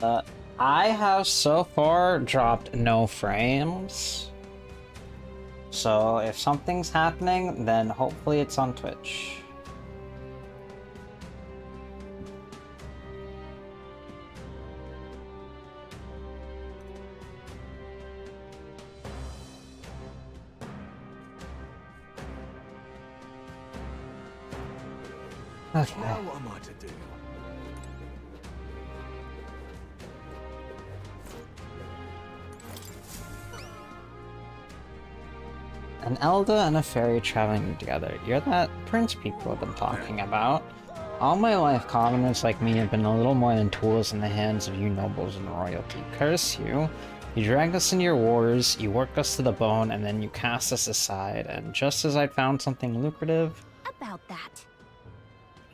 Uh, I have so far dropped no frames. So if something's happening, then hopefully it's on Twitch. Okay. Now what am I to do? An Elda and a fairy traveling together. You're that prince people have been talking about. All my life, commoners like me have been a little more than tools in the hands of you nobles and royalty. Curse you. You dragged us into your wars, you worked us to the bone, and then you cast us aside, and just as I'd found something lucrative... About that.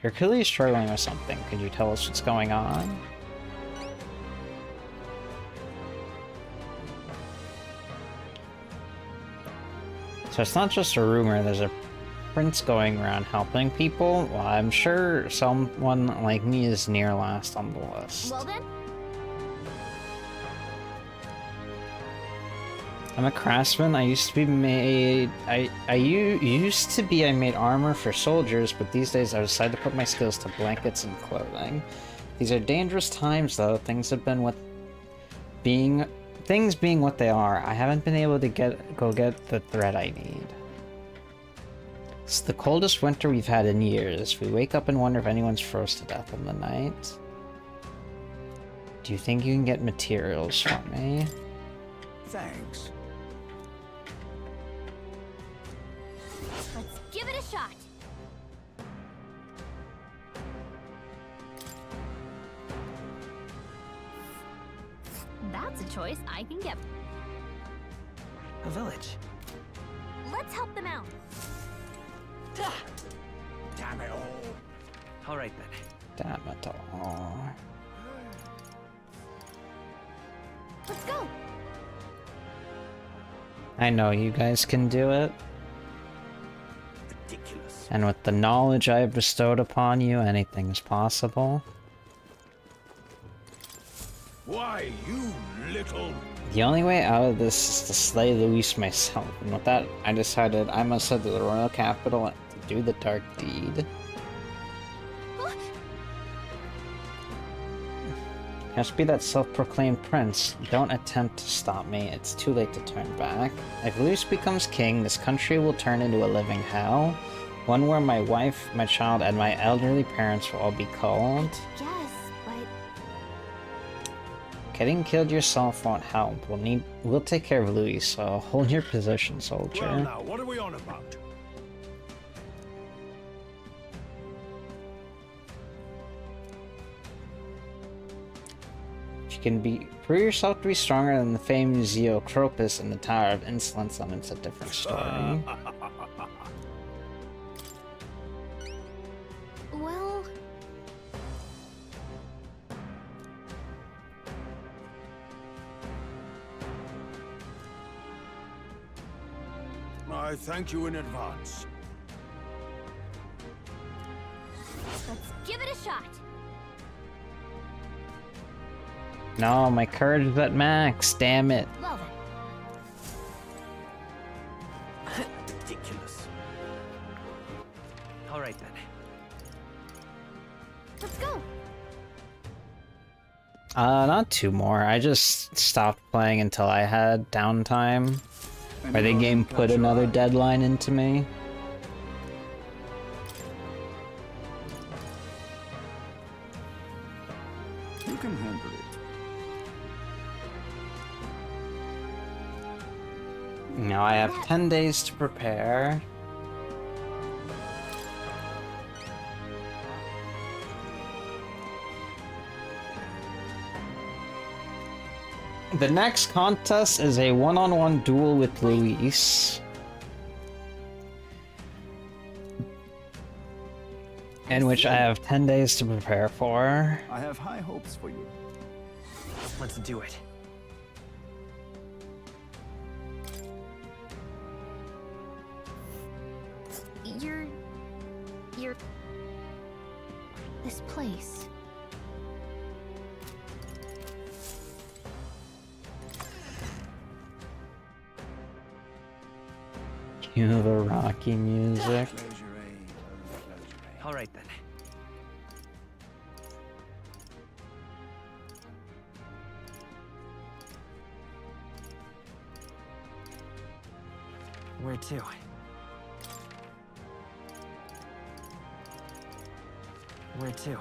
You're clearly struggling with something. Could you tell us what's going on? So it's not just a rumor, there's a prince going around helping people. Well, I'm sure someone like me is near last on the list. Well then? I'm a craftsman. I used to be made... I made armor for soldiers, but these days I decided to put my skills to blankets and clothing. These are dangerous times, though. Things being what they are. I haven't been able to go get the thread I need. It's the coldest winter we've had in years. We wake up and wonder if anyone's froze to death in the night. Do you think you can get materials for me? Thanks. Let's give it a shot. That's a choice I can get. A village. Let's help them out. Damn it all. All right then. Damn it all. Let's go. I know you guys can do it. Ridiculous. And with the knowledge I have bestowed upon you, anything is possible. Why, you little... The only way out of this is to slay Luis myself, and with that, I decided I must head to the royal capital to do the dark deed. Must be that self-proclaimed prince. Don't attempt to stop me, it's too late to turn back. If Luis becomes king, this country will turn into a living hell. One where my wife, my child, and my elderly parents will all be called. Yes, but Getting killed yourself won't help. We'll take care of Luis, so hold your position, soldier. Well now, what are we on about? If you can prove yourself to be stronger than the famed Xeocropus in the Tower of Insolence, then it's a different story. well, I thank you in advance. let's give it a shot. No, my courage is at max, damn it. Well then. Ridiculous. All right then. Let's go. Not two more. I just stopped playing until I had downtime. Where the game put another deadline into me. You can handle it. Now I have 10 days to prepare. The next contest is a one-on-one duel with Luis. In which I have 10 days to prepare for. I have high hopes for you. Let's do it. This place. Cue the Rocky music. Close your eyes. Close your eyes. All right then. Where to? Where to?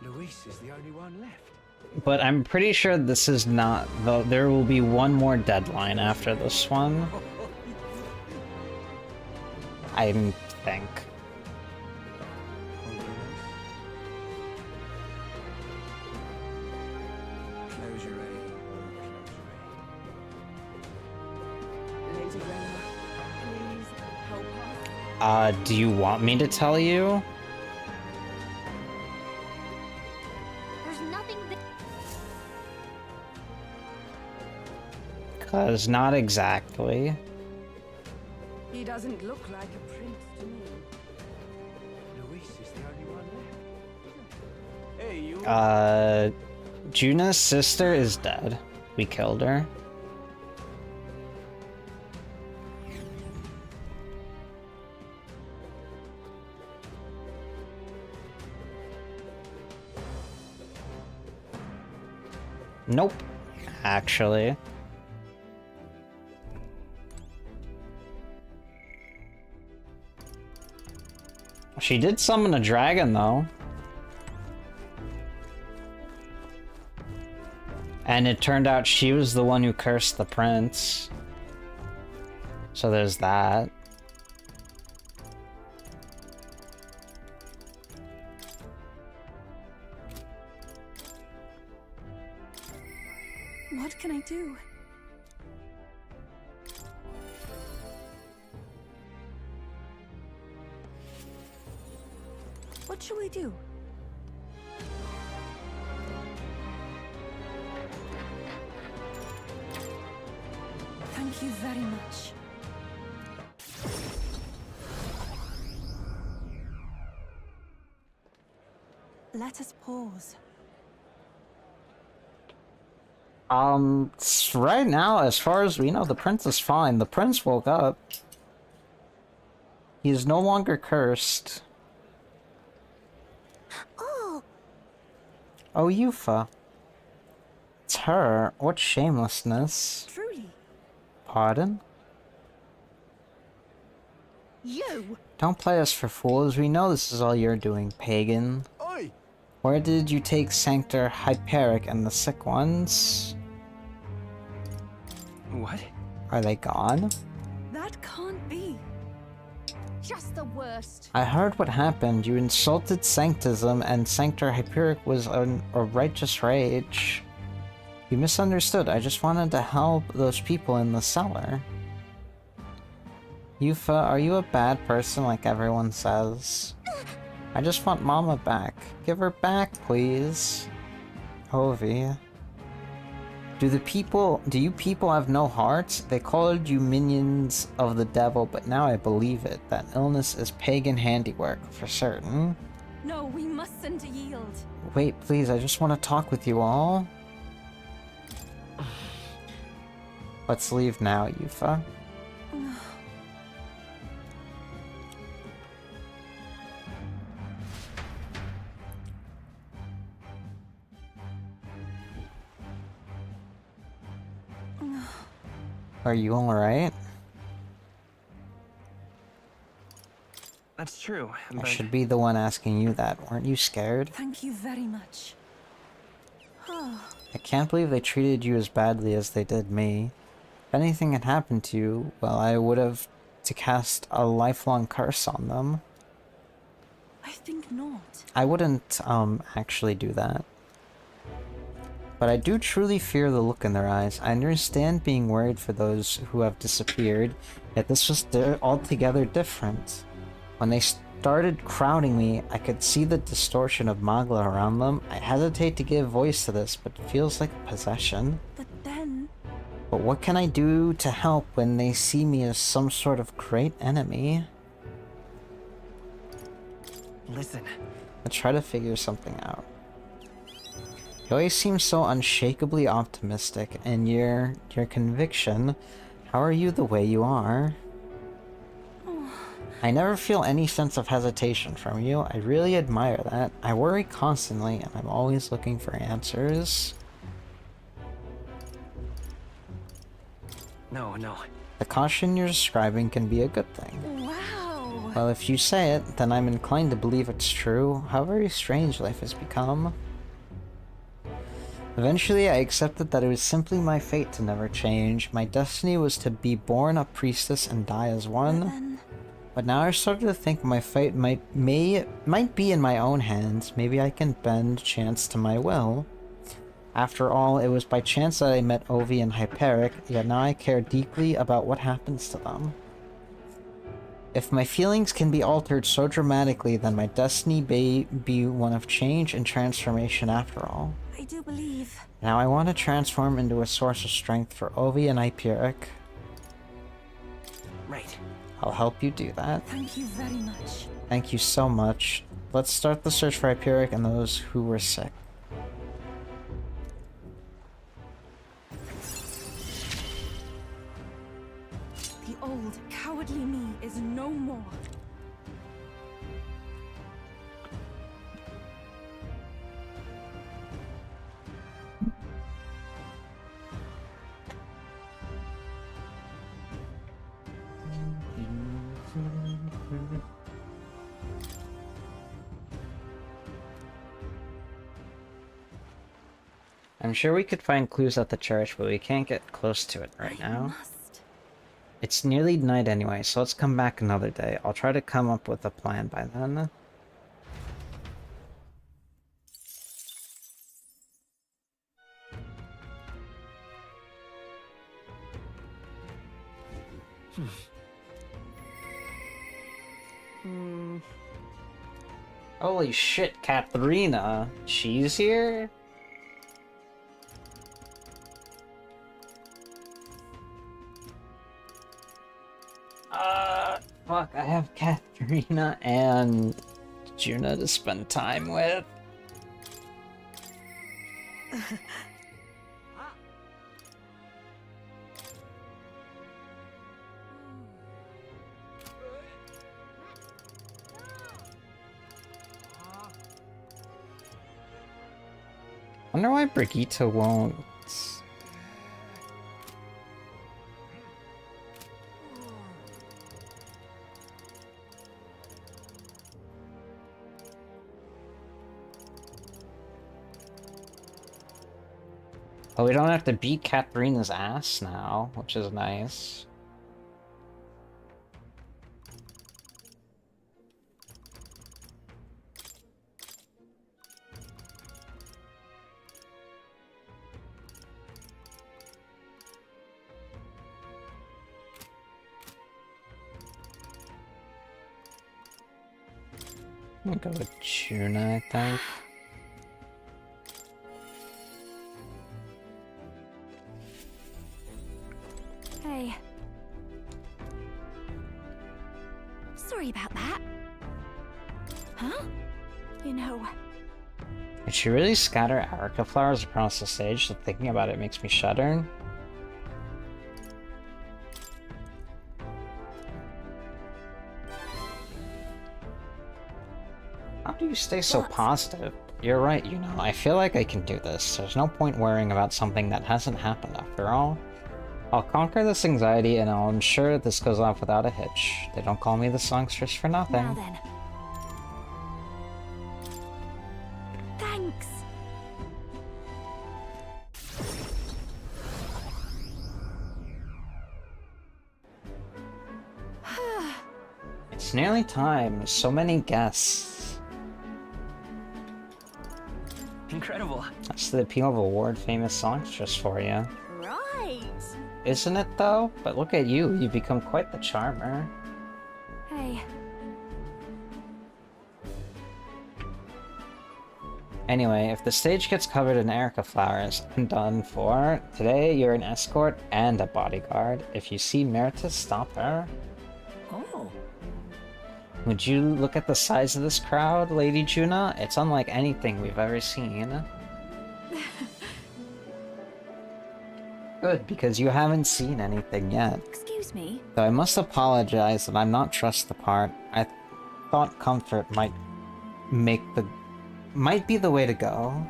Luis is the only one left. But I'm pretty sure this is not, though. There will be one more deadline after this one. I think. Close your eyes. Lady Reyna, please help us. Do you want me to tell you? There's nothing that. 'Cause not exactly. He doesn't look like a prince to me. Luis is the only one left. Hey, you. Juna's sister is dead. We killed her. Nope. Actually. She did summon a dragon, though. And it turned out she was the one who cursed the prince. So there's that. What can I do? What shall we do? Thank you very much. Let us pause. Right now, as far as we know, the prince is fine. The prince woke up. He is no longer cursed. Oh, Oh, Yufa. It's her. What shamelessness. Truly. Pardon? you! Don't play us for fools. We know this is all you're doing, pagan. Oi! Where did you take Sanctor Hyperic and the sick ones? What? Are they gone? That can't be. Just the worst. I heard what happened. You insulted Sanctism, and Sanctor Hyperic was a righteous rage. You misunderstood. I just wanted to help those people in the cellar. Yufa, are you a bad person like everyone says? I just want Mama back. Give her back, please. Ovi. Do you people have no hearts? They called you minions of the devil, but now I believe it. That illness is pagan handiwork, for certain. No, we mustn't yield. Wait, please, I just want to talk with you all. Let's leave now, Yufa. Are you alright? That's true, I but should be the one asking you that. Weren't you scared? Thank you very much. I can't believe they treated you as badly as they did me. If anything had happened to you, well, I would have to cast a lifelong curse on them. I think not. I wouldn't, actually do that. But I do truly fear the look in their eyes. I understand being worried for those who have disappeared, yet this was altogether different. When they started crowding me, I could see the distortion of Magla around them. I hesitate to give voice to this, but it feels like a possession. But then... But what can I do to help when they see me as some sort of great enemy? listen. Let's try to figure something out. You always seem so unshakably optimistic, and your conviction. How are you the way you are? I never feel any sense of hesitation from you. I really admire that. I worry constantly, and I'm always looking for answers. No. The caution you're describing can be a good thing. Wow. Well, if you say it, then I'm inclined to believe it's true. How very strange life has become. Eventually, I accepted that it was simply my fate to never change. My destiny was to be born a priestess and die as one. But now I started to think my fate might be in my own hands. Maybe I can bend chance to my will. After all, it was by chance that I met Ovi and Hyperic, yet now I care deeply about what happens to them. If my feelings can be altered so dramatically, then my destiny may be one of change and transformation after all. I do believe. Now I want to transform into a source of strength for Ovi and Hyperic. Right. I'll help you do that. Thank you very much. Thank you so much. Let's start the search for Hyperic and those who were sick. The old, cowardly me is no more. I'm sure we could find clues at the church, but we can't get close to it right now. Must. It's nearly night anyway, so let's come back another day. I'll try to come up with a plan by then. Holy shit, Katharina! She's here? Fuck, I have Katharina and Juna to spend time with. Wonder why Brigitte won't. Oh, we don't have to beat Katharina's ass now, which is nice. I'm gonna go with Juna, I think. Hey. Sorry about that. Huh? You know... Did she really scatter Erica flowers across the stage? So thinking about it makes me shudder. How do you stay so positive? You're right, you know. I feel like I can do this. There's no point worrying about something that hasn't happened after all. I'll conquer this anxiety and I'll ensure this goes off without a hitch. They don't call me the songstress for nothing. Now then. Thanks. It's nearly time. So many guests. Incredible. That's the appeal of a world-famous songstress for you. Right. Isn't it, though? But look at you. You've become quite the charmer. Hey. Anyway, if the stage gets covered in Erica flowers, I'm done for. Today, you're an escort and a bodyguard. If you see Meritus, stop her. Oh. Would you look at the size of this crowd, Lady Juna? It's unlike anything we've ever seen. Good, because you haven't seen anything yet. Excuse me. Though I must apologize that I'm not trust the part. I thought comfort might be the way to go.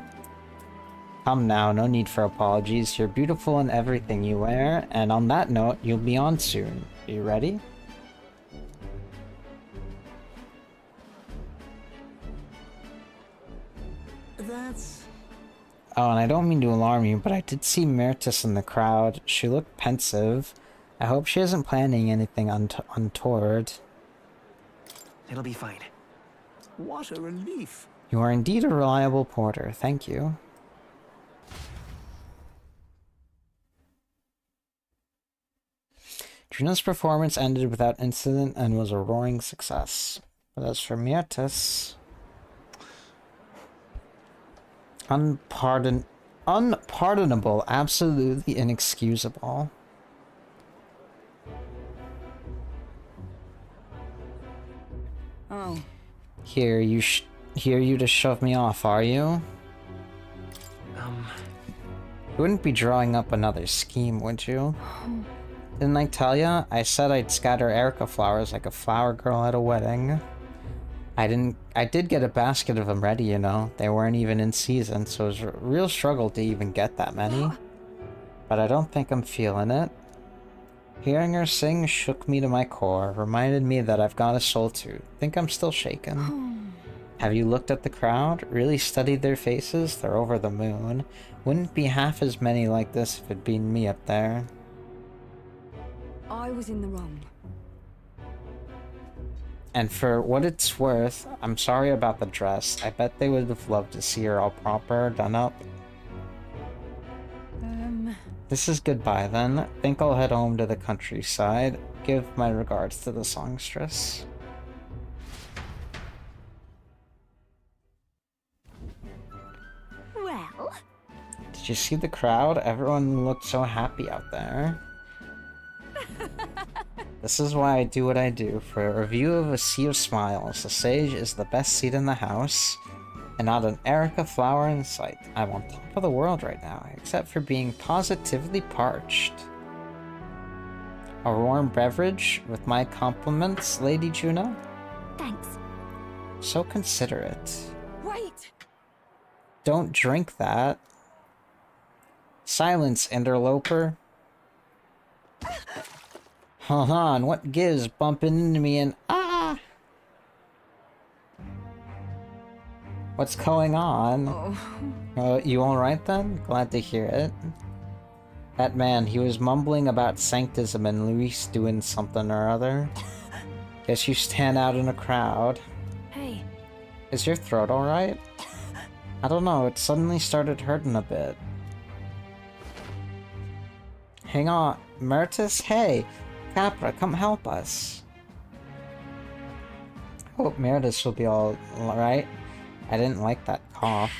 Come now, no need for apologies. You're beautiful in everything you wear, and on that note, you'll be on soon. Are you ready? That's... Oh, and I don't mean to alarm you, but I did see Myrtis in the crowd. She looked pensive. I hope she isn't planning anything untoward. It'll be fine. What a relief. You are indeed a reliable porter. Thank you. Juno's performance ended without incident and was a roaring success. But as for Myrtis... Unpardonable, absolutely inexcusable. Oh. Here you to shove me off, are you? You wouldn't be drawing up another scheme, would you? Didn't I tell ya? I said I'd scatter Erica flowers like a flower girl at a wedding. I did get a basket of them ready, you know. They weren't even in season, so it was a real struggle to even get that many. But I don't think I'm feeling it. Hearing her sing shook me to my core, reminded me that I've got a soul too. Think I'm still shaken. Have you looked at the crowd? Really studied their faces? They're over the moon. Wouldn't be half as many like this if it'd been me up there. I was in the wrong. And for what it's worth, I'm sorry about the dress. I bet they would have loved to see her all proper, done up. This is goodbye then. Think I'll head home to the countryside. Give my regards to the songstress. Well, Did you see the crowd? Everyone looked so happy out there. This is why I do what I do. For a review of A Sea of Smiles, the sage is the best seat in the house, and not an Erica flower in sight. I'm on top of the world right now, except for being positively parched. A warm beverage with my compliments, Lady Juno? thanks. So considerate. Wait! Don't drink that. Silence, interloper. Hold on, what gives bumping into me and ah? What's going on? You alright then? Glad to hear it. That man, he was mumbling about sanctism and Luis doing something or other. Guess you stand out in a crowd. Hey. Is your throat alright? I don't know, it suddenly started hurting a bit. Hang on, Myrtis? Hey! Capra, come help us. Hope Myrtis will be all right. I didn't like that cough.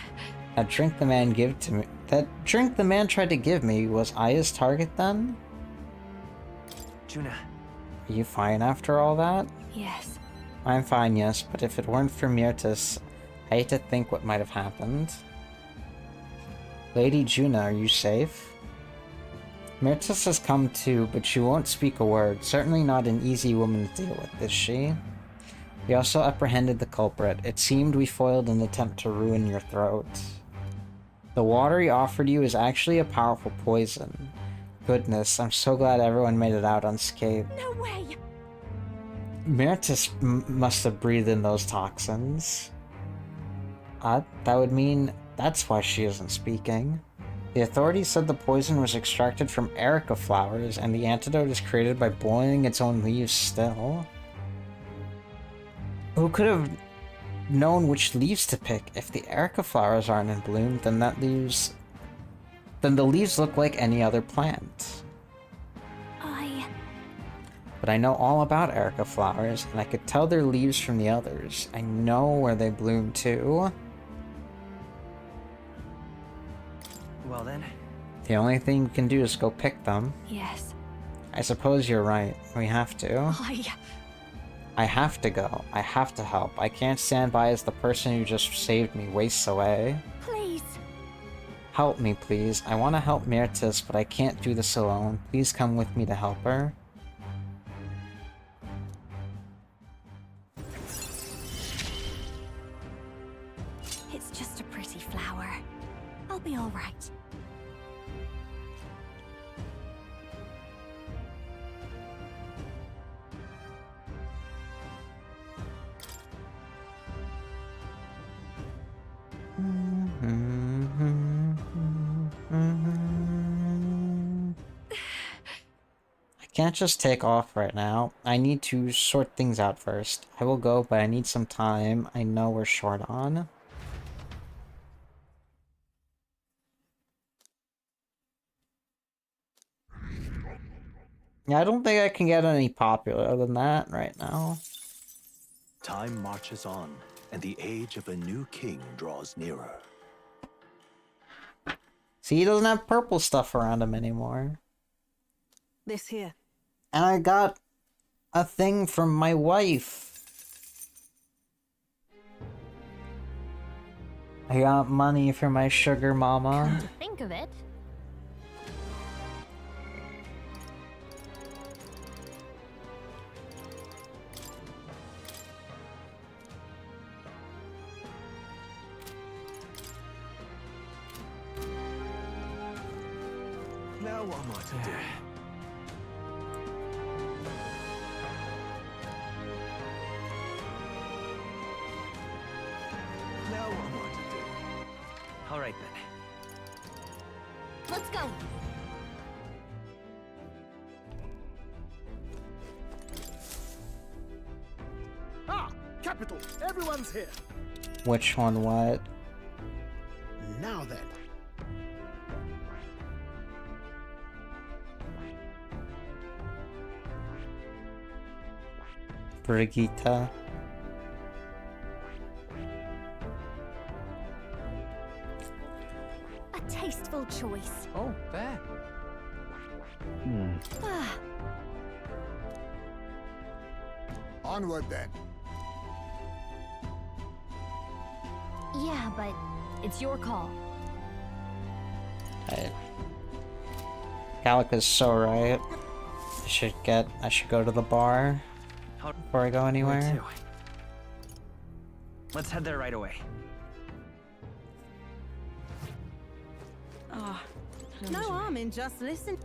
That drink the man tried to give me, was I his target then? Juna. Are you fine after all that? Yes. I'm fine, yes, but if it weren't for Myrtis, I hate to think what might have happened. Lady Juna, are you safe? Myrtis has come too, but she won't speak a word. Certainly not an easy woman to deal with, is she? We also apprehended the culprit. It seemed we foiled an attempt to ruin your throat. The water he offered you is actually a powerful poison. Goodness, I'm so glad everyone made it out unscathed. No way! Myrtis must have breathed in those toxins. That would mean that's why she isn't speaking. The authorities said the poison was extracted from Erica flowers, and the antidote is created by boiling its own leaves still. Who could have known which leaves to pick? If the Erica flowers aren't in bloom, then the leaves look like any other plant. But I know all about Erica flowers, and I could tell their leaves from the others. I know where they bloom too. Well then. The only thing we can do is go pick them. Yes. I suppose you're right. We have to. I have to go. I have to help. I can't stand by as the person who just saved me wastes away. Please. Help me, please. I want to help Myrtis, but I can't do this alone. Please come with me to help her. It's just a pretty flower. I'll be all right. I can't just take off right now. I need to sort things out first. I will go, but I need some time. I know we're short on. Yeah, I don't think I can get any popular than that right now. Time marches on, and the age of a new king draws nearer. See, he doesn't have purple stuff around him anymore. This here. And I got a thing from my wife. I got money for my sugar mama. Come to think of it. Now what am I to do? Now what am I to do? All right then. Let's go. Ah, capital. Everyone's here. Which one what? Now then. Brigitte. A tasteful choice. Oh, fair. Ah, Onward then. yeah, but it's your call. Gallica's so right. I should go to the bar before I go Where anywhere. to? Let's head there right away. Ah, no harm in just listening.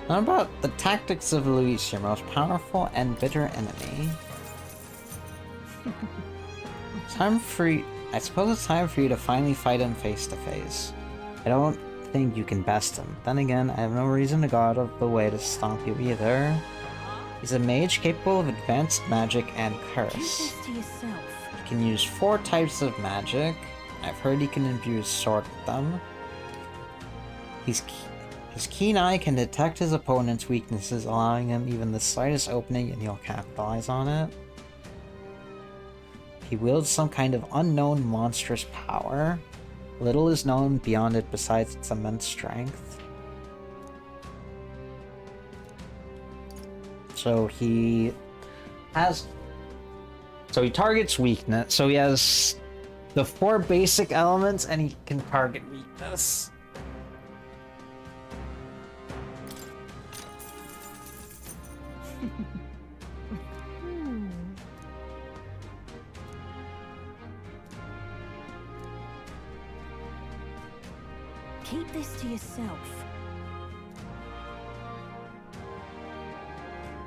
How about the tactics of Luis, your most powerful and bitter enemy? I suppose it's time for you to finally fight him face to face. I don't think you can best him. Then again, I have no reason to go out of the way to stomp you either. He's a mage capable of advanced magic and Keep curse. this to yourself. He can use 4 types of magic. I've heard he can imbue his sword with them. His keen eye can detect his opponent's weaknesses, allowing him even the slightest opening and he'll capitalize on it. He wields some kind of unknown monstrous power. Little is known beyond it besides its immense strength. So he targets weakness. So he has the 4 basic elements and he can target weakness. Keep this to yourself.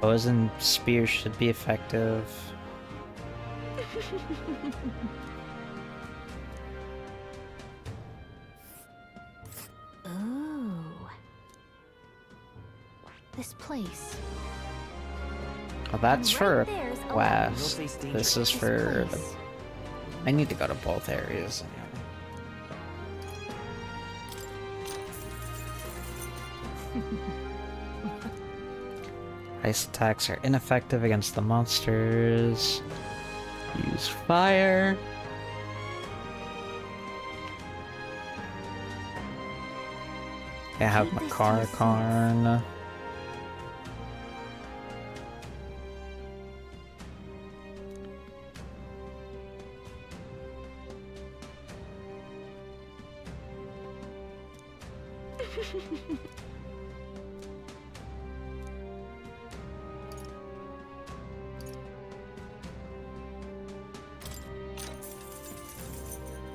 Bows and spears should be effective. Ooh. This place. Well, that's Right for there's a West. You'll face danger. This is This for the... place. I need to go to both areas. Ice attacks are ineffective against the monsters. Use fire. I have Keep this to Makara yourself. Karn.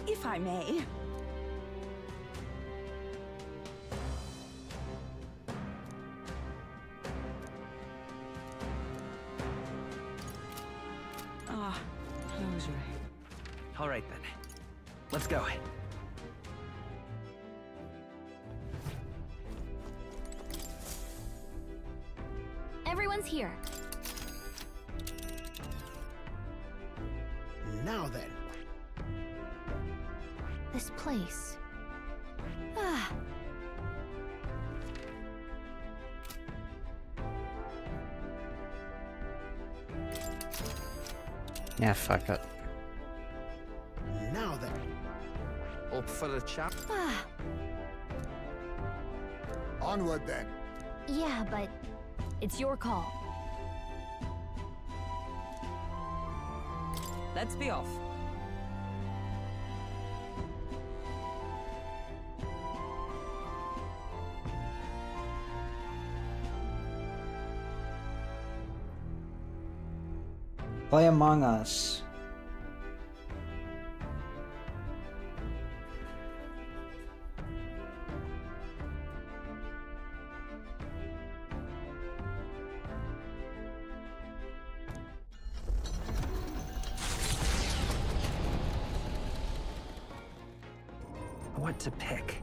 If I may. Ah, closure. All right then. Let's go. Everyone's here. Now then. This place. Ah. Yeah, fuck it. Now then. Up for the chat? Ah. Onward then. Yeah, but it's your call. Let's be off. Play Among Us. What to pick?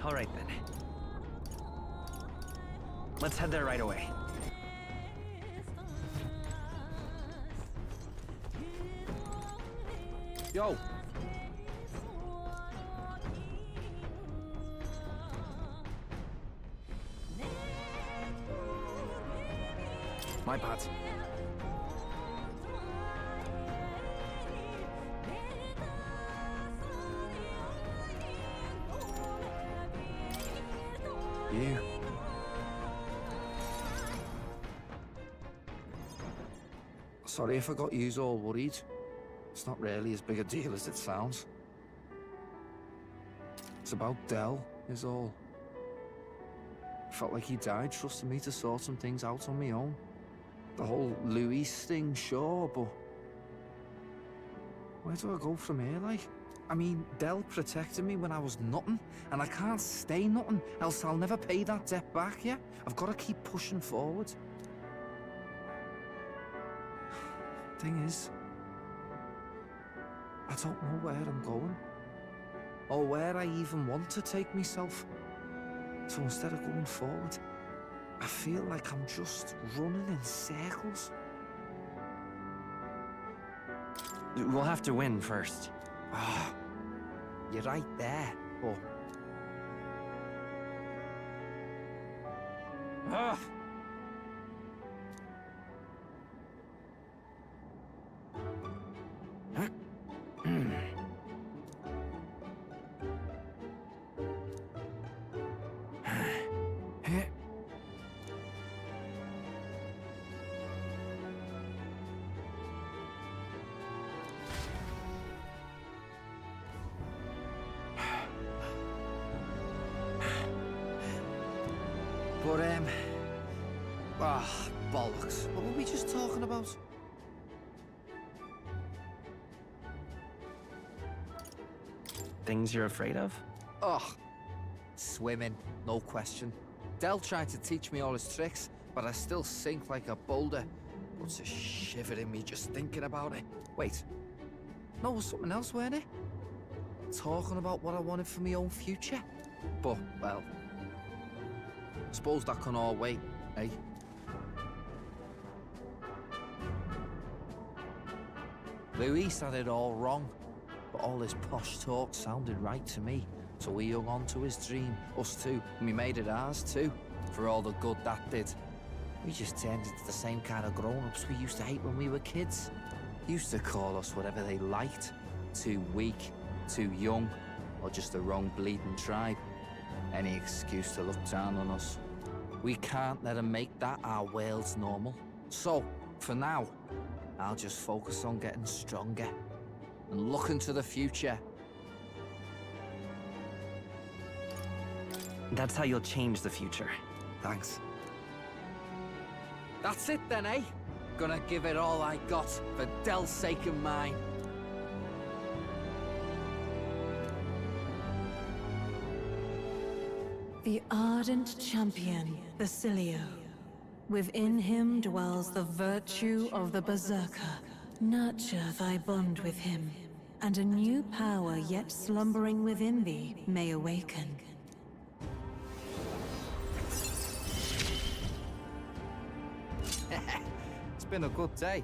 All right then. Let's head there right away. Yo, My bad. you. Sorry if I got yous all worried. It's not really as big a deal as it sounds. It's about Del, is all. Felt like he died trusting me to sort some things out on my own. The whole Luis thing, sure, but where do I go from here, like? I mean, Del protected me when I was nothing, and I can't stay nothing, else I'll never pay that debt back, yeah? I've got to keep pushing forward. Thing is, I don't know where I'm going, or where I even want to take myself. So instead of going forward, I feel like I'm just running in circles. We'll have to win first. Ah, you're right there, but... Ah! But, bollocks. What were we just talking about? Things you're afraid of? Oh, swimming, no question. Del tried to teach me all his tricks, but I still sink like a boulder. Puts a shiver in me just thinking about it. Wait, no, it was something else, weren't it? Talking about what I wanted for my own future. But, well, I suppose that can all wait, eh? Luis had it all wrong, but all his posh talk sounded right to me. So he hung on to his dream, us too, and we made it ours too, for all the good that did. We just turned into the same kind of grown-ups we used to hate when we were kids. Used to call us whatever they liked. Too weak, too young, or just the wrong bleeding tribe. Any excuse to look down on us. We can't let them make that our world's normal. So, for now, I'll just focus on getting stronger and looking to the future. That's how you'll change the future. Thanks. That's it then, eh? Gonna give it all I got for Del's sake and mine. The ardent champion, Basilio. Within him dwells the virtue of the Berserker. Nurture thy bond with him, and a new power yet slumbering within thee may awaken. It's been a good day.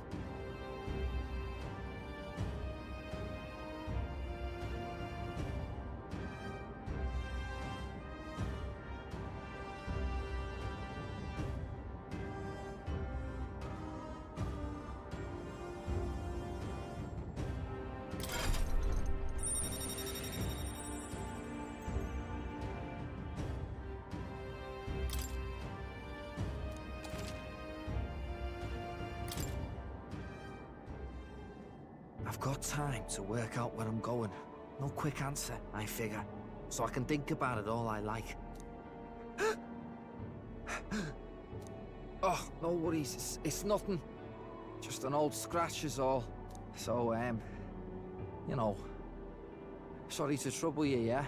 I've got time to work out where I'm going. No quick answer, I figure. So I can think about it all I like. Oh, no worries. It's nothing. Just an old scratch is all. So, you know. Sorry to trouble you, yeah?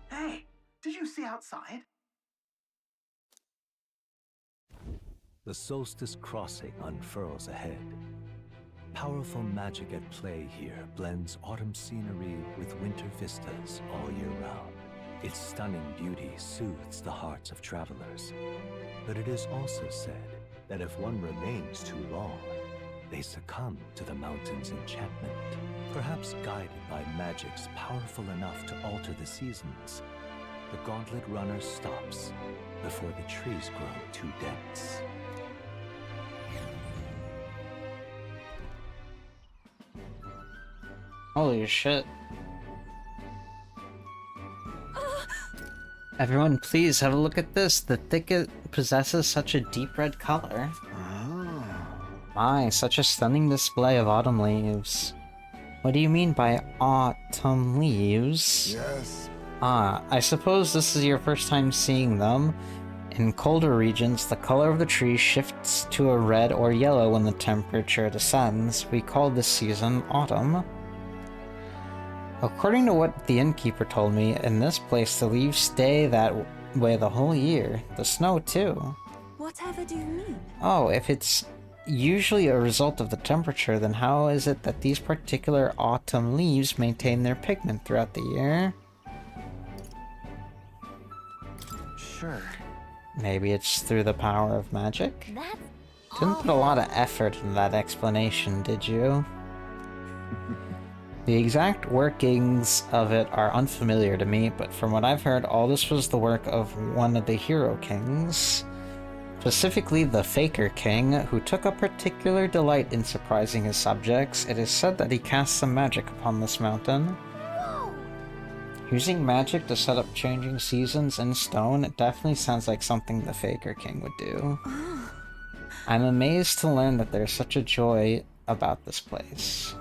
Hey, did you see outside? The Solstice Crossing unfurls ahead. Powerful magic at play here blends autumn scenery with winter vistas all year round. Its stunning beauty soothes the hearts of travelers. But it is also said that if one remains too long, they succumb to the mountain's enchantment. Perhaps guided by magics powerful enough to alter the seasons, the Gauntlet Runner stops before the trees grow too dense. Holy shit. Everyone, please have a look at this. The thicket possesses such a deep red color. My, such a stunning display of autumn leaves. What do you mean by autumn leaves? Yes. Ah, I suppose this is your first time seeing them. In colder regions, the color of the tree shifts to a red or yellow when the temperature descends. We call this season autumn. According to what the innkeeper told me, in this place the leaves stay that way the whole year. The snow too. Whatever do you mean? Oh, if it's usually a result of the temperature, then how is it that these particular autumn leaves maintain their pigment throughout the year? Sure. Maybe it's through the power of magic? That's Didn't put a lot of effort in that explanation, did you? The exact workings of it are unfamiliar to me, but from what I've heard, all this was the work of one of the Hero Kings. Specifically the Faker King, who took a particular delight in surprising his subjects. It is said that he cast some magic upon this mountain. Whoa! Using magic to set up changing seasons in stone, it definitely sounds like something the Faker King would do. I'm amazed to learn that there's such a joy about this place.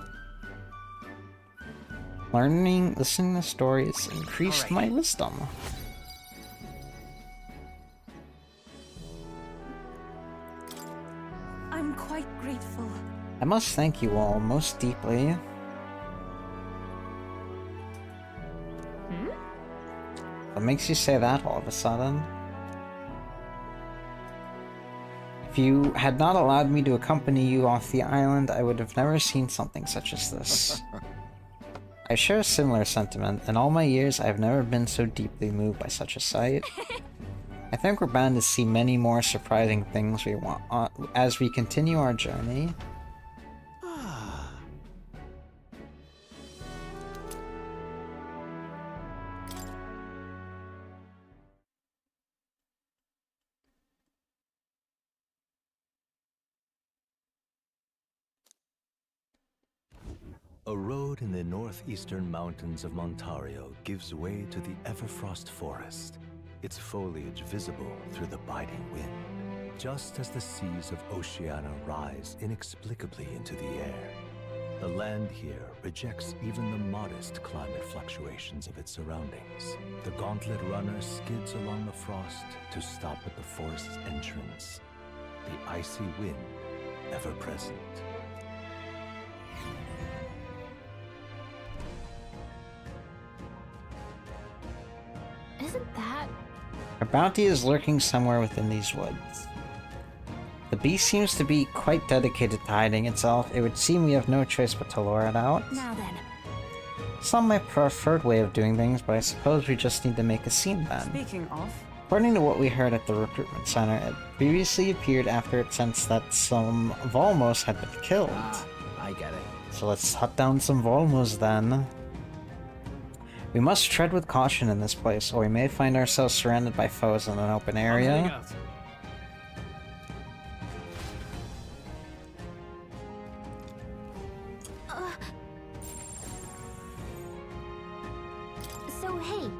Listening to stories increased my wisdom. I'm quite grateful. I must thank you all most deeply. What makes you say that all of a sudden? If you had not allowed me to accompany you off the island, I would have never seen something such as this. I share a similar sentiment. In all my years, I have never been so deeply moved by such a sight. I think we're bound to see many more surprising things as we continue our journey. A road in the northeastern mountains of Montario gives way to the Everfrost Forest, its foliage visible through the biting wind, just as the seas of Oceania rise inexplicably into the air. The land here rejects even the modest climate fluctuations of its surroundings. The gauntlet runner skids along the frost to stop at the forest's entrance, the icy wind ever present. Isn't that... Our bounty is lurking somewhere within these woods. The beast seems to be quite dedicated to hiding itself. It would seem we have no choice but to lure it out. Now then. It's not my preferred way of doing things, but I suppose we just need to make a scene then. Speaking of, According to what we heard at the recruitment center, it previously appeared after it sensed that some Volmos had been killed. Ah, I get it. So let's hunt down some Volmos then. We must tread with caution in this place, or we may find ourselves surrounded by foes in an open area. So, hey.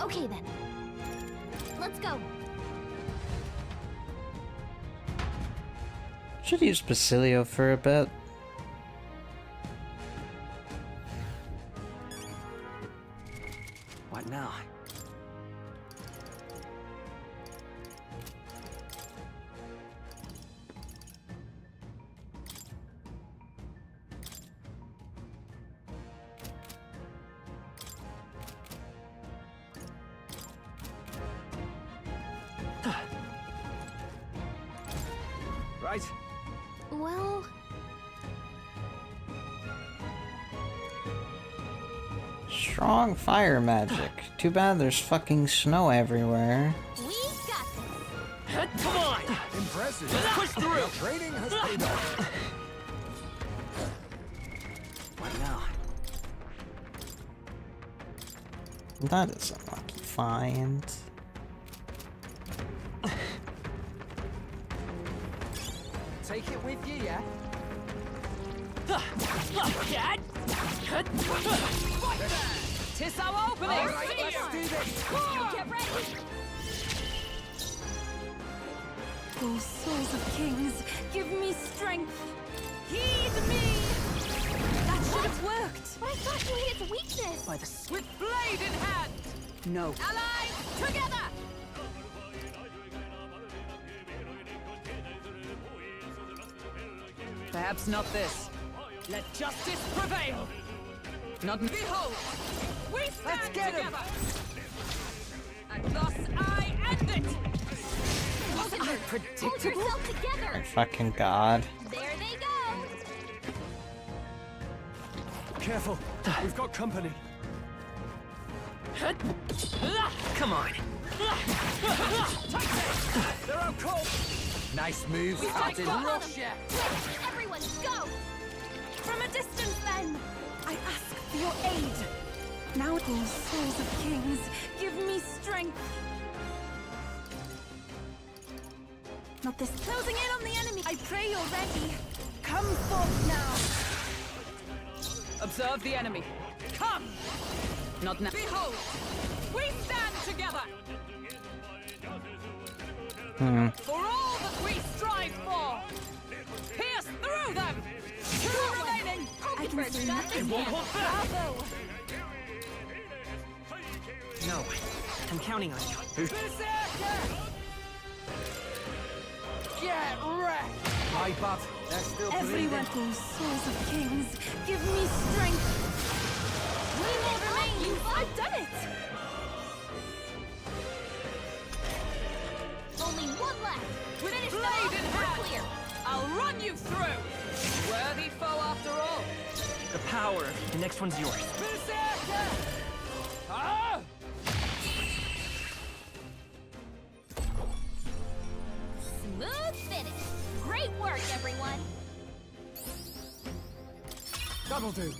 Okay then. Let's go. Should use Basilio for a bit. What now? Right. Well... Strong fire magic. Too bad there's fucking snow everywhere. we got this. Come on! Impressive. Push through. Training has paid off. What now? That is a lucky find. Take it with you, yeah? tis our opening! All right, let's do this. Get ready! O souls of kings, give me strength! Heed me! That should have worked! But I thought you hit its weakness! By the With blade in hand! no. Allies together! Perhaps not this. Let justice prevail! Not behold! We stand together! And thus I end it! Wasn't it predictable? Hold yourself together! Fucking god. There they go! Careful. We've got company. Come on. They're out cold. Nice moves, We've Captain. got Rush ya. Quick, everyone, go! From a distance, then! I ask for your aid! Now, O souls of kings, give me strength! Not this. Closing in on the enemy! I pray you're ready! Come forth now! Observe the enemy! Come! Not now. Behold! We stand together! For all that we strive for! Pierce through them! Two remaining! I can see nothing. Bravo! No. I'm counting on you. Berserker! Get wrecked. Hi, Bob. They're still Everyone, breathing. O souls of kings, give me strength! We will remain. I've done it! Only one left. With Finish blade them off, in we're hand. clear. I'll run you through! Worthy foe after all! The power. The next one's yours. Berserker! Ah! Smooth finish. Great work, everyone. That'll do.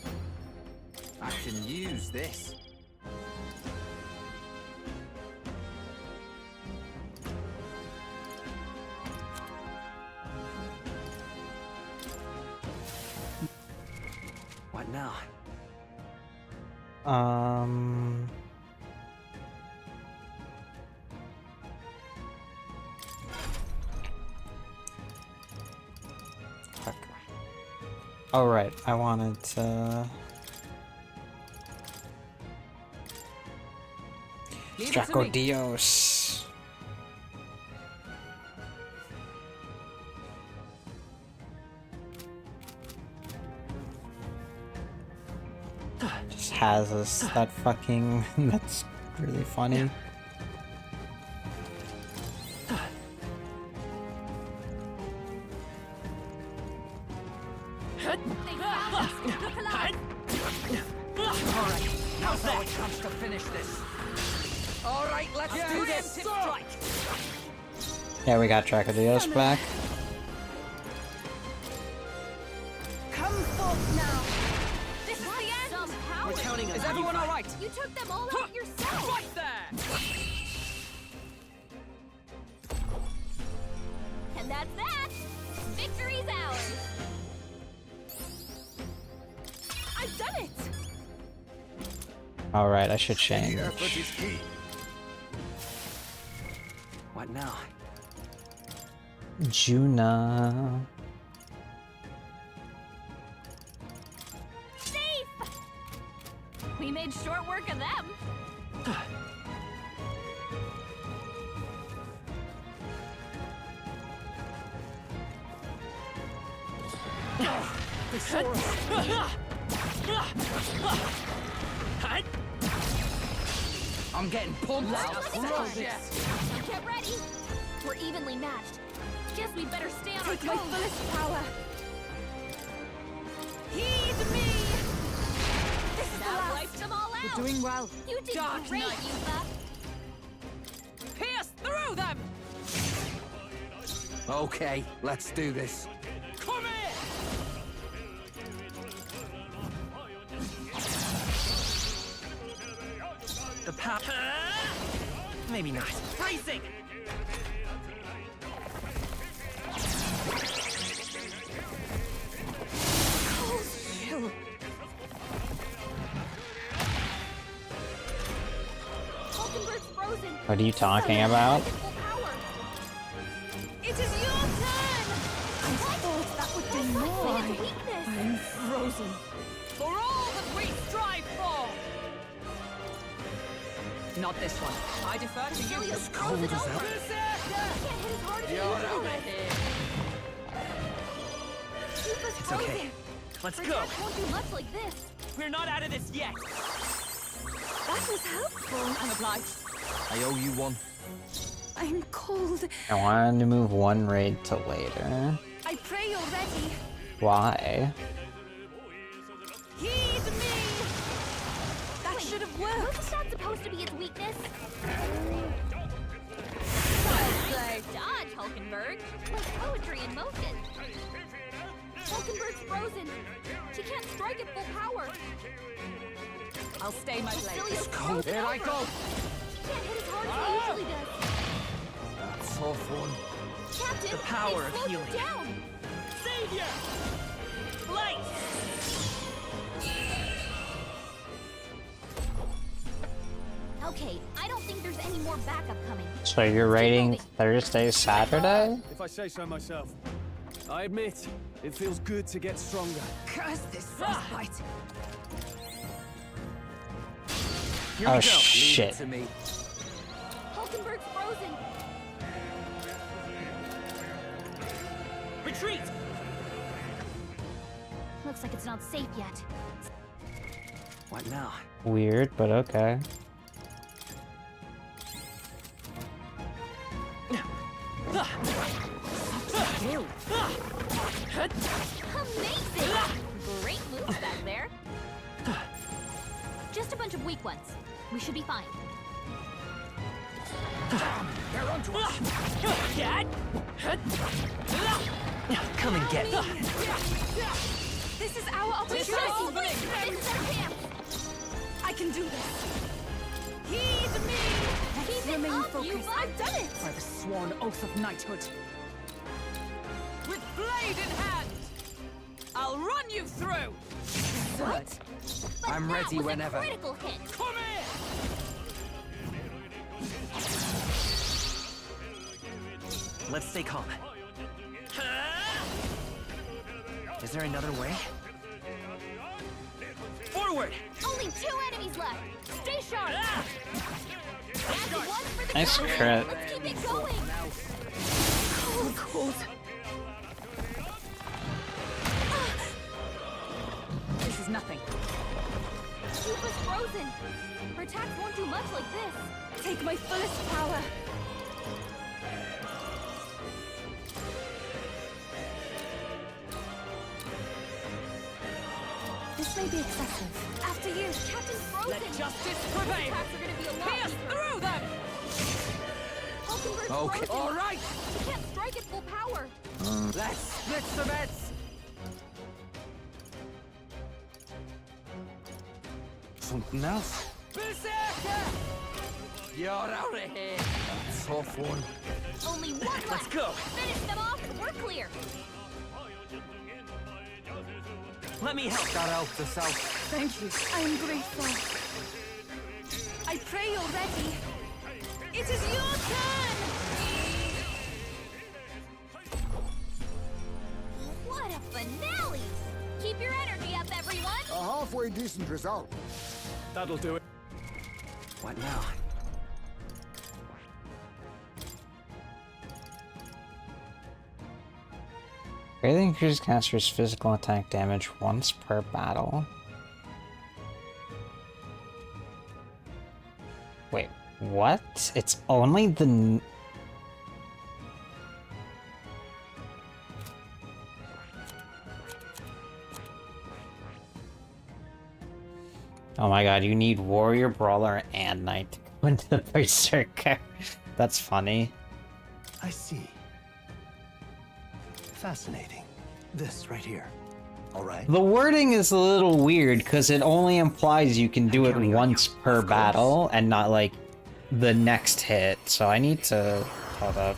I can use this. now? Fuck. Oh right, I wanted to. Draco Dios. Just has us that fucking. That's really funny. Now's how it comes to finish this. All right, let's do this. Yeah, we got Draco Dios back. Come forth now. This is the end. Some power. We're counting on Is you. everyone all right? You took them all out yourself. Right there. And that's that. Victory's ours. I've done it. Alright, I should change. Effort is key. What now? Juna. Safe. We made short work of them. I'm getting pumped. Get ready. We're evenly matched. Guess we better stay on our toes. My fullest power. Heed me. This is that wiped them all out. Doing well. You did Dark great, Knight. Yuba. Pierce through them. Okay, let's do this. Come here. The power. Maybe not. Racing! Chill. Hulkenberg's frozen. What are you talking about? Full power. It is your turn! I thought that would do more. It's a weakness. I'm frozen. For all that we strive for. Not this one. I defer to you. Cecilia's frozen over. Berserker! Can't hit as hard as he You're usually out does. of here. Yuba's It's frozen. okay. Let's Her go. attack won't do much like this. We're not out of this yet. That was helpful. I'm obliged. I owe you one. I'm cold. I wanted to move one raid to later. I pray you're ready. Why? Heed me! That should have worked. Was that supposed to be its weakness? Dodge, Hulkenberg. Like poetry in motion. Hulkenberg's frozen. She can't strike at full power. I'll stay my blade. Cecilia's frozen Here I over. go. She can't hit as hard as she usually does. Tough one. Captain, The power they've of slowed you healing. down. Savior! Light! Okay, I don't think there's any more backup coming. So you're raiding Thursday, Saturday? If I say so myself. I admit, it feels good to get stronger. Curse this frostbite. Here Oh we go. shit. To me. Hulkenberg's frozen. Retreat! Looks like it's not safe yet. What now? Weird, but okay. Amazing! Great moves back there. Just a bunch of weak ones. We should be fine. They're onto us. Come and get me. This is our opportunity. opening. This is our chance. I can do this. Heed me! Keep it remain up, focused. Yuba! I've done it! By the sworn oath of knighthood. With blade in hand, I'll run you through. What? But I'm that ready was whenever. A critical hit. Come here! Let's stay calm. Is there another way? Forward! Only 2 enemies left. Stay sharp. And one for the Nice count. crit. Let's keep it going. Cold. This is nothing. Keep us frozen. Her attacks won't do much like this. Take my fullest power. This may be excessive. After you, Captain Frozen. Let justice Her prevail! attacks are gonna be a lot Pierce weaker. through them! Hulkenberg's Okay, frozen. all right. She can't strike at full power. Let's split some heads. Something else? Berserker! You're out of here. Tough one. Only one left. Let's go! Finish them off and we're clear. Let me help! Got out the south. Thank you. I am grateful. I pray you're ready. It is your turn! What a finale! Keep your energy up, everyone. A halfway decent result. That'll do it. What now? Greatly increases caster's physical attack damage once per battle. Wait, what? It's only the... Oh my god, you need Warrior, Brawler, and Knight to go into the Berserker. That's funny. I see. Fascinating. This right here. All right. The wording is a little weird because it only implies you can do it counting on once you, per of course. battle and not like the next hit. So I need to hold up.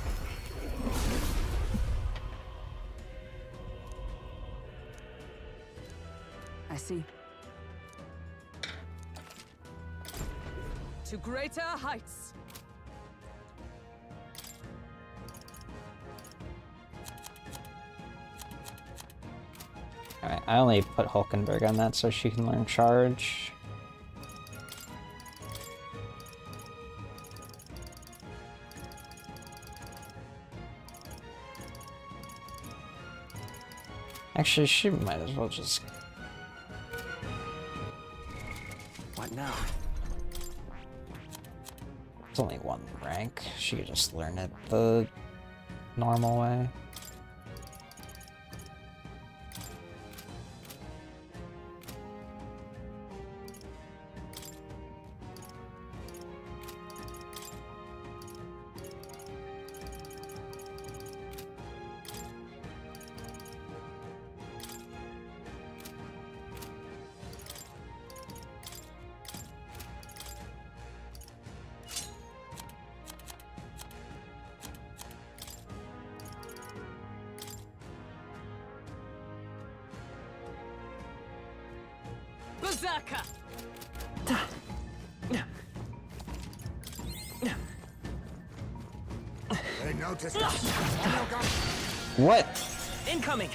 I see. To greater heights. Alright, I only put Hulkenberg on that so she can learn charge. Actually, she might as well just... What now? It's only one rank. She could just learn it the normal way. Berserker! They noticed us. On your guard. What? Incoming!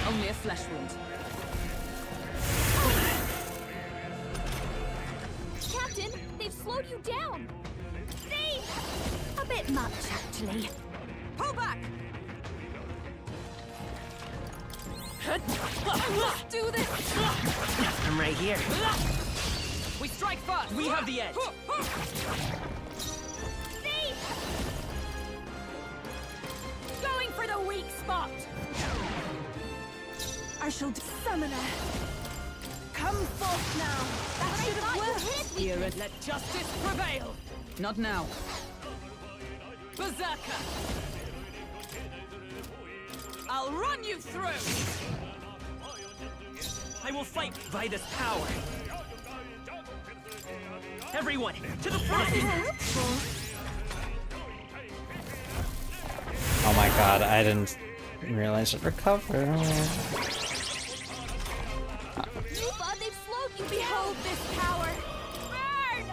Only a flesh wound. Captain, they've slowed you down. See? A bit much, actually. Pull back! Let's Do this! I'm right here. We strike first! We have the edge. See? Going for the weak spot! I shall summoner. Come forth now! That should have worked! Spirit, let justice prevail! Not now. Berserker! I'll run you through! I will fight by this power! Everyone, to the front! Oh my god, I didn't realize it recovered. Behold this power! Burn!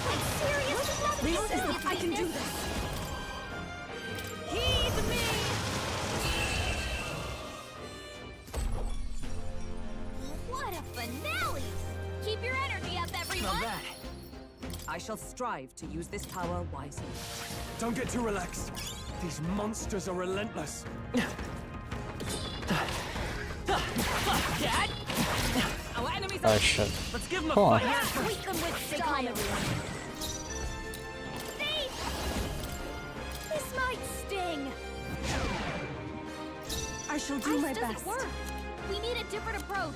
I'm serious! Reset. I can do this. Heed me! What a finale! Keep your energy up, everyone! Not bad. I shall strive to use this power wisely. Don't get too relaxed. These monsters are relentless. Dad? Our enemies Oh are... shit. Let's give him a Cool. fight. Sweep them with style! See? This might sting! I shall do my Ice best. doesn't work! We need a different approach!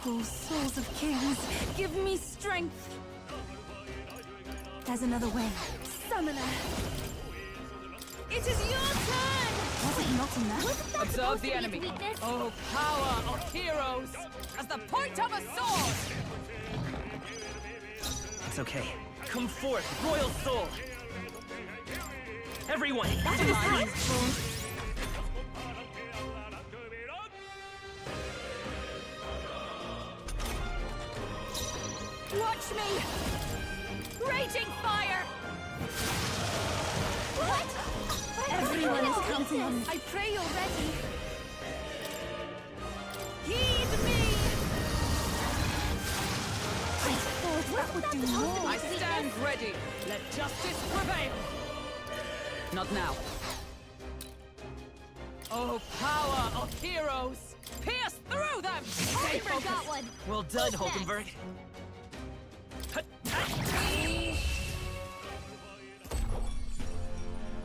Oh, souls of kings, give me strength. There's another way. Summoner! It is your turn! Was it not enough? Wasn't that Observe supposed the to be enemy. his weakness? Oh, power of heroes! As the point of a sword! It's okay. Come forth, Royal Soul! Everyone, That's to the mine. front! Watch me! Raging fire! What? Everyone is counting on me. I pray you're ready. Heed me! I thought that would do more. I stand ready. Let justice prevail. Not now. Oh, power of heroes! Pierce through them! I forgot one. Well done, Who's next? Hulkenberg.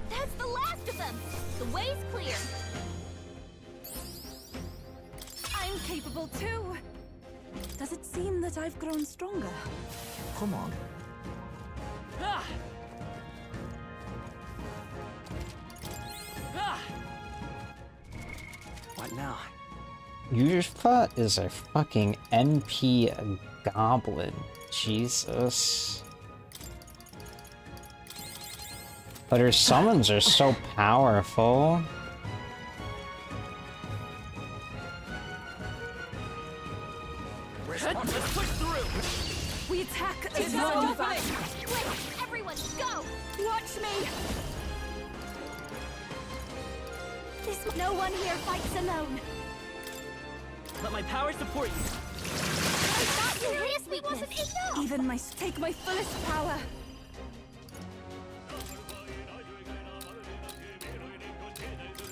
That's the last of them. The way's clear. I'm capable too. Does it seem that I've grown stronger? Come on. Ah! Ah! What now? Yufa is a fucking NP goblin. Jesus. But her summons are so powerful. Let's push through! We attack It's as not one. fast. Quick, everyone, go! Watch me. No one here fights alone. Let my power support you. I thought you his weakness wasn't enough. Even take my fullest power.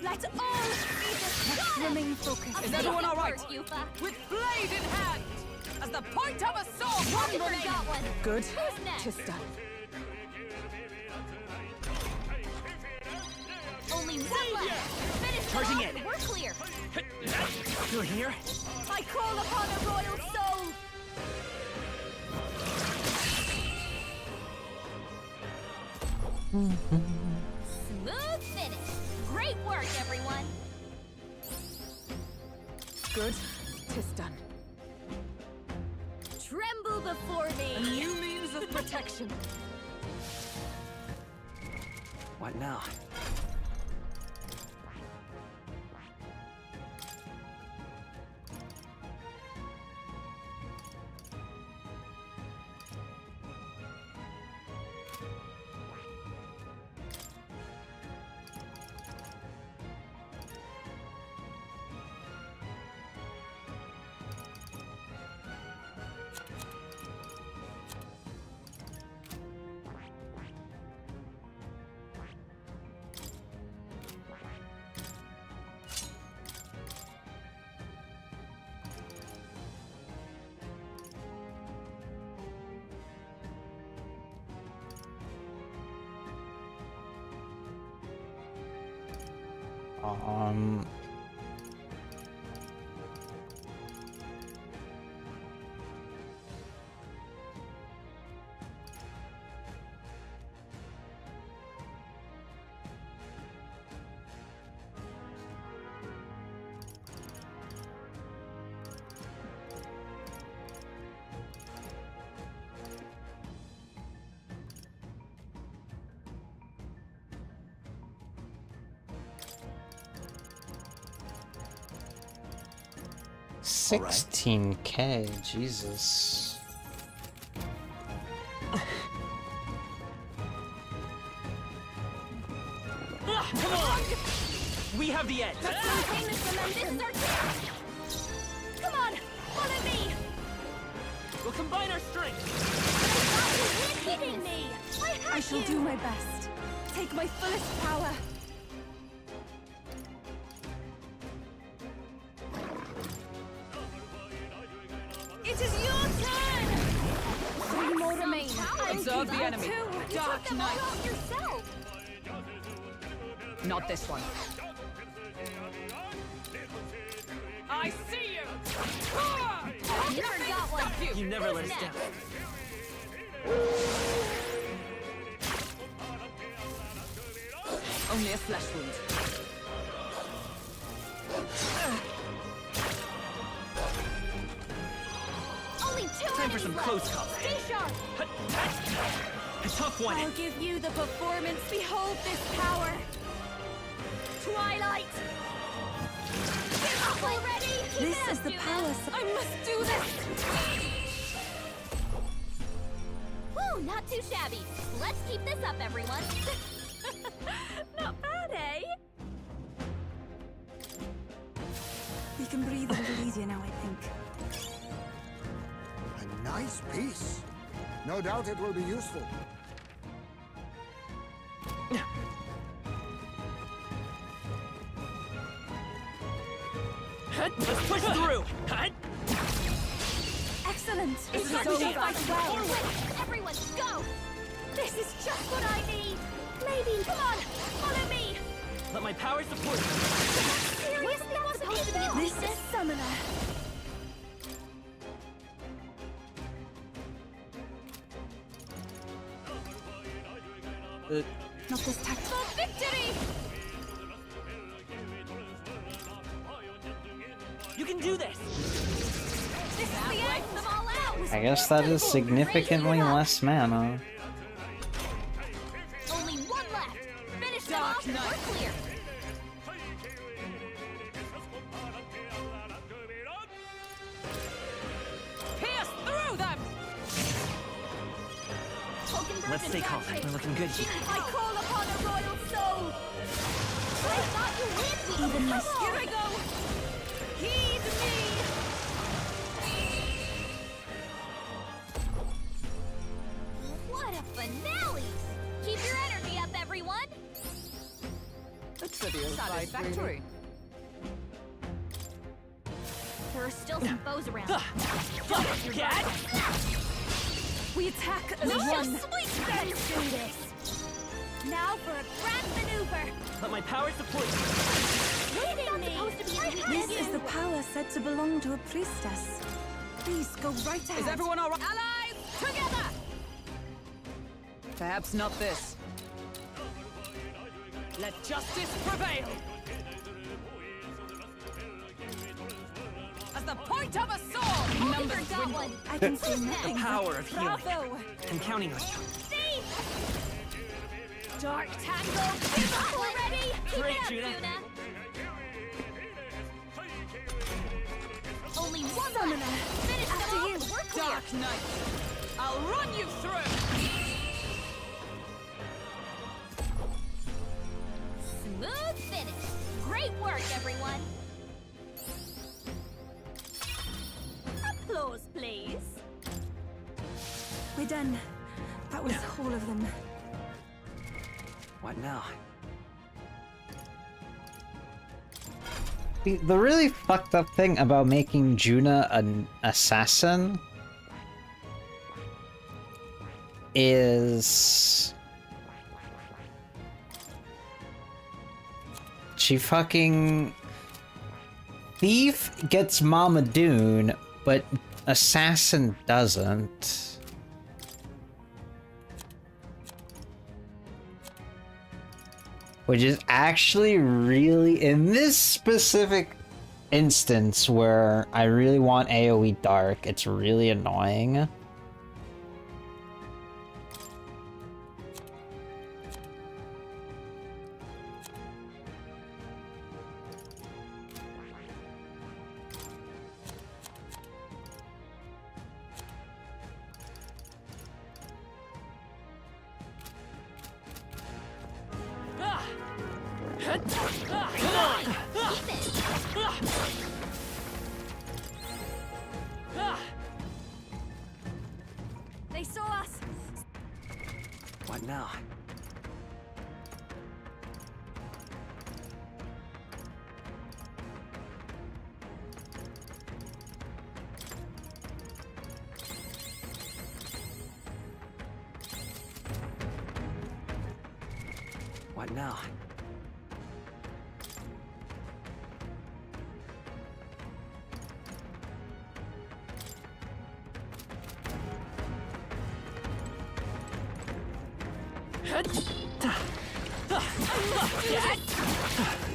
Let's all be the Remain focused. Is everyone all right? Yufa. With blade in hand! As the point of a sword! One Hulkenberg remaining! got one. Good. Who's next? Tista. Only one left. Finish them Charging off. in. We're clear. You're here? I call upon a royal soul. Smooth finish. Great work, everyone. Good. Tis done. Tremble before A me. new means of protection. What now? Um... 16K, Jesus. Come on! We have the edge! Let's maintain this momentum. This is our chance. Come on, follow me. We'll combine our strength! You're hitting me. I shall do my best. Take my fullest power. It is your turn! 3 more remain. Observe the enemy. Dark Knight. Yourself. Not this one. I see you! You forgot one. You never let us down. Only a flesh wound. Only 2 Time for some enemies close left. combat. Stay sharp. A tough one. I'll give you the performance. Behold this power. Twilight. Give up already. Keep This it up, is the Juna. power. I must do this. Woo, not too shabby. Let's keep this up, everyone. Not bad, eh? We can breathe a little easier now, I think. A nice piece. No doubt it will be useful. Let's push through! Excellent! This is This our is chance. fight well. Forward. Everyone, go! This is just what I need. Lady, come on, follow me. Let my power support you! Seriously, not supposed to be like This is Summoner. Not this tactic. For victory! You can do this! This is the end. Them all out. I guess that is significantly less mana. Only one left. Finish them Dark off. Knight. We're clear. Pierce through them! Hulkenberg Let's and stay calm. Patrick. We're looking good here. I call upon a royal soul. I thought you lived. Even my Come on. Here I go! Heed me! What a finale! Keep your energy up, everyone. Satisfactory. There are still some foes around. Cat! We attack as No, one. sweet. Let's do this. Now for a grand maneuver. Let my power support you! Hitting me. This is the power said to belong to a priestess. Please go right ahead. Is everyone all right? Allies, together! Perhaps not this. Let justice prevail! As the point of a sword! Numbers got one. I can see The nothing. power of healing. Bravo! I'm counting on you. See? Dark Tangle. Give up already. Keep Great, it up, Juna. Juna. Only one Summoner. left. Finish them After off. you. We're clear. Dark Knight. I'll run you through! Smooth finish. Great work, everyone. Applause, please. We're done. That was all of them. What now? The really fucked up thing about making Juna an assassin is she fucking Thief gets Mama Dune, but Assassin doesn't. Which is actually really, in this specific instance where I really want AoE Dark, it's really annoying. They saw us. What now? What now?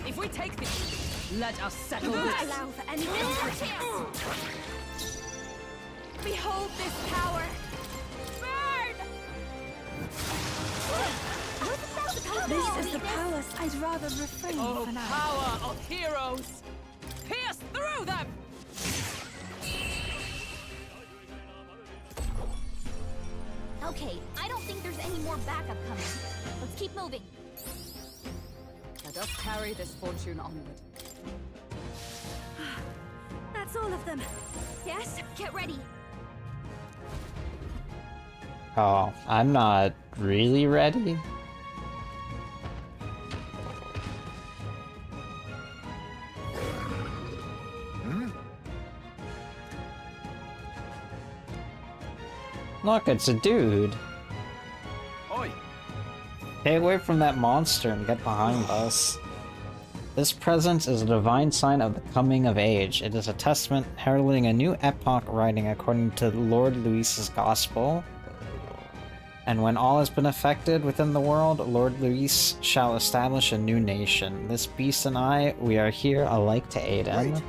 If we take this, let us settle this. Allow for anything. Behold this power. Burn! This is the palace. I'd rather refrain Oh, for now. power of heroes! Pierce through them! Okay, I don't think there's any more backup coming. Let's keep moving. Let us carry this fortune onward. That's all of them. Yes? Get ready. Oh, I'm not really ready. Look, it's a dude. Oi! Stay away from that monster and get behind us. This presence is a divine sign of the coming of age. It is a testament heralding a new epoch writing according to Lord Luis's gospel. And when all has been effected within the world, Lord Luis shall establish a new nation. This beast and I, we are here alike to aid him. Wait.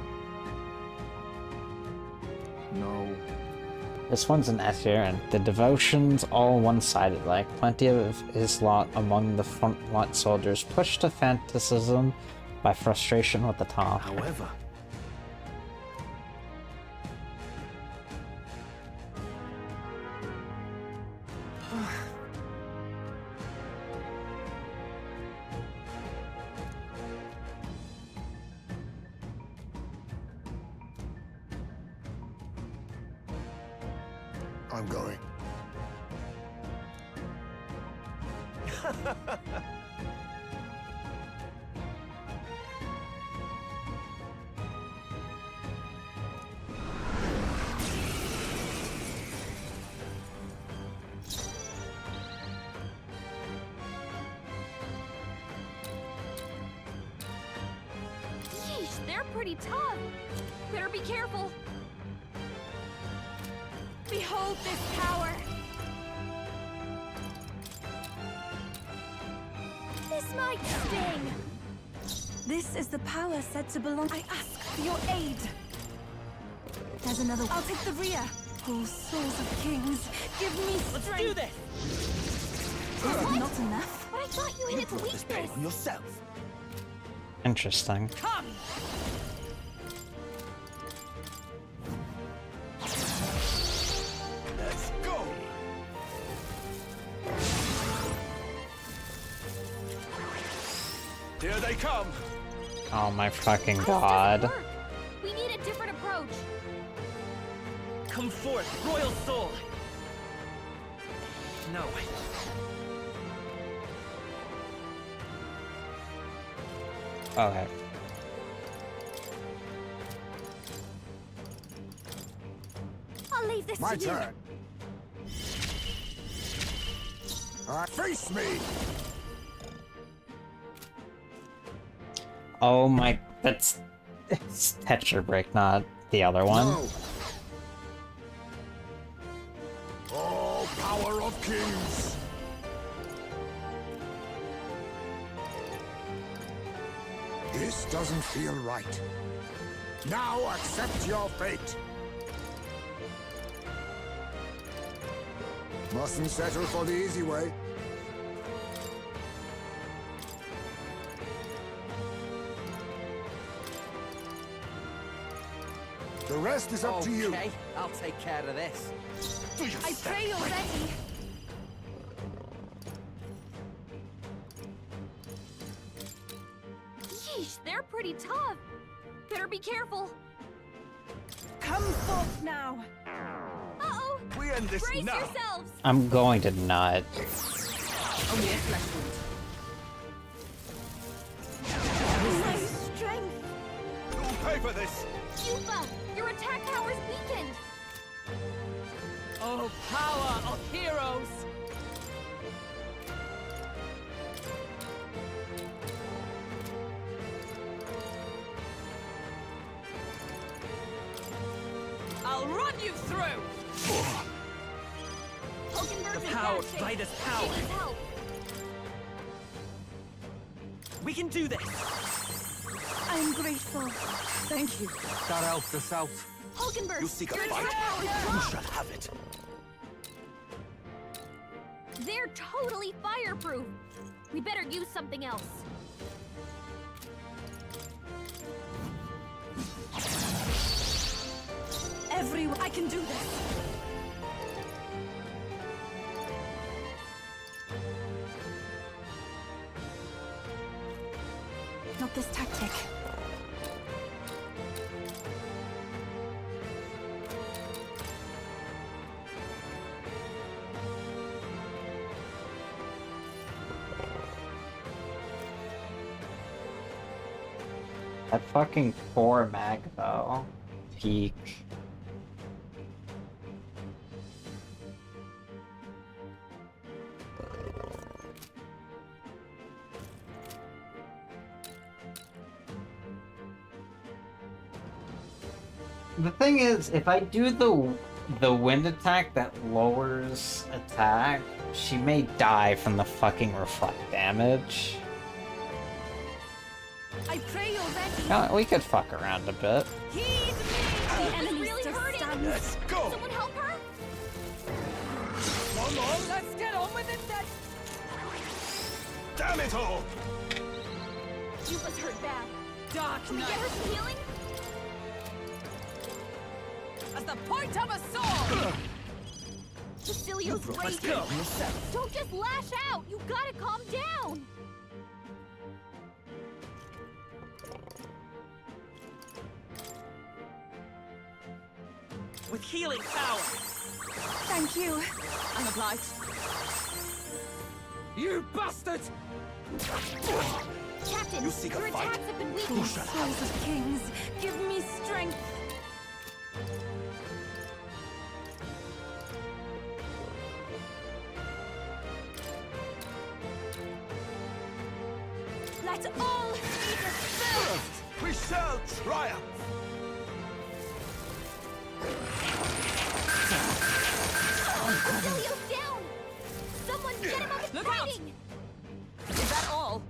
No. This one's an Etherean. The devotion's all one-sided, like plenty of his lot among the front-line soldiers, pushed to fanaticism by frustration with the top. However, I'm going. Yeesh, they're pretty tough. Better be careful. Behold this power. This might sting. This is the power said to belong. I ask for your aid. There's another. I'll take the rear. Oh, souls of kings, give me strength. Let's do this! Is it not enough? But I thought you hit its brought this pain weakness. on yourself. Interesting. Come! Let's go. Here they come. Oh my fucking This god. doesn't work. We need a different approach. Come forth, royal soul! No. Okay. I'll leave this My to you. turn. Face me. Oh my, that's it's Tetra Break, not the other one. No. Oh, power of kings. This doesn't feel right. Now accept your fate. Mustn't settle for the easy way. The rest is up to you. Okay, I'll take care of this. I pray you're ready. pretty tough. Better be careful. Come forth now. Uh-oh! We end this Brace now. yourselves! I'm going to nut. Only a flesh wound. My strength. You'll pay for this. Yufa, your attack power's weakened. Oh, power of heroes! I'll run you through! Hulkenberg's The in power, bad shape. Vitus He power. needs help. We can do this! I am grateful. Thank you. That helped us out. Hulkenberg, You seek a your fight? attack power's You dropped. shall have it. They're totally fireproof. We better use something else. Everyone, I can do this. Not this tactic. That fucking poor mag though. Peak. The thing is, if I do the wind attack that lowers attack, she may die from the fucking reflect damage. I pray you're ready. Now, we could fuck around a bit. Heed me. The Yufa's enemy really still hurting. stands. Let's go. Someone help her? One more. Let's get on with it then! Damn it all. Yufa's hurt bad. Dark Can we get Knight! her some healing? As the point of a sword! Cecilio's Let's raging. go! Don't just lash out. You gotta calm down. With healing power! Thank you. I'm obliged. You bastard! Captain, You seek a your fight? attacks have been You weakened. shall have Souls of kings, give me strength. Let all be dispersed. We shall triumph. Cecilio's down. Someone get him up and Look out! fighting. Is that all?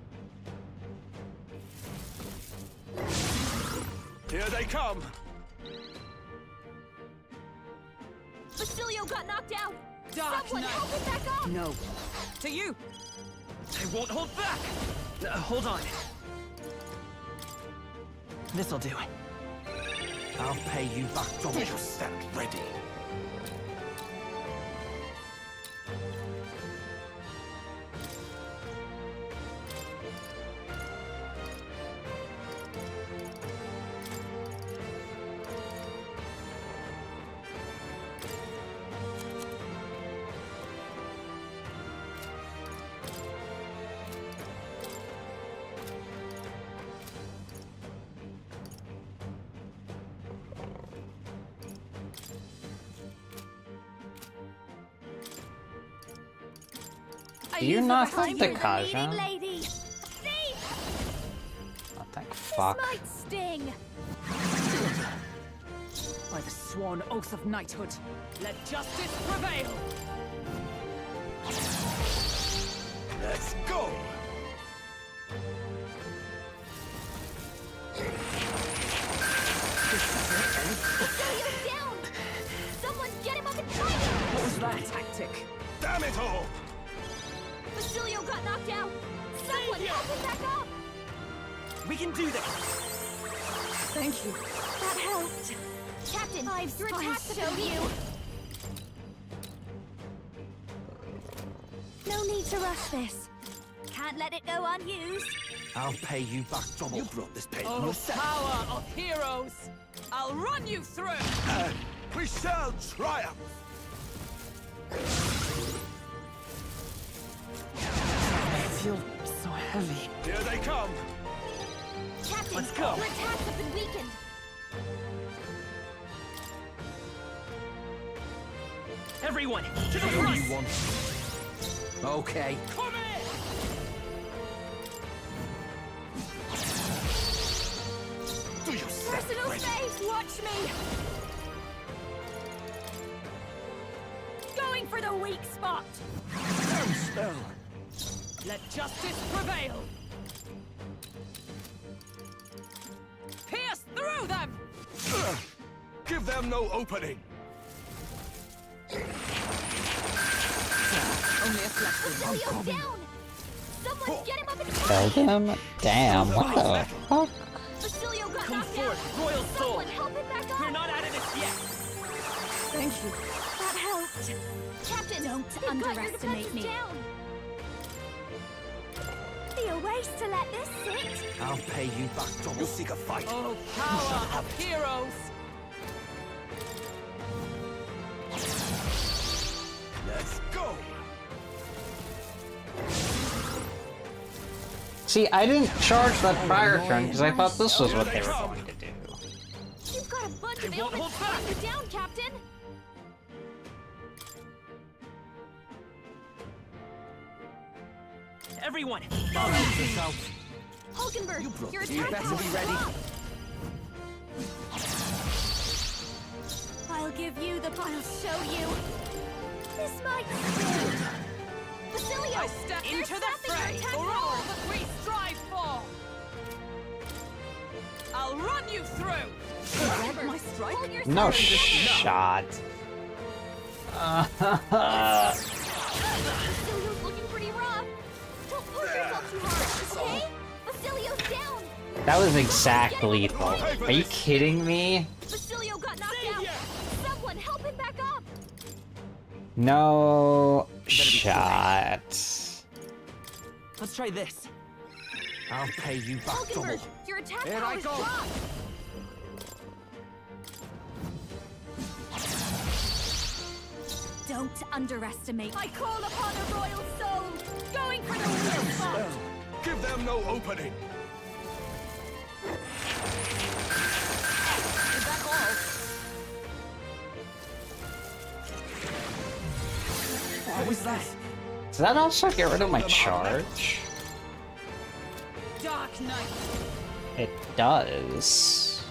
Here they come. Basilio got knocked out. Dark Someone Knight. help him back up. No. To you! I won't hold back! Hold on. This'll do. I'll pay you back. Don't you stand ready. Do you not have the Leading Kaja? lady. Thief! Oh, thank This fuck. might sting. By the sworn oath of knighthood, let justice prevail! Let's go. Basilio's down. Someone get him up and fight him. What was that tactic? Damn it all. Basilio got knocked out. Someone help him back up. We can do this! Thank you. That helped. Captain, your attacks have been weakened. No need to rush this. can't let it go unused. I'll pay you back double. You brought this pain Oh, yourself. power of heroes! I'll run you through! We shall triumph! I feel so heavy. Here they come! Captain, Let's go. your attacks have been weakened. Everyone, to the I owe front! you one. Okay. Come in! Do you stand Personal ready? space, watch me! Going for the weak spot! Stand still! Let justice prevail! Pierce through them! Ugh. Give them no opening! Only a flash. Basilio's down! Someone get him up and Killed him? Damn, what the fuck? Basilio got Come knocked out! forth, Royal Soul! Someone help him back up! We're not out of this yet! Thank you. That helped. Captain, Don't they've got your underestimate defenses me. down! Be a waste to let this sit. I'll pay you back double. You seek a fight? Oh, power of heroes! Let's go! See, I didn't charge that prior turn because I thought this was what they were going to do. You've got a bunch They of won't ailments hold slowing you down, Captain! Everyone, Balance yourself. Hulkenberg, your You attack better power be is ready. up! I'll give you the. I'll show you. This might sting. Basilio! I step they're into the sapping your fray attack for all power! that we strive for! I'll run you through! Remember, My strike? hold your No sword. shot. Basilio's looking pretty rough. Don't push yourself too hard, okay? Basilio's down! That was exact lethal. Are you kidding me? Basilio got knocked out! Someone help him back up! No shot. let's try this. I'll pay you back double. Hulkenberg, your attack Here power I is go. dropped! Don't underestimate. I call upon a royal soul! Going for the weak spot! Give them no opening! Is that all? What was that? Does that also get rid of my charge? Dark Knight! It does.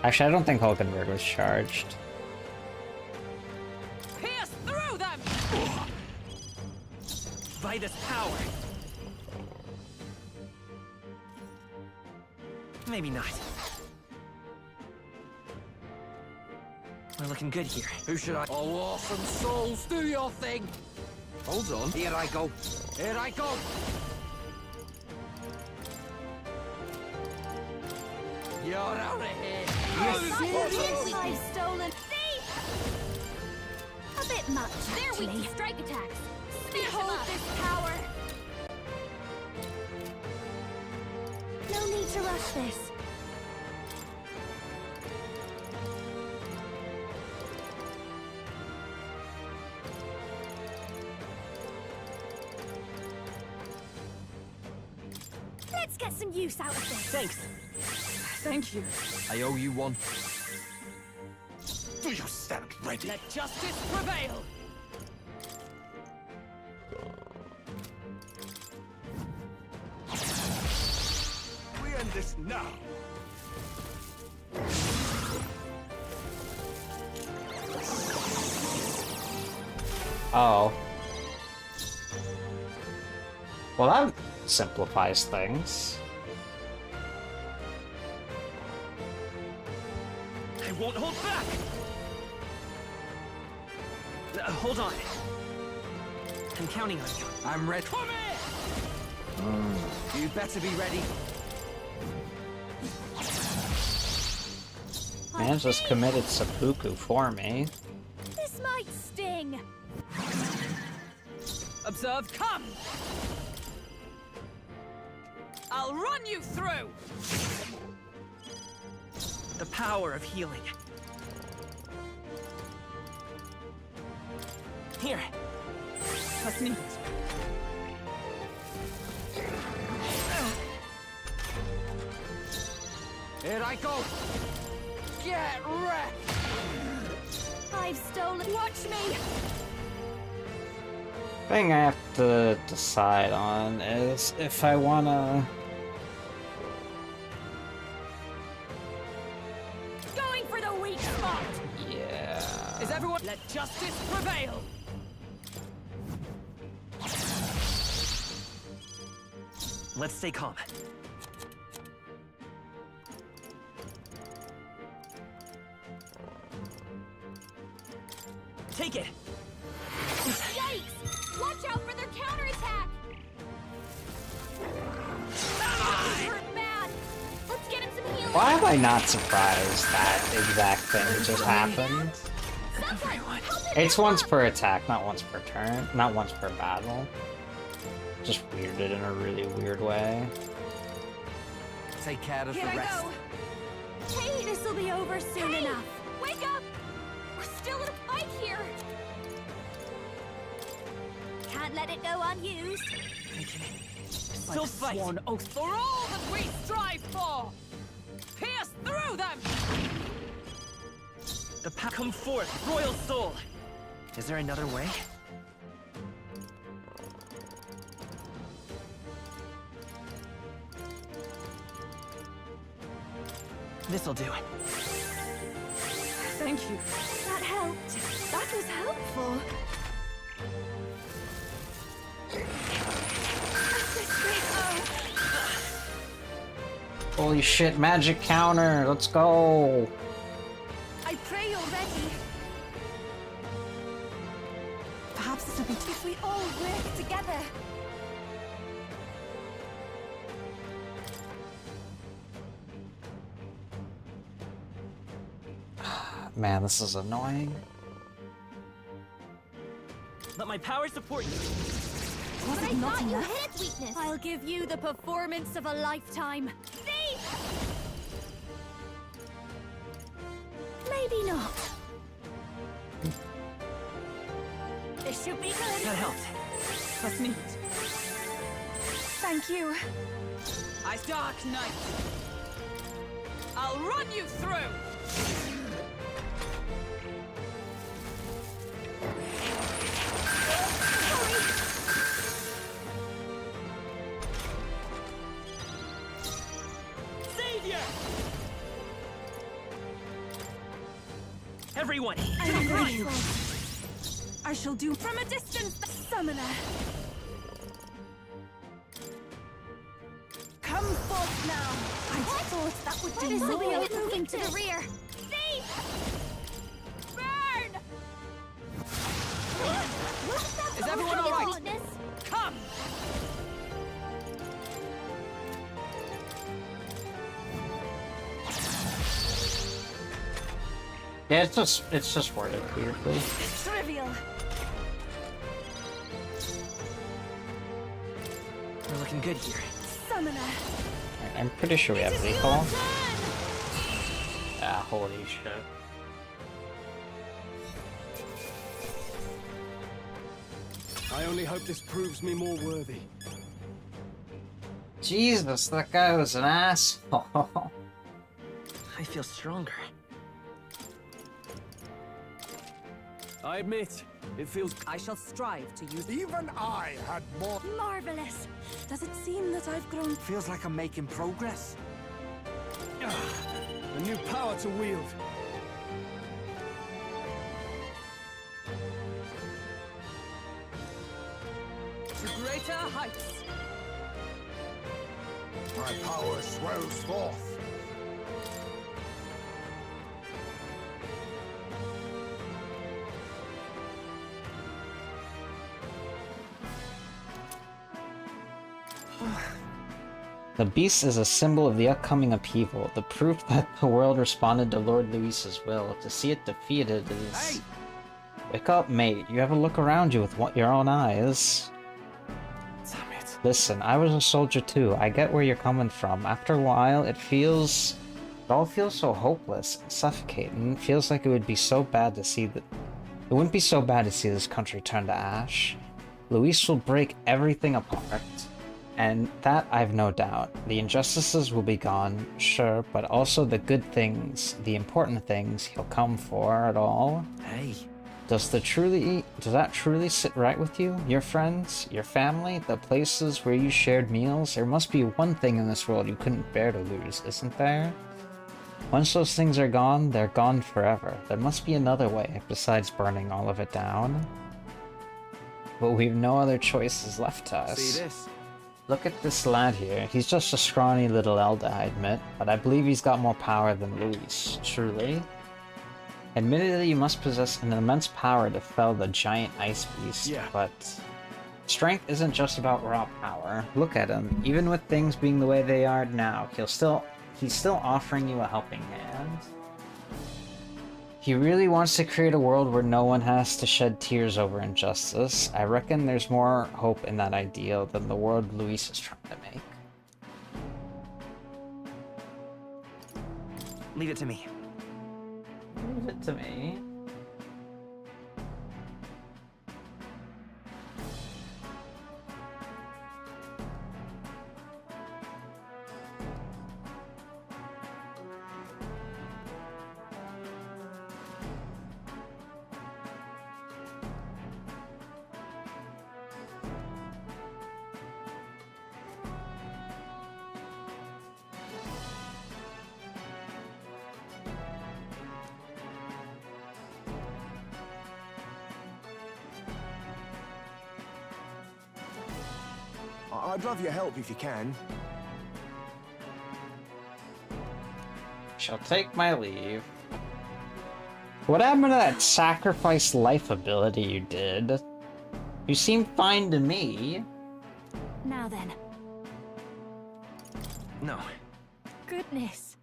Actually, I don't think Hulkenberg was charged. Pierce through them! By this power. Maybe not. We're looking good here. Who should I? Oh, awesome souls, do your thing! Hold on. Here I go. Here I go! You're out of here! Seriously, I've stolen. Thief! A bit much, They're weak actually. to strike attacks! Smash them Behold up! this power. No need to rush this. Let's get some use out of this. Thanks. Thank you. I owe you one. Do you stand ready? Let justice prevail! We end this now! Oh. Well, that simplifies things. I won't hold back! Hold on. I'm counting on you. I'm ready. Come in! You better be ready. Man just committed seppuku for me. This might sting. Observe, come! I'll run you through! The power of healing. Here. That's neat. Here I go! Get wrecked! I've stolen. Watch me! Thing I have to decide on is if I wanna. Going for the weak spot! Yeah. Is everyone? Let justice prevail! Let's stay calm. Take it! Yikes! Watch out for their counterattack! He's hurt bad! Let's get him some healing! Why am I not surprised that exact thing just happened? Someone, help him It's back once up! per attack, not once per turn, not once per battle. Just weirded in a really weird way. Take care of Here the I rest. go! Hey, this'll be over soon enough! Wake up! We're still in a fight here! Can't let it go unused. Still fight! Sworn oath for all that we strive for! Pierce through them! The path come forth, royal soul! Is there another way? This'll do. Thank you. That helped. That was helpful. Holy shit, magic counter, let's go! I pray you're ready. Perhaps it'll be if we all work together. Man, this is annoying. Let my power support you. Was But I it not thought you enough? hit its weakness. I'll give you the performance of a lifetime. See? Maybe not. This should be good. That helped. That's neat. Thank you. Dark Knight. I'll run you through! Savior! Everyone! I agree you. I shall do from a distance. Summoner. Come forth now. I thought that would do This'll be more. a moving to the rear. See? Burn! Is everyone all right? Weakness? Come! Yeah, it's just worded weirdly. Trivial. We're looking good here. Summoner. I'm pretty sure we have recall. Ah, holy shit. I only hope this proves me more worthy. Jesus, that guy was an asshole. I feel stronger. I admit, it feels... I shall strive to use... Even I had more. Marvelous. Does it seem that I've grown? Feels like I'm making progress. a new power to wield. to greater heights. My power swells forth. The beast is a symbol of the upcoming upheaval, the proof that the world responded to Lord Luis's will. To see it defeated is... Hey! Wake up, mate. You have a look around you with your own eyes. Damn it. Listen, I was a soldier too. I get where you're coming from. After a while, it all feels so hopeless and suffocating. It feels like it would be so bad to see that. It wouldn't be so bad to see this country turn to ash. Luis will break everything apart, and that I've no doubt. The injustices will be gone, sure, but also the good things, the important things he'll come for at all. Hey. Does that truly sit right with you? Your friends? Your family? The places where you shared meals? There must be one thing in this world you couldn't bear to lose, isn't there? Once those things are gone, they're gone forever. There must be another way, besides burning all of it down. But we've no other choices left to us. See this? Look at this lad here. He's just a scrawny little elder, I admit, but I believe he's got more power than Luis, truly. Admittedly, you must possess an immense power to fell the giant ice beast, but strength isn't just about raw power. Look at him. Even with things being the way they are now, he's still offering you a helping hand. He really wants to create a world where no one has to shed tears over injustice. I reckon there's more hope in that ideal than the world Luis is trying to make. Leave it to me. Leave it to me. I'd love your help if you can. Shall take my leave. What happened to that sacrifice life ability you did? You seem fine to me. Now then. No. Goodness.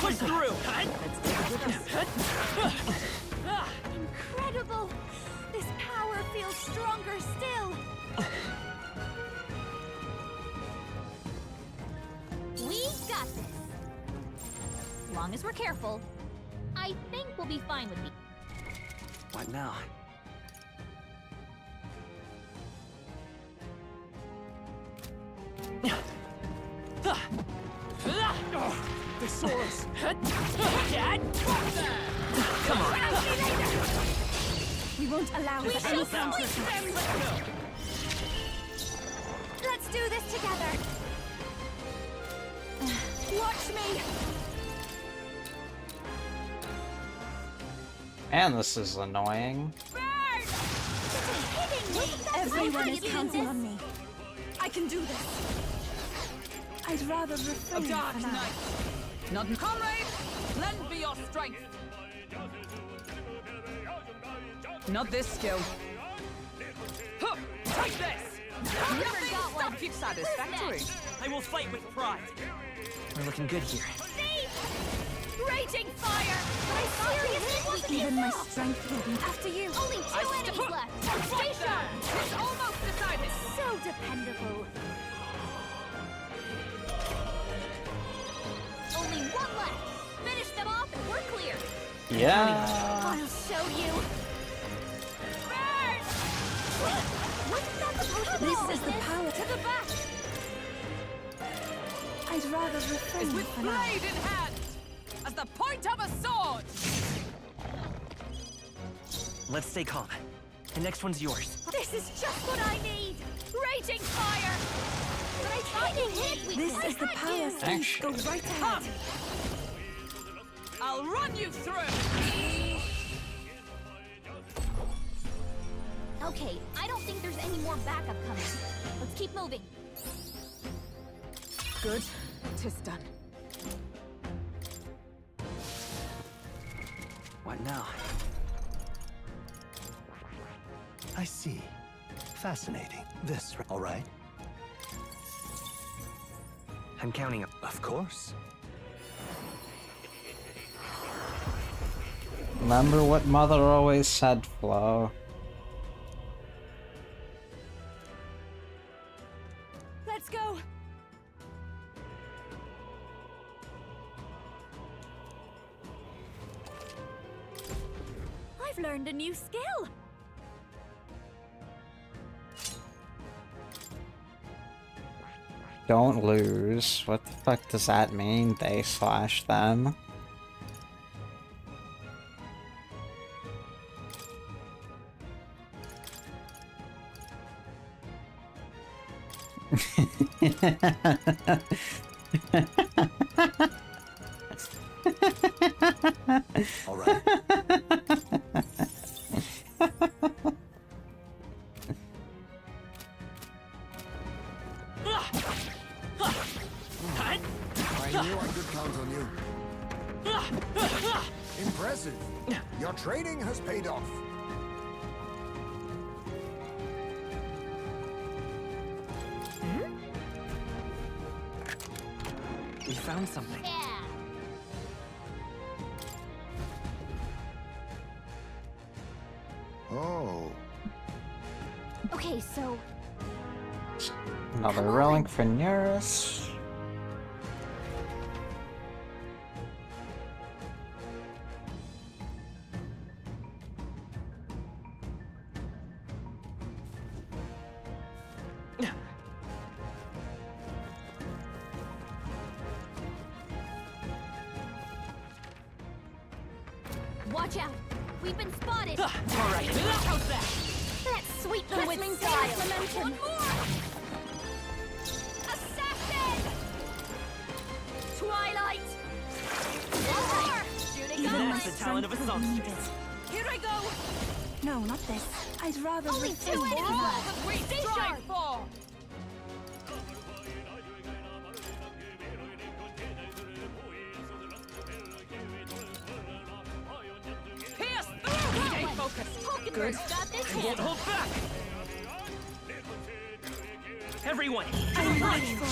Push through! Incredible! This power feels stronger still! We got this! As long as we're careful, I think we'll be fine with me. What now? Thesaurus! Come on! We won't allow We for shall any complete them! Let's do this together! Watch me! Man, this is annoying. Everyone is counting on me. I can do this. I'd rather refrain A dark for now. night. Not comrade, lend me your strength. Not this skill. Huh, take this. Never got one! Stop you satisfactory. I will fight with pride. We're looking good here. Raging fire! I seriously wasn't Even my enough! strength will be After you! Only two enemies left! Stay Right sharp! there. It's almost decided. So dependable. Only one left. Finish them off and we're clear. Yeah. I'll show you. Burn! What's that supposed to be? This is the power To the back. I'd rather refrain Is with for now. blade in hand, as the point of a sword. Let's stay calm. The next one's yours. This is just what I need. Raging fire. But I tried to hit. This is the power stage. Go right ahead. I'll run you through. Okay, I don't think there's any more backup coming. Let's keep moving. Good. 'Tis done. What now? I see. Fascinating. This, all right? I'm counting on. Of course. Remember what Mother always said, Flo. Let's go. I've learned a new skill. Don't lose. What the fuck does that mean? They slash them. All right. I knew I could count on you. Impressive. Your training has paid off. We found something. Yeah. Oh. Okay, so Another relic for Neris. watch out. We've been spotted. All right, how's that? Let's sweep them with maintain style. its momentum. One more. Assassin. Twilight. One more. Shoot Even my guys. the talent of a strength would need songstress. it. Here I go. No, not this. I'd rather Only retain two the anymore. command. We Stay strive sharp. for. Pierce through. Stay focused. Hulkenberg's got this I won't handle. hold back. Everyone, I'm ready for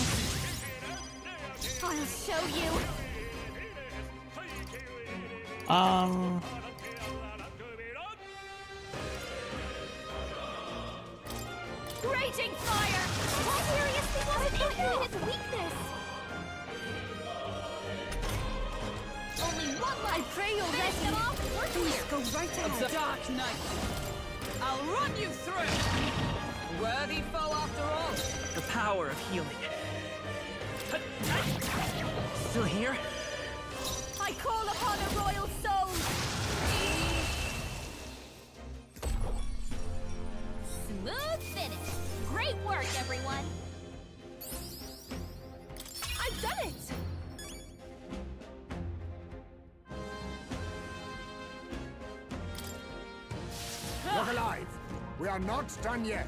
I'll show you. Raging fire! That seriously wasn't even his weakness! Only one life! I pray you'll let them off and we're clear! Go right ahead. Dark Knight. I'll run you through. Worthy foe after all. the power of healing. Still here? I call upon a royal soul! Smooth finish! Great work, everyone! I've done it! Look alive. We are not done yet.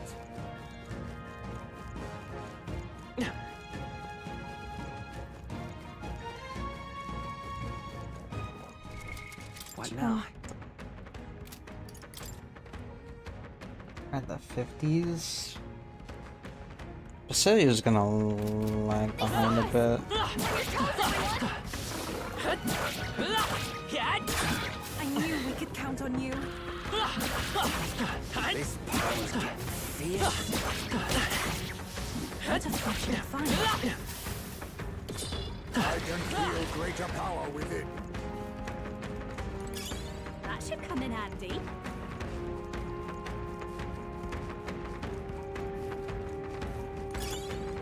What now? At the 50s. Basilia's gonna lag behind a bit. I knew we could count on you. This power can fierce. What a fortunate find. I can feel greater power within. That should come in handy.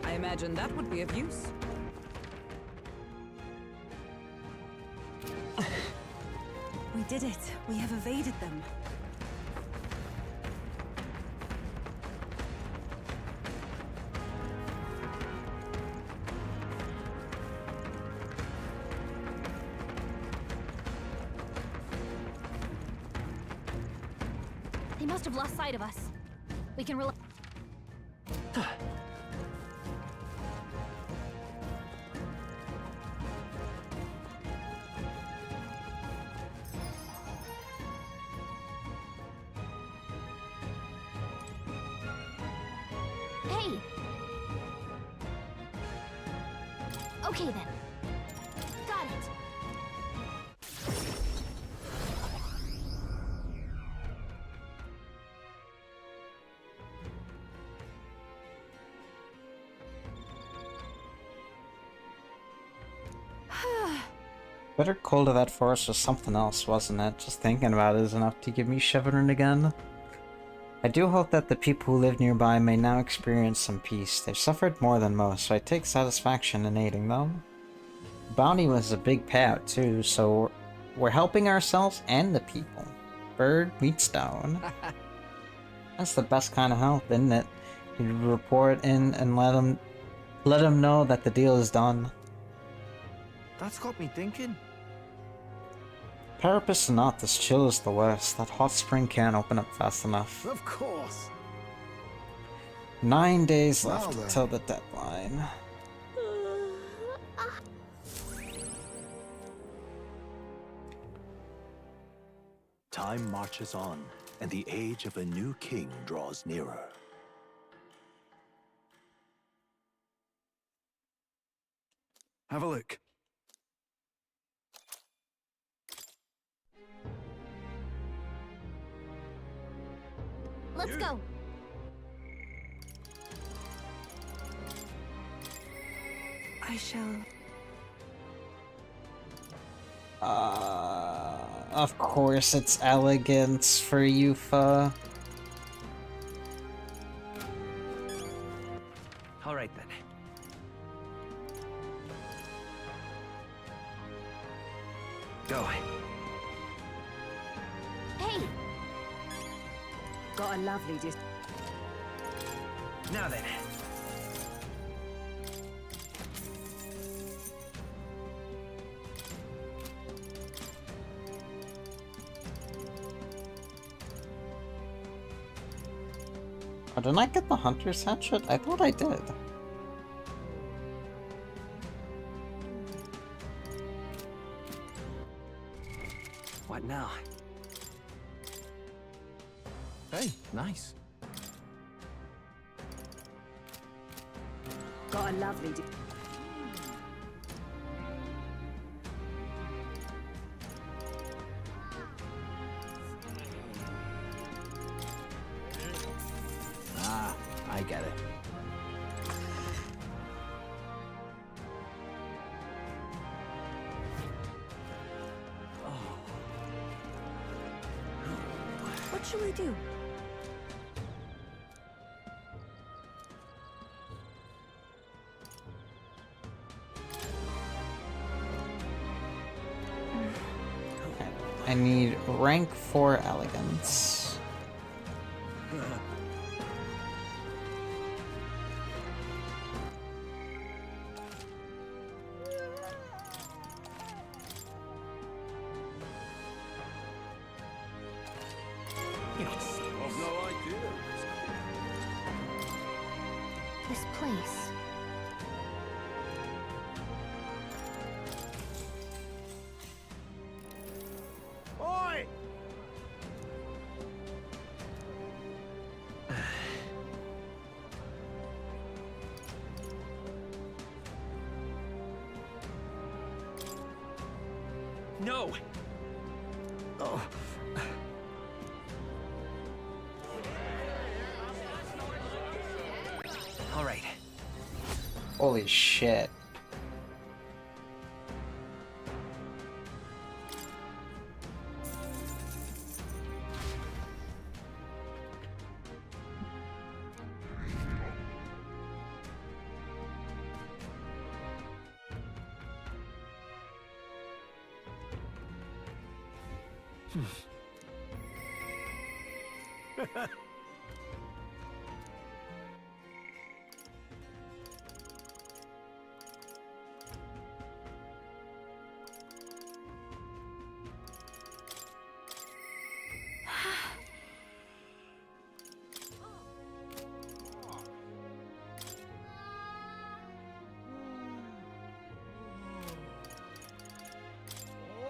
I imagine that would be of use. We did it. We have evaded them. They must have lost sight of us. We can rely. Okay then. Got it. Better Cold of that forest was something else, wasn't it? Just thinking about it is enough to give me shivering again. I do hope that the people who live nearby may now experience some peace. They've suffered more than most, so I take satisfaction in aiding them. Bounty was a big payout too, so we're helping ourselves and the people. Bird meets stone. That's the best kind of help, isn't it? You report in and let them know that the deal is done. That's got me thinking. Parapus is not as chill as the west. That hot spring can't open up fast enough. Of course. 9 days Well left then. till the deadline. Time marches on, and the age of a new king draws nearer. Have a look. Let's go. I shall. Of course it's elegance for Yufa. Alright then. Go. Hey, Got a lovely dis. Now then. Oh, didn't I get the hunter's hatchet? I thought I did. What now? Hey, nice. Got a lovely dis. Ah, I get it. What shall we do? I need rank 4 elegance. I've no idea. this place. Oi! No! Oh, Alright. Holy shit.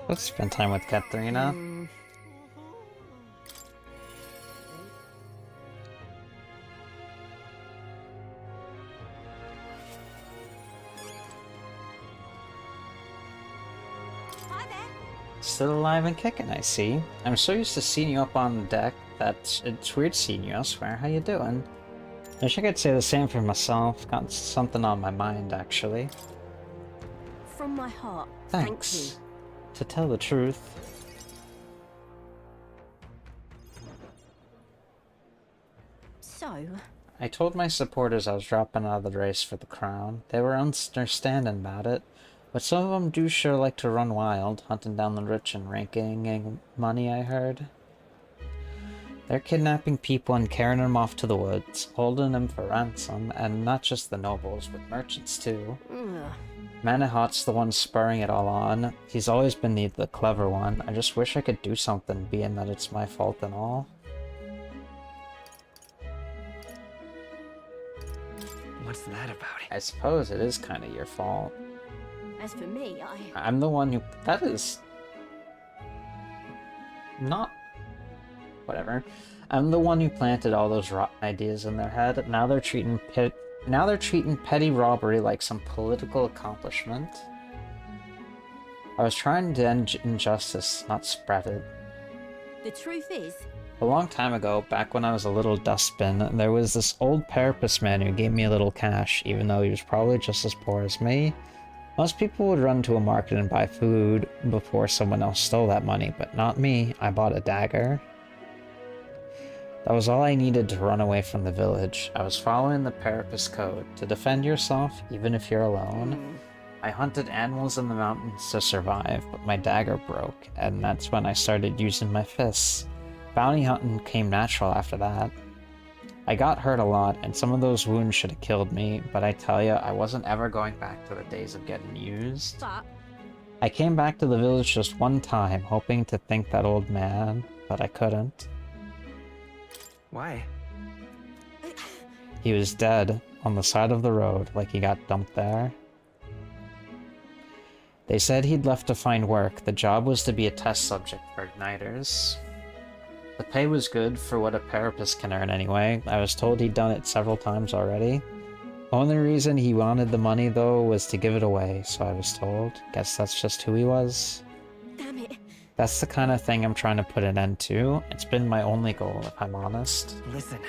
Let's spend time with Katarina. Still alive and kicking, I see. I'm so used to seeing you up on the deck that it's weird seeing you elsewhere. How you doing? Wish I could say the same for myself. Got something on my mind, actually. From my heart, Thanks. thank you. To tell the truth. So, I told my supporters I was dropping out of the race for the crown. They were understanding about it, but some of them do sure like to run wild, hunting down the rich and ranking money, I heard. They're kidnapping people and carrying them off to the woods, holding them for ransom, and not just the nobles, but merchants too. Manahot's the one spurring it all on. He's always been the clever one. I just wish I could do something, being that it's my fault and all. What's that about? I suppose it is kind of your fault. as for me, I'm the one who... That is... not... Whatever. I'm the one who planted all those rotten ideas in their head. Now they're treating petty robbery like some political accomplishment. I was trying to end injustice, not spread it. The truth is... A long time ago, back when I was a little dustbin, there was this old Parapus man who gave me a little cash, even though he was probably just as poor as me. Most people would run to a market and buy food before someone else stole that money, but not me. I bought a dagger. That was all I needed to run away from the village. I was following the Parapus code. To defend yourself, even if you're alone. I hunted animals in the mountains to survive, but my dagger broke, and that's when I started using my fists. Bounty hunting came natural after that. I got hurt a lot, and some of those wounds should have killed me, but I tell ya, I wasn't ever going back to the days of getting used. I came back to the village just one time, hoping to thank that old man, but I couldn't. Why? He was dead, on the side of the road, like he got dumped there. They said he'd left to find work. The job was to be a test subject for igniters. The pay was good for what a Parapus can earn anyway. I was told he'd done it several times already. Only reason he wanted the money though was to give it away, so I was told. Guess that's just who he was. Damn it. That's the kind of thing I'm trying to put an end to. It's been my only goal, if I'm honest. Listen.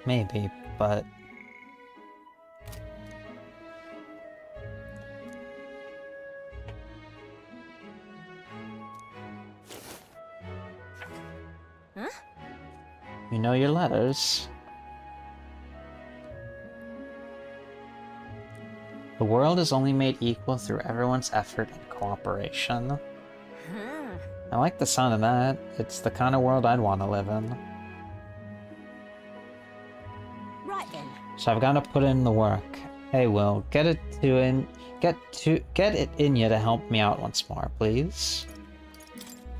Maybe, but... Huh? You know your letters. The world is only made equal through everyone's effort and cooperation. I like the sound of that. It's the kind of world I'd want to live in. Right then. So I've got to put in the work. Hey Will, get it in you to help me out once more, please.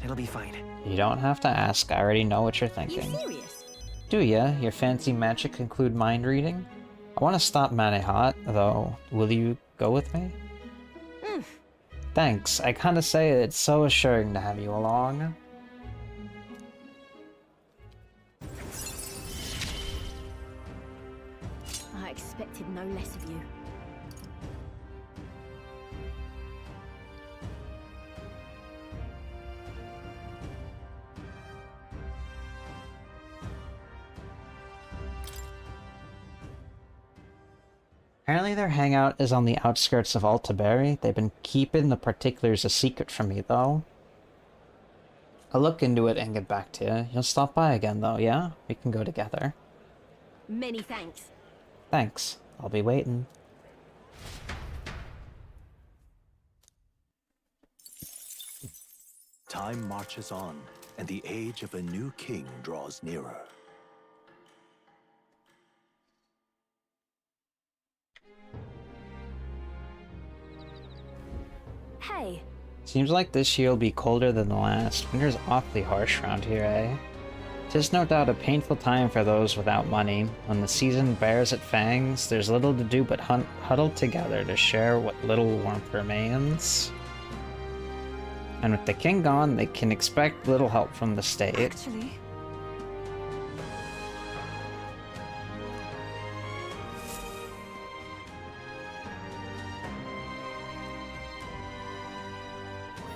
It'll be fine. You don't have to ask. I already know what you're thinking. You serious? Do ya? Your fancy magic include mind reading? I want to stop Manahot, though. Will you go with me? Thanks. I kinda say it's so assuring to have you along. I expected no less of you. Apparently their hangout is on the outskirts of Altaberry. They've been keeping the particulars a secret from me, though. I'll look into it and get back to you. You'll stop by again, though, yeah? We can go together. Many thanks. Thanks. I'll be waiting. Time marches on, and the age of a new king draws nearer. Hey. Seems like this year will be colder than the last. Winter's awfully harsh around here, eh? 'Tis no doubt a painful time for those without money. When the season bares its fangs, there's little to do but huddle together to share what little warmth remains. And with the king gone, they can expect little help from the state. Actually...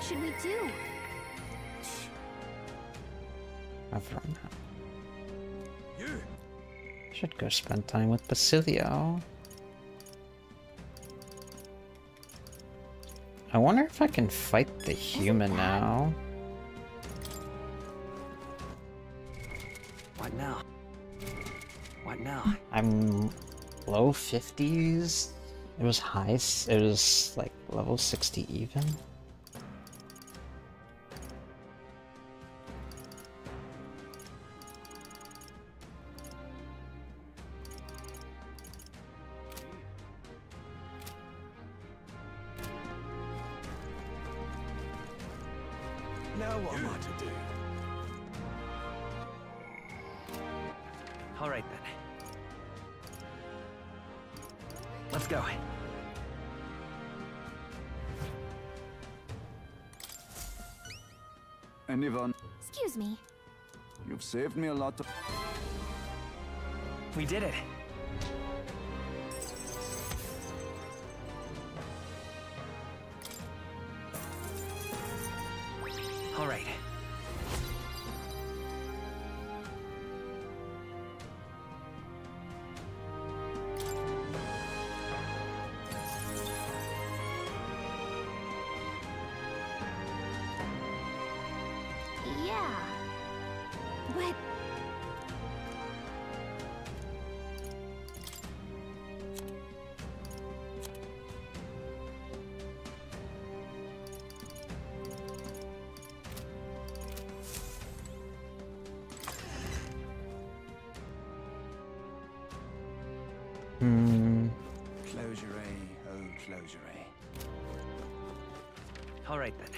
should we do? I've run out. Should go spend time with Basilio. I wonder if I can fight the human now. What now? What now? I'm low 50s. It was high. It was like level 60 even. Now what am I to do? All right then. Let's go. Anyone, Excuse me. you've saved me a lot of... We did it. All right. Yeah. But... Closure, oh closure. All right then.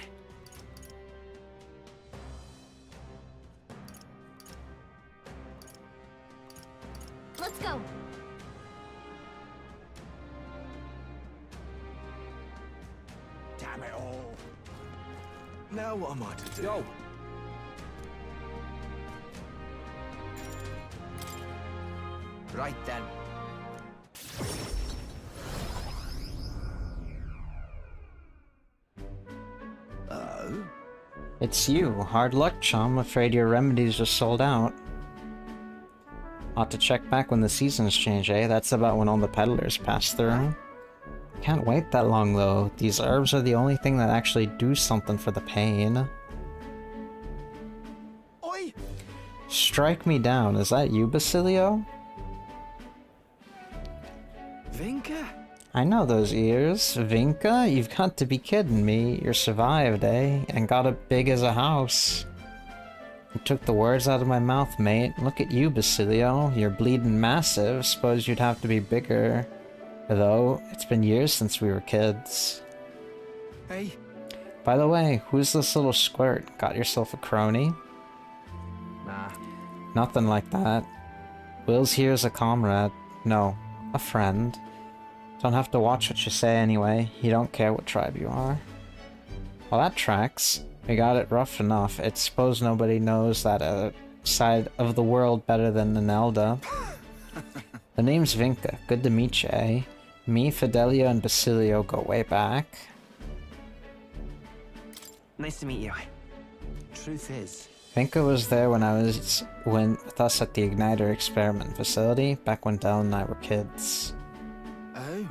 Let's go. Damn it all. Now what am I to do? Yo! Right then. It's you. Hard luck, chum. Afraid your remedies are sold out. Ought to check back when the seasons change, eh? That's about when all the peddlers pass through. Can't wait that long, though. These herbs are the only thing that actually do something for the pain. Oi! Strike me down. Is that you, Basilio? Vinka? I know those ears. Vinka? You've got to be kidding me. You survived, eh? And got it big as a house. You took the words out of my mouth, mate. Look at you, Basilio. You're bleeding massive. Suppose you'd have to be bigger. Though, it's been years since we were kids. Hey? By the way, who's this little squirt? Got yourself a crony? Nah. Nothing like that. Will's here's a comrade. No, a friend. Don't have to watch what you say anyway. You don't care what tribe you are. Well, that tracks. We got it rough enough. It's suppose nobody knows that side of the world better than Nenelda. The name's Vinka. Good to meet you, eh? Me, Fidelio, and Basilio go way back. Nice to meet you. Truth is, Vinka was there when I was with us at the Igniter experiment facility, back when Del and I were kids. oh,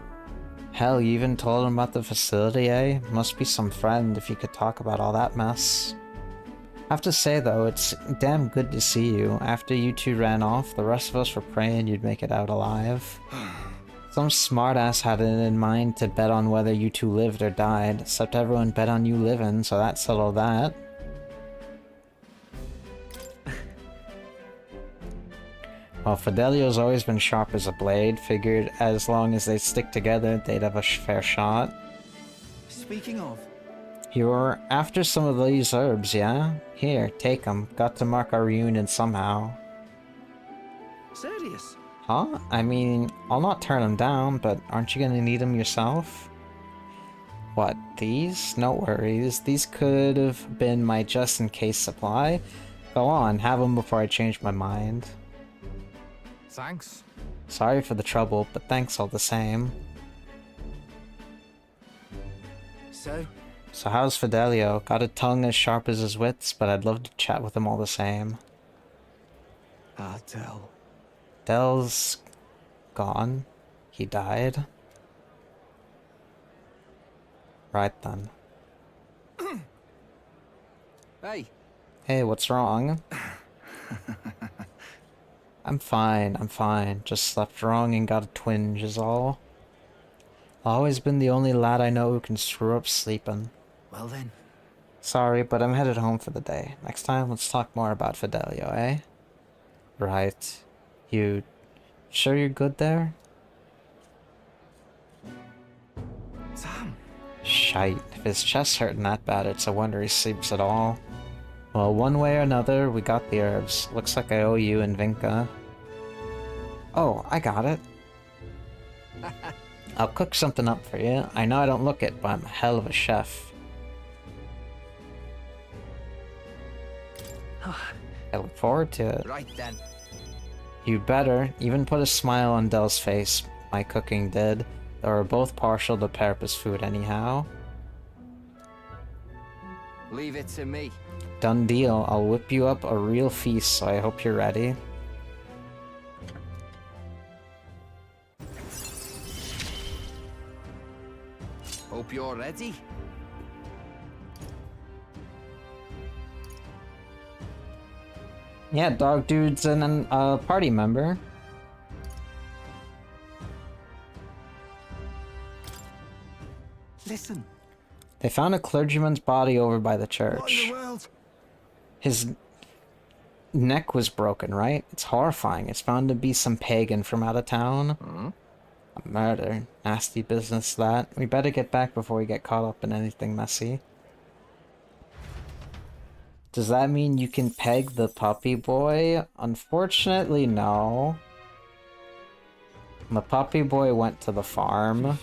Hell, you even told him about the facility, eh? Must be some friend if you could talk about all that mess. Have to say though, it's damn good to see you. After you two ran off, the rest of us were praying you'd make it out alive. Some smartass had it in mind to bet on whether you two lived or died, except everyone bet on you living, so that settled that. Well, Fidelio's always been sharp as a blade. Figured as long as they stick together, they'd have a fair shot. Speaking of, You're after some of these herbs, yeah? Here, take 'em. Got to mark our reunion somehow. serious? Huh? I mean, I'll not turn them down, but aren't you gonna need them yourself? What, these? No worries. These could have been my just-in-case supply. Go on, have them before I change my mind. thanks. Sorry for the trouble, but thanks all the same. So, So how's Fidelio? Got a tongue as sharp as his wits, but I'd love to chat with him all the same. Del. Del's gone. He died. Right then. Hey. Hey, what's wrong? I'm fine. Just slept wrong and got a twinge is all. Always been the only lad I know who can screw up sleeping. Well then. Sorry, but I'm headed home for the day. Next time, let's talk more about Fidelio, eh? Right. You sure you're good there? Sam. Shite. If his chest's hurting that bad, it's a wonder he sleeps at all. Well, one way or another, we got the herbs. Looks like I owe you and Vinka. Oh, I got it. I'll cook something up for you. I know I don't look it, but I'm a hell of a chef. I look forward to it. Right then. You better. Even put a smile on Del's face. My cooking did. Though we're both partial to Perpus food anyhow. Leave it to me. Done deal. I'll whip you up a real feast, so I hope you're ready. Hope you're ready. Yeah, Dog Dude's an party member. Listen. They found a clergyman's body over by the church. What in the world? His neck was broken, right? It's horrifying. It's found to be some pagan from out of town. A murder. Nasty business, that. We better get back before we get caught up in anything messy. Does that mean you can peg the puppy boy? Unfortunately, no. The puppy boy went to the farm.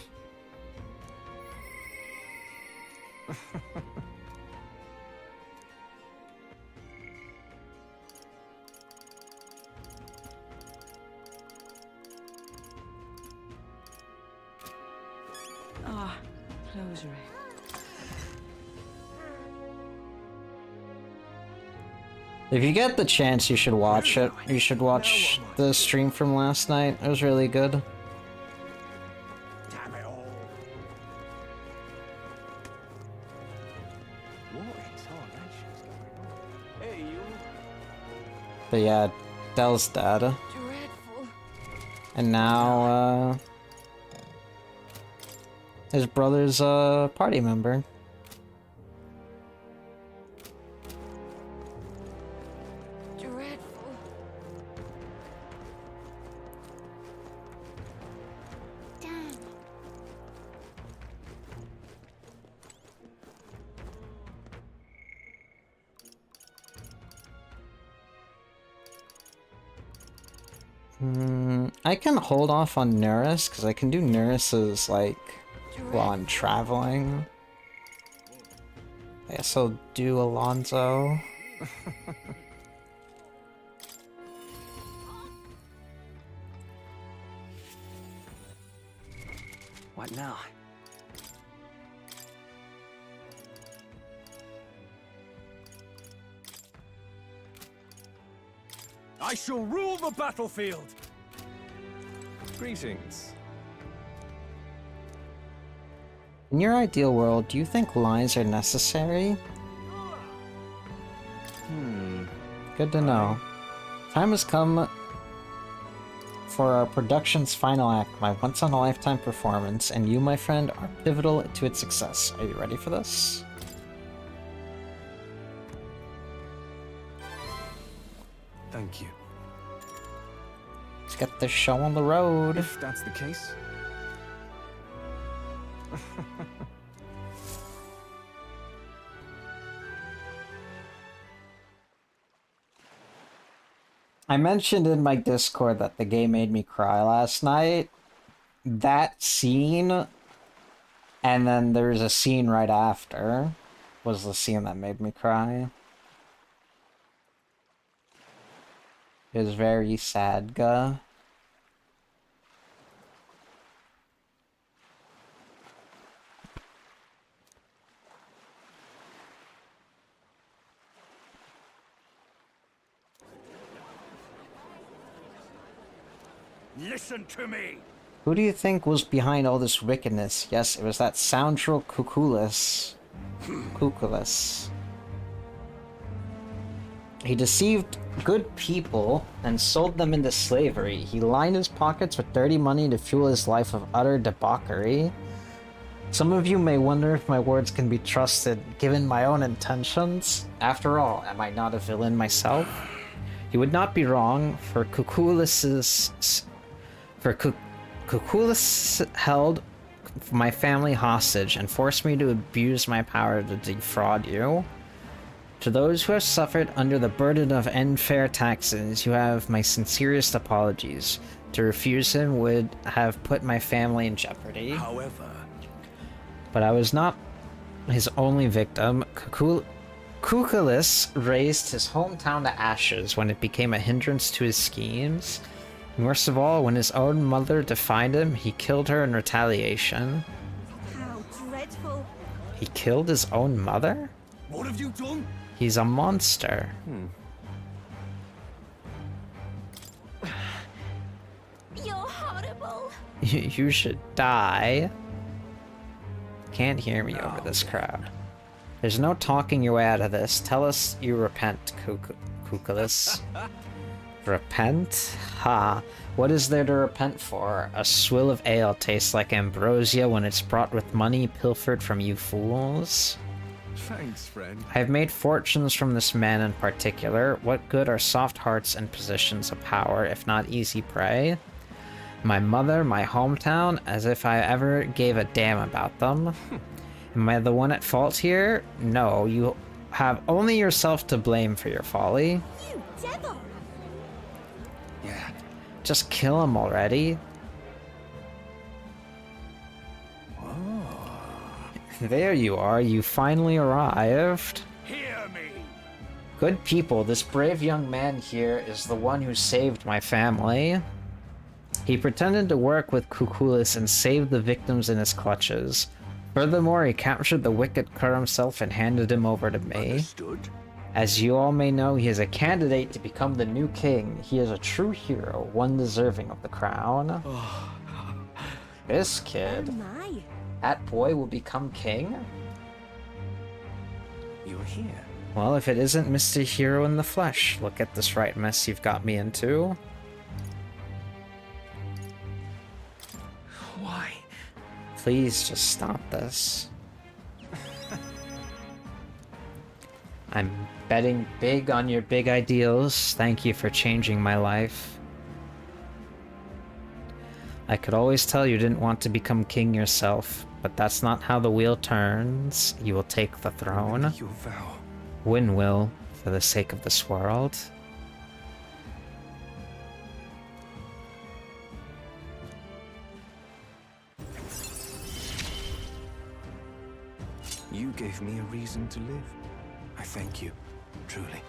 Ah, closure. If you get the chance, you should watch it. You should watch the stream from last night. It was really good. Damn it all. What in tarnation's going on? Hey, you. But yeah, Del's dead. Dreadful. And now, his brother's a party member. Dreadful. Damn. I can hold off on Nurus, because I can do Nurus's, like, while I'm traveling. I guess I'll do Alonso. What now? I shall rule the battlefield! Greetings. In your ideal world, do you think lies are necessary? Good to know. Time has come for our production's final act, my once-in-a-lifetime performance, and you, my friend, are pivotal to its success. Are you ready for this? Thank you. Let's get this show on the road. If that's the case. I mentioned in my Discord that the game made me cry last night. That scene, and then there's a scene right after, was the scene that made me cry. It was very sad, guh. Listen to me. Who do you think was behind all this wickedness? Yes, it was that scoundrel Cucullus. Cucullus. He deceived good people and sold them into slavery. He lined his pockets with dirty money to fuel his life of utter debauchery. Some of you may wonder if my words can be trusted, given my own intentions. After all, am I not a villain myself? You would not be wrong, for Cucullus held my family hostage and forced me to abuse my power to defraud you. To those who have suffered under the burden of unfair taxes, you have my sincerest apologies. To refuse him would have put my family in jeopardy. However, but I was not his only victim. Cucullus raised his hometown to ashes when it became a hindrance to his schemes. And worst of all, when his own mother defied him, he killed her in retaliation. How dreadful. He killed his own mother? what have you done? He's a monster. You're horrible. You should die. Can't hear me over this crowd. There's no talking your way out of this. Tell us you repent, Cucullus. Repent? Ha. What is there to repent for? A swill of ale tastes like ambrosia when it's brought with money pilfered from you fools. Thanks, friend. I have made fortunes from this man in particular. What good are soft hearts and positions of power, if not easy prey? My mother, my hometown, as if I ever gave a damn about them. Am I the one at fault here? No, you have only yourself to blame for your folly. You devil! Yeah. Just kill him already. There you are, you finally arrived. Hear me. Good people, this brave young man here is the one who saved my family. He pretended to work with Cucullus and saved the victims in his clutches. Furthermore, he captured the wicked cur himself and handed him over to me. Understood. As you all may know, he is a candidate to become the new king. He is a true hero, one deserving of the crown. This kid, Oh my. that boy will become king? You're here. Well, if it isn't Mr. Hero in the flesh, look at this right mess you've got me into. Why? Please just stop this. I'm betting big on your big ideals. Thank you for changing my life. I could always tell you didn't want to become king yourself, but that's not how the wheel turns. You will take the throne. Your vow. Win will, for the sake of this world. You gave me a reason to live. I thank you, truly.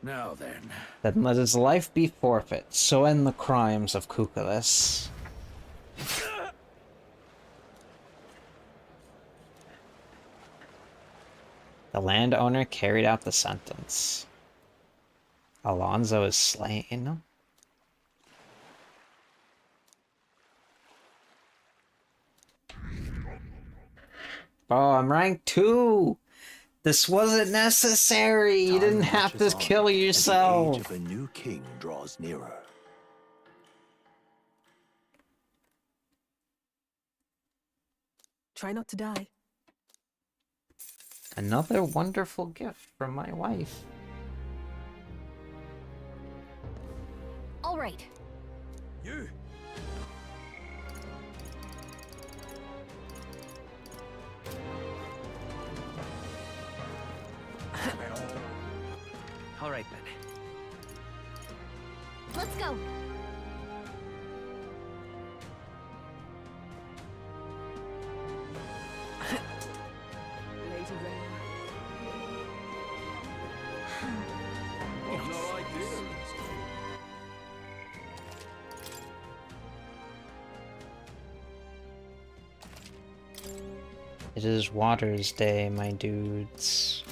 Now then. Then let his life be forfeit, so end the crimes of Cucullus. The landowner carried out the sentence. Alonso is slain. Oh, I'm rank 2! This wasn't necessary! You didn't have to kill yourself! The age of a new king draws nearer. Try not to die. Another wonderful gift from my wife. All right. You. All right then. Let's go. Lady Rhea. No idea. It is Water's Day, my dudes.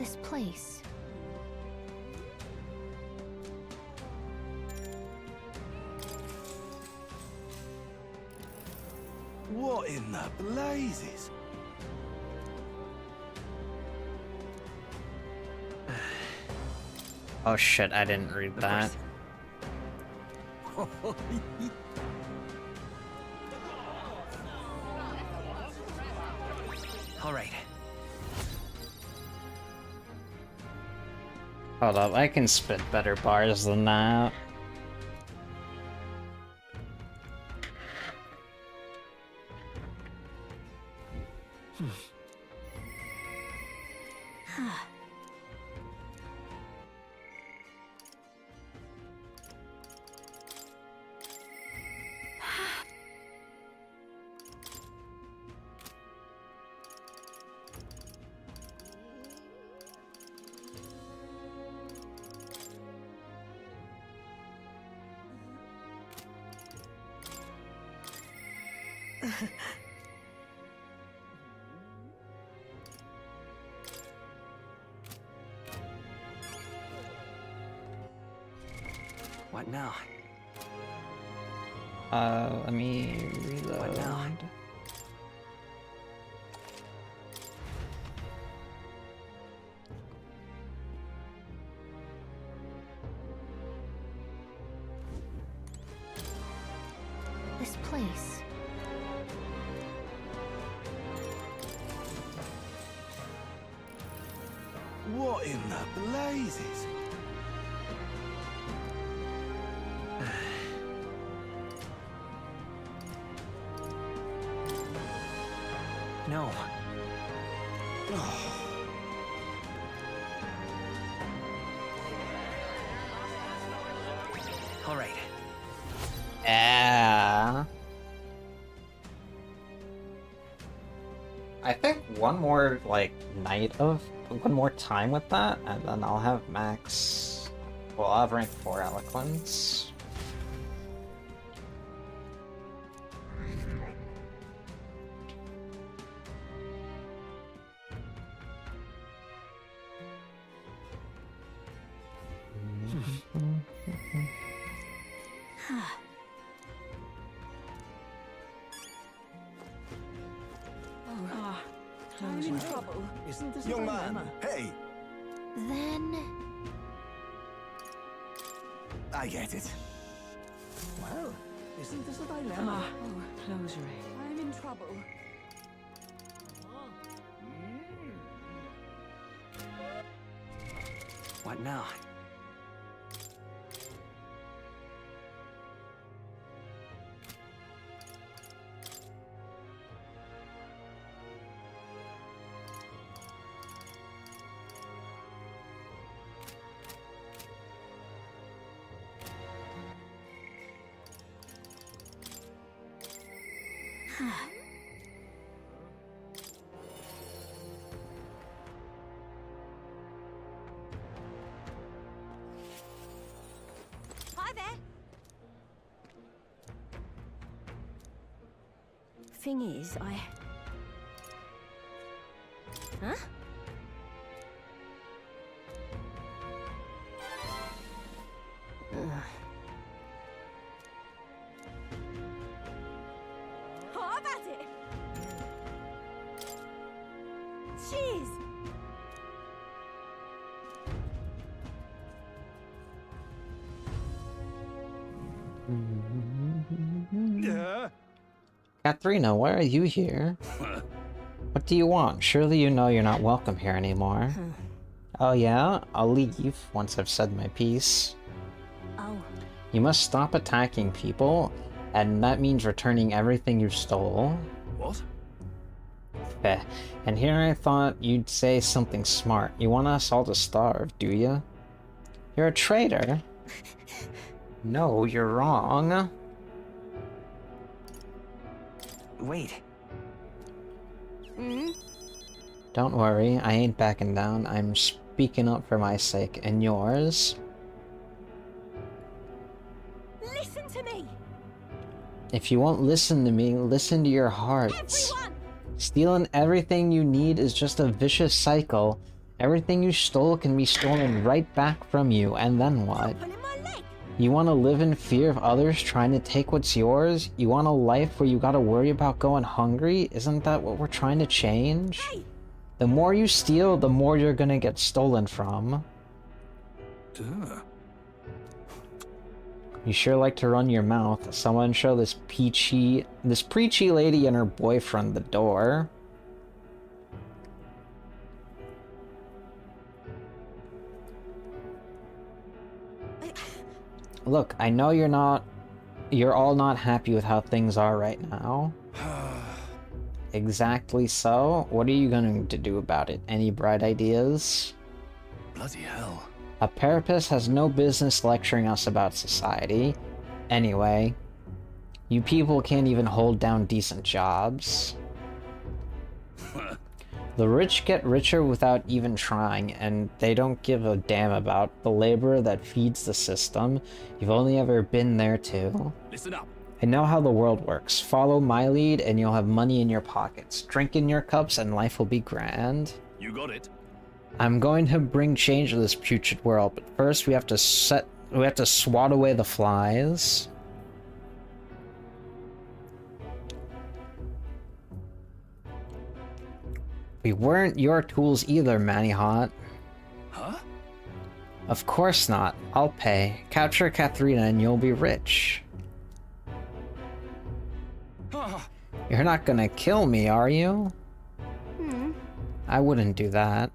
This place. What in the blazes? Oh shit, I didn't read that. All right. Hold up, I can spit better bars than that. What now? Let me reload. What now? This place. What in the blazes? No. All right. Yeah. I think one more, like, one more time with that, and then I'll have max... Well, I'll have rank 4 Eloquence. I'm in trouble. Isn't this Young a man, dilemma? hey! Then... I get it. Well, isn't this a dilemma? Closure. I'm in trouble. What now? Hi there. Thing is, Huh? Have at it! Cheers! Yeah? Katharina, why are you here? What do you want? Surely you know you're not welcome here anymore. Oh yeah? I'll leave once I've said my piece. Oh. You must stop attacking people, and that means returning everything you stole. What? Heh. And here I thought you'd say something smart. You want us all to starve, do you? You're a traitor. No, you're wrong. Wait. Don't worry, I ain't backing down. I'm speaking up for my sake and yours. Listen to me! If you won't listen to me, listen to your hearts. Stealing everything you need is just a vicious cycle. Everything you stole can be stolen right back from you, and then what? You want to live in fear of others trying to take what's yours? You want a life where you gotta worry about going hungry? Isn't that what we're trying to change? The more you steal, the more you're gonna get stolen from. Duh. You sure like to run your mouth. Someone show this preachy lady and her boyfriend the door. Look, I know you're all not happy with how things are right now. Exactly so. What are you going to do about it? Any bright ideas? Bloody hell. A Parapus has no business lecturing us about society. Anyway, you people can't even hold down decent jobs. The rich get richer without even trying, and they don't give a damn about the labor that feeds the system. You've only ever been there too. Listen up. I know how the world works. Follow my lead and you'll have money in your pockets. Drink in your cups and life will be grand. You got it. I'm going to bring change to this putrid world, but first we have to swat away the flies. We weren't your tools either, Manny Hot. Huh? Of course not. I'll pay. Capture Katharina and you'll be rich. You're not gonna kill me, are you? I wouldn't do that.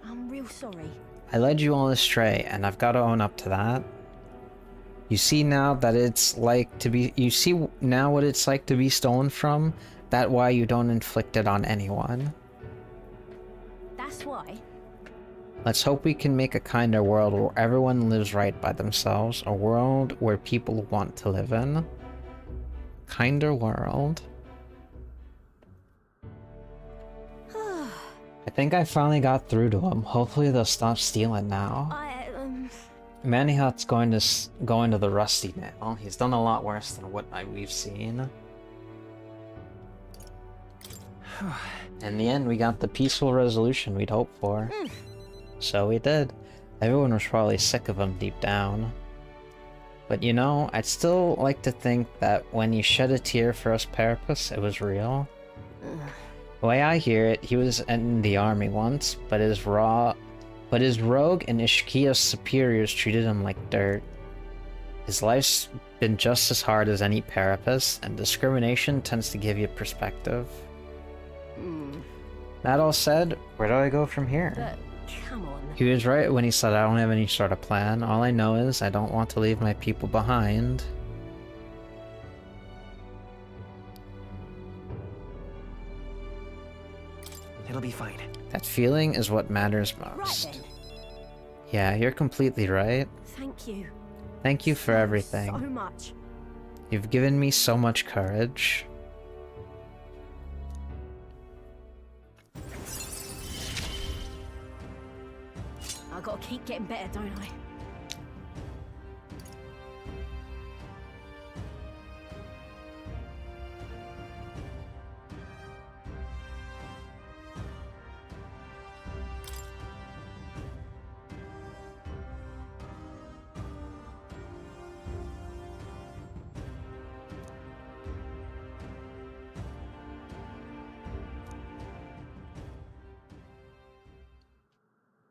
I'm real sorry. I led you all astray, and I've got to own up to that. You see now that it's like to be- you see now what it's like to be stolen from? That's why you don't inflict it on anyone. That's why. Let's hope we can make a kinder world where everyone lives right by themselves, a world where people want to live in. Kinder world. I think I finally got through to them. Hopefully they'll stop stealing now. Manihot's going to go into the Rusty Nail. He's done a lot worse than what we've seen. In the end, we got the peaceful resolution we'd hoped for. So we did. Everyone was probably sick of him deep down. But you know, I'd still like to think that when he shed a tear for us Parapus, it was real. The way I hear it, he was in the army once, but his rogue and Ishkia's superiors treated him like dirt. His life's been just as hard as any Parapus, and discrimination tends to give you perspective. That all said, where do I go from here? Come on. He was right when he said I don't have any sort of plan. All I know is I don't want to leave my people behind. It'll be fine. That feeling is what matters most. Right then. Yeah, you're completely right. Thank you. Thank you for everything. So much. You've given me so much courage. I gotta keep getting better, don't I?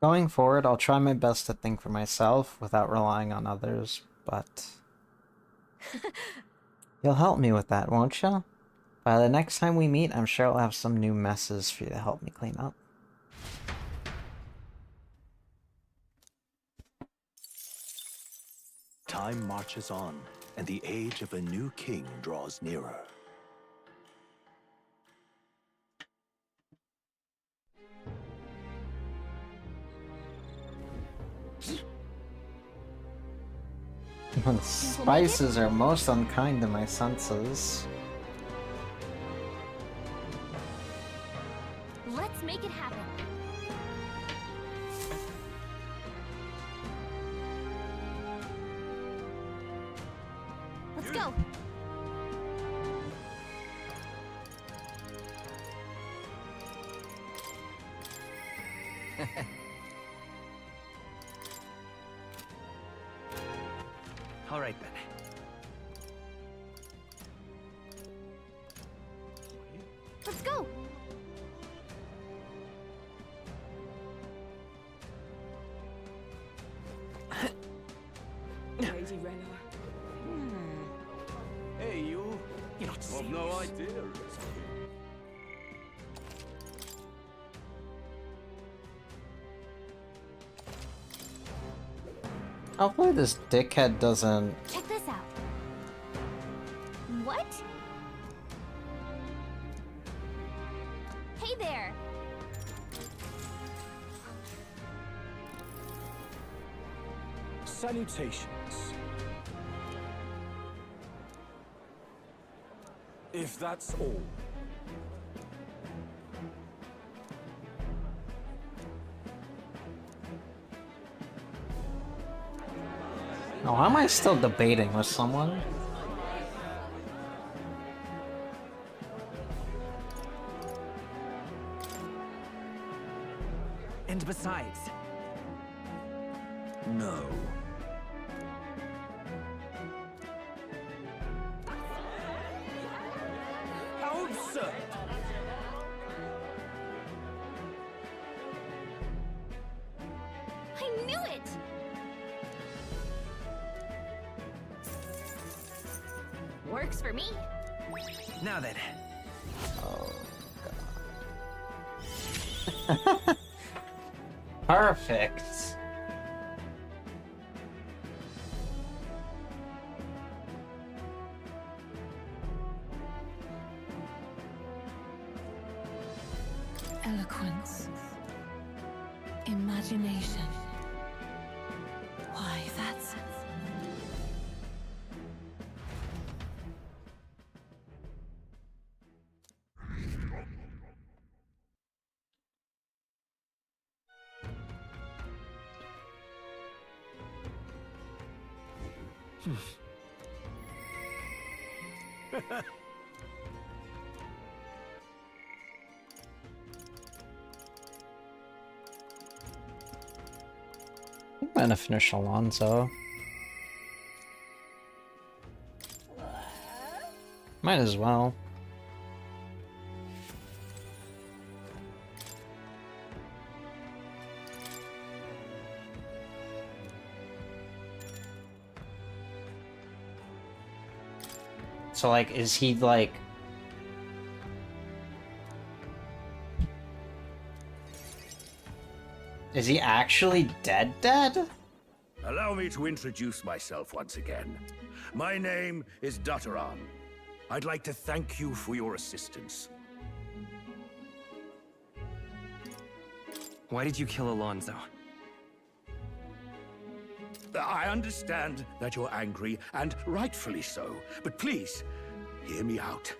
Going forward, I'll try my best to think for myself without relying on others, but... You'll help me with that, won't you? By the next time we meet, I'm sure I'll have some new messes for you to help me clean up. Time marches on, and the age of a new king draws nearer. When spices are most unkind to my senses. Let's make it happen. go. All right then. Let's go. Lady Renner. Hey, you. You're not serious. I've no idea. Hopefully this dickhead doesn't... Check this out. What? Hey there. Salutations. If that's all. Oh, why am I still debating with someone? And besides, No. How absurd! I knew it. Works for me. now then. Oh, God. Perfect. Eloquence. Imagination. Why, that's... I'm gonna finish Alonso. Might as well. So, like, is he, like... Is he actually dead? Allow me to introduce myself once again. My name is Dataran. I'd like to thank you for your assistance. Why did you kill Alonso? I understand that you're angry, and rightfully so, but please, hear me out.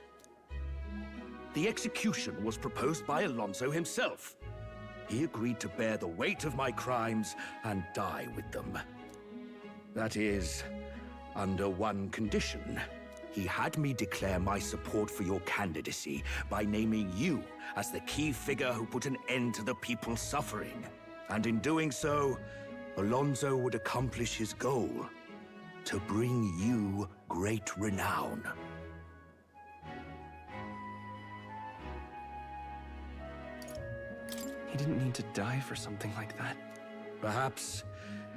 The execution was proposed by Alonso himself. He agreed to bear the weight of my crimes and die with them. That is, under one condition. He had me declare my support for your candidacy by naming you as the key figure who put an end to the people's suffering. And in doing so, Alonso would accomplish his goal, to bring you great renown. He didn't need to die for something like that. Perhaps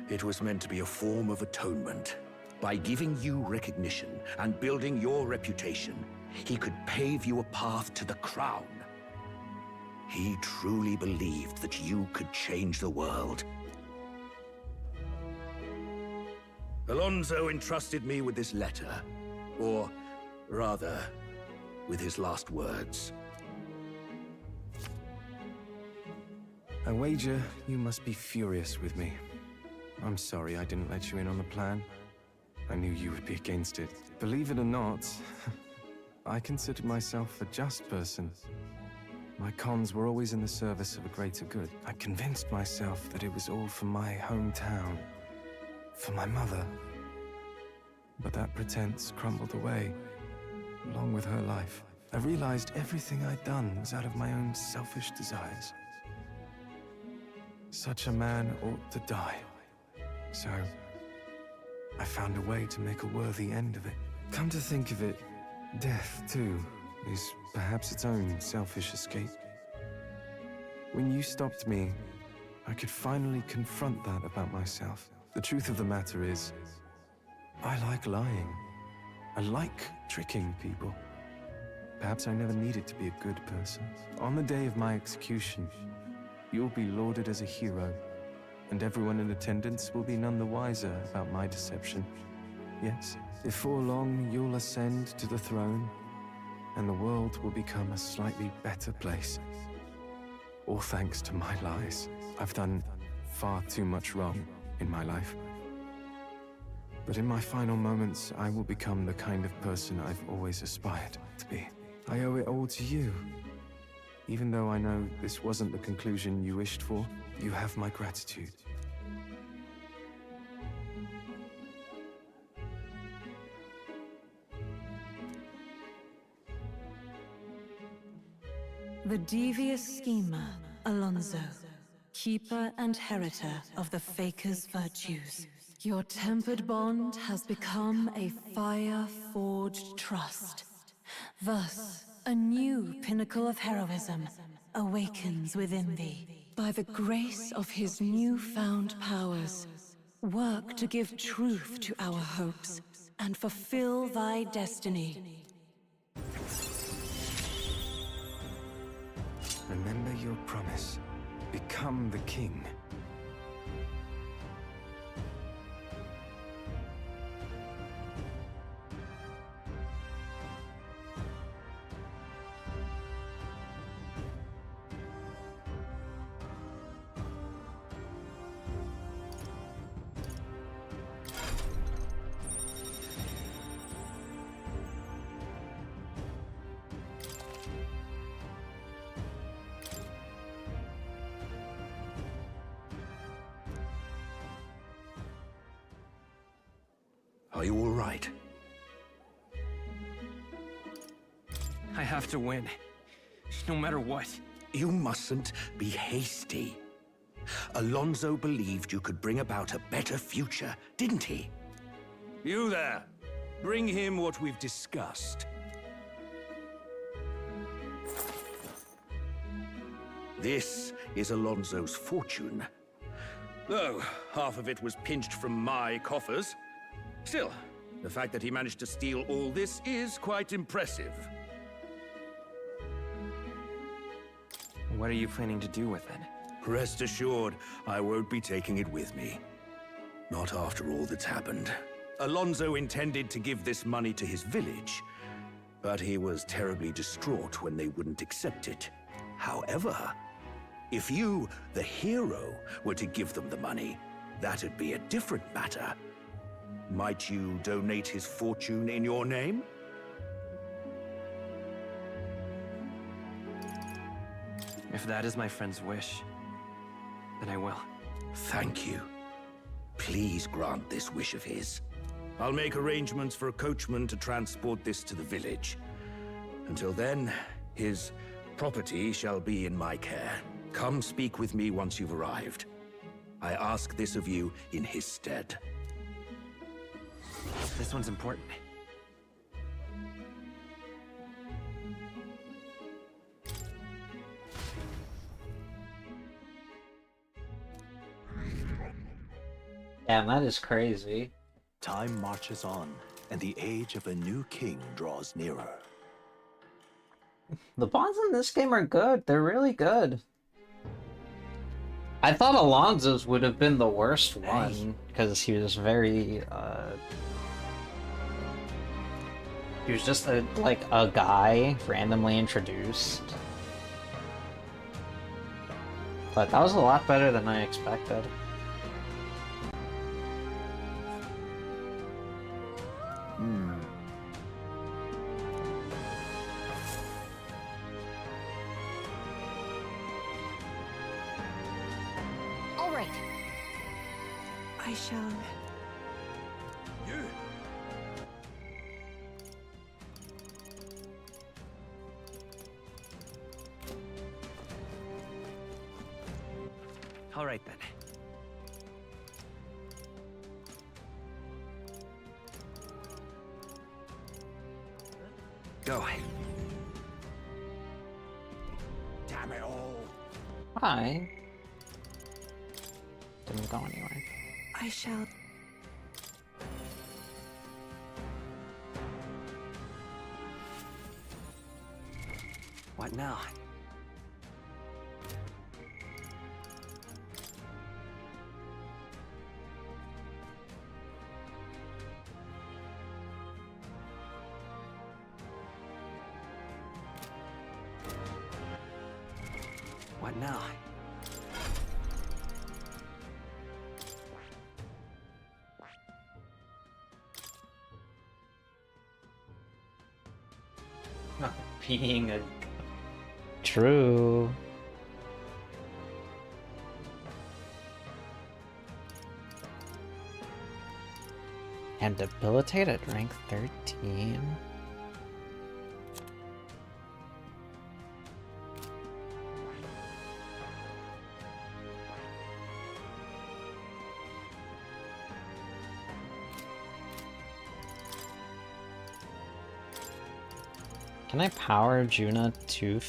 it was meant to be a form of atonement. By giving you recognition and building your reputation, he could pave you a path to the crown. He truly believed that you could change the world. Alonso entrusted me with this letter, or rather, with his last words. I wager you must be furious with me. I'm sorry I didn't let you in on the plan. I knew you would be against it. Believe it or not, I considered myself a just person. My cons were always in the service of a greater good. I convinced myself that it was all for my hometown, for my mother. But that pretense crumbled away, along with her life. I realized everything I'd done was out of my own selfish desires. Such a man ought to die. So, I found a way to make a worthy end of it. Come to think of it, death, too, is perhaps its own selfish escape. When you stopped me, I could finally confront that about myself. The truth of the matter is, I like lying. I like tricking people. Perhaps I never needed to be a good person. On the day of my execution, you'll be lauded as a hero, and everyone in attendance will be none the wiser about my deception. Yes, before long you'll ascend to the throne, and the world will become a slightly better place. All thanks to my lies. I've done far too much wrong in my life. But in my final moments, I will become the kind of person I've always aspired to be. I owe it all to you. Even though I know this wasn't the conclusion you wished for, you have my gratitude. The devious schemer, Alonso, keeper and heritor of the Faker's virtues. Your tempered bond has become a fire-forged trust. Thus, a new pinnacle of heroism awakens within thee. By the grace of his newfound powers, work to give truth to our hopes and fulfill thy destiny. Remember your promise. Become the king. Are you all right? I have to win. No matter what. You mustn't be hasty. Alonso believed you could bring about a better future, didn't he? You there! Bring him what we've discussed. This is Alonso's fortune. Though half of it was pinched from my coffers. Still, the fact that he managed to steal all this is quite impressive. What are you planning to do with it? Rest assured, I won't be taking it with me. Not after all that's happened. Alonso intended to give this money to his village, but he was terribly distraught when they wouldn't accept it. However, if you, the hero, were to give them the money, that'd be a different matter. Might you donate his fortune in your name? If that is my friend's wish, then I will. Thank you. Please grant this wish of his. I'll make arrangements for a coachman to transport this to the village. Until then, his property shall be in my care. Come speak with me once you've arrived. I ask this of you in his stead. This one's important. Damn, that is crazy. Time marches on, and the age of a new king draws nearer. The bonds in this game are good. They're really good. I thought Alonso's would have been the worst one, because he was very, he was just like a guy randomly introduced. But that was a lot better than I expected. All right. I shall... You! All right then. Go. Damn it all. Hi. Didn't go anywhere. I shall. What now? What now? Not being a... True. And debilitated rank 13. Can I power Juna to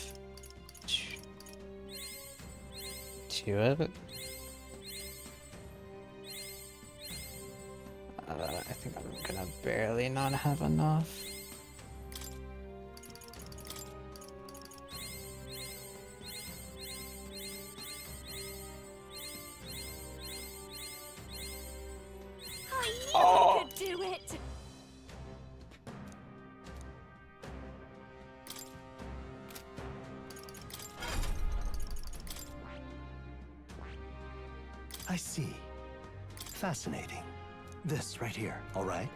it? I think I'm gonna barely not have enough. I knew you could do it! I see. Fascinating. This right here, all right?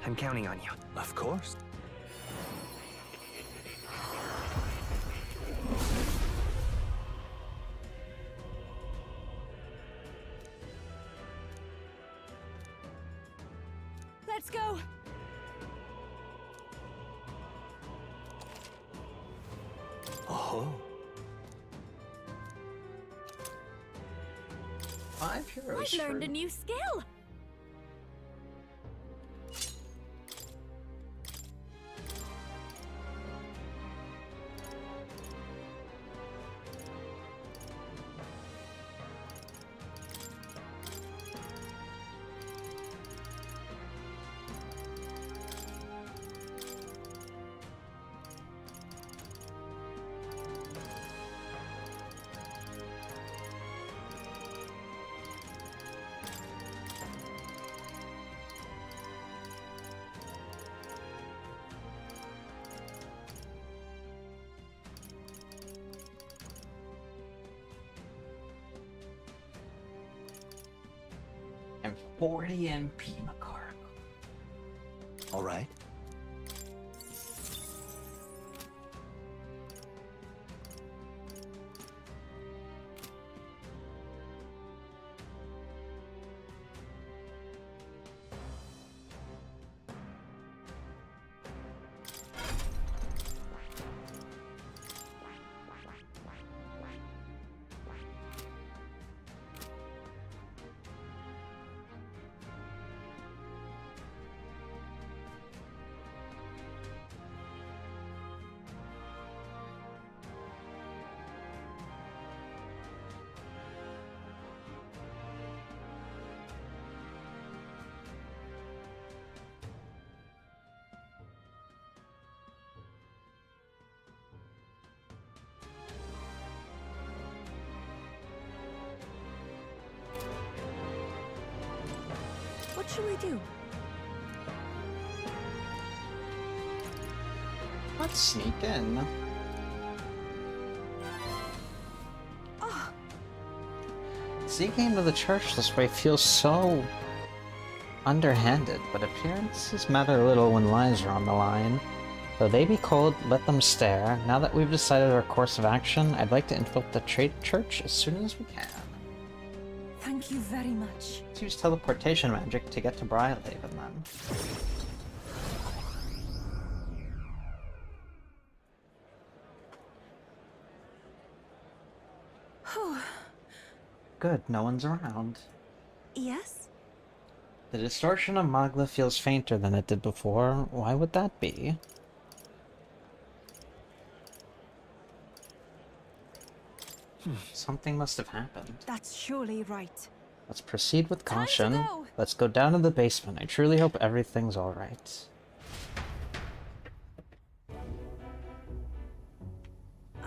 I'm counting on you. Of course. Let's go. Oh. 5 heroes. I've learned a new skill! I'm 40 MP, Makar. All right. What should we do? Let's sneak in. Sneaking into the church this way feels so underhanded, but appearances matter little when lives are on the line. Though they be cold, let them stare. Now that we've decided our course of action, I'd like to infiltrate the church as soon as we can. Thank you very much. Let's use teleportation magic to get to Briarhaven then. good, no one's around. Yes? The distortion of Magla feels fainter than it did before. Why would that be? Something must have happened. That's surely right. Let's proceed with Time to caution. go. Let's go down to the basement. I truly hope everything's alright.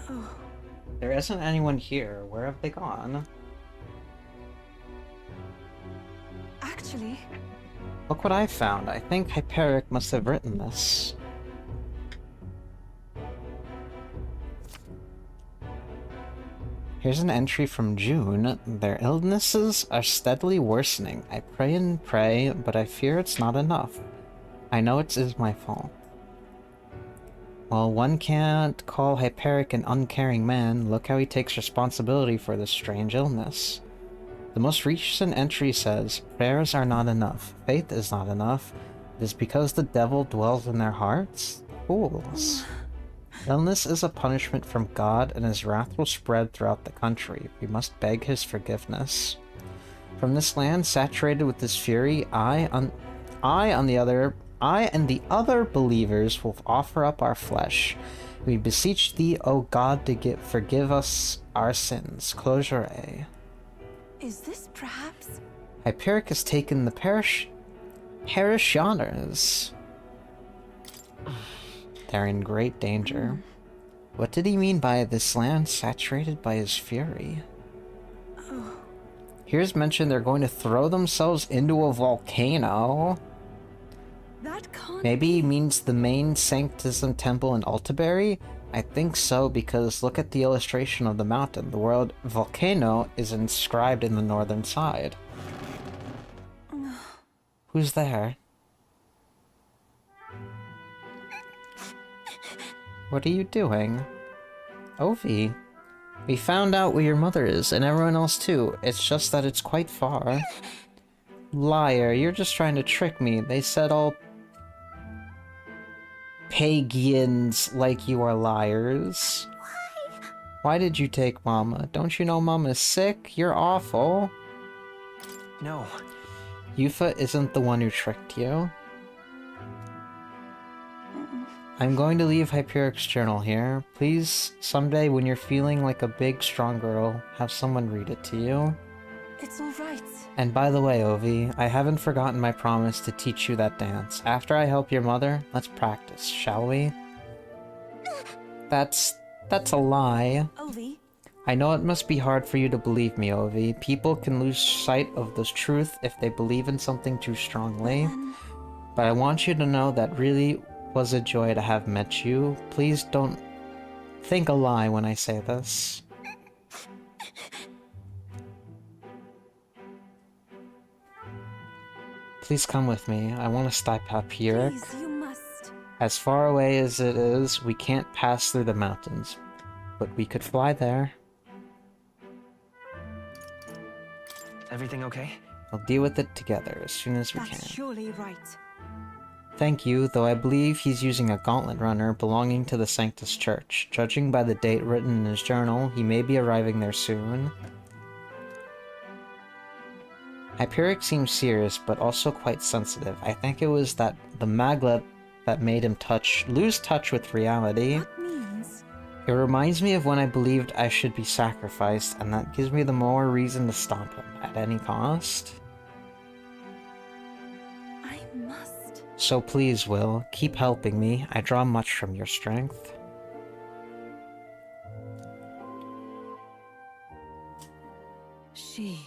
Oh. There isn't anyone here. Where have they gone? Actually, Look what I found. I think Hyperic must have written this. Here's an entry from June. Their illnesses are steadily worsening. I pray and pray, but I fear it's not enough. I know it is my fault. Well, one can't call Hyperic an uncaring man. Look how he takes responsibility for this strange illness. The most recent entry says, prayers are not enough. Faith is not enough. It is because the devil dwells in their hearts? Fools. Illness is a punishment from God, and his wrath will spread throughout the country. We must beg his forgiveness. From this land saturated with his fury, I and the other believers will offer up our flesh. We beseech thee, O God, to forgive us our sins. Closure A. is this perhaps? Hyperic has taken the parishioners. They're in great danger. What did he mean by this land saturated by his fury? Oh. Here's mention they're going to throw themselves into a volcano. That can't Maybe he means the main Sanctism Temple in Altaberry? I think so, because look at the illustration of the mountain. The word volcano is inscribed in the northern side. Who's there? What are you doing? Ovi, we found out where your mother is, and everyone else too. It's just that it's quite far. Liar, you're just trying to trick me. They said all pagans like you are liars. Why did you take Mama? Don't you know Mama's sick? You're awful. No. Yufa isn't the one who tricked you. I'm going to leave Hyperic's journal here. Please, someday when you're feeling like a big, strong girl, have someone read it to you. It's all right. And by the way, Ovi, I haven't forgotten my promise to teach you that dance. After I help your mother, let's practice, shall we? That's a lie. Ovi. I know it must be hard for you to believe me, Ovi. People can lose sight of the truth if they believe in something too strongly. But I want you to know that really was a joy to have met you. Please don't think a lie when I say this. Please come with me. I want to stop Hyperic. Please, you must. As far away as it is, we can't pass through the mountains. But we could fly there. Everything okay? We'll deal with it together as soon as we can. That's surely right. Thank you, though I believe he's using a gauntlet runner belonging to the Sanctus Church. Judging by the date written in his journal, he may be arriving there soon. Hyperic seems serious, but also quite sensitive. I think it was the maglet that made him lose touch with reality. That means... It reminds me of when I believed I should be sacrificed, and that gives me the more reason to stop him, at any cost. I must. So please, Will, keep helping me. I draw much from your strength. She.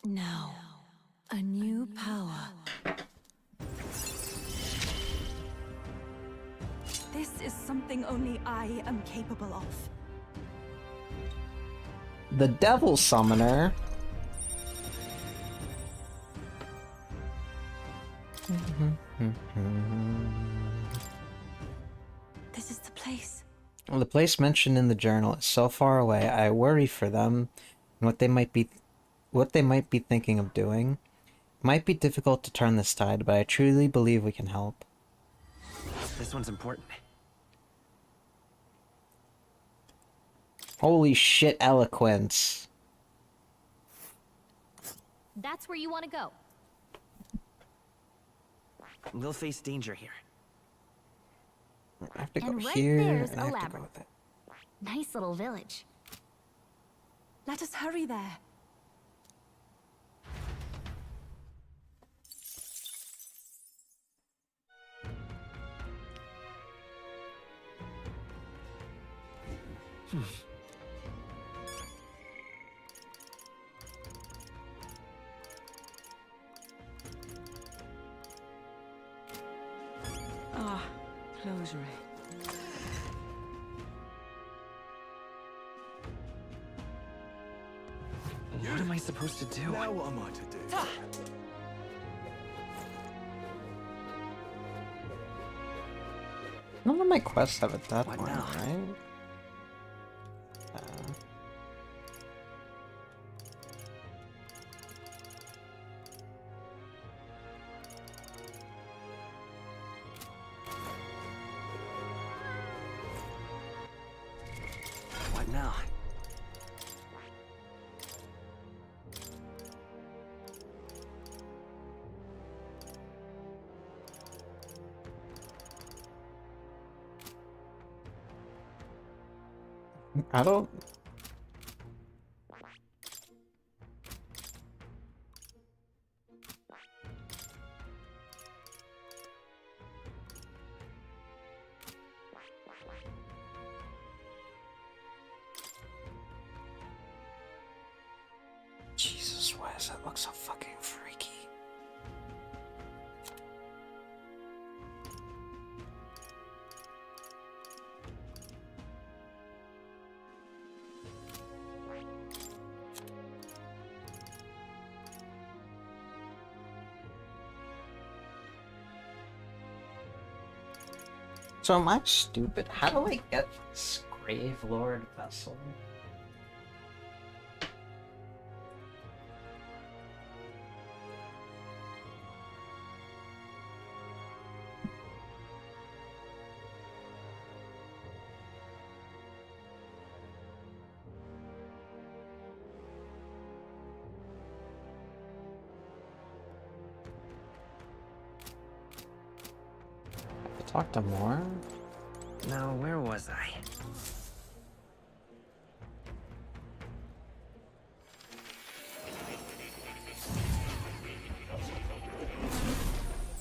Now. A new power. This is something only I am capable of. The Devil Summoner. This is the place. Well, the place mentioned in the journal is so far away. I worry for them and what they might be thinking of doing. It might be difficult to turn this tide, but I truly believe we can help. This one's important. Holy shit, eloquence. That's where you want to go. We'll face danger here. I have to go And right here, there's and a I have to go labyrinth. there. Nice little village. Let us hurry there. Ah, closure. What am I supposed to do? Now what am I to do? None of my quests have a deadline, now? right? What now? I don't... Jesus, why does that look so fucking freaky? So am I stupid? How do I get this Grave Lord vessel? Talk to more? Now, where was I?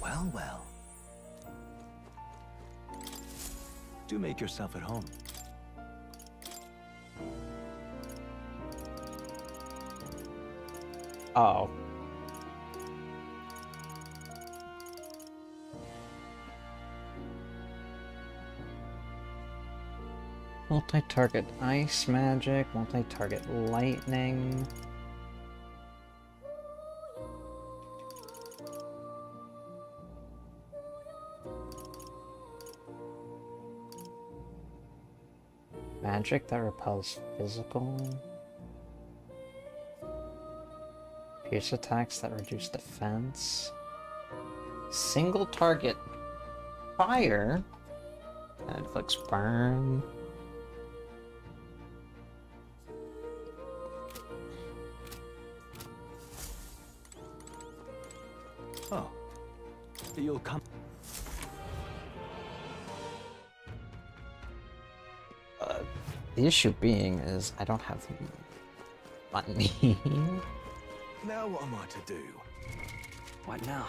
Well, well. Do make yourself at home. Oh. Multi-target ice magic, multi-target lightning. Magic that repels physical. Pierce attacks that reduce defense. Single target fire that inflicts burn. Oh. You'll come. The issue being is I don't have money. Now what am I to do? What now?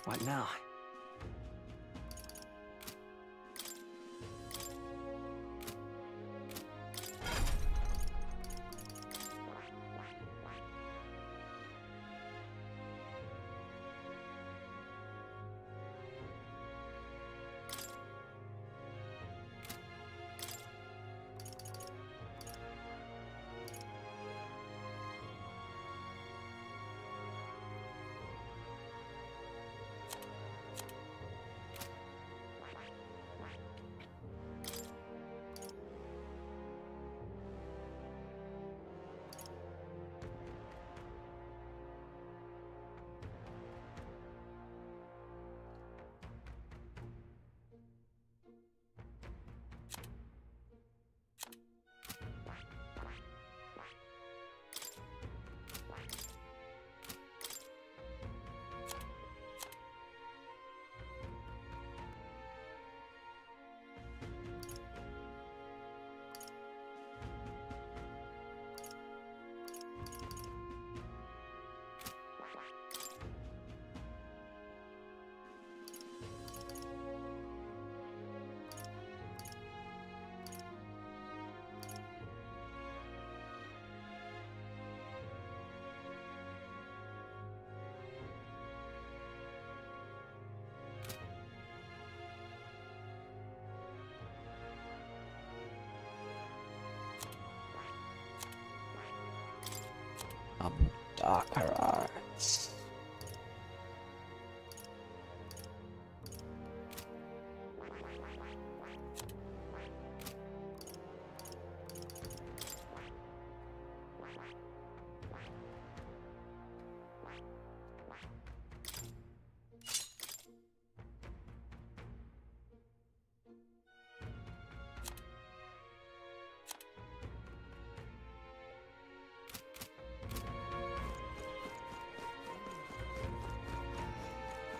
What now? Darker arts.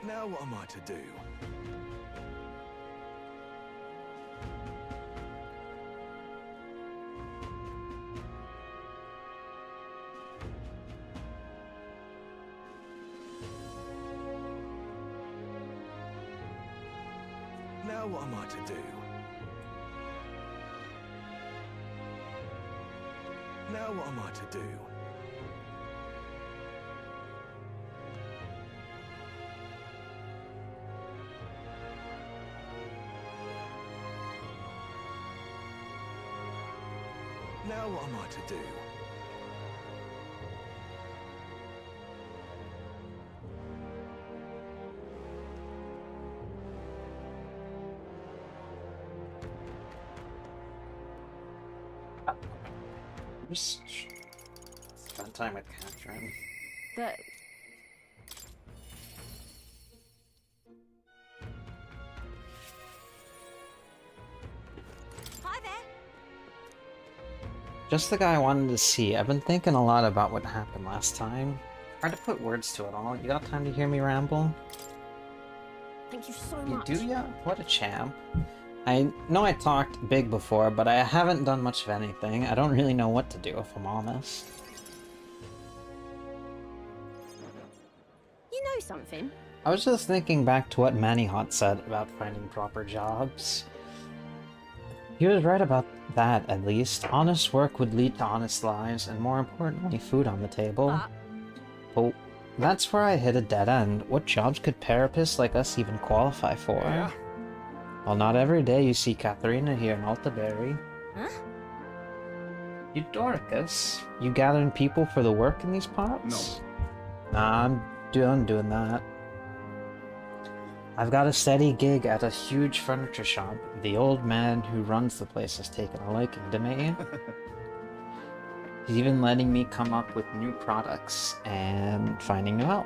Now what am I to do? Now what am I to do? Now what am I to do? Now what am I to do? Spend time with Catherine. But Hi there. Just the guy I wanted to see. I've been thinking a lot about what happened last time. Hard to put words to it all. You got time to hear me ramble? thank you so You much. do, ya? What a champ. I know I talked big before, but I haven't done much of anything. I don't really know what to do, if I'm honest. You know something? I was just thinking back to what Manihot said about finding proper jobs. He was right about that, at least. Honest work would lead to honest lives, and more importantly, food on the table. Oh, that's where I hit a dead end. What jobs could Carapace like us even qualify for? Yeah. Well, not every day you see Katharina here in Altaberry. Huh? Eudoricus, you gathering people for the work in these parts? No. Nah, I'm done doing that. I've got a steady gig at a huge furniture shop. The old man who runs the place has taken a liking to me. He's even letting me come up with new products and finding new help.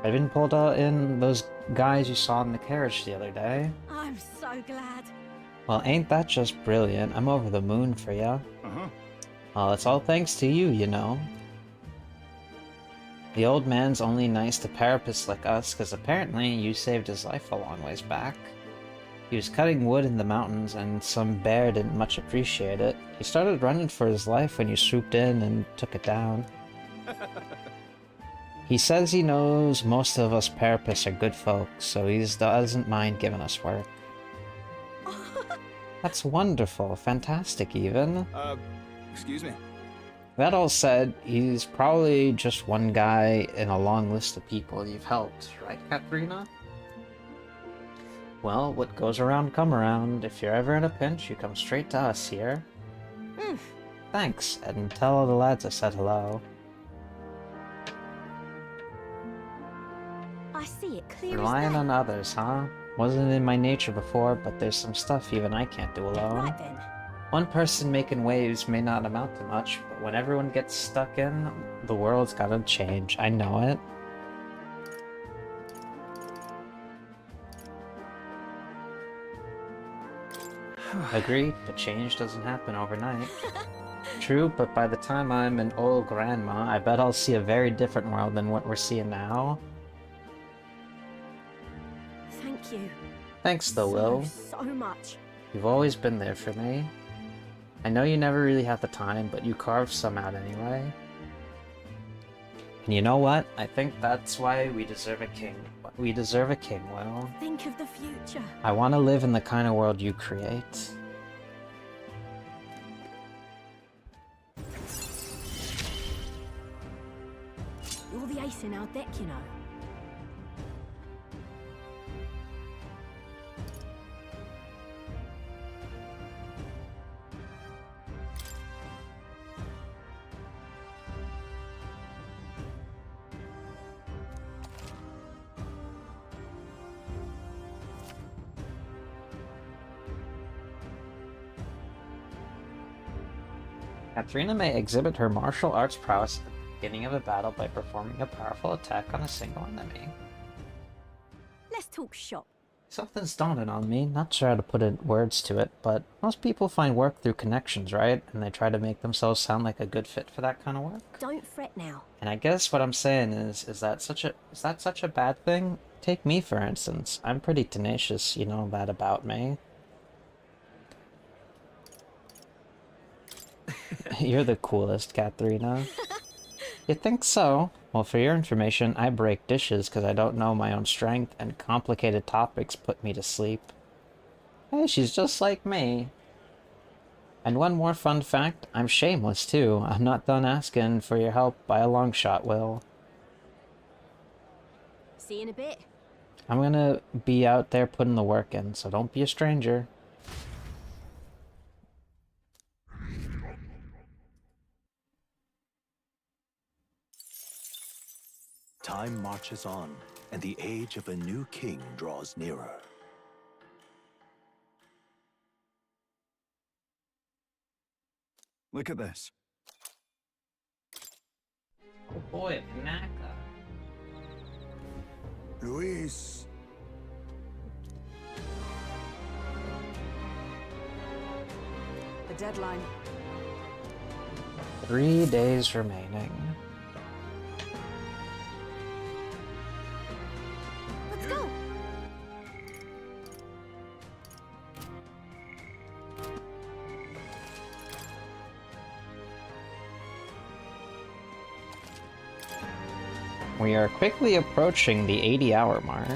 I even pulled in those guys you saw in the carriage the other day. I'm so glad. Well, ain't that just brilliant? I'm over the moon for ya. Well, it's all thanks to you, you know. The old man's only nice to Carapace like us, because apparently you saved his life a long ways back. He was cutting wood in the mountains, and some bear didn't much appreciate it. He started running for his life when you swooped in and took it down. He says he knows most of us Carapace are good folks, so he doesn't mind giving us work. That's wonderful. Fantastic, even. Excuse me. That all said, he's probably just one guy in a long list of people you've helped, right, Katharina? Well, what goes around come around. If you're ever in a pinch, you come straight to us here. Thanks, and tell all the lads I said hello. I see it clear Relying as day. on others, huh? Wasn't in my nature before, but there's some stuff even I can't do alone. Right then. One person making waves may not amount to much, but when everyone gets stuck in, the world's gotta change. I know it. Agreed, but change doesn't happen overnight. True, but by the time I'm an old grandma, I bet I'll see a very different world than what we're seeing now. Thank you. Thanks though, Will. So much. You've always been there for me. I know you never really have the time, but you carved some out anyway. And you know what? I think that's why we deserve a king. We deserve a king, Will. Think of the future. I want to live in the kind of world you create. You're the ace in our deck, you know. Katharina may exhibit her martial arts prowess at the beginning of a battle by performing a powerful attack on a single enemy. Let's talk shop. Something's dawning on me, not sure how to put in words to it, but most people find work through connections, right? And they try to make themselves sound like a good fit for that kind of work. Don't fret now. And I guess what I'm saying is that such a bad thing? Take me, for instance. I'm pretty tenacious, you know that about me. You're the coolest, Katharina. You think so? Well, for your information, I break dishes because I don't know my own strength, and complicated topics put me to sleep. Hey, she's just like me. And one more fun fact, I'm shameless too. I'm not done asking for your help by a long shot, Will. See you in a bit. I'm gonna be out there putting the work in, so don't be a stranger. Time marches on, and the age of a new king draws nearer. Look at this. Oh boy, Naka. Luis. The deadline. 3 days remaining. Let's go. We are quickly approaching the 80-hour mark.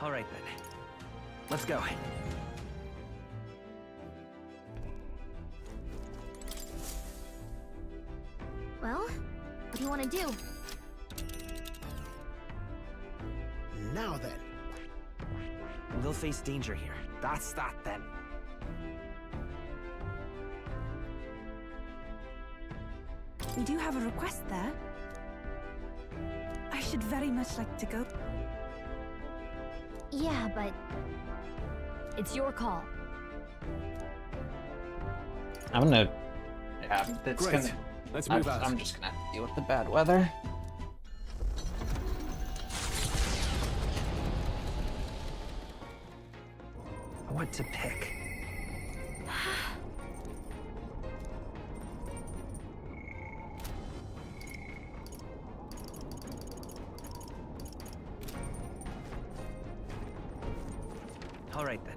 All right then. Let's go. Well, what do you want to do? Now then. We'll face danger here. That's that then. We do have a request there. I should very much like to go. Yeah, but it's your call. I'm gonna... Yeah, it's Great. gonna... Let's move out. I'm just gonna have to deal with the bad weather. What to pick? All right then.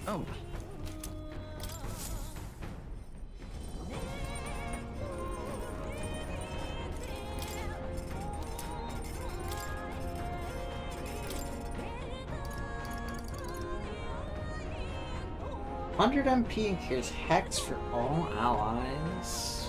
Oh. $100 MP and here's Hex for all allies.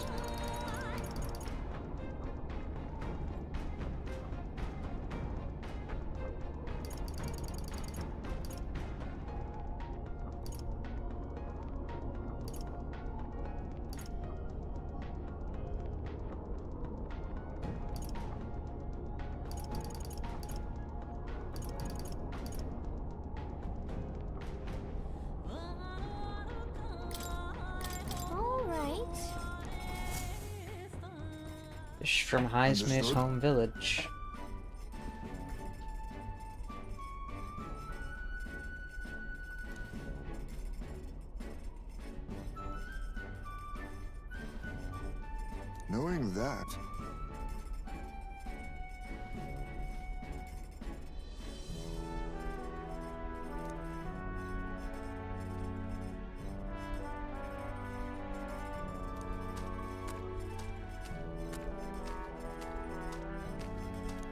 Fish from Highsmith's Understood. home village. Knowing that,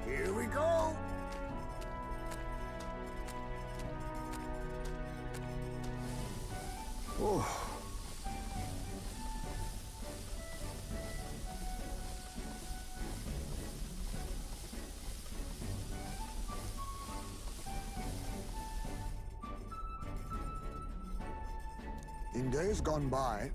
here we go. Oh. In days gone by,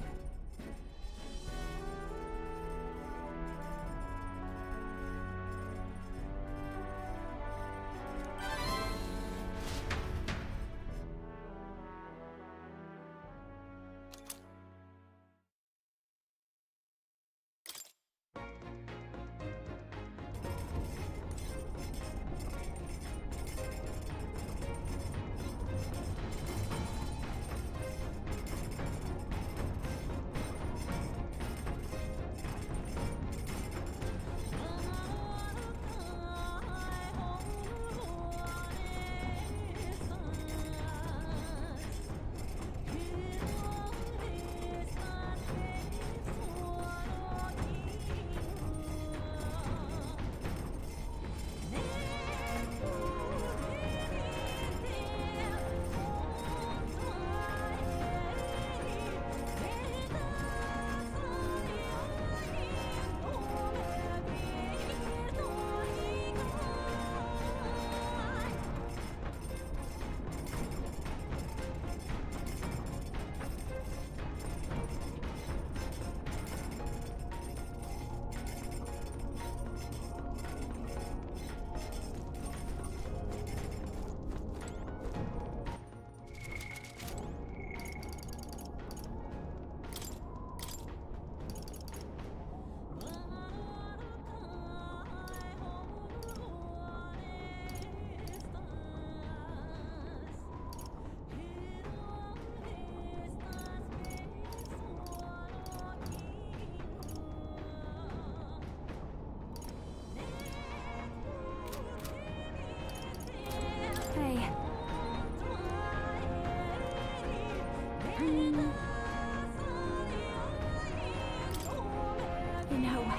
You know,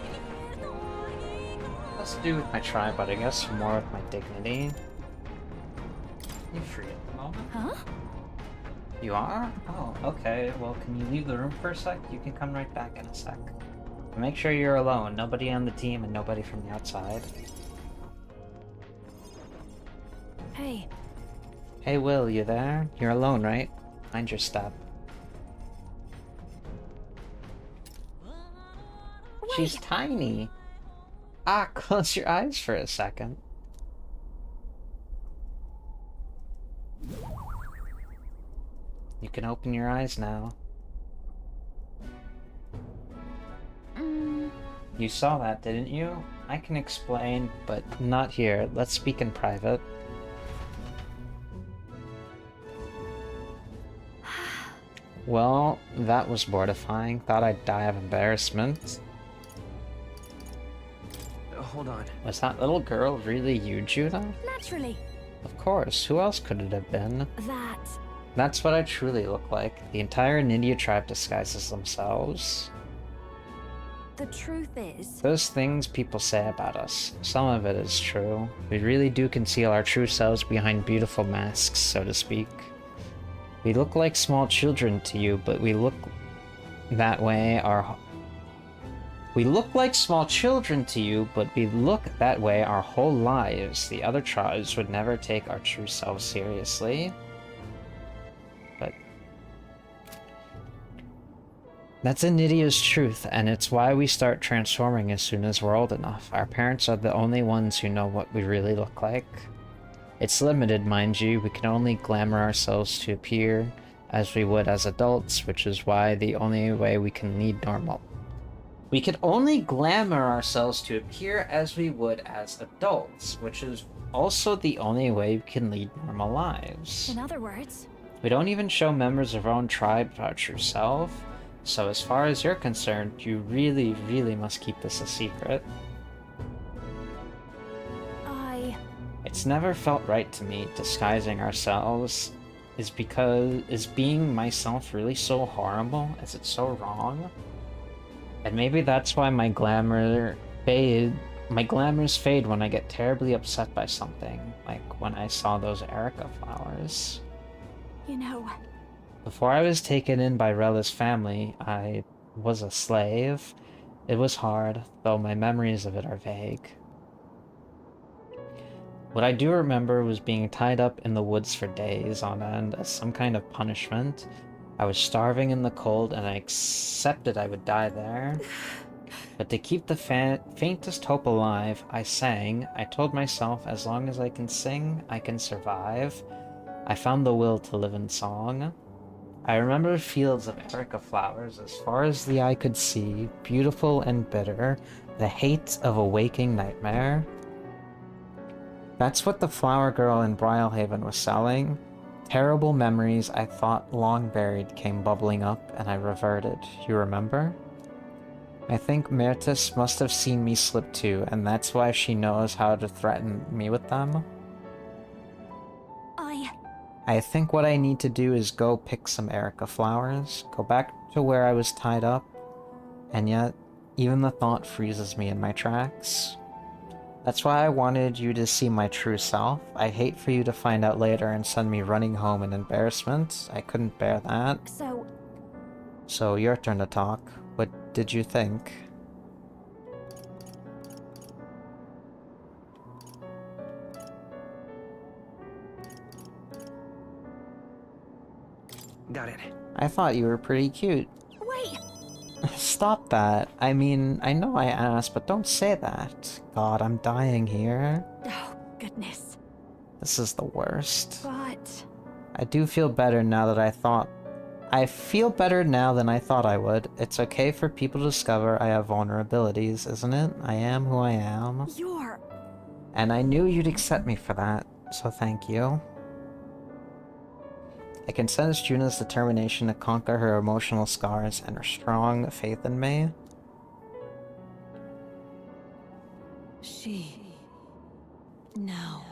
Less to do with my tribe, but I guess more with my dignity. You free at the moment? huh? You are? Oh, okay. Well, can you leave the room for a sec? You can come right back in a sec. Make sure you're alone. Nobody on the team and nobody from the outside. Hey, Hey, Will, you there? You're alone, right? Mind your step. She's tiny. Ah, close your eyes for a second. You can open your eyes now. You saw that, didn't you? I can explain, but not here. Let's speak in private. Well, that was mortifying. Thought I'd die of embarrassment. Hold on. Was that little girl really you, Judah? naturally. Of course, who else could it have been? That. That's what I truly look like. The entire Nidia tribe disguises themselves. The truth is. Those things people say about us, some of it is true. We really do conceal our true selves behind beautiful masks, so to speak. We look like small children to you, but we look that way our... We look like small children to you, but we look that way our whole lives. The other tribes would never take our true selves seriously. But... that's Nidia's truth, and it's why we start transforming as soon as we're old enough. Our parents are the only ones who know what we really look like. It's limited, mind you. We can only glamour ourselves to appear as we would as adults, which is why the only way we can lead normal. We can only glamour ourselves to appear as we would as adults, which is also the only way we can lead normal lives. In other words, we don't even show members of our own tribe our true self, so as far as you're concerned, you really, really must keep this a secret. It's never felt right to me disguising ourselves. Is being myself really so horrible? Is it so wrong? And maybe that's why my glamours fade when I get terribly upset by something, like when I saw those Erica flowers. you know. Before I was taken in by Rella's family, I was a slave. It was hard, though my memories of it are vague. What I do remember was being tied up in the woods for days on end as some kind of punishment. I was starving in the cold and I accepted I would die there. But to keep the faintest hope alive, I sang. I told myself as long as I can sing, I can survive. I found the will to live in song. I remember fields of Erica flowers as far as the eye could see, beautiful and bitter, the hate of a waking nightmare. That's what the flower girl in Brylehaven was selling. Terrible memories I thought long buried came bubbling up, and I reverted. You remember? I think Myrtis must have seen me slip too, and that's why she knows how to threaten me with them. I think what I need to do is go pick some Erica flowers, go back to where I was tied up, and yet, even the thought freezes me in my tracks. That's why I wanted you to see my true self. I hate for you to find out later and send me running home in embarrassment. I couldn't bear that. So your turn to talk. What did you think? Got it. I thought you were pretty cute. Wait! Stop that. I mean, I know I asked, but don't say that. God, I'm dying here. Oh, goodness. This is the worst. But... I do feel better now that I feel better now than I thought I would. It's okay for people to discover I have vulnerabilities, isn't it? I am who I am. You're... And I knew you'd accept me for that, so thank you. I can sense Juna's determination to conquer her emotional scars and her strong faith in me. She... now...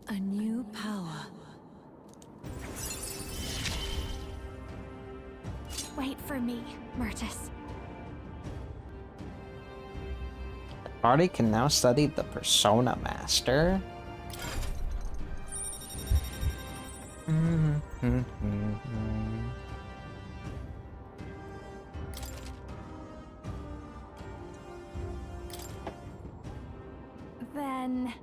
a new power. Wait for me, Myrtis. Party can now study the Persona Master. Then...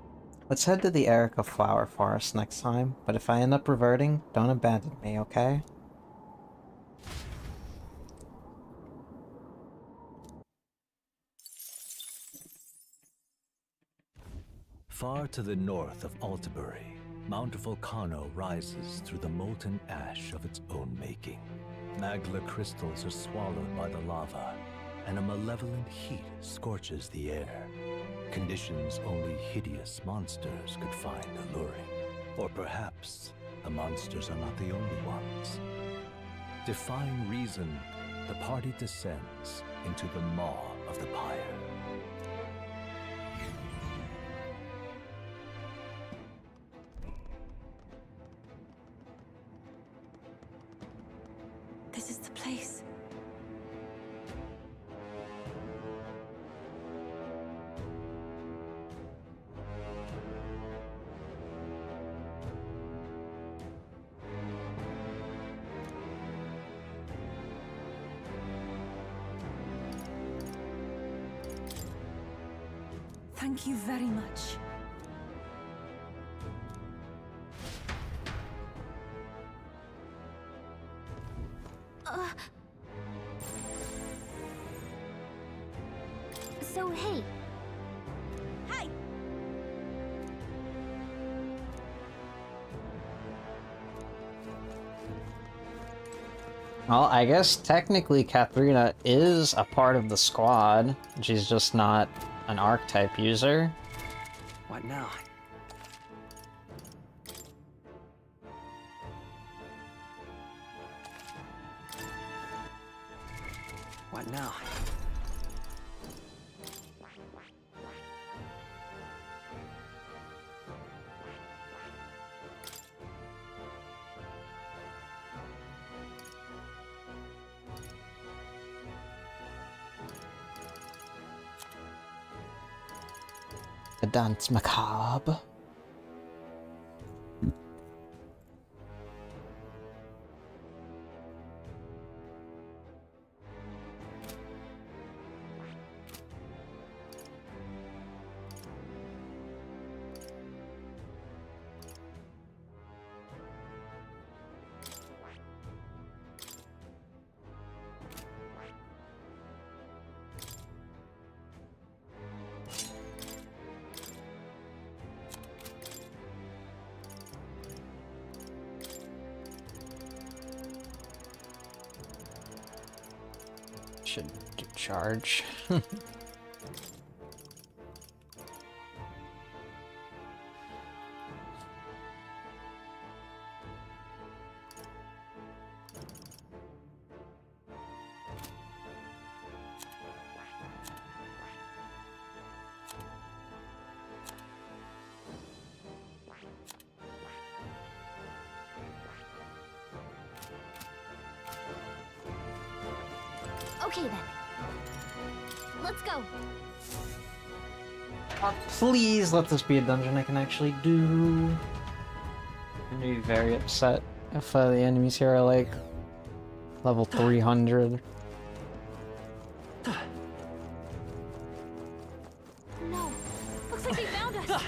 Let's head to the Erica Flower Forest next time, but if I end up reverting, don't abandon me, okay? Far to the north of Altabury, Mount Volcano rises through the molten ash of its own making. Magla crystals are swallowed by the lava, and a malevolent heat scorches the air. Conditions only hideous monsters could find alluring. Or perhaps the monsters are not the only ones. Defying reason, the party descends into the maw of the pyre. This is the place. Thank you very much. So, hey. Hey! Well, I guess technically Katharina is a part of the squad. She's just not an archetype user. What now? What now? The Dance Macabre. Should do charge. Okay then. Let's go. Please let this be a dungeon I can actually do. I'm gonna be very upset if the enemies here are like level 300. No. Looks like they found us.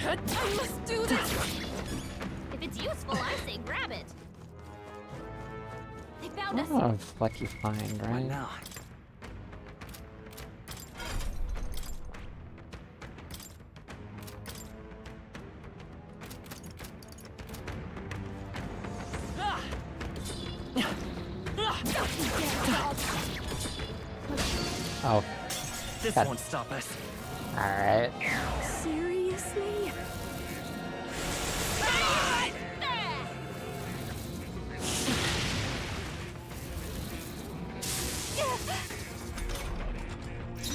I must do this. If it's useful, I say grab it. They found us. Oh, lucky find, right? What now? Oh. This God. won't stop us. Alright. Seriously?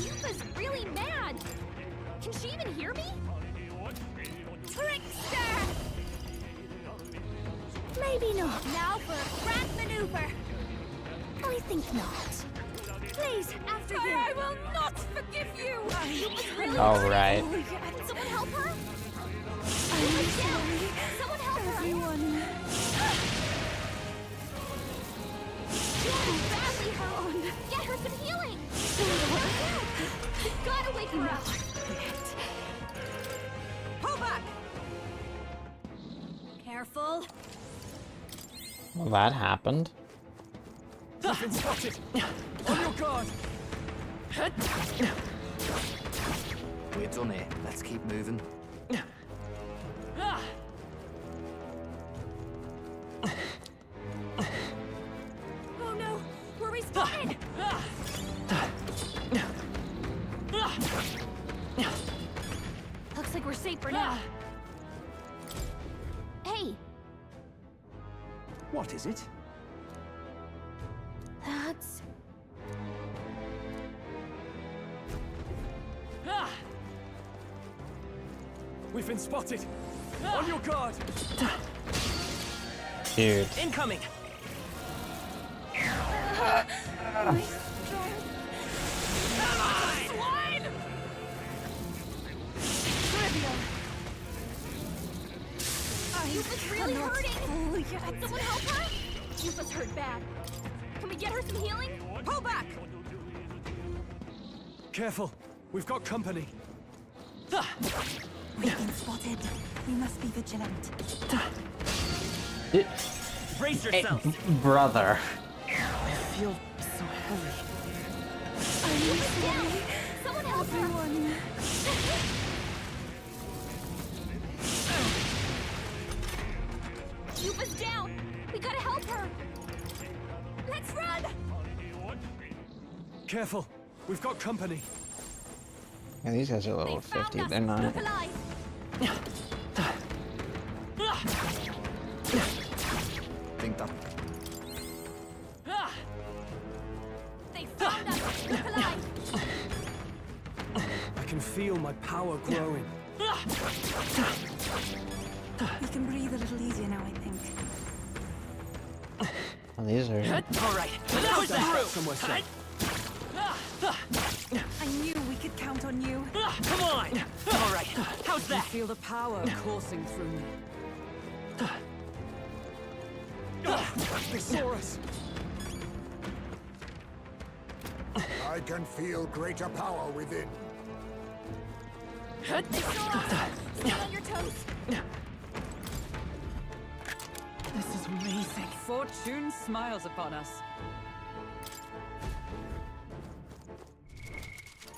Yupa's really mad. Can she even hear me? Trickster! Maybe not. Now for a crack maneuver. I think not. Please, after you. I will not forgive you. You was really All hurting. right. Someone help her. I'm sorry. Someone help her. Everyone. She's badly hurt. Get her some healing. You gotta wake her up. Pull back! Careful. Well, that happened. You've been spotted! On your guard! We're done here. Let's keep moving. Oh no, we're respawning. Looks like we're safe for now. Hey, What is it? that's... We've been spotted! On your guard! Dude. Incoming! Swine! Yufa's really hurting! Someone help her! Yufa's hurt bad. Can we get her some healing? Pull back! Careful! We've got company! We've been spotted. We must be vigilant. Brace Hey, yourself! brother. I feel so heavy. Yufa's down! Someone help her! Yufa's down! We gotta help her! Let's run! Careful! We've got company! Yeah, these guys are level They found 50. us. They're not. Look alive! Think that. They found us! Look alive! I can feel my power growing. We can breathe a little easier now, I think. Well, these are. Alright, push through! Somewhere safe. I knew we could count on you. Come on! Alright, how's I that? feel the power coursing through me. They saw us! I can feel greater power within. They saw us! Stay on your toes! This is amazing. Fortune smiles upon us.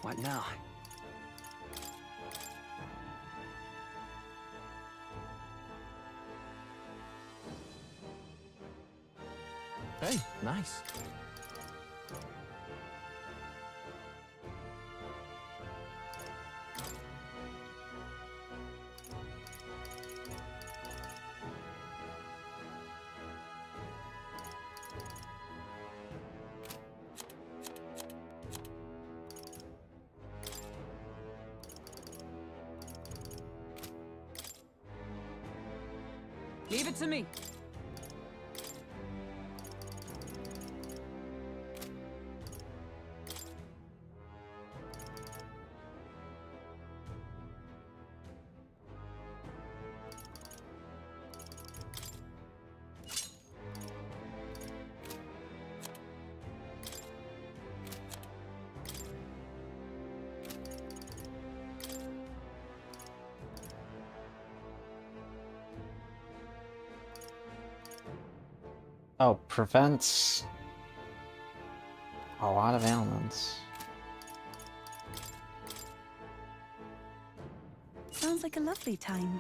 What now? Hey, nice. Leave it to me. Oh, prevents a lot of ailments. Sounds like a lovely time.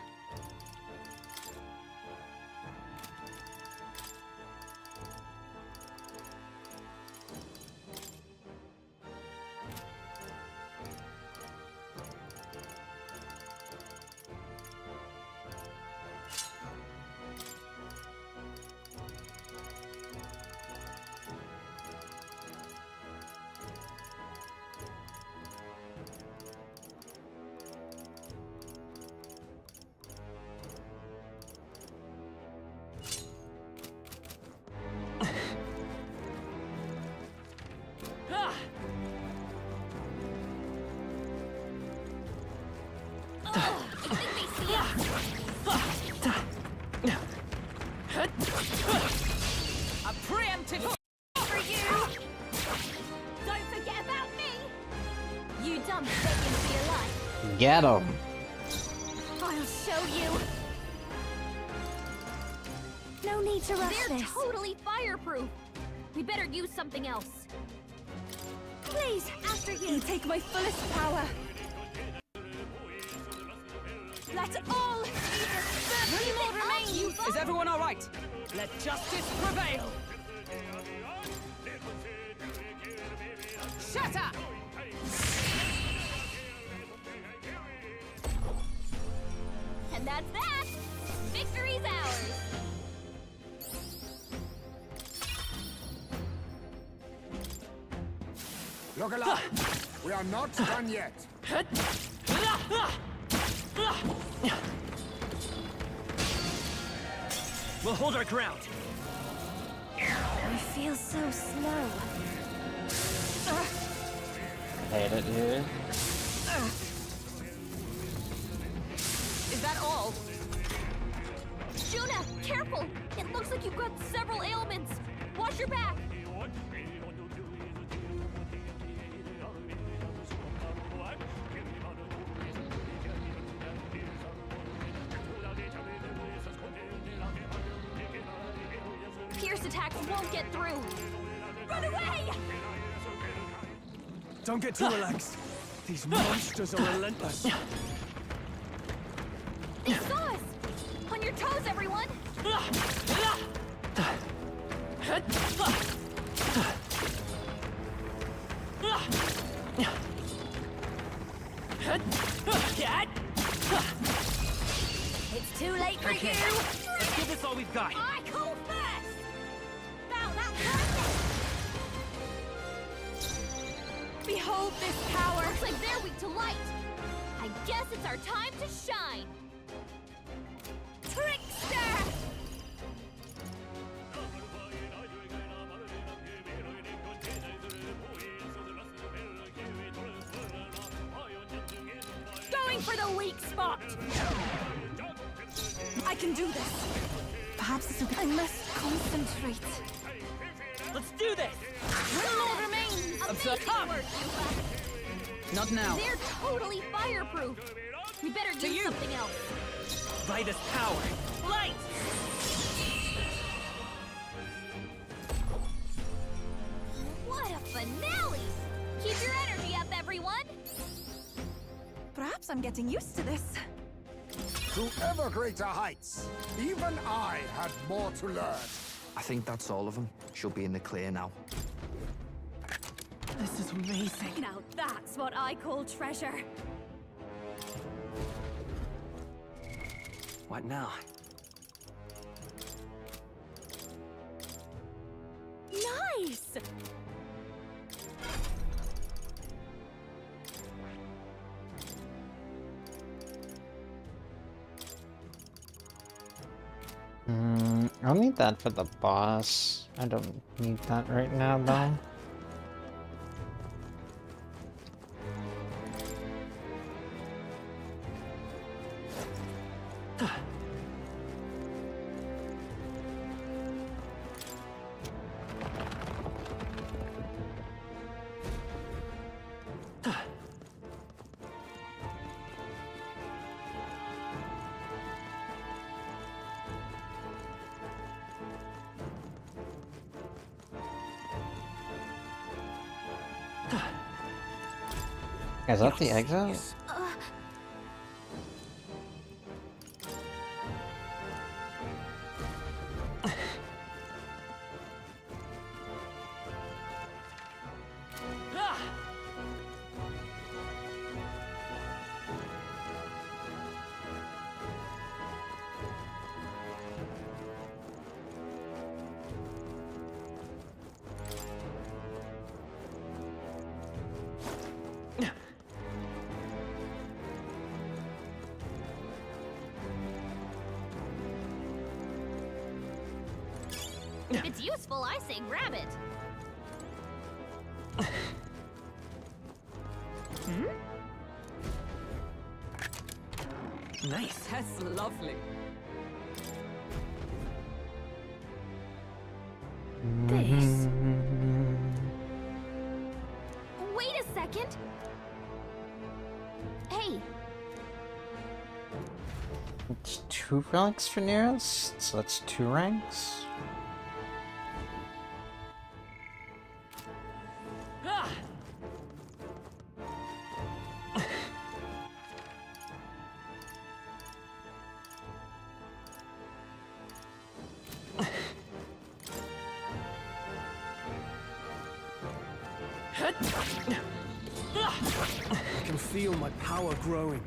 I'm begging for your life. Get him. I'll show you. No need to rush They're this. totally fireproof. We better use something else. Please, after you. Take my fullest power. Let all One more remains. Is everyone all right? Let justice prevail. Shut up! And that's that. Victory's ours. Look alive! We are not done yet! We'll hold our ground. We feel so slow. Hate it, dude. Is that all? Juna, careful! It looks like you've got several ailments. Watch your back. Pierce attacks won't get through. Run away! Don't get too relaxed. These monsters are relentless. They saw us! On your toes, everyone! It's too late for Okay. you! Let's give this all we've got. I go first! Now that's perfect! Behold this power. Looks like they're weak to light. I guess it's our time to shine. Trickster! Going for the weak spot! I can do this. Perhaps this will be. I must concentrate. Let's do this! One more remains! Amazing Come. work, Yuba! Not now. They're totally fireproof! We better To use you. something else. Vitus power. Light! What a finale! Keep your energy up, everyone! Perhaps I'm getting used to this. To ever greater heights! Even I had more to learn! I think that's all of them. She'll be in the clear now. This is amazing. Now that's what I call treasure. What now? Nice! I'll need that for the boss. I don't need that right now, though. Is that the exit? If it's useful, I say grab it. Nice. That's lovely. Wait a second. Hey, It's 2 ranks for nearest, so that's 2 ranks. Ah! I can feel my power growing.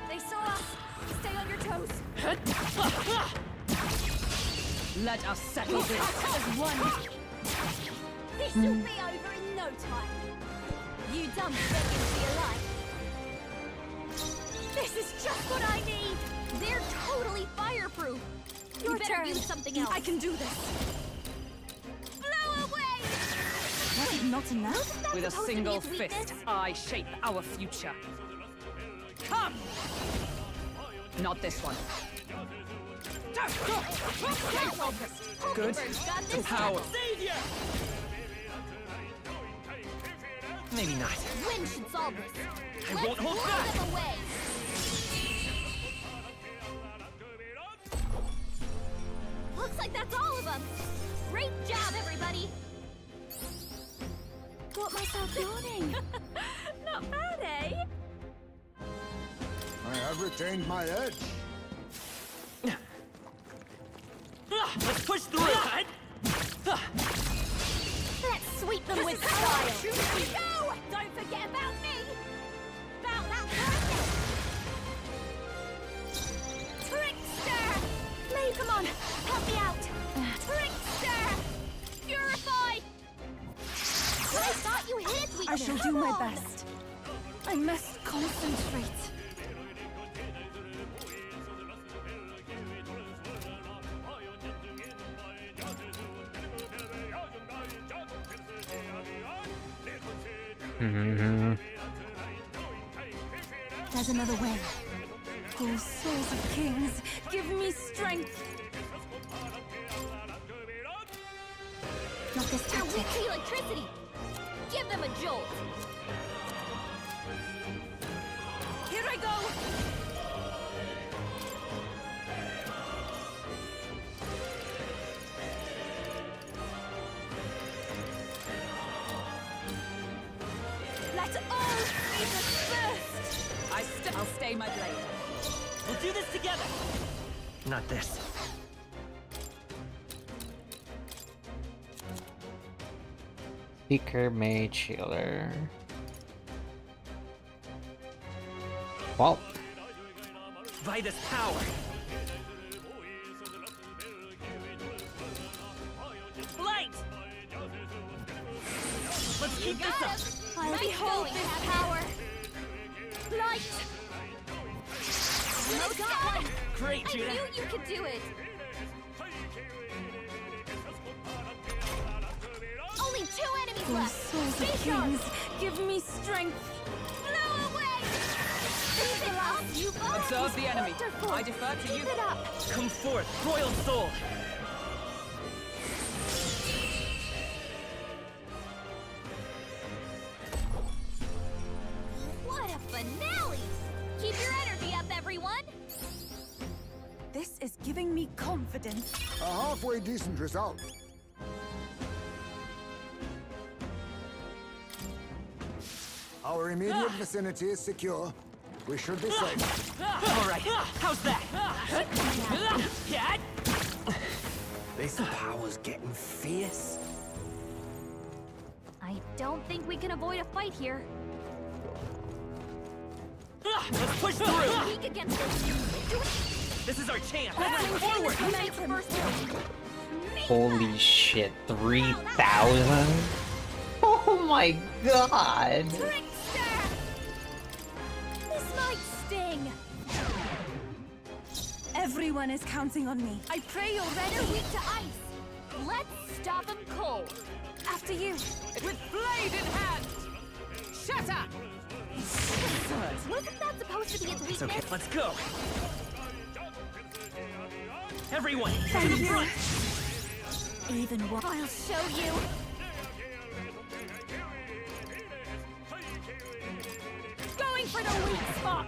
They saw us. Stay on your toes. Let us settle this as one. this will be over in no time. You done begging for your life. This is just what I need. They're totally fireproof. You Your better turn. use something else. I can do this. Blow away! Was it not enough? With a supposed to be single its weakness? fist, I shape our future. Come! Not this one. Stay focused. Good. Got The this. power. Maybe not. Wind should solve this. I Let's won't hold blow back. them away. Looks like that's all of them. Great job, everybody. Got myself yawning. Not bad, eh? I have retained my edge. Let's push through. Let's sweep them with style. Here we go! Don't forget about me. About that person. Trickster! May, come on. Help me out. Trickster! Purify! But I thought you hit its I weakness. shall do Come my on. best. I must concentrate. There's another way. Oh, souls of kings, give me strength. Not this They're tactic. weak to electricity. Give them a jolt. Here I go. Let all be dispersed. I'll stay my blade. We'll do this together. Not this. Seeker, Mage, Healer. Well, By this power. Light! Let's keep this up. I'll Nice behold going, this Happy. power. Light! You got one! Great, I Judah. knew you could do it! Only 2 enemies Oh, left! souls Stay of sharp! kings, give me strength. Blow away! Keep it up, you both! Observe the enemy. Wonderful. I defer to you. Keep it up! Come forth, royal soul. What a finale! Keep your energy up, everyone! This is giving me confidence. A halfway decent result. Our immediate vicinity is secure. We should be safe. All right, how's that? This power's getting fierce. I don't think we can avoid a fight here. Let's push through! Weak against this. This is our chance! Forward! Forward! Holy shit, 3,000? Oh my god! Trickster! This might sting. Everyone is counting on me. I pray you're They're ready. weak to ice. Let's stop them cold. After you. With blade in hand! Shatter! Wasn't that supposed to be its weakness? It's okay, let's go! Everyone, to Thank the you. front! Even one. I'll show you. Going for the weak spot!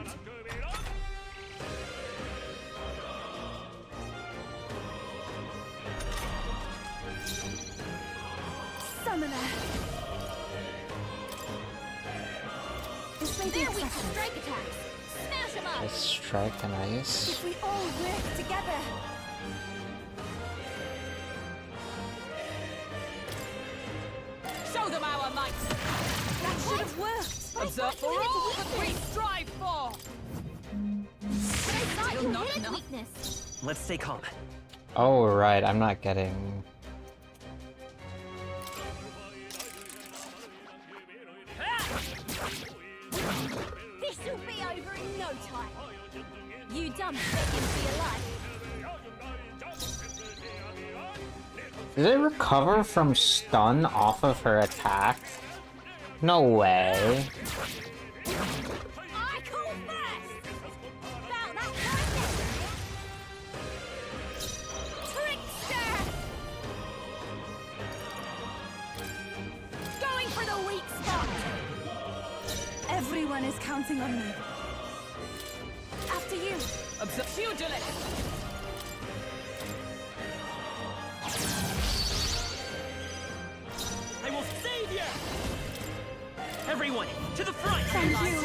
Summoner. This may be They're weak to excessive. strike attacks. Smash them up. Let's strike an ice. If we all work together. Show them our might! That should have worked. Observe for all that we strive for! But I thought Still you not hid its enough. weakness. Let's stay calm. Oh, right, I'm not getting... This will be over in no time. You dumb chicken for your life. Did it recover from stun off of her attack? No way. I call first. About that kindness. Trickster. Going for the weak spot! Everyone is counting on me. After you. Observe pugilist! I will save you! Everyone, to the front! Thank you.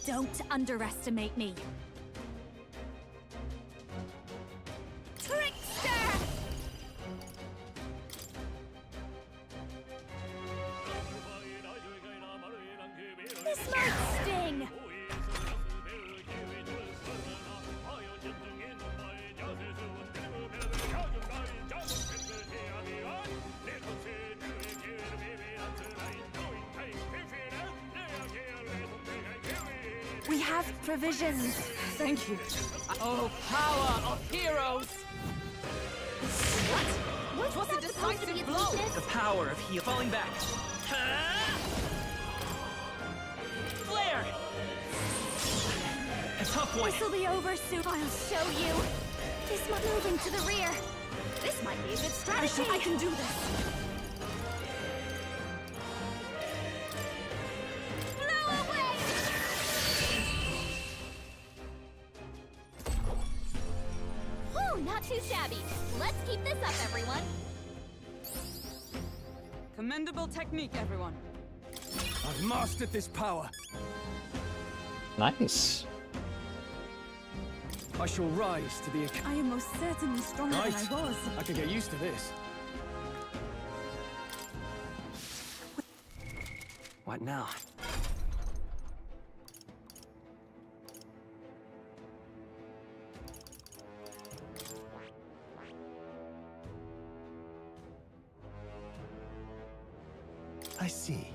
Don't underestimate me. Trickster. This might sting. We have provisions. Thank you. Oh, power of heroes! What? Was a that supposed to be decisive its blow? weakness? The power of heal. Falling back. Flare! A tough one. This'll be over soon. I'll show you. This might moving to the rear. This might be a good strategy. I can do this. Blow away. Whew, not too shabby. Let's keep this up, everyone. Commendable technique, everyone. I've mastered this power. Nice. I shall rise to the occasion. I am most certainly stronger Right. than I was. I can get used to this. What now? I see.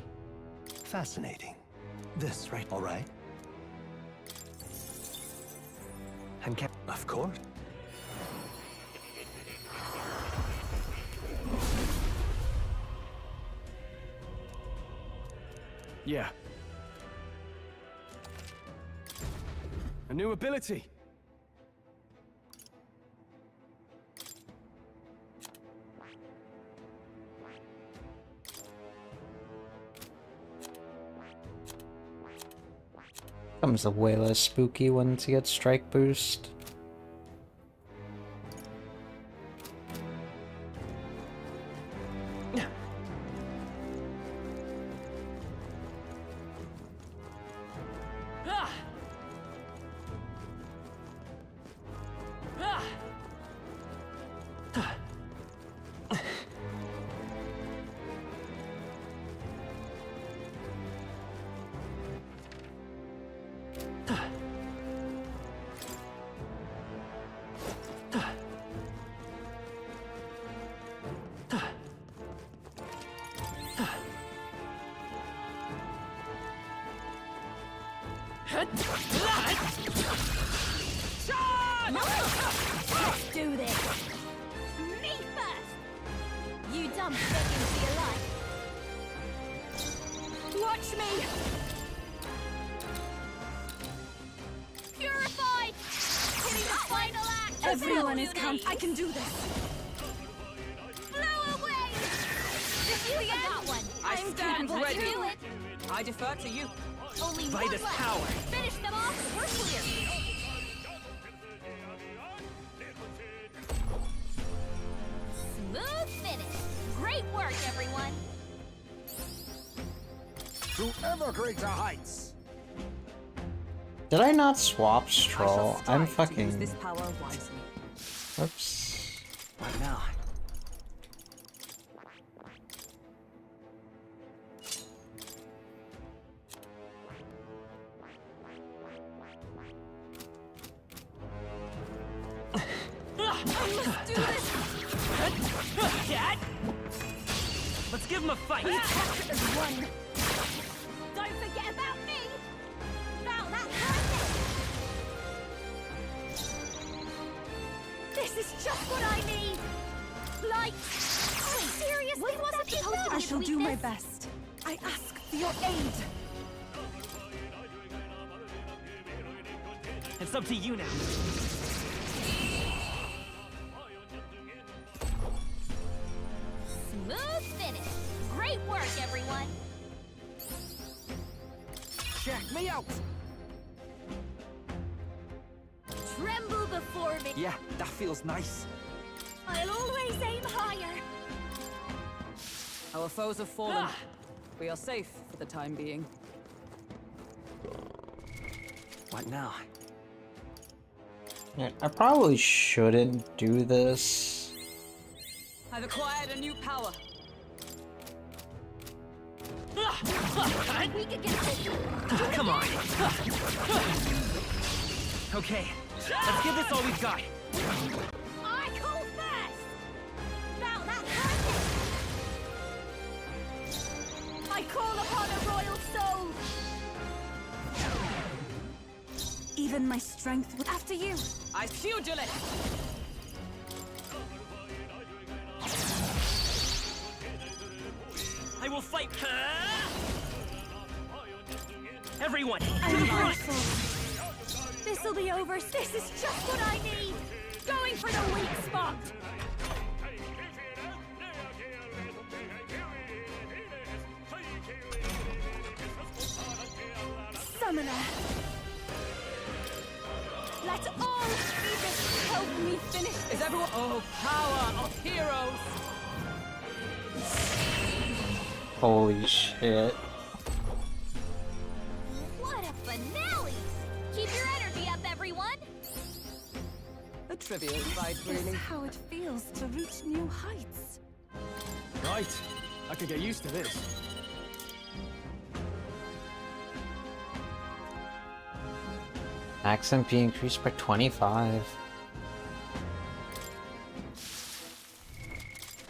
Fascinating. This, right? All right. And Of course. Yeah. A new ability. Becomes a way less spooky once you get strike boost. Ah! Let's do this! Me first! You dumb begging for your life! Watch me! Purified! Hitting the final act! Everyone is count. I can do this. Blow away! This is the end! One. I stand capable ready. to it. I defer to you. Only By one this left. power. Finish them off. We're clear. Smooth finish. Great work, everyone. To ever greater heights. Did I not swap I shall Stroll? strive I'm to fucking... use this power wisely. Oops. Right now. Let's do this. Dad? Let's give him a fight. Attack as one. Don't forget about me. Now that person. This is just what I need. Like, seriously, wasn't that supposed to be I his shall do my weakness? best. I ask for your aid. It's up to you now. Smooth finish. Great work, everyone. Check me out! Tremble before me. Yeah, that feels nice. I'll always aim higher. Our foes have fallen. We are safe for the time being. What now? Yeah, I probably shouldn't do this. I've acquired a new power. We could get this. Come on. Okay, let's give this all we've got. I call first. Now that person. I call upon a royal soul. Even my strength will after you. I shield you. I will fight. Everyone, I'm to the front! grateful. This'll be over. This is just what I need. Going for the weak spot. Summoner. Let all Phoebus help me finish Is this. everyone? Oh, power of heroes! Holy shit. What a finale! Keep your energy up, everyone. A trivial fight, This really. is how it feels to reach new heights. Right. I could get used to this. Max MP increased by 25.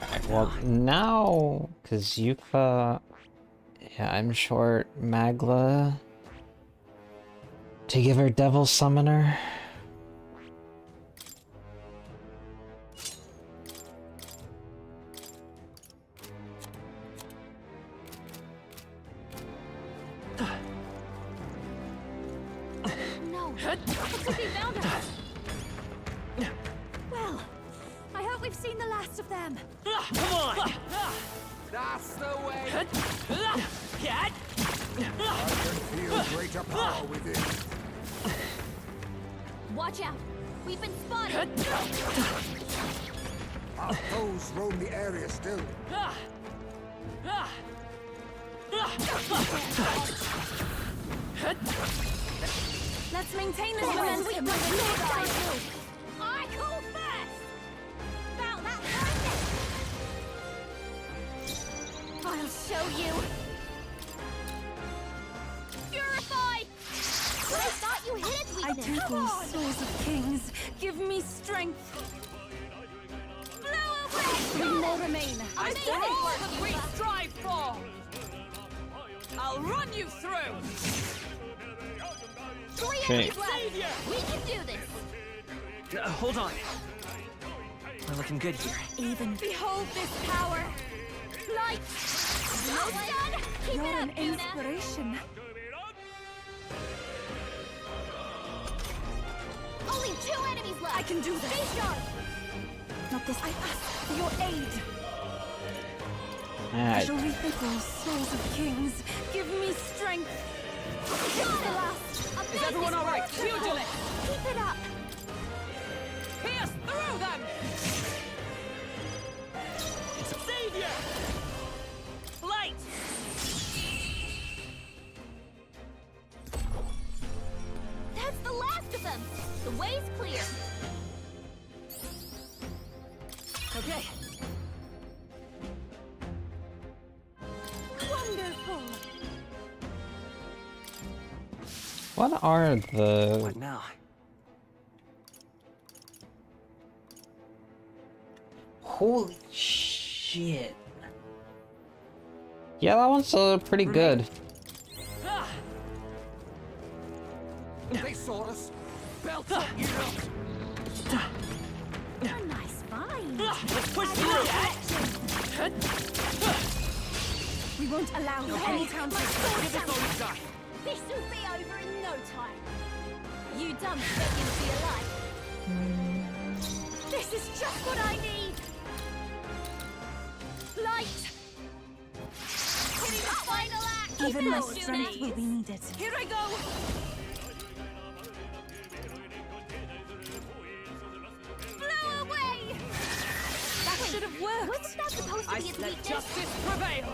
Alright, well, now, because Yuka... Yeah, I'm short Magla to give her Devil Summoner. No. Looks like they found us. Well, I hope we've seen the last of them. Come on! That's the way! Cat! I can feel greater power within. Watch out. We've been spotted. Our foes roam the area still. Let's maintain this Momentum. momentum. I call first. Now that person. I'll show you. Purify. I thought you I take all souls of kings. Give me strength. Three more remain. I Amazing for all work, that we Yuba. strive for. I'll run you through. 3 Okay. enemies left. We can do this. Hold on. We're looking good here. Even Behold this power. Light. No done. Keep you're it an up, Yuna. inspiration. Only 2 enemies left. I can do this. Stay sharp. Not this. I ask for your aid. I Alright. shall rethink all souls of kings. Give me strength. This is the last. Is everyone all right? Pugilist. Keep it up. Pierce through them. Savior. Light. That's the last of them. The way's clear. Okay. Wonderful. What are the... What now? Holy shit. Yeah, that one's pretty good. Ah, They saw us. Belt up, you know. A nice find. let's push through. We won't allow any counters. Give us all you got. This will be over in no time. You done begging for your life. This is just what I need. Light. Hitting the final act. Even my Those strength will days. be needed. Here I go. Blow away. That should have worked. Wasn't that supposed to I be its let weakness? justice prevail.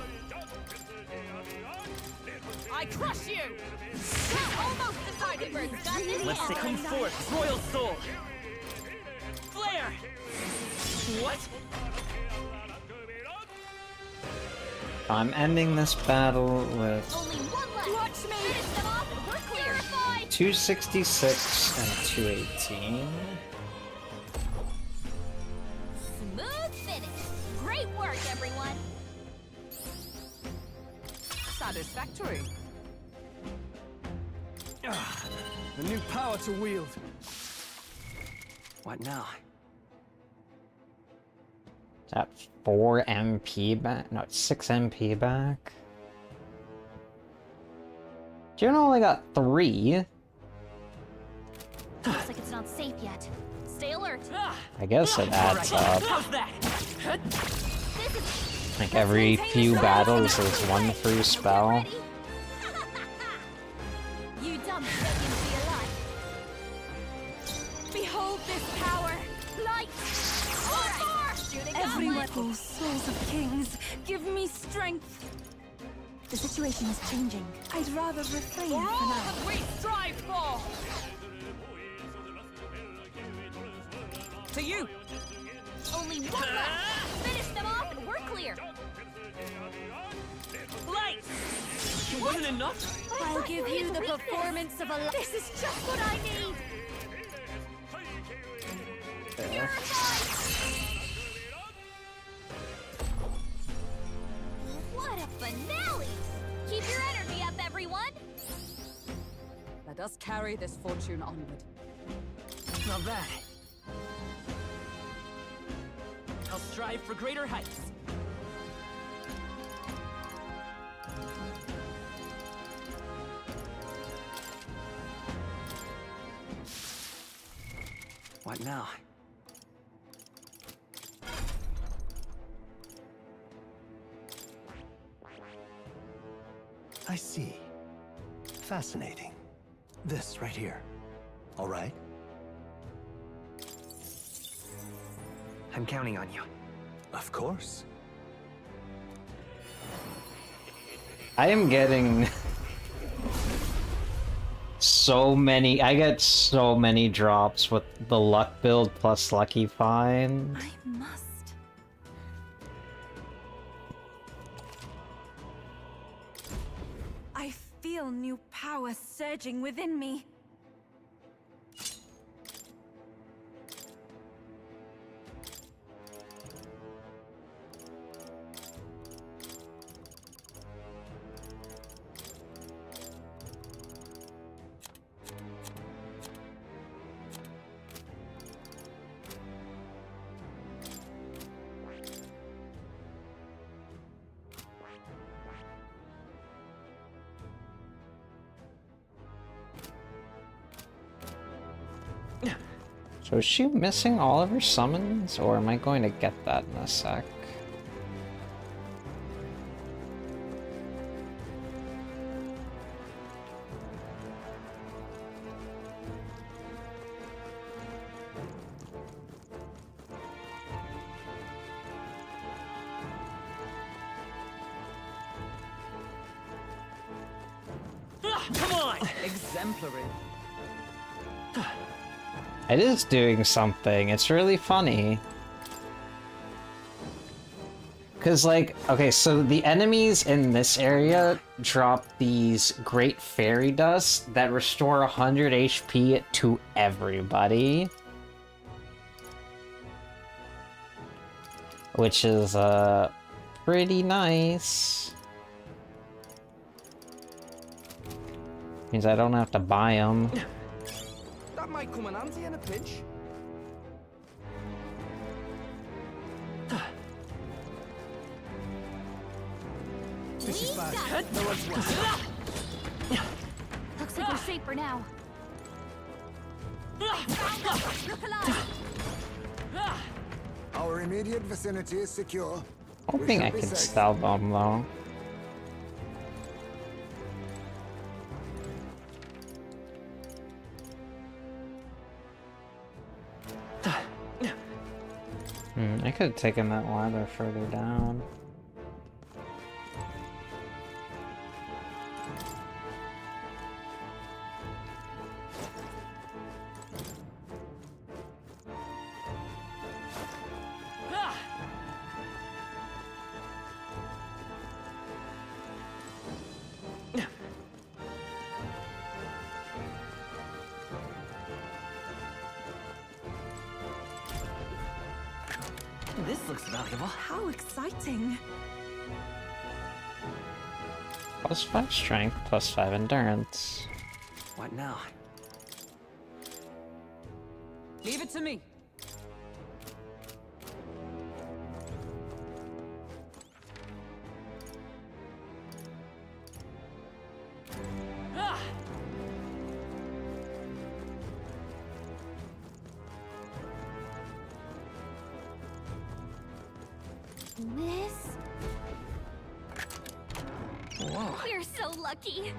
I crush you. Almost decided. Bird's got this. Let's say come forth, Royal Soul. Flare. What? I'm ending this battle with Only one left. Watch me. Finish them off and we're clarified. 266 and 218. Smooth finish. Great work, everyone. Satisfactory. A new power to wield. What now? Is that 4 MP back? No, it's 6 MP back. June only got 3. Looks like it's not safe yet. Stay alert. I guess it adds up. How's that? This is Like every few battles there's 1 free spell. ready. You done begging for your life. Behold this power. Light. More. Shooting Everyone, gauntlet. all souls of kings, give me strength. The situation is changing. I'd rather refrain For for all now. that we strive for. To you. Only one left. Finish them off and we're clear. Light. It wasn't enough. I'll give you the performance of a life. This is just what I need. What a finale! Keep your energy up, everyone. Let us carry this fortune onward. Not bad. I'll strive for greater heights. What now? I see. Fascinating. This right here. All right? I'm counting on you. Of course. I am getting so many. I get so many drops with the luck build plus lucky find. I must. I feel new power surging within me. So is she missing all of her summons, or am I going to get that in a sec? Come on! Exemplary. It is doing something. It's really funny. Because, like, okay, so the enemies in this area drop these great fairy dust that restore 100 HP to everybody. Which is, pretty nice. Means I don't have to buy them. That might come in handy in a pinch. This is bad. No one's worse. Looks like we're safe for now. Look alive. Our immediate vicinity is secure. I don't think I can stealth them though. I could have taken that ladder further down. This looks valuable. How exciting! Plus 5 strength, plus 5 endurance. What now? Leave it to me. This? Whoa. We're so lucky.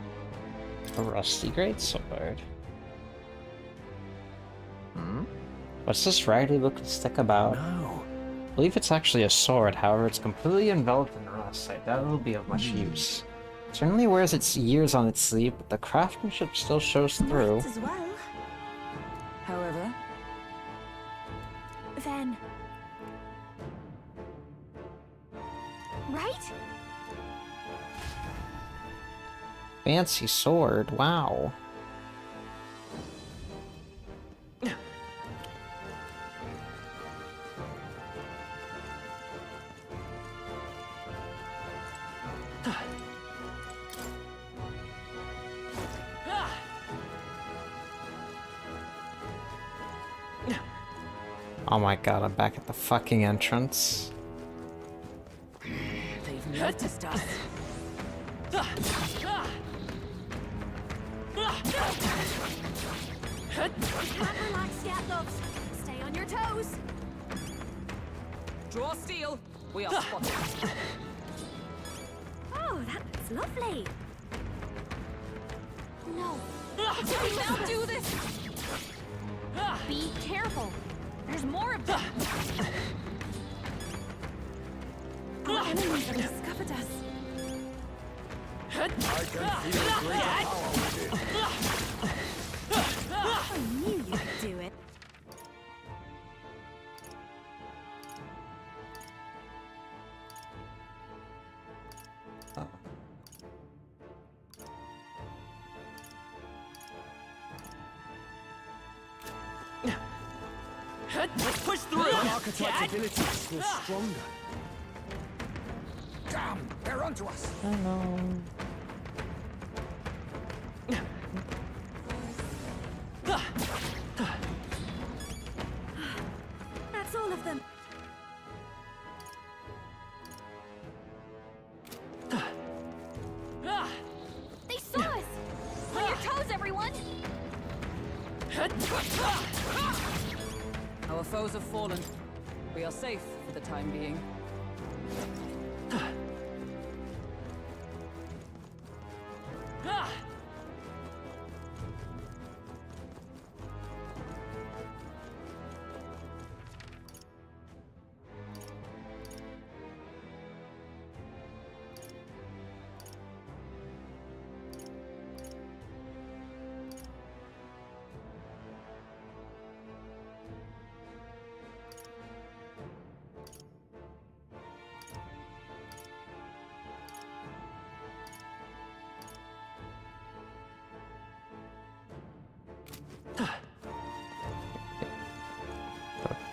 A rusty greatsword. What's this raggedy looking stick about? No. I believe it's actually a sword, however it's completely enveloped in rust. I doubt it'll be of much use. It certainly wears its years on its sleeve, but the craftsmanship still shows through. Might as well. However, Then... Right? Fancy sword, wow. Oh my god, I'm back at the fucking entrance. they've noticed us. Can't relax yet, loves. Stay on your toes. Draw steel. We are spotted. Oh, that looks lovely. No. We now do this. Be careful. There's more of them. Our enemies have discovered us. I can feel great power within. I knew you could do it. Let's push through. One archetype's ability is still stronger. Damn, they're onto us. I know. That's all of them. They saw us. On your toes, everyone. Our foes have fallen. We are safe for the time being.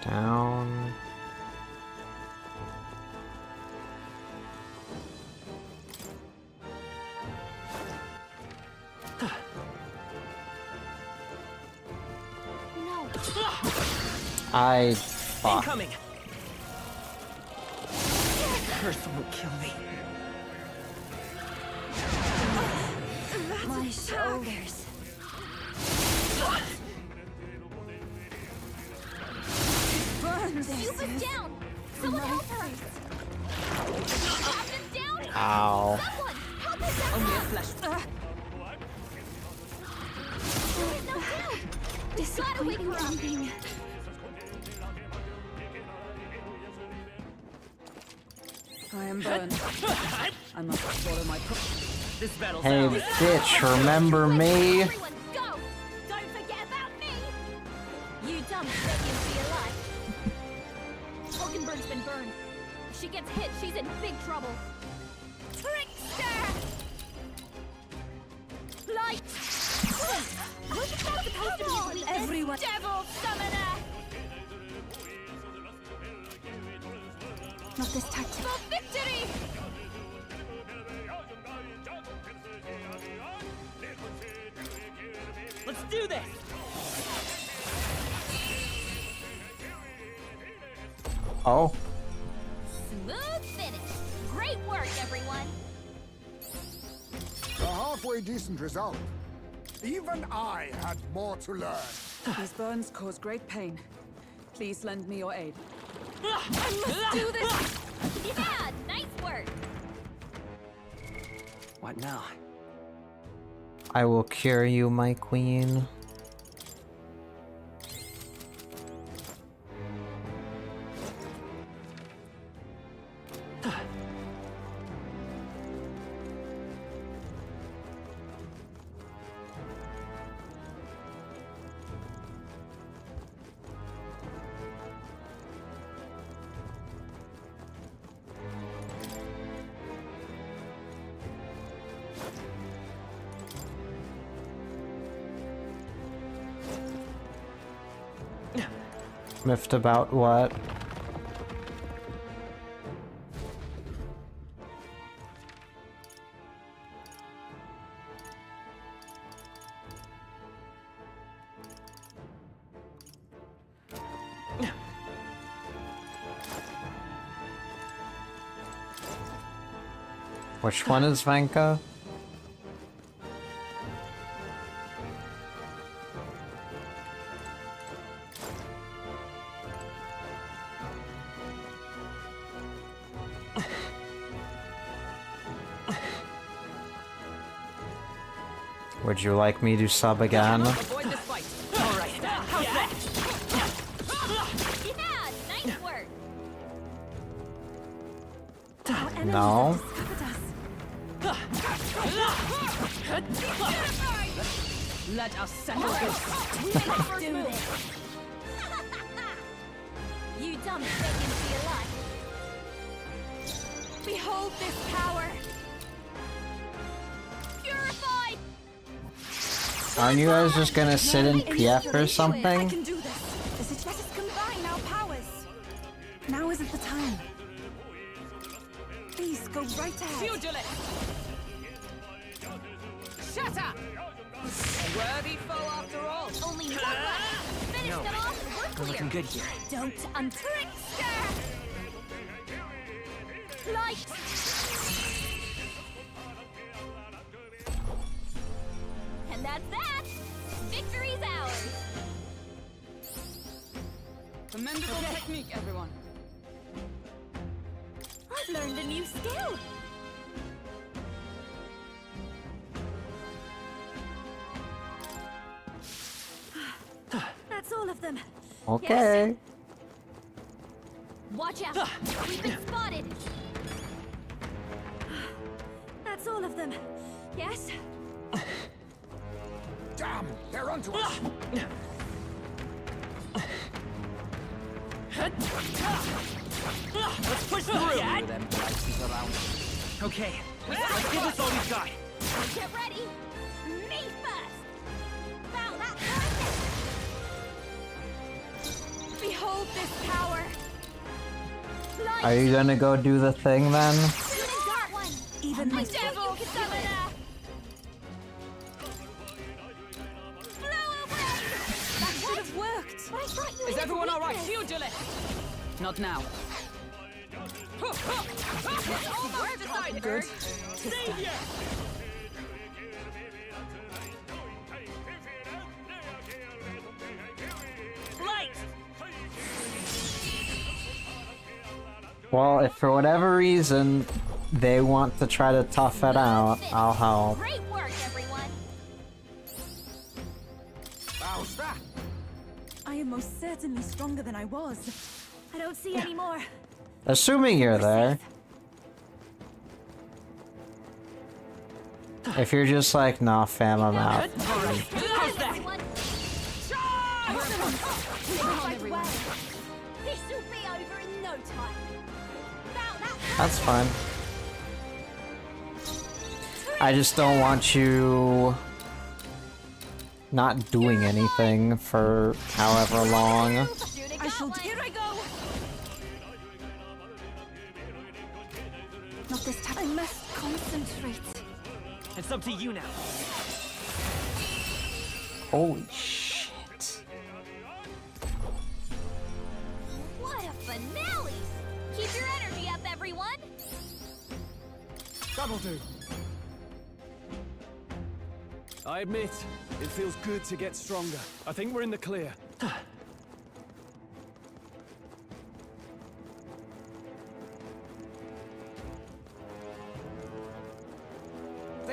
Down. No. Fuck. Incoming. Curse will kill me. My shoulders. Yuba's down! Someone help her! Captain's down! Ow. Someone! Help us out! Only a flash. She's not down! Gotta wake her up! I am burned. I must follow my This battle's Hey, ours. bitch, remember me? Everyone, go! Don't forget about me! You dumb shit, you see alive. Hulkenberg's been burned. If she gets hit, she's in big trouble. Trickster! Light! Wasn't that supposed to be his weakness? Everyone- Devil summoner! Not this tactic. For victory! Let's do this! Oh. Smooth finish. Great work, everyone. A halfway decent result. Even I had more to learn. These burns cause great pain. Please lend me your aid. I must do this! Yeah, nice work! What now? I will cure you, my queen. Miffed about what? Which one is Vanka? Would you like me to sub again? Avoid this fight. All right. How's that? Yeah, nice work! No. Let us settle this. Do this! You dumb shit into your life. Behold this power! Purified! Aren't you guys just gonna sit in PF or I something? can do this. Let us combine our powers. Now isn't the time. Please go right ahead. Pugilist. Shatter. A worthy foe after all. Only one left! Finish them off, we're clear! Looking good here. Don't untrickster! Light! And that's that! Victory's ours! Commendable technique, everyone. I've learned a new skill. That's all of them. Okay. Watch out. We've been spotted. That's all of them. Yes? Damn, they're onto us. Let's push through! Move them prices around. Okay, let's give this all we've got. Get ready. Me first. Bow that person. Behold this power. Are you gonna go do the thing then? Even my devil summoner. That should have worked. Is everyone alright? Pugilist! Not now. Almost decided. Good. Savior! Light! Well, if for whatever reason they want to try to tough it out, I'll help. Great work, everyone. How's that? I am most certainly stronger than I was. I don't see any more. Assuming you're there. If you're just like, nah fam, I'm out. How's that? This will be over in no time. Bow that That's fine. I just don't want you not doing anything for however long. I shall. Here I go. Not this time. I must concentrate. It's up to you now. Holy shit. What a finale! Keep your energy up, everyone! That'll do. I admit, it feels good to get stronger. I think we're in the clear.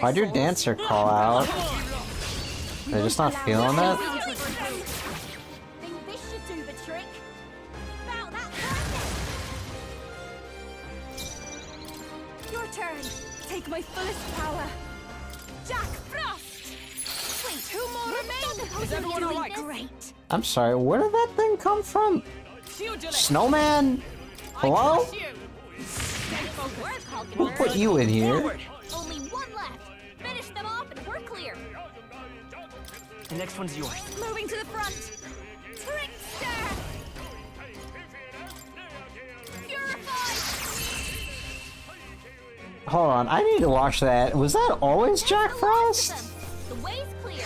Why'd your dancer call out? They're just not feeling it? Think this should do the trick? Bow that person! Your turn. Take my fullest power. Jack Frost. Wait, two more remain! Is everyone alright? Great! I'm sorry, where did that thing come from? Snowman? Hello? Who put you in here? Only one left. Finish them off and we're clear. The next one's yours. Moving to the front. Trickster. Purified! Hold on, I need to watch that. Was that always Jack Frost? The way's clear.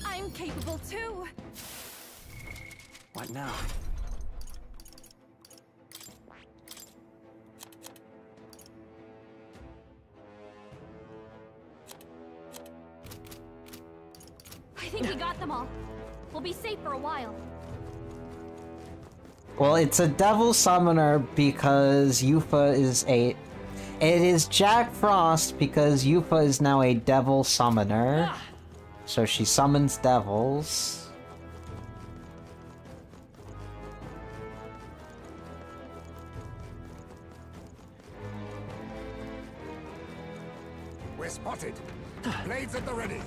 I'm capable too. What now? I think we got them all. We'll be safe for a while. Well, it's a devil summoner because Yuffie is a... It is Jack Frost because Yuffie is now a devil summoner. So she summons devils. We're spotted. Blades at the ready.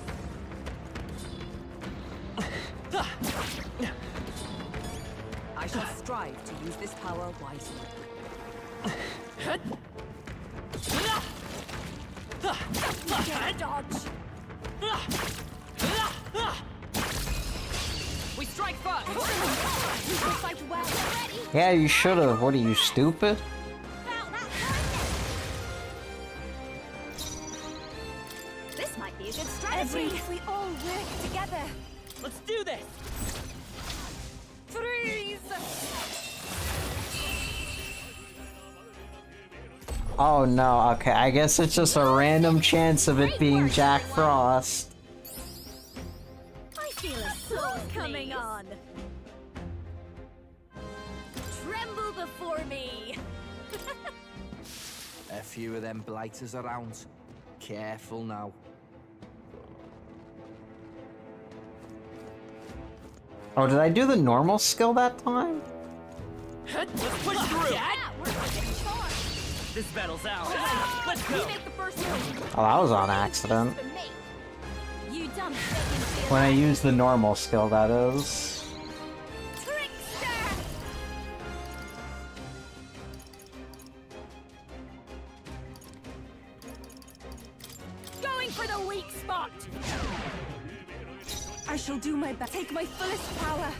I shall strive to use this power wisely. Dodge. We strike first! You can fight well. Ready? Yeah, you should have. What are you, stupid? Bow that person! This might be a good strategy. If we all work together. Let's do this! Freeze! Oh no, okay, I guess it's just a random chance of it being Jack Frost. I feel a soul coming on. Tremble before me. A few of them blighters around. Careful now. Oh, did I do the normal skill that time? Let's push through! Yeah, we're taking charge. This battle's ours. Let's We go! make the first move. Oh, that was on accident. You dumb chicken. When I use the normal skill, that is. Trickster! Going for the weak spot. I shall do my best. Take my fullest power.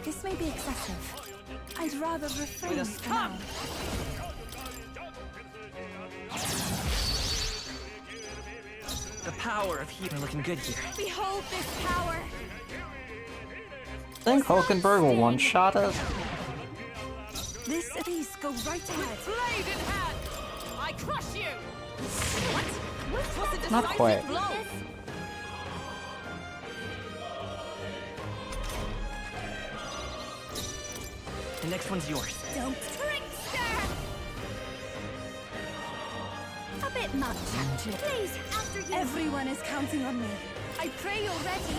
This may be excessive. I'd rather refrain Let us for come. now. The power of heat. We're looking good here. Behold this power. I think Hulkenberg will one-shot it. This piece go right ahead. Blade in hand! I crush you! What? What was a Not decisive quite. blow? The next one's yours. Don't trickster! A bit much. Please, after you. Everyone is counting on me. I pray you're ready.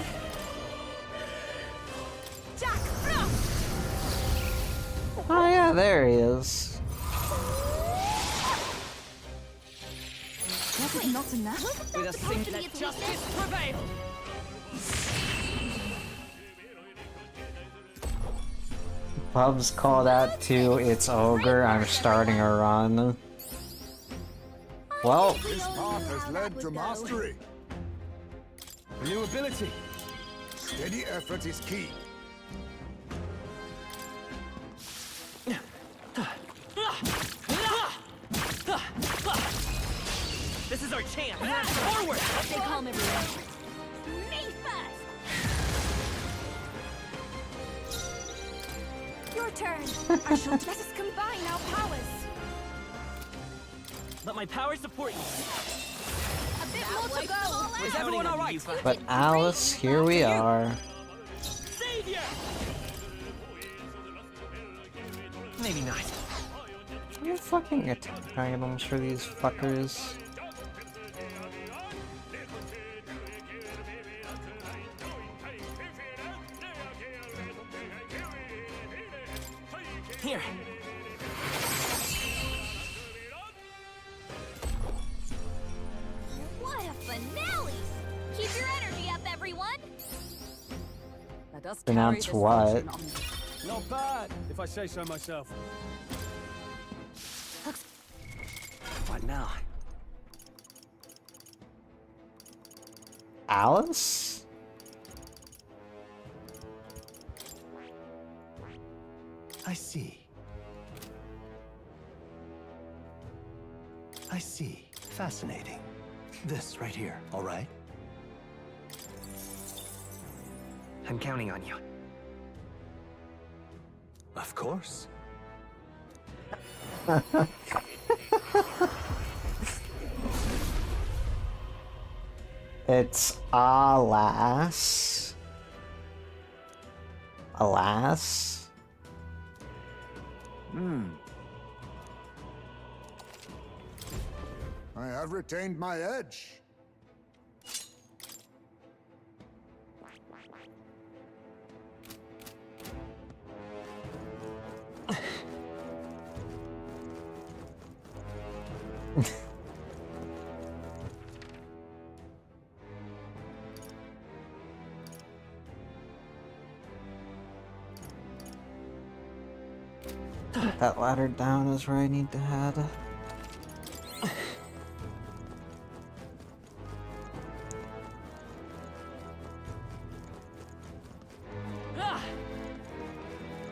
Jack Frost! Oh yeah, there he is. Was it not enough? With a single let justice prevail! Pubs call that too. It's ogre. I'm starting a run. Well, This path has led to mastery. A new ability. Steady effort is key. This is our chance! Forward! Stay calm, everyone. Me first! Your turn. I shall let us combine our powers. Let my power support you. A bit more to go. Is everyone alright? but Alice, here we are. Savior! Maybe not. Are you fucking attack items for these fuckers? Here. What a finale! Keep your energy up, everyone! Let us Pronounce carry this what? fortune on. Not bad, if I say so myself. What now? Alice? I see. I see. Fascinating. This right here, all right? I'm counting on you. Of course. It's alas. Alas. I have retained my edge. That ladder down is where I need to head.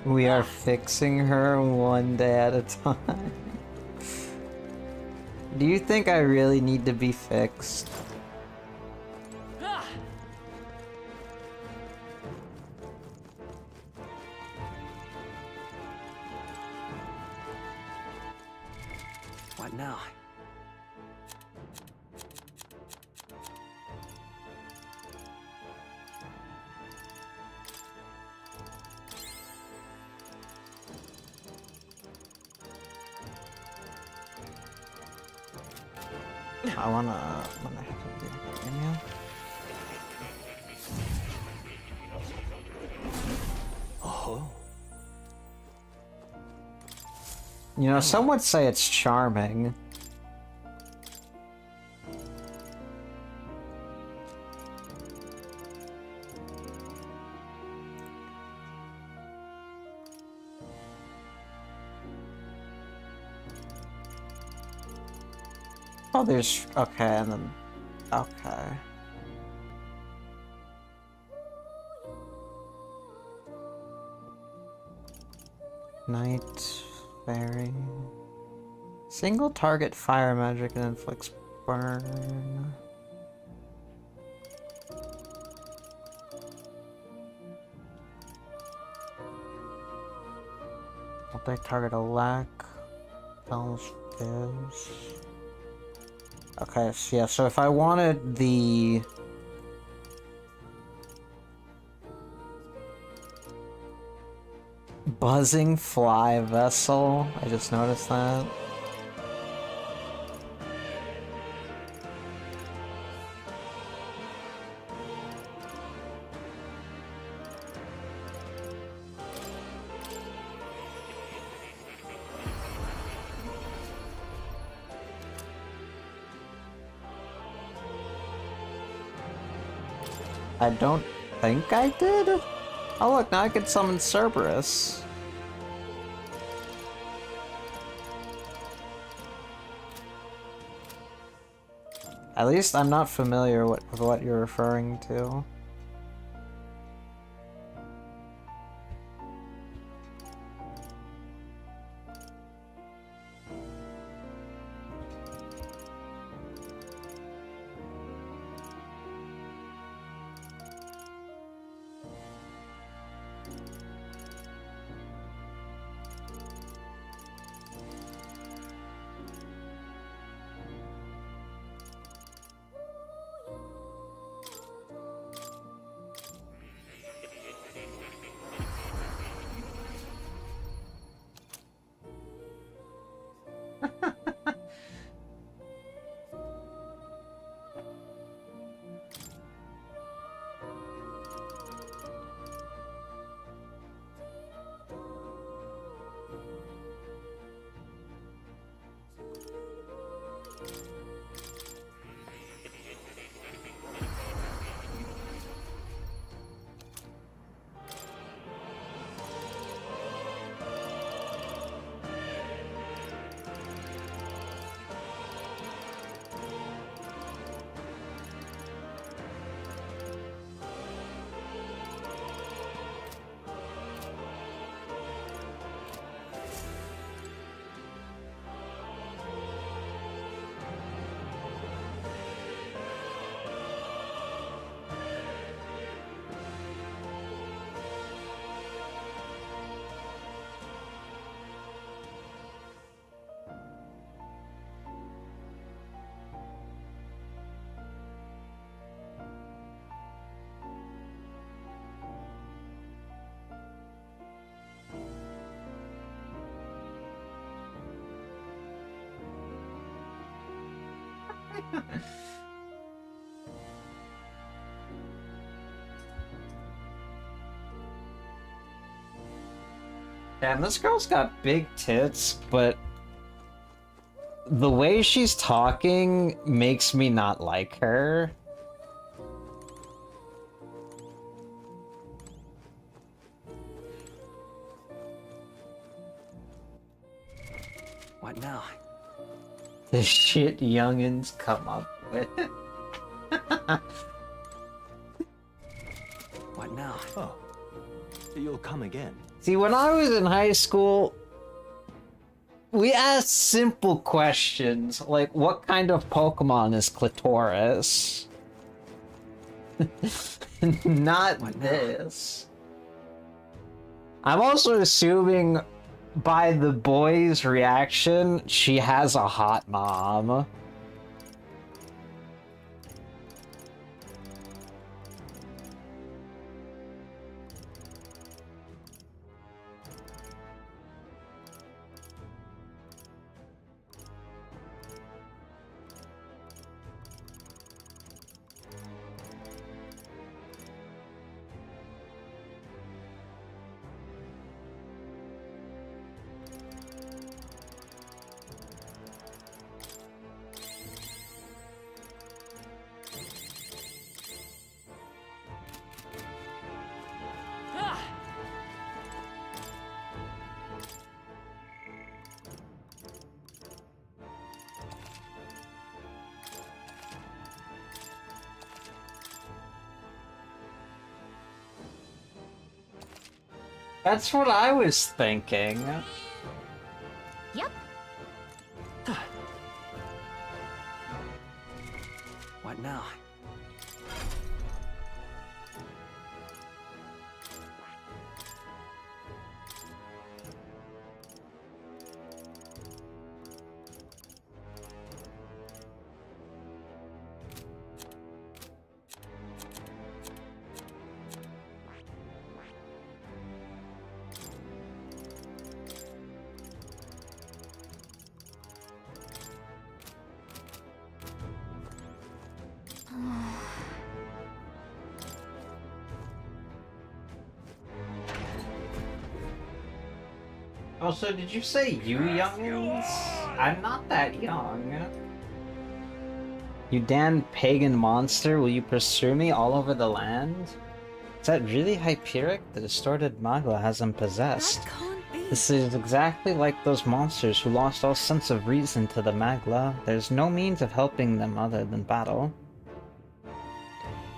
We are fixing her one day at a time. Do you think I really need to be fixed? What now? I wanna have a beautiful email. Oh. You know, some would say it's charming. Oh, there's... okay, and then... okay. Night Fairy. Single target fire magic and inflicts burn. Multi-target alack. Tells gives. Okay, so yeah, so if I wanted the... buzzing fly vessel, I just noticed that. I don't think I did. Oh look, now I can summon Cerberus. At least I'm not familiar with what you're referring to. Damn, this girl's got big tits, but the way she's talking makes me not like her. What now? The shit youngins come up with. What now? Oh, you'll come again. See, when I was in high school, we asked simple questions, like what kind of Pokemon is Clitoris? Not this. I'm also assuming by the boy's reaction, she has a hot mom. That's what I was thinking. Yep. What now? Also, did you say you youngins? I'm not that young. You damn pagan monster, will you pursue me all over the land? Is that really Hyperic? The distorted Magla has him possessed. This is exactly like those monsters who lost all sense of reason to the Magla. There's no means of helping them other than battle.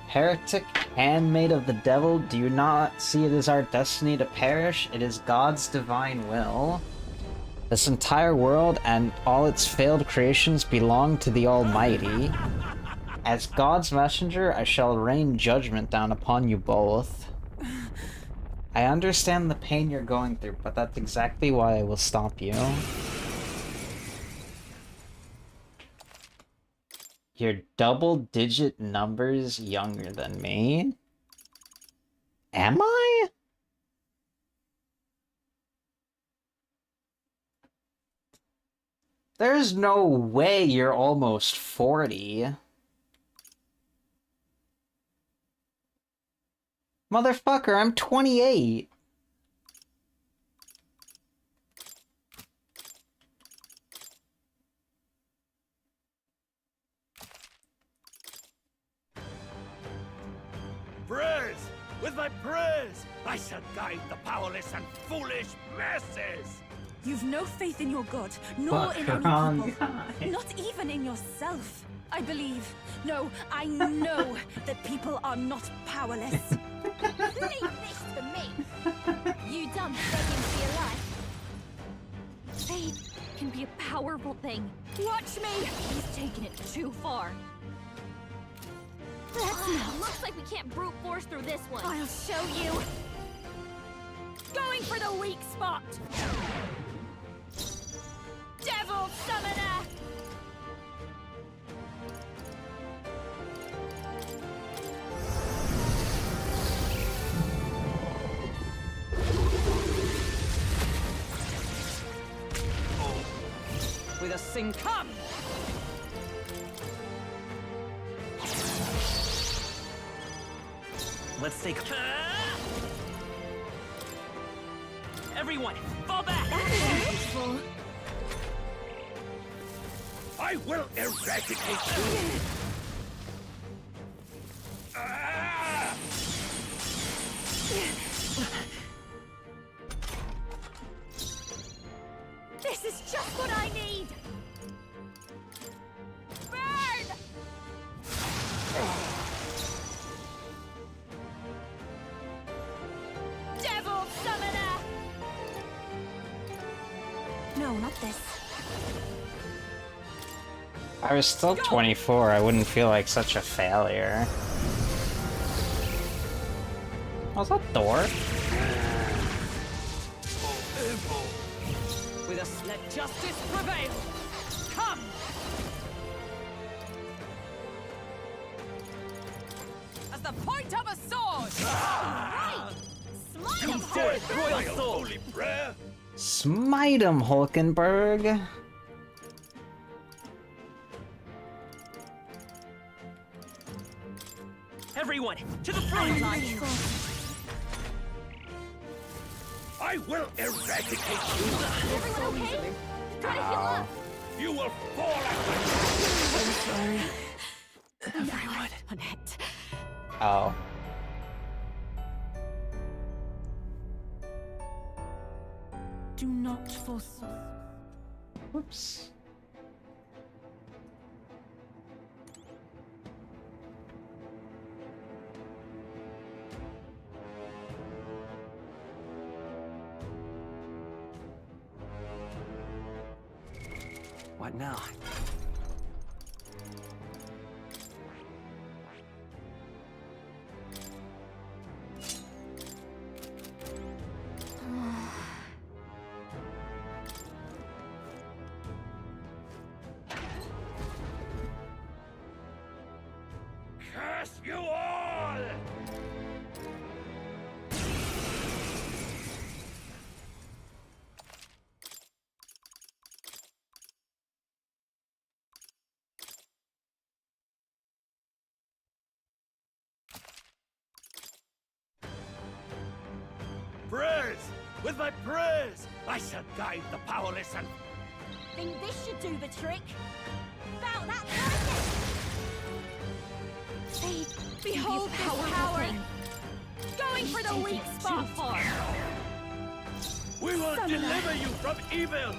Heretic, handmaid of the devil, do you not see it is our destiny to perish? It is God's divine will. This entire world and all its failed creations belong to the Almighty. As God's messenger, I shall rain judgment down upon you both. I understand the pain you're going through, but that's exactly why I will stop you. You're double-digit numbers younger than me? Am I? There's no way you're almost 40. Motherfucker, I'm 28. Prayers! With my prayers, I shall guide the powerless and foolish masses! You've no faith in your god, nor in any people. Not even in yourself. I believe, no, I know that people are not powerless. Leave this to me! You done begging for your life. Faith can be a powerful thing. Watch me! He's taking it too far. Looks like we can't brute force through this one. I'll show you. Going for the weak spot. Devil Summoner! With a sing come! Let's take... Everyone, fall back! I will eradicate you! Ah! This is just what I need! Burn! Devil Summoner! No, not this. I was still 24, I wouldn't feel like such a failure. Was that Thor? With us, let justice prevail! Come! As the point of a sword! Right! Smite him! Forth, royal soul! Holy prayer! Smite him, Hulkenberg! Everyone, to the front line! I will eradicate you! Everyone okay? Try to heal up! You will fall at my... Everyone on it. Oh. Do not forsake. Whoops. What now? Curse you all! Prayers! With my prayers, I shall guide the powerless and... Think this should do the trick? About that circuit! Fade, behold this power! Going for the weak spot! We will deliver you from evil!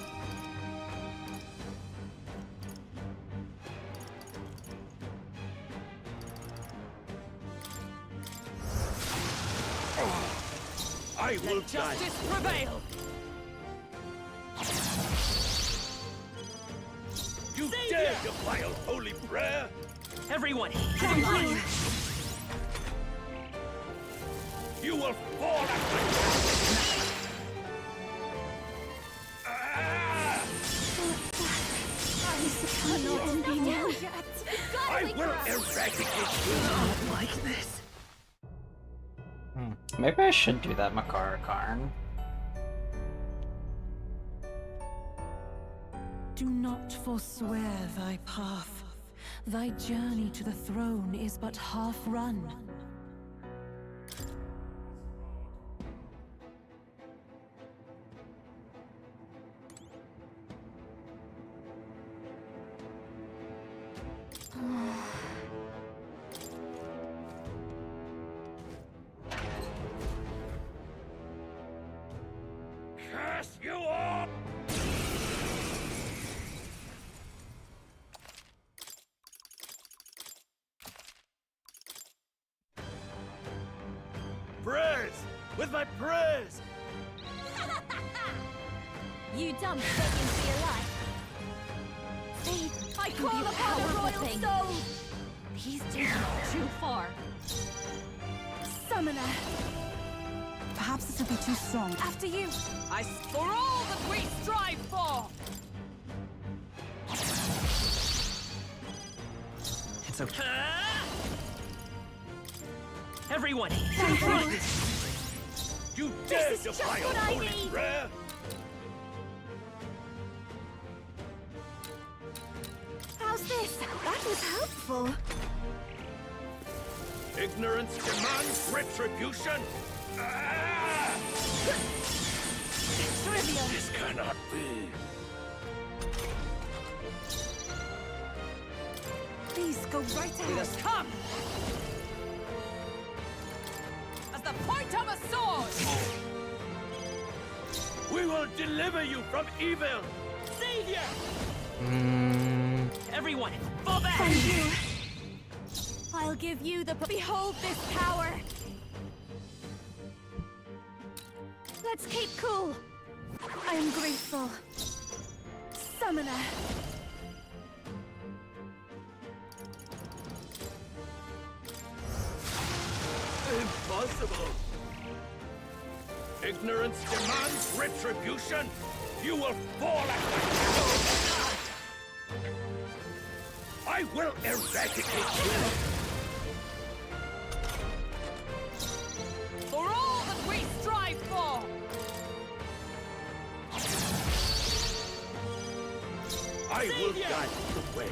I will Let justice prevail! You dare defile holy prayer? Everyone! You will fall at my I will eradicate you! Not like this. Maybe I should do that, Makara Karn. Do not forswear thy path. Thy journey to the throne is but half run. Curse you all! Prayers! With my prayers! You dumb begging for your life! Fade, I call upon the royal soul! He's taking it too far. Summoner! Perhaps this will be too strong. After you! For all that we strive for! It's okay. Everyone! You dare This is just defile what I holy need. prayer? How's this? That was helpful. Ignorance demands retribution! Trivial. This cannot be. Please go right Let ahead. us come! As the point of a sword! We will deliver you from evil! Savior! Everyone, fall back! Thank you. I'll give you the behold this power! Let's keep cool! I am grateful. Summoner. Impossible! Ignorance demands retribution! You will fall at my hand! I will eradicate you! For all that we strive for! I will guide you the way.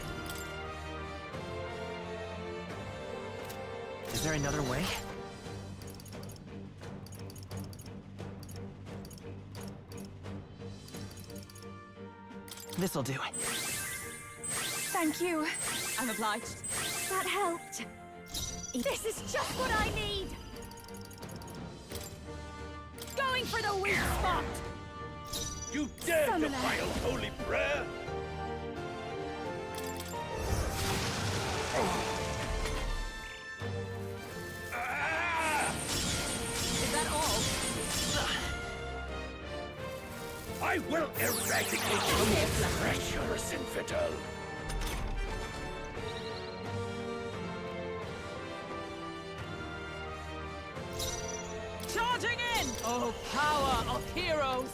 Is there another way? This'll do. Thank you. I'm obliged. That helped! This is just what I need! Going for the weak spot! You dare Summoner. defile holy prayer? Is that all? I will eradicate you, treacherous infidel! Charging in! Oh, power of heroes!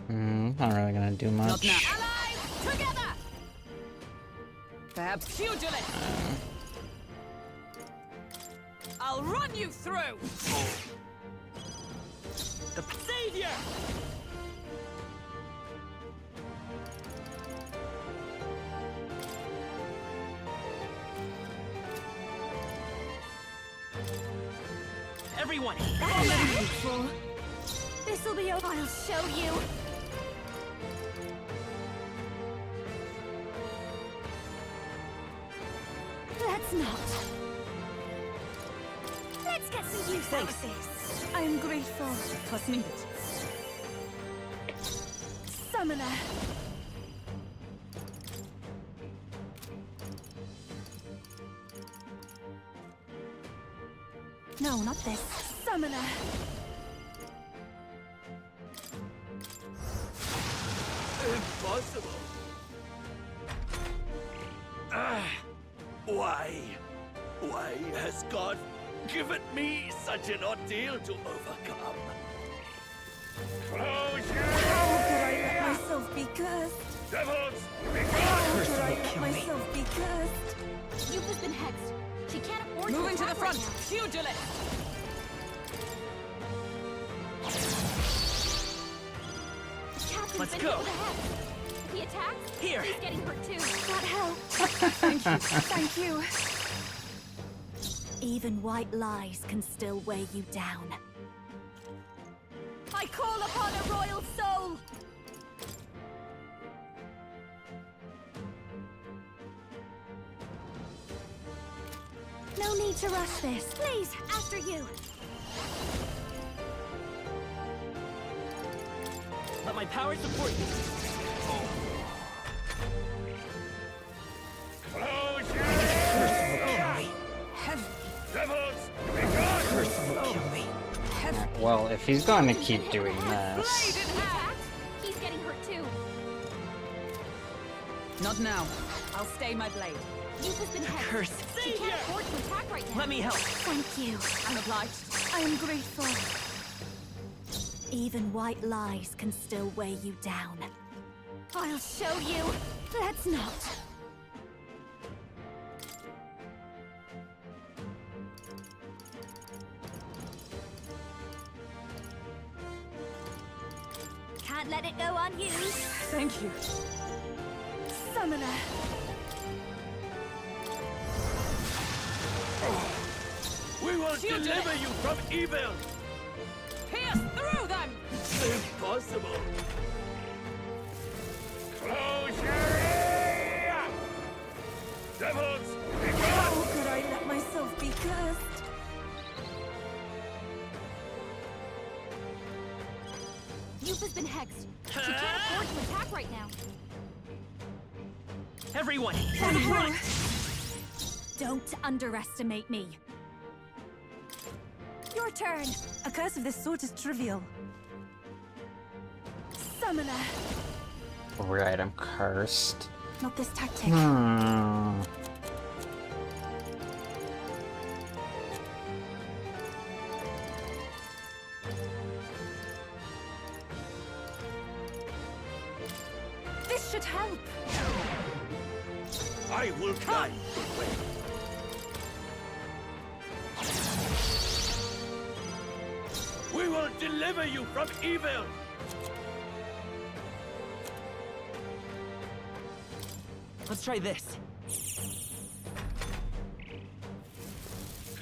Not really gonna do Not much. now. Allies, together! Perhaps pugilist! I'll run you through! The savior! Everyone! This'll be over. I'll show you. Let's not. Let's get some use out of this. I am grateful. Plus needed. Summoner. No, not this. Summoner. Impossible. Why? Why has God given me such an ordeal to overcome? Close your How could I let myself be cursed? devils! How could I let myself be cursed? You've been hexed. She can't afford Moving to the attack front! right now. Pugilist! Captain's Let's been go. hit with a hex. If he attacks, Here. he's getting hurt too. That helped. Thank you. Thank you. Even white lies can still weigh you down. I call upon a royal soul. No need to rush this. Please, after you. Let my power support you. Close your Heavy. devils! Be gone! Well, if he's going to keep doing this, He's getting hurt too. Not now. I'll stay my blade. You've been hexed. Curse. She can't afford to attack right now. Let me help. Thank you. I'm obliged. I am grateful. Even white lies can still weigh you down. I'll show you. Let's not. Can't let it go unused. Thank you. Summoner. We will Pugilist. deliver you from evil! Pierce through them! Impossible! Close your ear! Devils! Be How gone! could I let myself be cursed? You've been hexed. She can't afford to attack right now. Everyone! That helped. Don't underestimate me. Your turn. A curse of this sort is trivial. Summoner. right, I'm cursed. Not this tactic. This should help. I will guide the way. We will deliver you from evil! Let's try this.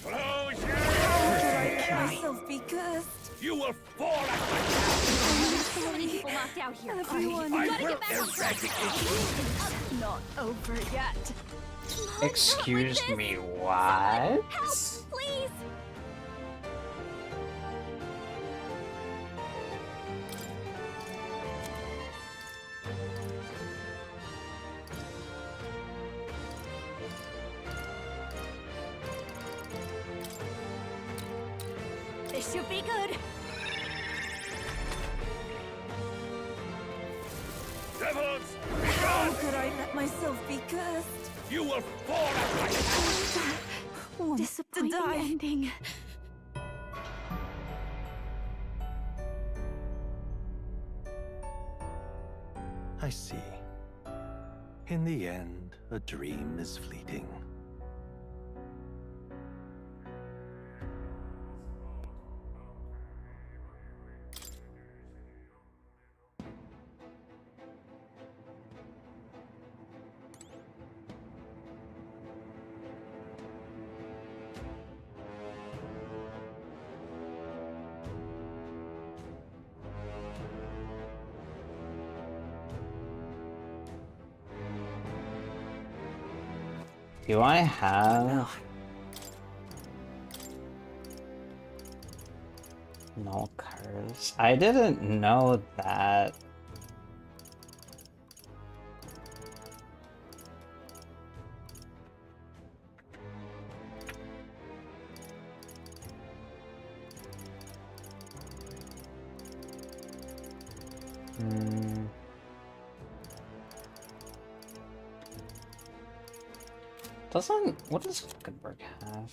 Close your Myself be cursed. You will fall at my So many people knocked out here. Everyone. I Gotta will get back on track. eradicate you! Not over yet. Excuse me, what? Help, please. This should be good. Devils! How could I let myself be cursed? You will fall at my Want Disappointing to die. ending. I see. In the end, a dream is fleeting. Do I have no curse? I didn't know that. What does Hulkenberg have?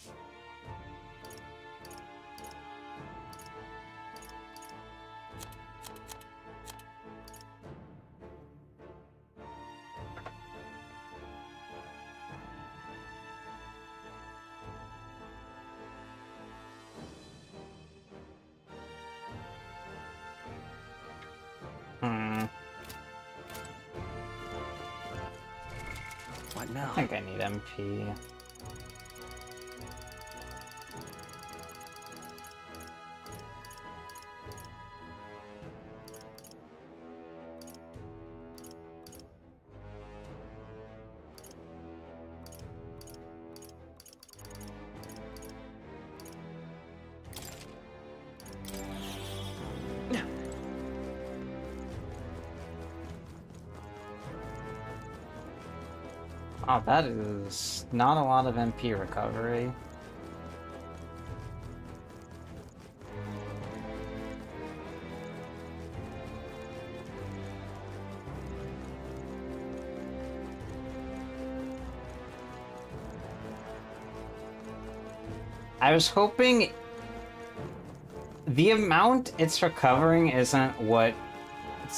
What now? I think I need MP. Oh, that is not a lot of MP recovery. I was hoping the amount it's recovering isn't what's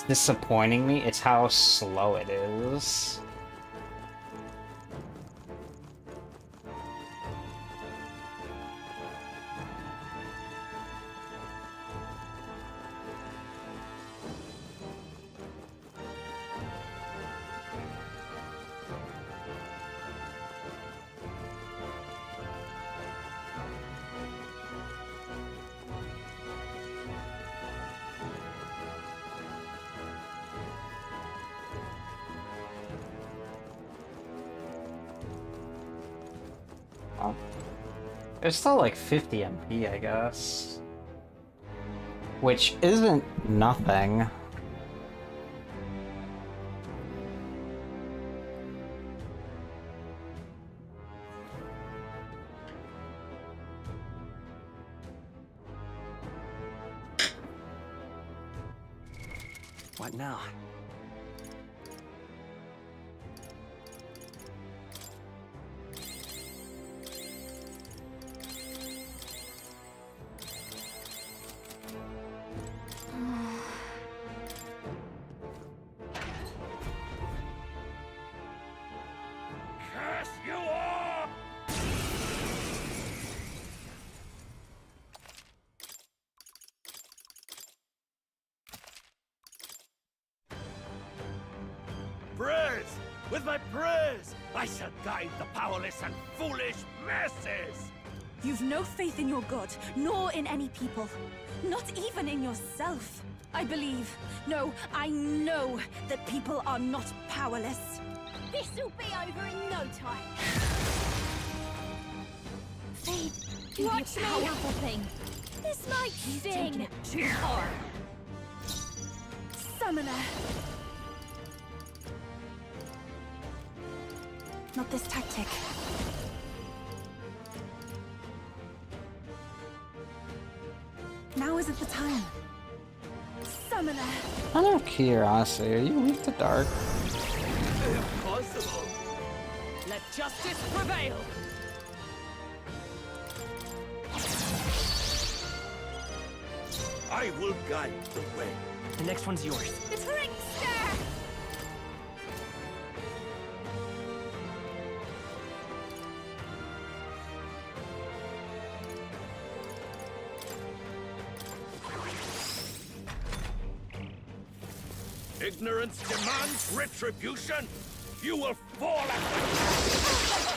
disappointing me, it's how slow it is. It's still like 50 MP, I guess. Which isn't nothing. What now? Curse you all! Prayers! With my prayers, I shall guide the powerless and foolish masses! You've no faith in your god, nor in any people. Not even in yourself. I believe, no, I know that people are not powerless. This'll be over in no time. They Watch me! Powerful thing. This might sting. too far. Summoner. Not this tactic. Now isn't the time. Summoner. Out of curiosity, are you weak to dark? Impossible. Let justice prevail. I will guide the way. The next one's yours. The trickster! Ignorance demands retribution. You will fall at my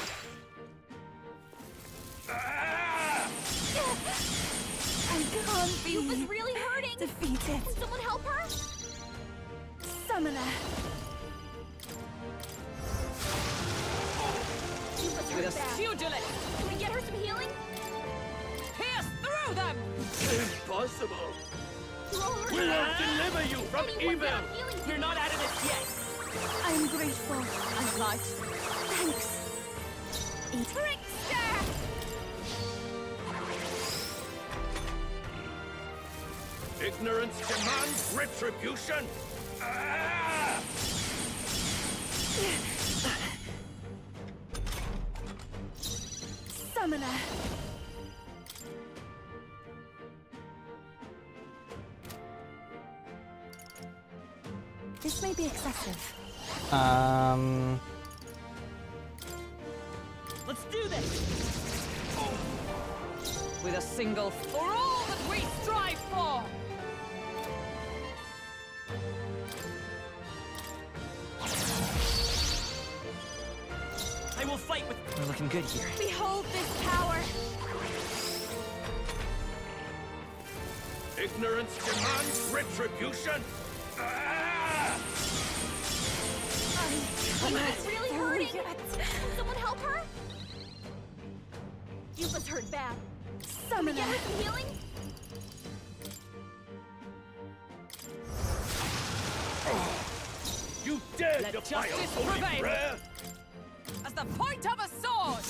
I can't be Yuba's really hurting! defeated. Can someone help her? Summoner. Yuba's With hurt a bad. pugilist. Can we get her some healing? Pierce through them. Impossible. Throw her We will deliver you from Anyone evil. down healing You're not out of this yet. I'm grateful. I'm light. Thanks. Trickster! Ignorance demands retribution. Summoner. This may be excessive. Let's do this. With a single for all that we strive for. I will fight with. We're looking good here. Behold this power. Ignorance demands retribution. Yuba's really hurting! Can someone help her? Yuba's hurt bad. Can we Summoner. get her some healing? You dare Let defy justice a holy prevail. prayer? As the point of a sword.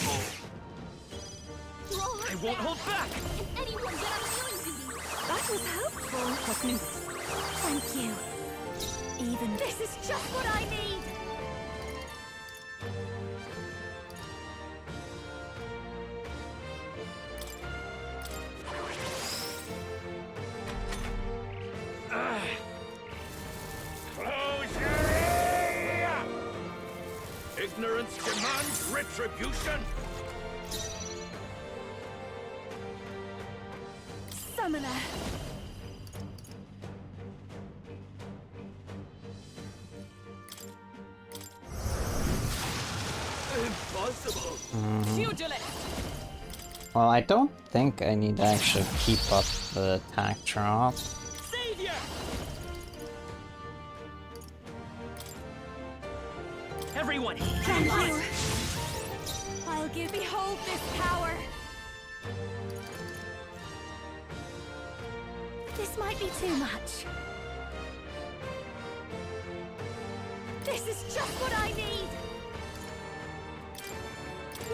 Throw her I won't back. hold back. Can anyone get on healing duty? That was helpful. Let's move. Thank you. Even This is just what I need! Close your ear! Ignorance demands retribution. Summoner. Impossible. Pugilist. Well, I don't think I need to actually keep up the attack drop. Savior. Everyone. Thank you. I'll give. Behold this power. This might be too much. This is just what I need!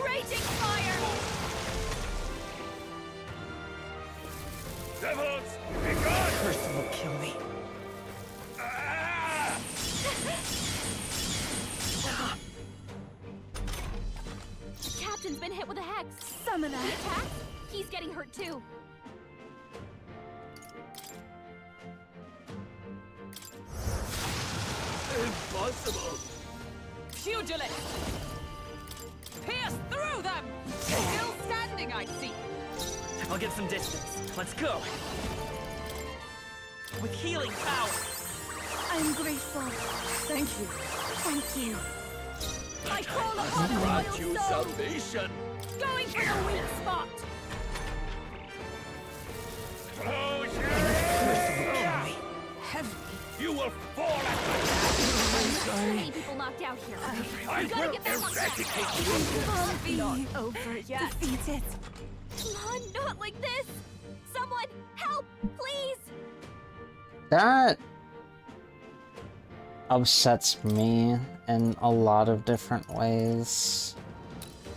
Raging fire! Devils, be gone! Person will kill me. The captain's been hit with a hex. Summoner. He attacked? He's getting hurt too. Impossible. Pugilist. Pierce through them. Still standing, I see. I'll get some distance. Let's go. With healing power. I'm grateful. Thank you. Thank you. I call upon a Grant royal you soul! salvation. Going for the weak spot! Close your Person will ear! kill me. Heavy. You will fall at my So many people knocked out here. I We gotta will get back on track. eradicate you. Can't be over yet. Defeated. Come on, not like this! Someone, help, please! That upsets me in a lot of different ways.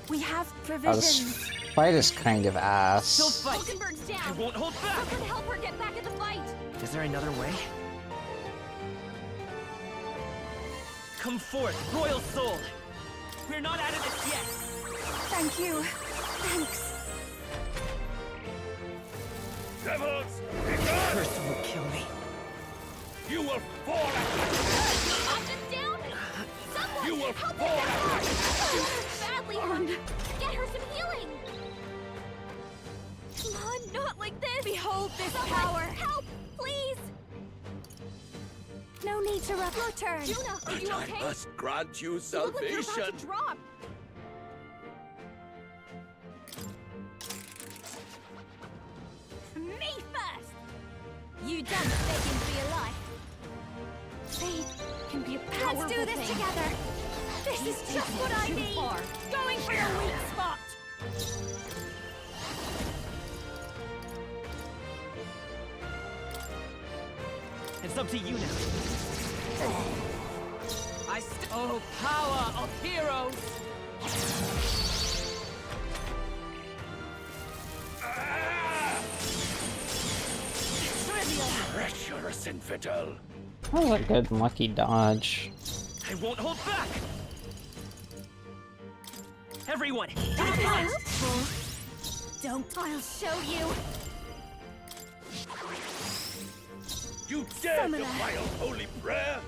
We have I was provisions. fight is kind of ass. Hulkenberg's down. I won't hold back. Someone help her get back in the fight. Is there another way? Come forth, Royal Soul. We're not out of this yet. Thank you. Thanks. Devils, Curse will kill me. you will fall at Option's down. Someone You will help fall her get back. Badly hurt. Get her some healing. Come on, not like this. Behold this Someone power. help, please. No need to rush. Your turn. Juna, are you okay? must grant you You look like you're about to drop. Me first. You done begging for your life. Faith Can be a powerful Let's do this thing. together. This is just what I too need. far. Going for your weak spot. It's up to you now. Oh, power of heroes! treacherous infidel. That was a good lucky dodge. I won't hold back! Everyone, to the That's front! helpful. Don't. I'll show you. You dare Summoner. defile holy prayer?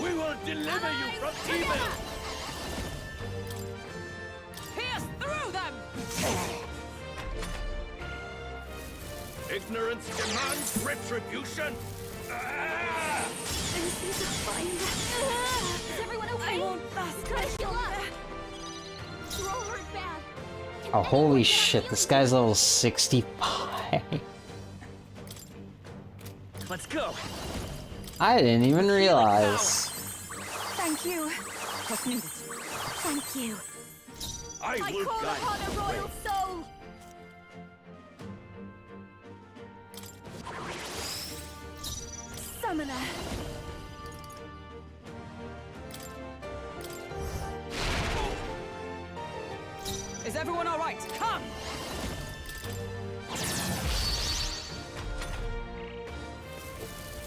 We will deliver you from evil! Pierce through them! Ignorance demands retribution! Ah! This is a find. Is everyone okay? I won't last. Gotta heal up. We're all hurt bad. Oh, holy shit, this guy's level 65. Let's go! I didn't even realize. Thank you. What's needed? Thank you. I I will call guide upon a the way. royal soul. Summoner. Is everyone all right? Come!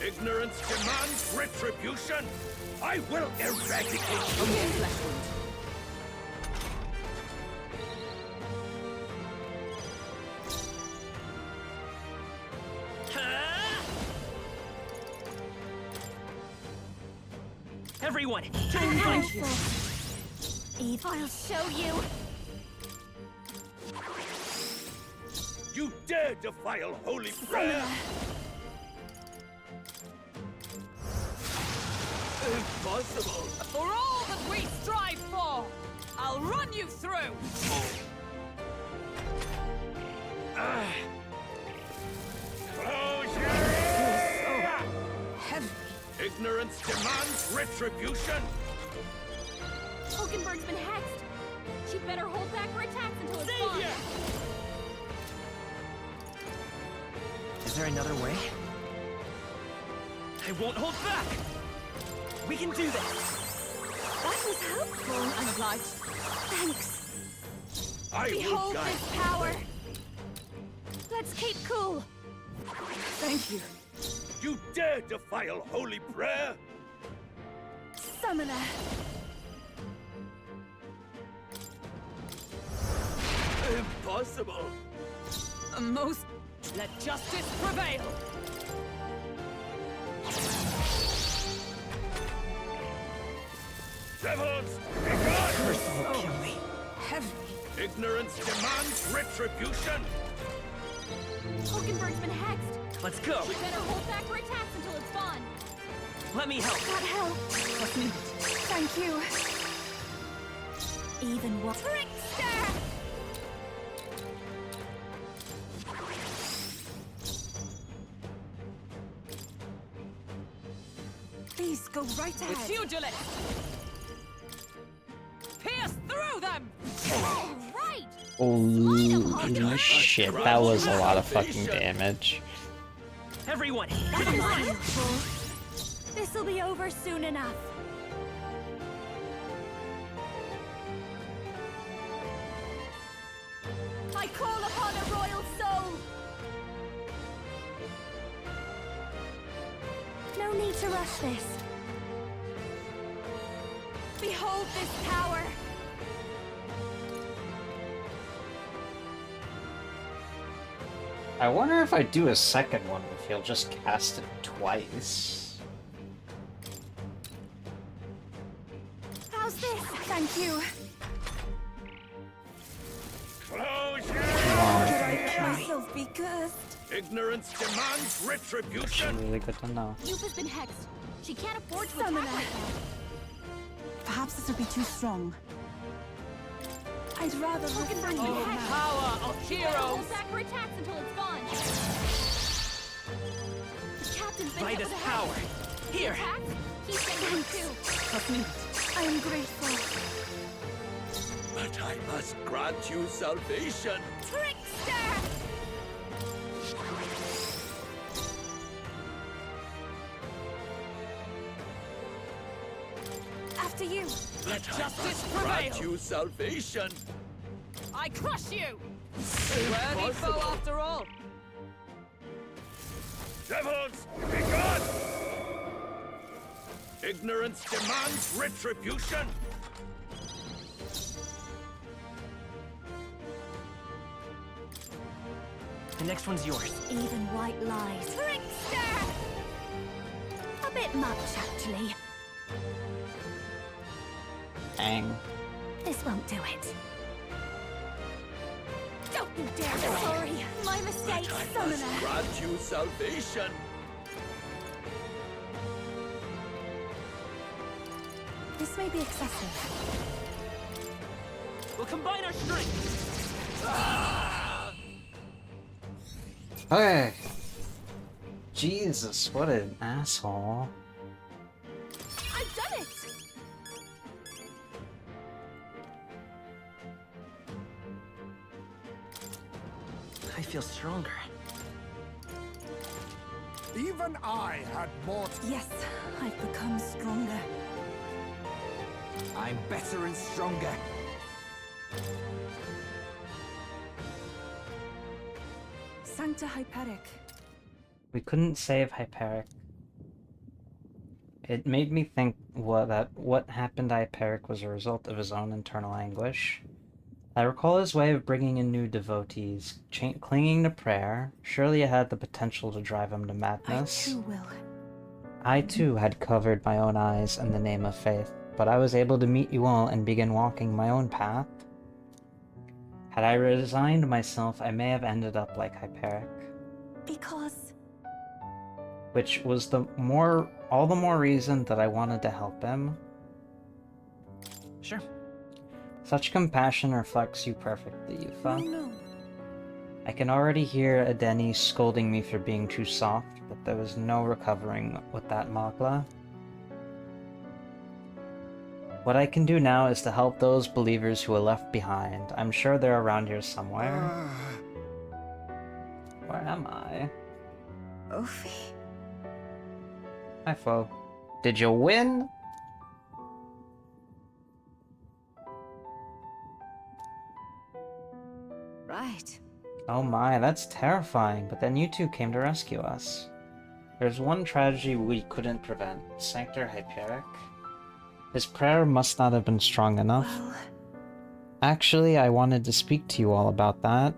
Ignorance demands retribution! I will eradicate you! Okay, flesh wound. Everyone, to the I'm front! helpful. Eve, I'll show you. You dare defile holy prayer? Impossible! For all that we strive for, I'll run you through! Closure! Ignorance demands retribution! Hulkenberg's been hexed. She'd better hold back her attacks until it's gone. Is there another way? I won't hold back! We can do this! That was helpful. I'm obliged. Thanks. I will Behold guide this the power. way. Let's keep cool. Thank you. You dare defile holy prayer? Summoner. Impossible! Most... Let justice prevail! Devils, be gone! Curse will kill me. Heavy. Ignorance demands retribution! Hulkenberg's been hexed. Let's go! She'd better hold back her attacks until it's gone. Let me help. That helps. What's needed? Thank you. Even what? Trickster! Please go right With ahead. pugilist! Pierce through them! All right. Holy shit, that was a lot of fucking damage. Everyone, to That the is front! helpful. This'll be over soon enough. I call upon a royal soul! No need to rush this. Behold this power! I wonder if I do a second one, if he'll just cast it twice. How's this? Thank you. Myself be cursed. Ignorance demands retribution. Really good to know. Youth has been hexed. She can't afford to Summoner. attack right now. Perhaps this will be too strong. I'd rather Hulkenberg, Oh, you hexed. power of You gotta hold heroes! back her attacks until it's gone. The captain's been By hit this with a power. hex. Here. Attacked? He's getting hit too. Trust me. I am grateful. But I must grant you salvation. Trickster! After you. Let justice Grant prevail! you salvation. I crush you! Worthy foe after all! Devils, be gone! Ignorance demands retribution. The next one's yours. Even white lies. Trickster! A bit much, actually. Dang. This won't do it. Don't you dare! Sorry, my mistake, Summoner. Grant you salvation. This may be excessive. We'll combine our strength. Okay. Jesus, what an asshole. I've done it! I feel stronger. Even I had more. Yes, I've become stronger. I'm better and stronger. Sancta Hyperic. We couldn't save Hyperic. It made me think that what happened to Hyperic was a result of his own internal anguish. I recall his way of bringing in new devotees, clinging to prayer. Surely it had the potential to drive him to madness. I too will. I too had covered my own eyes in the name of faith, but I was able to meet you all and begin walking my own path. Had I resigned myself, I may have ended up like Hyperic. Because... Which was all the more reason that I wanted to help him. Sure. Such compassion reflects you perfectly, Yufa. No. I can already hear Adeni scolding me for being too soft, but there was no recovering with that Magla. What I can do now is to help those believers who are left behind. I'm sure they're around here somewhere. Where am I? Ophi. Hi, Fo. Did you win? Right. Oh my, that's terrifying, but then you two came to rescue us. There's one tragedy we couldn't prevent. Sanctor Hyperic. His prayer must not have been strong enough. Well... Actually, I wanted to speak to you all about that.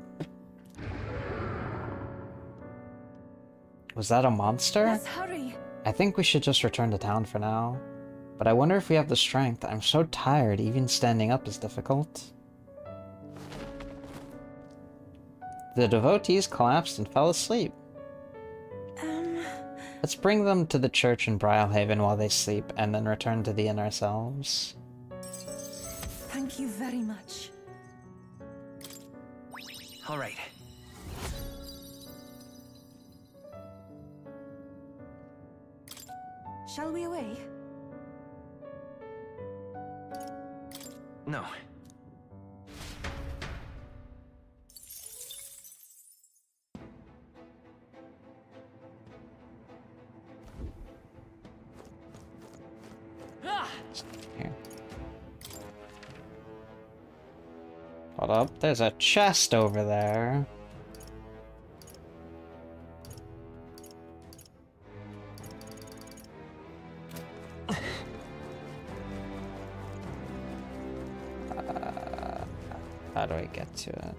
Was that a monster? Let's hurry. I think we should just return to town for now. But I wonder if we have the strength. I'm so tired, even standing up is difficult. The devotees collapsed and fell asleep. Let's bring them to the church in Brialhaven while they sleep, and then return to the inn ourselves. Thank you very much. All right. Shall we away? No. Here. Hold up, there's a chest over there. How do I get to it?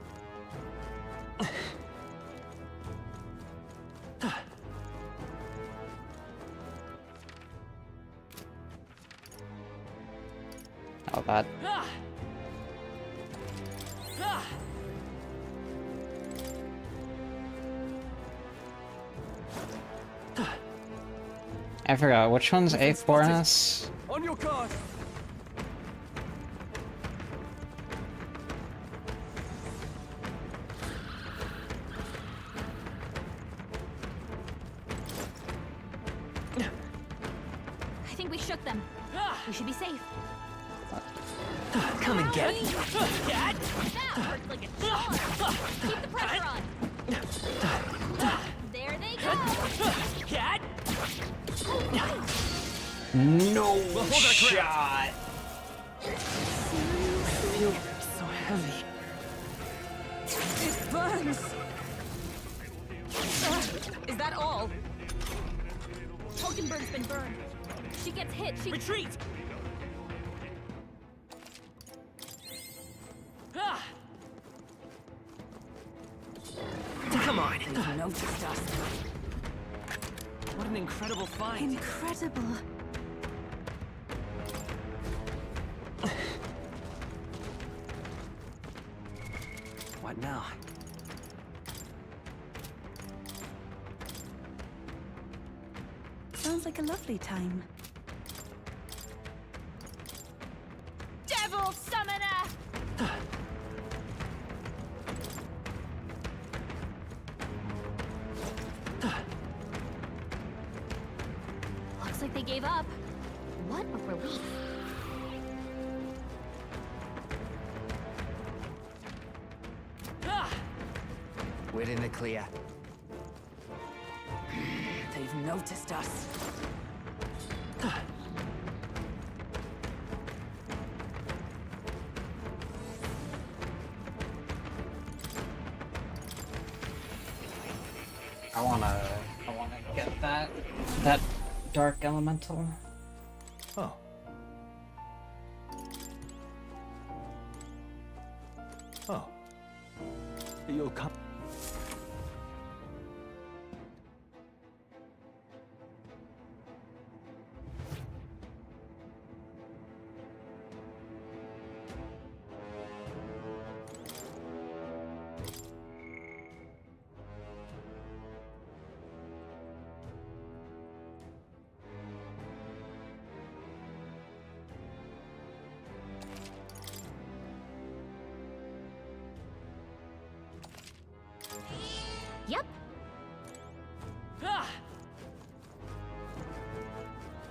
Oh, that. I forgot, which one's A4S? On your guard! I think we shook them. We should be safe. Come and get it. That worked like a charm. Keep the pressure on. There they go. Cat. No shot. Feel so heavy. It burns. Is that all? Hulkenberg's been burned. She gets hit. She retreat. Come on. They've noticed us. What an incredible find. Incredible. What now? Sounds like a lovely time. Devil Summoner! Looks like they gave up. What a relief. We're in the clear. They've noticed us. I wanna get that dark elemental. Oh. Oh. You'll come. Yep.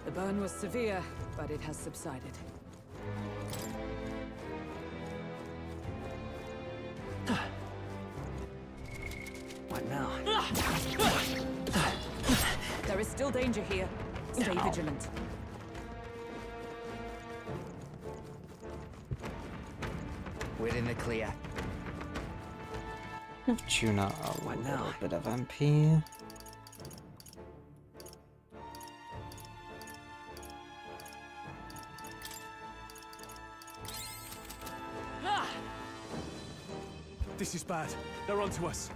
The burn was severe, but it has subsided. What now? There is still danger here. Stay vigilant. We're in the clear. Give Juna a little bit of MP. This is bad. They're onto us.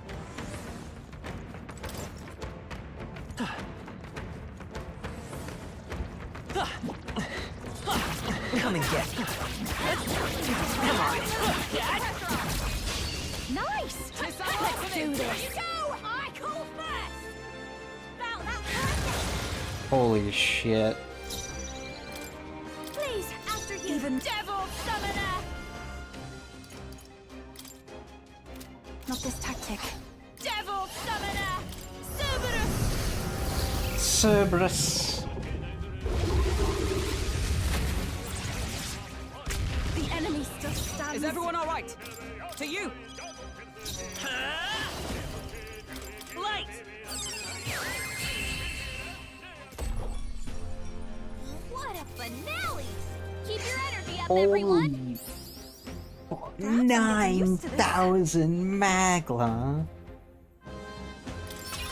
Come and get it. Come on. Nice! Let's do this! Go! I call first! Val, that's perfect! Holy shit. Please, after you! Even Devil Summoner! not this tactic. Devil Summoner! Cerberus! Cerberus. The enemy still stands. Is everyone all right? To you! Light! What a finale! Keep your energy up, everyone. Holy 9,000 Magla.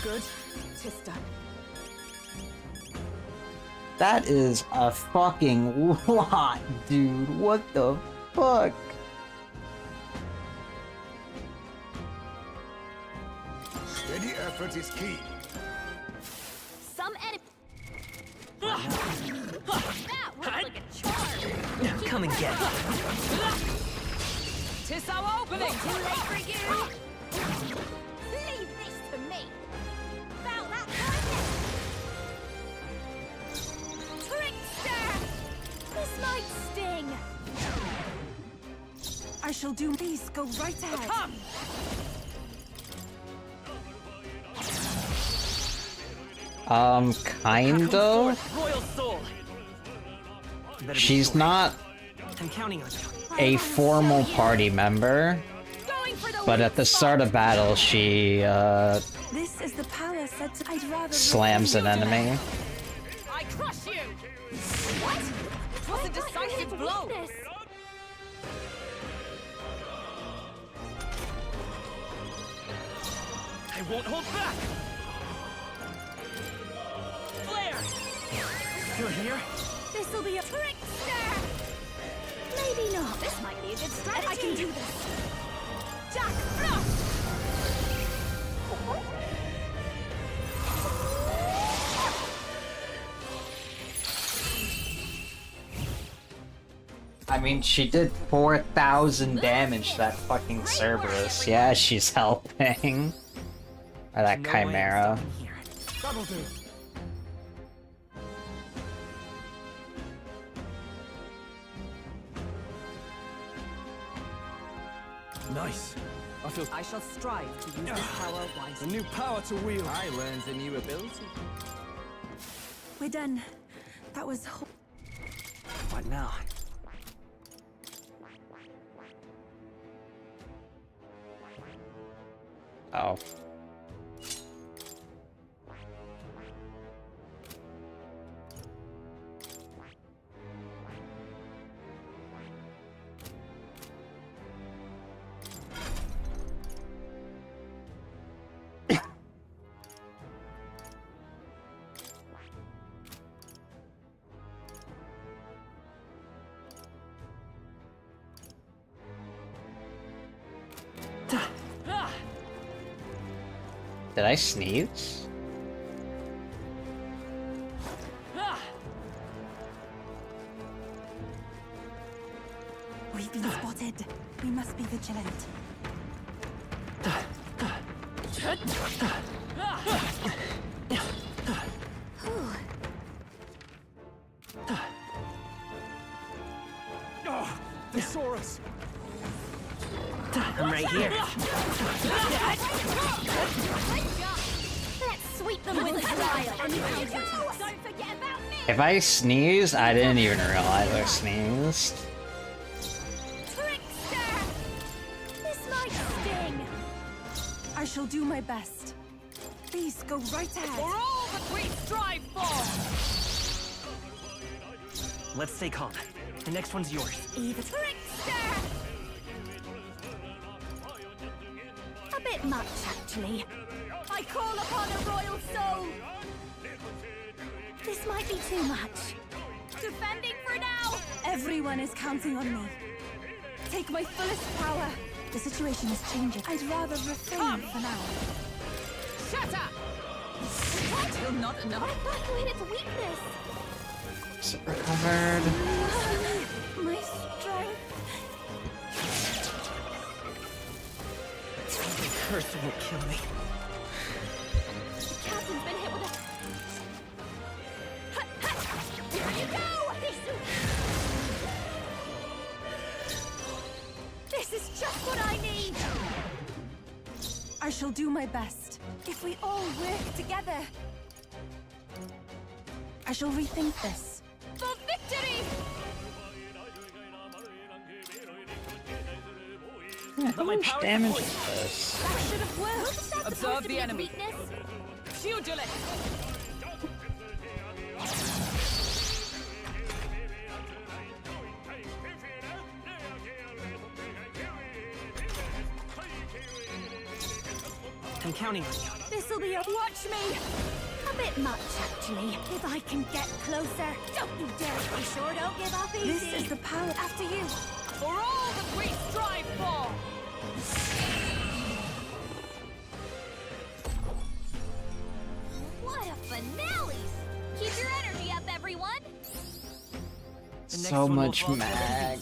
Good. Tista. That is a fucking lot, dude. What the fuck? Steady effort is key. Some enemy. That worked like a charm. Come and get it. Tis our opening. Too late for you. Leave this to me. About that time. Trickster! This might sting. I shall do. Please go right ahead. Come. Kind of. Royal soul. She's not I'm counting on you. a formal party member, but at the start of battle, she This is the power said to. I'd rather slams an enemy. I crush you. What? It was a decisive blow. I won't hold back. Flare. You're here. This'll be a Trickster! Maybe not. This might be a good strategy. I can do this. Jack Frost! I mean, she did 4,000 damage to that fucking Cerberus. Yeah, she's helping. Or that Chimera. That'll do. Nice. I shall strive to use this power A wisely. new power to wield. I learned a new ability. We're done. That was. What now? Oh. Did I sneeze? We've been spotted. We must be vigilant. Oh, they saw us. I'm right here. Let's sweep them with style. And don't forget about me. If I sneezed, I didn't even realize I sneezed. Trickster! This might sting. I shall do my best. Please go right For ahead. all that we strive for! Let's stay calm. The next one's yours. Either Trickster! A bit much, actually. I call upon a royal soul. This might be too much. Defending for now. everyone is counting on me. Take my fullest power. The situation is changing. I'd rather refrain for now. Shut up! Still not enough. I thought you hit its weakness. Is it recovered? My strength. The curse will kill me. The captain's been hit with a... Here you go! This is just what I need! I shall do my best. If we all work together, I shall rethink this. For victory! Yeah, how much damage is this? That should have worked. That's Observe supposed to the be a enemy. weakness. Pugilist! I'm counting on you. This'll be a watch me! A bit much, actually. If I can get closer. Don't you dare! Be sure don't give up easy. This is the power after you. For all that we strive for! What a finale! Keep your energy up, everyone! So much mag.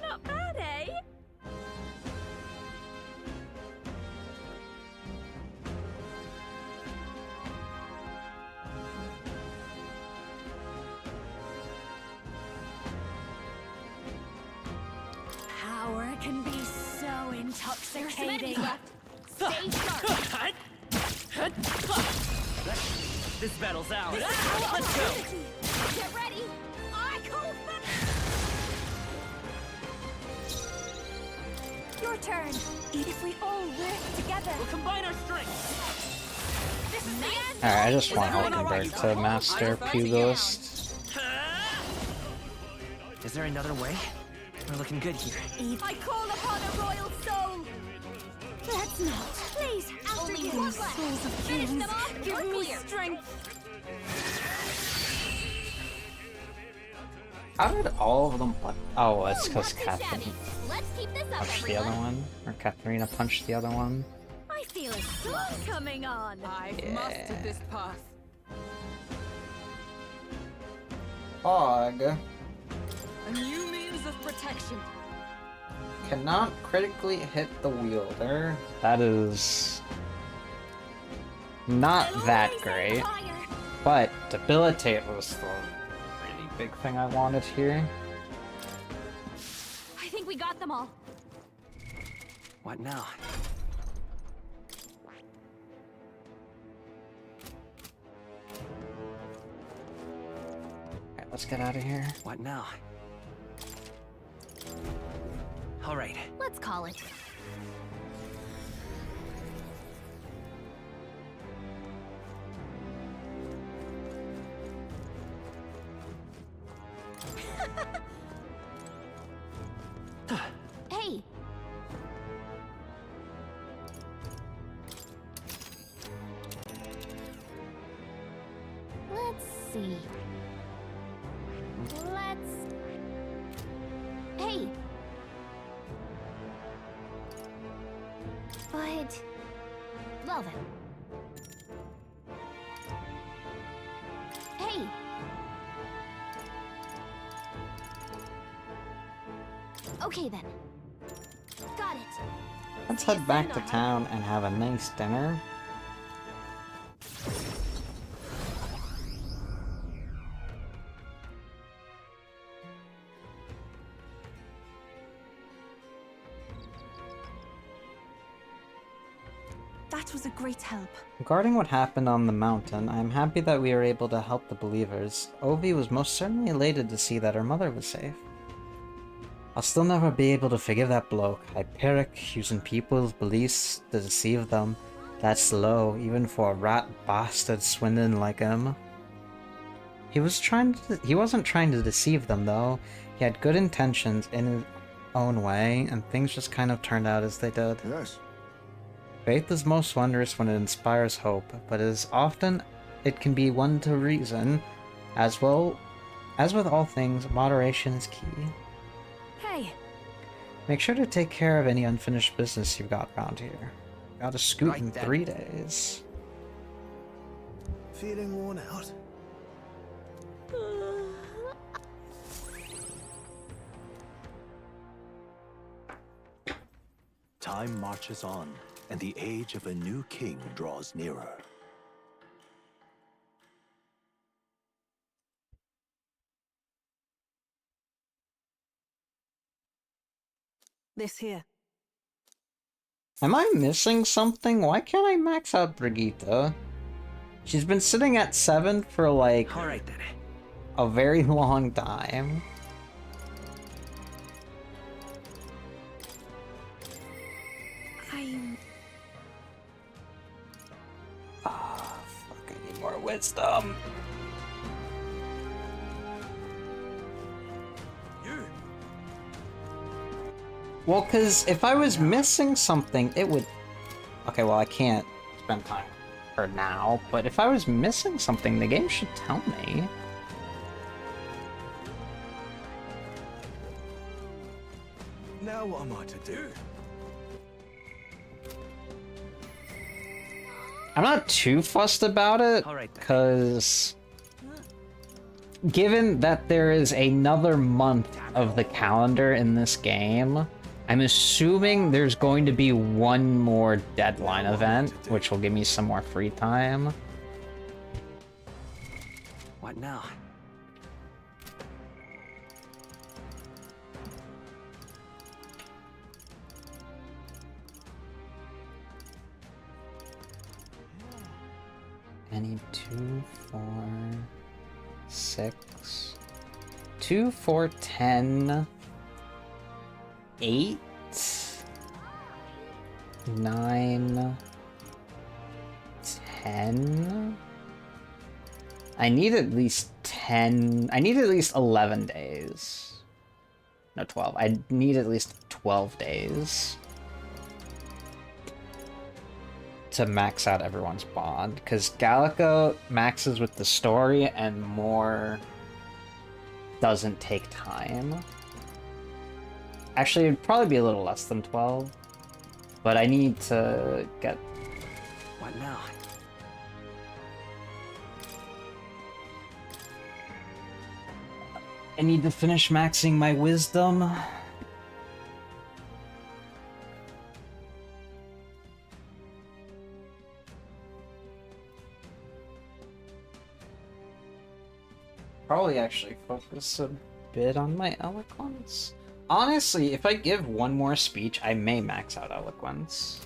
Not bad, eh? Power can be so intoxicating. Stay sharp! This battle's ours. This is our Let's go. opportunity. Get ready! I call Your turn. If we all work together, We'll combine our strengths. this is the end. Alright, I just want Hulkenberg to master Pugilist. Is there another way? We're looking good here. I call upon a royal soul. Let's not. Please, after Only you. one Souls left. of Finish kings, them off and give we're me clear. strength. How did all of them punch? Oh, it's because Not too Catherine shabby. Let's keep this up, punched the other everyone. one. Or Katharina punched the other one. I feel a storm coming on. I've mastered this path. Fog A new means of protection. cannot critically hit the wielder. That is not that great. But debilitate was the really big thing I wanted here. I think we got them all. What now? Alright, let's get out of here. What now? All right. Let's call it. Hey! Let's see. Hey! But... well then. Hey! Okay then. Got it. Let's head back to town and have a nice dinner. That was a great help. Regarding what happened on the mountain, I am happy that we were able to help the believers. Ovi was most certainly elated to see that her mother was safe. I'll still never be able to forgive that bloke, Hyperic, using people's beliefs to deceive them. That's low, even for a rat bastard swindling like him. He wasn't trying to deceive them though. He had good intentions in his own way, and things just kind of turned out as they did. Yes. Faith is most wondrous when it inspires hope, but as often it can be one to reason. As well as with all things, moderation is key. Hey, Make sure to take care of any unfinished business you've got around here. Got to scoot Right in then. 3 days. Feeling worn out? Time marches on, and the age of a new king draws nearer. This here. Am I missing something? Why can't I max out Brigitte? She's been sitting at 7 for like All right then. a very long time. Ah, fuck, I need more wisdom. Well, because if I was missing something, it would Okay, well, I can't spend time with her now, but if I was missing something, the game should tell me. Now what am I to do? I'm not too fussed about it, because given that there is another month of the calendar in this game, I'm assuming there's going to be one more deadline event, which will give me some more free time. What now? I need 2, 4, 6, 2, 4, 10, 8, 9, 10. I need at least 10. I need at least 11 days. No, 12. I need at least 12 days to max out everyone's bond, because Gallico maxes with the story and more doesn't take time. Actually, it'd probably be a little less than 12, but I need to get... What now? I need to finish maxing my wisdom. Probably actually focus a bit on my eloquence. Honestly, if I give one more speech, I may max out eloquence.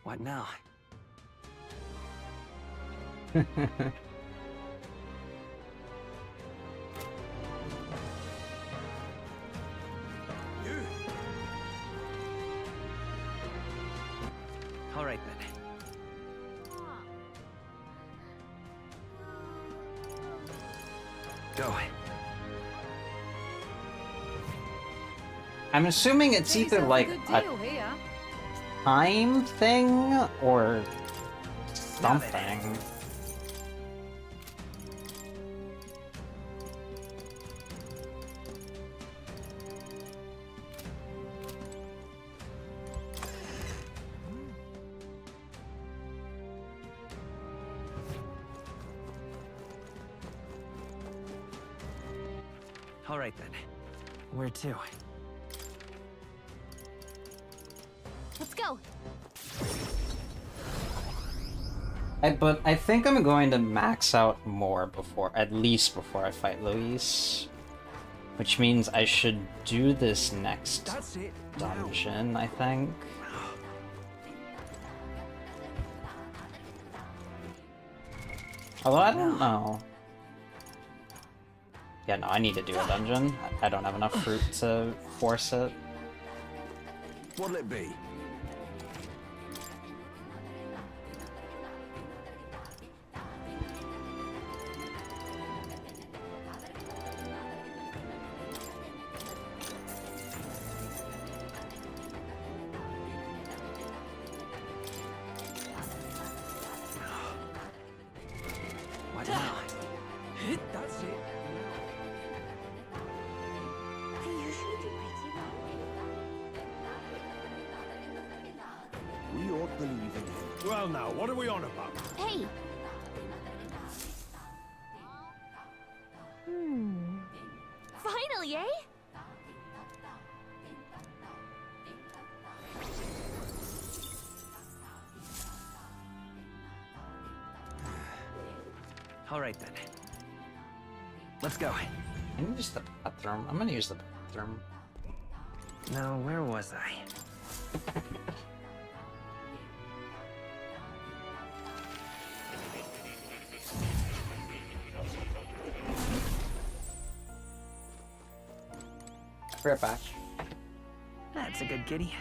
What now? All right then. Go. I'm assuming it's either like a time thing or something. All right then. Where to? Let's go. But I think I'm going to max out more before, at least before I fight Luis. Which means I should do this next dungeon, I think. Although I don't know. Yeah, no, I need to do a dungeon. I don't have enough fruit to force it. What'll it be? What now? That's it. We ought believe in him. Well now, what are we on about? Hey. Finally, eh? All right then. Let's go. I need to use the bathroom. I'm gonna use the bathroom. Now, where was I? Right back. That's a good kitty.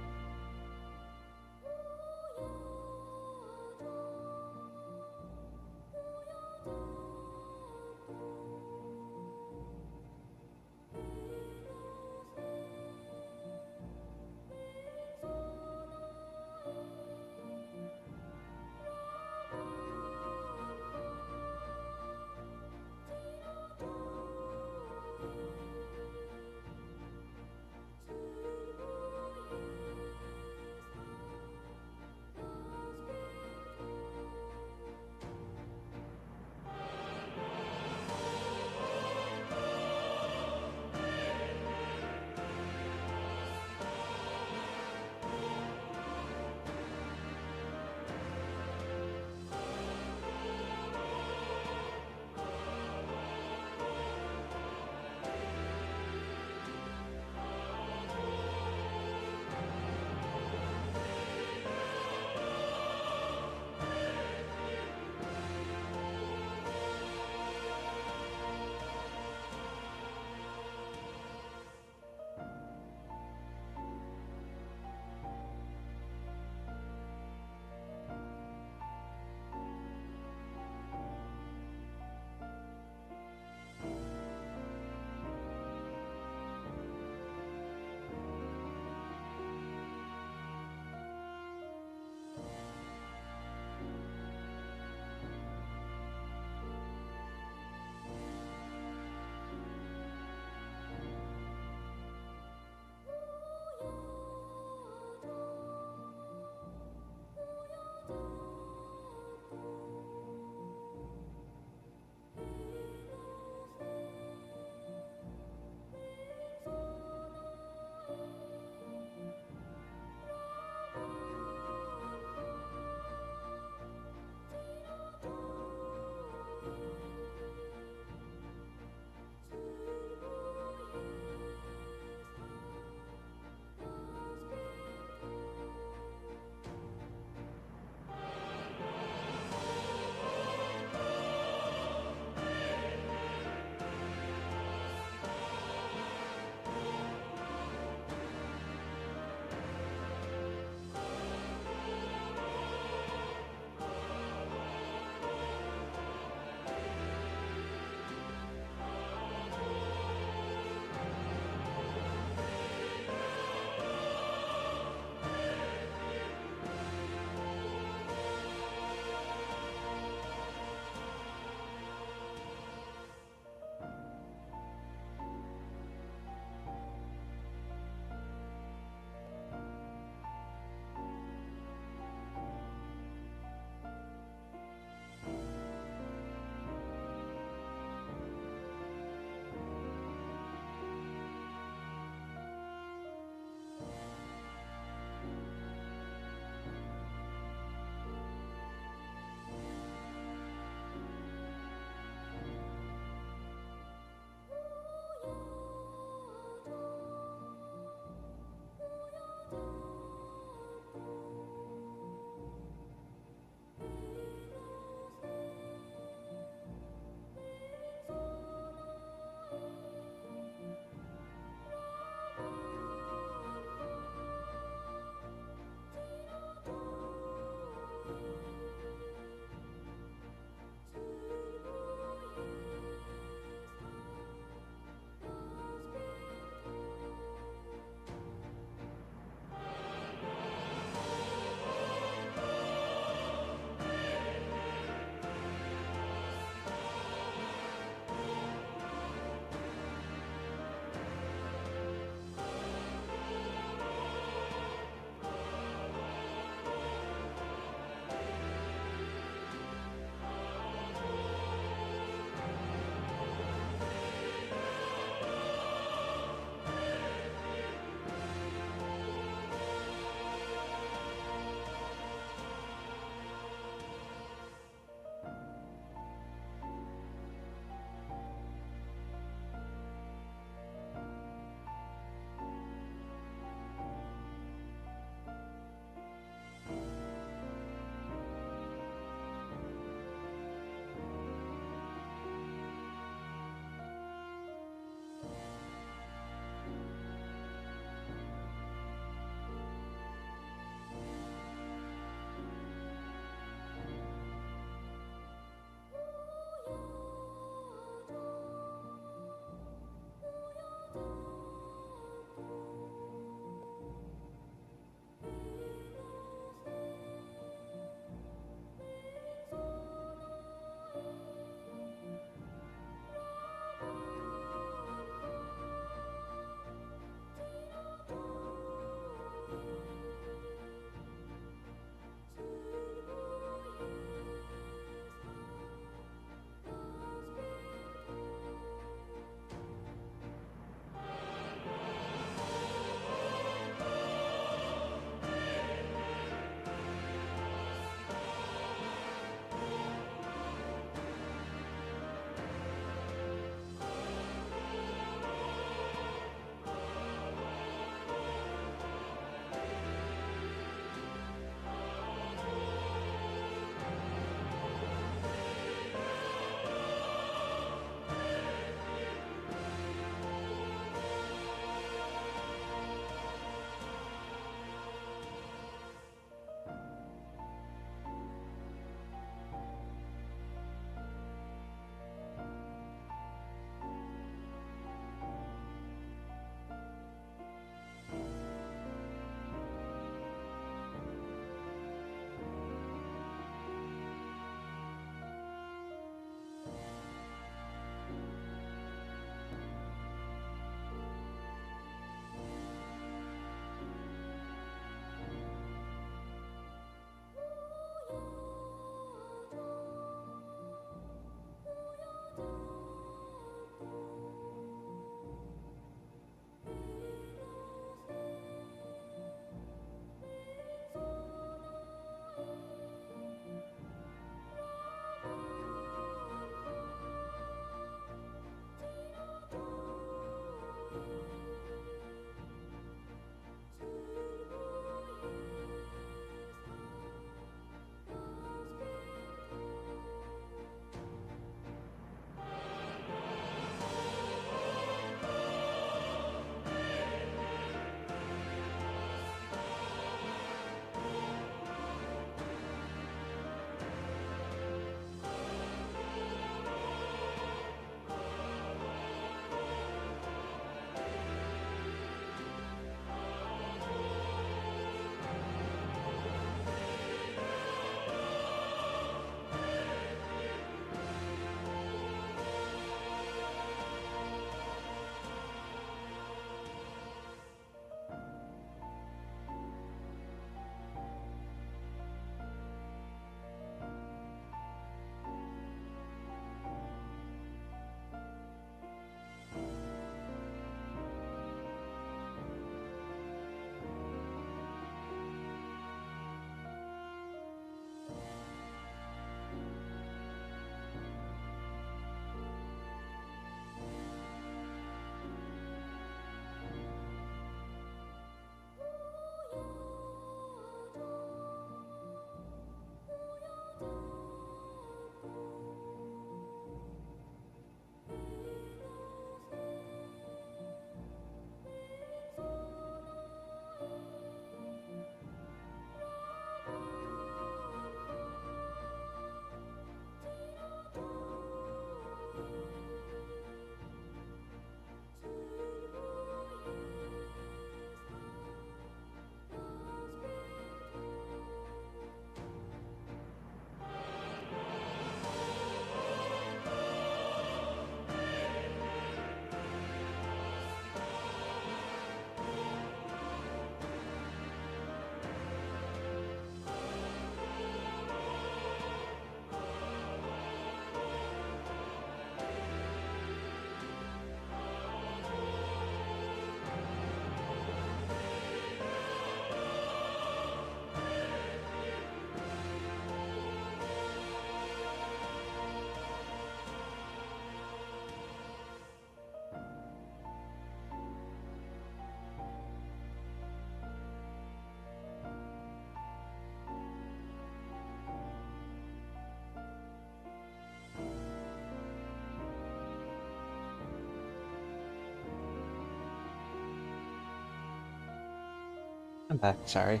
I'm back, sorry.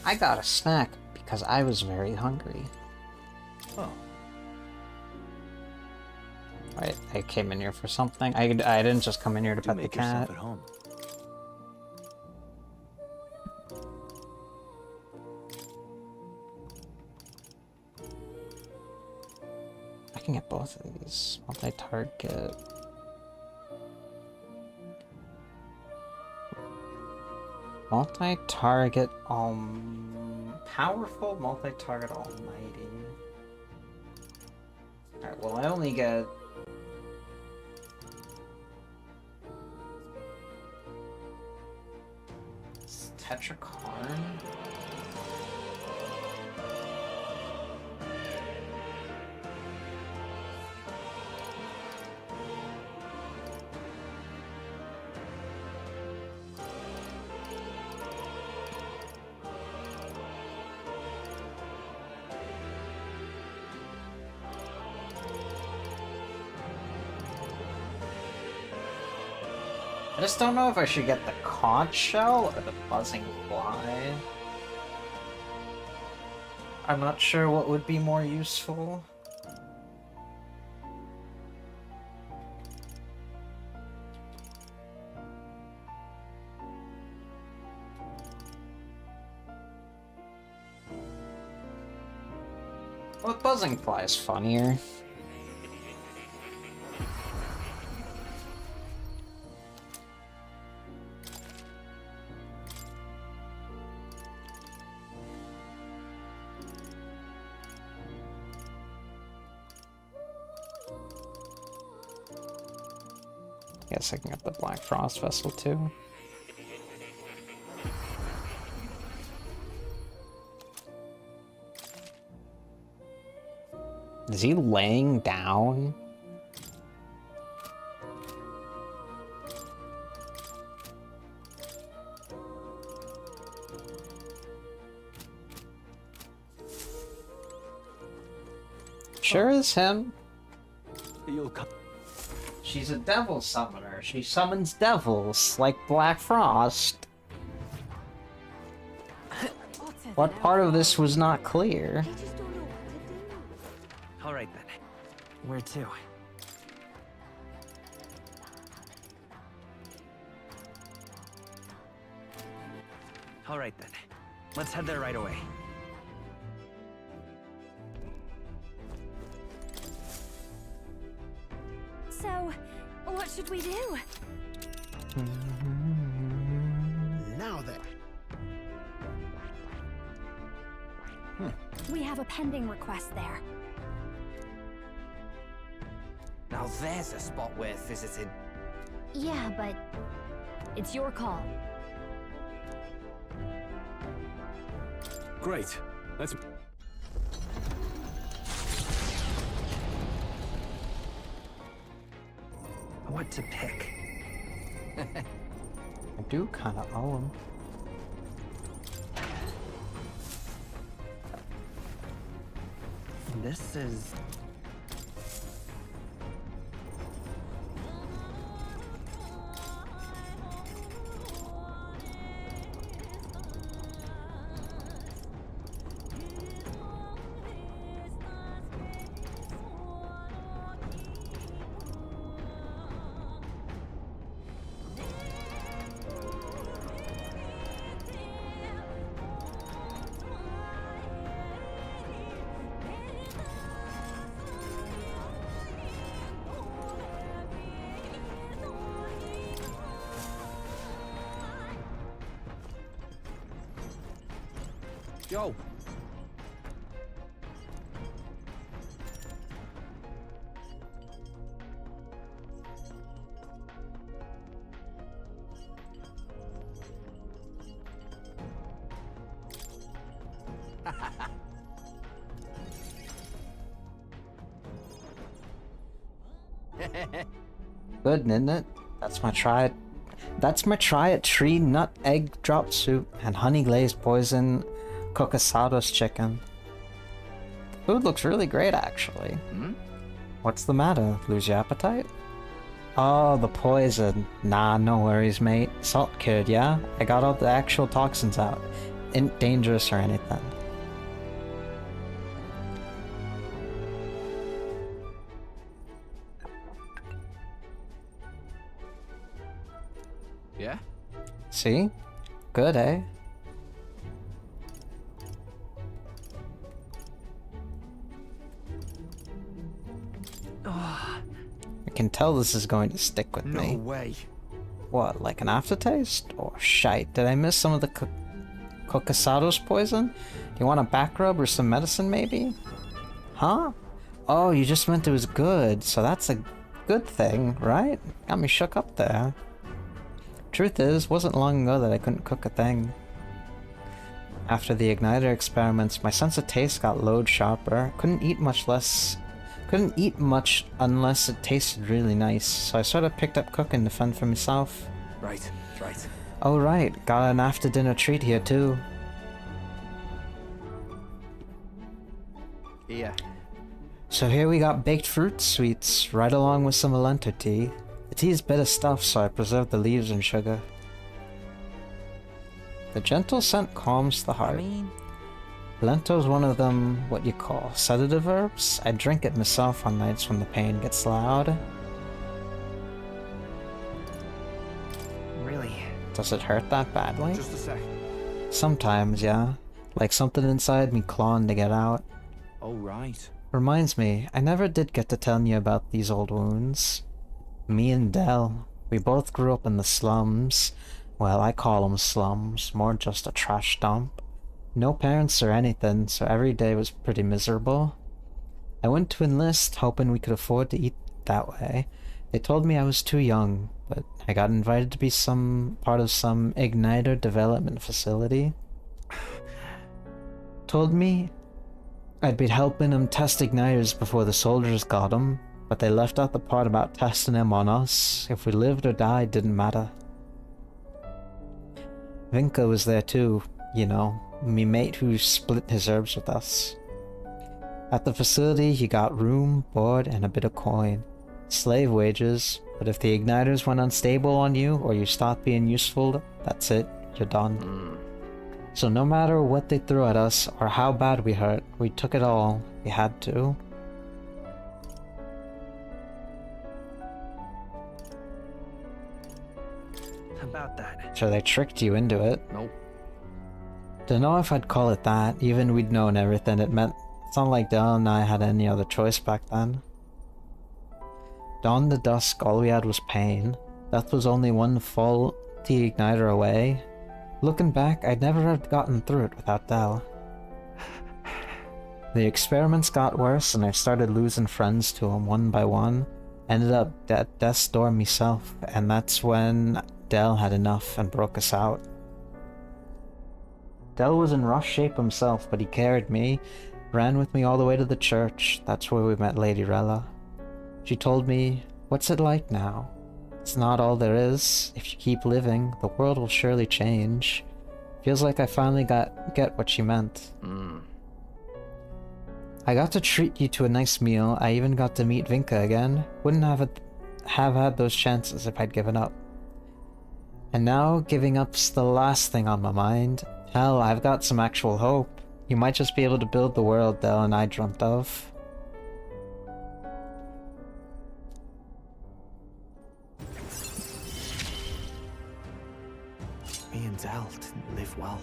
I got a snack because I was very hungry. Oh. Right, I came in here for something. I didn't just come in here to pet the Make cat. yourself at home. I can get both of these. Multi-target. Multi-target, powerful multi-target almighty. Alright, well I only get... Tetrakarn? I just don't know if I should get the conch shell or the buzzing fly. I'm not sure what would be more useful. Well, buzzing fly is funnier. Guess I can get the Black Frost Vessel too. Is he laying down? Sure is him. You'll come. She's a devil summoner. She summons devils, like Black Frost. What part of this was not clear? All right then. Where to? All right then. Let's head there right away. So, what should we do? Now then. We have a pending request there. Now there's a spot worth visiting. Yeah, but it's your call. Great. Let's... What to pick? I do kind of owe him. This is... Yo. Good, isn't it? That's my try. That's my try at tree nut egg drop soup and honey glazed poison cocasados chicken. Food looks really great, actually. Hmm? What's the matter? Lose your appetite? Oh, the poison. Nah, no worries, mate. Salt cured, yeah? I got all the actual toxins out. Ain't dangerous or anything. Yeah? See? Good, eh? I can tell this is going to stick with me. No way. What, like an aftertaste? Or shite, did I miss some of the Kokasado's poison? Do you want a back rub or some medicine maybe? Huh? Oh, you just meant it was good, so that's a good thing, right? Got me shook up there. Truth is, wasn't long ago that I couldn't cook a thing. After the igniter experiments, my sense of taste got load sharper. Couldn't eat much unless it tasted really nice, so I sort of picked up cooking to fend for myself. Right. Oh right, got an after dinner treat here too. Yeah. So here we got baked fruit sweets, right along with some Alento tea. The tea is bitter stuff, so I preserved the leaves and sugar. The gentle scent calms the heart. Lento's one of them, what you call, sedative herbs. I drink it myself on nights when the pain gets loud. Really? Does it hurt that badly? Just a sec. Sometimes, yeah. Like something inside me clawing to get out. Oh, right. Reminds me, I never did get to tell you about these old wounds. Me and Del, we both grew up in the slums. Well, I call them slums, more just a trash dump. No parents or anything, so every day was pretty miserable. I went to enlist, hoping we could afford to eat that way. They told me I was too young, but I got invited to be part of some igniter development facility. Told me I'd be helping them test igniters before the soldiers got them, but they left out the part about testing them on us. If we lived or died didn't matter. Vinka was there too, you know, me mate who split his herbs with us. At the facility, you got room, board, and a bit of coin. Slave wages, but if the igniters went unstable on you or you stopped being useful, that's it, you're done. So no matter what they threw at us or how bad we hurt, we took it all. We had to. About that. So they tricked you into it. Nope. Dunno if I'd call it that, even we'd known everything it meant. It's not like Del and I had any other choice back then. Dawn to dusk, all we had was pain. Death was only one faulty igniter away. Looking back, I'd never have gotten through it without Del. The experiments got worse and I started losing friends to them one by one. Ended up at death's door myself, and that's when Del had enough and broke us out. Del was in rough shape himself, but he carried me, ran with me all the way to the church. That's where we met Lady Rella. She told me, "What's it like now? It's not all there is. If you keep living, the world will surely change." Feels like I finally get what she meant. I got to treat you to a nice meal. I even got to meet Vinka again. Wouldn't have had those chances if I'd given up. And now, giving up's the last thing on my mind. Hell, I've got some actual hope. You might just be able to build the world Del and I dreamt of. Me and Del didn't live well.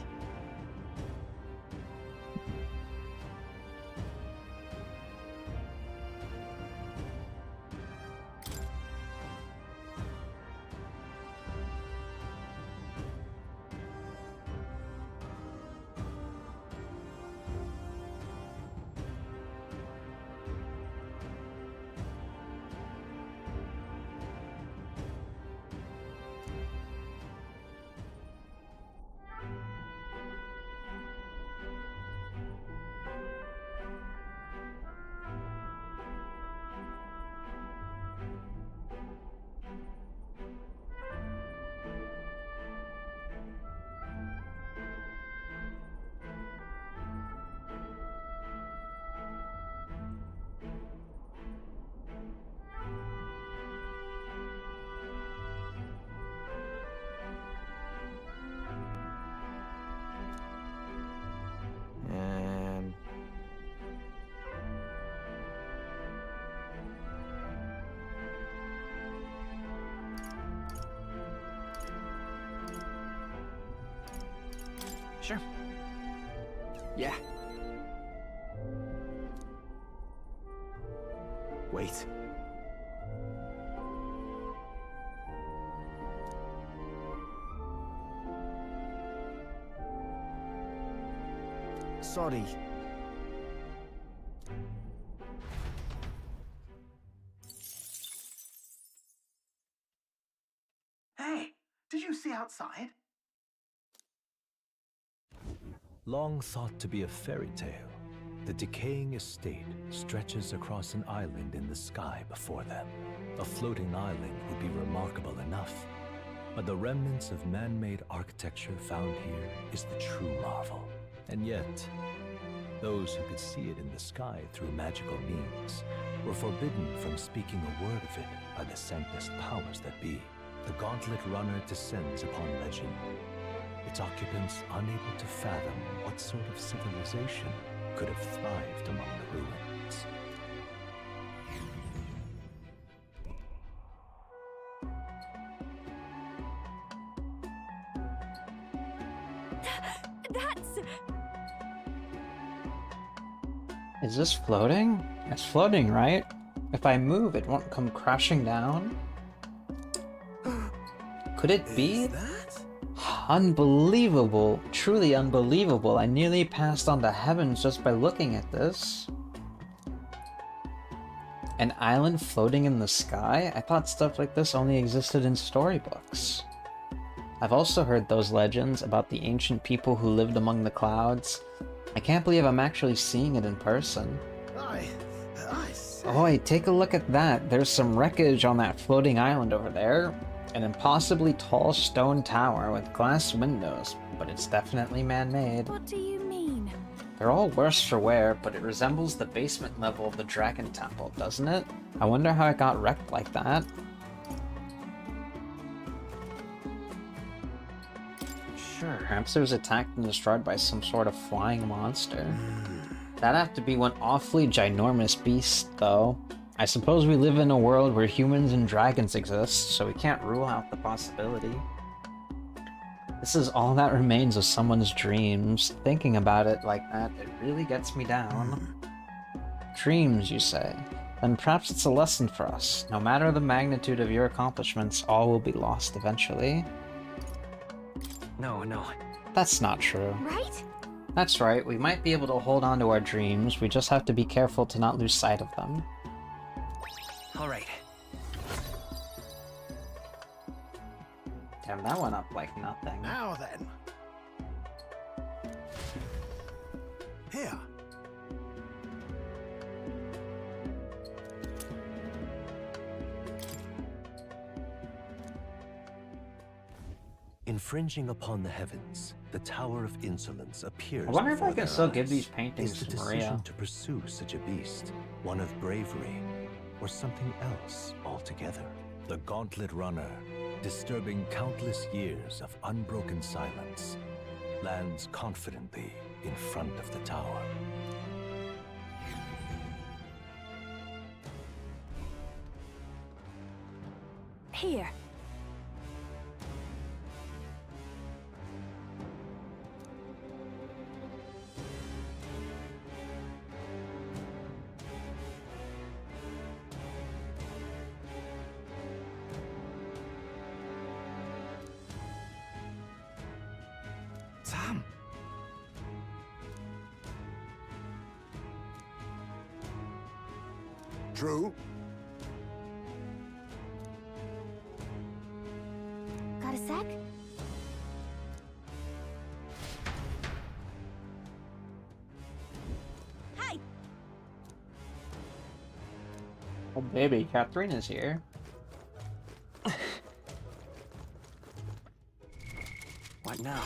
Sure. Yeah. Wait. Sorry. Hey, did you see outside? Long thought to be a fairy tale, the decaying estate stretches across an island in the sky before them. A floating island would be remarkable enough, but the remnants of man-made architecture found here is the true marvel. And yet, those who could see it in the sky through magical means were forbidden from speaking a word of it by the sanctest powers that be. The Gauntlet Runner descends upon legend, its occupants unable to fathom what sort of civilization could have thrived among the ruins. That's... Is this floating? It's floating, right? If I move, it won't come crashing down? Could it be? Unbelievable. Truly unbelievable. I nearly passed on to heavens just by looking at this. An island floating in the sky? I thought stuff like this only existed in storybooks. I've also heard those legends about the ancient people who lived among the clouds. I can't believe I'm actually seeing it in person. Oi, take a look at that. There's some wreckage on that floating island over there. An impossibly tall stone tower with glass windows, but it's definitely man-made. What do you mean? They're all worse for wear, but it resembles the basement level of the Dragon Temple, doesn't it? I wonder how it got wrecked like that. Sure. Perhaps it was attacked and destroyed by some sort of flying monster. That'd have to be one awfully ginormous beast, though. I suppose we live in a world where humans and dragons exist, so we can't rule out the possibility. This is all that remains of someone's dreams. Thinking about it like that, it really gets me down. Dreams, you say? Then perhaps it's a lesson for us. No matter the magnitude of your accomplishments, all will be lost eventually. No. That's not true. Right? That's right, we might be able to hold on to our dreams, we just have to be careful to not lose sight of them. All right. Damn, that went up like nothing. Now then. Here. Infringing upon the heavens, the Tower of Insolence appears. I wonder if I before can their still eyes. give these paintings Is the to decision Maria. to pursue such a beast one of bravery, or something else altogether? The Gauntlet Runner, disturbing countless years of unbroken silence, lands confidently in front of the tower. Here. Sam. True. Got a sec? Hey! Oh baby, Catherine is here. What now?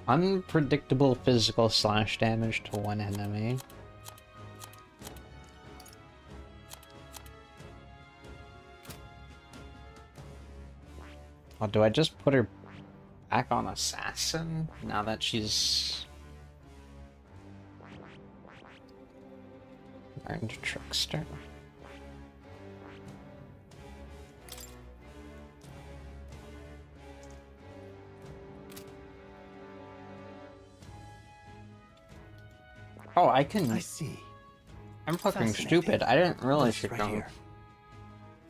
Unpredictable physical slash damage to one enemy. Oh, do I just put her back on Assassin now that she's learned Trickster. Oh, I see. I'm fucking stupid. I didn't realize she could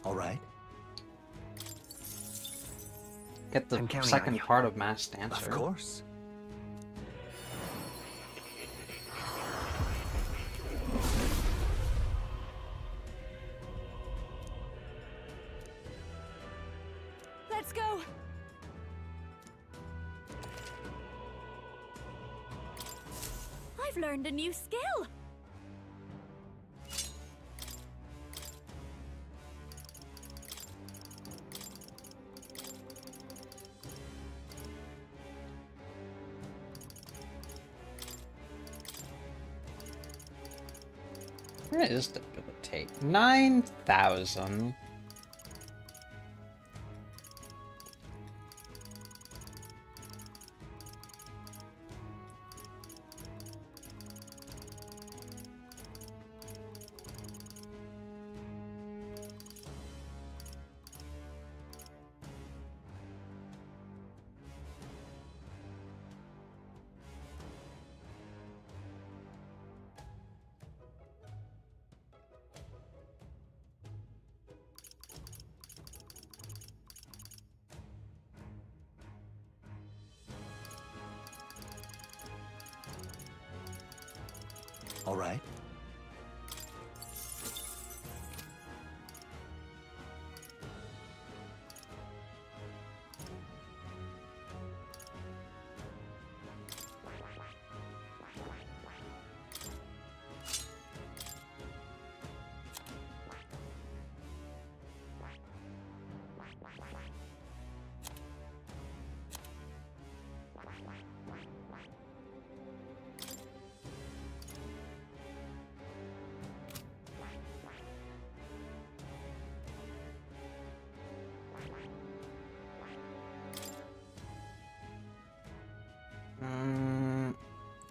All right. Get the second part of Mass Dancer. Of course. Let's go. I've learned a new skill. Where is Debilitate? 9,000. All right.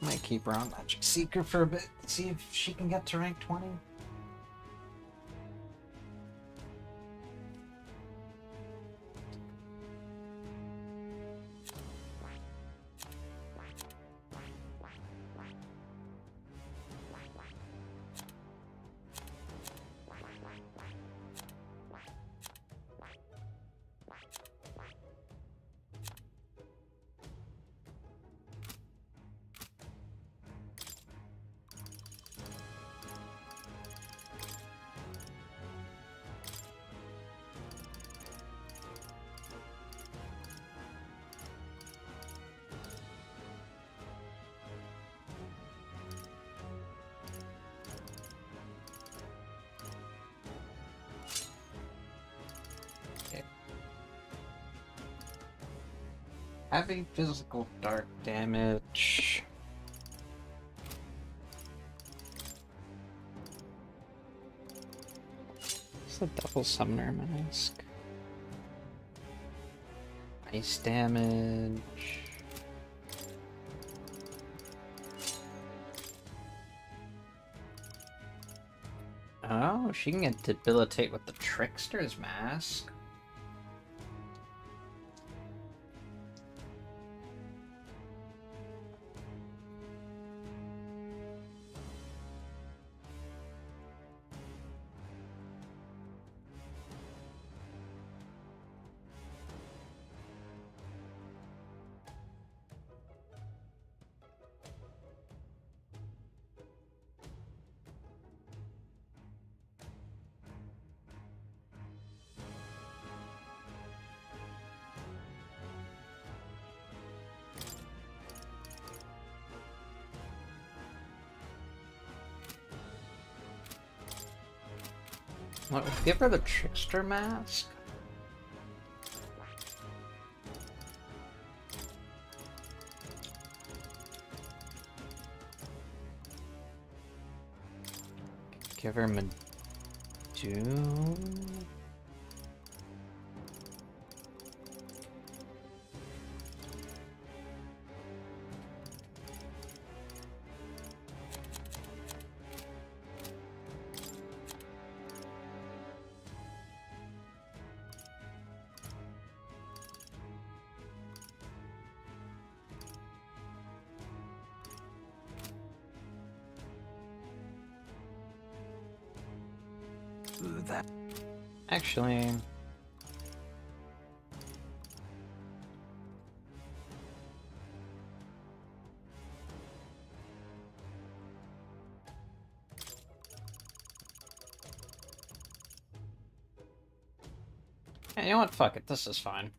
Might keep her on Magic Seeker for a bit, see if she can get to rank 20. Heavy physical dark damage. It's a double summoner mask. Ice damage. Oh, she can get debilitate with the Trickster's mask. What, give her the Trickster mask? Give her Medoon. that. Actually... Yeah, you know what? Fuck it. This is fine.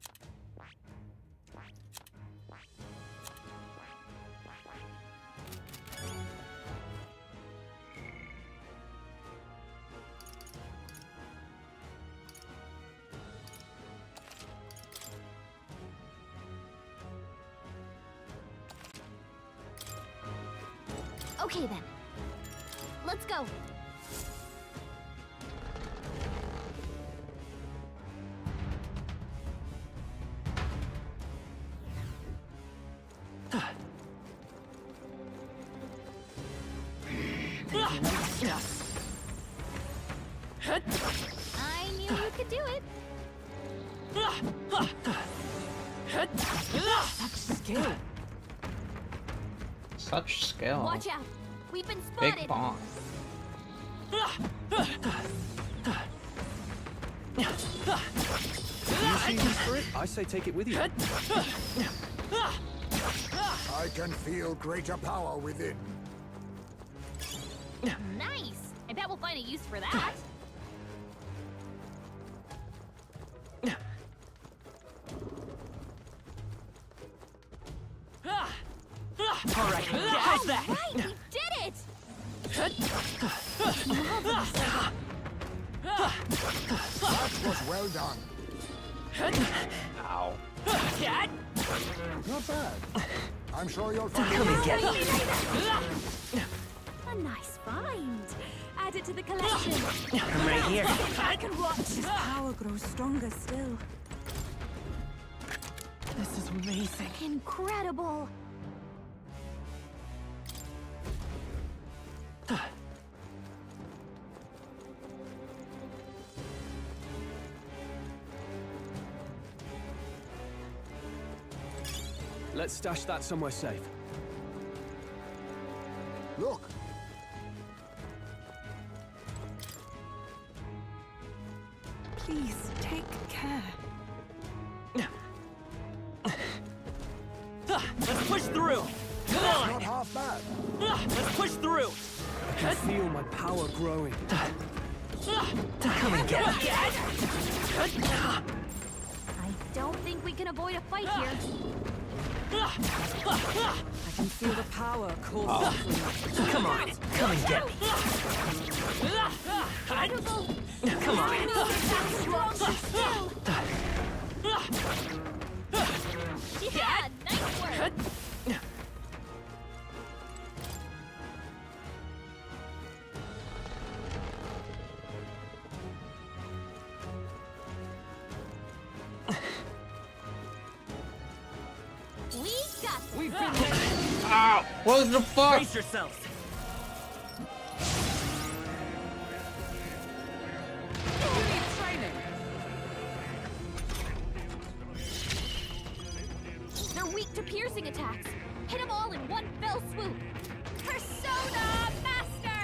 Okay then. Let's go. I knew you could do it. Such skill. Such skill. Watch out. We've been spotted. Big bonk. You see use for it? I say take it with you. I can feel greater power within. Nice. I bet we'll find a use for that. All right, how's that? Right, we did it. That was well done. Ow. Not bad. I'm sure you'll find Come and get me. A nice find. Add it to the collection. I'm right here. I can watch. His power grows stronger still. This is amazing. Incredible. Let's stash that somewhere safe. Look. Please, take care. Let's push through. Come on. Not half bad. Let's push through. I can feel my power growing. Come and get me. I don't think we can avoid a fight here. I can feel the power coursing through. Come on. Come and get me. Come on. Yeah, nice work. We got this. We've been there. Ow! What the fuck? Brace yourselves. They're weak to piercing attacks. Hit them all in one fell swoop. Persona Master!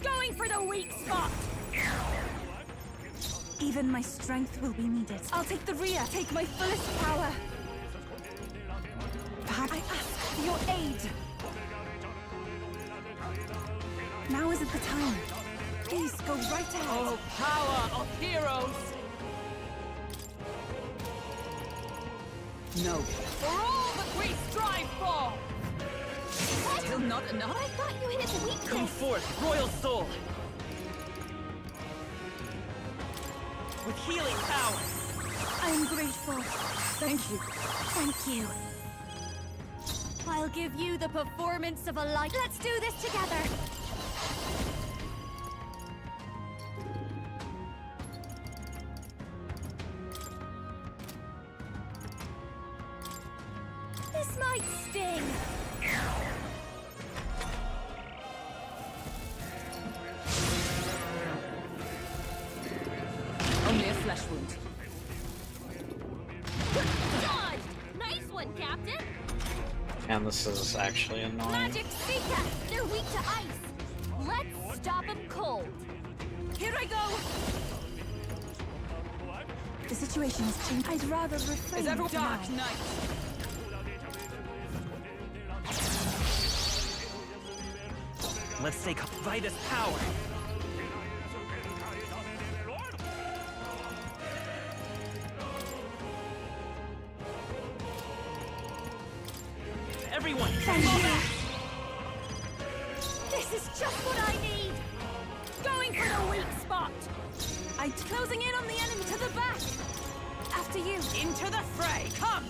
Going for the weak spot. Even my strength will be needed. I'll take the rear. Take my fullest power. I ask for your aid. Now isn't the time. Please go right ahead. Oh, power of heroes! No. For all that we strive for! Still not enough? I thought you hit its Come weakness. forth, Royal Soul. With healing power. I am grateful. Thank you. Thank you. I'll give you the performance of a life. Let's do this together. This might sting. Only a flesh wound. Dodge! Nice one, Captain. And this is actually annoying. Magic Seeker! They're weak to ice. Let's stop him cold. Here I go! The situation has changed. I'd rather refrain. Is everyone for Dark now. Knight? Let's take Vitus power. Everyone, Thank fall you. back. This is just what I need! Going for the weak spot! I'm closing in on the enemy to the back! After you! Into the fray, come!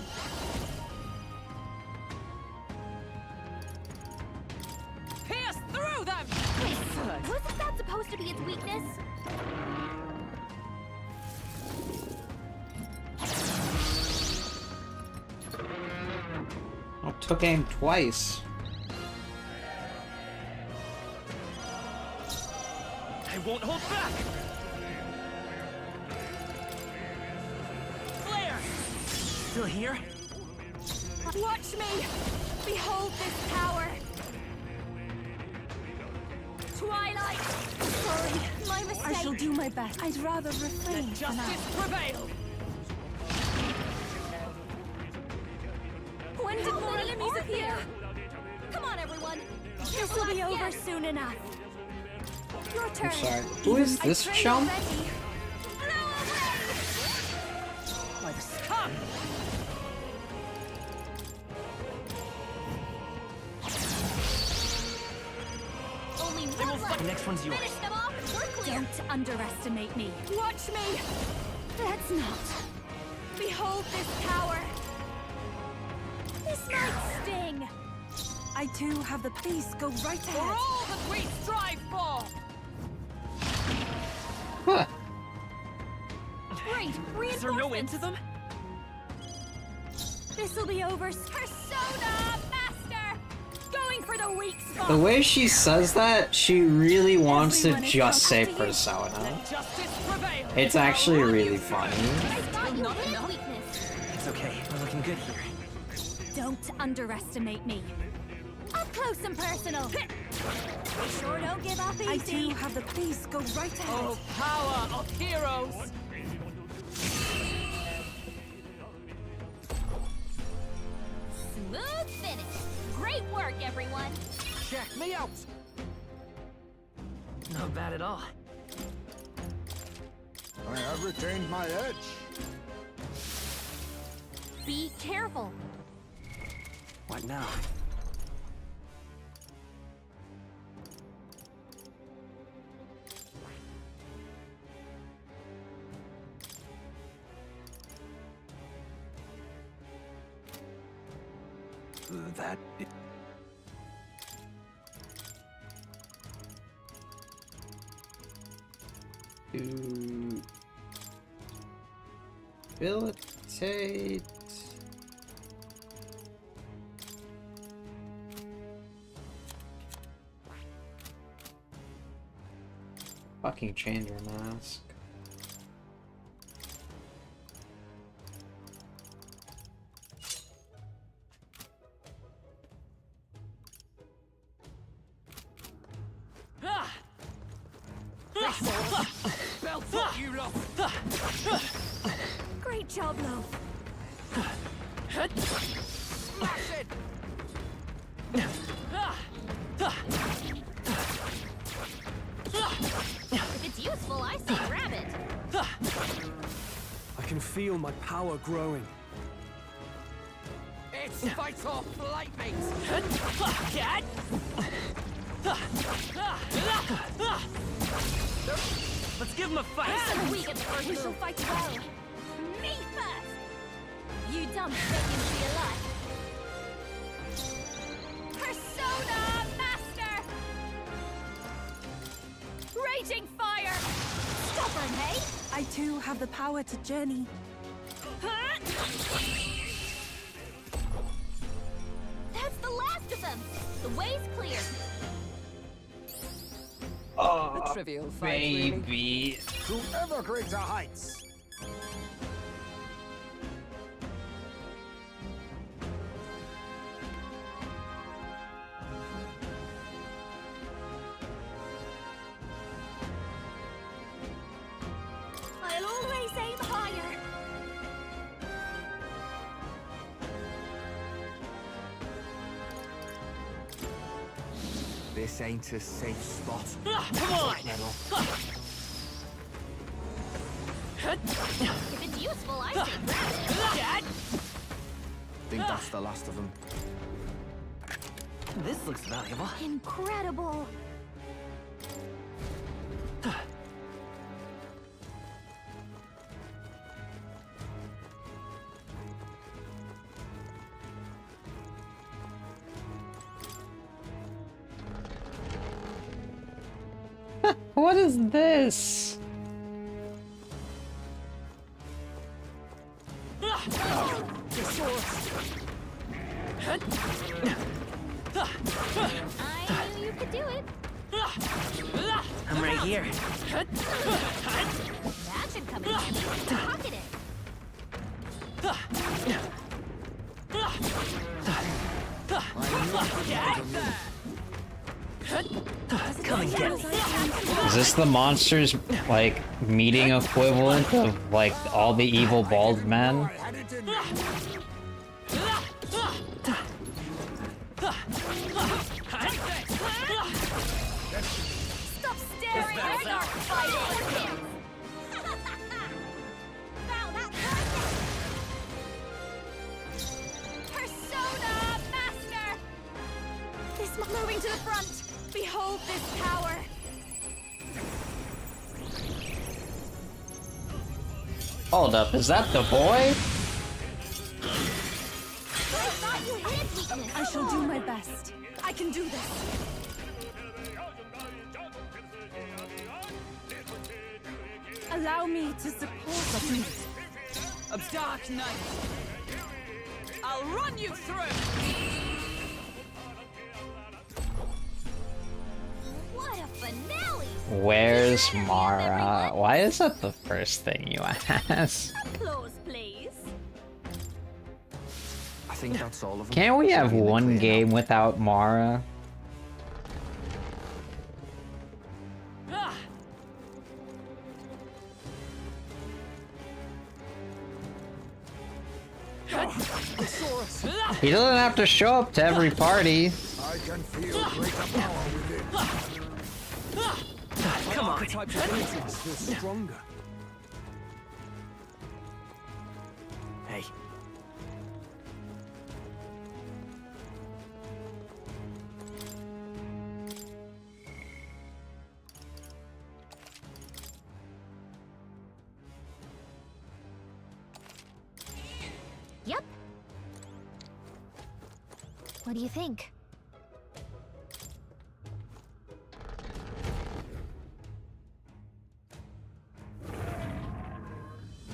Pierce through them! Excellent! Wasn't that supposed to be its weakness? Oh, took aim twice. I won't hold back! Flare! Still here? Watch me! Behold this power! Twilight! Sorry, my mistake. I shall do my best. I'd rather refrain Let for now. justice prevail! When did more enemies appear? Come on, everyone. This will be over soon enough. Your turn. I'm sorry. Who is this chump? Come! Only one left. The next one's yours. Finish them off and we're clear. Don't underestimate me. Watch me! Let's not. Behold this power! This might sting! I too have the peace go right For ahead. all that we strive for! Huh. Great. Is there no end to them? This'll be over. Persona Master! Going for the weak spot! The way she says that, she really wants to Everyone is just say coming after you. Persona. Let justice prevail! It's actually really funny. I thought you hid weakness. It's okay. We're looking good here. Don't underestimate me. Up close and personal. We sure don't give up easy. I too have the peace go right ahead. Oh, power of heroes! Smooth finish. Great work, everyone. Check me out! Not bad at all. I have retained my edge. Be careful. What now? That... Debilitate. Fucking change your mask. Belt what you lost! Great job, Lo. Smash it! If it's useful, I say grab it. I can feel my power growing. It's fight or flight, mate! Let's give him a fight! And we get the first We shall move. fight well. Me first. You dumb bacon to your life. Persona Master! Raging fire! Stubborn, hey? I too have the power to journey. That's the last of them. The way's clear. Oh, A trivial fight, really. baby. To ever greater heights. This ain't a safe spot. Come on! If it's useful, I say grab it. Think that's the last of them. This looks valuable. Incredible. What is this? I knew you could do it. I'm right here. That should come in handy. Pocket it. Come and get me. Is this the monsters, like, meeting equivalent of, like, all the evil bald men? Stop staring and start fighting. Wow, that's perfect. Persona Master. This moving to the front. Behold this power. Hold up, is that the boy? I shall do my best. I can do this. Allow me to support you. A dark night. I'll run you through. What a finale! Where's Mara? Why is that the first thing you ask? Applause, please. I think that's all of them. Can't we have one game without Mara? He doesn't have to show up to every party. I can feel greater power within. Come on. Archetype's abilities feel stronger. Hey. Yep. What do you think?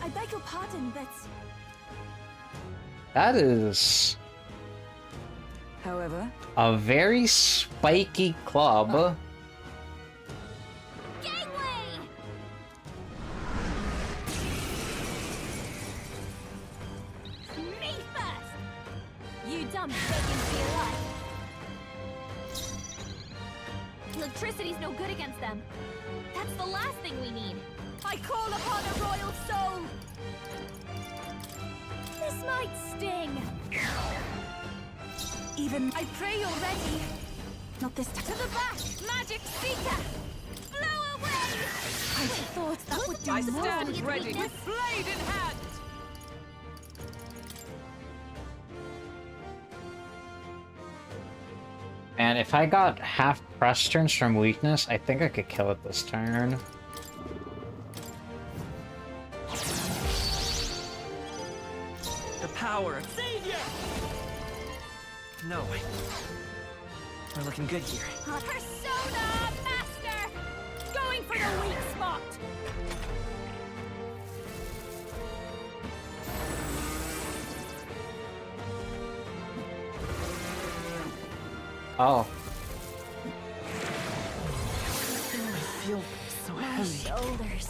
I beg your pardon, but... That is However... a very spiky club. Gangway! Me first! You dumb begging for your life. Electricity's no good against them. That's the last thing we need. I call upon a royal soul! This might sting. Even I pray you're ready. Not this time. To the back! Magic Seeker! Blow away! I thought that would do I more. stand ready with blade in hand. And if I got half press turns from weakness, I think I could kill it this turn. The power of Savior! No. We're looking good here. Persona Master! Going for the weak spot! Oh. I feel so My heavy. shoulders.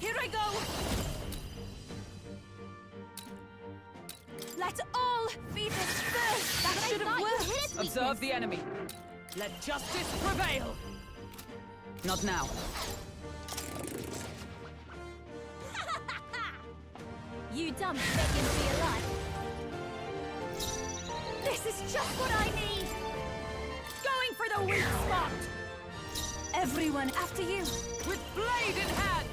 Here I go! Let all be dispersed! That should have worked! Observe the enemy. Let justice prevail. Not now. You dumb begging for your life. This is just what I need! the weak spot! Everyone after you! With blade in hand!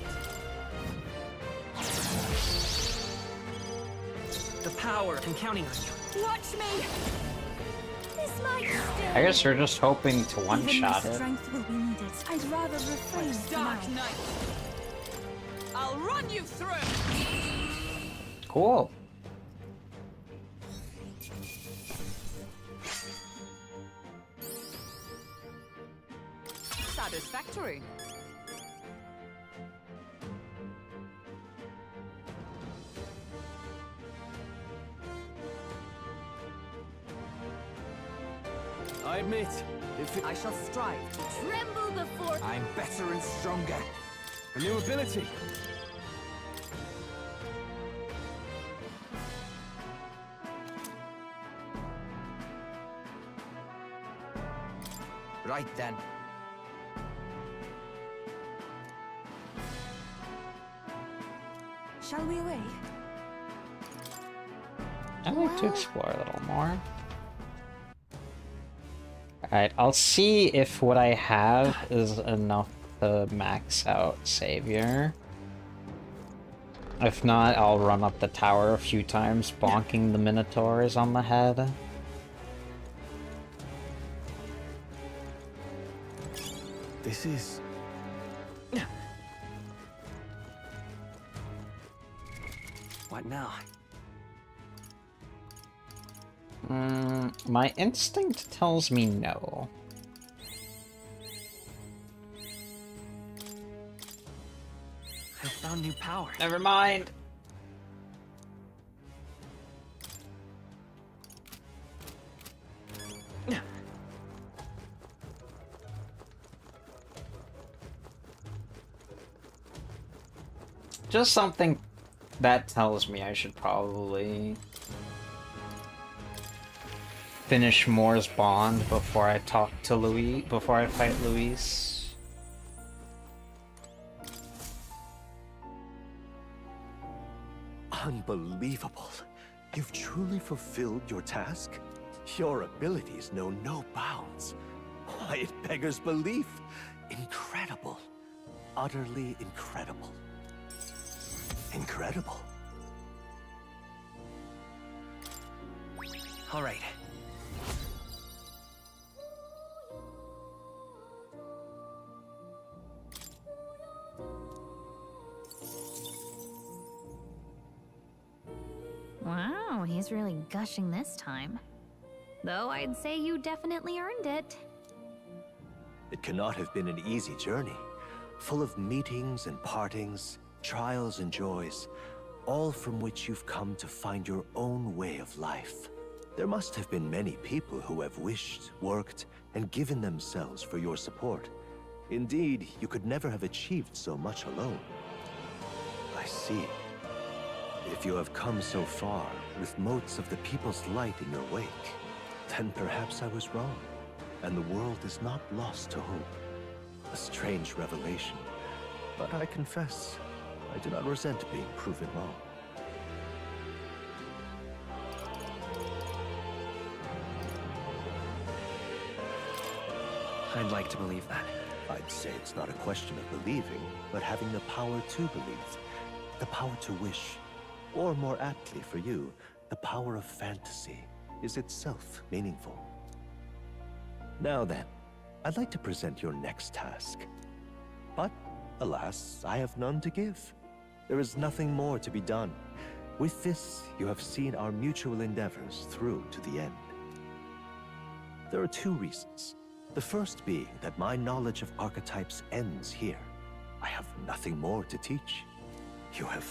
The power. I'm counting on you. Watch me! This might still... I guess you're just hoping to Even one-shot my it. strength will be needed. I'd rather refrain for Dark now. Knight! I'll run you through! Cool. Satisfactory. I admit, if I shall strive to Tremble before... I'm better and stronger. a new ability. Right then. Shall we away? I'd like to explore a little more. Alright, I'll see if what I have is enough to max out Savior. If not, I'll run up the tower a few times, bonking the Minotaurs on the head. This is... What now? My instinct tells me no. I found new power. Never mind. Just something that tells me I should probably finish Moore's Bond before I talk to Louis, before I fight Luis. Unbelievable. You've truly fulfilled your task? Your abilities know no bounds. Why, it beggars belief. Incredible. Utterly incredible. Incredible. All right. Wow, he's really gushing this time. Though I'd say you definitely earned it. It cannot have been an easy journey, full of meetings and partings, trials and joys, all from which you've come to find your own way of life. There must have been many people who have wished, worked, and given themselves for your support. Indeed, you could never have achieved so much alone. I see. If you have come so far with motes of the people's light in your wake, then perhaps I was wrong, and the world is not lost to hope. A strange revelation, but I confess, I do not resent being proven wrong. I'd like to believe that. I'd say it's not a question of believing, but having the power to believe. The power to wish. Or more aptly for you, the power of fantasy is itself meaningful. Now then, I'd like to present your next task. But, alas, I have none to give. There is nothing more to be done. With this, you have seen our mutual endeavors through to the end. There are two reasons. The first being that my knowledge of archetypes ends here. I have nothing more to teach. You have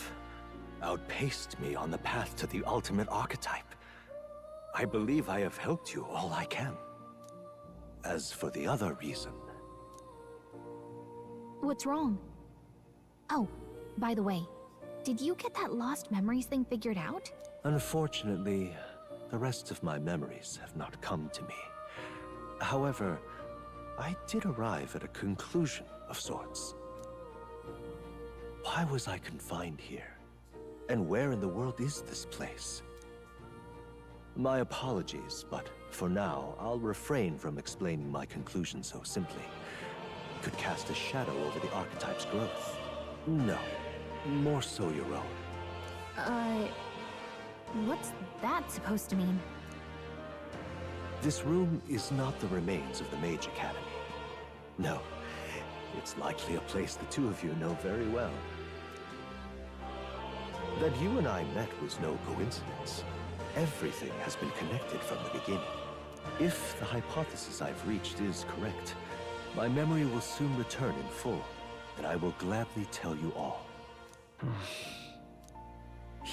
outpaced me on the path to the ultimate archetype. I believe I have helped you all I can. As for the other reason... What's wrong? Oh, by the way, did you get that lost memories thing figured out? Unfortunately, the rest of my memories have not come to me. However, I did arrive at a conclusion of sorts. Why was I confined here? And where in the world is this place? My apologies, but for now, I'll refrain from explaining my conclusion so simply. It could cast a shadow over the archetype's growth. No, more so your own. What's that supposed to mean? This room is not the remains of the Mage Academy. No, it's likely a place the two of you know very well. That you and I met was no coincidence. Everything has been connected from the beginning. If the hypothesis I've reached is correct, my memory will soon return in full, and I will gladly tell you all.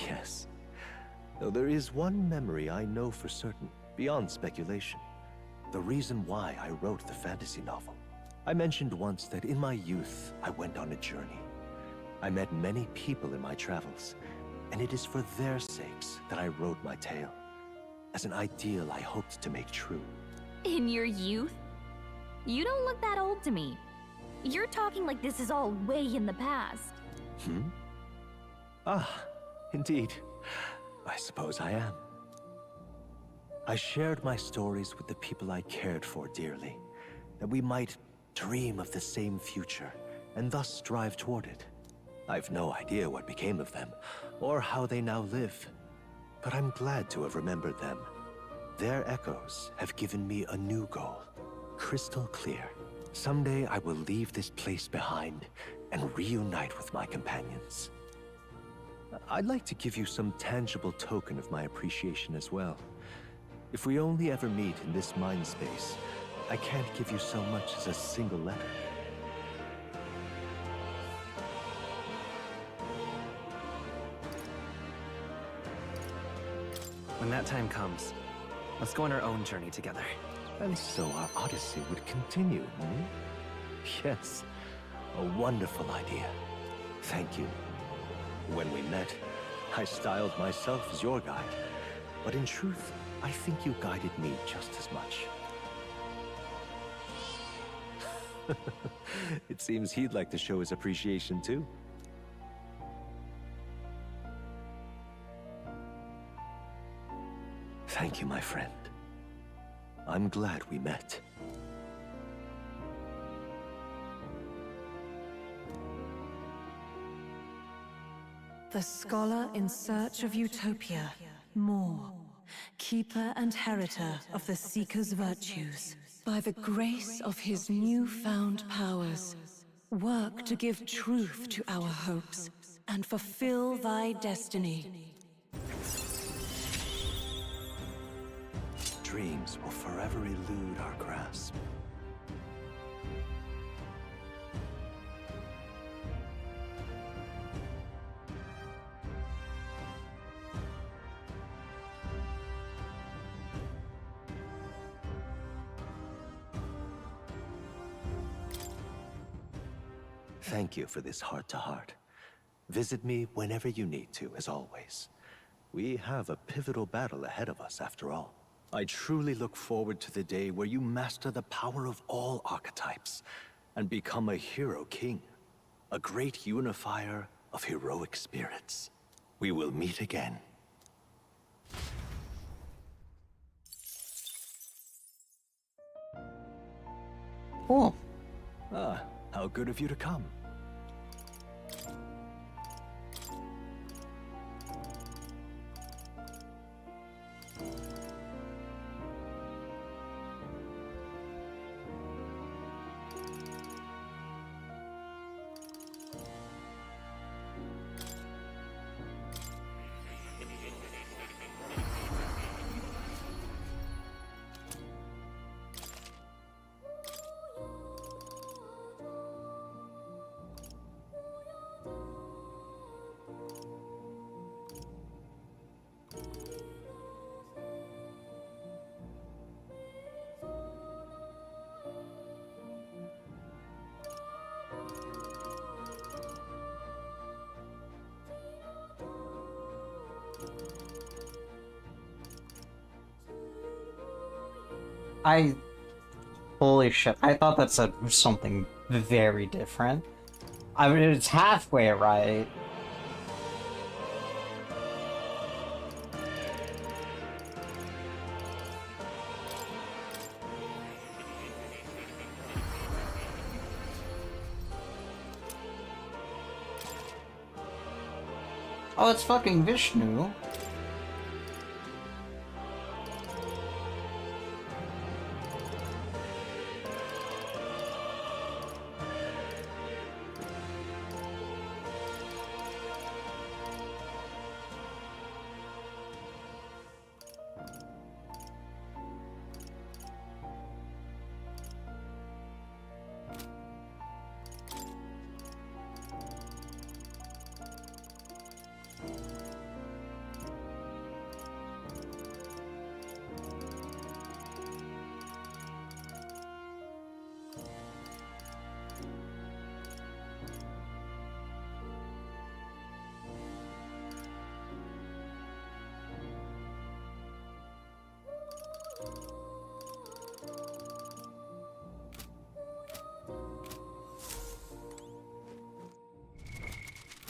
Yes. Though there is one memory I know for certain, beyond speculation. The reason why I wrote the fantasy novel. I mentioned once that in my youth, I went on a journey. I met many people in my travels, and it is for their sakes that I wrote my tale, as an ideal I hoped to make true. In your youth? You don't look that old to me. You're talking like this is all way in the past. Ah, indeed. I suppose I am. I shared my stories with the people I cared for dearly, that we might dream of the same future, and thus strive toward it. I've no idea what became of them, or how they now live, but I'm glad to have remembered them. Their echoes have given me a new goal, crystal clear. Someday I will leave this place behind and reunite with my companions. I'd like to give you some tangible token of my appreciation as well. If we only ever meet in this mind space, I can't give you so much as a single letter. When that time comes, let's go on our own journey together. And so our odyssey would continue, Yes, a wonderful idea. Thank you. When we met, I styled myself as your guide, but in truth, I think you guided me just as much. It seems he'd like to show his appreciation too. Thank you, my friend. I'm glad we met. The scholar in search of utopia, More, keeper and heritor of the Seeker's virtues. By the grace of his newfound powers, work to give truth to our hopes and fulfill thy destiny. Dreams will forever elude our grasp. Thank you for this heart-to-heart. Visit me whenever you need to, as always. We have a pivotal battle ahead of us, after all. I truly look forward to the day where you master the power of all archetypes and become a hero king, a great unifier of heroic spirits. We will meet again. Cool. Ah, how good of you to come. Holy shit, I thought that said something very different. I mean, it's halfway right. Oh, it's fucking Vishnu.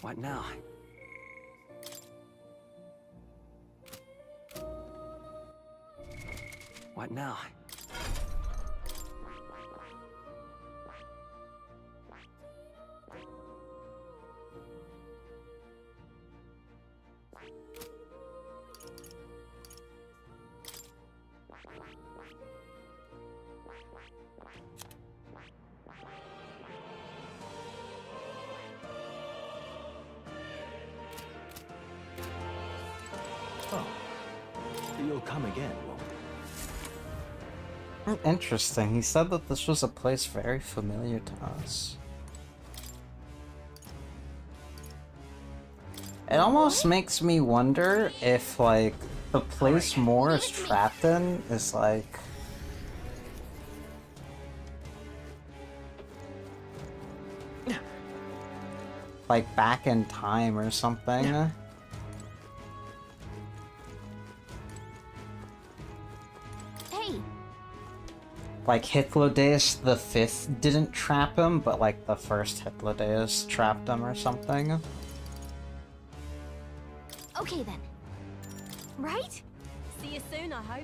What now? What now? Oh. You'll come again, won't you? Interesting. He said that this was a place very familiar to us. It almost makes me wonder if, like, the place Moore is trapped in is, like... like, back in time or something. Hey! Like, Hythlodaeus the Fifth didn't trap him, but, like, the first Hythlodaeus trapped him or something. Okay then. Right? See you soon, I hope.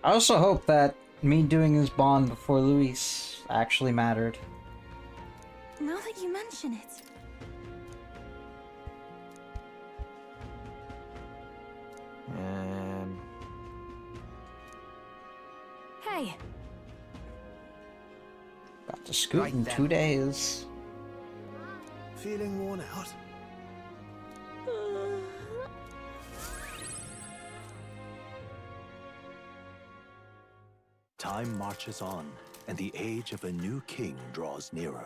I also hope that me doing his bond before Luis actually mattered. Now that you mention it. Hey. Got to scoot in 2 days. Feeling worn out? Time marches on, and the age of a new king draws nearer.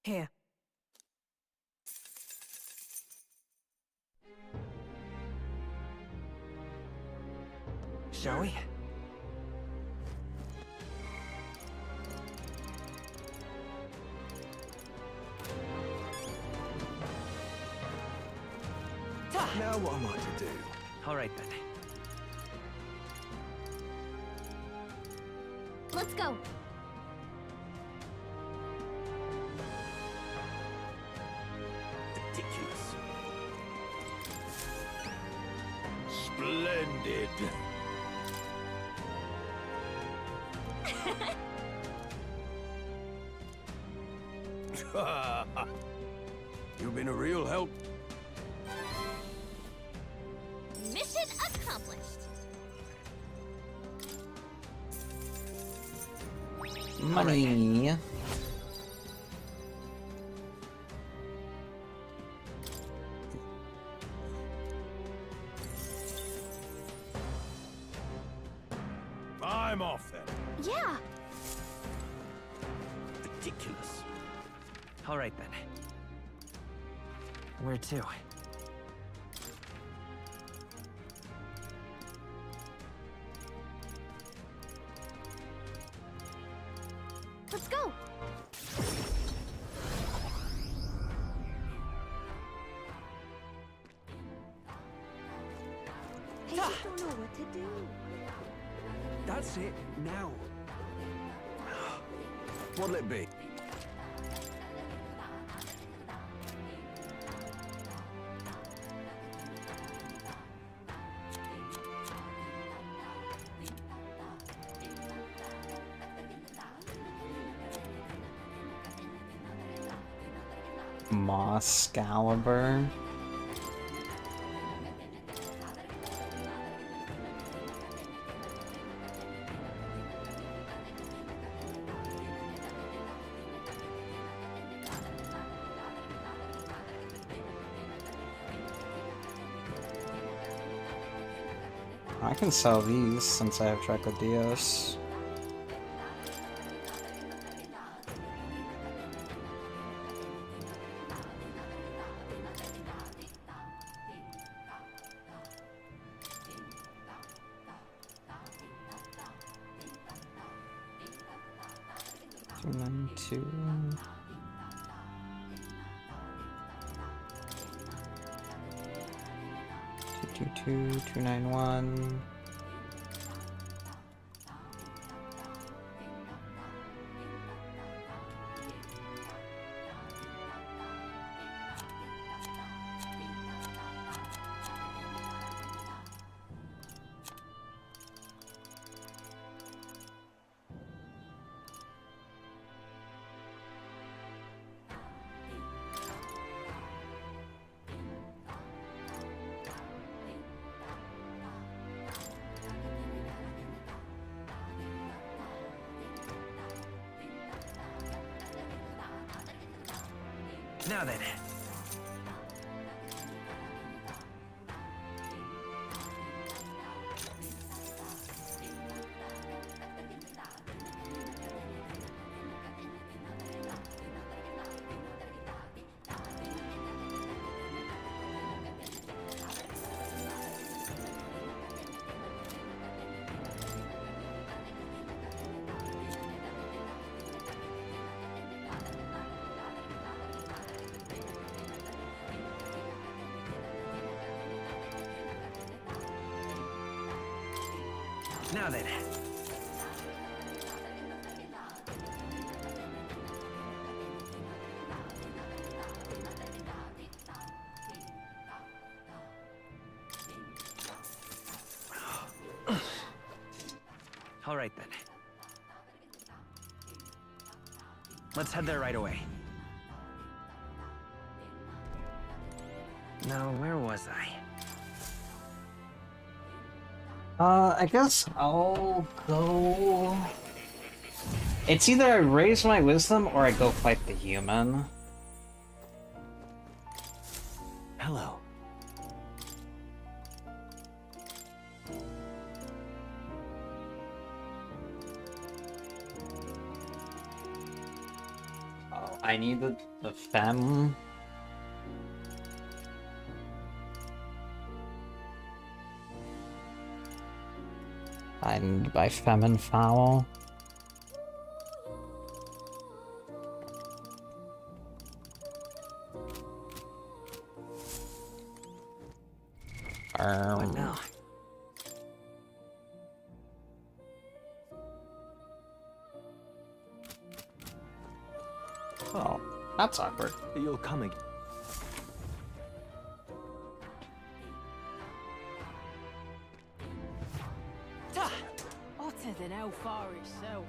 Here. Shall we? Now what am I to do? All right then. Let's go. Ridiculous. Splendid. You've been a real help. Mission accomplished. Money. I'm off then. Yeah. Ridiculous. All right then. Where to? Let's go. I just don't know what to do. That's it, now. What'll it be? Mosscalibur. I can sell these since I have Dracodios. Two. 222, 291. Now then. Now then. All right then. Let's head there right away. Now, where was I? I guess I'll go... It's either I raise my wisdom or I go fight the human. Hello. Oh, I need the femme. I need to buy femme and foul. What now? Oh, that's awkward. You'll come again. Hotter than how far itself.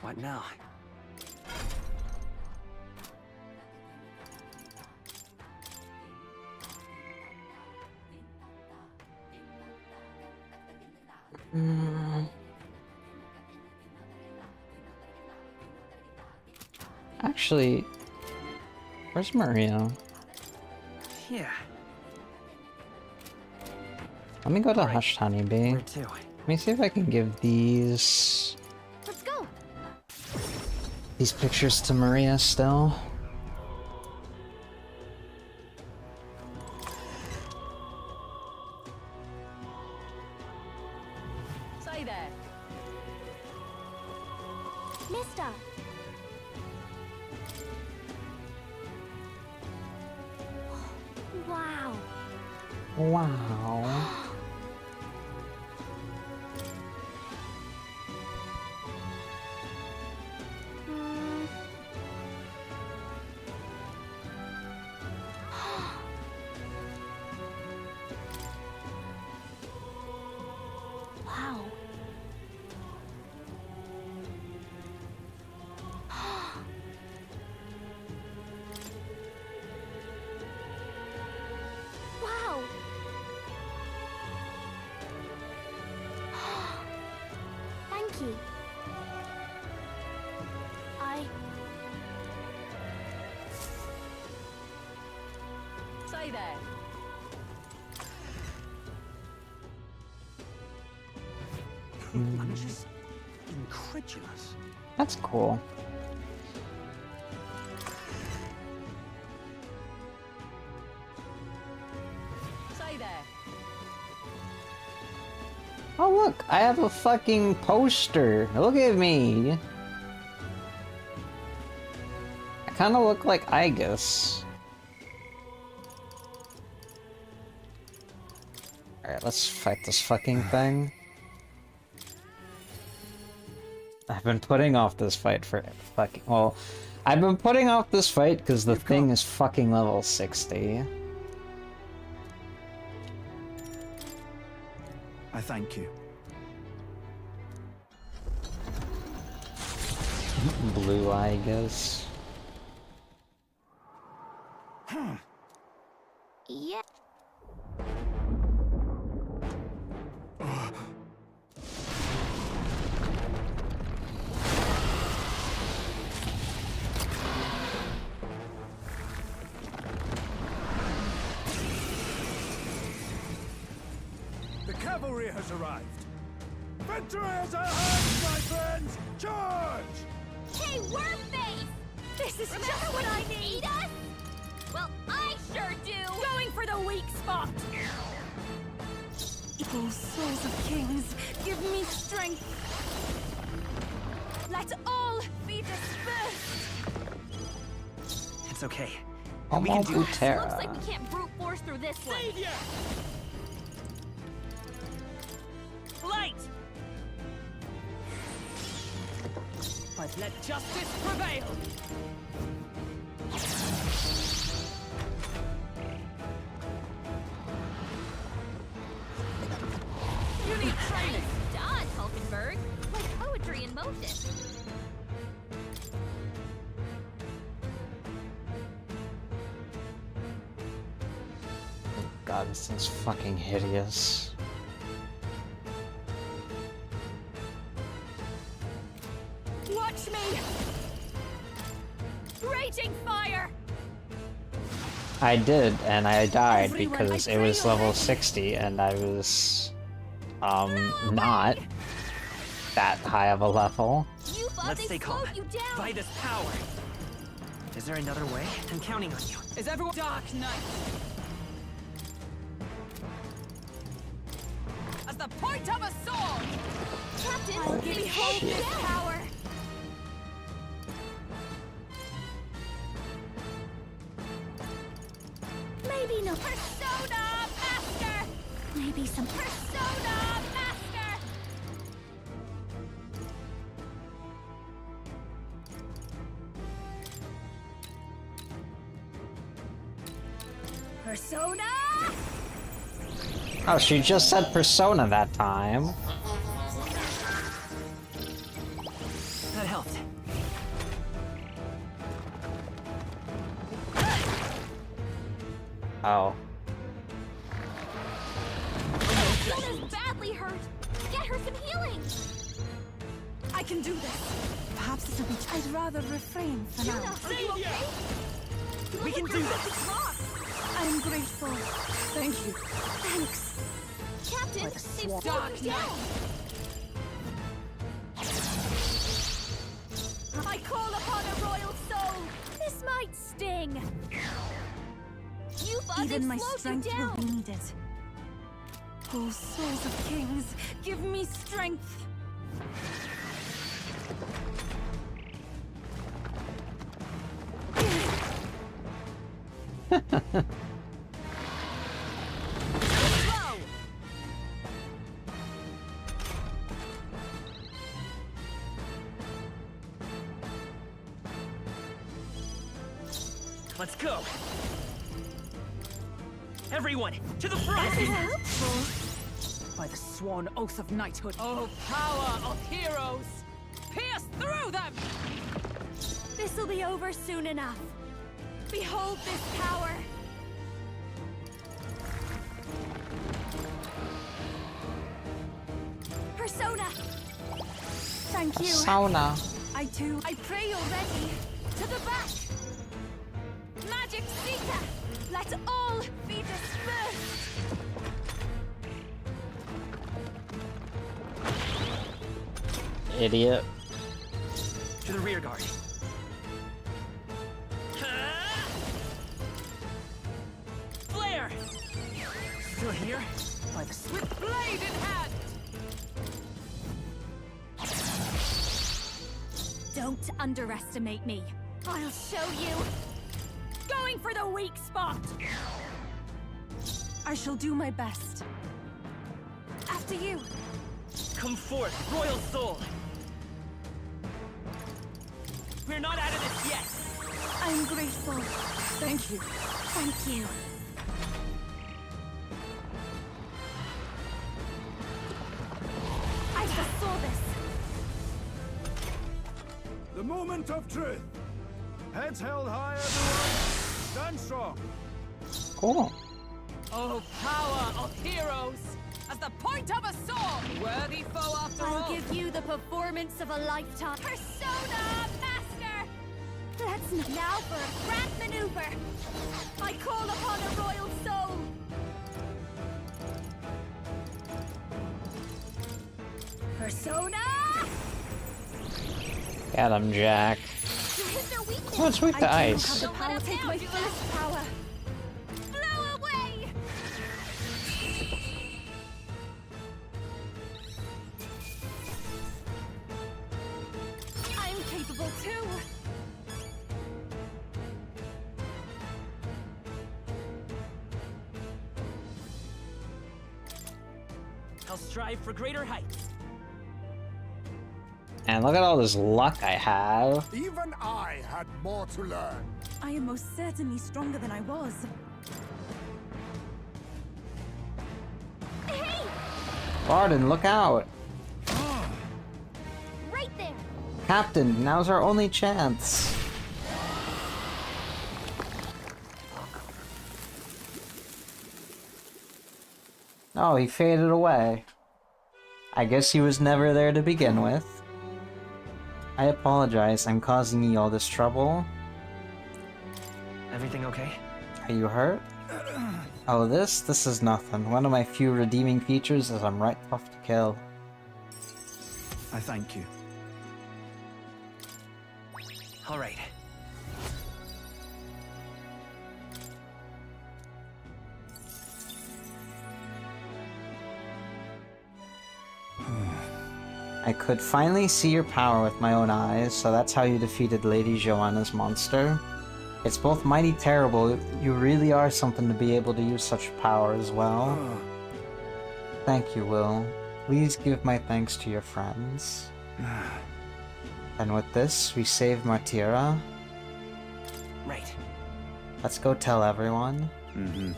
What now? Actually, where's Maria? Yeah. Let me go to Hushed Honeybee. Where to? Let me see if I can give these Let's go. pictures to Maria still. Stay there. Mister. Wow. Wow. Wow. Wow. Thank you. Stay there. I'm just incredulous. That's cool. Stay there. Oh look, I have a fucking poster. Look at me. I kind of look like Igus. Alright, let's fight this fucking thing. I've been putting off this fight for fucking... Well, I've been putting off this fight because the thing is fucking level 60. I thank you. Blue Igus. Yeah. The cavalry has arrived. Victory is at hand, my friends! Charge! Hey, Wormface! This is just what I need! Us? Well, I sure do! Going for the weak spot! O souls of kings, give me strength! Let all be dispersed! It's okay. We can do Looks like we can't brute force through this one. Light! But let justice prevail! You need training! Dodge, Hulkenberg! Like poetry in motion. God, this thing's fucking hideous. Watch me! Raging fire! I did, and I died because it was level 60 and I was, not that high of a level. You thought Let's they stay calm. slowed you down! By this power. Is there another way? I'm counting on you. Is everyone Dark Knight? As the point of a sword! Captain, I'll give you hold Shit. this power! Maybe no Persona Master! Maybe some Persona Master! Persona! Oh, she just said Persona that time. That helped. Oh. Sona's badly hurt. Get her some healing. I can do this. Perhaps this will be. I'd rather refrain for now. Yuna, are you okay? We can do this. I'm grateful. Thank you. Thanks. Captain, they've slowed Dark you down. I call upon a royal soul. This might sting. Even my slowed you strength will down. be needed. Oh, souls of kings, give me strength. Let's go! Everyone, to the front! By the sworn oath of knighthood. Oh, power of heroes! Pierce through them! This'll be over soon enough. Behold this power. Persona! Thank you. Sauna. I pray you're ready. To the back! Magic Seeker! Let all be dispersed. Idiot. To the rear guard. Flare! Still here? By the swift blade in hand! Don't underestimate me. I'll show you. Going for the weak spot. I shall do my best. After you. Come forth, Royal Soul! We're not out of this yet! I'm grateful. Thank you. Thank you. I foresaw this. The moment of truth. Heads held high, everyone. Stand strong. Cool. Oh, power of heroes! As the point of a sword! Worthy foe after all! I'll give you the performance of a lifetime. Persona Master! Let's now for a grand maneuver. I call upon a royal soul. Persona! Get him, Jack. You hit their weakness. Oh, it's weak to ice. The power take my fullest power. Blow away! I'm capable too. I'll strive for greater heights. And look at all this luck I have. Even I had more to learn. I am most certainly stronger than I was. Hey! Barden, look out. Right there! Captain, now's our only chance. Oh, he faded away. I guess he was never there to begin with. I apologize, I'm causing you all this trouble. Everything okay? Are you hurt? Oh, this is nothing. One of my few redeeming features is I'm right tough to kill. I thank you. All right. I could finally see your power with my own eyes, so that's how you defeated Lady Joanna's monster. It's both mighty terrible, you really are something to be able to use such power as well. Thank you, Will. Please give my thanks to your friends. And with this, we saved Martira. Right. Let's go tell everyone. Mm-hmm.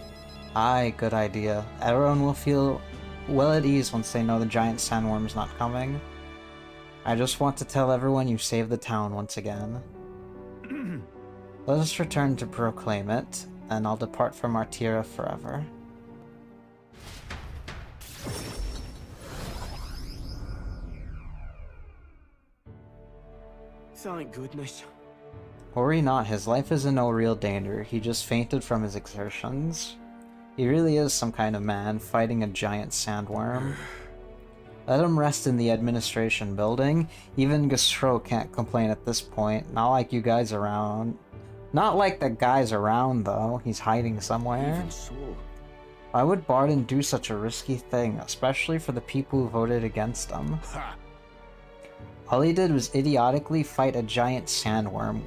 Aye, good idea. Everyone will feel well at ease once they know the giant sandworm's not coming. I just want to tell everyone you saved the town once again. Let us return to proclaim it. and I'll depart from Artira forever. Thank goodness. Worry not, his life is in no real danger. He just fainted from his exertions. He really is some kind of man, fighting a giant sandworm. Let him rest in the administration building. Even Gastro can't complain at this point. Not like you guys around. Not like the guys around, though. He's hiding somewhere. Even so. Why would Bardin do such a risky thing, especially for the people who voted against him? All he did was idiotically fight a giant sandworm,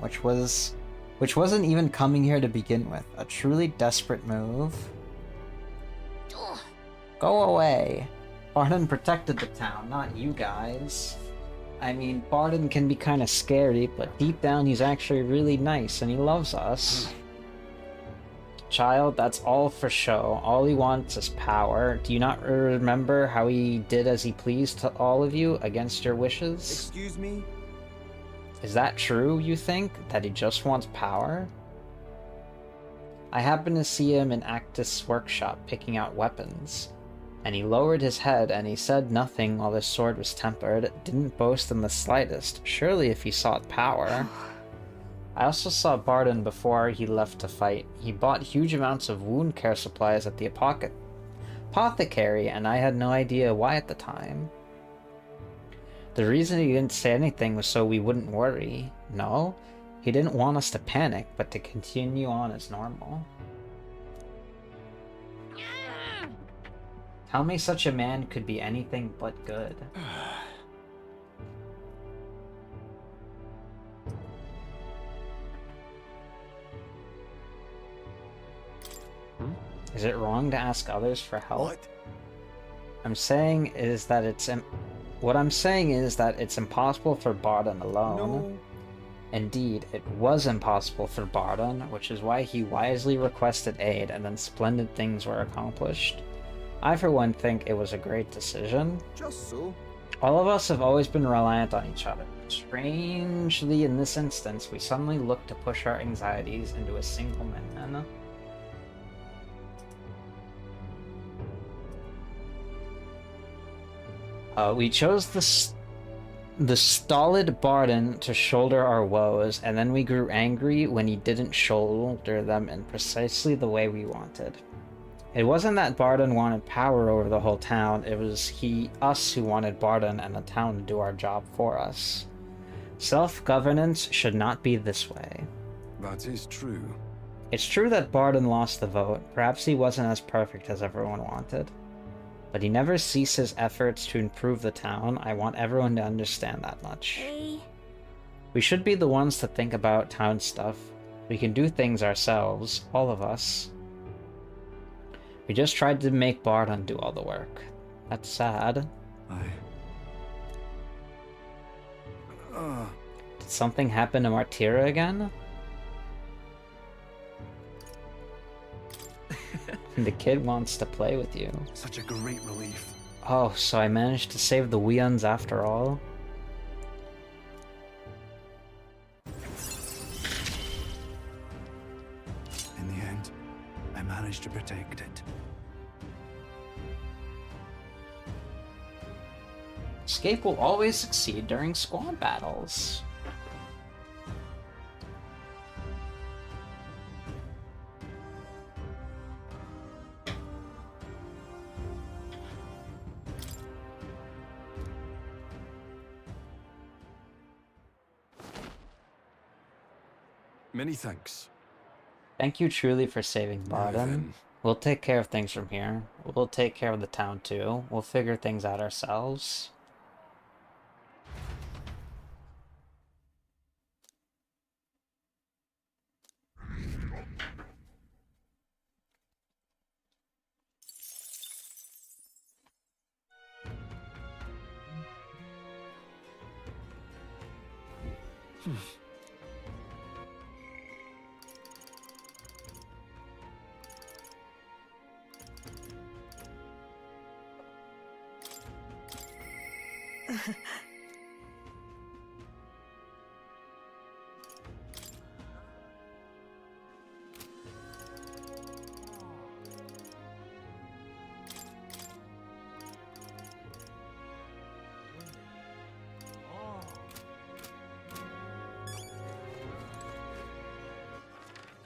which wasn't even coming here to begin with. A truly desperate move. Go away. Bardin protected the town, not you guys. I mean, Bardin can be kind of scary, but deep down he's actually really nice and he loves us. Child, that's all for show. All he wants is power. Do you not remember how he did as he pleased to all of you against your wishes? Excuse me? Is that true, you think? That he just wants power? I happened to see him in Actus' workshop picking out weapons. And he lowered his head and he said nothing while his sword was tempered, didn't boast in the slightest, surely if he sought power. I also saw Bardin before he left to fight. He bought huge amounts of wound care supplies at the apothecary, and I had no idea why at the time. The reason he didn't say anything was so we wouldn't worry. No, he didn't want us to panic, but to continue on as normal. Tell me such a man could be anything but good. Is it wrong to ask others for help? What? What I'm saying is that it's impossible for Bardin alone. No. Indeed, it was impossible for Bardin, which is why he wisely requested aid, and then splendid things were accomplished. I, for one, think it was a great decision. Just so. All of us have always been reliant on each other. Strangely, in this instance, we suddenly look to push our anxieties into a single man. We chose the stolid Bardin to shoulder our woes, and then we grew angry when he didn't shoulder them in precisely the way we wanted. It wasn't that Bardin wanted power over the whole town, it was us who wanted Bardin and the town to do our job for us. Self-governance should not be this way. That is true. It's true that Bardin lost the vote. Perhaps he wasn't as perfect as everyone wanted. But he never ceased his efforts to improve the town. I want everyone to understand that much. Hey. We should be the ones to think about town stuff. We can do things ourselves, all of us. We just tried to make Bardin do all the work. That's sad. Did something happen to Martira again? The kid wants to play with you. Such a great relief. Oh, so I managed to save the Weons after all? In the end, I managed to protect it. Escape will always succeed during squad battles. Many thanks. Thank you truly for saving Bardin. then. We'll take care of things from here. We'll take care of the town too. We'll figure things out ourselves.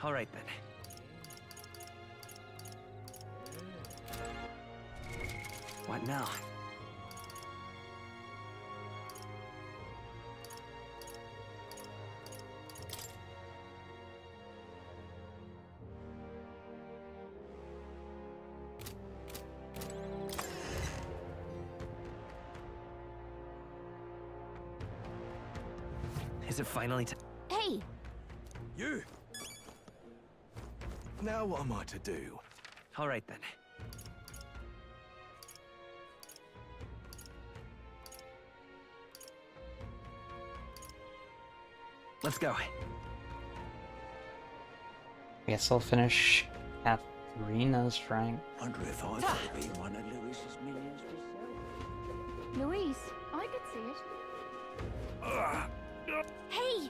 All right then. What now? Is it finally time? Hey! You! Now what am I to do? All right then. Let's go. Guess I'll finish Katharina's rank. Wonder if I could be one of Louis's minions myself. Louise, I could see it. Hey!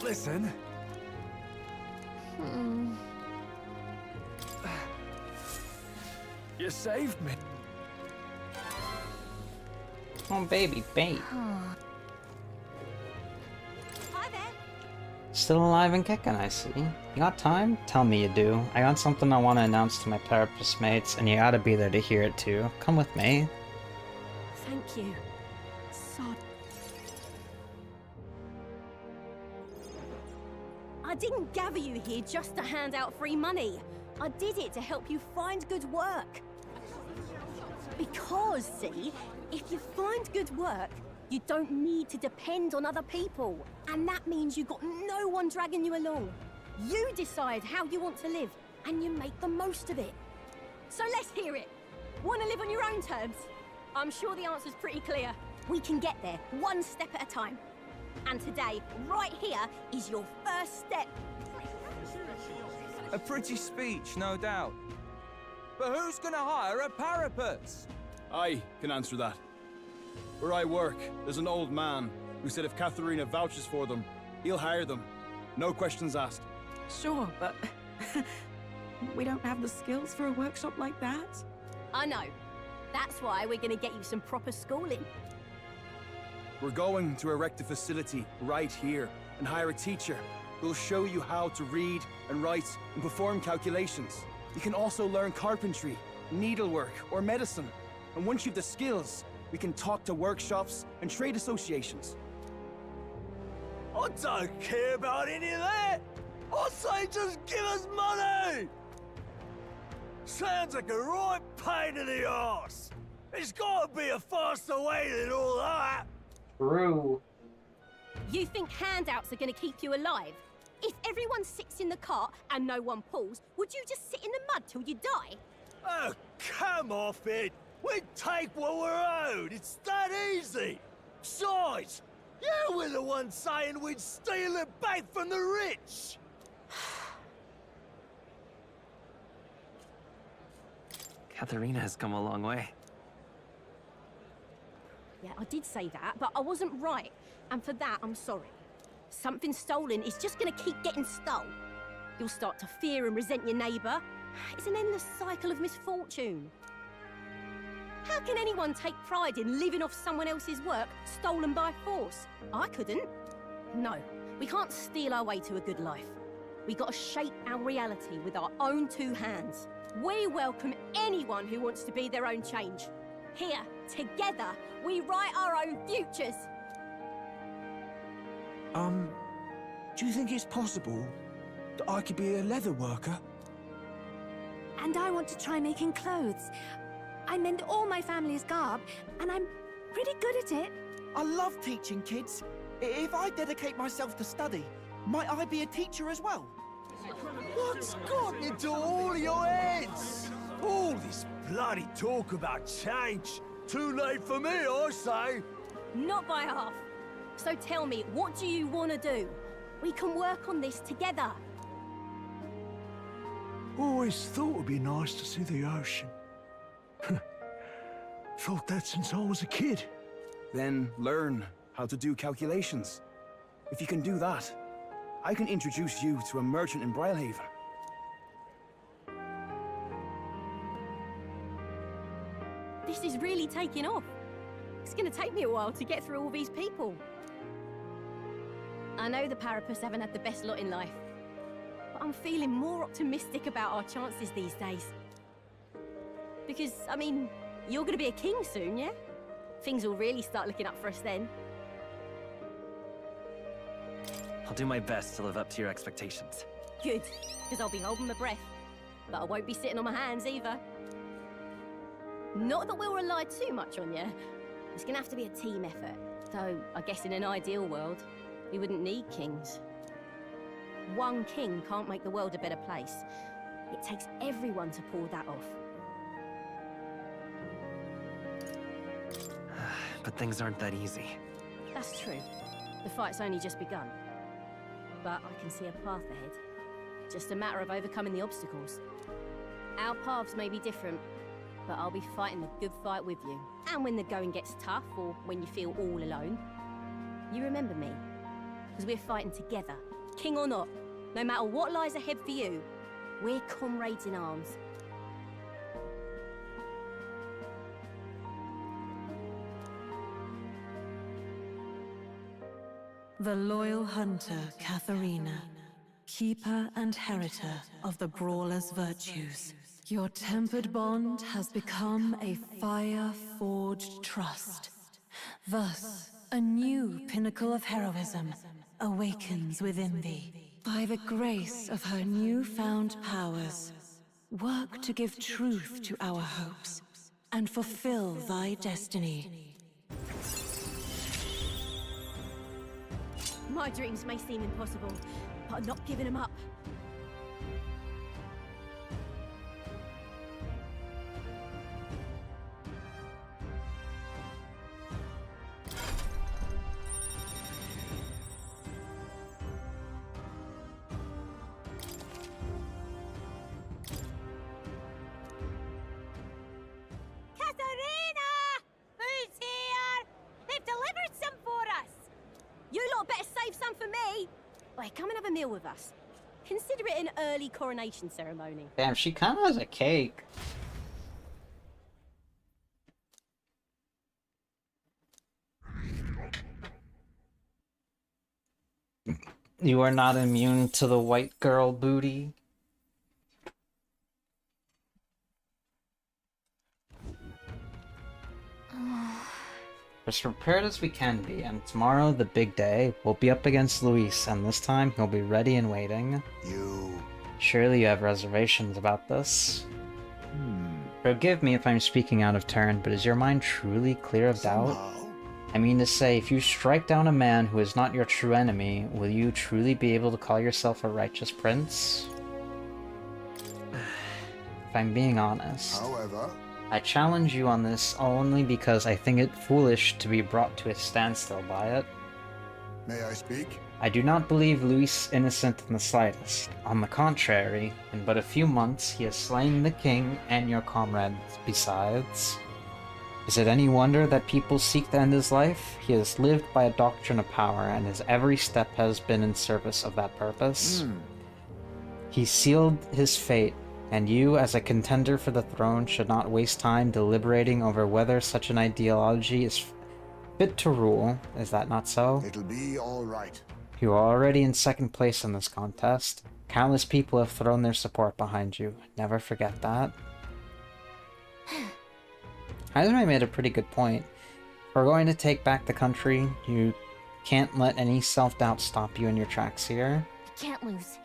Listen. You saved me. Oh, baby, babe. Hi there. Still alive and kicking, I see. You got time? Tell me you do. I got something I want to announce to my therapist mates, and you gotta be there to hear it too. Come with me. Thank you. Sod. I didn't gather you here just to hand out free money. I did it to help you find good work. Because, see, if you find good work, you don't need to depend on other people. And that means you've got no one dragging you along. You decide how you want to live, and you make the most of it. So let's hear it. Want to live on your own terms? I'm sure the answer's pretty clear. We can get there, one step at a time. And today, right here, is your first step. A pretty speech, no doubt. But who's gonna hire a parapets? I can answer that. Where I work, there's an old man who said if Katharina vouches for them, he'll hire them. No questions asked. Sure, but we don't have the skills for a workshop like that. I know. That's why we're gonna get you some proper schooling. We're going to erect a facility right here and hire a teacher who'll show you how to read and write and perform calculations. You can also learn carpentry, needlework, or medicine. And once you've the skills, we can talk to workshops and trade associations. I don't care about any of that! I say just give us money! Sounds like a right pain in the arse! There's gotta be a faster way than all that! True. You think handouts are gonna keep you alive? If everyone sits in the cart and no one pulls, would you just sit in the mud till you die? Oh, come off it! We take what we're owed! It's that easy! Besides, you were the one saying we'd steal it back from the rich! Katharina has come a long way. Yeah, I did say that, but I wasn't right. And for that, I'm sorry. Something stolen is just gonna keep getting stole. You'll start to fear and resent your neighbour. It's an endless cycle of misfortune. How can anyone take pride in living off someone else's work stolen by force? I couldn't. No, we can't steal our way to a good life. We gotta shape our reality with our own two hands. We welcome anyone who wants to be their own change. Here, together, we write our own futures. Do you think it's possible that I could be a leather worker? And I want to try making clothes. I mend all my family's garb, and I'm pretty good at it. I love teaching kids. If I dedicate myself to study, might I be a teacher as well? What's gotten into all your heads? All this bloody talk about change. Too late for me, I say. Not by half. So tell me, what do you want to do? We can work on this together. Always thought it'd be nice to see the ocean. Thought that since I was a kid. Then learn how to do calculations. If you can do that, I can introduce you to a merchant in Brylehaven. This is really taking off. It's gonna take me a while to get through all these people. I know the Parapus haven't had the best lot in life, but I'm feeling more optimistic about our chances these days. Because, I mean, you're gonna be a king soon, yeah? Things will really start looking up for us then. I'll do my best to live up to your expectations. Good, because I'll be holding my breath. But I won't be sitting on my hands either. Not that we'll rely too much on you. It's gonna have to be a team effort. Though, I guess in an ideal world, we wouldn't need kings. One king can't make the world a better place. It takes everyone to pull that off. But things aren't that easy. That's true. The fight's only just begun. But I can see a path ahead. Just a matter of overcoming the obstacles. Our paths may be different, but I'll be fighting the good fight with you. And when the going gets tough, or when you feel all alone, you remember me. Because we're fighting together, king or not. No matter what lies ahead for you, we're comrades in arms. The loyal hunter, Katharina, keeper and heritor of the Brawler's virtues. Your tempered bond has become a fire-forged trust. Thus, a new pinnacle of heroism awakens within thee. By the grace of her newfound powers, work to give truth to our hopes and fulfill thy destiny. My dreams may seem impossible, but I'm not giving them up. Katharina! Who's here? They've delivered some for us! You lot better save some for me! Wait, come and have a meal with us. Consider it an early coronation ceremony. Damn, she kind of has a cake. You are not immune to the white girl booty. As prepared as we can be, and tomorrow, the big day, we'll be up against Luis, and this time he'll be ready and waiting. Surely you have reservations about this? Forgive me if I'm speaking out of turn, but is your mind truly clear of doubt? I mean to say, if you strike down a man who is not your true enemy, will you truly be able to call yourself a righteous prince? If I'm being honest. However, I challenge you on this only because I think it foolish to be brought to a standstill by it. may I speak? I do not believe Luis innocent in the slightest. On the contrary, in but a few months he has slain the king and your comrades besides. Is it any wonder that people seek to end his life? He has lived by a doctrine of power, and his every step has been in service of that purpose. He sealed his fate, and you, as a contender for the throne, should not waste time deliberating over whether such an ideology is fit to rule. Is that not so? It'll be all right. You are already in second place in this contest. Countless people have thrown their support behind you. Never forget that. Hazard made a pretty good point. If we're going to take back the country, you can't let any self-doubt stop you in your tracks here. Can't lose.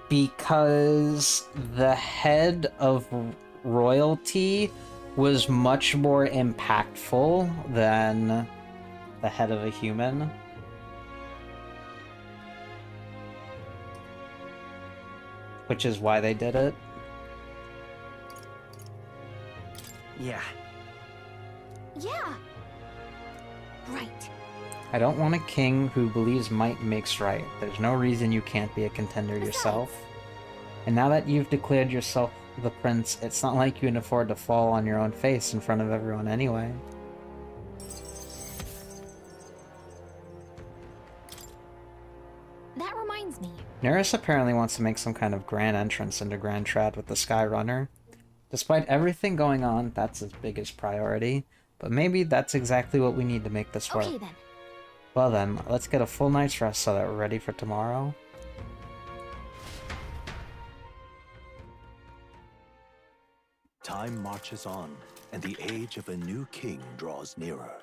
Because the head of royalty was much more impactful than the head of a human. Which is why they did it. Yeah. Yeah. Right. I don't want a king who believes might makes right. There's no reason you can't be a contender yourself. And now that you've declared yourself the prince, it's not like you can afford to fall on your own face in front of everyone anyway. That reminds me. Neris apparently wants to make some kind of grand entrance into Grand Trad with the Sky Runner. Despite everything going on, that's his biggest priority. But maybe that's exactly what we need to make this work. Okay then. Well then, let's get a full night's rest so that we're ready for tomorrow. Time marches on, and the age of a new king draws nearer.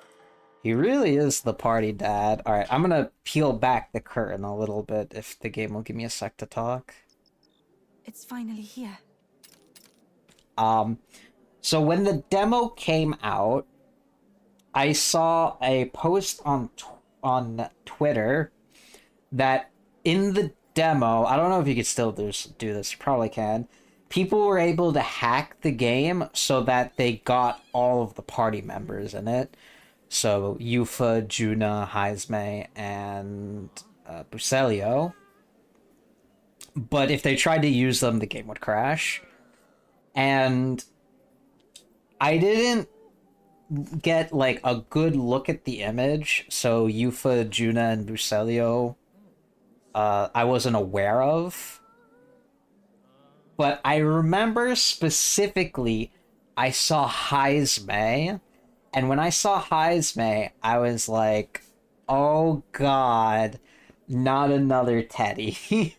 He really is the party dad. Alright, I'm gonna peel back the curtain a little bit if the game will give me a sec to talk. It's finally here. So when the demo came out, I saw a post on Twitter that in the demo, I don't know if you could still do this, you probably can, people were able to hack the game so that they got all of the party members in it. So Yuffie, Juna, Heisme, and Bucelio. But if they tried to use them, the game would crash. And I didn't get like a good look at the image, so Yuffie, Juna, and Bucelio I wasn't aware of. But I remember specifically I saw Heisme, and when I saw Heisme, I was like, oh god, not another Teddy.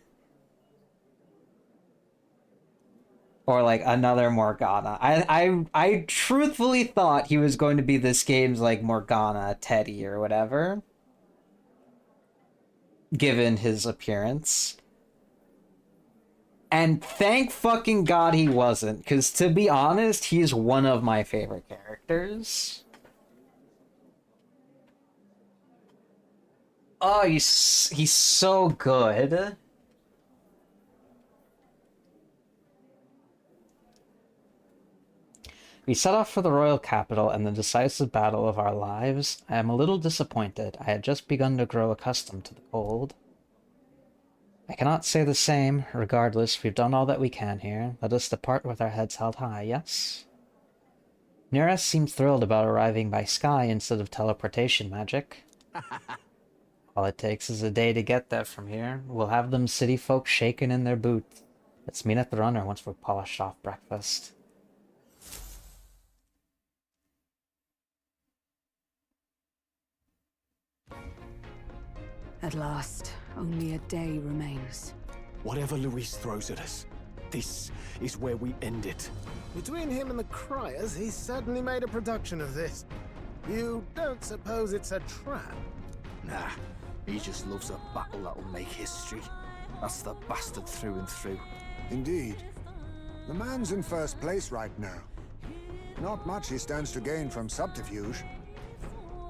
Or like another Morgana. I truthfully thought he was going to be this game's like Morgana Teddy or whatever, given his appearance. And thank fucking god he wasn't, because to be honest, he's one of my favorite characters. Oh, he's so good. We set off for the royal capital and the decisive battle of our lives. I am a little disappointed. I had just begun to grow accustomed to the cold. I cannot say the same. Regardless, we've done all that we can here. Let us depart with our heads held high, yes? Nereus seems thrilled about arriving by sky instead of teleportation magic. All it takes is a day to get there from here. We'll have them city folk shaking in their boots. Let's meet at the runner once we've polished off breakfast. At last, only a day remains. Whatever Luis throws at us, this is where we end it. Between him and the Criers, he's certainly made a production of this. You don't suppose it's a trap? Nah, he just loves a battle that'll make history. That's the bastard through and through. Indeed. The man's in first place right now. Not much he stands to gain from subterfuge.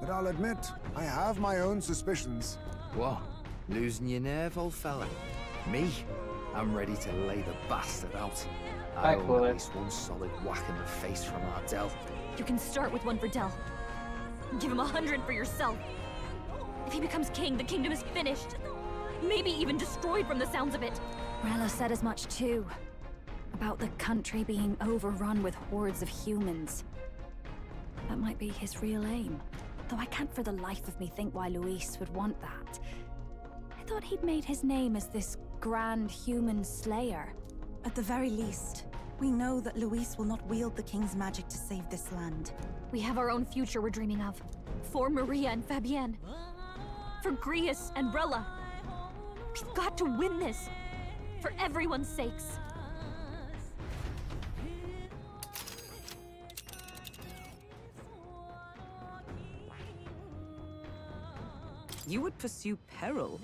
But I'll admit, I have my own suspicions. What? Losing your nerve, old fella? Me? I'm ready to lay the bastard out. I owe at least one solid whack in the face from Ardell. You can start with one for Del. Give him 100 for yourself. If he becomes king, the kingdom is finished. Maybe even destroyed from the sounds of it. Rella said as much too. About the country being overrun with hordes of humans. That might be his real aim. Though I can't for the life of me think why Luis would want that. I thought he'd made his name as this grand human slayer. At the very least, we know that Luis will not wield the king's magic to save this land. We have our own future we're dreaming of. For Maria and Fabienne. For Grius and Rella. We've got to win this. For everyone's sakes. You would pursue peril?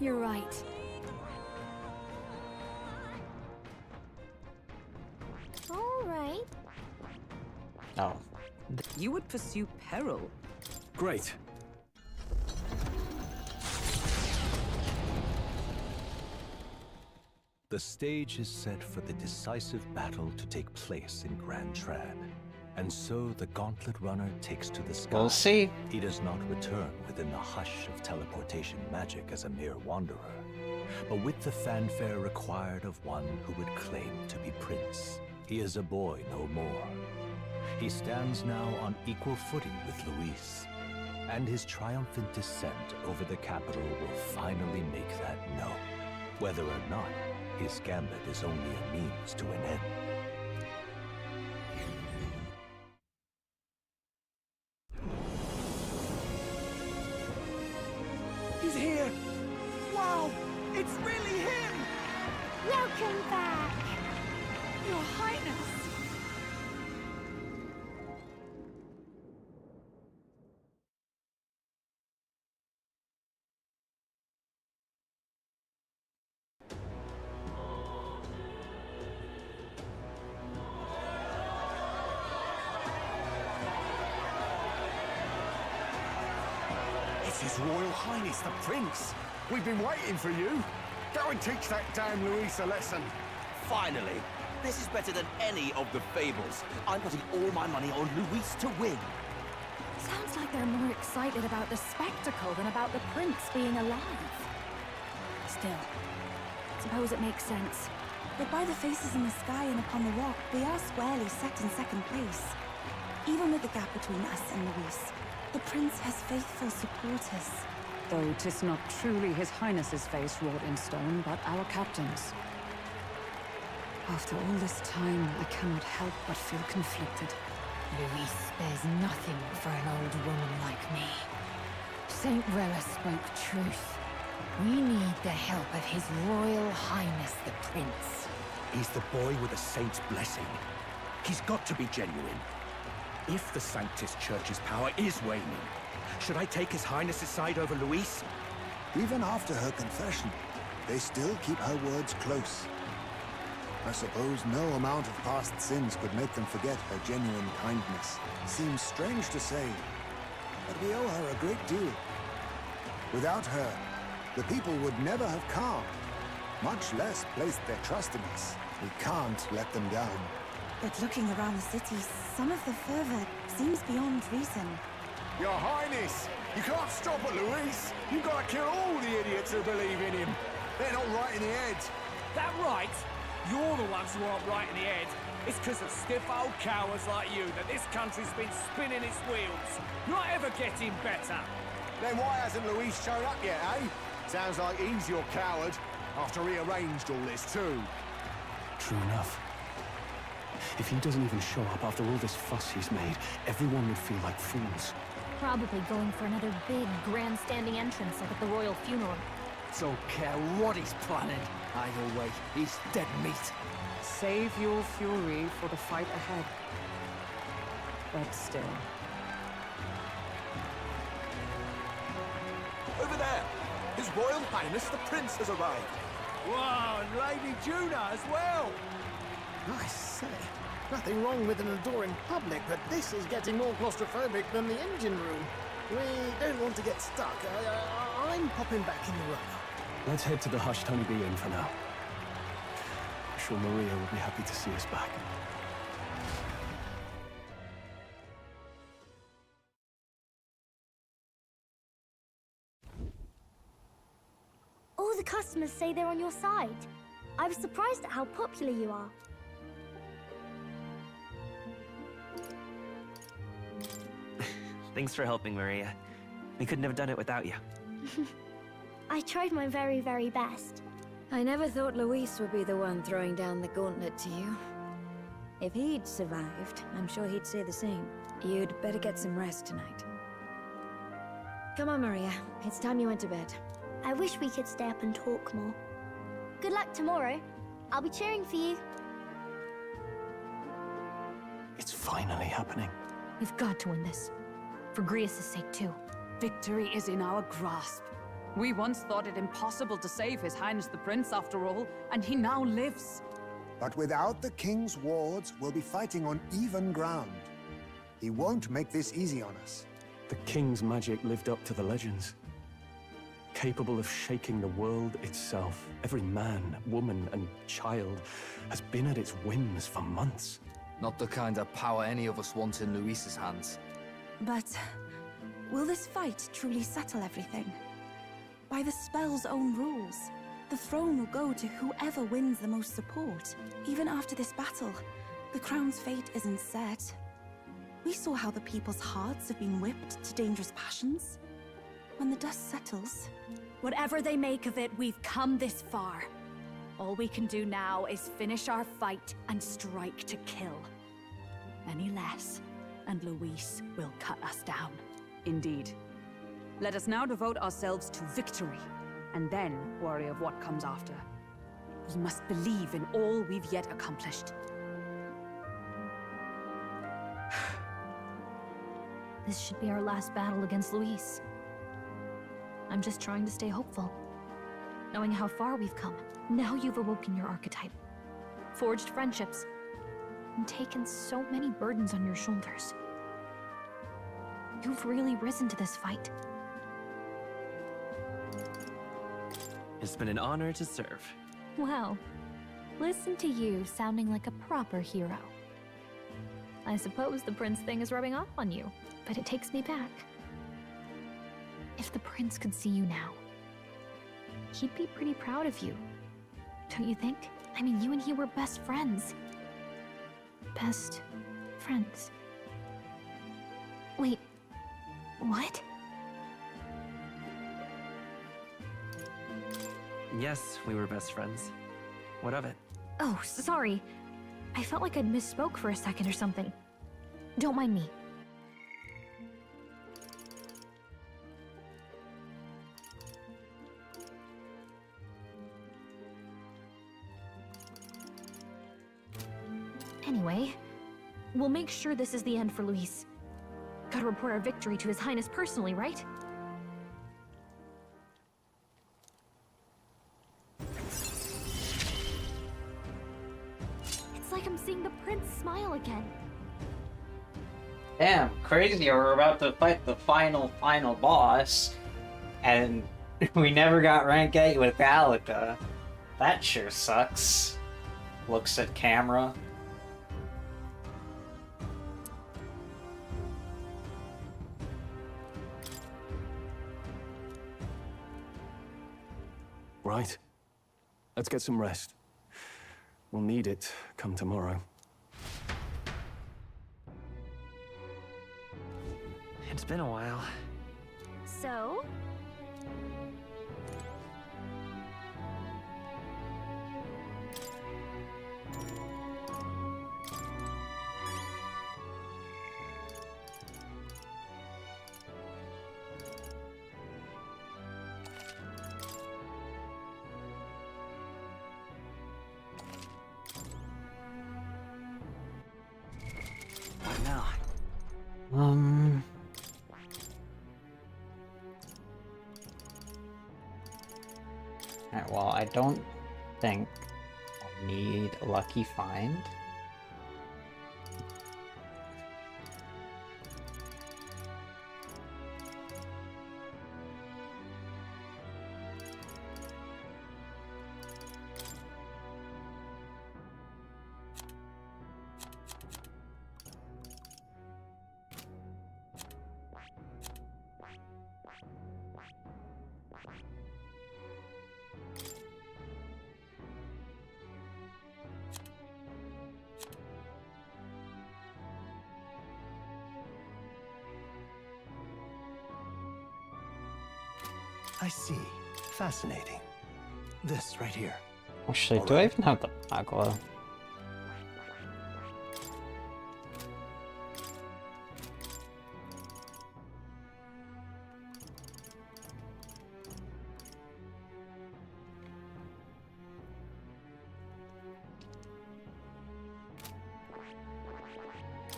You're right. All right. Oh. You would pursue peril? Great. The stage is set for the decisive battle to take place in Grand Trad. And so the Gauntlet Runner takes to the sky. We'll see. He does not return within the hush of teleportation magic as a mere wanderer, but with the fanfare required of one who would claim to be prince. He is a boy no more. he stands now on equal footing with Luis. And his triumphant descent over the capital will finally make that known, whether or not his gambit is only a means to an end. He's here! Wow! It's really him! Welcome back! Your Highness! It's His Royal Highness the Prince. We've been waiting for you. Go and teach that damn Luis a lesson. Finally! This is better than any of the fables. I'm putting all my money on Luis to win. Sounds like they're more excited about the spectacle than about the prince being alive. Still, suppose it makes sense. But by the faces in the sky and upon the rock, we are squarely set in second place. Even with the gap between us and Luis, the prince has faithful supporters. Though 'tis not truly His Highness's face wrought in stone, but our captain's. After all this time, I cannot help but feel conflicted. Luis spares nothing for an old woman like me. Saint Rella spoke truth. We need the help of His Royal Highness the Prince. He's the boy with a saint's blessing. He's got to be genuine. If the Sanctus Church's power is waning, should I take His Highness's side over Luis? Even after her confession, they still keep her words close. I suppose no amount of past sins could make them forget her genuine kindness. Seems strange to say, but we owe her a great deal. Without her, the people would never have calmed, much less placed their trust in us. We can't let them down. But looking around the city, some of the fervor seems beyond reason. Your Highness, you can't stop at Luis. You've got to kill all the idiots who believe in him. They're not right in the head. That right? You're the ones who aren't right in the head. It's because of stiff old cowards like you that this country's been spinning its wheels. Not ever getting better. Then why hasn't Luis shown up yet, eh? Sounds like he's your coward, after he arranged all this too. True enough. If he doesn't even show up after all this fuss he's made, everyone would feel like fools. Probably going for another big, grandstanding entrance like at the royal funeral. Don't care what he's planning. Either way, he's dead meat. Save your fury for the fight ahead. But still. Over there! His Royal Highness the Prince has arrived. Wow, and Lady Juna as well! I say, nothing wrong with an adore in public, but this is getting more claustrophobic than the engine room. We don't want to get stuck. I'm popping back in the room. Let's head to the hushed honeybee inn for now. I'm sure Maria will be happy to see us back. All the customers say they're on your side. I was surprised at how popular you are. Thanks for helping, Maria. We couldn't have done it without you. I tried my very, very best. I never thought Luis would be the one throwing down the gauntlet to you. If he'd survived, I'm sure he'd say the same. You'd better get some rest tonight. Come on, Maria. It's time you went to bed. I wish we could stay up and talk more. Good luck tomorrow. I'll be cheering for you. It's finally happening. We've got to win this. For Grius' sake, too. Victory is in our grasp. We once thought it impossible to save His Highness the Prince after all, and he now lives. But without the king's wards, we'll be fighting on even ground. He won't make this easy on us. The king's magic lived up to the legends. Capable of shaking the world itself. Every man, woman, and child has been at its whims for months. Not the kind of power any of us want in Luis's hands. But will this fight truly settle everything? By the spell's own rules, the throne will go to whoever wins the most support. Even after this battle, the crown's fate isn't set. We saw how the people's hearts have been whipped to dangerous passions. When the dust settles... Whatever they make of it, we've come this far. All we can do now is finish our fight and strike to kill. Any less, and Luis will cut us down. Indeed. Let us now devote ourselves to victory, and then worry of what comes after. We must believe in all we've yet accomplished. This should be our last battle against Luis. I'm just trying to stay hopeful. Knowing how far we've come. Now you've awoken your archetype. Forged friendships. And taken so many burdens on your shoulders. You've really risen to this fight. It's been an honor to serve. Wow. Listen to you sounding like a proper hero. I suppose the prince thing is rubbing off on you, but it takes me back. If the prince could see you now, he'd be pretty proud of you. Don't you think? I mean, you and he were best friends. Best friends. Wait, what? Yes, we were best friends. What of it? Oh, sorry. I felt like I'd misspoke for a second or something. Don't mind me. Anyway, we'll make sure this is the end for Luis. Gotta report our victory to His Highness personally, right? It's like I'm seeing the prince smile again. Damn, crazy, we're about to fight the final boss, and we never got rank 8 with Gallica. That sure sucks. Looks at camera. Right. Let's get some rest. We'll need it come tomorrow. It's been a while. So? What now? Alright, well, I don't think I'll need a lucky find. I see. Fascinating. This right here. Actually, do I even have the agua?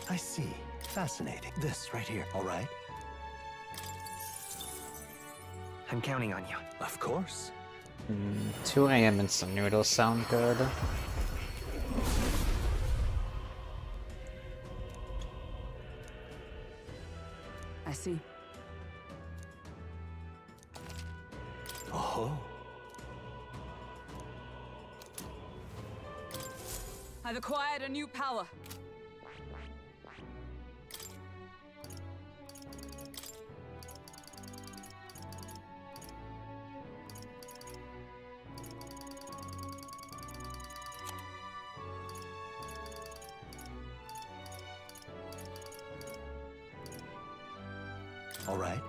I see. Fascinating. This right here, all right? I'm counting on you. Of course. 2 AM instant noodles sound good. I see. Oh. I've acquired a new power. all right?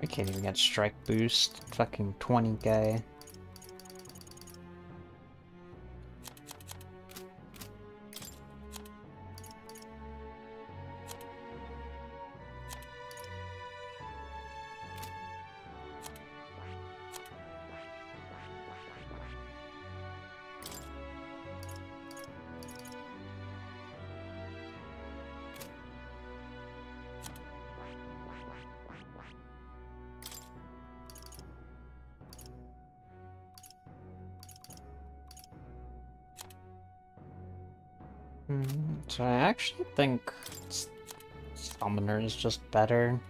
I can't even get strike boost. Fucking 20k. So I actually think Summoner is just better.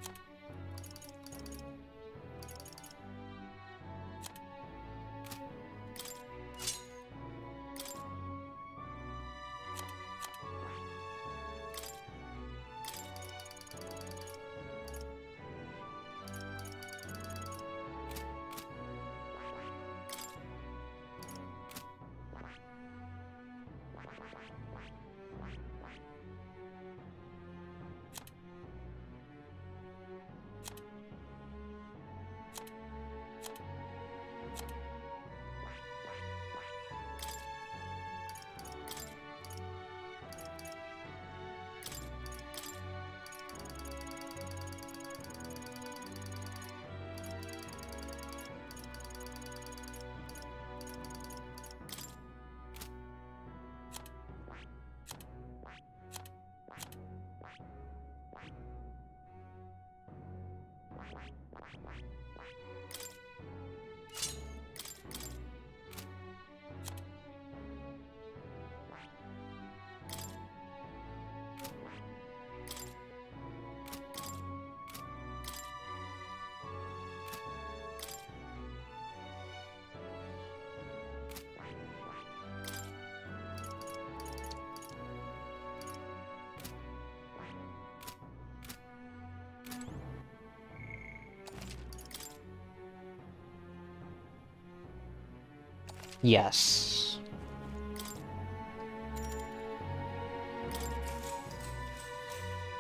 Yes.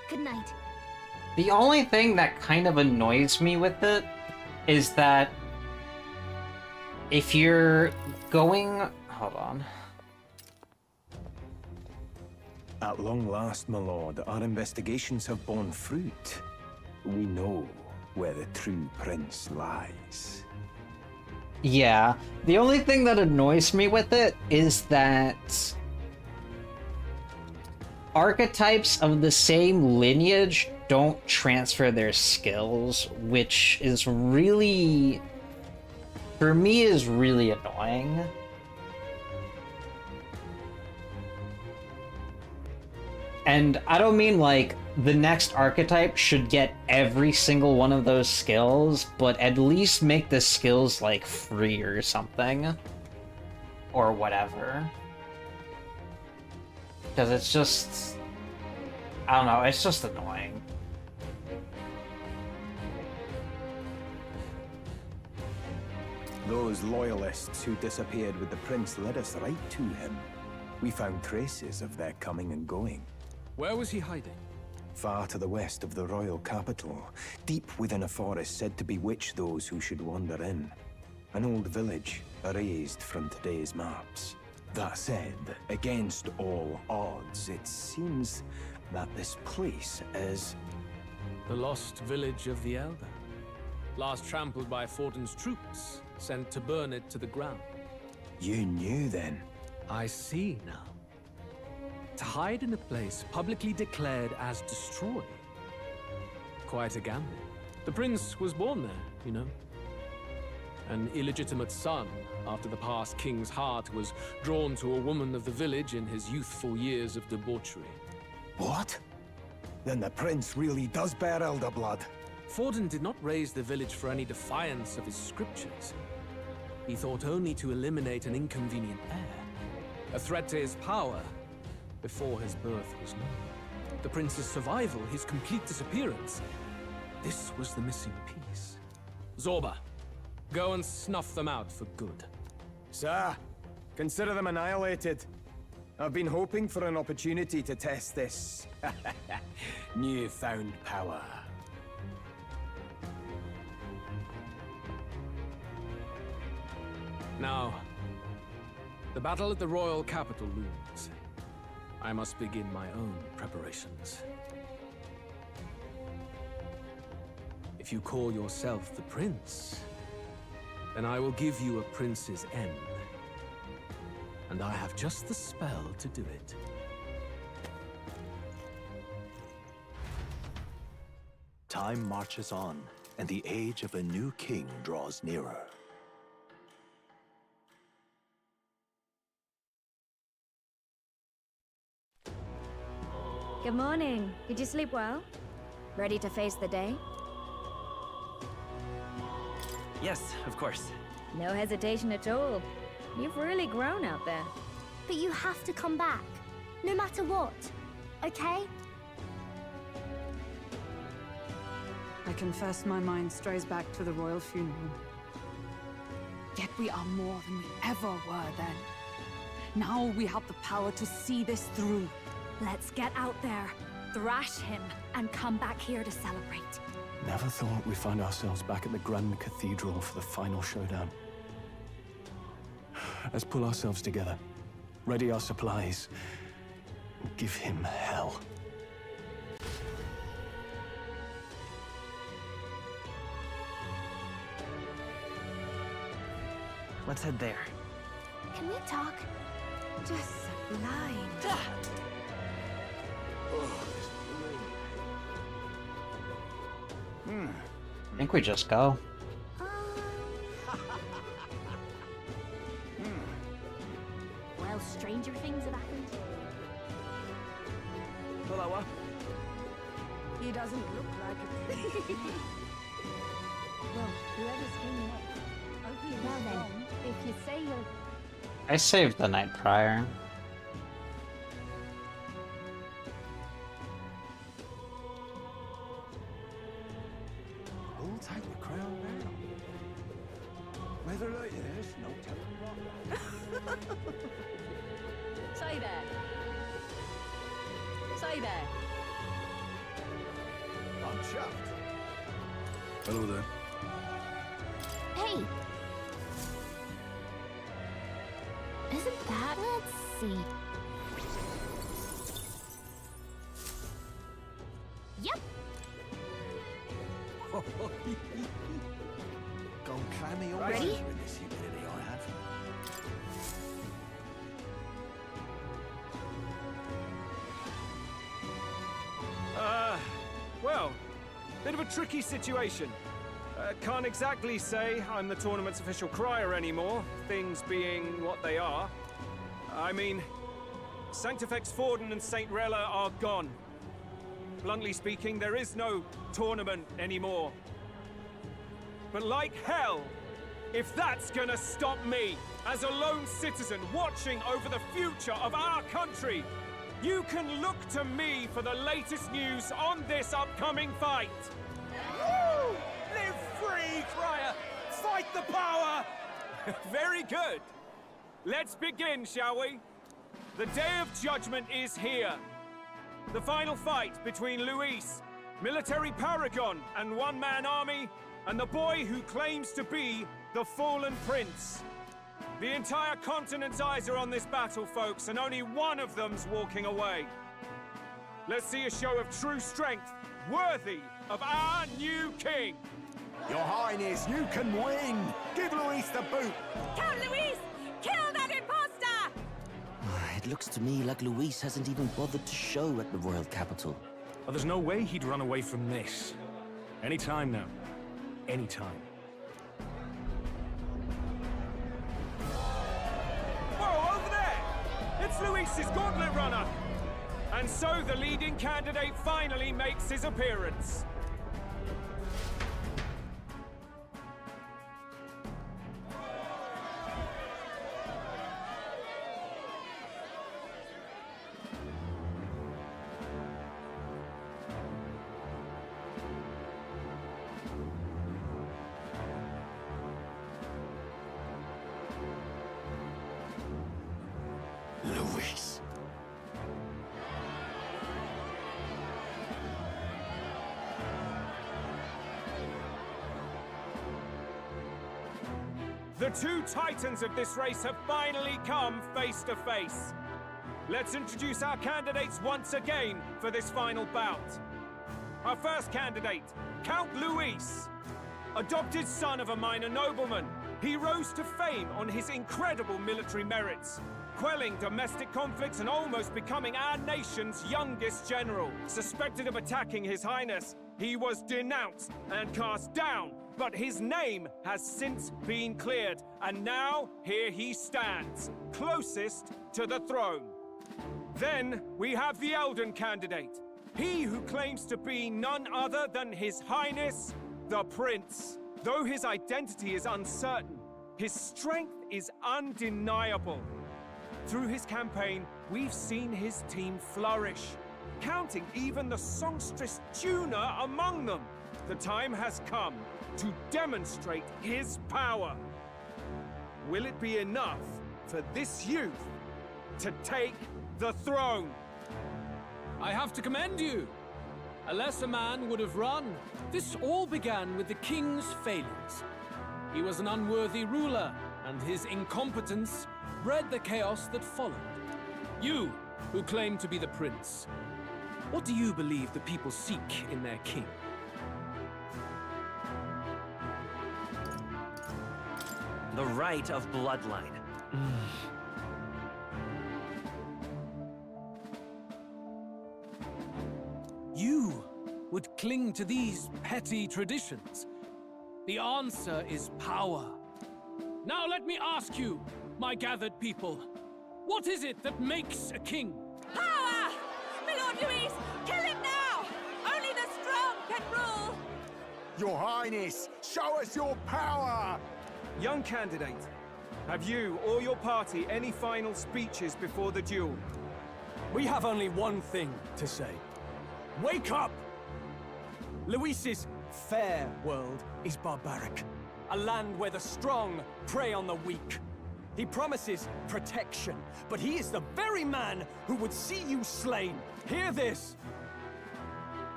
Good night. The only thing that kind of annoys me with it is that if you're going... Hold on. At long last, my lord, our investigations have borne fruit. We know where the true prince lies. Yeah, the only thing that annoys me with it is that archetypes of the same lineage don't transfer their skills, which is really, for me, is really annoying. And I don't mean like the next archetype should get every single one of those skills, but at least make the skills like free or something. Or whatever. Because it's just... I don't know, it's just annoying. Those loyalists who disappeared with the prince led us right to him. We found traces of their coming and going. Where was he hiding? Far to the west of the royal capital, deep within a forest said to bewitch those who should wander in. An old village, erased from today's maps. That said, against all odds, it seems that this place is... The lost village of the Elder. Last trampled by Fortin's troops, sent to burn it to the ground. You knew then? I see now. To hide in a place publicly declared as destroyed. Quite a gamble. The prince was born there, you know. An illegitimate son, after the past king's heart was drawn to a woman of the village in his youthful years of debauchery. What? Then the prince really does bear elder blood. Fortin did not raise the village for any defiance of his scriptures. He thought only to eliminate an inconvenient heir. A threat to his power before his birth was known. The prince's survival, his complete disappearance. This was the missing piece. Zorba, go and snuff them out for good. Sir, consider them annihilated. I've been hoping for an opportunity to test this newfound power. Now, the battle at the royal capital looms. I must begin my own preparations. If you call yourself the prince, then I will give you a prince's end. And I have just the spell to do it. Time marches on, and the age of a new king draws nearer. Good morning. Did you sleep well? Ready to face the day? Yes, of course. No hesitation at all. You've really grown out there. But you have to come back, no matter what, okay? I confess my mind strays back to the royal funeral. Yet we are more than we ever were then. Now we have the power to see this through. Let's get out there, thrash him, and come back here to celebrate. Never thought we'd find ourselves back at the Grand Cathedral for the final showdown. Let's pull ourselves together, ready our supplies, and give him hell. Let's head there. Can we talk? Just sublime. I think we just go. Well, stranger things have happened. Hello. He doesn't look like it. Well, whoever's king next. Hopefully well then, if you say you're... I saved the night prior. Who'll take the crown now? Weather like this, no telling what. Say there. Say there. I'm chuffed. Hello there. Hey! Isn't that... Let's see. Yep! Go clammy all Ready? over in this humidity I have. Well, bit of a tricky situation. Can't exactly say I'm the tournament's official crier anymore, things being what they are. I mean, Sanctifex Forden and St. Rella are gone. Bluntly speaking, there is no tournament anymore. But like hell, if that's gonna stop me, as a lone citizen watching over the future of our country, you can look to me for the latest news on this upcoming fight. Woo! Live free, crier! Fight the power! Very good. Let's begin, shall we? The Day of Judgment is here. The final fight between Luis, military paragon and one-man army, and the boy who claims to be the fallen prince. The entire continent's eyes are on this battle, folks, and only one of them's walking away. Let's see a show of true strength, worthy of our new king. Your Highness, you can win! Give Luis the boot! Count Luis! Kill that imposter! It looks to me like Luis hasn't even bothered to show at the royal capital. Oh, there's no way he'd run away from this. Anytime now. Anytime. Whoa, over there! It's Luis's gauntlet runner! And so the leading candidate finally makes his appearance. Luis. The two titans of this race have finally come face to face. Let's introduce our candidates once again for this final bout. Our first candidate, Count Luis. Adopted son of a minor nobleman, he rose to fame on his incredible military merits, quelling domestic conflicts and almost becoming our nation's youngest general. Suspected of attacking His Highness, he was denounced and cast down, but his name has since been cleared, and now here he stands, closest to the throne. Then we have the Elden candidate, he who claims to be none other than His Highness, the Prince. Though his identity is uncertain, his strength is undeniable. Through his campaign, we've seen his team flourish, counting even the songstress Juna among them. The time has come to demonstrate his power. Will it be enough for this youth to take the throne? I have to commend you. A lesser man would have run. This all began with the king's failures. He was an unworthy ruler, and his incompetence bred the chaos that followed. You, who claim to be the prince, what do you believe the people seek in their king? The right of bloodline. You would cling to these petty traditions. The answer is power. Now let me ask you, my gathered people, what is it that makes a king? Power! My Lord Luis, kill him now! Only the strong can rule! Your Highness, show us your power! Young candidate, have you or your party any final speeches before the duel? We have only one thing to say. Wake up! Luis's fair world is barbaric. A land where the strong prey on the weak. He promises protection, but he is the very man who would see you slain. Hear this!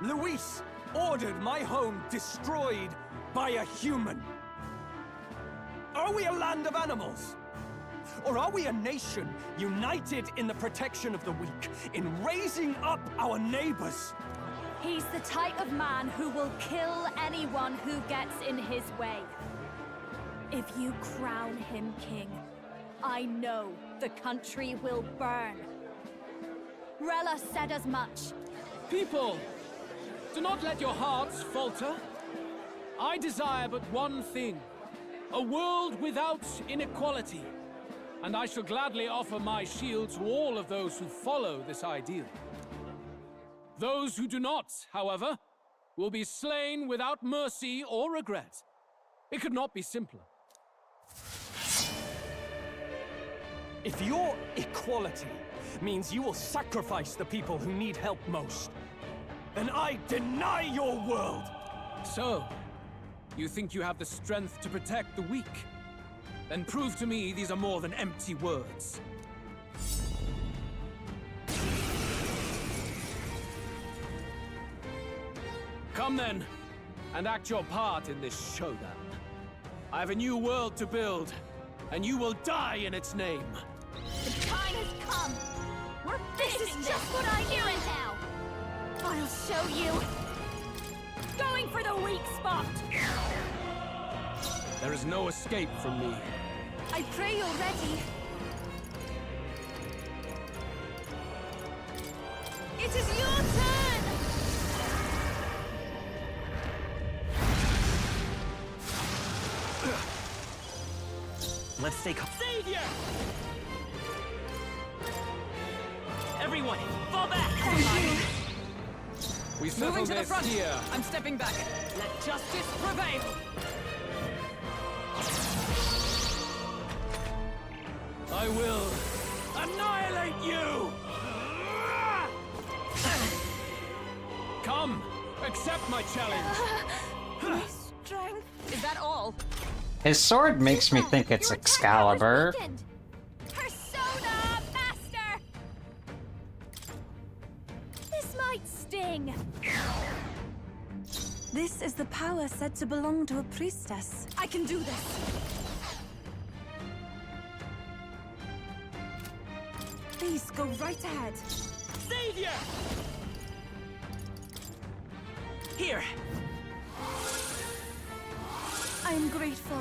Luis ordered my home destroyed by a human. Are we a land of animals? Or are we a nation united in the protection of the weak, in raising up our neighbors? He's the type of man who will kill anyone who gets in his way. If you crown him king, I know the country will burn. Rella said as much. People, do not let your hearts falter. I desire but one thing, a world without inequality. And I shall gladly offer my shield to all of those who follow this ideal. Those who do not, however, will be slain without mercy or regret. It could not be simpler. If your equality means you will sacrifice the people who need help most, then I deny your world! So, you think you have the strength to protect the weak? Then prove to me these are more than empty words. Come then, and act your part in this showdown. I have a new world to build, and you will die in its name. The time has come. This is just what I need now. I'll show you. Going for the weak spot. There is no escape from me. I pray you're ready. It is your turn. Let's stay calm. Savior! Everyone, fall back! We settle Moving to the this front. here. I'm stepping back. Let justice prevail. I will annihilate you! Come, accept my challenge. My strength. Is that all? His sword makes me think it's Excalibur. Persona Master! This might sting. This is the power said to belong to a priestess. I can do this. Please, go right ahead. Savior! Here. I'm grateful.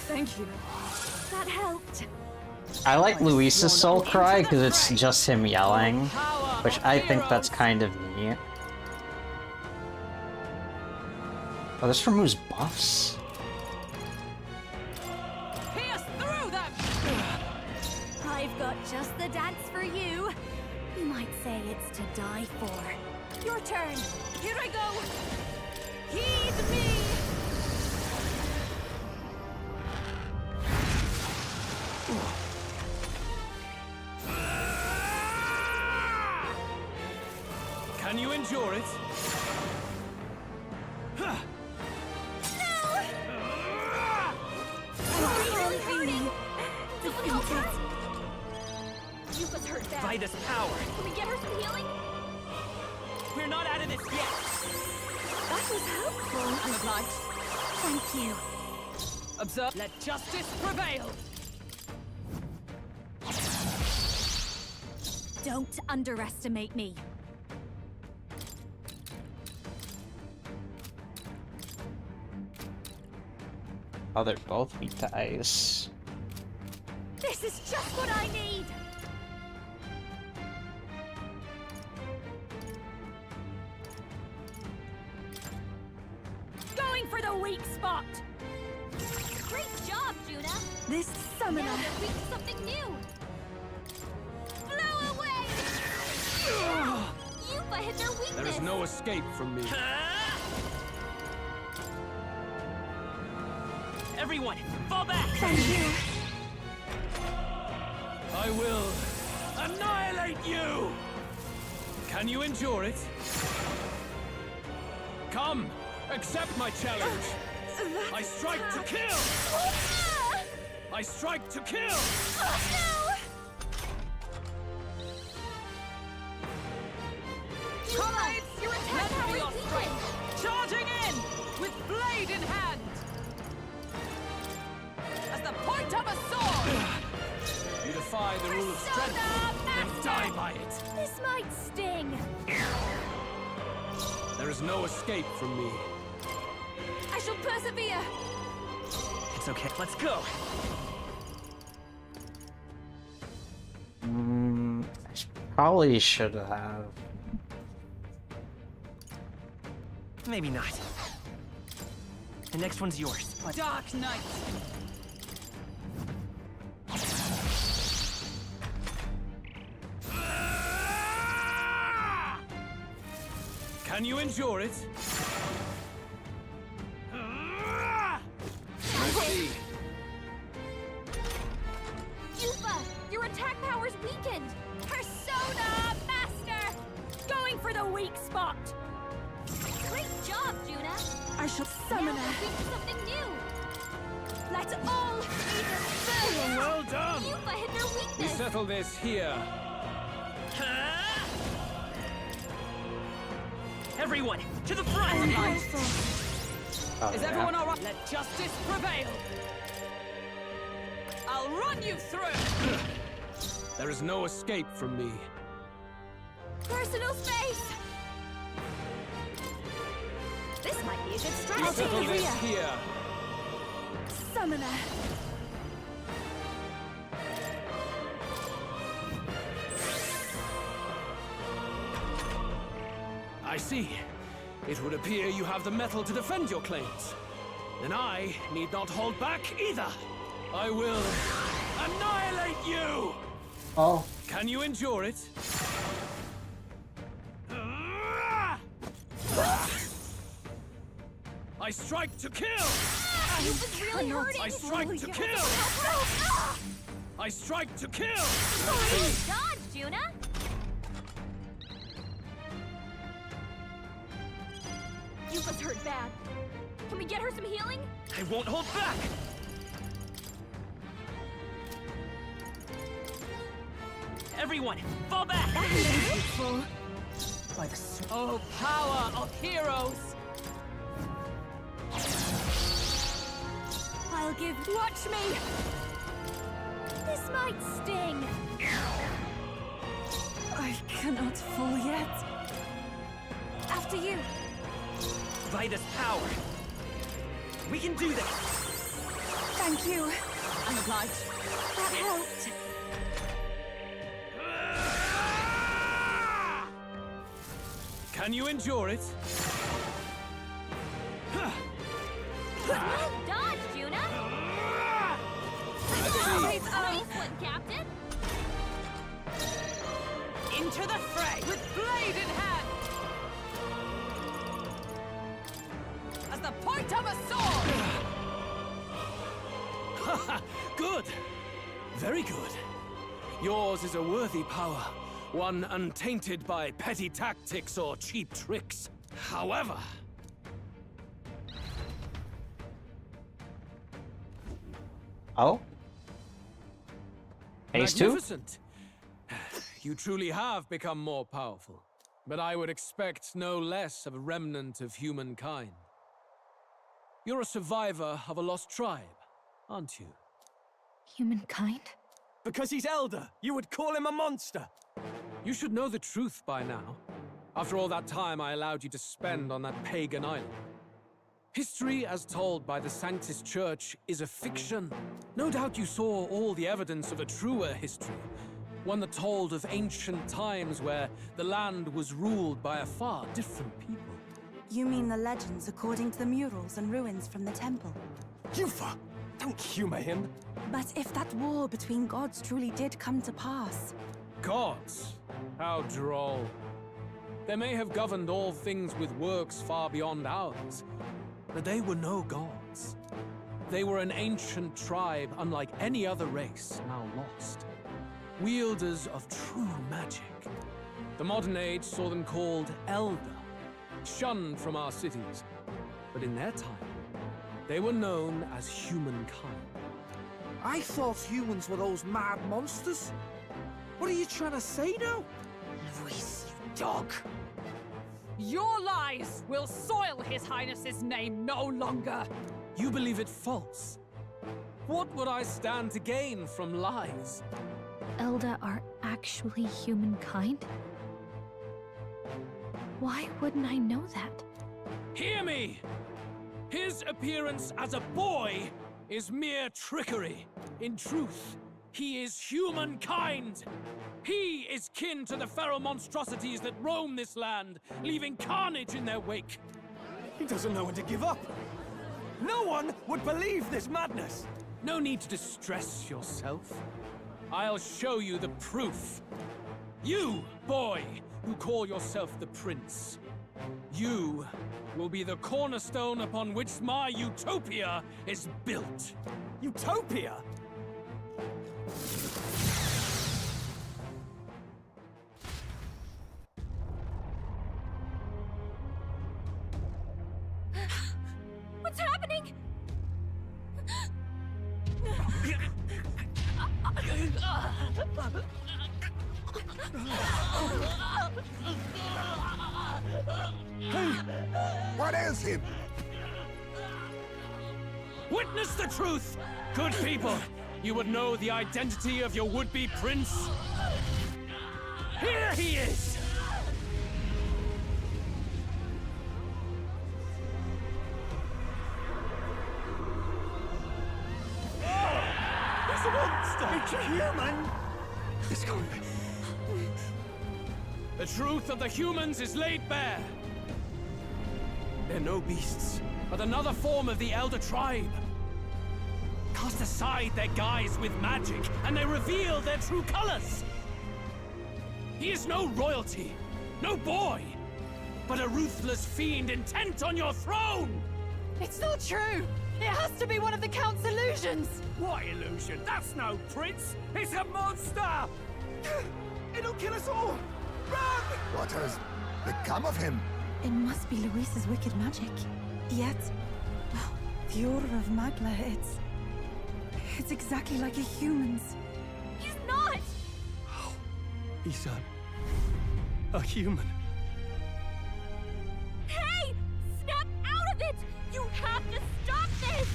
Thank you. That helped. I like Luis's soul cry because it's just him yelling, which I think that's kind of neat. Oh, this removes buffs? Pierce through them! I've got just the dance for you. You might say it's to die for. Your turn. Here I go! Heed me! Can you endure it? Yuka's hurt bad. Vida's power. Can we get her some healing? We're not out of this yet. That was helpful. Good night. Thank you. Observe. Let justice prevail. Don't underestimate me. Oh, they're both weak to ice. This is just what I need. Going for the weak spot. Great job, Juna. This summoner. Now they're weak to something new. Blow away. Yupa hit their weakness. There is no escape from me. Everyone, fall back! Thank you. I will annihilate you! Can you endure it? Come, accept my challenge! I strike to kill! I strike to kill! Comrades, your attack power is weakened! Charging in! With blade in hand! As the point of a sword! You defy the rule of strength, then die by it! This might sting. There is no escape from me. I shall persevere. It's okay, let's go! I probably should have. Maybe not. The next one's yours. Dark Knight! Can you endure it? Let's see. Yupa, your attack power's weakened. Persona Master! Going for the weak spot. Great job, Juna. I shall summon Now her. they're weak to something new. Let's all be disturbed. Well done! Yupa hit their We weakness. settle this here. Everyone, to the front! I'm grateful. Oh, Is yeah. everyone alright? Let justice prevail! I'll run you through! There is no escape from me. Personal space. This might be a good We strategy. settle this here. Summoner. I see. It would appear you have the metal to defend your claims. Then I need not hold back either. I will annihilate you! Oh. Can you endure it? I strike to kill! Yupa's really hurting. I strike to kill! I strike to kill! Great dodge, Juna. Yupa's hurt bad. Can we get her some healing? I won't hold back! Everyone, fall back! By the oh, power of heroes! I'll give. Watch me. This might sting. After you. Provide us power. We can do this. Thank you. I'm obliged. That helped. Can you endure it? Well done, Juna! Nice one, Captain! Into the fray with blade in hand! As the point of a sword! Good! Very good. Yours is a worthy power, one untainted by petty tactics or cheap tricks. However... Oh? Phase 2? Magnificent! You truly have become more powerful. But I would expect no less of a remnant of humankind. You're a survivor of a lost tribe, aren't you? Humankind? Because he's elder, you would call him a monster. You should know the truth by now. After all that time I allowed you to spend on that pagan island. History, as told by the Sanctus Church, is a fiction. No doubt you saw all the evidence of a truer history. One that told of ancient times where the land was ruled by a far different people. You mean the legends according to the murals and ruins from the temple? Yufa! Don't humor him. But if that war between gods truly did come to pass... Gods? How droll. They may have governed all things with works far beyond ours, but they were no gods. They were an ancient tribe unlike any other race, now lost. Wielders of true magic. The modern age saw them called Elder, shunned from our cities. But in their time, they were known as humankind. I thought humans were those mad monsters. What are you trying to say now? Luis, you dog! Your lies will soil His Highness's name no longer! You believe it false? What would I stand to gain from lies? Elda are actually humankind? Why wouldn't I know that? Hear me! His appearance as a boy is mere trickery. In truth, he is humankind. He is kin to the feral monstrosities that roam this land, leaving carnage in their wake. He doesn't know when to give up. No one would believe this madness. No need to distress yourself. I'll show you the proof. You, boy, who call yourself the Prince. You will be the cornerstone upon which my utopia is built. Utopia? What's happening? Hey! What ails him? Witness the truth! Good people, you would know the identity of your would-be prince. Here he is! He's a monster! It's a human! It's going to be... The truth of the humans is laid bare. They're no beasts, but another form of the Elder Tribe. Cast aside their guise with magic, and they reveal their true colors. He is no royalty, no boy, but a ruthless fiend intent on your throne! It's not true! It has to be one of the Count's illusions! What illusion? That's no prince! It's a monster! It'll kill us all! Run! What has become of him? It must be Luis's wicked magic. Yet, well, the aura of Magla, it's exactly like a human's. He's not! He's a human. Hey! Snap out of it! You have to stop this!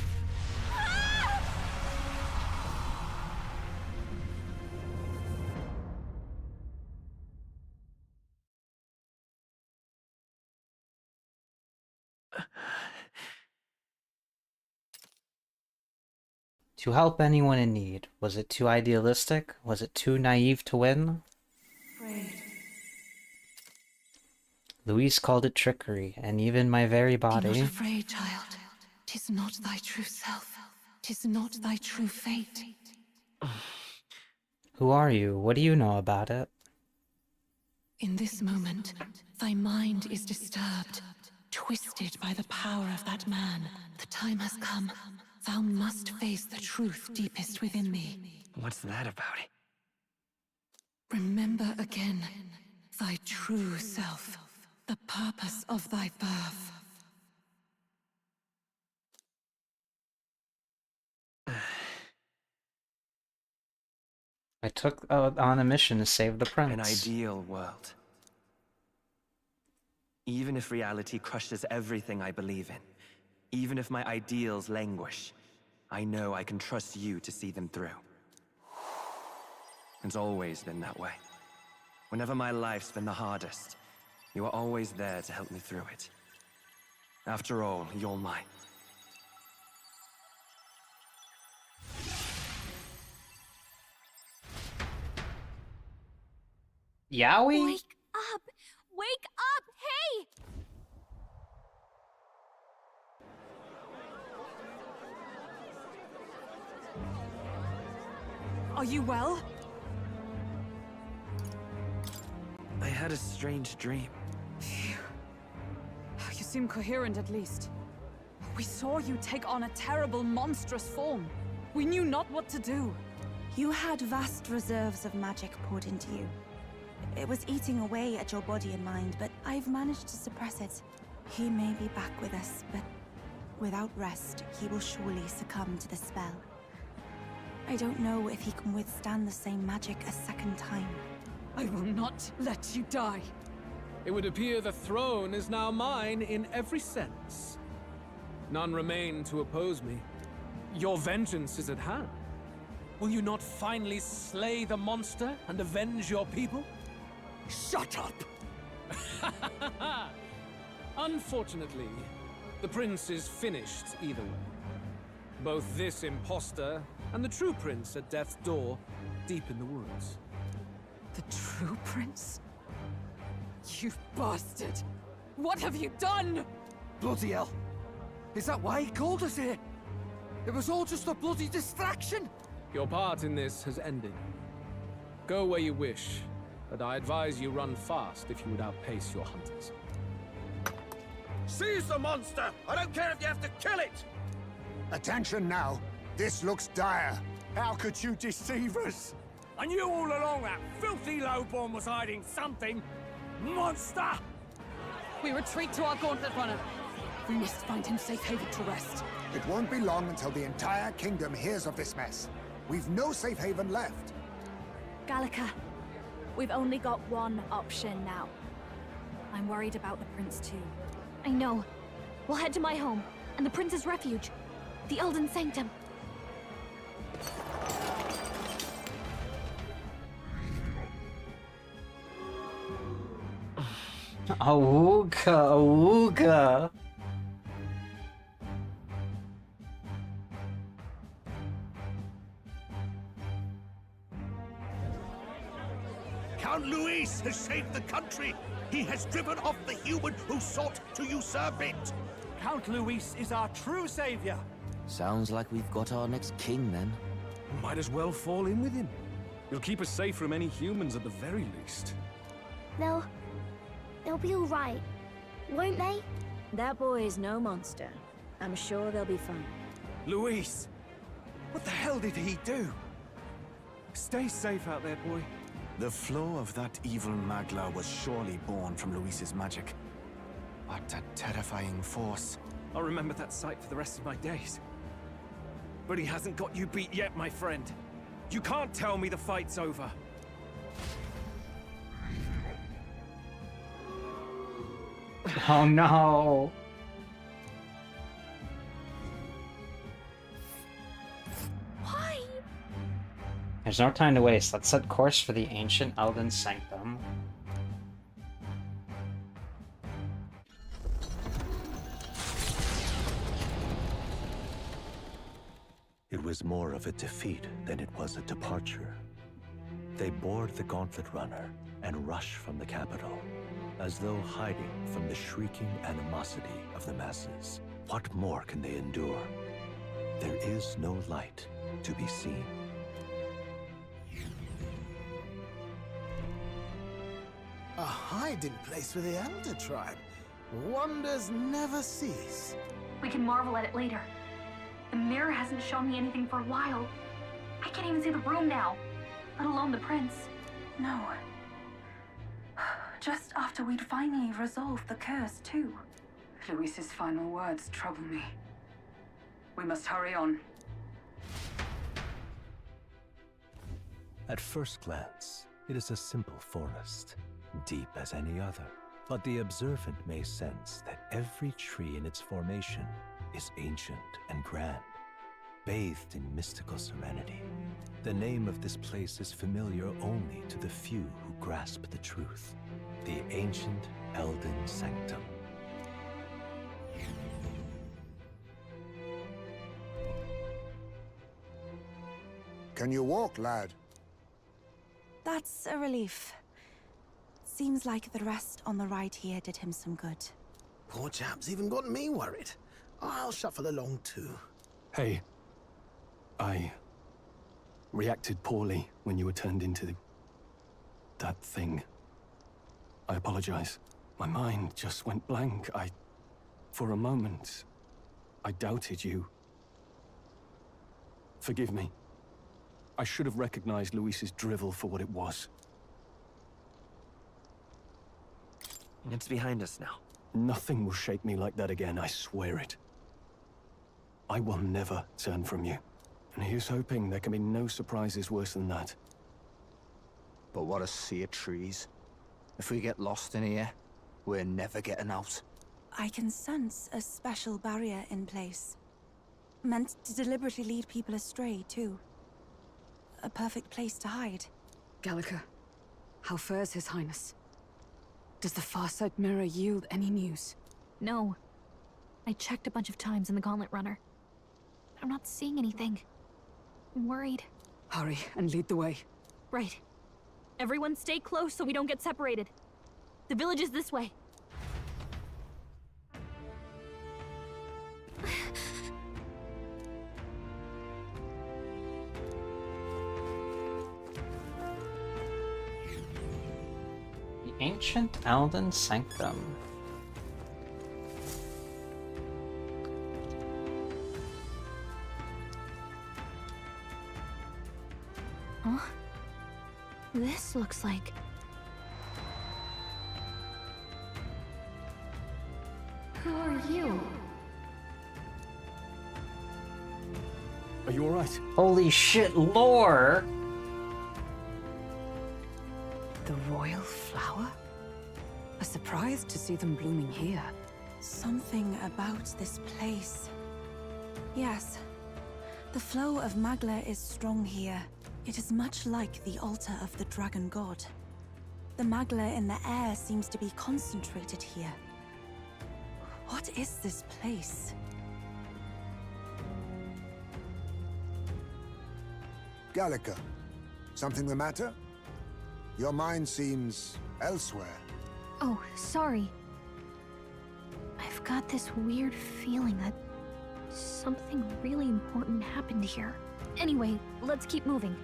To help anyone in need. Was it too idealistic? Was it too naive to win? Louise called it trickery, and even my very body. Be not afraid, child. 'Tis not thy true self. 'Tis not thy true fate. Who are you? What do you know about it? In this moment, thy mind is disturbed, twisted by the power of that man. The time has come. Thou must face the truth deepest within thee. What's that about? Remember again thy true self, the purpose of thy birth. I took on a mission to save the prince. An ideal world. Even if reality crushes everything I believe in, even if my ideals languish, I know I can trust you to see them through. It's always been that way. Whenever my life's been the hardest, you are always there to help me through it. After all, you're mine. Yowie? Wake up! Wake up! Hey! Are you well? I had a strange dream. Phew. You seem coherent at least. We saw you take on a terrible, monstrous form. We knew not what to do. You had vast reserves of magic poured into you. It was eating away at your body and mind, but I've managed to suppress it. He may be back with us, but without rest, he will surely succumb to the spell. I don't know if he can withstand the same magic a second time. I will not let you die. It would appear the throne is now mine in every sense. None remain to oppose me. Your vengeance is at hand. Will you not finally slay the monster and avenge your people? Shut up! Unfortunately, the prince is finished either way. Both this imposter and the true prince at death's door, deep in the woods. The true prince? You bastard! What have you done? Bloody hell! Is that why he called us here? It was all just a bloody distraction! Your part in this has ended. Go where you wish, but I advise you run fast if you would outpace your hunters. Seize the monster! I don't care if you have to kill it! Attention now. This looks dire. How could you deceive us? I knew all along that filthy lowborn was hiding something! Monster! We retreat to our gauntlet runner. We must find him safe haven to rest. It won't be long until the entire kingdom hears of this mess. We've no safe haven left. Gallica, we've only got one option now. I'm worried about the prince too. I know. We'll head to my home, and the prince's refuge. The Elden Sanctum. Awooga, awooga. Count Luis has saved the country! He has driven off the human who sought to usurp it! Count Luis is our true savior! Sounds like we've got our next king, then. Might as well fall in with him. He'll keep us safe from any humans at the very least. They'll be all right, won't they? That boy is no monster. I'm sure they'll be fine. Luis! What the hell did he do? Stay safe out there, boy. The flow of that evil Magla was surely born from Luis's magic. What a terrifying force. I'll remember that sight for the rest of my days. But he hasn't got you beat yet, my friend. You can't tell me the fight's over. Oh no! Why? There's no time to waste. Let's set course for the ancient Elden Sanctum. It was more of a defeat than it was a departure. They board the Gauntlet Runner and rush from the capital, as though hiding from the shrieking animosity of the masses. What more can they endure? There is no light to be seen. A hiding place for the Elder Tribe. Wonders never cease. We can marvel at it later. The mirror hasn't shown me anything for a while. I can't even see the room now, let alone the prince. No. Just after we'd finally resolved the curse, too. Luis's final words trouble me. We must hurry on. At first glance, it is a simple forest, deep as any other. But the observant may sense that every tree in its formation is ancient and grand, bathed in mystical serenity. The name of this place is familiar only to the few who grasp the truth. The ancient Elden Sanctum. Can you walk, lad? That's a relief. Seems like the rest on the ride here did him some good. Poor chap's even got me worried. I'll shuffle along too. Hey, I reacted poorly when you were turned into that thing. I apologize. My mind just went blank. For a moment, I doubted you. Forgive me. I should have recognized Luis's drivel for what it was. It's behind us now. Nothing will shake me like that again, I swear it. I will never turn from you. And here's hoping there can be no surprises worse than that. But what a sea of trees. If we get lost in here, we're never getting out. I can sense a special barrier in place. Meant to deliberately lead people astray, too. A perfect place to hide. Gallica, how fares His Highness? Does the Farsight Mirror yield any news? No. I checked a bunch of times in the Gauntlet Runner. I'm not seeing anything. I'm worried. Hurry and lead the way. Right. Everyone stay close so we don't get separated. The village is this way. Ancient Elden Sanctum. Huh? This looks like... Who are you? Are you alright? Holy shit, lore! The royal flower? A surprise to see them blooming here. Something about this place. Yes. The flow of Magla is strong here. It is much like the altar of the dragon god. The Magla in the air seems to be concentrated here. What is this place? Gallica, something the matter? Your mind seems elsewhere. Oh, sorry. I've got this weird feeling that something really important happened here. Anyway, let's keep moving.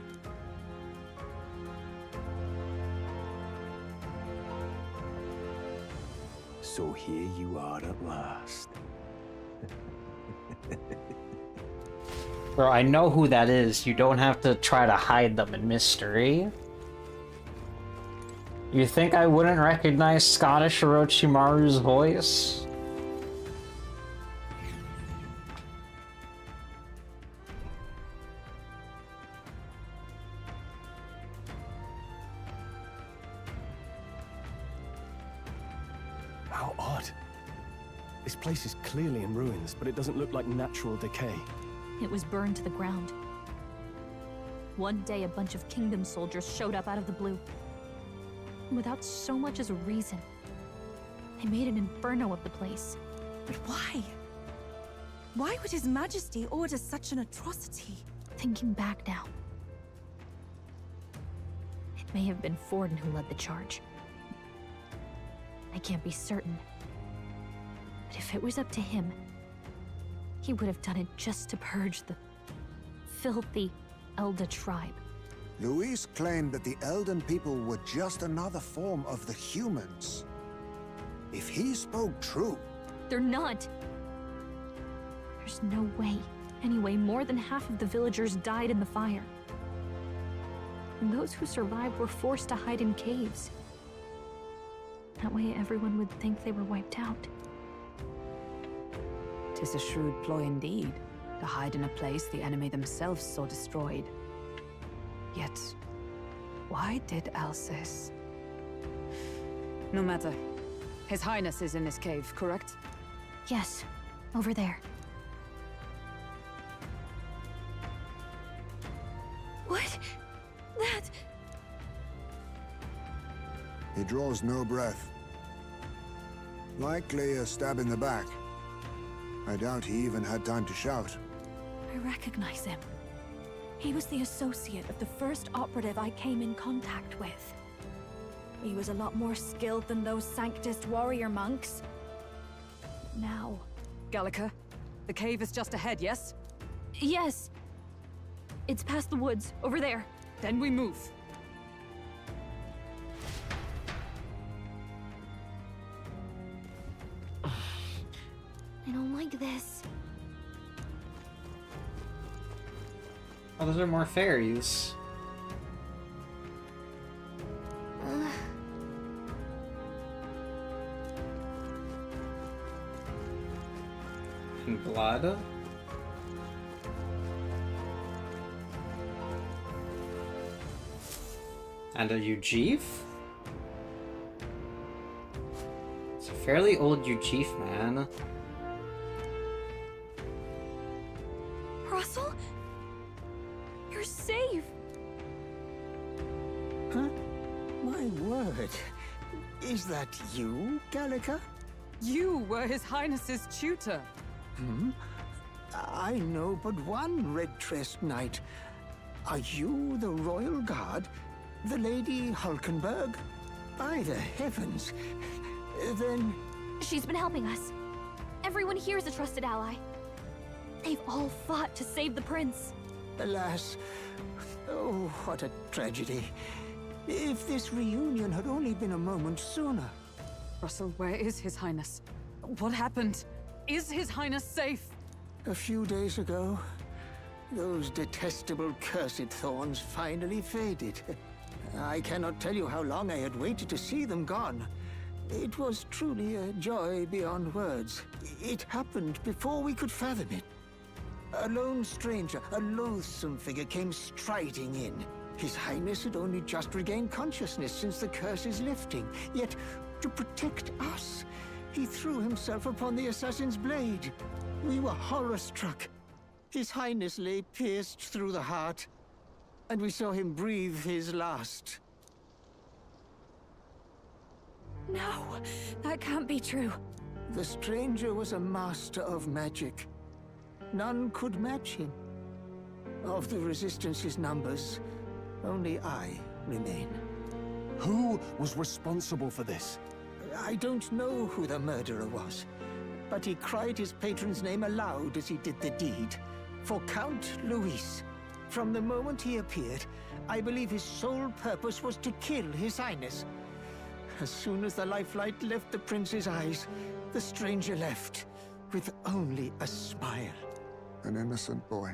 So here you are at last. Bro, I know who that is. You don't have to try to hide them in mystery. You think I wouldn't recognize Scottish Orochimaru's voice? How odd. This place is clearly in ruins, but it doesn't look like natural decay. It was burned to the ground. One day, a bunch of kingdom soldiers showed up out of the blue. Without so much as a reason. They made an inferno of the place. But why? Why would His Majesty order such an atrocity? Thinking back now, it may have been Forden who led the charge. I can't be certain. But if it was up to him, he would have done it just to purge the filthy Elda tribe. Luis claimed that the Elden people were just another form of the humans. If he spoke true... They're not. There's no way. Anyway, more than half of the villagers died in the fire. And those who survived were forced to hide in caves. That way everyone would think they were wiped out. 'Tis a shrewd ploy indeed, to hide in a place the enemy themselves saw destroyed. Yet, why did Alcest? No matter. His Highness is in this cave, correct? Yes, over there. What? That... He draws no breath. Likely a stab in the back. I doubt he even had time to shout. I recognize him. He was the associate of the first operative I came in contact with. He was a lot more skilled than those Sanctist warrior monks. Now... Gallica, the cave is just ahead, yes? Yes. It's past the woods, over there. Then we move. I don't like this. Oh, those are more fairies. And blood. And a Ujif? It's a fairly old Ujif, man. Russell? You're safe! Huh? My word. Is that you, Gallica? You were His Highness's tutor. Hmm? I know but one red-tressed knight. Are you the Royal Guard? The Lady Hulkenberg? By the heavens. Then... She's been helping us. Everyone here is a trusted ally. They've all fought to save the prince. Alas. Oh, what a tragedy. If this reunion had only been a moment sooner. Russell, where is His Highness? What happened? Is His Highness safe? A few days ago, those detestable cursed thorns finally faded. I cannot tell you how long I had waited to see them gone. It was truly a joy beyond words. It happened before we could fathom it. A lone stranger, a loathsome figure came striding in. His Highness had only just regained consciousness since the curse's lifting. Yet, to protect us, he threw himself upon the assassin's blade. We were horror-struck. His Highness lay pierced through the heart, and we saw him breathe his last. No, that can't be true. The stranger was a master of magic. None could match him. Of the Resistance's numbers, only I remain. Who was responsible for this? I don't know who the murderer was, but he cried his patron's name aloud as he did the deed. For Count Luis. From the moment he appeared, I believe his sole purpose was to kill His Highness. As soon as the lifelight left the prince's eyes, the stranger left, with only a smile. An innocent boy.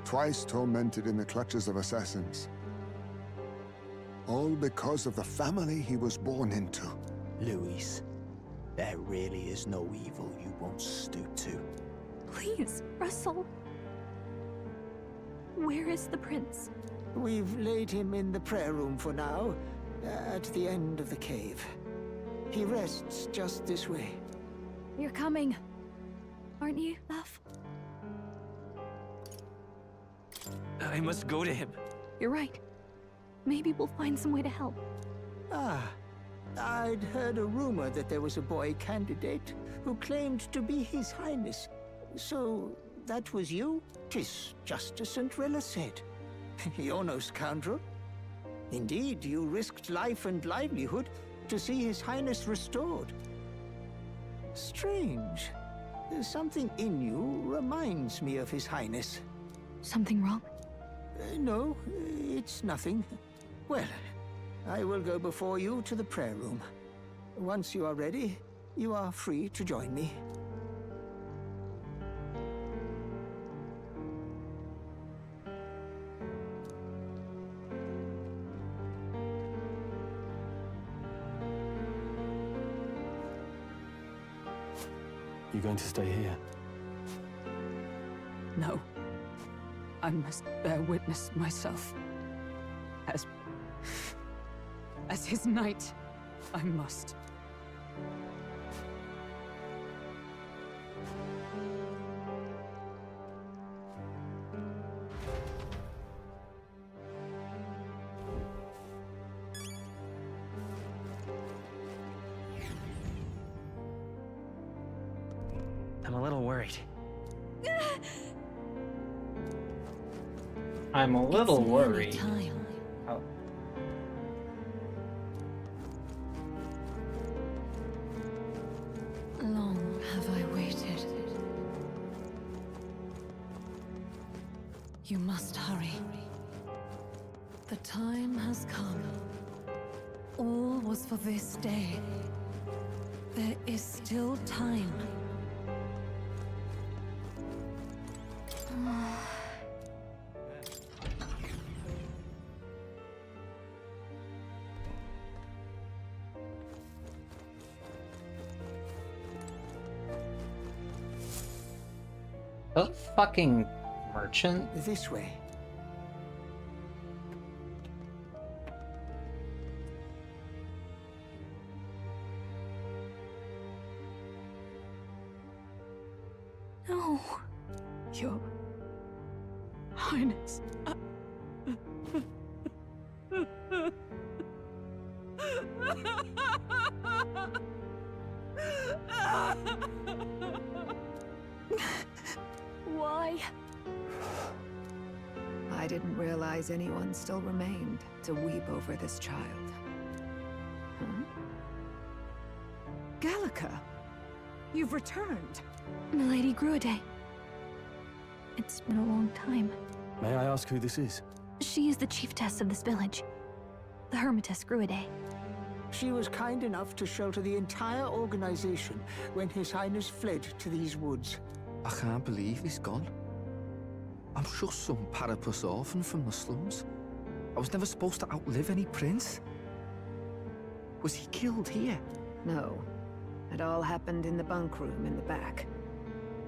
Twice tormented in the clutches of assassins. All because of the family he was born into. Luis, there really is no evil you won't stoop to. Please, Russell. Where is the prince? We've laid him in the prayer room for now, at the end of the cave. He rests just this way. You're coming, aren't you, love? I must go to him. You're right. Maybe we'll find some way to help. Ah, I'd heard a rumor that there was a boy candidate who claimed to be His Highness. So that was you, 'tis just as St. Rilla said. You're no scoundrel. Indeed, you risked life and livelihood to see His Highness restored. Strange. Something in you reminds me of His Highness. Something wrong? No, it's nothing. Well, I will go before you to the prayer room. Once you are ready, you are free to join me. You going to stay here? No. I must bear witness myself. As his knight, I must. I'm a little worried. I'm a little worried. Oh. Long have I waited. You must hurry. The time has come. All was for this day. There is still time. Those fucking merchant. This way. No. Your Highness. Why? I didn't realize anyone still remained to weep over this child. Huh? Gallica, you've returned. Milady Gruaday. It's been a long time. May I ask who this is? She is the chiefess of this village. The Hermitess Gruaday. She was kind enough to shelter the entire organization when His Highness fled to these woods. I can't believe he's gone. I'm just some parapus orphan from the slums. I was never supposed to outlive any prince. Was he killed here? No. It all happened in the bunk room in the back.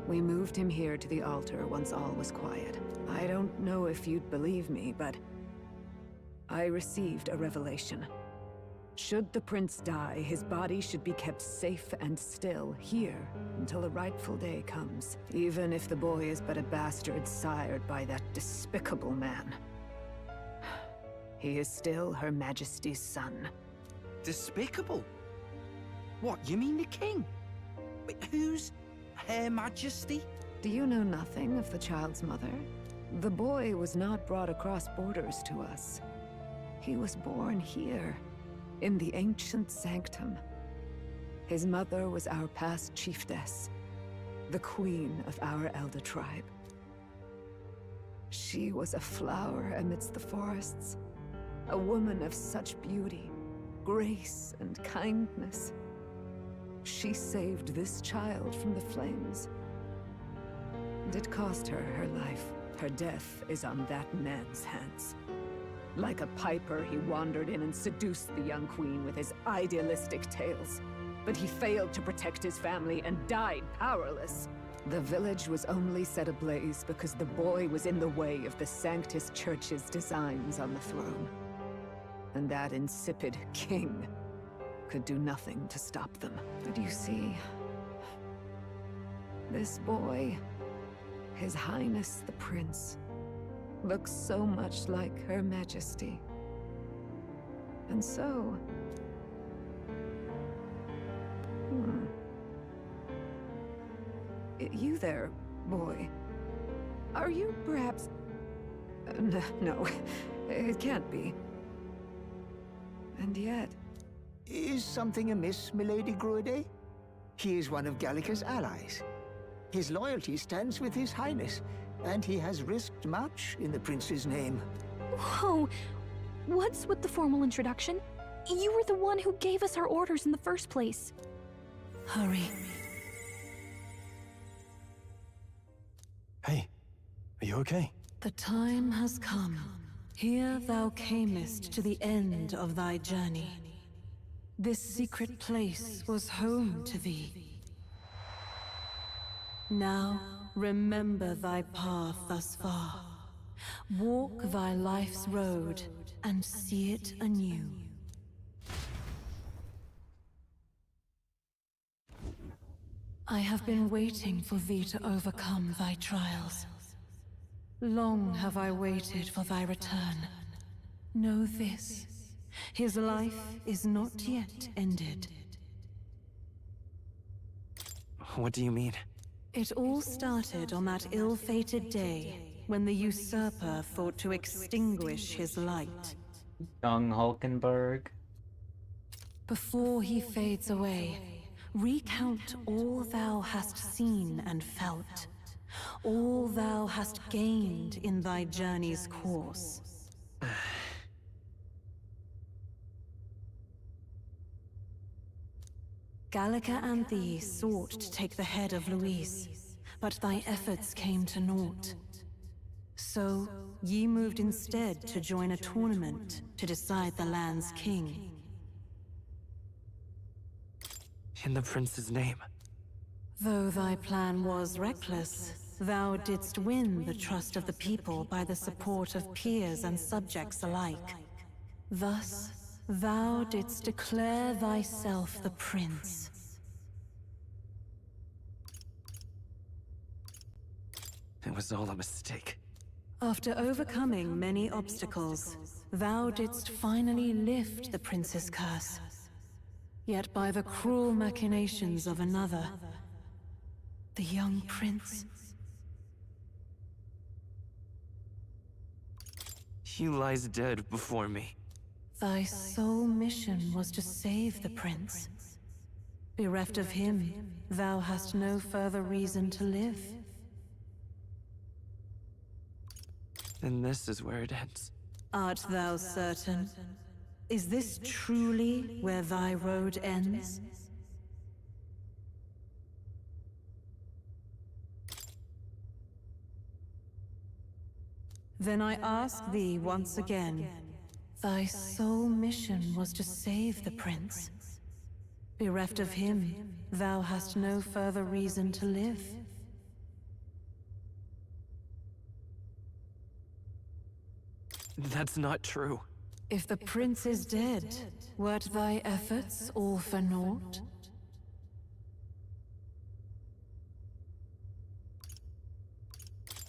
We moved him here to the altar once all was quiet. I don't know if you'd believe me, but I received a revelation. Should the prince die, his body should be kept safe and still here until a rightful day comes, even if the boy is but a bastard sired by that despicable man. He is still Her Majesty's son. Despicable? What, you mean the king? Wait, who's Her Majesty? Do you know nothing of the child's mother? The boy was not brought across borders to us. He was born here, in the ancient sanctum. His mother was our past chiefess, the queen of our elder tribe. She was a flower amidst the forests, a woman of such beauty, grace, and kindness. She saved this child from the flames. And it cost her her life. Her death is on that man's hands. Like a piper, he wandered in and seduced the young queen with his idealistic tales. But he failed to protect his family and died powerless. The village was only set ablaze because the boy was in the way of the Sanctus Church's designs on the throne. And that insipid king could do nothing to stop them. But you see, this boy, His Highness the Prince, looks so much like Her Majesty. And so... You there, boy. Are you perhaps... no, it can't be. And yet... Is something amiss, Milady Gruede? He is one of Gallica's allies. His loyalty stands with His Highness, and he has risked much in the Prince's name. Whoa! What's with the formal introduction? You were the one who gave us our orders in the first place. Hurry. Hey, are you okay? The time has come. Here thou camest to the end of thy journey. This secret place was home to thee. Now, remember thy path thus far. Walk thy life's road and see it anew. I have been waiting for thee to overcome thy trials. Long have I waited for thy return. Know this, his life is not yet ended. What do you mean? It all started on that ill-fated day when the usurper thought to extinguish his light. Young Hulkenberg. Before he fades away, recount all thou hast seen and felt, all thou hast gained in thy journey's course. Gallica and thee sought to take the head of Luis, but thy efforts came to naught. So, ye moved instead to join a tournament to decide the land's king. In the prince's name. Though thy plan was reckless, thou didst win the trust of the people by the support of peers and subjects alike. Thus, thou didst declare thyself the prince. It was all a mistake. After overcoming many obstacles, thou didst finally lift the prince's curse. Yet by the cruel machinations of another, the young prince... He lies dead before me. Thy sole mission was to save the prince. Bereft of him, thou hast no further reason to live. Then this is where it ends. Art thou certain? Is this truly where thy road ends? Then I ask thee once again, thy sole mission was to save the prince. Bereft of him, thou hast no further reason to live. That's not true. If the prince is dead, wert thy efforts all for naught?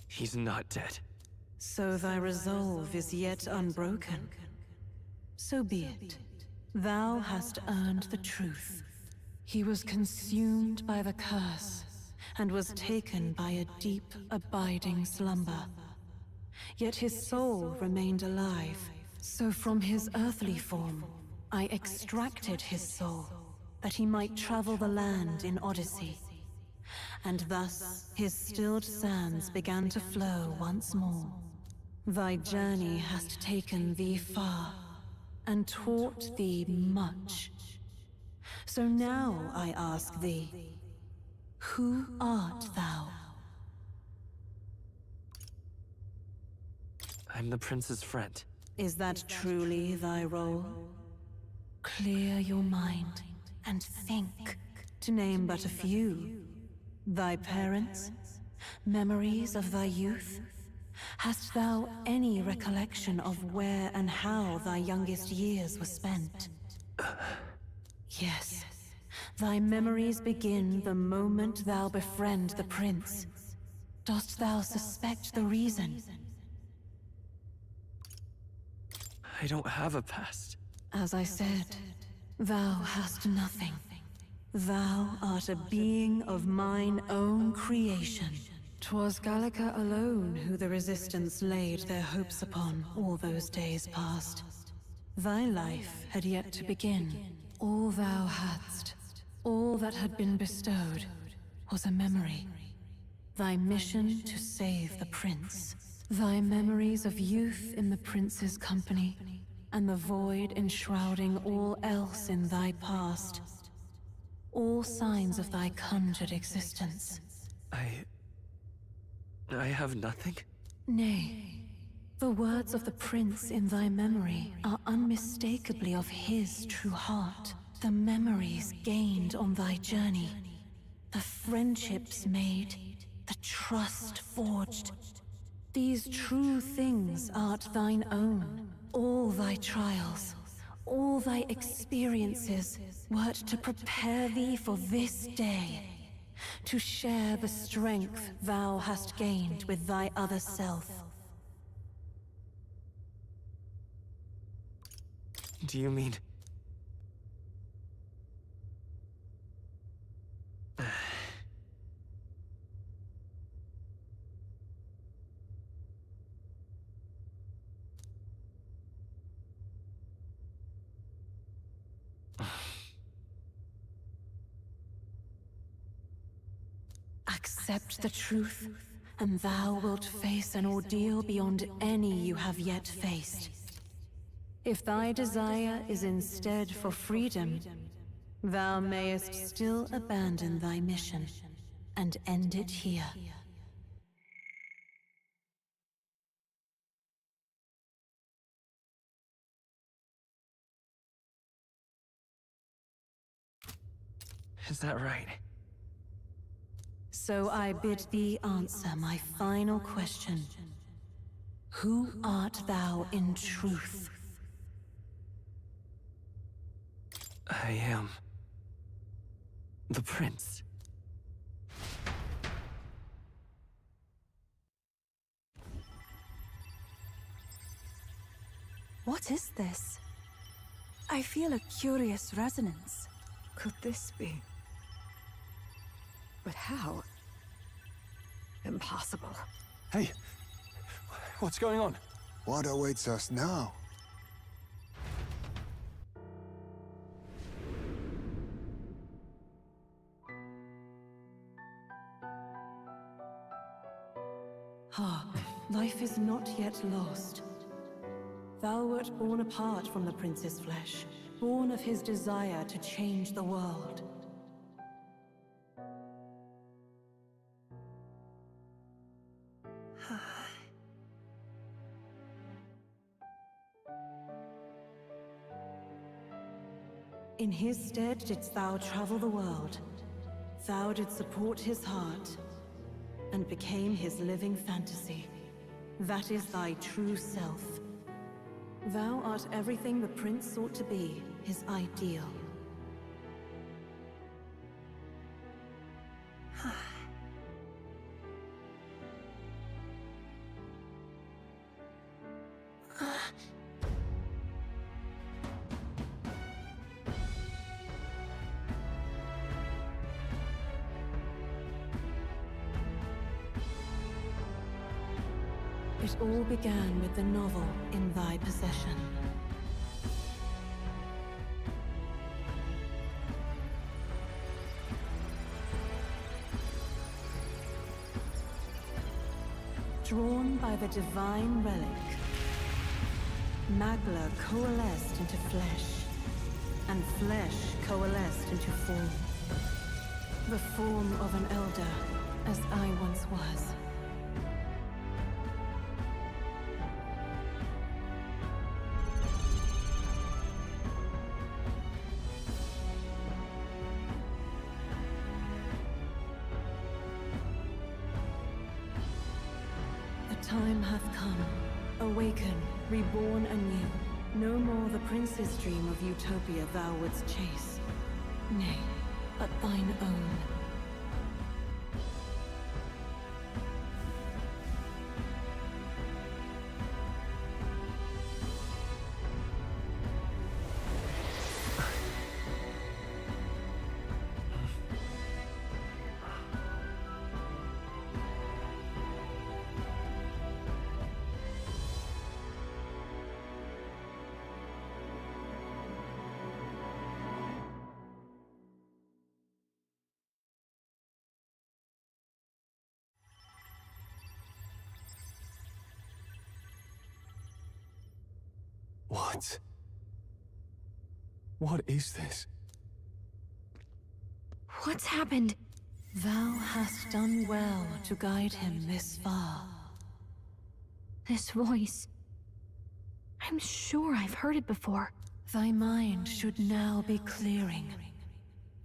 He's not dead. So thy resolve is yet unbroken. So be it. Thou hast earned the truth. He was consumed by the curse, and was taken by a deep, abiding slumber. Yet his soul remained alive. So from his earthly form, I extracted his soul, that he might travel the land in Odyssey. And thus his stilled sands began to flow once more. Thy journey hast taken thee far, and taught thee much. So now I ask thee, who art thou? I'm the prince's friend. Is that truly thy role? Clear your mind and think, to name but a few. Thy parents? Memories of thy youth? Hast thou any recollection of where and how thy youngest years were spent? Yes. Thy memories begin the moment thou befriend the prince. Dost thou suspect the reason? I don't have a past. As I said, thou hast nothing. Thou art a being of mine own creation, 'Twas Gallica alone who the Resistance laid their hopes upon all those days past. Thy life had yet to begin. All thou hadst, all that had been bestowed, was a memory. Thy mission to save the prince. Thy memories of youth in the prince's company, and the void enshrouding all else in thy past. All signs of thy conjured existence. I have nothing? Nay. The words of the prince in thy memory are unmistakably of his true heart. The memories gained on thy journey. The friendships made. The trust forged. These true things art thine own. All thy trials, all thy experiences wert to prepare thee for this day. To share the strength thou hast gained with thy other self. Do you mean... Accept the truth, and thou wilt face an ordeal beyond any you have yet faced. If thy desire is instead for freedom, thou mayest still abandon thy mission and end it here. Is that right? So I bid thee answer my final question. Who art thou in truth? I am... the prince. What is this? I feel a curious resonance. Could this be? But how? Impossible. Hey! What's going on? What awaits us now? Hark, life is not yet lost. Thou wert born apart from the prince's flesh, born of his desire to change the world. In his stead didst thou travel the world. Thou didst support his heart, and became his living fantasy. That is thy true self. Thou art everything the prince sought to be, his ideal. It all began with the novel in thy possession. Drawn by the divine relic, Magla coalesced into flesh, and flesh coalesced into form. The form of an elder, as I once was. Time hath come. Awaken, reborn anew. No more the prince's dream of utopia thou wouldst chase. Nay, but thine own. What? What is this? What's happened? Thou hast done well to guide him this far. This voice. I'm sure I've heard it before. Thy mind should now be clearing.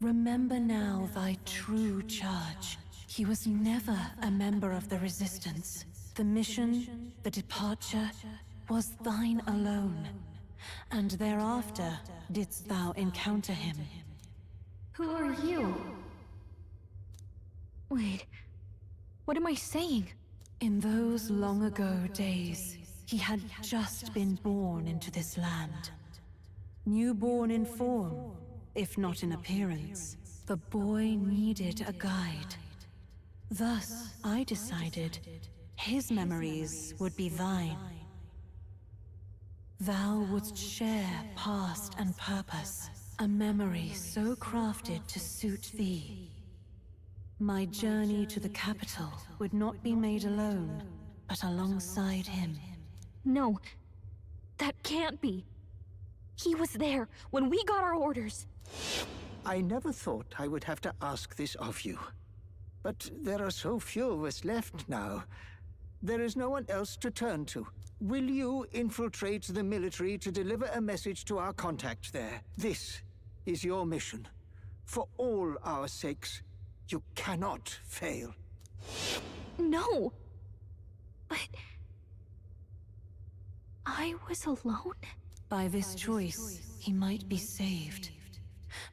Remember now thy true charge. He was never a member of the Resistance. The mission, the departure, was thine alone. And thereafter didst thou encounter him. Who are you? Wait, what am I saying? In those long ago days, he had just been born into this land. Newborn in form, if not in appearance, the boy needed a guide. Thus, I decided his memories would be thine. Thou wouldst share past and purpose, a memory so crafted to suit thee. My journey to the capital would not be made alone, but alongside him. No, that can't be. He was there when we got our orders. I never thought I would have to ask this of you. But there are so few of us left now. There is no one else to turn to. Will you infiltrate the military to deliver a message to our contact there? This is your mission. For all our sakes, you cannot fail. No! But... I was alone? By this choice, he might be saved.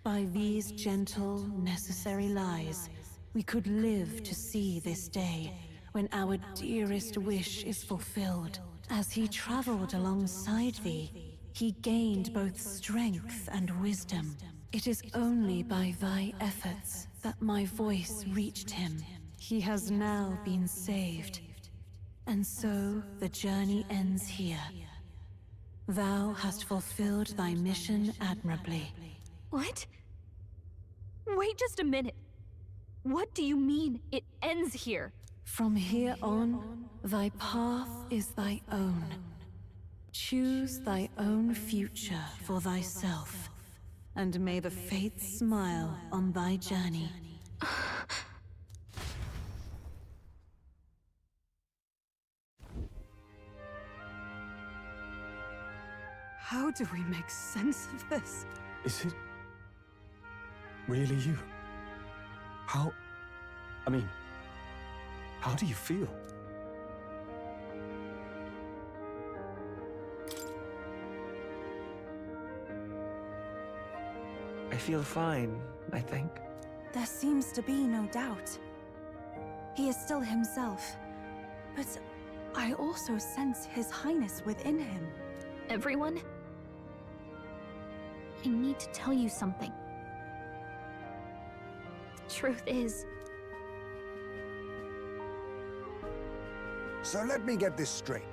By these gentle, necessary lies, we could live to see this day, when our dearest wish is fulfilled. As he traveled alongside thee, he gained both strength and wisdom. It is only by thy efforts that my voice reached him. He has now been saved. And so the journey ends here. Thou hast fulfilled thy mission admirably. What? Wait just a minute. What do you mean, it ends here? From here on, thy path is thy own. Choose thy own future for thyself, and may the fates smile on thy journey. How do we make sense of this? Is it really you? How do you feel? I feel fine, I think. There seems to be no doubt. He is still himself, but I also sense His Highness within him. Everyone? I need to tell you something. The truth is... So let me get this straight.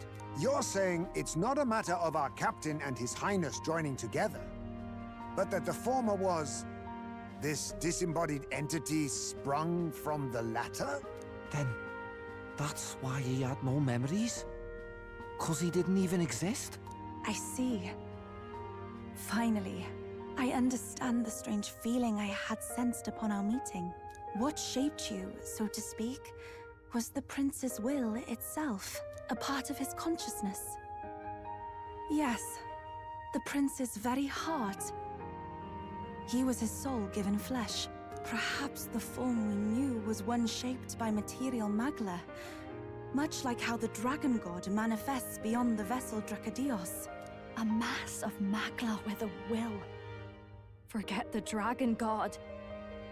You're saying it's not a matter of our captain and His Highness joining together, but that the former was this disembodied entity sprung from the latter? Then that's why he had no memories? 'Cause he didn't even exist? I see. Finally, I understand the strange feeling I had sensed upon our meeting. What shaped you, so to speak, was the prince's will itself, a part of his consciousness. Yes, the prince's very heart. He was his soul given flesh. Perhaps the form we knew was one shaped by material Magla, much like how the dragon god manifests beyond the vessel Dracadios. A mass of Magla with a will. Forget the dragon god.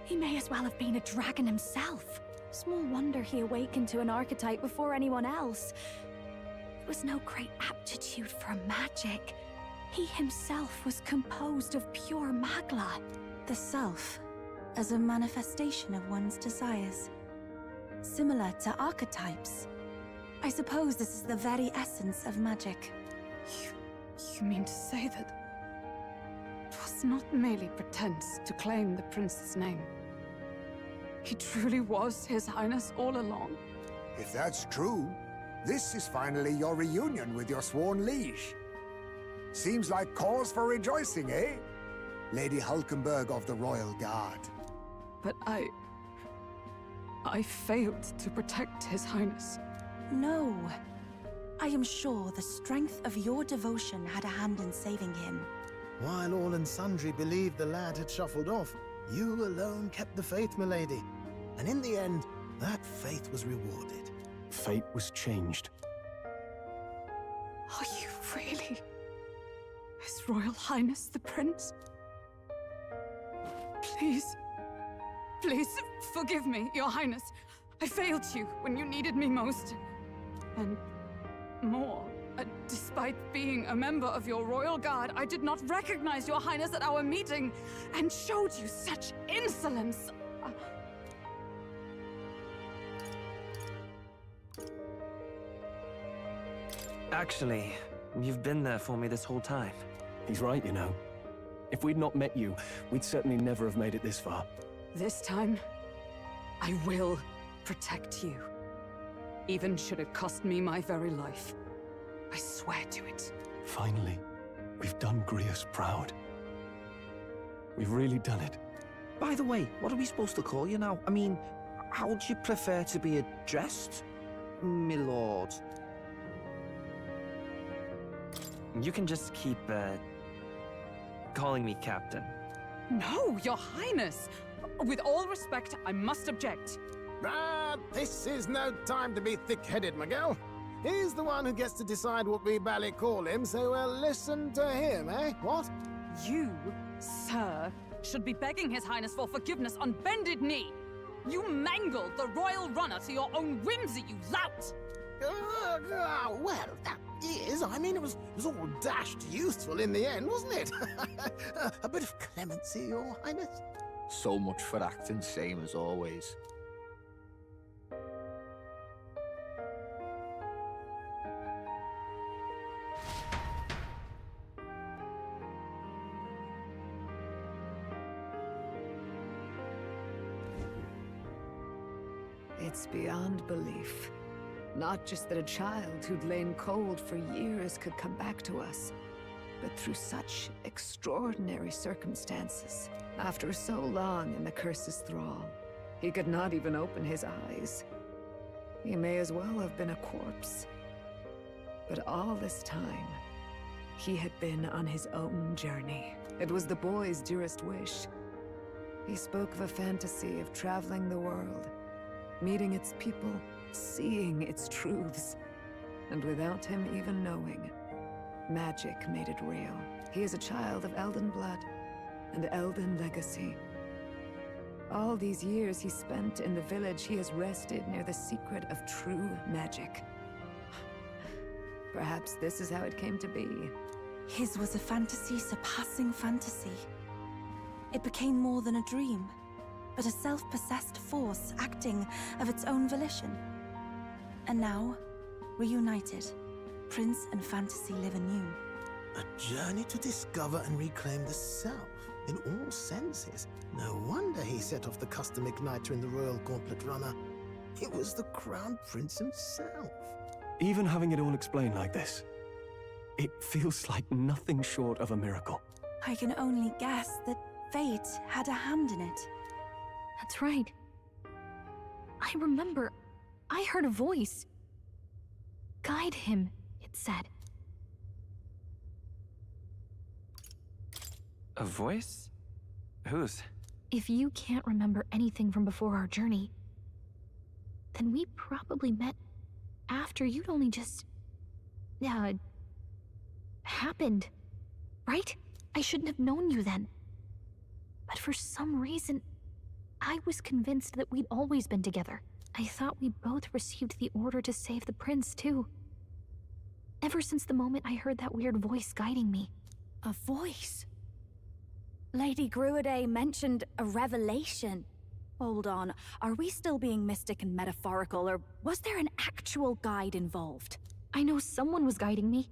He may as well have been a dragon himself. Small wonder he awakened to an archetype before anyone else. It was no great aptitude for magic. He himself was composed of pure Magla. The self, as a manifestation of one's desires. Similar to archetypes. I suppose this is the very essence of magic. You mean to say that it was not merely pretense to claim the prince's name? He truly was His Highness all along? If that's true, this is finally your reunion with your sworn liege. Seems like cause for rejoicing, eh? Lady Hulkenberg of the Royal Guard. But I failed to protect His Highness. No. I am sure the strength of your devotion had a hand in saving him. While all and sundry believed the lad had shuffled off, you alone kept the faith, milady. And in the end, that faith was rewarded. Fate was changed. Are you really His Royal Highness the Prince? Please, please forgive me, Your Highness. I failed you when you needed me most. And more, despite being a member of your Royal Guard, I did not recognize Your Highness at our meeting and showed you such insolence. Actually, you've been there for me this whole time. He's right, you know. If we'd not met you, we'd certainly never have made it this far. This time, I will protect you. Even should it cost me my very life. I swear to it. Finally, we've done Grius proud. We've really done it. By the way, what are we supposed to call you now? I mean, how would you prefer to be addressed, my lord? You can just keep, calling me Captain. No, Your Highness! With all respect, I must object. This is no time to be thick-headed, Miguel. He's the one who gets to decide what we bally call him, so we'll listen to him, eh? What? You, sir, should be begging His Highness for forgiveness on bended knee. You mangled the royal runner to your own whimsy, you lout! Well, that is. I mean, it was all dashed useful in the end, wasn't it? A bit of clemency, Your Highness. So much for acting same as always. It's beyond belief. Not just that a child who'd lain cold for years could come back to us, but through such extraordinary circumstances. After so long in the curse's thrall, he could not even open his eyes. He may as well have been a corpse. But all this time, he had been on his own journey. It was the boy's dearest wish. He spoke of a fantasy of traveling the world, meeting its people, seeing its truths. And without him even knowing, magic made it real. He is a child of Elden blood and Elden legacy. All these years he spent in the village, he has rested near the secret of true magic. Perhaps this is how it came to be. His was a fantasy surpassing fantasy. It became more than a dream, but a self-possessed force acting of its own volition. And now, reunited, Prince and fantasy live anew. A journey to discover and reclaim the self, in all senses. No wonder he set off the custom igniter in the Royal Gauntlet Runner. It was the Crown Prince himself. Even having it all explained like this, it feels like nothing short of a miracle. I can only guess that fate had a hand in it. That's right. I remember, I heard a voice. Guide him, it said. A voice? Whose? If you can't remember anything from before our journey, then we probably met after you'd only just... happened, right? I shouldn't have known you then. But for some reason, I was convinced that we'd always been together. I thought we both received the order to save the prince, too. Ever since the moment I heard that weird voice guiding me. A voice? Lady Gruidae mentioned a revelation. Hold on, are we still being mystic and metaphorical, or was there an actual guide involved? I know someone was guiding me.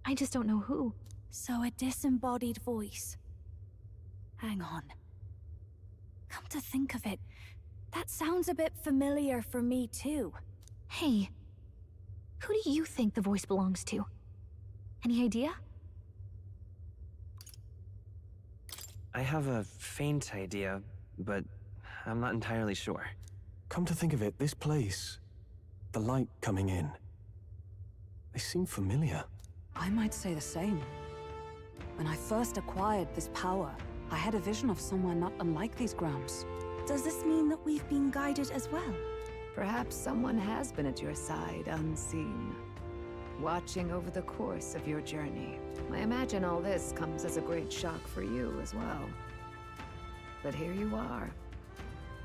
I just don't know who. So a disembodied voice. Hang on. Come to think of it, that sounds a bit familiar for me too. Hey, who do you think the voice belongs to? Any idea? I have a faint idea, but I'm not entirely sure. Come to think of it, this place, the light coming in, they seem familiar. I might say the same. When I first acquired this power, I had a vision of somewhere not unlike these grounds. Does this mean that we've been guided as well? Perhaps someone has been at your side unseen, watching over the course of your journey. I imagine all this comes as a great shock for you as well. But here you are,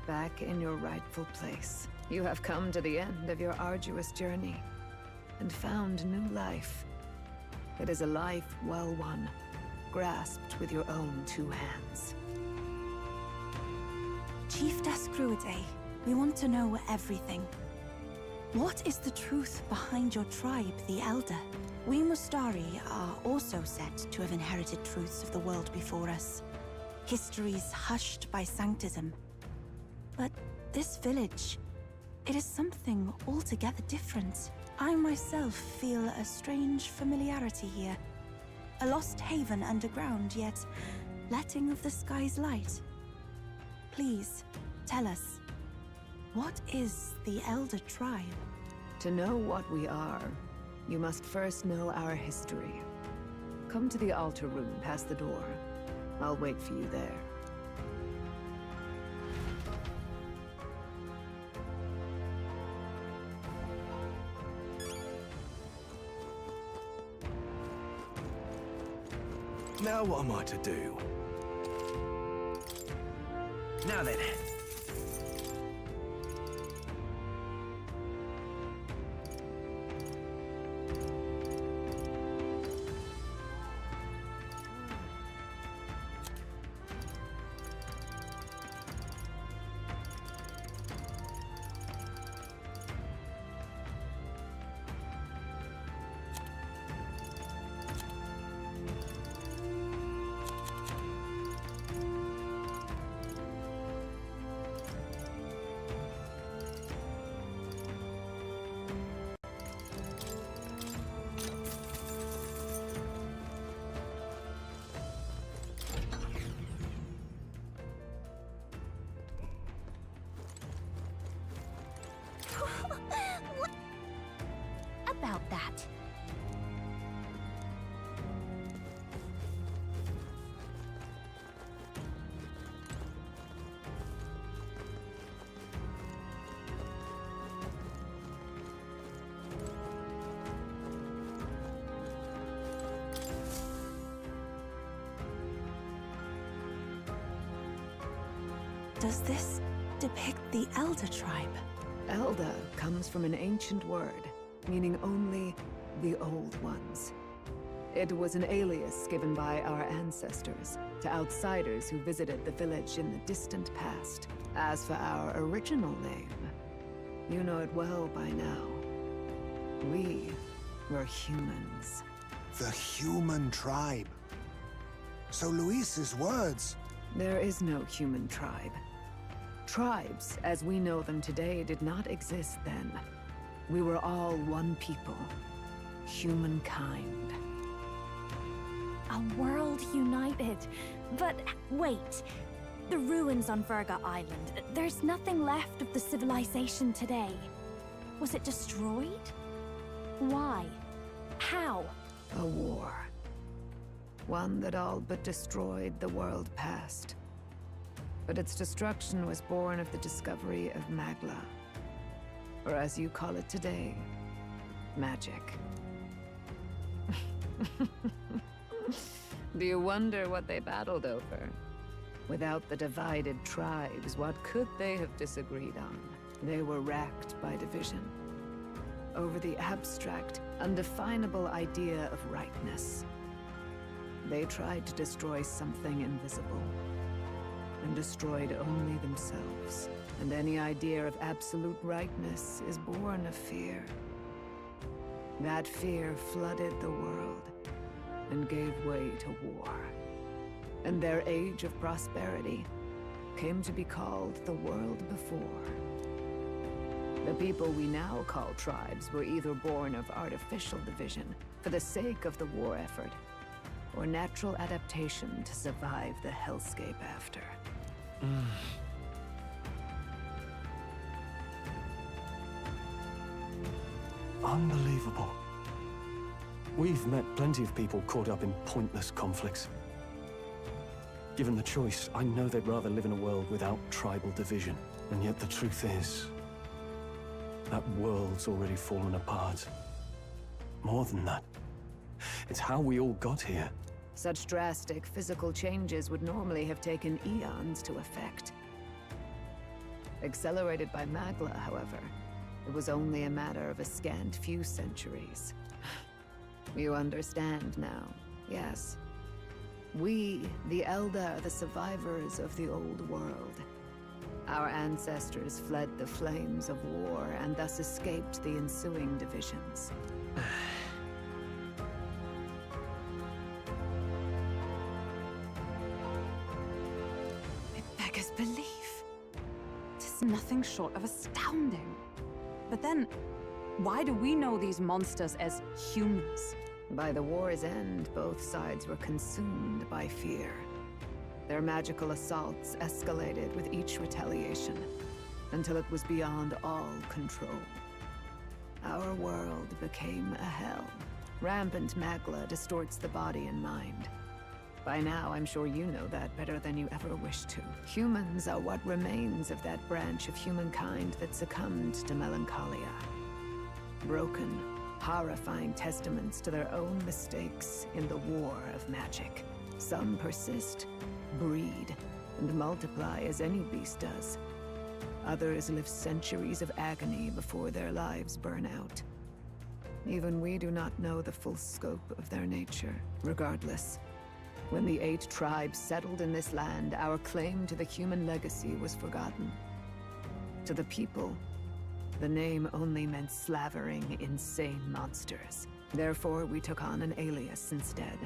back in your rightful place. You have come to the end of your arduous journey and found new life. It is a life well won, grasped with your own two hands. Chief Descruide, we want to know everything. What is the truth behind your tribe, the Elder? We Mustari are also said to have inherited truths of the world before us. Histories hushed by sanctism. But this village, it is something altogether different. I myself feel a strange familiarity here. A lost haven underground, yet letting of the sky's light. Please, tell us, what is the Elder Tribe? To know what we are, you must first know our history. Come to the altar room past the door. I'll wait for you there. Now what am I to do? Now then. About that. Does this depict the Elder Tribe? Elder comes from an ancient word, meaning only the Old Ones. It was an alias given by our ancestors to outsiders who visited the village in the distant past. As for our original name, you know it well by now. We were humans. The human tribe. So Luis's words... There is no human tribe. Tribes, as we know them today, did not exist then. We were all one people. Humankind. A world united. But wait. The ruins on Virga Island. There's nothing left of the civilization today. Was it destroyed? Why? How? A war. One that all but destroyed the world past. But its destruction was born of the discovery of Magla. Or as you call it today, magic. Do you wonder what they battled over? Without the divided tribes, what could they have disagreed on? They were racked by division. Over the abstract, undefinable idea of rightness. They tried to destroy something invisible, and destroyed only themselves. And any idea of absolute rightness is born of fear. That fear flooded the world, and gave way to war. And their age of prosperity came to be called the world before. The people we now call tribes were either born of artificial division for the sake of the war effort, or natural adaptation to survive the hellscape after. Unbelievable. We've met plenty of people caught up in pointless conflicts. Given the choice, I know they'd rather live in a world without tribal division. And yet the truth is, that world's already fallen apart. More than that, it's how we all got here. Such drastic physical changes would normally have taken eons to effect. Accelerated by Magla, however, it was only a matter of a scant few centuries. You understand now, yes. We, the Elder, are the survivors of the old world. Our ancestors fled the flames of war and thus escaped the ensuing divisions. It beggars belief. It is nothing short of astounding. But then, why do we know these monsters as humans? By the war's end, both sides were consumed by fear. Their magical assaults escalated with each retaliation, until it was beyond all control. Our world became a hell. Rampant Magla distorts the body and mind. By now, I'm sure you know that better than you ever wished to. Humans are what remains of that branch of humankind that succumbed to melancholia. Broken, horrifying testaments to their own mistakes in the war of magic. Some persist, breed, and multiply as any beast does. Others live centuries of agony before their lives burn out. Even we do not know the full scope of their nature. Regardless, when the 8 tribes settled in this land, our claim to the human legacy was forgotten. To the people, the name only meant slavering, insane monsters. Therefore, we took on an alias instead.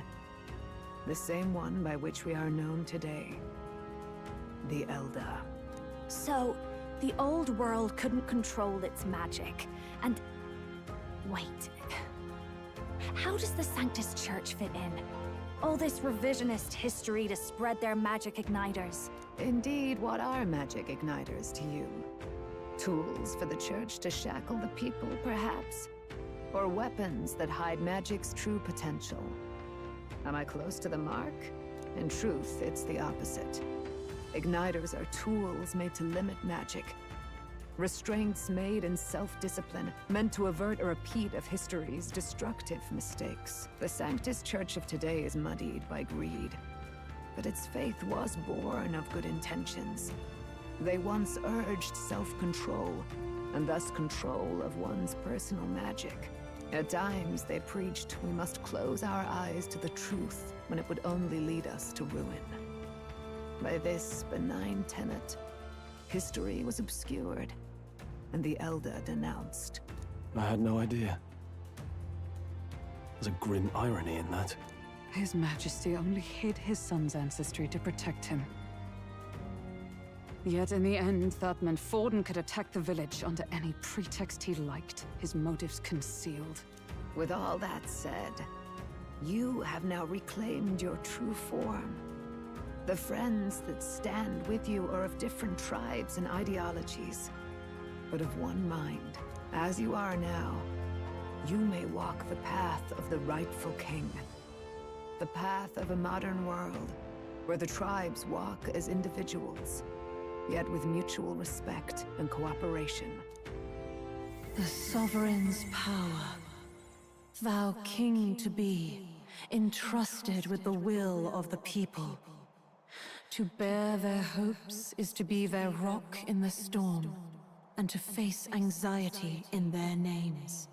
The same one by which we are known today. The Elda. So, the old world couldn't control its magic, and... Wait. How does the Sanctus Church fit in? All this revisionist history to spread their magic igniters. Indeed, what are magic igniters to you? Tools for the Church to shackle the people, perhaps? Or weapons that hide magic's true potential? Am I close to the mark? In truth, it's the opposite. Igniters are tools made to limit magic. Restraints made in self-discipline, meant to avert a repeat of history's destructive mistakes. The Sanctus Church of today is muddied by greed. But its faith was born of good intentions. They once urged self-control, and thus control of one's personal magic. At times, they preached we must close our eyes to the truth when it would only lead us to ruin. By this benign tenet, history was obscured, and the Elder denounced. I had no idea. There's a grim irony in that. His Majesty only hid his son's ancestry to protect him. Yet in the end, that meant Forden could attack the village under any pretext he liked, his motives concealed. With all that said, you have now reclaimed your true form. The friends that stand with you are of different tribes and ideologies, but of one mind. As you are now, you may walk the path of the rightful king. The path of a modern world, where the tribes walk as individuals, yet with mutual respect and cooperation. The sovereign's power, thou king to be, entrusted with the will of the people. To bear their hopes is to be their rock in the storm, and to face anxiety in their names.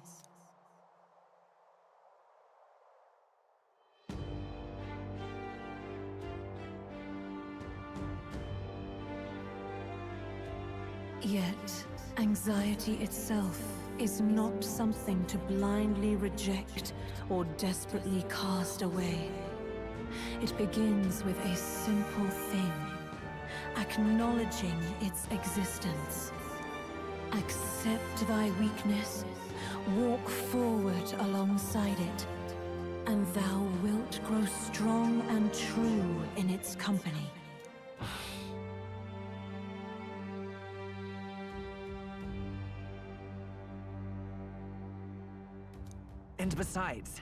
Yet, anxiety itself is not something to blindly reject or desperately cast away. It begins with a simple thing, acknowledging its existence. Accept thy weakness, walk forward alongside it. and thou wilt grow strong and true in its company. And besides,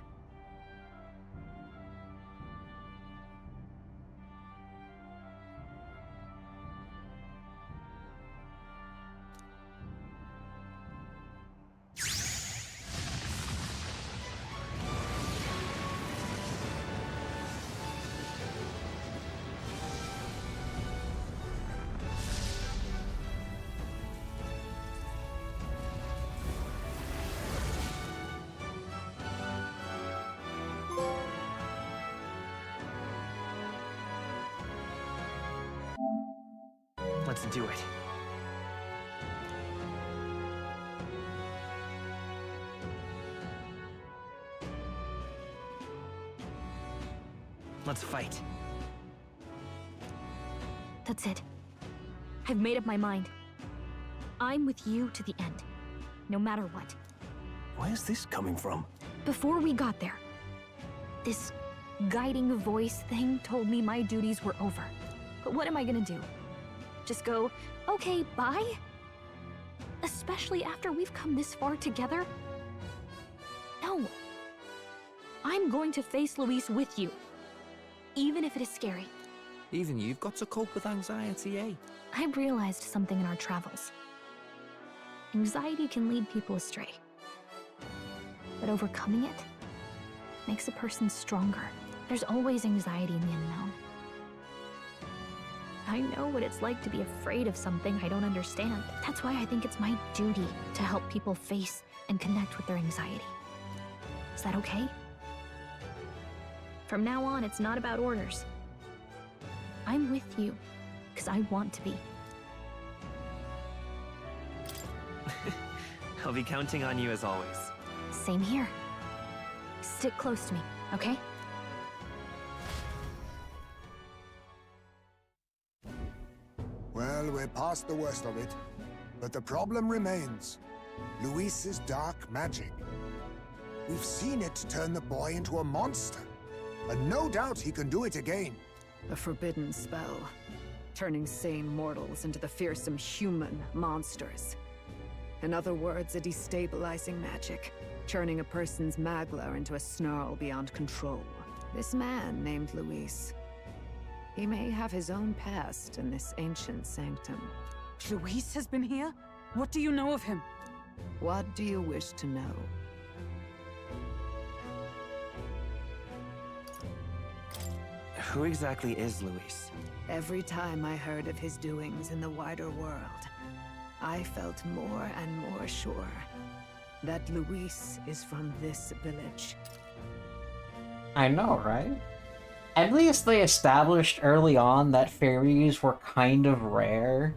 let's do it. Let's fight. That's it. I've made up my mind. I'm with you to the end, no matter what. Where's this coming from? Before we got there, this guiding voice thing told me my duties were over. But what am I gonna do? Just go, okay, bye? Especially after we've come this far together? No. I'm going to face Luis with you, even if it is scary. Even you've got to cope with anxiety, eh? I realized something in our travels. Anxiety can lead people astray. But overcoming it makes a person stronger. There's always anxiety in the unknown. I know what it's like to be afraid of something I don't understand. That's why I think it's my duty to help people face and connect with their anxiety. Is that okay? From now on, it's not about orders. I'm with you, because I want to be. I'll be counting on you as always. Same here. Stick close to me, okay? Well, we're past the worst of it. But the problem remains. Luis's dark magic. We've seen it turn the boy into a monster. And no doubt he can do it again. A forbidden spell, turning sane mortals into the fearsome human monsters. In other words, a destabilizing magic, turning a person's magla into a snarl beyond control. This man named Luis, he may have his own past in this ancient sanctum. Luis has been here? What do you know of him? What do you wish to know? Who exactly is Luis? Every time I heard of his doings in the wider world, I felt more and more sure that Luis is from this village. I know, right? At least they established early on that fairies were kind of rare.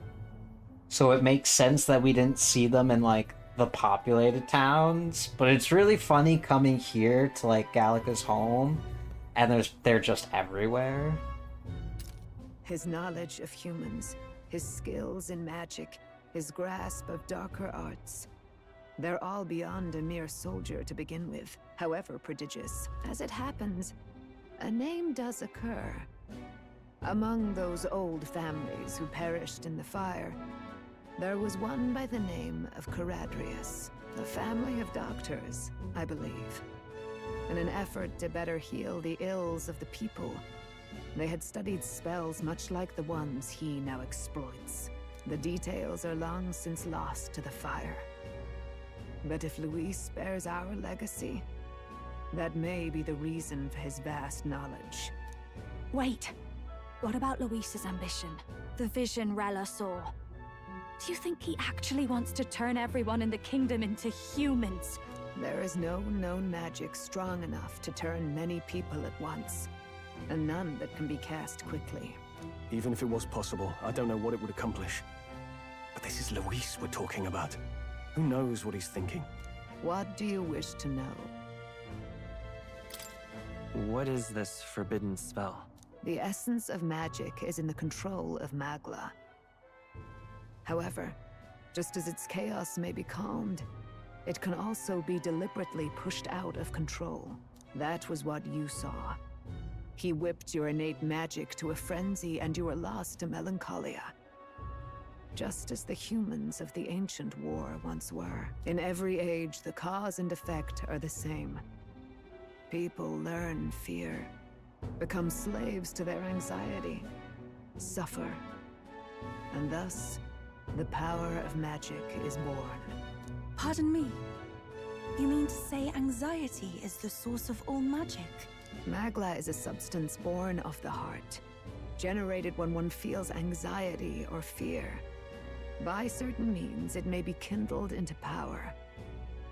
So it makes sense that we didn't see them in, like, the populated towns. But it's really funny coming here to, like, Gallica's home, and they're just everywhere. His knowledge of humans, his skills in magic, his grasp of darker arts. They're all beyond a mere soldier to begin with, however prodigious. As it happens, a name does occur. Among those old families who perished in the fire, there was one by the name of Caradrius, a family of doctors, I believe. In an effort to better heal the ills of the people, they had studied spells much like the ones he now exploits. The details are long since lost to the fire. But if Luis bears our legacy, that may be the reason for his vast knowledge. Wait! What about Luis's ambition? The vision Rella saw? Do you think he actually wants to turn everyone in the kingdom into humans? There is no known magic strong enough to turn many people at once, and none that can be cast quickly. Even if it was possible, I don't know what it would accomplish. But this is Luis we're talking about. Who knows what he's thinking? What do you wish to know? What is this forbidden spell? The essence of magic is in the control of Magla. However, just as its chaos may be calmed, it can also be deliberately pushed out of control. That was what you saw. He whipped your innate magic to a frenzy, and you were lost to melancholia. Just as the humans of the ancient war once were. In every age, the cause and effect are the same. People learn fear, become slaves to their anxiety, suffer, and thus, the power of magic is born. Pardon me. You mean to say anxiety is the source of all magic? Magla is a substance born of the heart, generated when one feels anxiety or fear. By certain means, it may be kindled into power.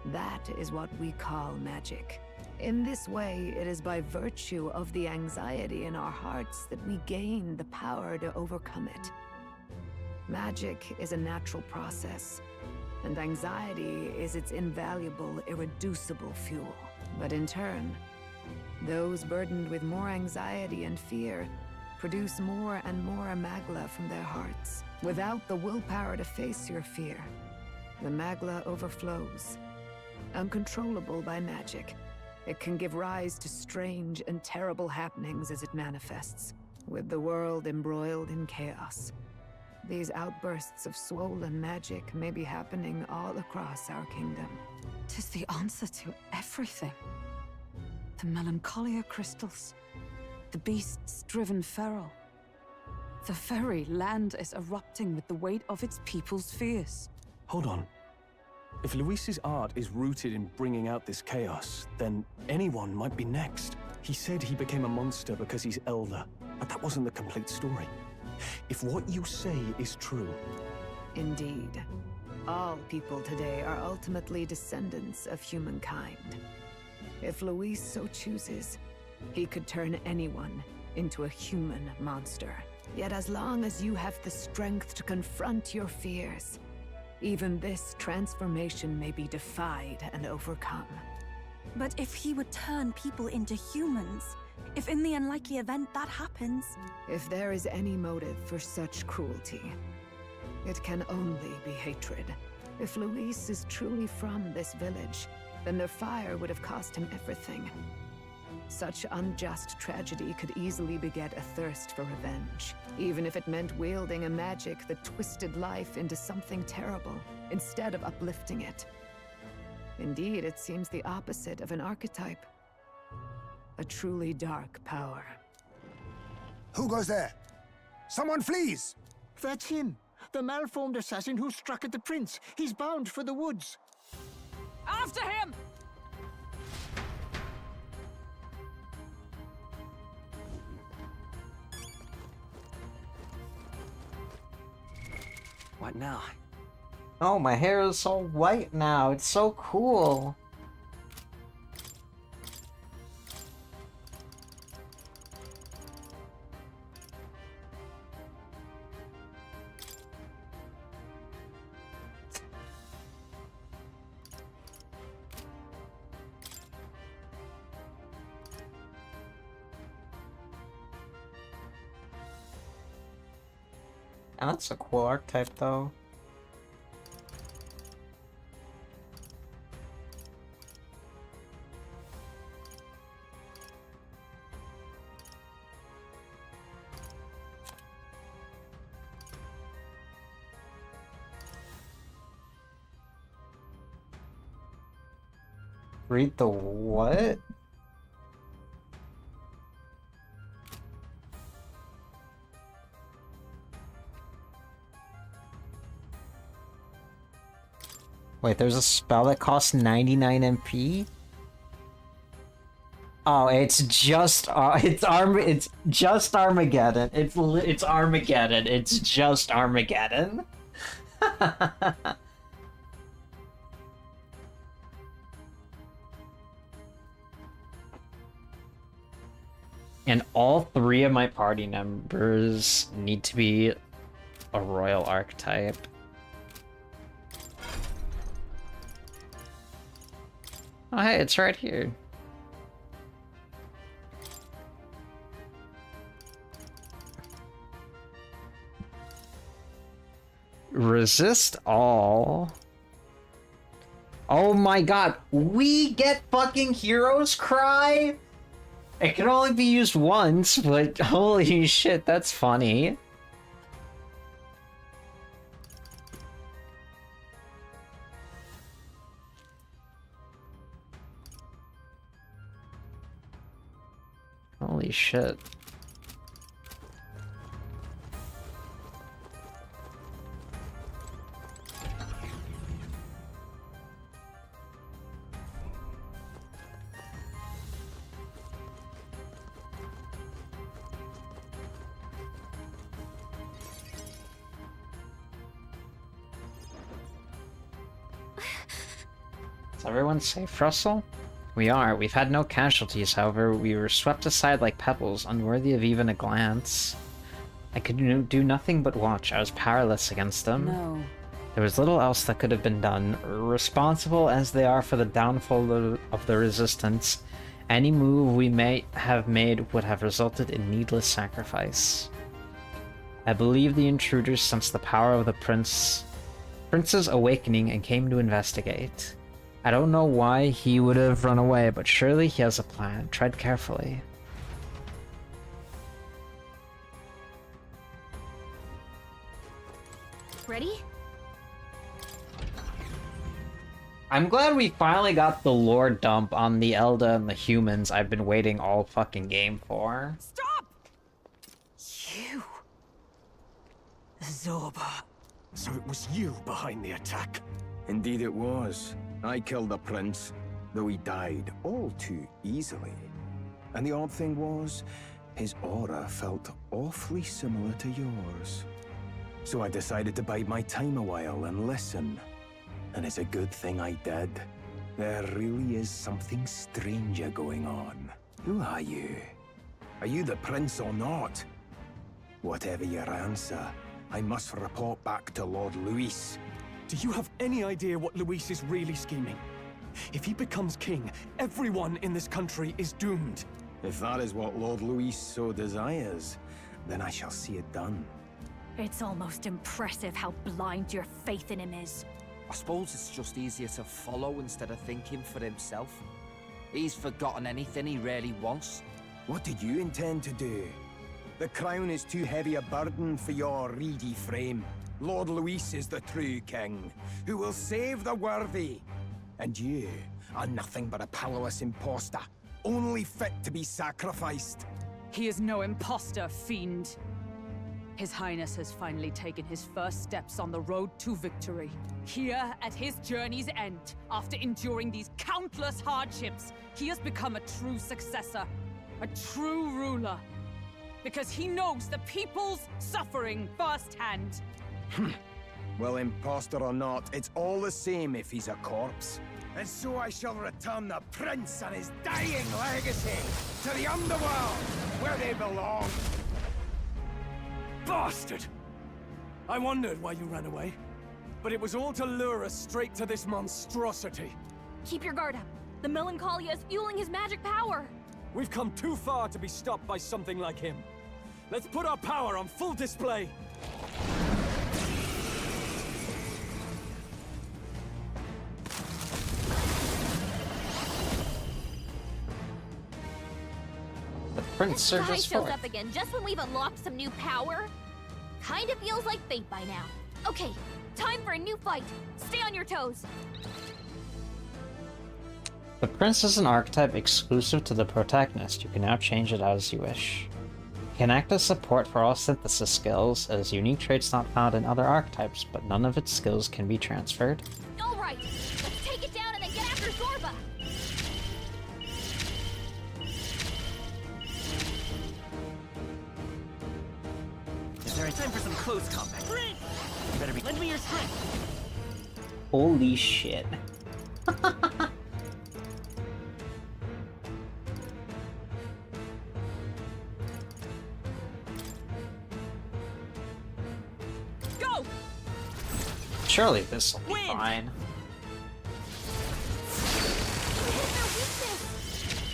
That is what we call magic. In this way, it is by virtue of the anxiety in our hearts that we gain the power to overcome it. Magic is a natural process, and anxiety is its invaluable, irreducible fuel. But in turn, those burdened with more anxiety and fear produce more and more Magla from their hearts. Without the willpower to face your fear, the Magla overflows. Uncontrollable by magic, it can give rise to strange and terrible happenings as it manifests, with the world embroiled in chaos. These outbursts of swollen magic may be happening all across our kingdom. 'Tis the answer to everything. The melancholia crystals, the beasts driven feral. The very land is erupting with the weight of its people's fears. Hold on. If Luis's art is rooted in bringing out this chaos, then anyone might be next. He said he became a monster because he's elder, but that wasn't the complete story. If what you say is true... Indeed. All people today are ultimately descendants of humankind. If Luis so chooses, he could turn anyone into a human monster. Yet as long as you have the strength to confront your fears, even this transformation may be defied and overcome. But if he would turn people into humans, if in the unlikely event that happens... If there is any motive for such cruelty, it can only be hatred. If Luis is truly from this village, then their fire would have cost him everything. Such unjust tragedy could easily beget a thirst for revenge, even if it meant wielding a magic that twisted life into something terrible, instead of uplifting it. Indeed, it seems the opposite of an archetype. A truly dark power. Who goes there? Someone flees! That's him! The malformed assassin who struck at the prince! He's bound for the woods! After him! What now? Oh, my hair is so white now. It's so cool. That's a cool archetype, though. Read the what? Wait, there's a spell that costs 99 MP? Oh, it's just it's just Armageddon. It's Armageddon. It's just Armageddon. And all 3 of my party members need to be a royal archetype. Oh hey, it's right here. Resist all. Oh my god, we get fucking Hero's Cry? It can only be used once, but holy shit, that's funny. Holy shit. Is everyone safe, Russell? We are. We've had no casualties, however, we were swept aside like pebbles, unworthy of even a glance. I could do nothing but watch. I was powerless against them. No. There was little else that could have been done. Responsible as they are for the downfall of the Resistance, any move we may have made would have resulted in needless sacrifice. I believe the intruders sensed the power of the Prince's awakening and came to investigate. I don't know why he would have run away, but surely he has a plan. Tread carefully. Ready? I'm glad we finally got the lore dump on the Elda and the humans I've been waiting all fucking game for. Stop! You... Zorba. So it was you behind the attack? Indeed it was. I killed the prince, though he died all too easily. And the odd thing was, his aura felt awfully similar to yours. So I decided to bide my time a while and listen. And it's a good thing I did. There really is something stranger going on. Who are you? Are you the prince or not? Whatever your answer, I must report back to Lord Luis. Do you have any idea what Luis is really scheming? If he becomes king, everyone in this country is doomed. If that is what Lord Luis so desires, then I shall see it done. It's almost impressive how blind your faith in him is. I suppose it's just easier to follow instead of thinking for himself. He's forgotten anything he really wants. What did you intend to do? The crown is too heavy a burden for your reedy frame. Lord Luis is the true king, who will save the worthy. And you are nothing but a powerless imposter, only fit to be sacrificed. He is no imposter, fiend. His Highness has finally taken his first steps on the road to victory. Here, at his journey's end, after enduring these countless hardships, he has become a true successor, a true ruler. Because he knows the people's suffering firsthand. Well, imposter or not, it's all the same if he's a corpse. And so I shall return the prince and his dying legacy to the underworld, where they belong. Bastard! I wondered why you ran away, but it was all to lure us straight to this monstrosity. Keep your guard up. The Melancholia is fueling his magic power. We've come too far to be stopped by something like him. Let's put our power on full display. The prince Guy surges shows forth. up again just when we've unlocked some new power. Kinda feels like fate by now. Okay, time for a new fight. Stay on your toes. The prince is an archetype exclusive to the protagonist. You can now change it as you wish. It can act as support for all synthesis skills. It has unique traits not found in other archetypes, but none of its skills can be transferred. Alright, let's take it down and then get after Zorba. Is there a time for some close combat? Great! You better be. Lend me your strength. Holy shit. Go! Surely this will be fine.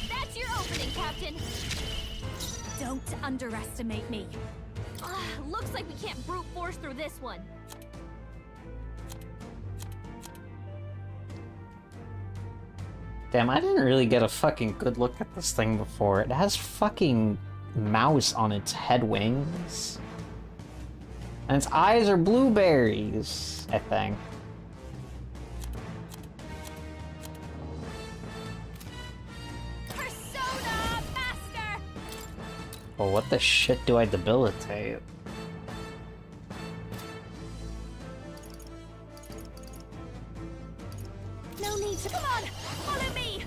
That's your opening, Captain. Don't underestimate me. Looks like we can't brute force through this one. Damn, I didn't really get a fucking good look at this thing before. It has fucking mouse on its head wings. And its eyes are blueberries, I think. Persona Master! Well, what the shit do I debilitate? No need to. Come on, follow me.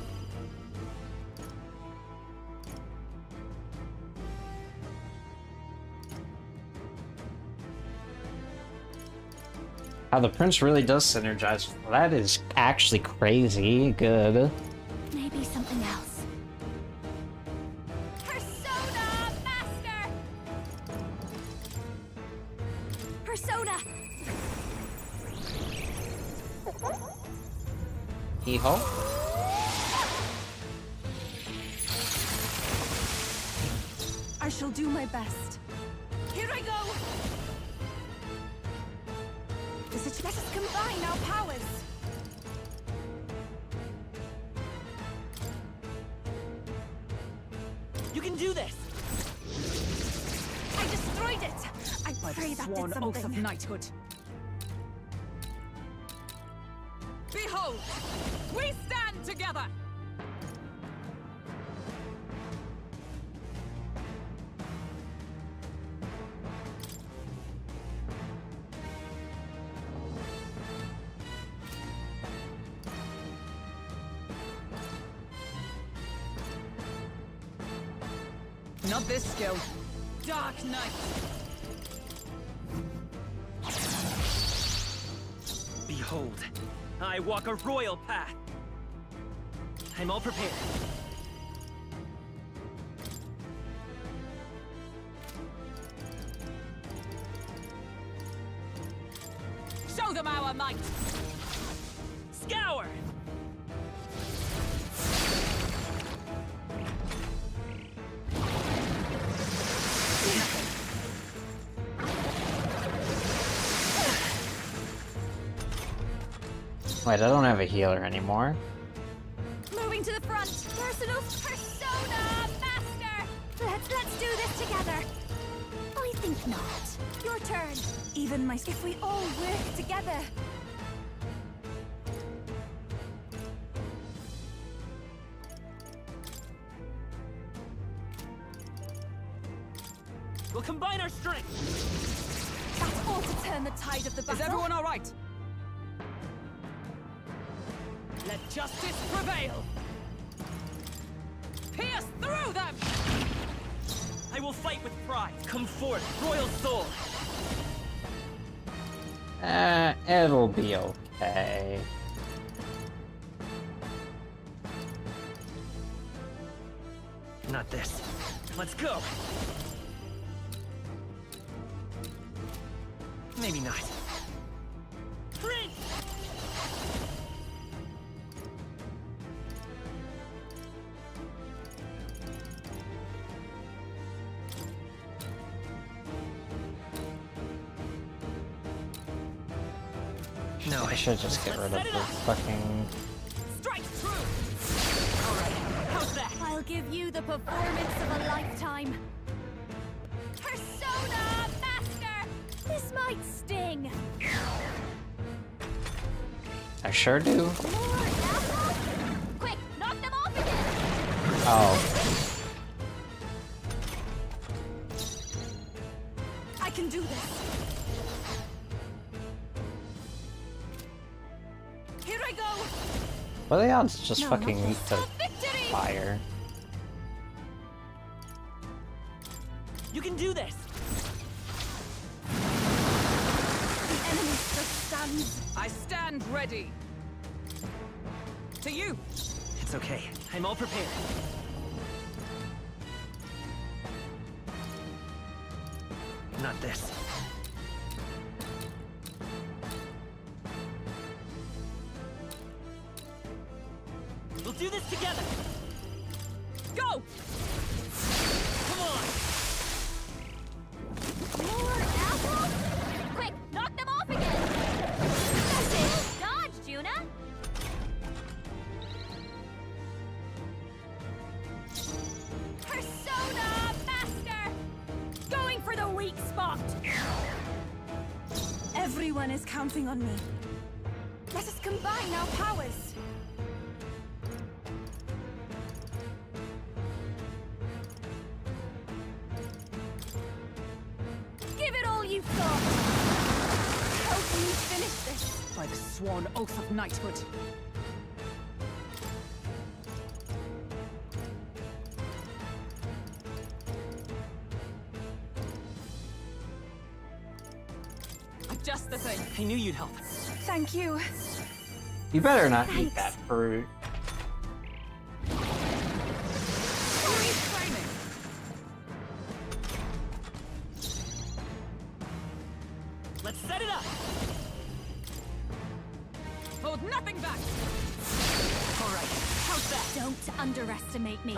How the prince really does synergize. That is actually crazy good. Maybe something else. Persona Master! Persona! Hee-ho? I shall do my best. Here I go! Let us combine our powers! You can do this! I destroyed it! I By pray the that did sworn something. oath of knighthood. Behold! We stand together! Not this skill. Dark Knight! Behold, I walk a royal path. I'm all prepared. Show them our might! Scour! Wait, I don't have a healer anymore. Moving to the front! Personal Persona Master! Let's do this together! I think not. Your turn. Even my... If we all work together. We'll combine our strength! That ought to turn the tide of the battle. Is everyone all right? Let justice prevail! Pierce through them! I will fight with pride. Come forth, royal soul! It'll be okay. Not this. Let's go! Maybe not. Prince! No, I should just get rid of the fucking... Strike true! Alright, how's that? I'll give you the performance of a lifetime. Persona Master! This might sting. I sure do. More apples? Quick, knock them off again! Oh. I can do this. Here I go! What are the odds just No, fucking not meet this. the Victory! fire? You can do this! The enemy just stands. I stand ready. To you! It's okay. I'm all prepared. Not this. We'll do this together! Go! Come on! More apples? Quick, knock them off again! That's it! Dodge, Juna! Everyone is counting on me. Let us combine our powers. Give it all you've got. Help me finish this. By the sworn oath of knighthood. Just the thing. I knew you'd help. Thank you. You better not eat Thanks. that fruit. Let's set it up. Hold nothing back. All right. How's that? Don't underestimate me.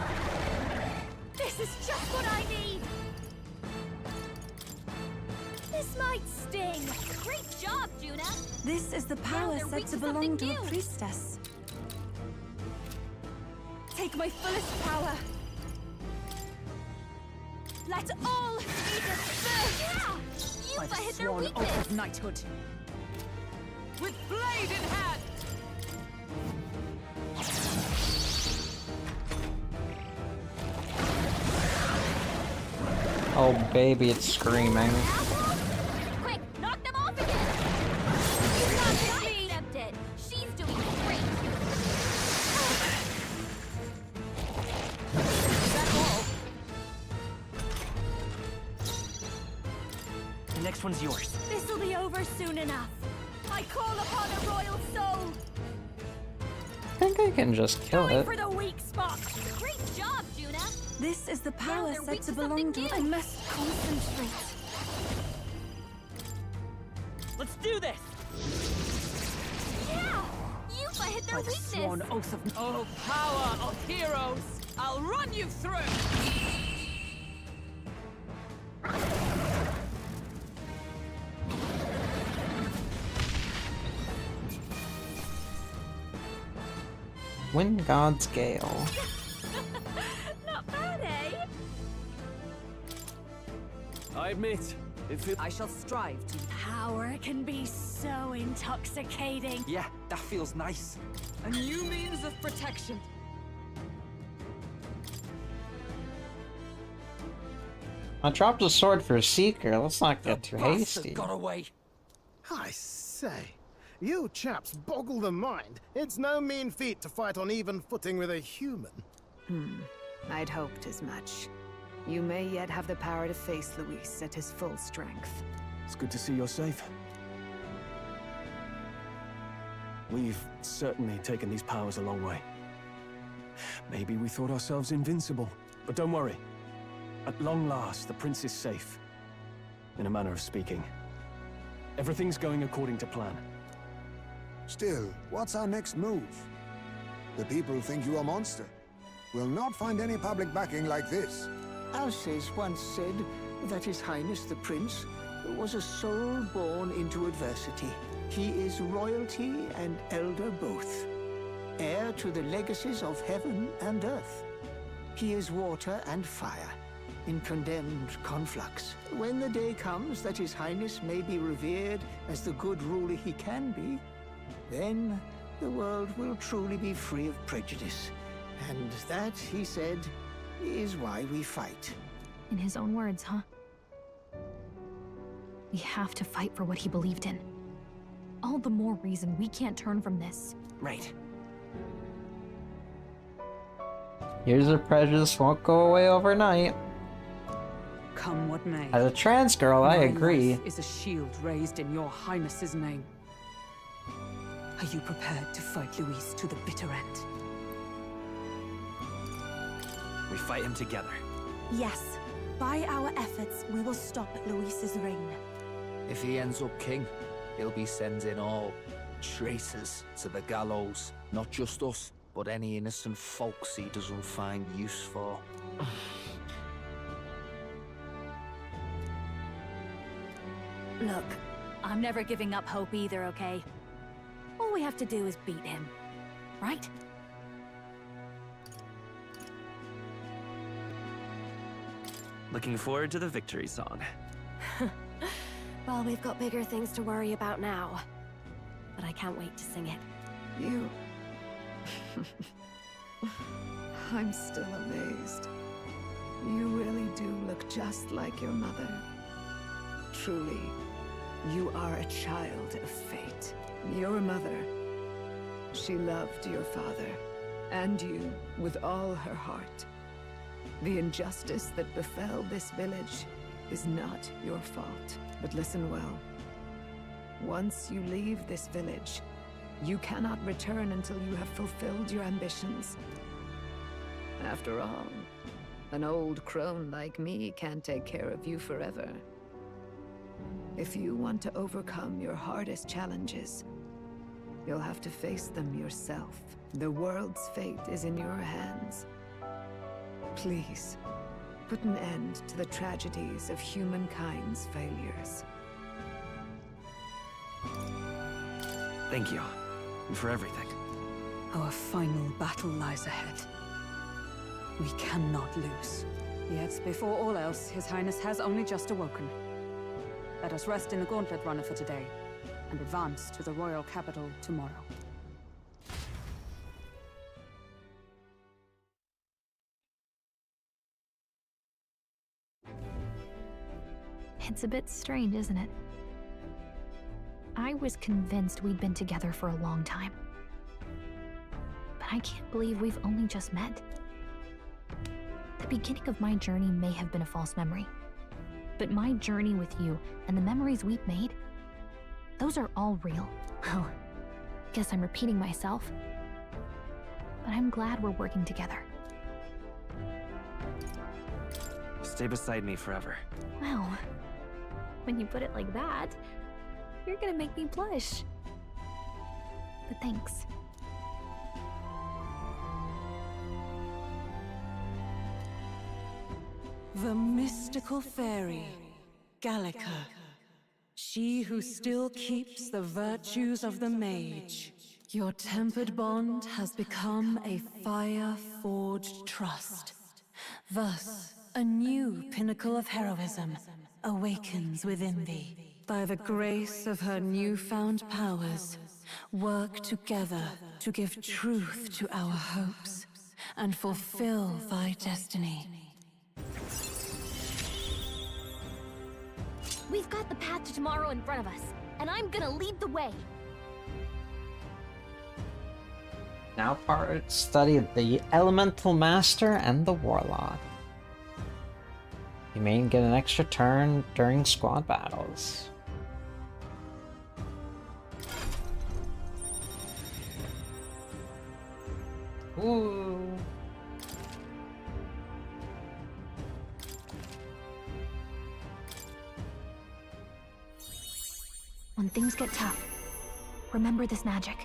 This is just what I need. This might sting. Great job, Juna. This is the power they're said weak to to belong something to a new. priestess. Take my fullest power. Let all be dispersed. Yeah! By You've the hit their sworn weakness. oath of knighthood. With blade in hand. Oh, baby, it's screaming. Quick, knock them off again! You can't accept it. She's doing great. Is that all? The next one's yours. This'll be over soon enough. I call upon a royal soul. I think I can just kill Going it. for the weak spot. Great job, Juna. This is the power they're said weak to to belong to. something I new. must concentrate. Let's do this. Yeah! You've hit their By the weakness. sworn oath of... Oh, power of heroes! I'll run you through! Wind God's Gale. Not bad, eh? I admit, it feels... I shall strive to... Power can be so intoxicating. Yeah, that feels nice. A new means of protection. I dropped a sword for a seeker. Let's not get too hasty. Got away. I say, you chaps boggle the mind. It's no mean feat to fight on even footing with a human. I'd hoped as much. You may yet have the power to face Luis at his full strength. It's good to see you're safe. We've certainly taken these powers a long way. Maybe we thought ourselves invincible, but don't worry. At long last, the prince is safe. In a manner of speaking. Everything's going according to plan. Still, what's our next move? The people think you a monster. We'll not find any public backing like this. Alces once said that His Highness the Prince was a soul born into adversity. He is royalty and elder both, heir to the legacies of heaven and earth. He is water and fire, in condemned conflux. When the day comes that His Highness may be revered as the good ruler he can be, then the world will truly be free of prejudice. And that, he said, is why we fight. In his own words, huh? We have to fight for what he believed in. All the more reason we can't turn from this. Right. Years of prejudice won't go away overnight. Come what may. As a trans girl, I My agree. life is a shield raised in your highness's name. Are you prepared to fight Luis to the bitter end? We fight him together. Yes. By our efforts, we will stop Luis's reign. If he ends up king, he'll be sending all traitors to the gallows. Not just us, but any innocent folks he doesn't find use for. Look, I'm never giving up hope either, okay? All we have to do is beat him, right? Looking forward to the victory song. Well, we've got bigger things to worry about now. But I can't wait to sing it. You... I'm still amazed. You really do look just like your mother. Truly, you are a child of fate. Your mother, she loved your father, and you with all her heart. The injustice that befell this village is not your fault. But listen well. Once you leave this village, you cannot return until you have fulfilled your ambitions. After all, an old crone like me can't take care of you forever. If you want to overcome your hardest challenges, you'll have to face them yourself. The world's fate is in your hands. Please, put an end to the tragedies of humankind's failures. Thank you. And for everything. Our final battle lies ahead. We cannot lose. Yet, before all else, His Highness has only just awoken. Let us rest in the Gauntlet Runner for today, and advance to the royal capital tomorrow. It's a bit strange, isn't it? I was convinced we'd been together for a long time. But I can't believe we've only just met. The beginning of my journey may have been a false memory. But my journey with you and the memories we've made, those are all real. Oh, guess I'm repeating myself. But I'm glad we're working together. Stay beside me forever. Well, when you put it like that, you're gonna make me blush. But thanks. The mystical fairy, Gallica. She who still keeps the virtues of the mage. Your tempered bond has become a fire-forged trust. Thus, a new pinnacle of heroism awakens within thee. By the grace of her newfound powers, work together to give truth to our hopes and fulfill thy destiny. We've got the path to tomorrow in front of us, and I'm gonna lead the way. Now part study the Elemental Master and the Warlock. You may get an extra turn during squad battles. Ooh. When things get tough, remember this magic.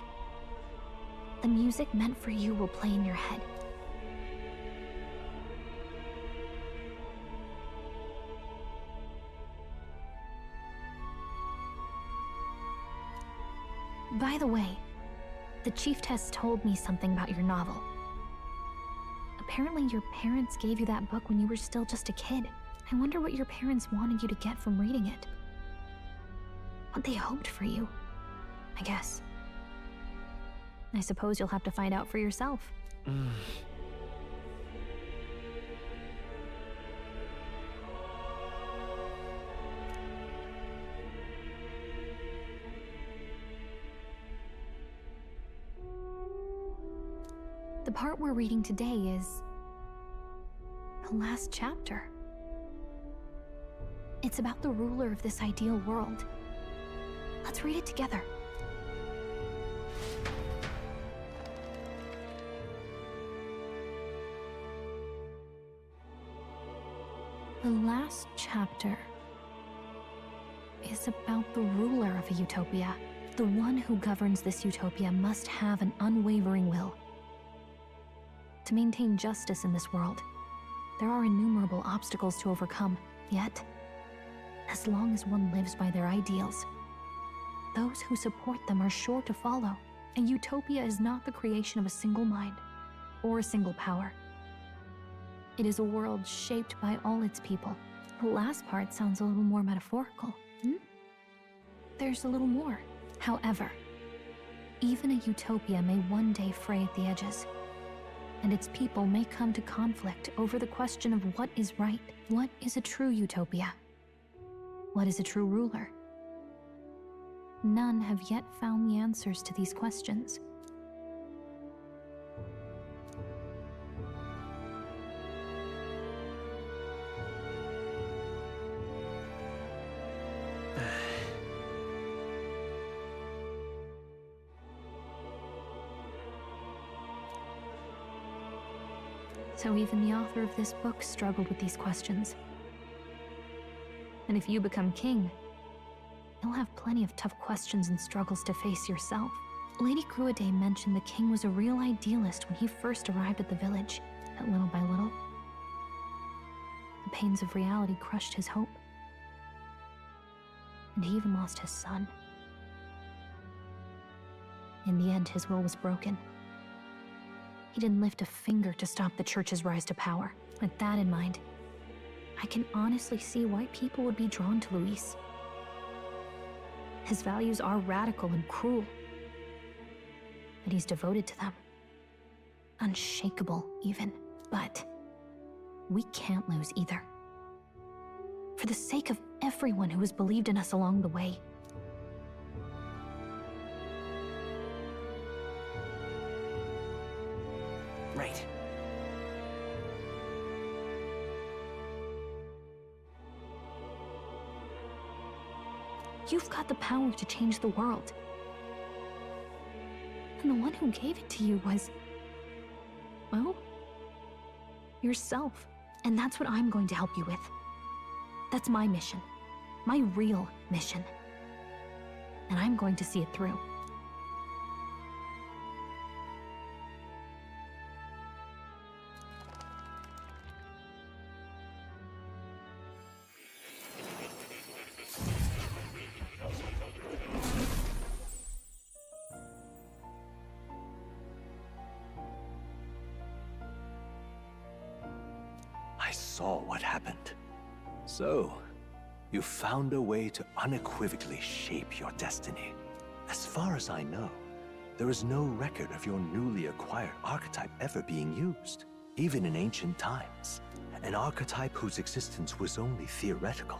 The music meant for you will play in your head. By the way, the Chieftess told me something about your novel. Apparently your parents gave you that book when you were still just a kid. I wonder what your parents wanted you to get from reading it. What they hoped for you, I guess. I suppose you'll have to find out for yourself. The part we're reading today is the last chapter. It's about the ruler of this ideal world. Let's read it together. The last chapter is about the ruler of a utopia. The one who governs this utopia must have an unwavering will. To maintain justice in this world, there are innumerable obstacles to overcome. Yet, as long as one lives by their ideals, those who support them are sure to follow. A utopia is not the creation of a single mind or a single power. It is a world shaped by all its people. The last part sounds a little more metaphorical. there's a little more. However, even a utopia may one day fray at the edges, and its people may come to conflict over the question of what is right. What is a true utopia? What is a true ruler? None have yet found the answers to these questions. So even the author of this book struggled with these questions. And if you become king, you'll have plenty of tough questions and struggles to face yourself. Lady Gruaday mentioned the king was a real idealist when he first arrived at the village, but little by little, the pains of reality crushed his hope. And he even lost his son. In the end, his will was broken. He didn't lift a finger to stop the church's rise to power. With that in mind, I can honestly see why people would be drawn to Luis. His values are radical and cruel, but he's devoted to them. Unshakable, even. But we can't lose either. For the sake of everyone who has believed in us along the way. Right. You've got the power to change the world. And the one who gave it to you was, well, yourself. And that's what I'm going to help you with. That's my mission. My real mission. And I'm going to see it through. I saw what happened. So, you found a way to unequivocally shape your destiny. As far as I know, there is no record of your newly acquired archetype ever being used, even in ancient times. An archetype whose existence was only theoretical,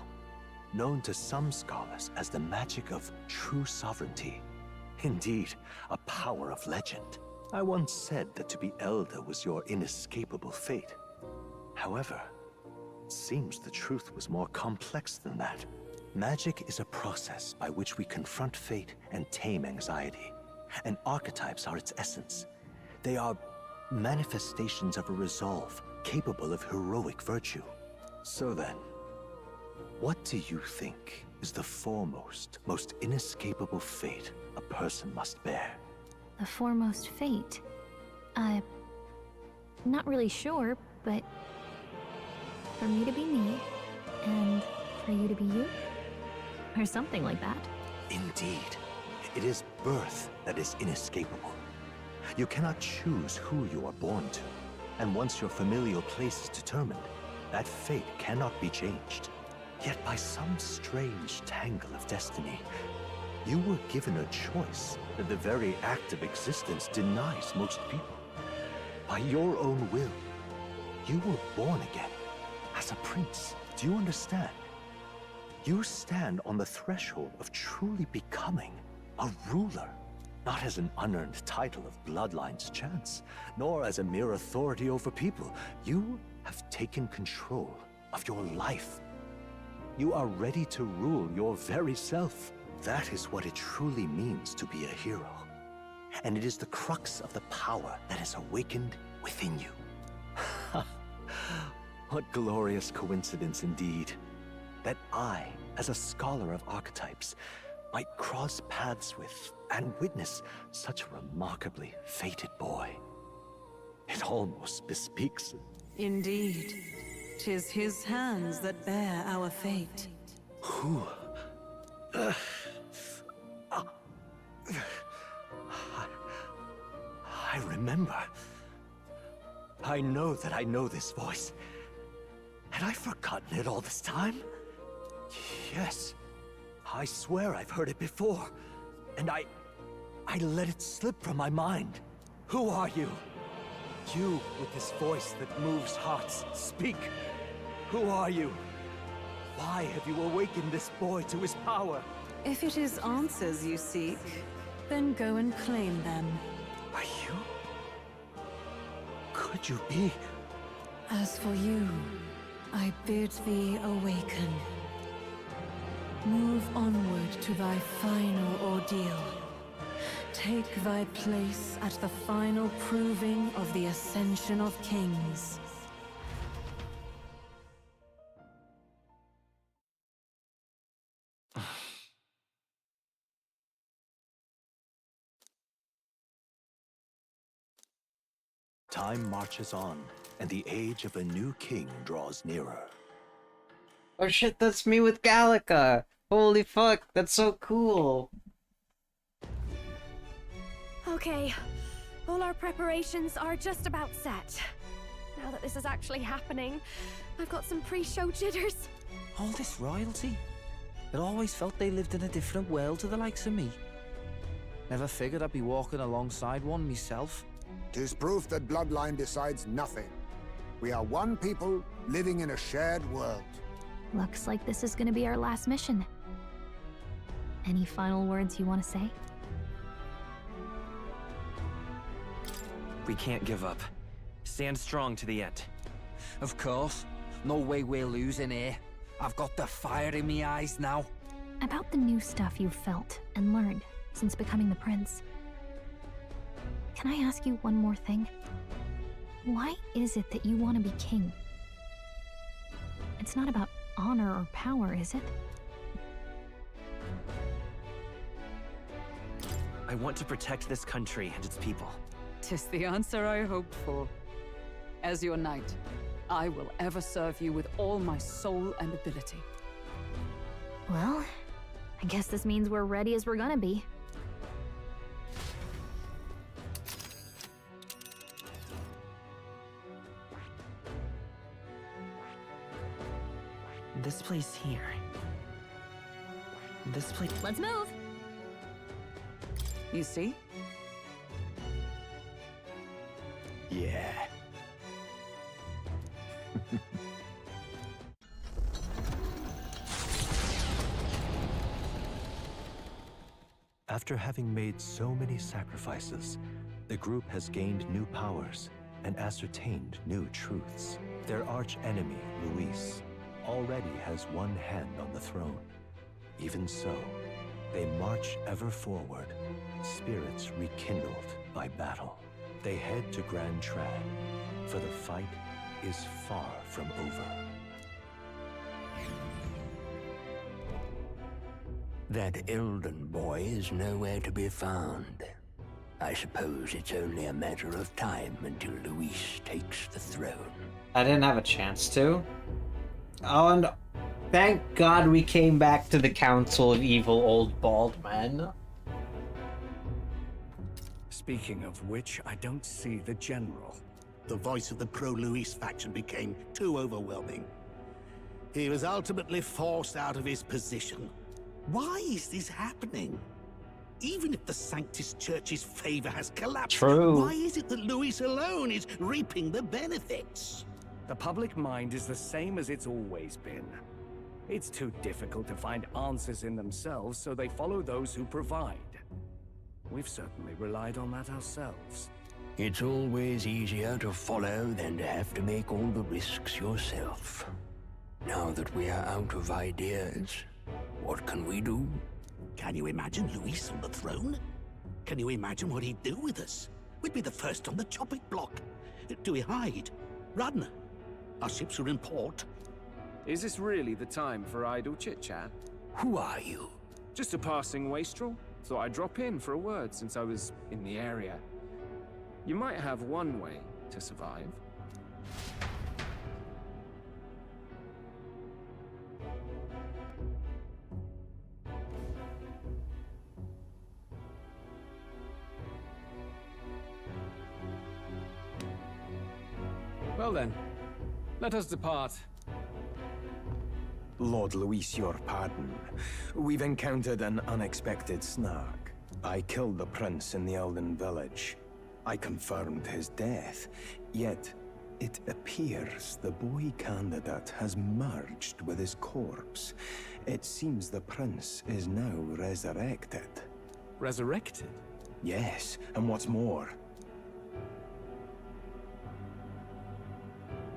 known to some scholars as the magic of true sovereignty. Indeed, a power of legend. I once said that to be Elder was your inescapable fate. However, it seems the truth was more complex than that. Magic is a process by which we confront fate and tame anxiety. And archetypes are its essence. They are manifestations of a resolve capable of heroic virtue. So then, what do you think is the foremost, most inescapable fate a person must bear? The foremost fate? Not really sure, but for me to be me, and for you to be you? Or something like that. Indeed. It is birth that is inescapable. You cannot choose who you are born to. And once your familial place is determined, that fate cannot be changed. Yet by some strange tangle of destiny, you were given a choice that the very act of existence denies most people. By your own will, you were born again. As a prince, do you understand? You stand on the threshold of truly becoming a ruler, not as an unearned title of bloodline's chance, nor as a mere authority over people. You have taken control of your life. You are ready to rule your very self. That is what it truly means to be a hero. And it is the crux of the power that is awakened within you. What glorious coincidence indeed, that I, as a scholar of archetypes, might cross paths with and witness such a remarkably fated boy. It almost bespeaks. Indeed, 'tis his hands that bear our fate. Who? I remember. I know that I know this voice. Had I forgotten it all this time? Yes, I swear I've heard it before. And I let it slip from my mind. Who are you? You with this voice that moves hearts. Speak. Who are you? Why have you awakened this boy to his power? If it is answers you seek, then go and claim them. Are you? Could you be? As for you, I bid thee awaken. Move onward to thy final ordeal. Take thy place at the final proving of the Ascension of Kings. Time marches on, and the age of a new king draws nearer. Oh shit, that's me with Gallica! Holy fuck, that's so cool! Okay, all our preparations are just about set. Now that this is actually happening, I've got some pre-show jitters. All this royalty? It always felt they lived in a different world to the likes of me. Never figured I'd be walking alongside one myself. 'Tis proof that bloodline decides nothing. We are one people living in a shared world. Looks like this is gonna be our last mission. Any final words you want to say? We can't give up. Stand strong to the end. Of course. No way we're losing here. I've got the fire in my eyes now. About the new stuff you've felt and learned since becoming the prince. Can I ask you one more thing? Why is it that you want to be king? It's not about honor or power, is it? I want to protect this country and its people. 'Tis the answer I hoped for. As your knight, I will ever serve you with all my soul and ability. Well, I guess this means we're ready as we're gonna be. This place here. This place. Let's move! You see? Yeah. After having made so many sacrifices, the group has gained new powers and ascertained new truths. Their arch-enemy, Luis, already has one hand on the throne. Even so, they march ever forward, spirits rekindled by battle. They head to Grand Trad, for the fight is far from over. That Elden boy is nowhere to be found. I suppose it's only a matter of time until Luis takes the throne. I didn't have a chance to. Oh, and thank God we came back to the Council of Evil Old Bald Men. Speaking of which, I don't see the general. The voice of the pro-Luis faction became too overwhelming. He was ultimately forced out of his position. Why is this happening? Even if the Sanctus Church's favor has collapsed, True. Why is it that Luis alone is reaping the benefits? The public mind is the same as it's always been. It's too difficult to find answers in themselves, so they follow those who provide. We've certainly relied on that ourselves. It's always easier to follow than to have to make all the risks yourself. Now that we are out of ideas, what can we do? Can you imagine Luis on the throne? Can you imagine what he'd do with us? We'd be the first on the chopping block. Do we hide? Run? Our ships are in port. Is this really the time for idle chit-chat? Who are you? Just a passing wastrel. Thought I'd drop in for a word since I was in the area. You might have one way to survive. Well then, let us depart. Lord Luis, your pardon. We've encountered an unexpected snag. I killed the prince in the Elden village. I confirmed his death, yet it appears the boy candidate has merged with his corpse. It seems the prince is now resurrected. Resurrected? Yes, and what's more,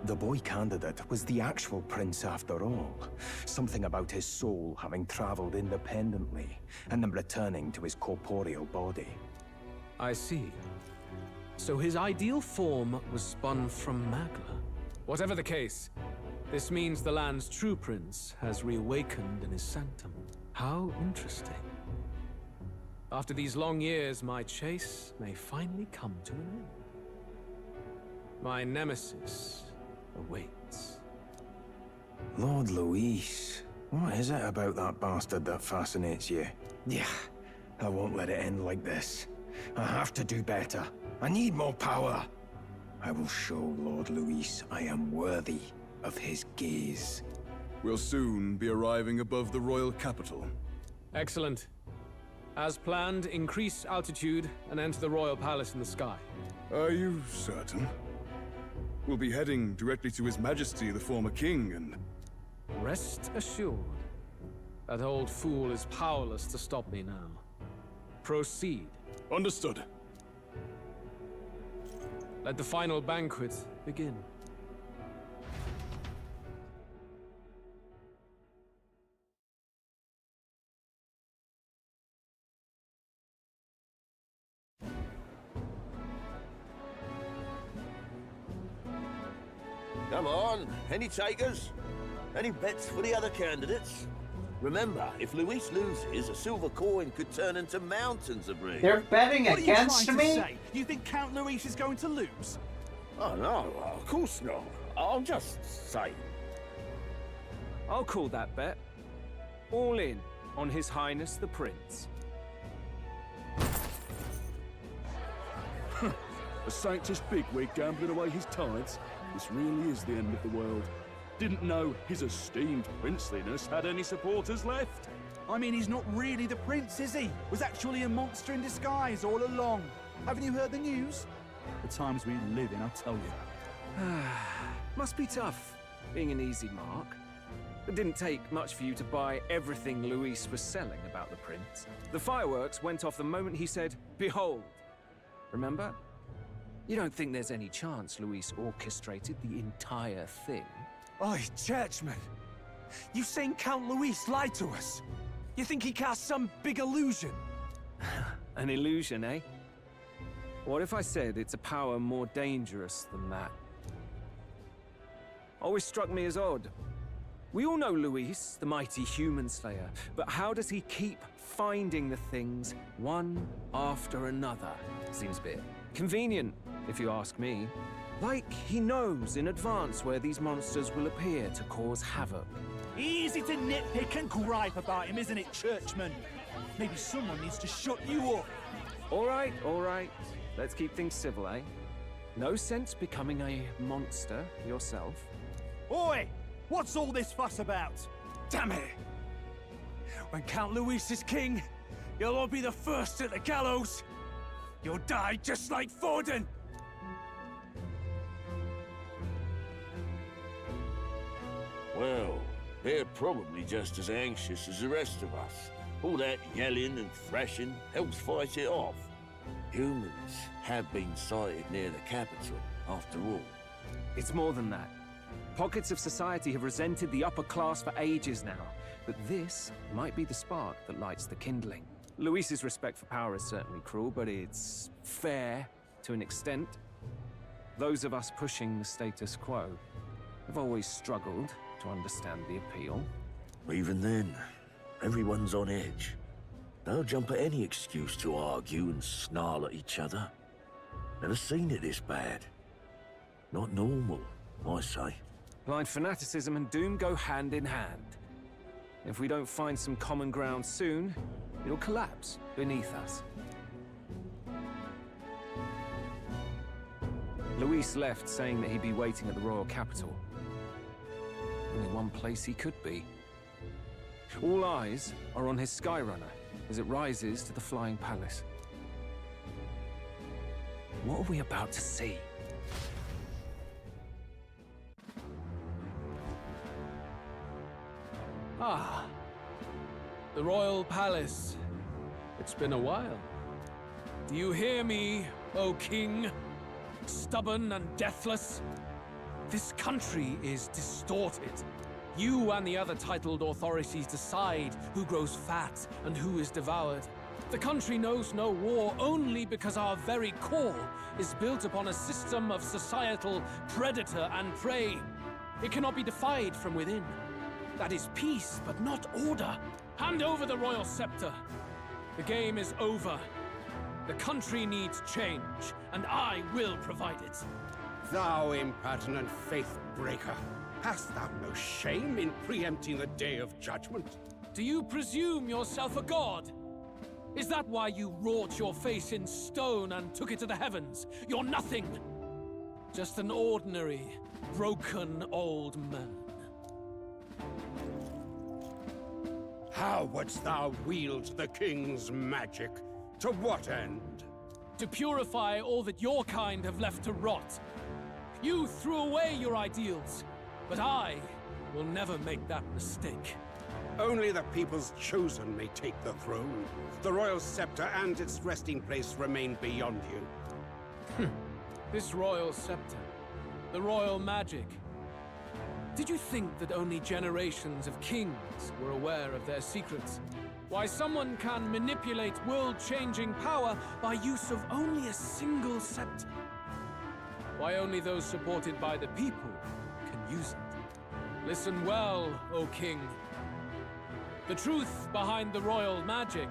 the boy candidate was the actual prince after all. Something about his soul having traveled independently, and then returning to his corporeal body. I see. So his ideal form was spun from Magla. Whatever the case, this means the land's true prince has reawakened in his sanctum. How interesting. After these long years, my chase may finally come to an end. My nemesis awaits. Lord Luis, what is it about that bastard that fascinates you? Yeah, I won't let it end like this. I have to do better. I need more power. I will show Lord Luis I am worthy of his gaze. We'll soon be arriving above the royal capital. Excellent. As planned, increase altitude and enter the royal palace in the sky. Are you certain? We'll be heading directly to His Majesty, the former king, and... Rest assured, that old fool is powerless to stop me now. Proceed. Understood. Let the final banquet begin. Come on, any takers? Any bets for the other candidates? Remember, if Luis loses, a silver coin could turn into mountains of rings. They're betting against me? What are you trying to say? You think Count Luis is going to lose? Oh, no, of course not. I'm just saying. I'll call that bet. All in on His Highness the Prince. A Sanctus bigwig gambling away his tides? This really is the end of the world. Didn't know his esteemed princeliness had any supporters left. I mean, he's not really the prince, is he? Was actually a monster in disguise all along. Haven't you heard the news? The times we live in, I'll tell you. Must be tough, being an easy mark. It didn't take much for you to buy everything Luis was selling about the prince. The fireworks went off the moment he said, "Behold." Remember? You don't think there's any chance Luis orchestrated the entire thing? Oi, churchman! You saying Count Luis lied to us? You think he cast some big illusion? An illusion, eh? What if I said it's a power more dangerous than that? Always struck me as odd. We all know Luis, the mighty human slayer, but how does he keep finding the things one after another? Seems a bit convenient, if you ask me. Like he knows in advance where these monsters will appear to cause havoc. Easy to nitpick and gripe about him, isn't it, churchman? Maybe someone needs to shut you up. All right, all right. Let's keep things civil, eh? No sense becoming a monster yourself. Oi! What's all this fuss about? Damn it! When Count Luis is king, you'll all be the first at the gallows. You'll die just like Forden. Well, they're probably just as anxious as the rest of us. All that yelling and thrashing helps fight it off. Humans have been sighted near the capital, after all. It's more than that. Pockets of society have resented the upper class for ages now, but this might be the spark that lights the kindling. Luis's respect for power is certainly cruel, but it's fair to an extent. Those of us pushing the status quo have always struggled to understand the appeal. Even then, everyone's on edge. They'll jump at any excuse to argue and snarl at each other. Never seen it this bad. Not normal, I say. Blind fanaticism and doom go hand in hand. If we don't find some common ground soon, it'll collapse beneath us. Luis left saying that he'd be waiting at the royal capital. Only one place he could be. All eyes are on his Skyrunner as it rises to the Flying Palace. What are we about to see? Ah, the Royal Palace. It's been a while. Do you hear me, O King? Stubborn and deathless? This country is distorted. You and the other titled authorities decide who grows fat and who is devoured. The country knows no war only because our very core is built upon a system of societal predator and prey. It cannot be defied from within. That is peace, but not order. Hand over the royal scepter. The game is over. The country needs change, and I will provide it. Thou impertinent faith breaker, hast thou no shame in preempting the day of judgment? Do you presume yourself a god? Is that why you wrought your face in stone and took it to the heavens? You're nothing. Just an ordinary, broken old man. How wouldst thou wield the king's magic? To what end? To purify all that your kind have left to rot. You threw away your ideals, but I will never make that mistake. Only the people's chosen may take the throne. The royal scepter and its resting place remain beyond you. This royal scepter, the royal magic. Did you think that only generations of kings were aware of their secrets? Why someone can manipulate world-changing power by use of only a single scepter? Why only those supported by the people can use it? Listen well, O King. The truth behind the royal magic.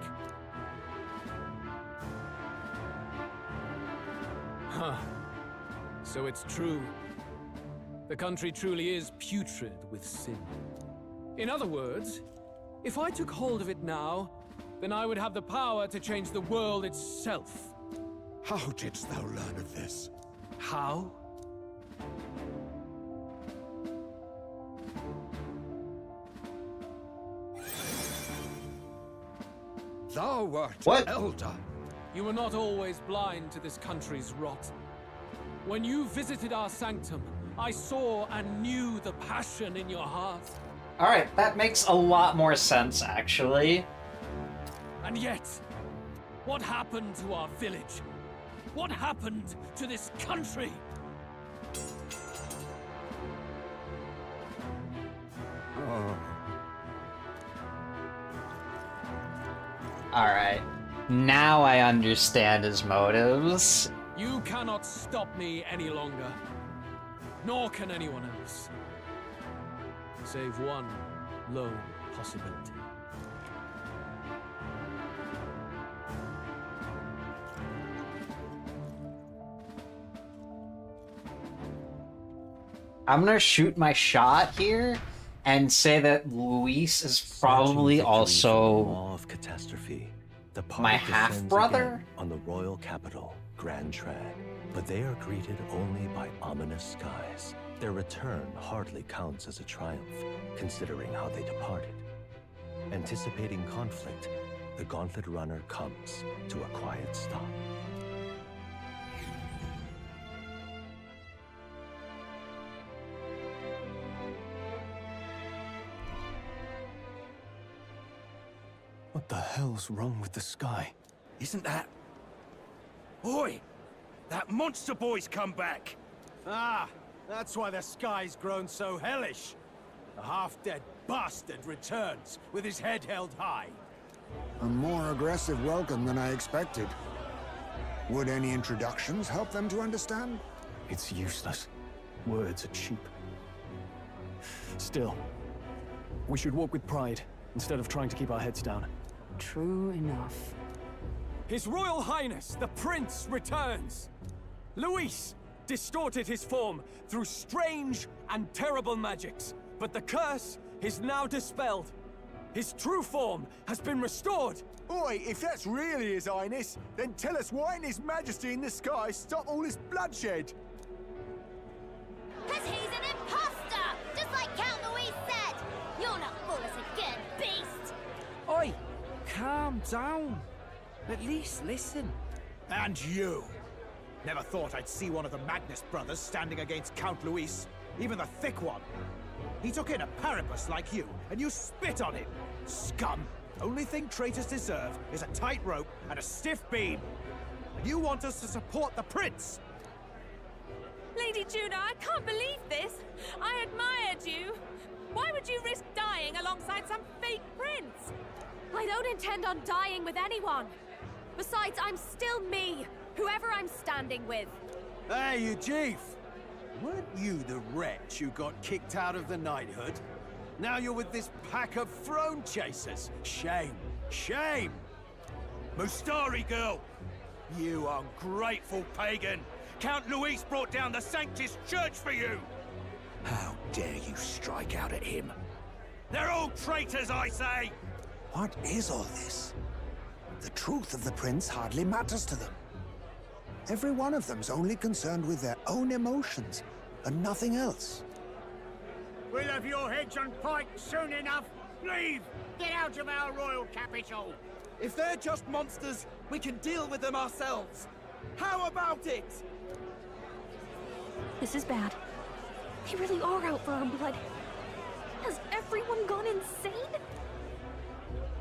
Huh. So it's true. The country truly is putrid with sin. In other words, if I took hold of it now, then I would have the power to change the world itself. How didst thou learn of this? How? Thou wert elder. You were not always blind to this country's rot. When you visited our sanctum, I saw and knew the passion in your heart. Alright, that makes a lot more sense, actually. And yet, what happened to our village? What happened to this country? Alright, now I understand his motives. You cannot stop me any longer. Nor can anyone else. Save one lone possibility. I'm gonna shoot my shot here and say that Luis is probably also of catastrophe. The my party half descends brother. again on the royal capital, Grand Trad, but they are greeted only by ominous skies. Their return hardly counts as a triumph, considering how they departed. Anticipating conflict, the Gauntlet Runner comes to a quiet stop. What the hell's wrong with the sky? Isn't that... Oi! That monster boy's come back! Ah, that's why the sky's grown so hellish. The half-dead bastard returns with his head held high. A more aggressive welcome than I expected. Would any introductions help them to understand? It's useless. Words are cheap. Still, we should walk with pride instead of trying to keep our heads down. True enough. His Royal Highness, the Prince, returns! Luis distorted his form through strange and terrible magics, but the curse is now dispelled. His true form has been restored! Oi, if that's really His Highness, then tell us why in His Majesty in the sky stop all this bloodshed? 'Cause he's an imposter! Just like Count Luis said! You'll not fool us again, beast! calm down. At least listen. And you! Never thought I'd see one of the Magnus brothers standing against Count Luis, even the thick one. He took in a Paribus like you, and you spit on him! Scum! Only thing traitors deserve is a tight rope and a stiff beam. And you want us to support the prince? Lady Juno, I can't believe this! I admired you! Why would you risk dying alongside some fake prince? I don't intend on dying with anyone. Besides, I'm still me, whoever I'm standing with. Hey, you chief! Weren't you the wretch who got kicked out of the knighthood? Now you're with this pack of throne chasers. Shame. Shame! Mustari girl! You ungrateful pagan! Count Luis brought down the Sanctus Church for you! How dare you strike out at him? They're all traitors, I say! What is all this? The truth of the prince hardly matters to them. Every one of them's only concerned with their own emotions, and nothing else. We'll have your heads on pike soon enough. Leave! Get out of our royal capital! If they're just monsters, we can deal with them ourselves. How about it? This is bad. They really are out for our blood. Has everyone gone insane?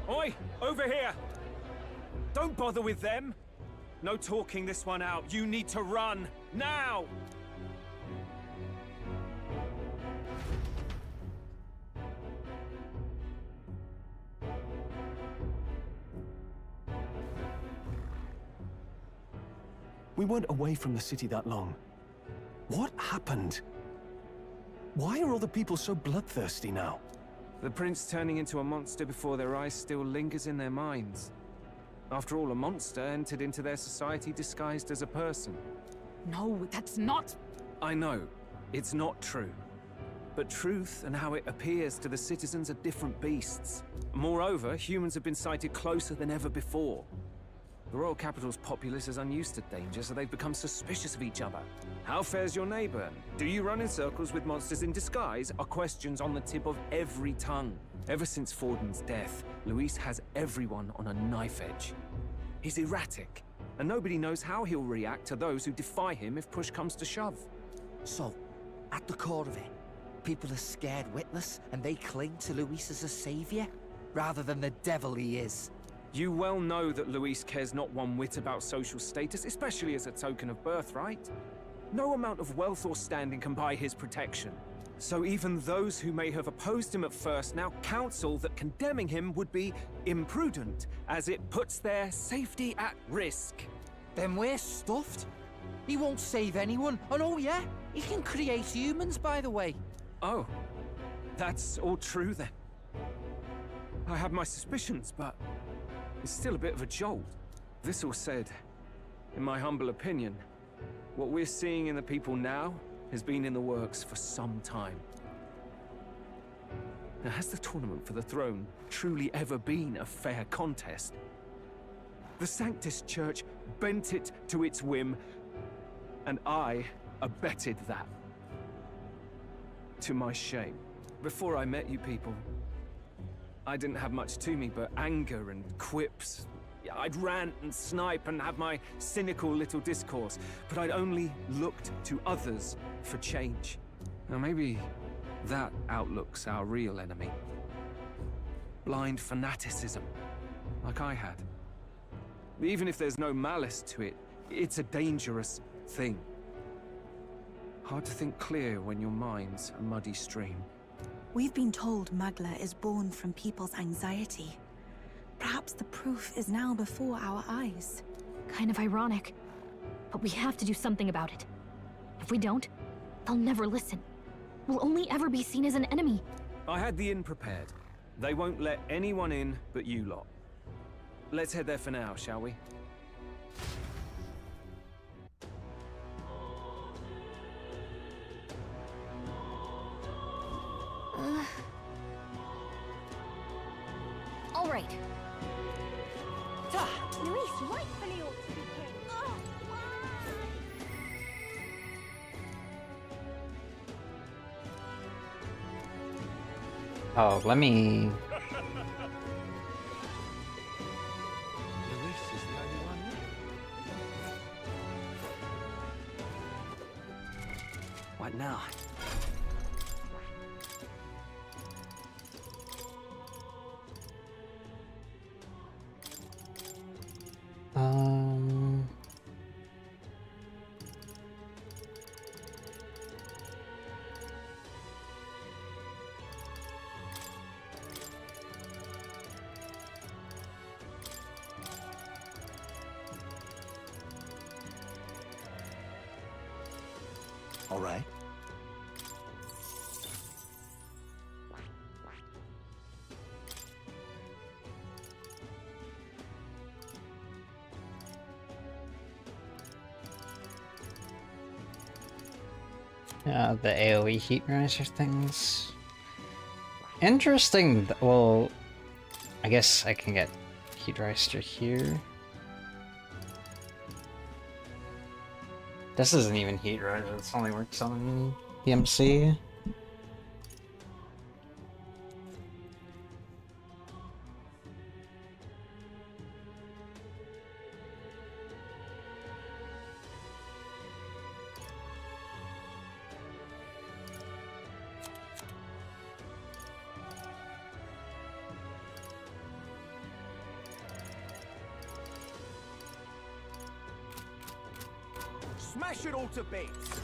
Oi! Over here! Don't bother with them! No talking this one out. You need to run. Now! We weren't away from the city that long. What happened? Why are all the people so bloodthirsty now? The prince turning into a monster before their eyes still lingers in their minds. After all, a monster entered into their society disguised as a person. No, that's not... I know, it's not true. But truth and how it appears to the citizens are different beasts. Moreover, humans have been sighted closer than ever before. The royal capital's populace is unused to danger, so they've become suspicious of each other. How fares your neighbor? Do you run in circles with monsters in disguise? Are questions on the tip of every tongue. Ever since Forden's death, Luis has everyone on a knife edge. He's erratic, and nobody knows how he'll react to those who defy him if push comes to shove. So, at the core of it, people are scared witless and they cling to Luis as a savior, rather than the devil he is. You well know that Luis cares not one whit about social status, especially as a token of birthright. No amount of wealth or standing can buy his protection. So even those who may have opposed him at first now counsel that condemning him would be imprudent, as it puts their safety at risk. Then we're stuffed. He won't save anyone, and oh yeah, he can create humans, by the way. Oh, that's all true then. I have my suspicions, but it's still a bit of a jolt. This all said, in my humble opinion, what we're seeing in the people now has been in the works for some time. Now, has the tournament for the throne truly ever been a fair contest? The Sanctus Church bent it to its whim, and I abetted that. To my shame. Before I met you people, I didn't have much to me but anger and quips. I'd rant and snipe and have my cynical little discourse, but I'd only looked to others for change. Now maybe that outlook's our real enemy. Blind fanaticism, like I had. Even if there's no malice to it, it's a dangerous thing. Hard to think clear when your mind's a muddy stream. We've been told Magla is born from people's anxiety. Perhaps the proof is now before our eyes. Kind of ironic. But we have to do something about it. If we don't, they'll never listen. We'll only ever be seen as an enemy. I had the inn prepared. They won't let anyone in but you lot. Let's head there for now, shall we? All right. Luis rightfully ought to be king. Oh, Oh, let me... What now? All right. The AoE heat riser things. Interesting. Well, I guess I can get heat riser here. This isn't even heat riser. This only works on the MC. Smash it all to bits!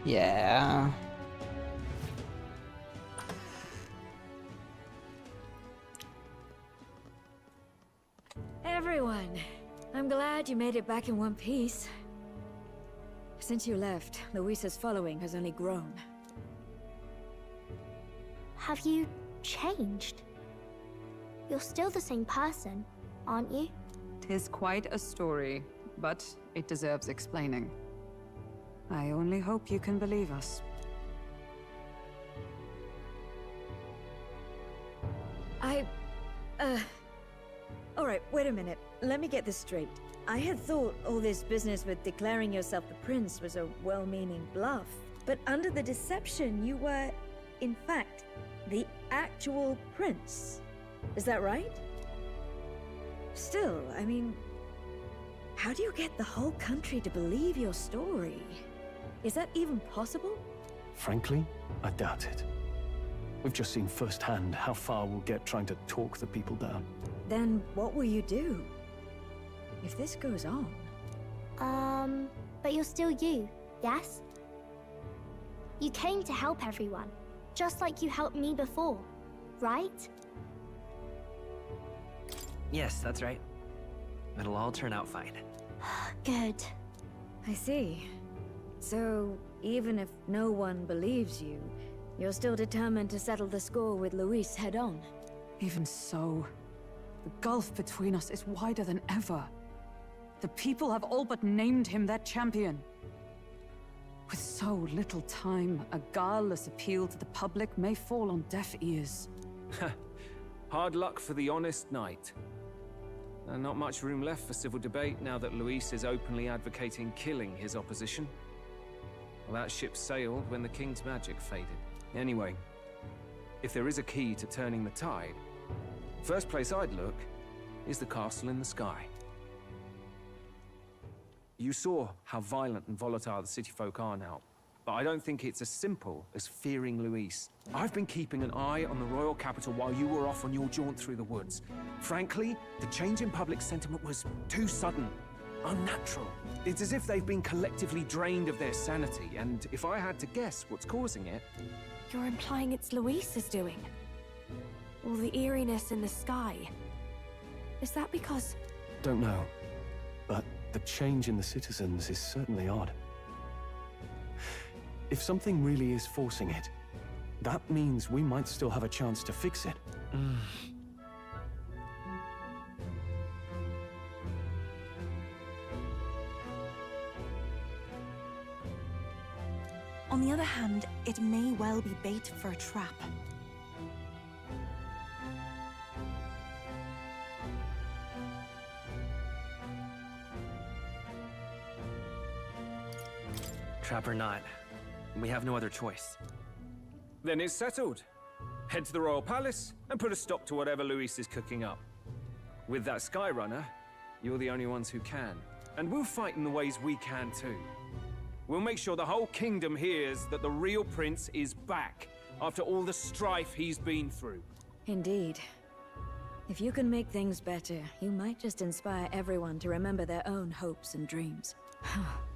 Yeah. Everyone, I'm glad you made it back in one piece. Since you left, Luis's following has only grown. Have you changed? You're still the same person, aren't you? 'Tis quite a story, but it deserves explaining. I only hope you can believe us. Alright, wait a minute. Let me get this straight. I had thought all this business with declaring yourself the prince was a well-meaning bluff. But under the deception, you were, in fact, the actual prince. Is that right? Still, I mean, how do you get the whole country to believe your story? Is that even possible? Frankly, I doubt it. We've just seen firsthand how far we'll get trying to talk the people down. Then what will you do? If this goes on... But you're still you, yes? You came to help everyone, just like you helped me before, right? Yes, that's right. It'll all turn out fine. Good. I see. So, even if no one believes you, you're still determined to settle the score with Luis head-on? Even so, the gulf between us is wider than ever. The people have all but named him their champion. With so little time, a guileless appeal to the public may fall on deaf ears. Hard luck for the honest knight. And not much room left for civil debate now that Luis is openly advocating killing his opposition. Well, that ship sailed when the king's magic faded. Anyway, if there is a key to turning the tide, first place I'd look is the castle in the sky. You saw how violent and volatile the city folk are now, but I don't think it's as simple as fearing Luis. I've been keeping an eye on the royal capital while you were off on your jaunt through the woods. Frankly, the change in public sentiment was too sudden, unnatural. It's as if they've been collectively drained of their sanity, and if I had to guess what's causing it... You're implying it's Luis's doing? All the eeriness in the sky. Is that because... Don't know, but the change in the citizens is certainly odd. If something really is forcing it, that means we might still have a chance to fix it. On the other hand, it may well be bait for a trap. Trap or not, we have no other choice. Then it's settled. Head to the Royal Palace and put a stop to whatever Luis is cooking up. With that Skyrunner, you're the only ones who can. And we'll fight in the ways we can too. We'll make sure the whole kingdom hears that the real prince is back after all the strife he's been through. Indeed. If you can make things better, you might just inspire everyone to remember their own hopes and dreams.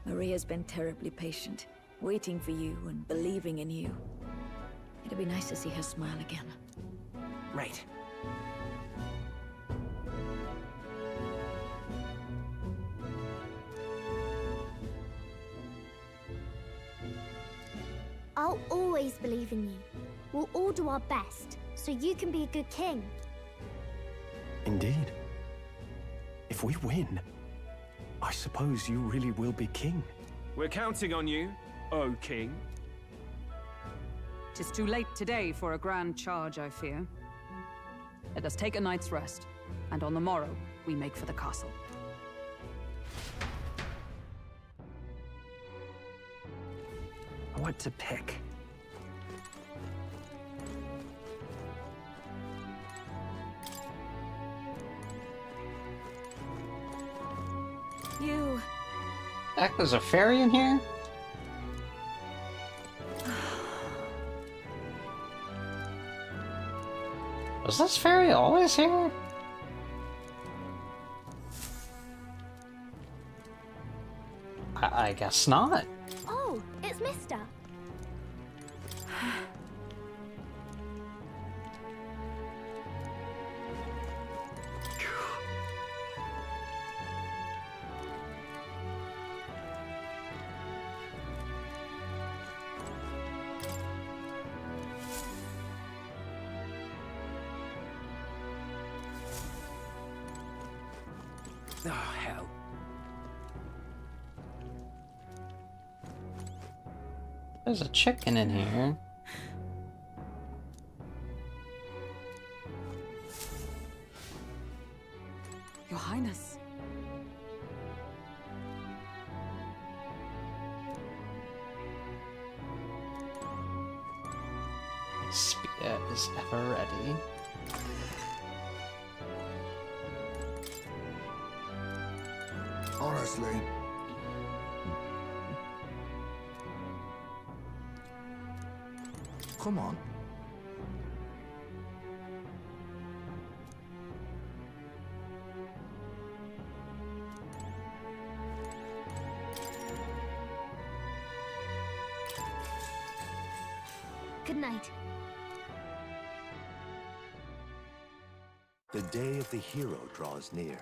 Maria's been terribly patient, waiting for you and believing in you. It'd be nice to see her smile again. Right. I'll always believe in you. We'll all do our best, so you can be a good king. Indeed. If we win, I suppose you really will be king. We're counting on you, O King. 'Tis too late today for a grand charge, I fear. Let us take a night's rest, and on the morrow, we make for the castle. What to pick? You... Heck, there's a fairy in here? Was this fairy always here? I guess not. Oh, it's Mister. Oh, hell. There's a chicken in here. Your Highness. Spear is ever ready. Honestly. Come on. Good night. The day of the hero draws near,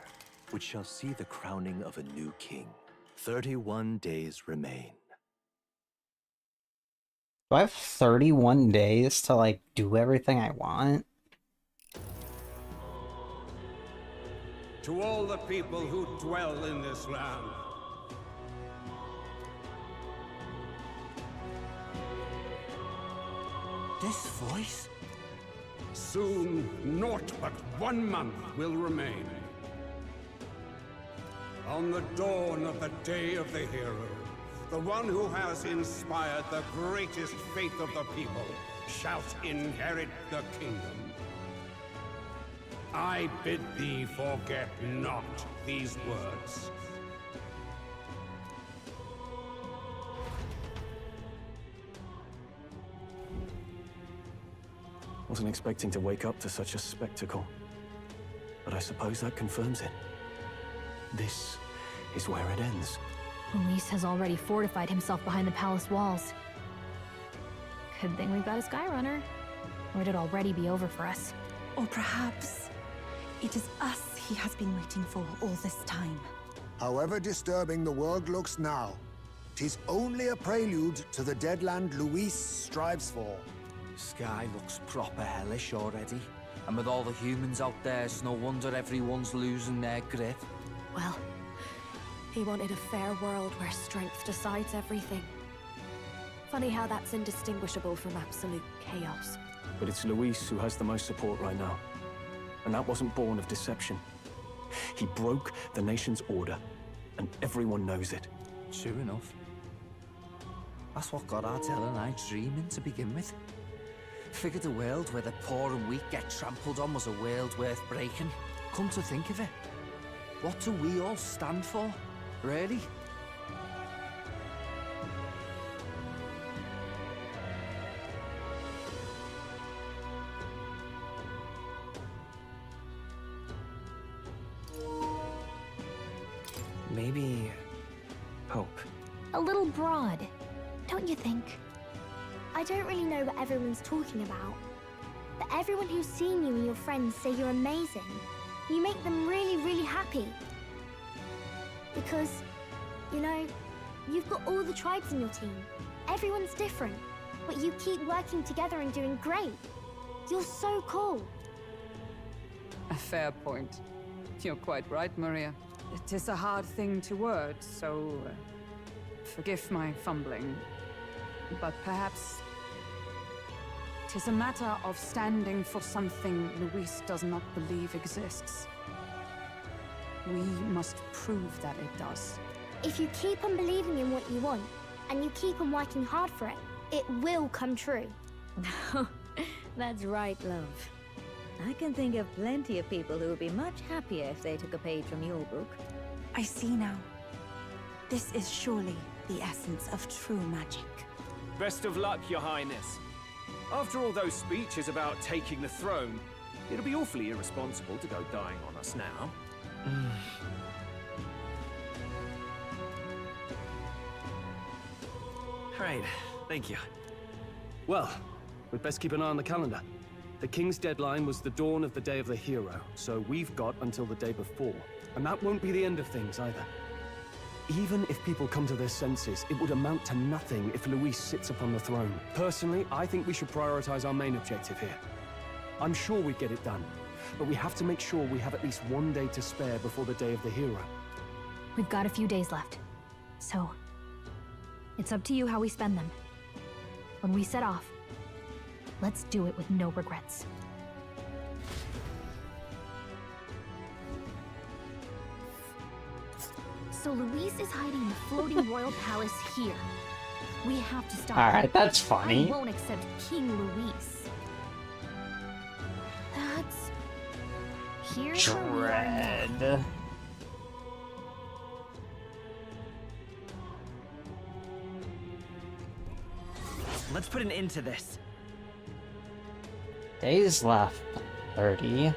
which shall see the crowning of a new king. 31 days remain. Do I have 31 days to, like, do everything I want? To all the people who dwell in this land, This voice? soon naught but 1 month will remain. On the dawn of the day of the hero, the one who has inspired the greatest faith of the people shalt inherit the kingdom. I bid thee forget not these words. Wasn't expecting to wake up to such a spectacle, but I suppose that confirms it. This is where it ends. Luis has already fortified himself behind the palace walls. Good thing we've got a Skyrunner, or it'd already be over for us. Or perhaps it is us he has been waiting for all this time. However disturbing the world looks now, 'tis only a prelude to the deadland Luis strives for. Sky looks proper hellish already. And with all the humans out there, it's no wonder everyone's losing their grip. Well, he wanted a fair world where strength decides everything. Funny how that's indistinguishable from absolute chaos. But it's Luis who has the most support right now. And that wasn't born of deception. He broke the nation's order, and everyone knows it. True enough. That's what got Ardell and I dreaming to begin with. Figured a world where the poor and weak get trampled on was a world worth breaking. Come to think of it, what do we all stand for? Really? Maybe... hope. A little broad, don't you think? I don't really know what everyone's talking about, but everyone who's seen you and your friends say you're amazing. You make them really, really happy. Because, you know, you've got all the tribes in your team. Everyone's different, but you keep working together and doing great. You're so cool. A fair point. You're quite right, Maria. It is a hard thing to word, so forgive my fumbling. But perhaps it is a matter of standing for something Luis does not believe exists. We must prove that it does. If you keep on believing in what you want, and you keep on working hard for it, it will come true. That's right, love. I can think of plenty of people who would be much happier if they took a page from your book. I see now. This is surely the essence of true magic. Best of luck, Your Highness. After all those speeches about taking the throne, it'll be awfully irresponsible to go dying on us now. Right, thank you. Well, we'd best keep an eye on the calendar. The King's deadline was the dawn of the Day of the Hero, so we've got until the day before. And that won't be the end of things either. Even if people come to their senses, it would amount to nothing if Luis sits upon the throne. Personally, I think we should prioritize our main objective here. I'm sure we'd get it done, but we have to make sure we have at least one day to spare before the Day of the Hero. We've got a few days left, so it's up to you how we spend them. When we set off, let's do it with no regrets. So Luis is hiding in the floating royal palace here. We have to stop him. Alright, that's funny. I won't accept King Luis. That's... Here's where we are now. Dread. Let's put an end to this. Days left. 30.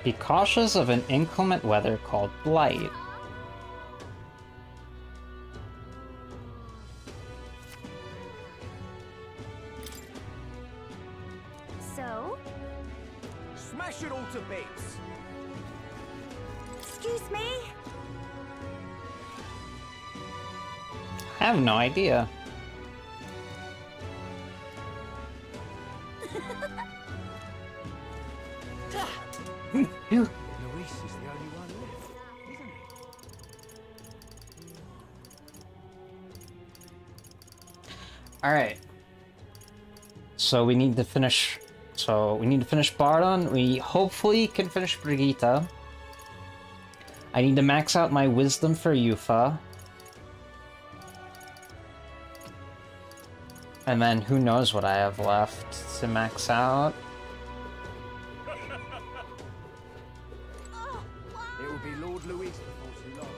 Be cautious of an inclement weather called blight. So? Smash it all to bits! Excuse me? I have no idea. Luis is the only one left, isn't he? Alright. So we need to finish... Bardon. We hopefully can finish Brigitte. I need to max out my wisdom for Yuffie. And then who knows what I have left to max out. It will be Lord Luis before too long.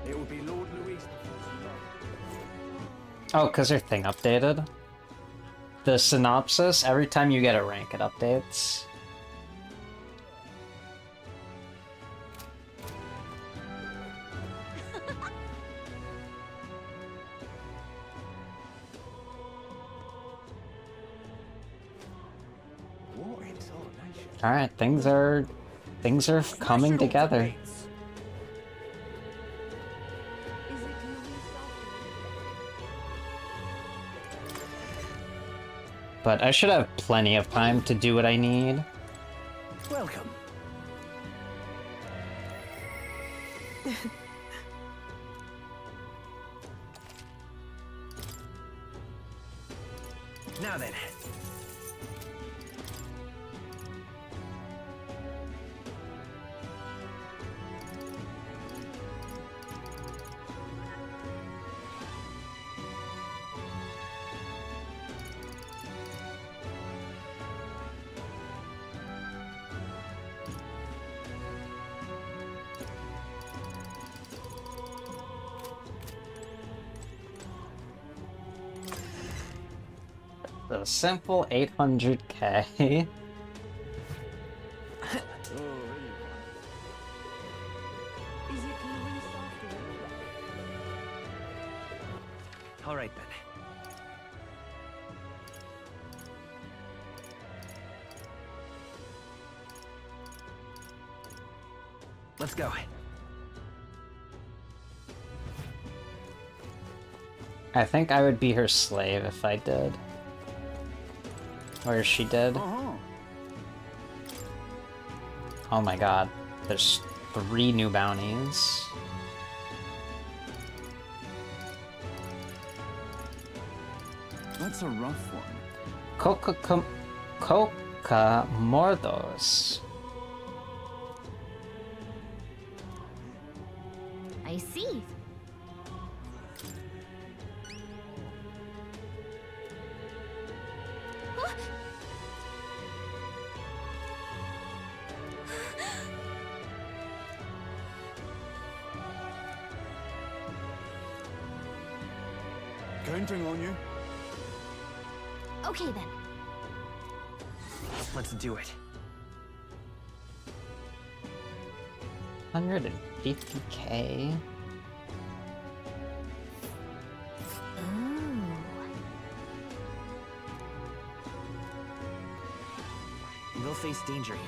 It will be Lord Luis before too long. Oh, because your thing updated? The synopsis, every time you get a rank, it updates. Alright, things are coming together. But I should have plenty of time to do what I need. Welcome. Now then. a simple 800k. All right then. Let's go. I think I would be her slave if I did. Or she did. Oh my god. There's 3 new bounties. That's a rough one. Coca Mordos. I see. Counting on you. Okay then. Let's do it. 150k. We'll face danger here.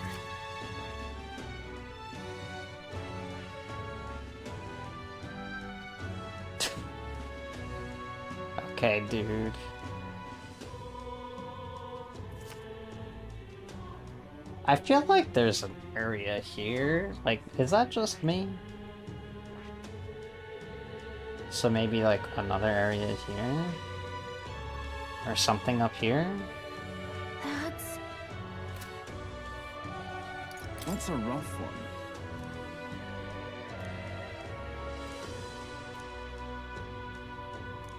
Okay, dude. I feel like there's an area here. Like, is that just me? So maybe like another area here? Or something up here? That's a rough one.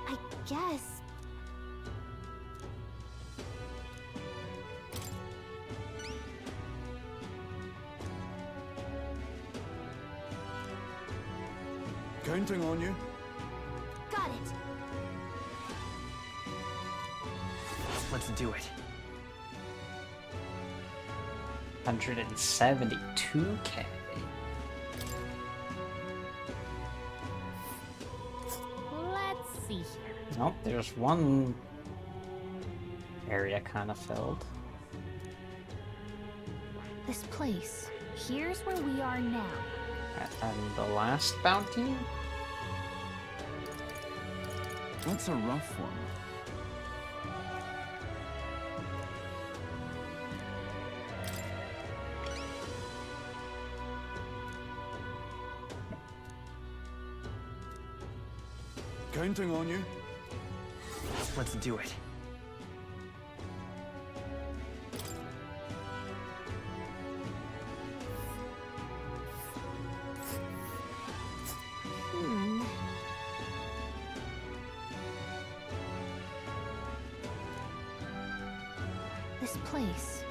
I guess. Counting on you. Got it. Let's do it. 172k. Let's see here. Nope, there's one area kind of filled. This place. Here's where we are now. And the last bounty? That's a rough one. Counting on you. Let's do it. This place.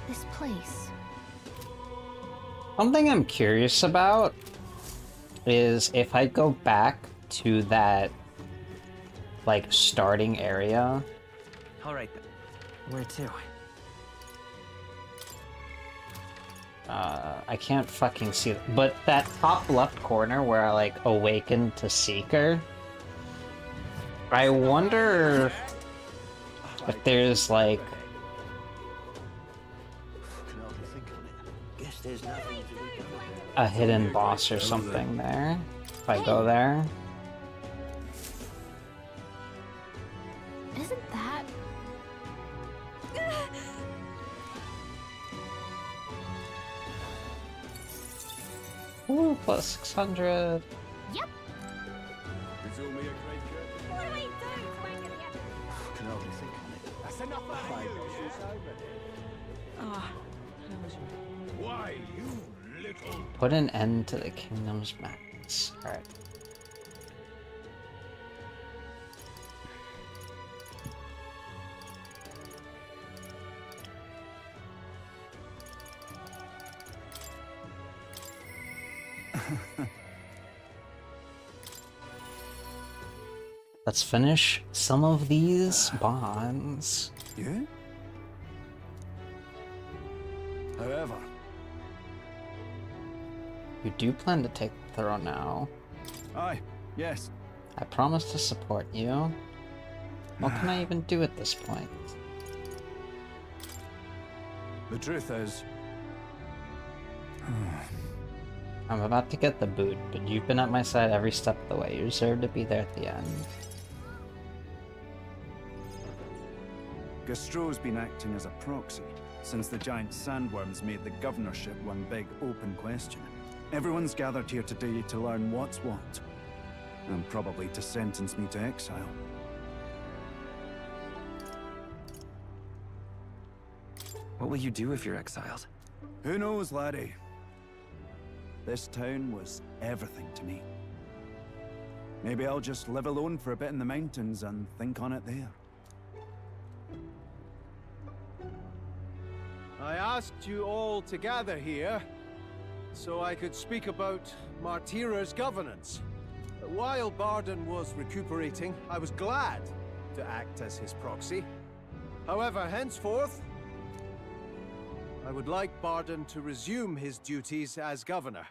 This place. Something I'm curious about is if I go back to that, like, starting area. All right then. Where to? I can't fucking see it. But that top left corner where I, like, awakened to Seeker. I wonder if there's, like, a hidden boss or something there. If I go there. Isn't that... Ooh, plus 600. Yep. Resuming a great curtain. What do we do to make it happen? Can hardly think on it. That's enough out of you. Ah, Why, you little... Put an end to the kingdom's madness. Alright. A Let's finish some of these bonds. Yeah? However, You do plan to take the throne now. Aye, yes. I promise to support you. What can I even do at this point? the truth is, I'm about to get the boot, but you've been at my side every step of the way. You deserve to be there at the end. Gastro's been acting as a proxy since the giant sandworms made the governorship one big open question. Everyone's gathered here today to learn what's what, and probably to sentence me to exile. What will you do if you're exiled? Who knows, laddie? This town was everything to me. Maybe I'll just live alone for a bit in the mountains and think on it there. I asked you all to gather here so I could speak about Martira's governance. While Barden was recuperating, I was glad to act as his proxy. However, henceforth, I would like Barden to resume his duties as governor.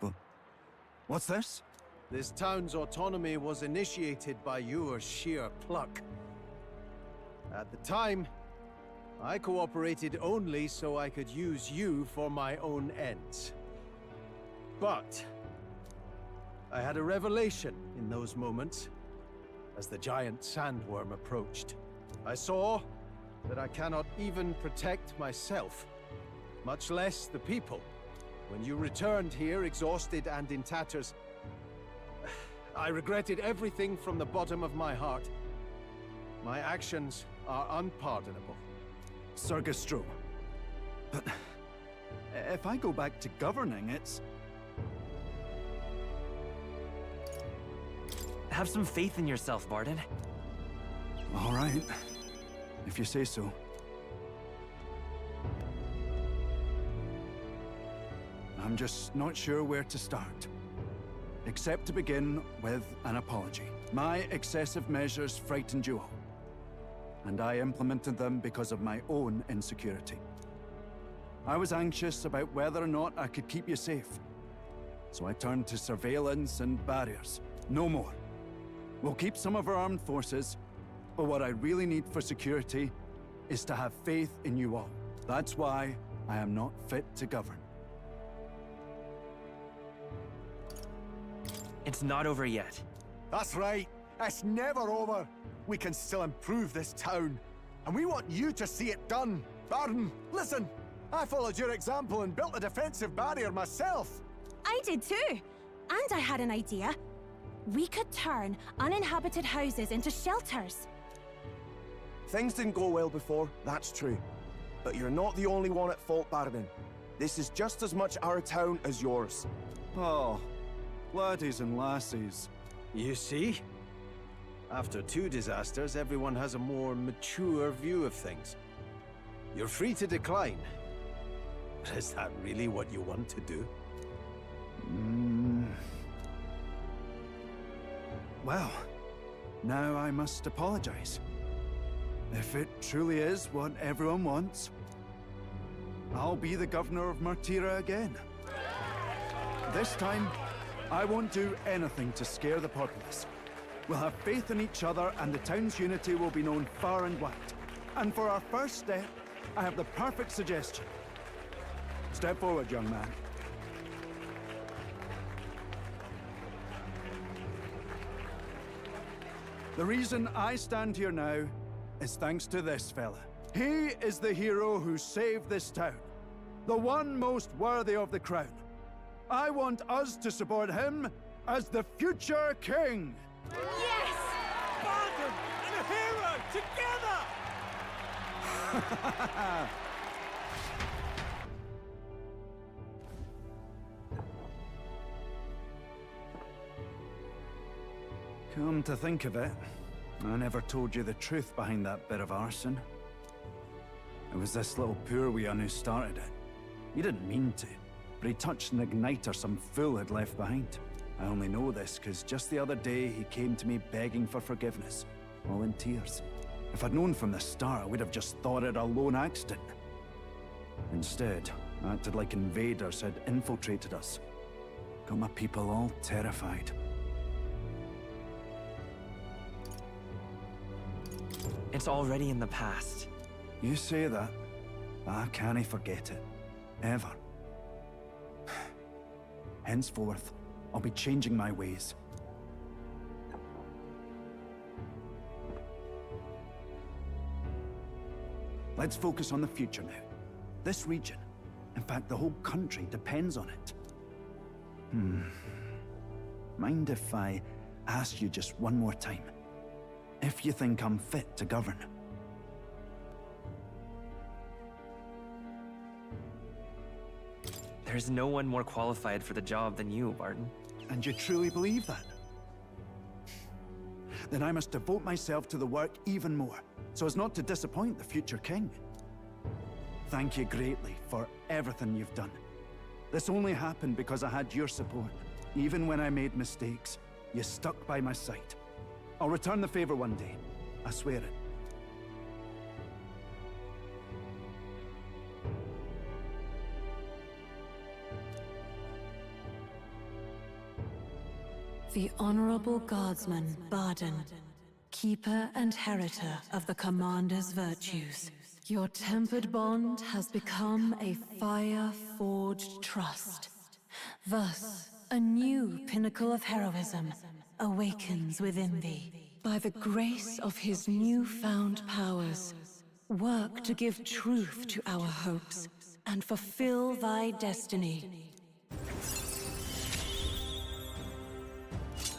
But what's this? This town's autonomy was initiated by your sheer pluck. At the time, I cooperated only so I could use you for my own ends. But I had a revelation in those moments as the giant sandworm approached. I saw that I cannot even protect myself, much less the people. When you returned here exhausted and in tatters, I regretted everything from the bottom of my heart. My actions are unpardonable. Sir Gastro, but if I go back to governing, it's... Have some faith in yourself, Barden. All right, if you say so. I'm just not sure where to start. Except to begin with an apology. My excessive measures frightened you all, and I implemented them because of my own insecurity. I was anxious about whether or not I could keep you safe, so I turned to surveillance and barriers. No more. We'll keep some of our armed forces, but what I really need for security is to have faith in you all. That's why I am not fit to govern. It's not over yet. That's right. It's never over. We can still improve this town. And we want you to see it done. Barden, listen. I followed your example and built a defensive barrier myself. I did too. And I had an idea. We could turn uninhabited houses into shelters. Things didn't go well before, that's true. But you're not the only one at fault, Barden. This is just as much our town as yours. Oh, laddies and lassies. You see? After 2 disasters, everyone has a more mature view of things. You're free to decline. But is that really what you want to do? Well, now I must apologize. If it truly is what everyone wants, I'll be the governor of Martira again. This time, I won't do anything to scare the populace. We'll have faith in each other and the town's unity will be known far and wide. And for our first step, I have the perfect suggestion. Step forward, young man. The reason I stand here now is thanks to this fella. He is the hero who saved this town. The one most worthy of the crown. I want us to support him as the future king. Yes! Barden and a hero together! Come to think of it, I never told you the truth behind that bit of arson. It was this little poor wee un who started it. He didn't mean to, but he touched an igniter some fool had left behind. I only know this because just the other day he came to me begging for forgiveness, all in tears. If I'd known from the start, I would have just thought it a lone accident. Instead, I acted like invaders had infiltrated us. Got my people all terrified. It's already in the past. You say that, but I can't forget it. Ever. Henceforth, I'll be changing my ways. Let's focus on the future now. This region, in fact the whole country, depends on it. Mind if I ask you just one more time? If you think I'm fit to govern? There's no one more qualified for the job than you, Barton. And you truly believe that? Then I must devote myself to the work even more, so as not to disappoint the future king. Thank you greatly for everything you've done. This only happened because I had your support. Even when I made mistakes, you stuck by my side. I'll return the favor one day. I swear it. The Honorable Guardsman, Barden, Keeper and Heritor of the Commander's virtues. Your tempered bond has become a fire-forged trust. Thus, a new pinnacle of heroism awakens within thee. By the grace of his newfound powers, work to give truth to our hopes and fulfill thy destiny.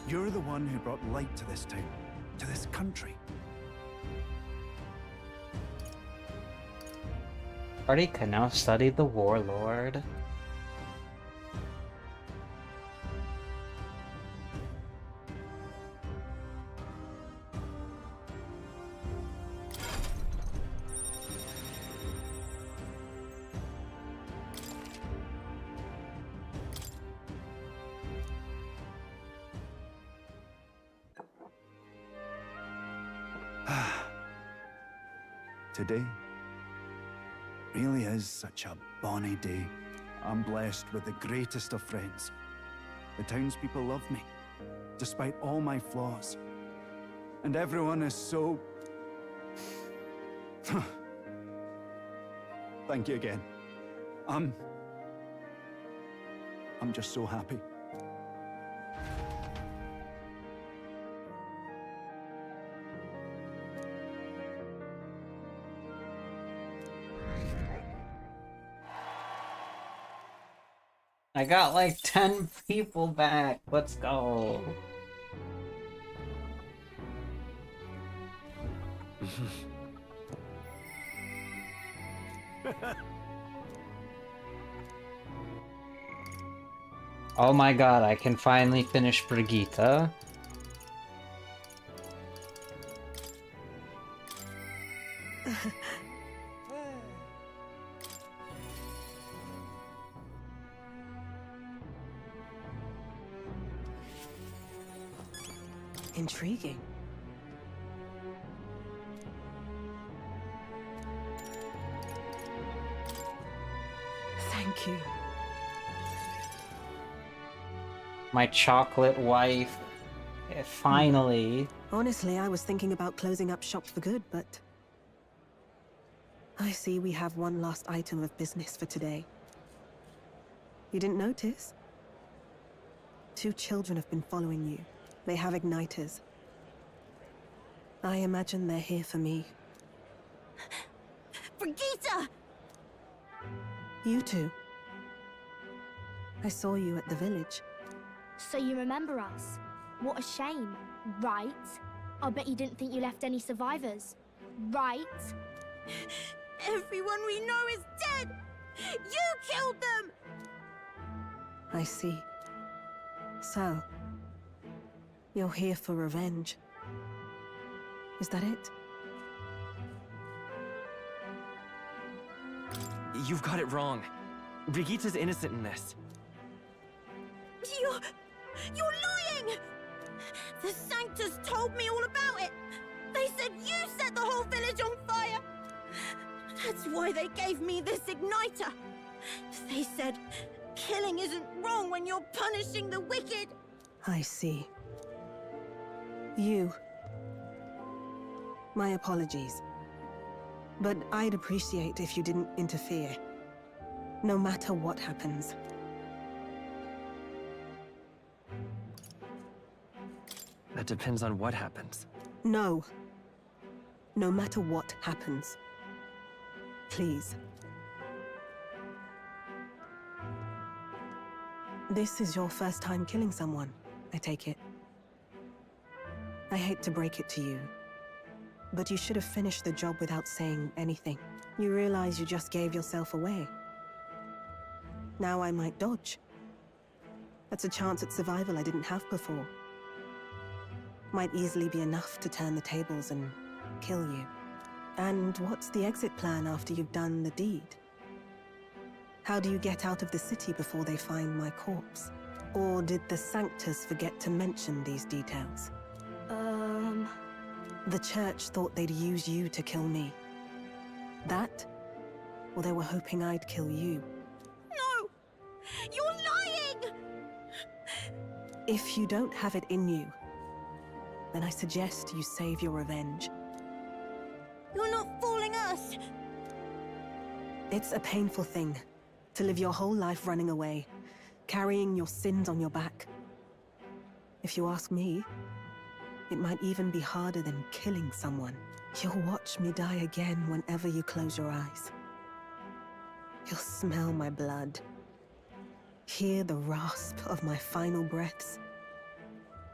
You're the one who brought light to this town, to this country. Party can now study the Warlord. Today really is such a bonny day. I'm blessed with the greatest of friends. The townspeople love me, despite all my flaws. And everyone is so... Thank you again. I'm just so happy. I got like 10 people back. Let's go. Oh my god, I can finally finish Brigitte. Intriguing. Thank you. My chocolate wife. Finally. Honestly, I was thinking about closing up shop for good, but... I see we have one last item of business for today. You didn't notice? 2 children have been following you. They have igniters. I imagine they're here for me. Brigitte! You two. I saw you at the village. So you remember us? What a shame, right? I bet you didn't think you left any survivors, right? Everyone we know is dead! You killed them! I see. So, you're here for revenge. Is that it? You've got it wrong. Brigitte's innocent in this. You're lying! The Sanctus told me all about it. They said you set the whole village on fire. That's why they gave me this igniter. They said killing isn't wrong when you're punishing the wicked. I see. You. My apologies. But I'd appreciate if you didn't interfere. No matter what happens. That depends on what happens. No. No matter what happens. Please. This is your first time killing someone, I take it. I hate to break it to you, but you should have finished the job without saying anything. You realize you just gave yourself away. Now I might dodge. That's a chance at survival I didn't have before. Might easily be enough to turn the tables and kill you. And what's the exit plan after you've done the deed? How do you get out of the city before they find my corpse? Or did the Sanctus forget to mention these details? The Church thought they'd use you to kill me. That? Or they were hoping I'd kill you? No! You're lying! If you don't have it in you, then I suggest you save your revenge. You're not fooling us! It's a painful thing, to live your whole life running away, carrying your sins on your back. If you ask me, it might even be harder than killing someone. You'll watch me die again whenever you close your eyes. You'll smell my blood, hear the rasp of my final breaths,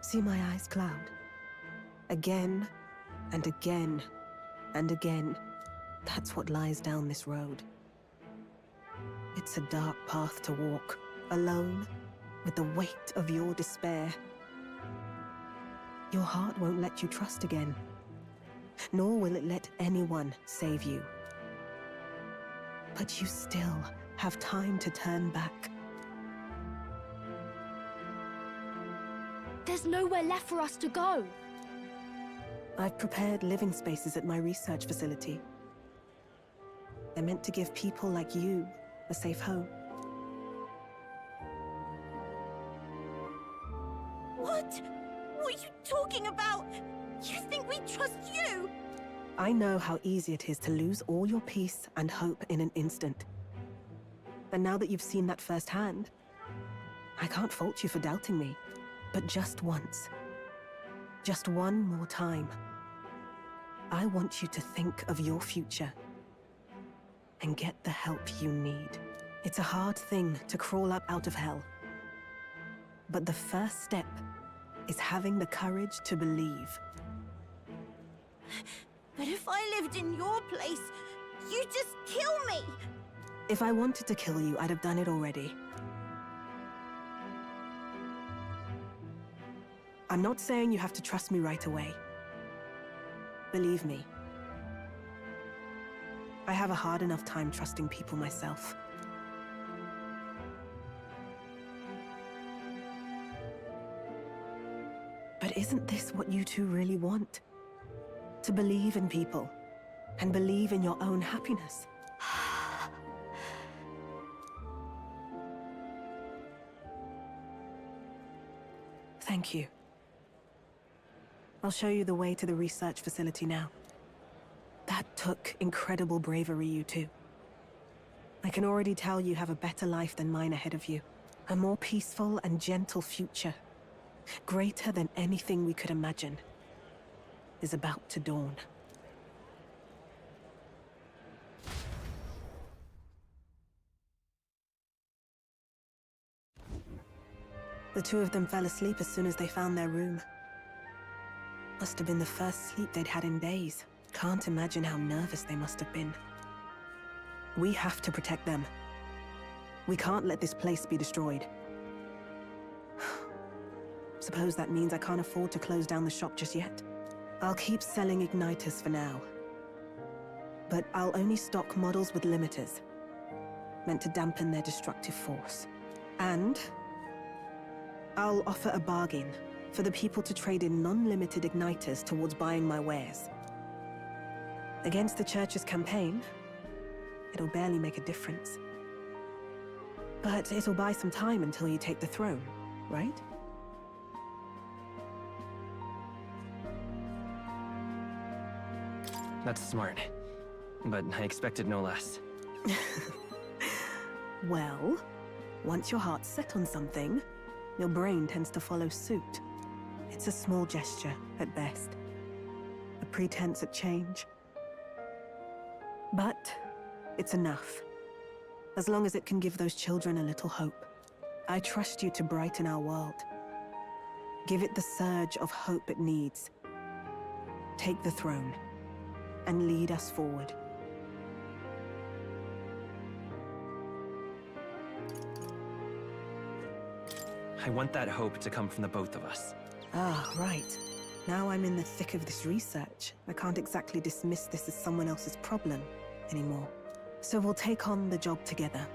see my eyes cloud. Again, and again, and again. That's what lies down this road. It's a dark path to walk, alone, with the weight of your despair. Your heart won't let you trust again, nor will it let anyone save you. But you still have time to turn back. There's nowhere left for us to go. I've prepared living spaces at my research facility. They're meant to give people like you a safe home. What? What are you talking about? You think we trust you? I know how easy it is to lose all your peace and hope in an instant. And now that you've seen that firsthand, I can't fault you for doubting me. But just once, just one more time, I want you to think of your future and get the help you need. It's a hard thing to crawl up out of hell. But the first step is having the courage to believe. But if I lived in your place, you'd just kill me! If I wanted to kill you, I'd have done it already. I'm not saying you have to trust me right away. Believe me. I have a hard enough time trusting people myself. But isn't this what you two really want? To believe in people, and believe in your own happiness. Thank you. I'll show you the way to the research facility now. That took incredible bravery, you two. I can already tell you have a better life than mine ahead of you. A more peaceful and gentle future, greater than anything we could imagine, is about to dawn. The two of them fell asleep as soon as they found their room. Must have been the first sleep they'd had in days. Can't imagine how nervous they must have been. We have to protect them. We can't let this place be destroyed. Suppose that means I can't afford to close down the shop just yet. I'll keep selling igniters for now. But I'll only stock models with limiters, meant to dampen their destructive force. And I'll offer a bargain for the people to trade in non-limited igniters towards buying my wares. Against the Church's campaign, it'll barely make a difference. But it'll buy some time until you take the throne, right? That's smart. But I expected no less. Well, once your heart's set on something, your brain tends to follow suit. It's a small gesture, at best. A pretense at change. But it's enough. As long as it can give those children a little hope. I trust you to brighten our world. Give it the surge of hope it needs. Take the throne, and lead us forward. I want that hope to come from the both of us. Ah, right. Now I'm in the thick of this research. I can't exactly dismiss this as someone else's problem anymore. So we'll take on the job together.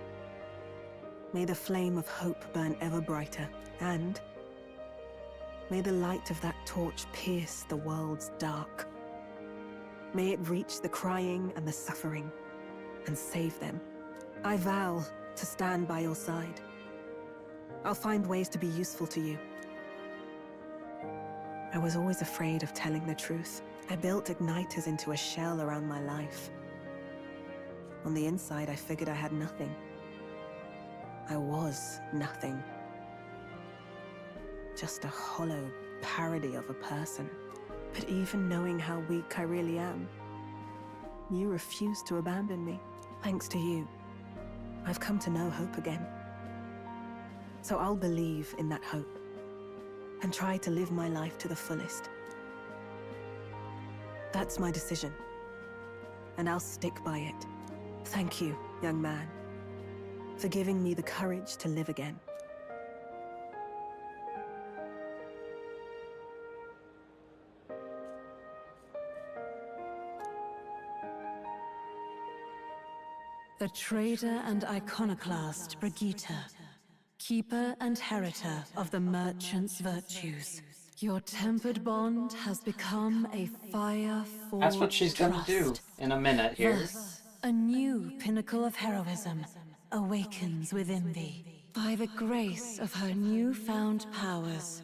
May the flame of hope burn ever brighter, and may the light of that torch pierce the world's dark. May it reach the crying and the suffering, and save them. I vow to stand by your side. I'll find ways to be useful to you. I was always afraid of telling the truth. I built igniters into a shell around my life. On the inside, I figured I had nothing. I was nothing. Just a hollow parody of a person. But even knowing how weak I really am, you refused to abandon me. Thanks to you, I've come to know hope again. So I'll believe in that hope, and try to live my life to the fullest. That's my decision, and I'll stick by it. Thank you, young man, for giving me the courage to live again. The trader and iconoclast Brigitte, keeper and heritor of the merchant's virtues. Your tempered bond has become a fire for That's what she's gonna trust. do in a minute here. Thus, a new pinnacle of heroism awakens within thee. By the grace of her newfound powers,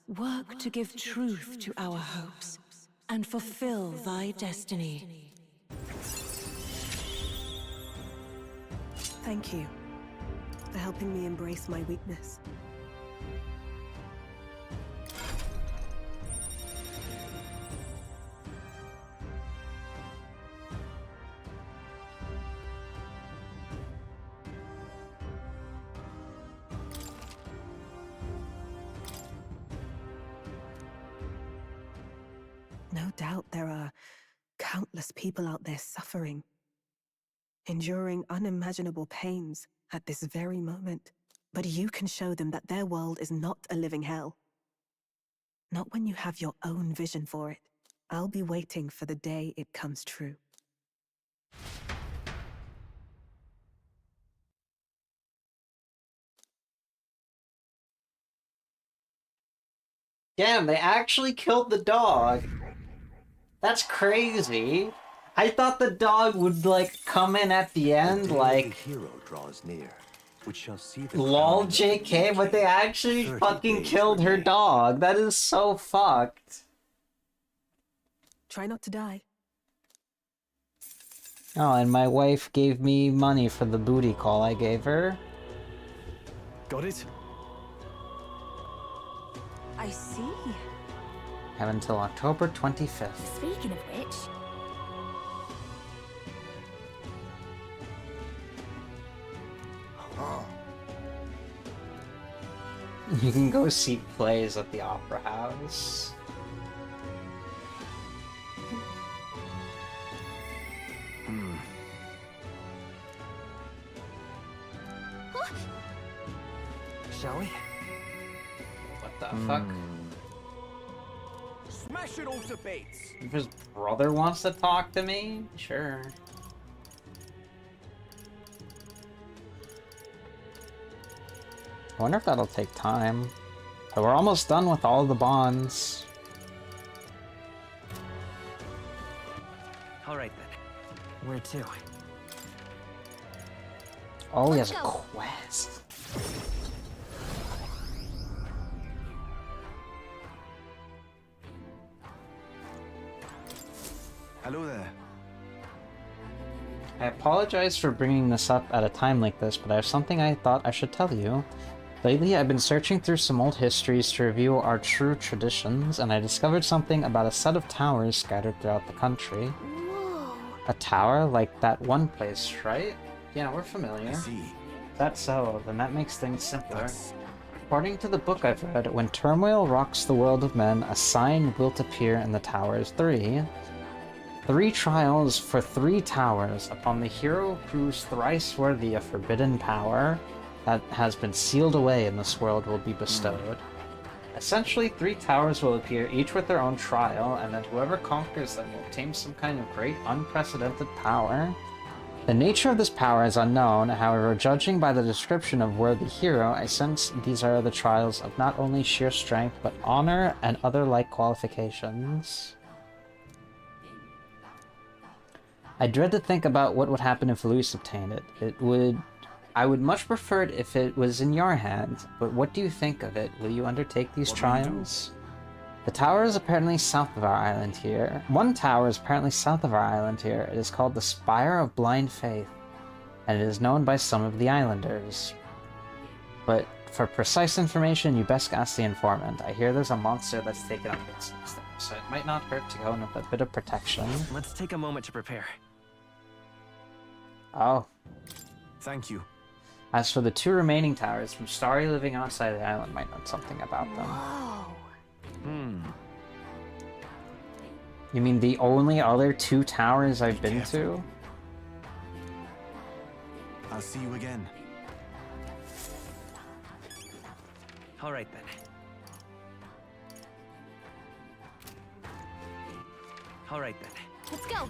work to give truth to our hopes and fulfill thy destiny. Thank you for helping me embrace my weakness. No doubt there are countless people out there suffering, enduring unimaginable pains at this very moment. But you can show them that their world is not a living hell. Not when you have your own vision for it. I'll be waiting for the day it comes true. Damn, they actually killed the dog. That's crazy. I thought the dog would, like, come in at the end, like... The hero draws near, which shall see the LOL JK, but they actually fucking killed her dog. That is so fucked. Try not to die. Oh, and my wife gave me money for the booty call I gave her. Got it? I see. Have until October 25th. Speaking of which, You can go see plays at the Opera House. Shall we? What the fuck? Smash it all to bits! If his brother wants to talk to me? Sure. I wonder if that'll take time. But we're almost done with all the bonds. All right then. Where to? Oh, he has a quest. Hello there. I apologize for bringing this up at a time like this, but I have something I thought I should tell you. Lately, I've been searching through some old histories to review our true traditions, and I discovered something about a set of towers scattered throughout the country. Whoa. A tower like that one place, right? Yeah, we're familiar. I see. That's so, then that makes things simpler. According to the book I've read, when turmoil rocks the world of men, a sign will appear in the towers 3. 3 trials for 3 towers upon the hero who's thrice worthy of forbidden power that has been sealed away in this world will be bestowed. Essentially, 3 towers will appear, each with their own trial, and then whoever conquers them will obtain some kind of great unprecedented power. The nature of this power is unknown, however, judging by the description of worthy hero, I sense these are the trials of not only sheer strength, but honor and other like qualifications. I dread to think about what would happen if Louis obtained it. I would much prefer it if it was in your hands, but what do you think of it? Will you undertake these trials? The tower is apparently south of our island here. One tower is apparently south of our island here. It is called the Spire of Blind Faith, and it is known by some of the islanders. But for precise information, you best ask the informant. I hear there's a monster that's taken up its system, so it might not hurt to go in with a bit of protection. Let's take a moment to prepare. Oh. Thank you. As for the 2 remaining towers, Mustari living outside the island might know something about them. You mean the only other 2 towers I've been to? I'll see you again. All right then. All right then. Let's go.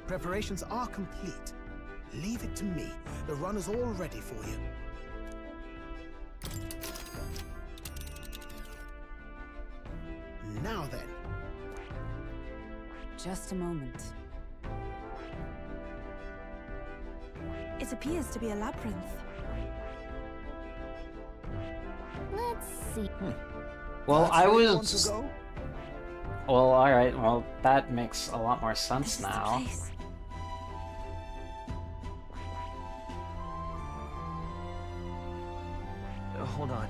Preparations are complete. Leave it to me. The run is all ready for you. Now then. Just a moment. It appears to be a labyrinth. Let's see. Well, That's I where you was... want to go? Well, alright, well, that makes a lot more sense now. Hold on.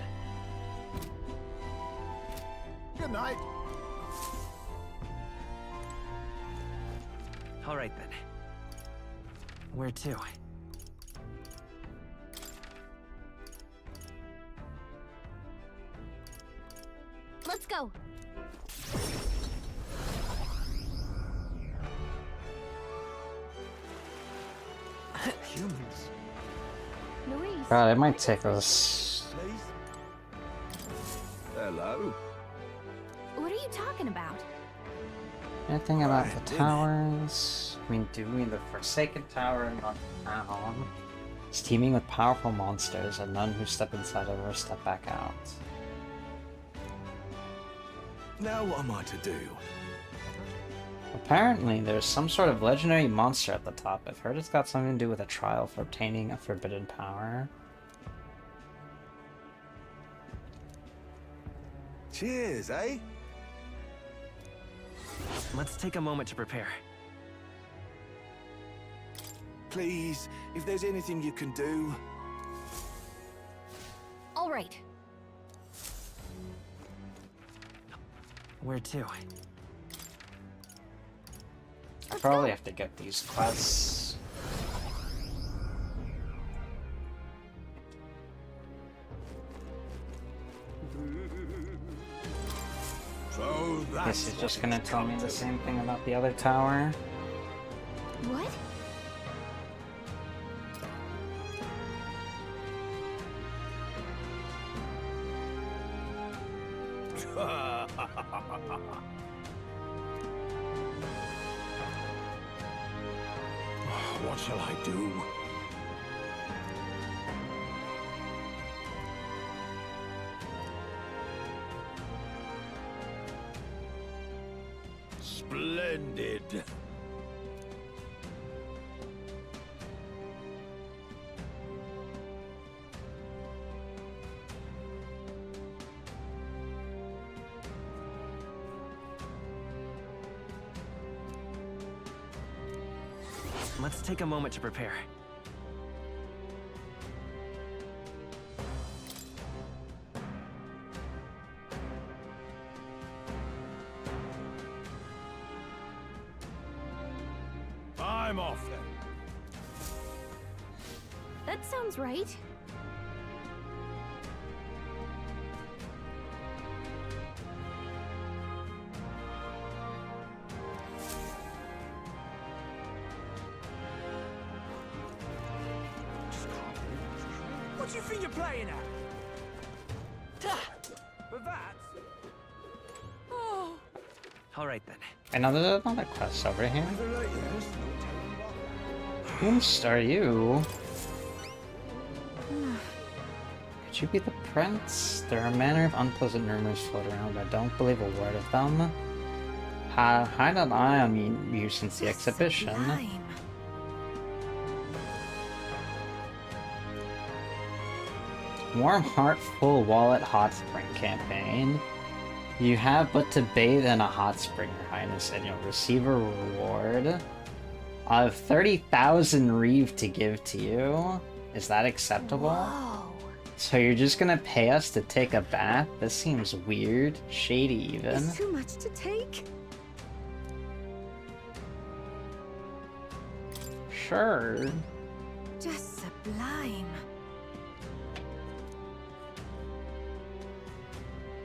Good night. All right then. Where to? Let's go. Humans. Louise. God, it might take us... Hello. What are you talking about? Anything about the towers? I mean, do we mean the Forsaken Tower not town? It's teeming with powerful monsters, and none who step inside ever step back out. Now what am I to do? Apparently, there's some sort of legendary monster at the top. I've heard it's got something to do with a trial for obtaining a forbidden power. Cheers, eh? Let's take a moment to prepare. Please, if there's anything you can do. All right. Where to? I probably have to get these quests. So Guess he's just gonna tell me the same thing about the other tower. What? What shall I do? Splendid. Let's take a moment to prepare. I'm off then. That sounds right. What do you think you're playing at? But that... Oh. All right then. I know there's another quest over here. Whomst are you? Could you be the prince? There are a manner of unpleasant rumors float around, but I don't believe a word of them. Had an eye on you since the exhibition. Warm heart, full wallet, hot spring campaign. You have but to bathe in a hot spring, Your Highness, and you'll receive a reward of 30,000 reeve to give to you. Is that acceptable? Whoa. So you're just gonna pay us to take a bath? This seems weird. Shady even. It's too much to take. Sure. Just sublime.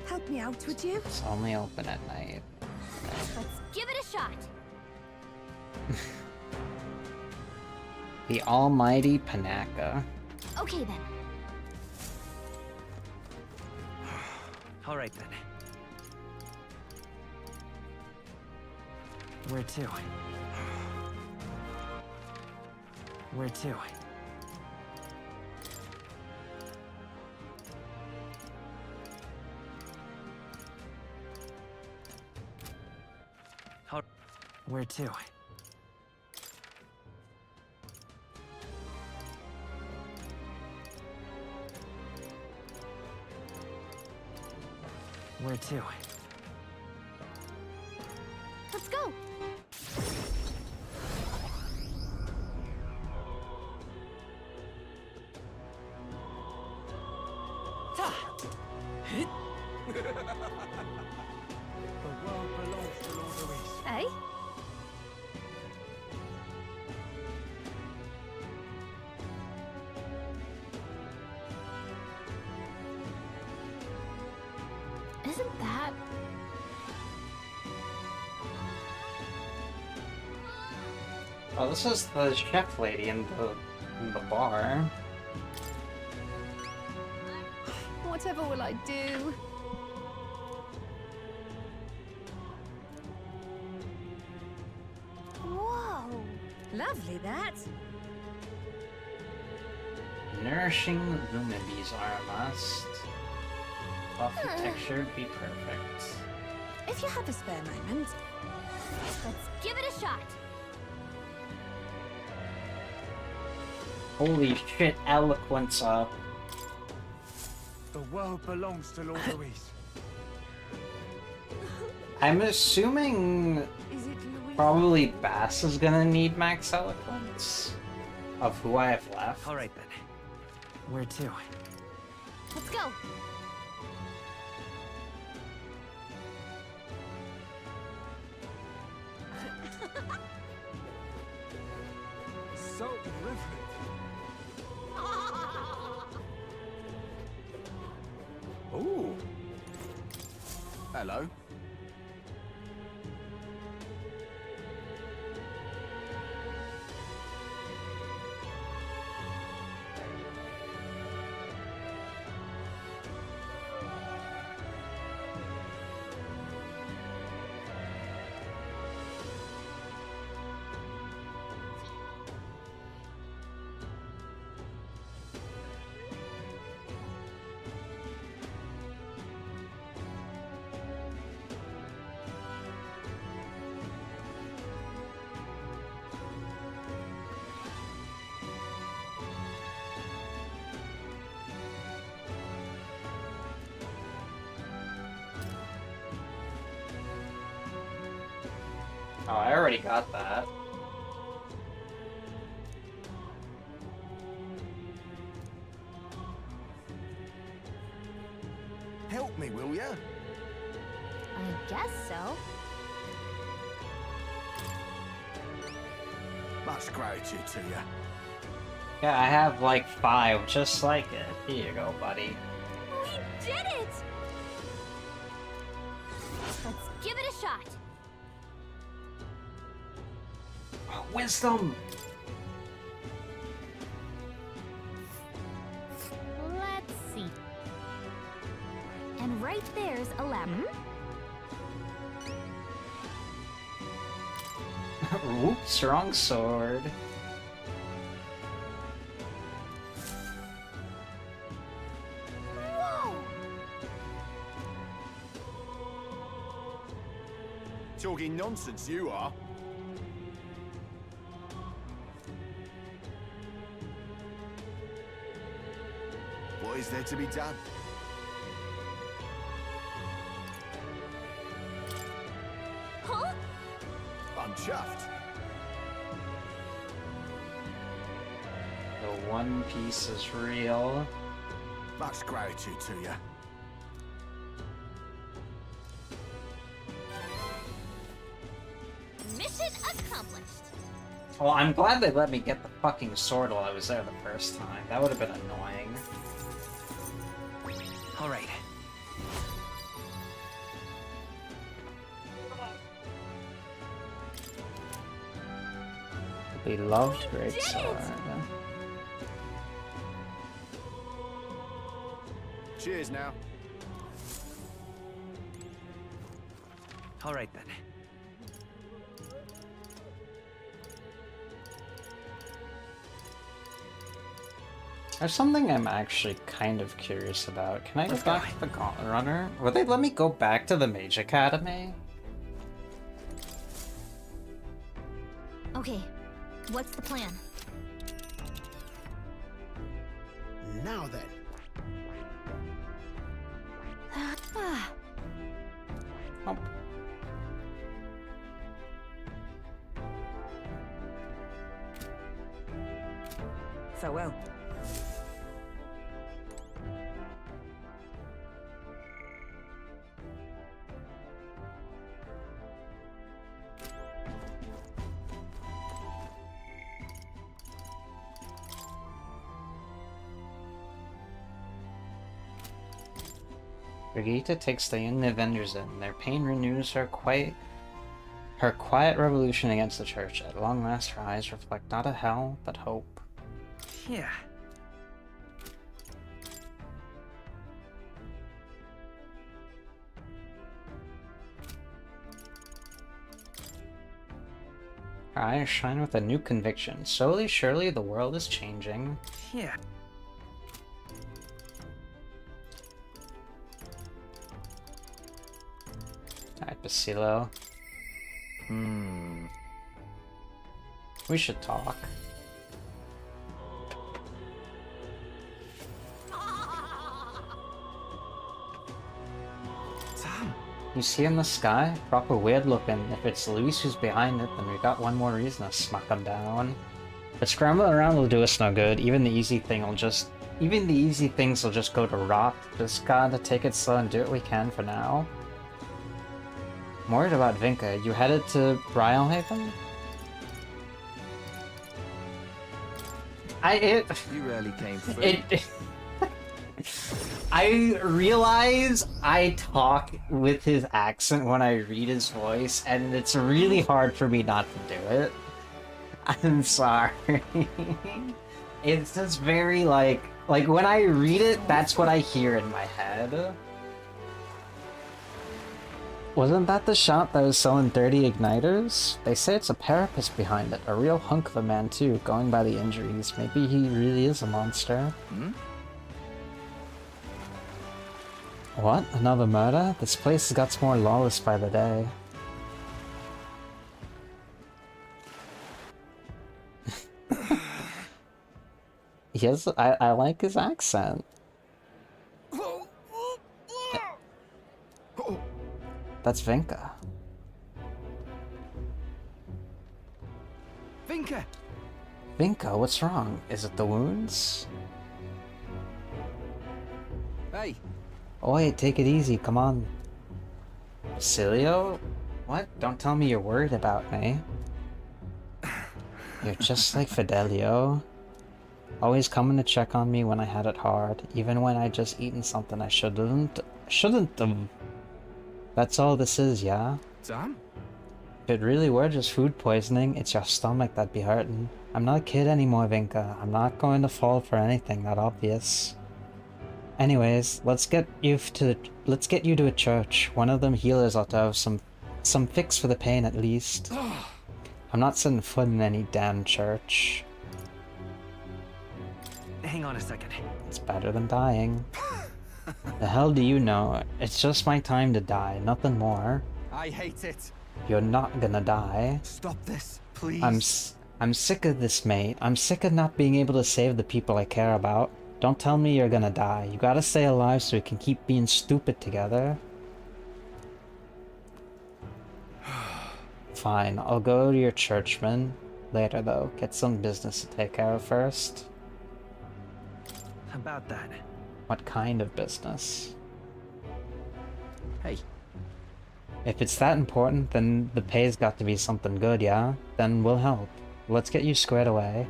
Help me out, would you? It's only open at night. Let's give it a shot. The almighty Panaka. Okay then. All right then. Where to? Where to? Where to? Where to? Let's go. The world belongs to Lord Luis. Hey? Isn't that... Oh, this is the chef lady in the bar. Whatever will I do? Whoa. Lovely, that. Nourishing Lumibees are a must. Fluffy texture, be perfect. If you have a spare moment. Let's give it a shot. Holy shit, eloquence up. The world belongs to Lord Luis. I'm assuming Is it Luis? probably Bass is gonna need max eloquence of who I have left. All right then. Where to? Let's go. So riveting. Ooh. Hello. Oh, I already got that. Help me, will ya? I guess so. Much gratitude to ya. Yeah, I have like 5, just like it. Here you go, buddy. We did it! Let's give it a shot. Wisdom! Let's see. And right there's a ladder. Ooh, strong sword. Whoa! Talking nonsense, you are. What is there to be done? Huh? I'm chuffed. The One Piece is real. Much gratitude to ya. Mission accomplished. Well, I'm glad they let me get the fucking sword while I was there the first time. That would have been annoying. All right. Beloved greatsword. Cheers now. All right then. There's something I'm actually kind of curious about. Can I go back to the Gauntlet Runner? Would they let me go back to the Mage Academy? Okay, what's the plan? Now then. Oh. Farewell. Brigitte takes the young Avengers in. Their pain renews her quiet revolution against the church. At long last, her eyes reflect not a hell, but hope. Yeah. Her eyes shine with a new conviction. Slowly, surely, the world is changing. Yeah. Alright, Basilo. We should talk. Sam! You see in the sky? Proper weird looking. If it's Luis who's behind it, then we got one more reason to smack him down. But scrambling around will do us no good. Even the easy things will just go to rot. Just gotta take it slow and do what we can for now. I'm worried about Vinka. You headed to Rhylehaven? You really came through. I realize I talk with his accent when I read his voice, and it's really hard for me not to do it. I'm sorry. It's just very like when I read it, that's what I hear in my head. Wasn't that the shop that was selling dirty igniters? They say it's a Parapus behind it, a real hunk of a man too, going by the injuries. Maybe he really is a monster. What? Another murder? This place gets more lawless by the day. I like his accent. That's Vinka. Vinka! Vinka, what's wrong? Is it the wounds? Hey! Oi, take it easy, come on. Basilio? What? Don't tell me you're worried about me. You're just like Fidelio. Always coming to check on me when I had it hard, even when I just eaten something I shouldn't have. That's all this is, yeah? Sam? If it really were just food poisoning, it's your stomach that'd be hurting. I'm not a kid anymore, Vinka. I'm not going to fall for anything that obvious. Anyways, let's get you to a church. One of them healers ought to have some fix for the pain at least. I'm not setting foot in any damn church. Hang on a second. It's better than dying. The hell do you know? It's just my time to die, nothing more. I hate it. You're not gonna die. Stop this, please. I'm sick of this, mate. I'm sick of not being able to save the people I care about. Don't tell me you're gonna die. You gotta stay alive so we can keep being stupid together. Fine, I'll go to your churchman later though. Get some business to take care of first. About that. What kind of business? Hey. If it's that important, then the pay's got to be something good, yeah? Then we'll help. Let's get you squared away.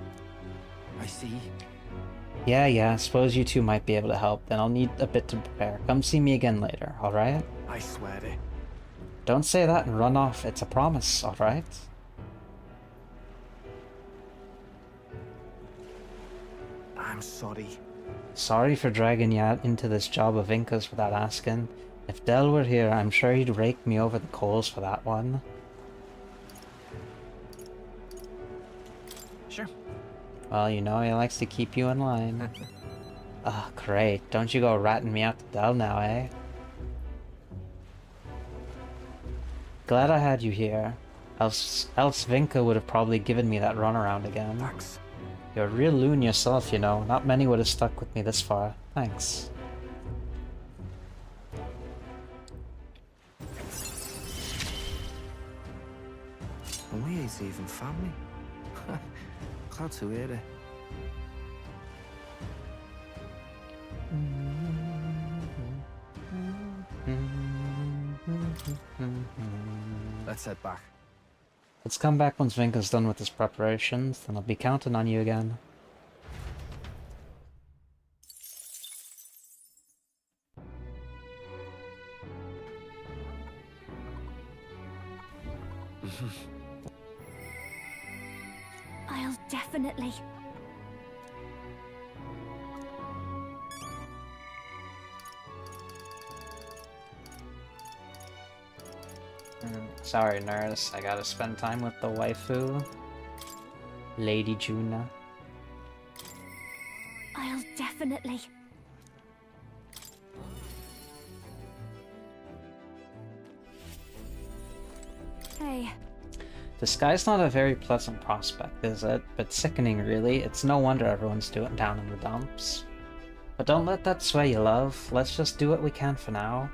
I see. Yeah, suppose you two might be able to help. Then I'll need a bit to prepare. Come see me again later, alright? I swear it. Don't say that and run off. It's a promise, alright? I'm sorry. Sorry for dragging you out into this job of Vinka's without asking. If Del were here, I'm sure he'd rake me over the coals for that one. Sure. Well, you know he likes to keep you in line. Ah, great. Don't you go ratting me out to Del now, eh? Glad I had you here. Else Vinka would have probably given me that runaround again. Thanks. You're a real loon yourself, you know. Not many would have stuck with me this far. Thanks. And we ain't even family. Glad to hear it. Let's head back. Let's come back once Vinka's done with his preparations, then I'll be counting on you again. I'll definitely. Sorry, nurse. I gotta spend time with the waifu. Lady Juna. I'll definitely. Hey. The sky's not a very pleasant prospect, is it? But sickening, really. It's no wonder everyone's down in the dumps. But don't let that sway you, love. Let's just do what we can for now.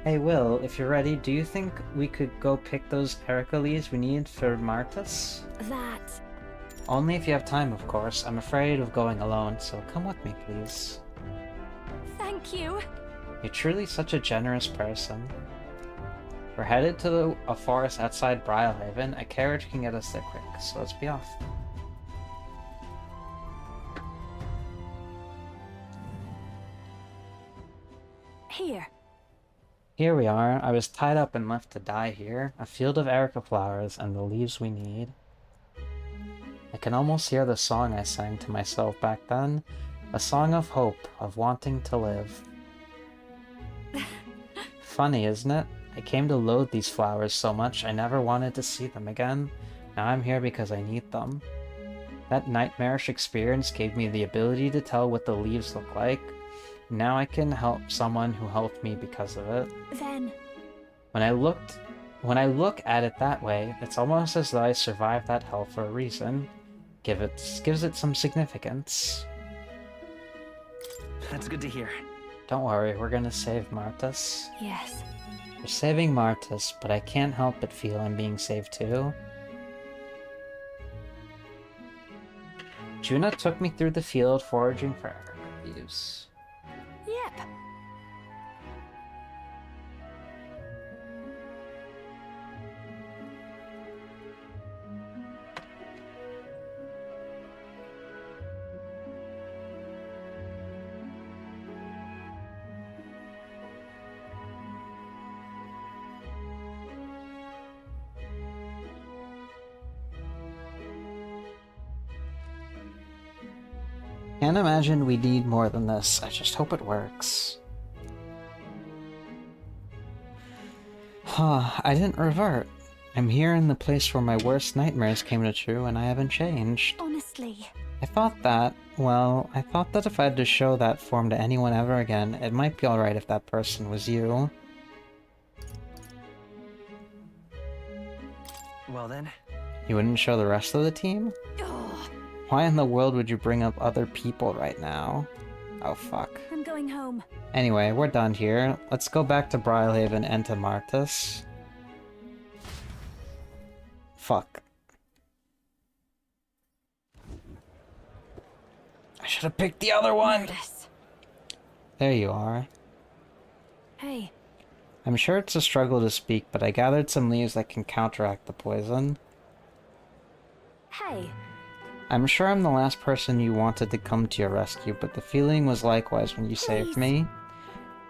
Hey, Will, if you're ready, do you think we could go pick those Heracles we need for Martis? That. Only if you have time, of course. I'm afraid of going alone, so come with me, please. Thank you. You're truly such a generous person. We're headed to a forest outside Briarhaven. A carriage can get us there quick, so let's be off. Here. Here we are. I was tied up and left to die here. A field of erica flowers and the leaves we need. I can almost hear the song I sang to myself back then. A song of hope, of wanting to live. Funny, isn't it? I came to loathe these flowers so much I never wanted to see them again. Now I'm here because I need them. That nightmarish experience gave me the ability to tell what the leaves look like. Now I can help someone who helped me because of it. Then. When I look at it that way, it's almost as though I survived that hell for a reason. Gives it some significance. That's good to hear. Don't worry, we're gonna save Martis. Yes. We're saving Martis, but I can't help but feel I'm being saved too. Juna took me through the field foraging for leaves. Yep. Can't imagine we need more than this. I just hope it works. Huh, I didn't revert. I'm here in the place where my worst nightmares came true, and I haven't changed. Honestly. I thought that, well, I thought that if I had to show that form to anyone ever again, it might be alright if that person was you. Well then. You wouldn't show the rest of the team? Why in the world would you bring up other people right now? Oh fuck. I'm going home. Anyway, we're done here. Let's go back to Brylehaven and to Martis. Fuck. I should have picked the other one! There you are. Hey. I'm sure it's a struggle to speak, but I gathered some leaves that can counteract the poison. Hey. I'm sure I'm the last person you wanted to come to your rescue, but the feeling was likewise when you saved me.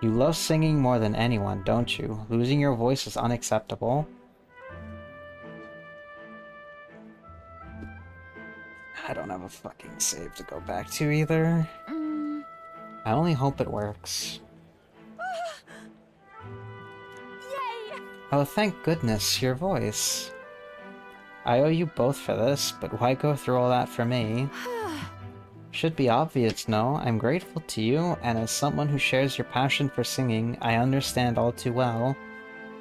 You love singing more than anyone, don't you? Losing your voice is unacceptable. I don't have a fucking save to go back to either. I only hope it works. Yay! Oh, thank goodness, your voice. I owe you both for this, but why go through all that for me? Should be obvious, no? I'm grateful to you, and as someone who shares your passion for singing, I understand all too well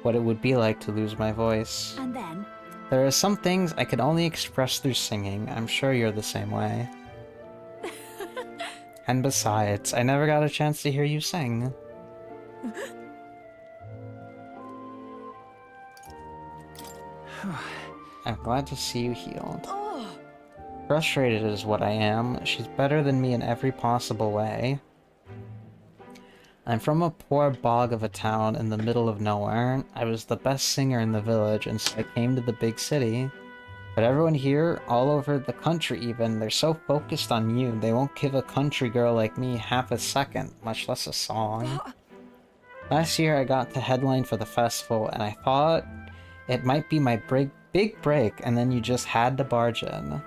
what it would be like to lose my voice. And then? There are some things I could only express through singing. I'm sure you're the same way. And besides, I never got a chance to hear you sing. I'm glad to see you healed. Frustrated is what I am. She's better than me in every possible way. I'm from a poor bog of a town in the middle of nowhere. I was the best singer in the village, and so I came to the big city. But everyone here, all over the country even, they're so focused on you, they won't give a country girl like me half a second, much less a song. Last year I got the headline for the festival, and I thought it might be my big break, and then you just had to barge in.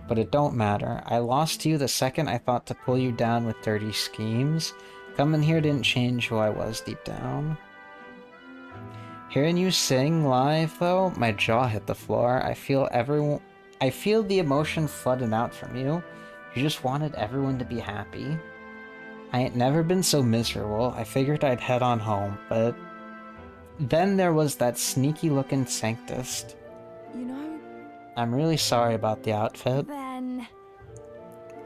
But it don't matter. I lost to you the second I thought to pull you down with dirty schemes. Coming here didn't change who I was deep down. Hearing you sing live, though, my jaw hit the floor. I feel the emotion flooding out from you. You just wanted everyone to be happy. I ain't never been so miserable. I figured I'd head on home, but then there was that sneaky-looking Sanctist. You know... I'm really sorry about the outfit. Then...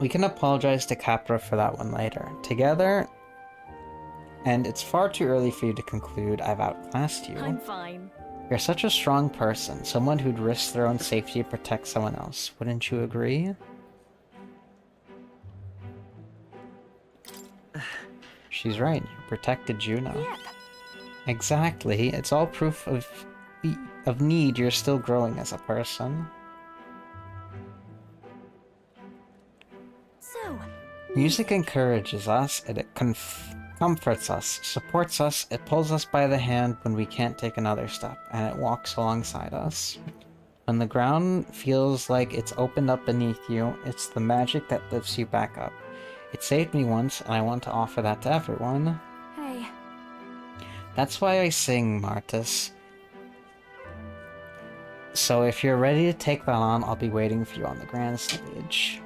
We can apologize to Capra for that one later. Together... And it's far too early for you to conclude I've outclassed you. I'm fine. You're such a strong person, someone who'd risk their own safety to protect someone else. Wouldn't you agree? She's right, you protected Juno. Yep. Exactly, it's all proof of need you're still growing as a person. So... Music encourages us, and it comforts us, supports us, it pulls us by the hand when we can't take another step, and it walks alongside us. When the ground feels like it's opened up beneath you, it's the magic that lifts you back up. It saved me once, and I want to offer that to everyone. Hey. That's why I sing, Martis. So if you're ready to take that on, I'll be waiting for you on the grand stage.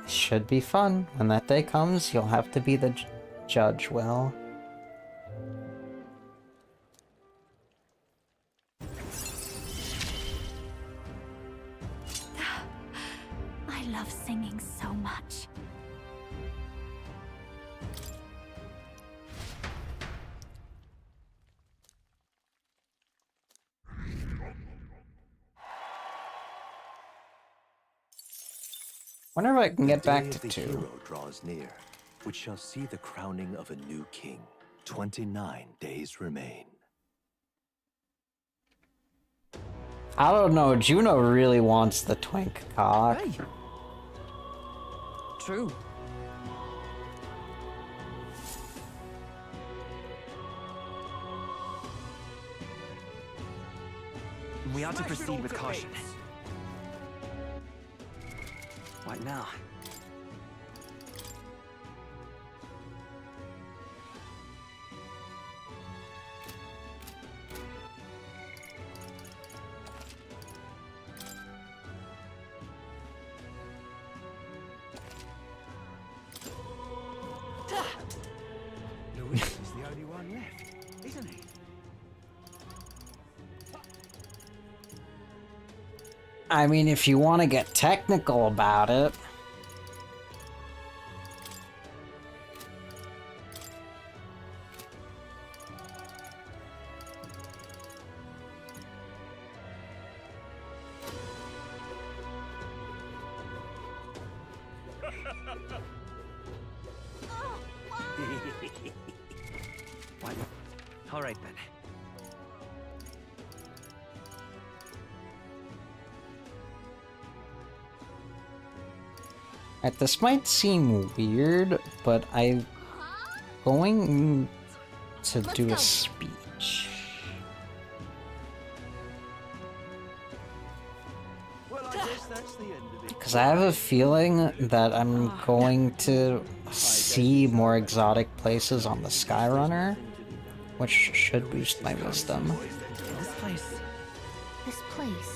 Should be fun. When that day comes, you'll have to be the judge, Will. I love singing so much. Wonder if I can get The back day to of the 2. hero draws near, which shall see the crowning of a new king. 29 days remain. I don't know, Juno really wants the twink cock. Hey. True. We ought to proceed with caution. What now? Louis is the only one left, isn't he? I mean, if you want to get technical about it. What? All right then. This might seem weird, but I'm going to do a speech. Because I have a feeling that I'm going to see more exotic places on the Skyrunner, which should boost my wisdom. This place. This place.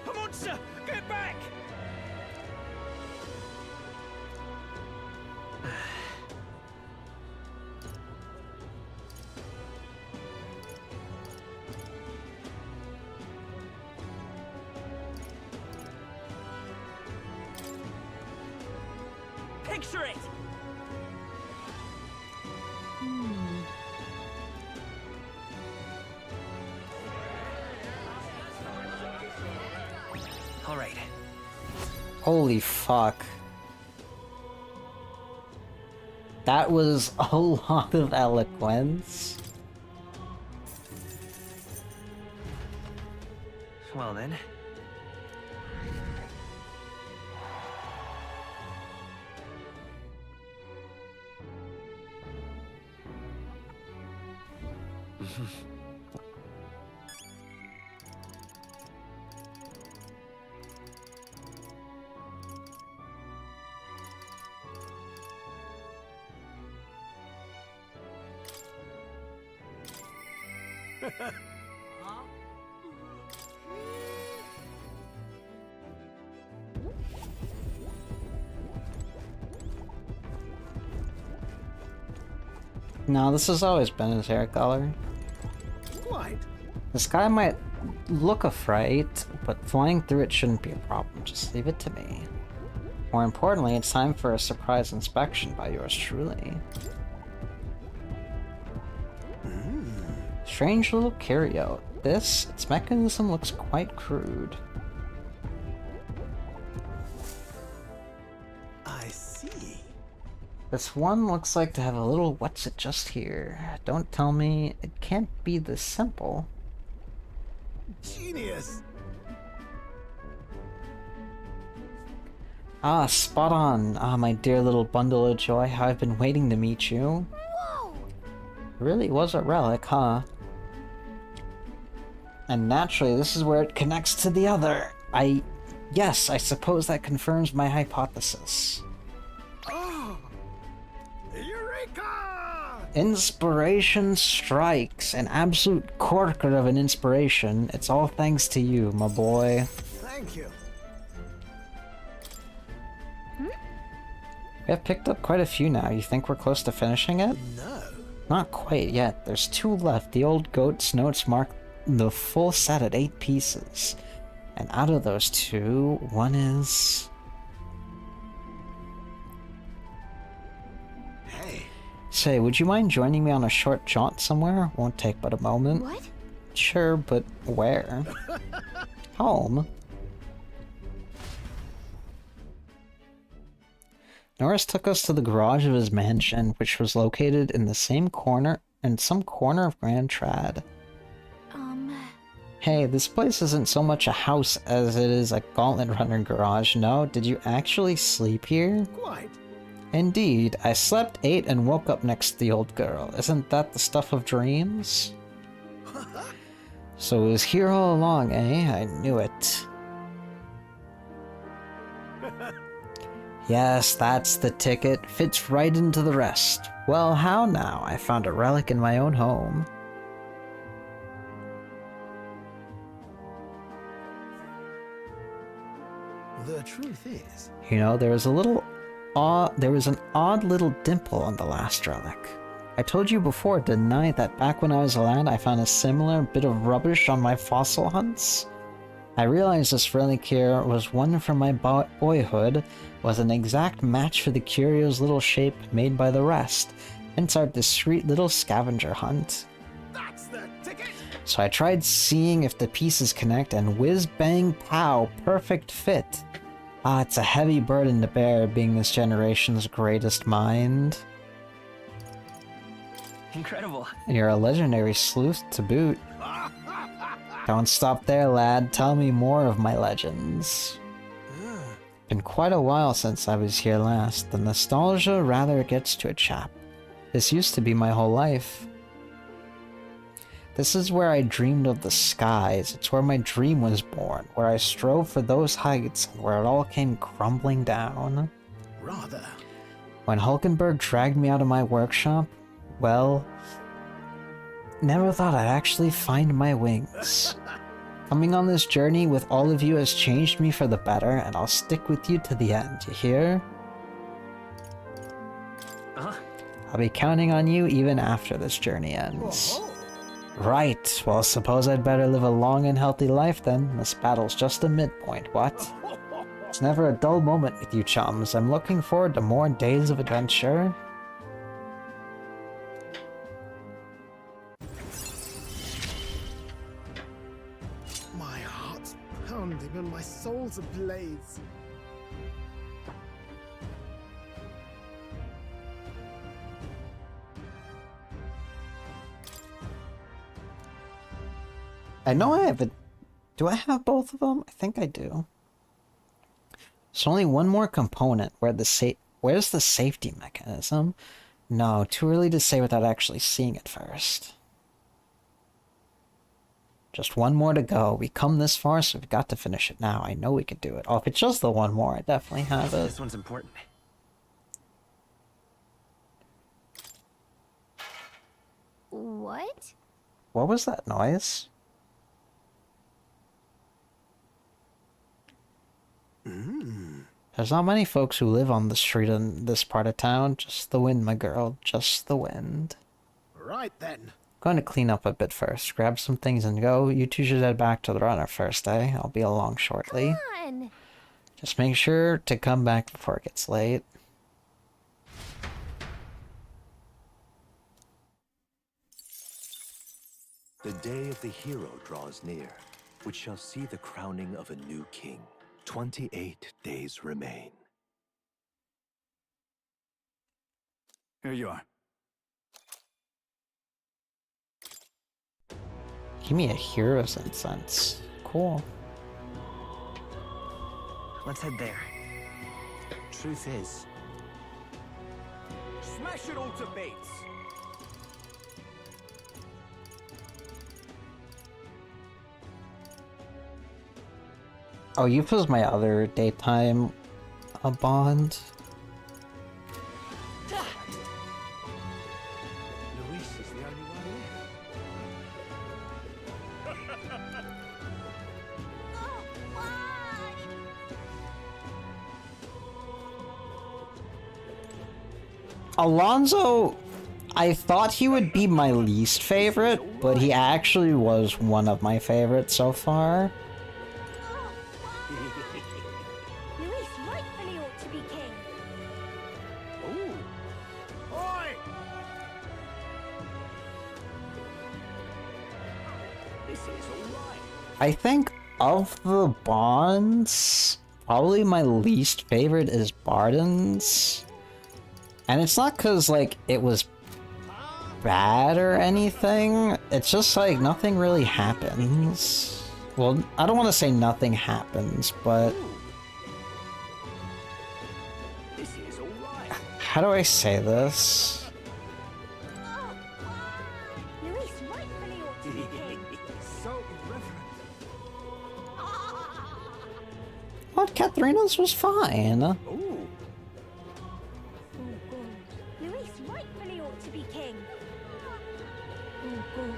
A monster! Get back! Picture it! All right. Holy fuck. That was a lot of eloquence. Well then. No, this has always been his hair color. Quite. This guy might look afraid, but flying through it shouldn't be a problem. Just leave it to me. More importantly, it's time for a surprise inspection by yours truly. Strange little curio. Its mechanism looks quite crude. I see. This one looks like to have a little what's it just here. Don't tell me it can't be this simple. Genius. Ah, spot on. Ah, my dear little bundle of joy, how I've been waiting to meet you. Whoa! Really was a relic, huh? And naturally, this is where it connects to the other. Yes, I suppose that confirms my hypothesis. Oh! Eureka! Inspiration strikes. An absolute corker of an inspiration. It's all thanks to you, my boy. Thank you. We have picked up quite a few now. You think we're close to finishing it? No. Not quite yet. There's 2 left. The old goat's notes mark the full set at 8 pieces. And out of those 2, one is... Hey. Say, would you mind joining me on a short jaunt somewhere? Won't take but a moment. What? Sure, but where? Home. Norris took us to the garage of his mansion, which was located in the same corner, in some corner of Grand Trad. Hey, this place isn't so much a house as it is a gauntlet runner garage, no? Did you actually sleep here? Quite. Indeed, I slept, ate, and woke up next to the old girl. Isn't that the stuff of dreams? So it was here all along, eh? I knew it. Yes, that's the ticket. Fits right into the rest. Well, how now? I found a relic in my own home. The truth is... You know, there was an odd little dimple on the last relic. I told you before, didn't I, that back when I was a lad, I found a similar bit of rubbish on my fossil hunts? I realized this relic here was one from my boyhood, was an exact match for the curio's little shape made by the rest, hence our discreet little scavenger hunt. That's the ticket! So I tried seeing if the pieces connect, and whiz bang pow, perfect fit. Ah, it's a heavy burden to bear, being this generation's greatest mind. Incredible. And you're a legendary sleuth to boot. Don't stop there, lad. Tell me more of my legends. Been quite a while since I was here last. The nostalgia rather gets to a chap. This used to be my whole life. This is where I dreamed of the skies. It's where my dream was born, where I strove for those heights, and where it all came crumbling down. Rather. When Hulkenberg dragged me out of my workshop, well, never thought I'd actually find my wings. Coming on this journey with all of you has changed me for the better, and I'll stick with you to the end, you hear? I'll be counting on you even after this journey ends. Right, well, suppose I'd better live a long and healthy life then. This battle's just a midpoint, what? It's never a dull moment with you chums. I'm looking forward to more days of adventure. My heart's pounding and my soul's ablaze. I know I have it. Do I have both of them? I think I do. There's only one more component where where's the safety mechanism? No, too early to say without actually seeing it first. Just one more to go. We come this far, so we've got to finish it now. I know we can do it. Oh, if it's just the one more, I definitely have it. This one's important. What? What was that noise? There's not many folks who live on the street in this part of town. Just the wind, my girl. Just the wind. Right then. Going to clean up a bit first. Grab some things and go. You two should head back to the runner first, eh? I'll be along shortly. Come on. Just make sure to come back before it gets late. The day of the hero draws near, which shall see the crowning of a new king. 28 days remain. Here you are. Give me a hero's incense. Cool. Let's head there. Truth is, Smash it all to bits! Oh, you've used my other daytime bond. Luis is the only one Alonso, I thought he would be my least favorite, but he actually was one of my favorites so far. Luis rightfully ought to be king. Oi! I think of the bonds, probably my least favorite is Barden's. And it's not because, like, it was bad or anything. It's just, like, nothing really happens. Well, I don't want to say nothing happens, but... How do I say this? Luis rightfully ought to be king. So irreverent. What? Katharina's was fine. Luis rightfully ought to be king. Oh God.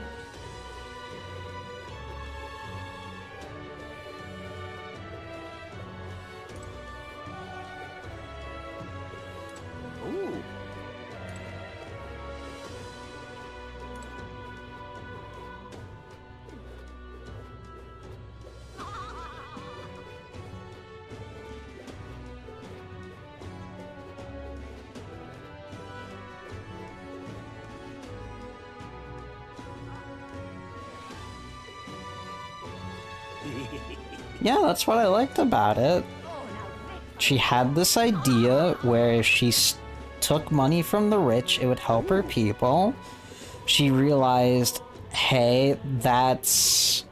Yeah, that's what I liked about it. She had this idea where if she took money from the rich, it would help her people. She realized, hey, that's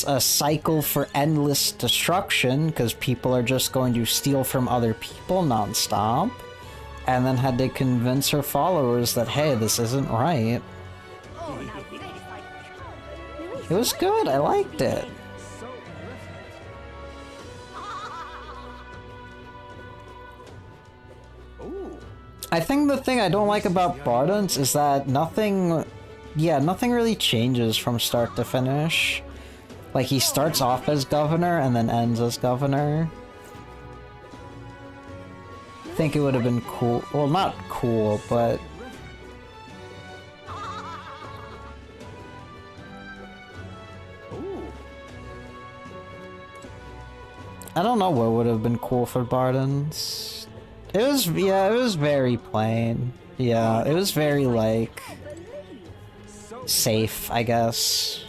a cycle for endless destruction, because people are just going to steal from other people nonstop. And then had to convince her followers that, hey, this isn't right. It was good, I liked it. I think the thing I don't like about Barden's is that nothing really changes from start to finish. Like, he starts off as governor and then ends as governor. I think it would have been cool, well, not cool, but... I don't know what would have been cool for Barden's. It was, yeah, it was very plain. Yeah, it was very, like, safe, I guess.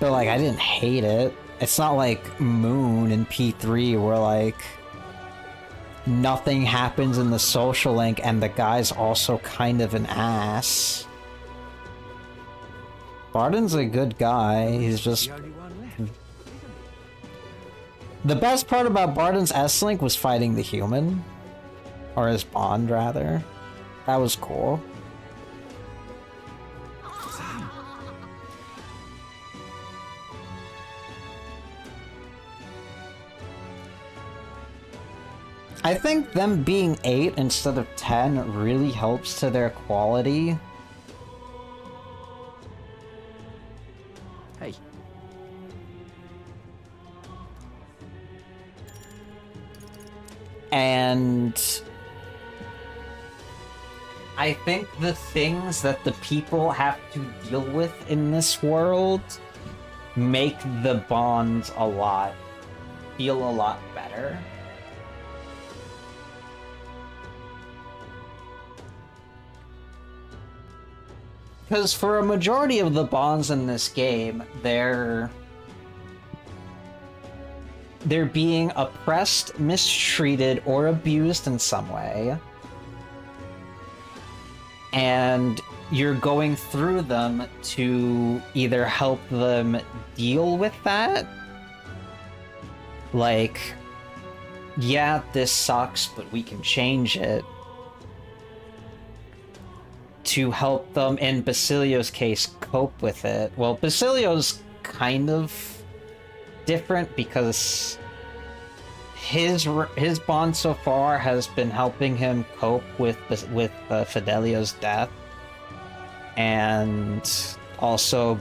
But, like, I didn't hate it. It's not like Moon in P3 where, like, nothing happens in the social link and the guy's also kind of an ass. Barden's a good guy, he's just... The best part about Barden's S-Link was fighting the human. Or his bond, rather. That was cool. I think them being 8 instead of 10 really helps to their quality. Hey. And I think the things that the people have to deal with in this world make the bonds feel a lot better. Because for a majority of the bonds in this game, they're being oppressed, mistreated, or abused in some way. And you're going through them to either help them deal with that. Like, yeah, this sucks, but we can change it. To help them, in Basilio's case, cope with it. Well, Basilio's kind of different because his bond so far has been helping him cope with Fidelio's death, and also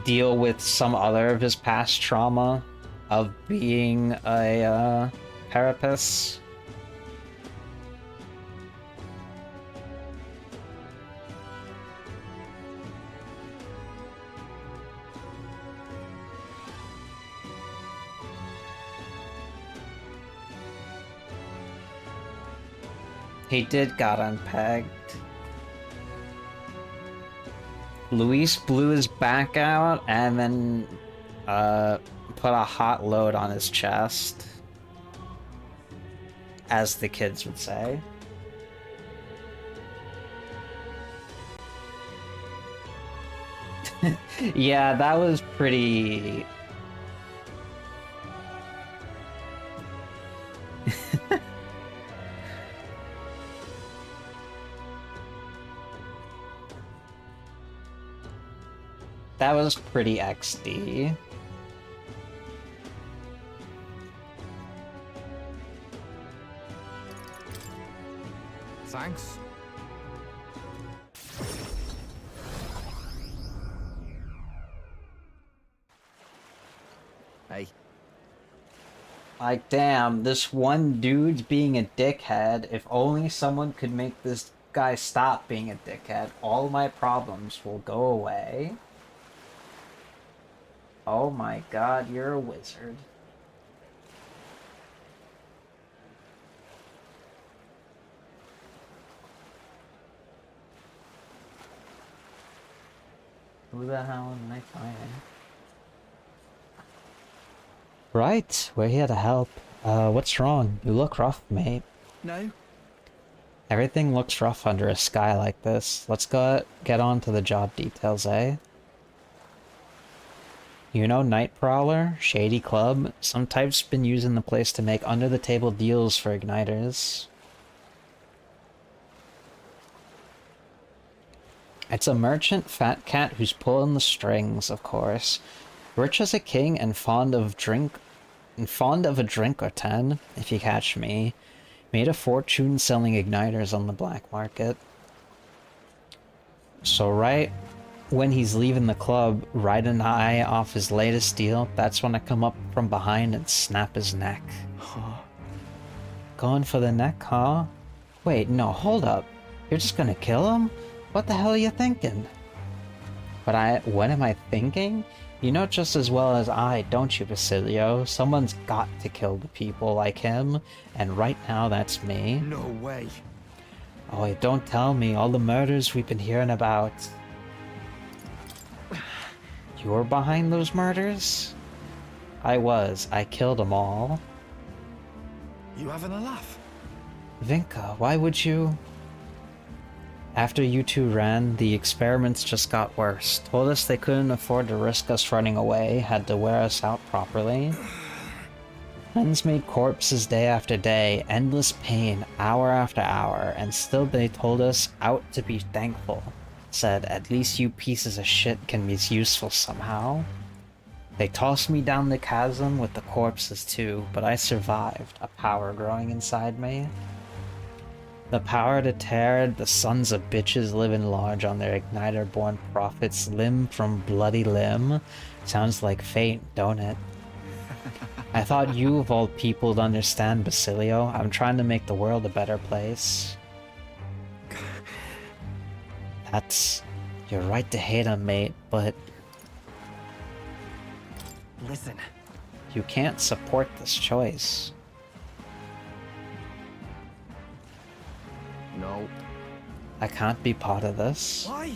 deal with some other of his past trauma of being a Parapus. He did got unpegged. Luis blew his back out and then put a hot load on his chest, as the kids would say. Yeah, that was pretty... That was pretty XD. Thanks. Hey. Like, damn, this one dude's being a dickhead. If only someone could make this guy stop being a dickhead, all my problems will go away. Oh my god, you're a wizard. Who the hell am I fighting? Right, we're here to help. What's wrong? You look rough, mate. No? Everything looks rough under a sky like this. Let's get on to the job details, eh? You know Nightprowler? Shady Club? Some type's been using the place to make under-the-table deals for igniters. It's a merchant fat cat who's pulling the strings, of course. Rich as a king and fond of a drink or 10, if you catch me. Made a fortune selling igniters on the black market. So right when he's leaving the club, right an eye off his latest deal, that's when I come up from behind and snap his neck. Going for the neck, huh? Wait, no, hold up. You're just gonna kill him? What the hell are you thinking? What am I thinking? You know just as well as I, don't you, Basilio? Someone's got to kill the people like him, and right now that's me. No way. Oh, don't tell me all the murders we've been hearing about. You're behind those murders? I was. I killed them all. You having a laugh? Vinka, why would you? After you two ran, the experiments just got worse. Told us they couldn't afford to risk us running away, had to wear us out properly. Friends made corpses day after day, endless pain, hour after hour, and still they told us out to be thankful. Said, at least you pieces of shit can be useful somehow. They tossed me down the chasm with the corpses too, but I survived, a power growing inside me. The power to tear the sons of bitches living large on their igniter-born prophets limb from bloody limb. Sounds like fate, don't it? I thought you of all people would understand, Basilio. I'm trying to make the world a better place. You're right to hate him, mate, but... Listen. You can't support this choice. No. I can't be part of this. Why?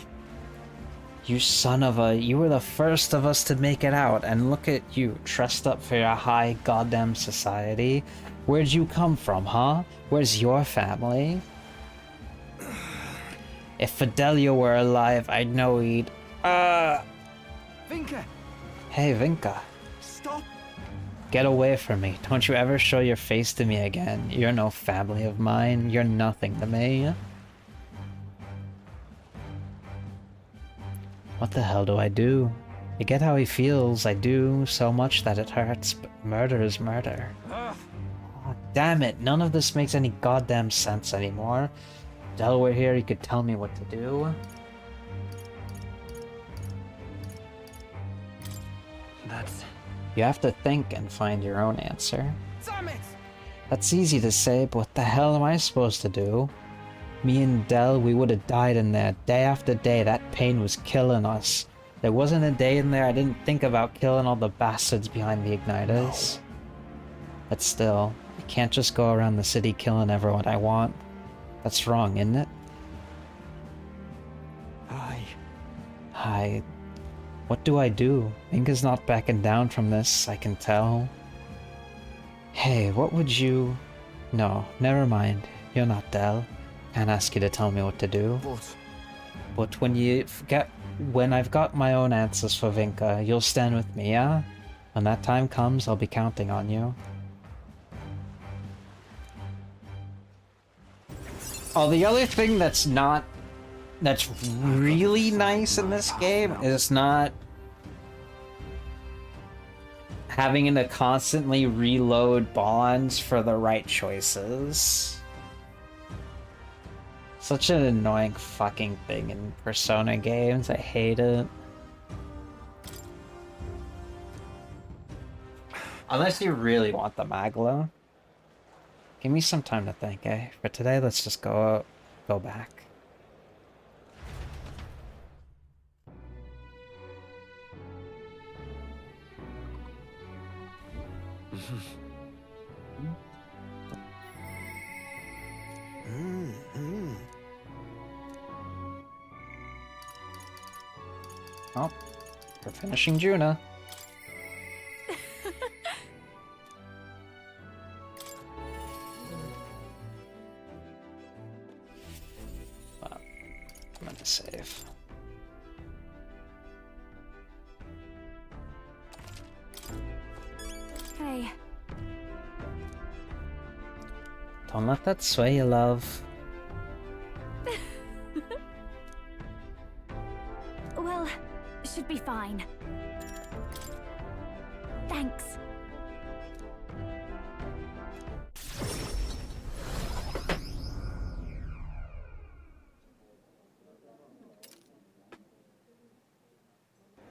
You son of a... You were the first of us to make it out, and look at you, dressed up for your high goddamn society. Where'd you come from, huh? Where's your family? If Fidelio were alive, I'd know he'd... Vinka! Hey, Vinka. Stop! Get away from me. Don't you ever show your face to me again. You're no family of mine. You're nothing to me. What the hell do I do? I get how he feels. I do so much that it hurts, but murder is murder. Oh, damn it. None of this makes any goddamn sense anymore. Delaware here, he could tell me what to do. You have to think and find your own answer. Damn it! That's easy to say, but what the hell am I supposed to do? Me and Del, we would have died in there day after day. That pain was killing us. There wasn't a day in there I didn't think about killing all the bastards behind the igniters. No. But still, I can't just go around the city killing everyone I want. That's wrong, isn't it? Aye. What do I do? Inga's not backing down from this, I can tell. Hey, what would you... No, never mind. You're not Del. Can't ask you to tell me what to do. But when I've got my own answers for Vinka, you'll stand with me, yeah? When that time comes, I'll be counting on you. Oh, the other thing that's really nice in this game is not having to constantly reload bonds for the right choices. Such an annoying fucking thing in Persona games, I hate it. Unless you really want the Maglo. Give me some time to think, eh? For today, let's just go back. Oh, we're finishing Juna. I'm gonna save. Hey. Don't let that sway you, love. Well, should be fine. Thanks.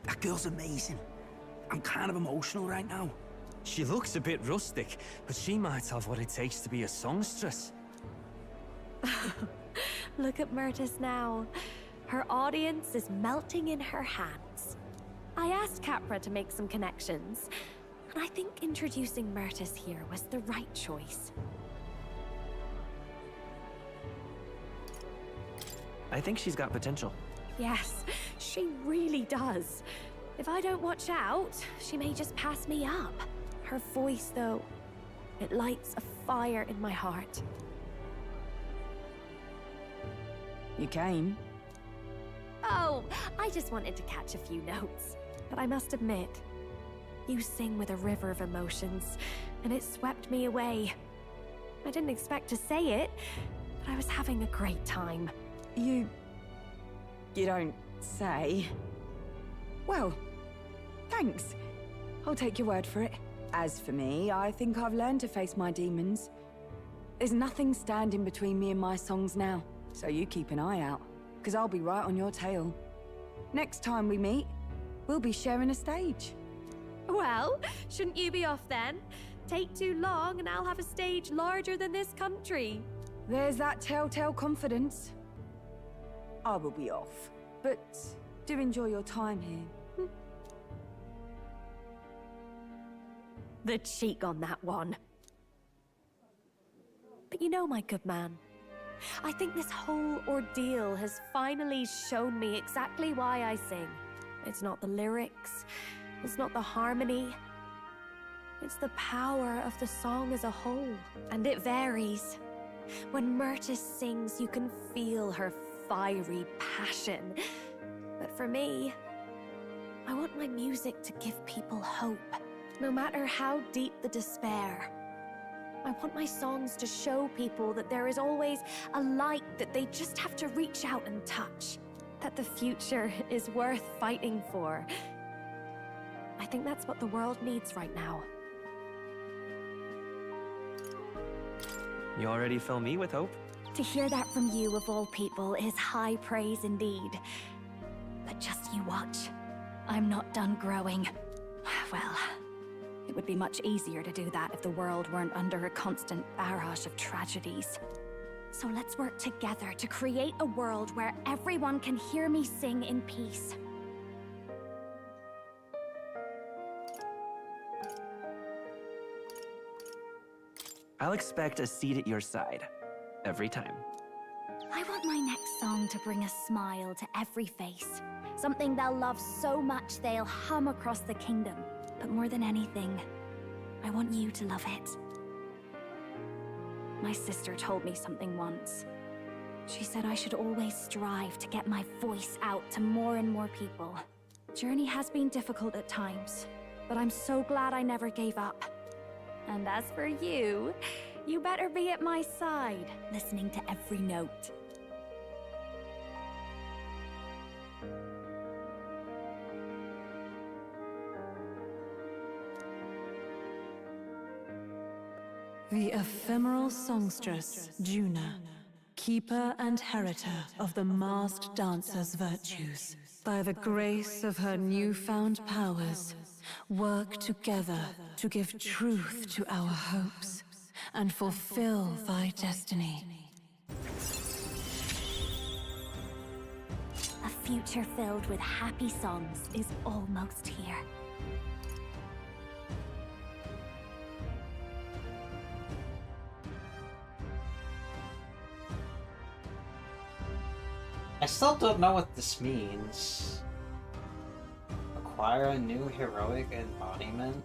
That girl's amazing. I'm kind of emotional right now. She looks a bit rustic, but she might have what it takes to be a songstress. Look at Myrtis now. Her audience is melting in her hands. I asked Capra to make some connections, and I think introducing Myrtis here was the right choice. I think she's got potential. Yes, she really does. If I don't watch out, she may just pass me up. Her voice, though, it lights a fire in my heart. You came? Oh, I just wanted to catch a few notes. But I must admit, you sing with a river of emotions, and it swept me away. I didn't expect to say it, but I was having a great time. You don't say. Well, thanks. I'll take your word for it. As for me, I think I've learned to face my demons. There's nothing standing between me and my songs now, so you keep an eye out, because I'll be right on your tail. Next time we meet, we'll be sharing a stage. Well, shouldn't you be off then? Take too long and I'll have a stage larger than this country. There's that telltale confidence. I will be off, but do enjoy your time here. The cheek on that one. But you know, my good man, I think this whole ordeal has finally shown me exactly why I sing. It's not the lyrics, it's not the harmony, it's the power of the song as a whole. And it varies. When Myrtis sings, you can feel her fiery passion. But for me, I want my music to give people hope, no matter how deep the despair. I want my songs to show people that there is always a light that they just have to reach out and touch. That the future is worth fighting for. I think that's what the world needs right now. You already fill me with hope. To hear that from you, of all people, is high praise indeed. But just you watch. I'm not done growing. Well, it would be much easier to do that if the world weren't under a constant barrage of tragedies. So let's work together to create a world where everyone can hear me sing in peace. I'll expect a seat at your side. Every time. I want my next song to bring a smile to every face. Something they'll love so much they'll hum across the kingdom. But more than anything, I want you to love it. My sister told me something once. She said I should always strive to get my voice out to more and more people. Journey has been difficult at times, but I'm so glad I never gave up. And as for you, you better be at my side, listening to every note. The ephemeral songstress, Juna, keeper and heritor of the masked dancer's virtues. By the grace of her newfound powers, work together to give truth to our hopes and fulfill thy destiny. A future filled with happy songs is almost here. I still don't know what this means. Acquire a new heroic embodiment?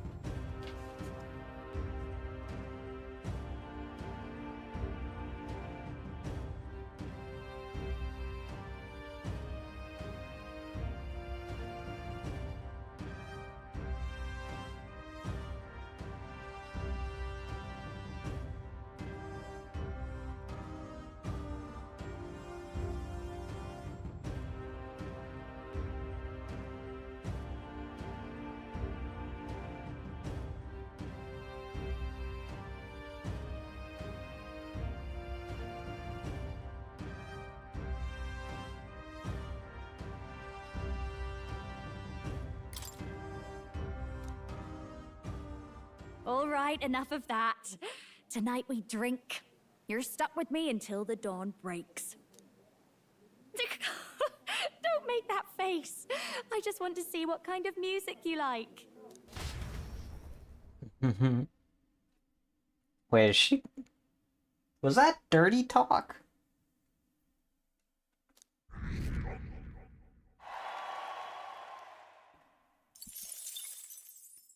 All right, enough of that. Tonight we drink. You're stuck with me until the dawn breaks. Don't make that face. I just want to see what kind of music you like. Wait, is she... Was that dirty talk?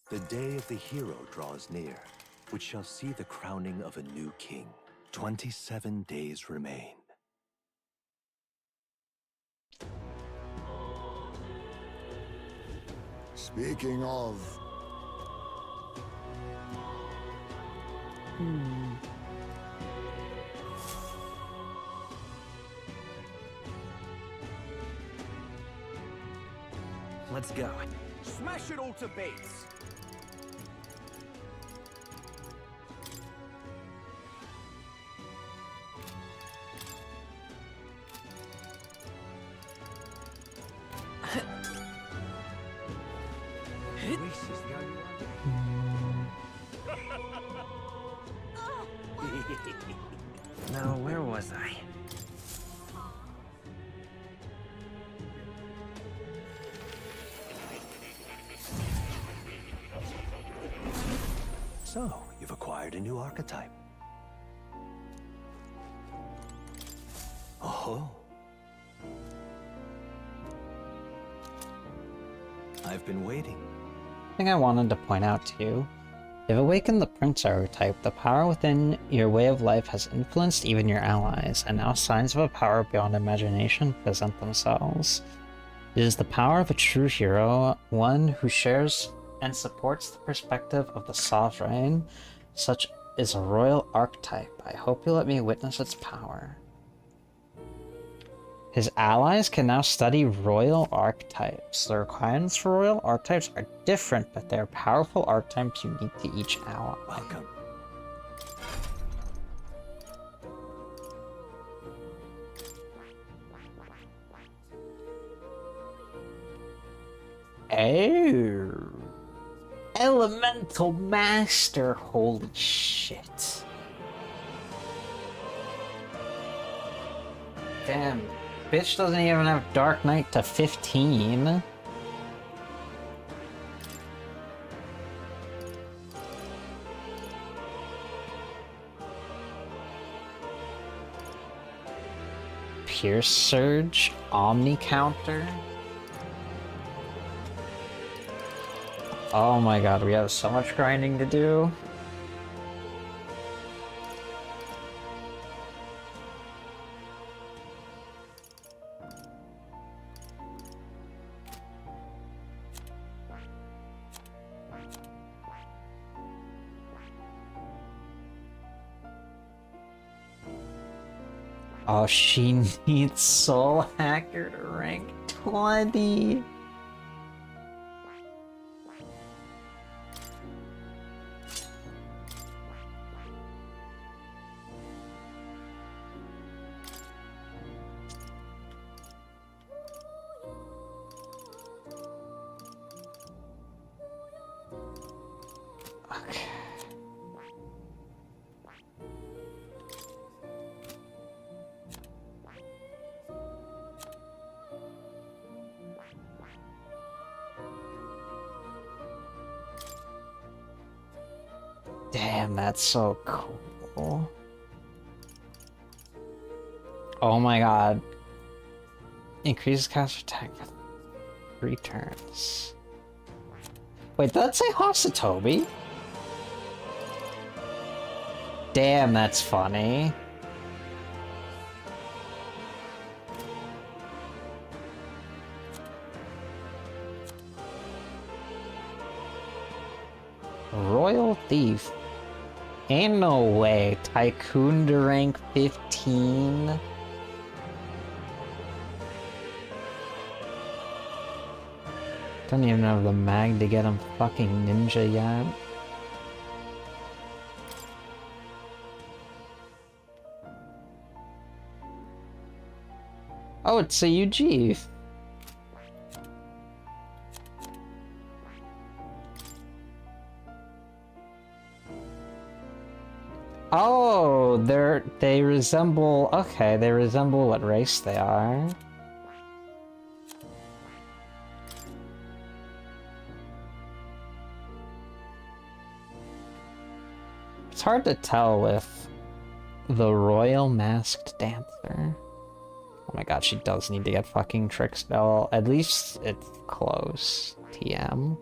The day of the hero draws near, which shall see the crowning of a new king. 27 days remain. Speaking of... Let's go. Smash it all to bits! Now, where was I? So, you've acquired a new archetype. Oh. I've been waiting. Thing I wanted to point out to you. You've awakened the Prince archetype. The power within your way of life has influenced even your allies, and now signs of a power beyond imagination present themselves. It is the power of a true hero, one who shares and supports the perspective of the sovereign. Such is a royal archetype. I hope you'll let me witness its power. His allies can now study royal archetypes. The requirements for royal archetypes are different, but they're powerful archetypes unique to each ally. Welcome. Oh. Elemental Master. Holy shit. Damn. Bitch doesn't even have Dark Knight to 15. Pierce Surge, Omni Counter. Oh my god, we have so much grinding to do. Oh, she needs Soul Hacker to rank 20. Damn, that's so cool. Oh my god. Increases caster attack for 3 turns. Wait, did that say Hasatobi? Damn, that's funny. Royal Thief. Ain't no way. Tycoon to rank 15. Don't even have the mag to get him fucking ninja yet. Oh, it's a UG. Oh, they resemble, okay, they resemble what race they are. It's hard to tell with the Royal Masked Dancer. Oh my god, she does need to get fucking Trick Spell. At least it's close. TM.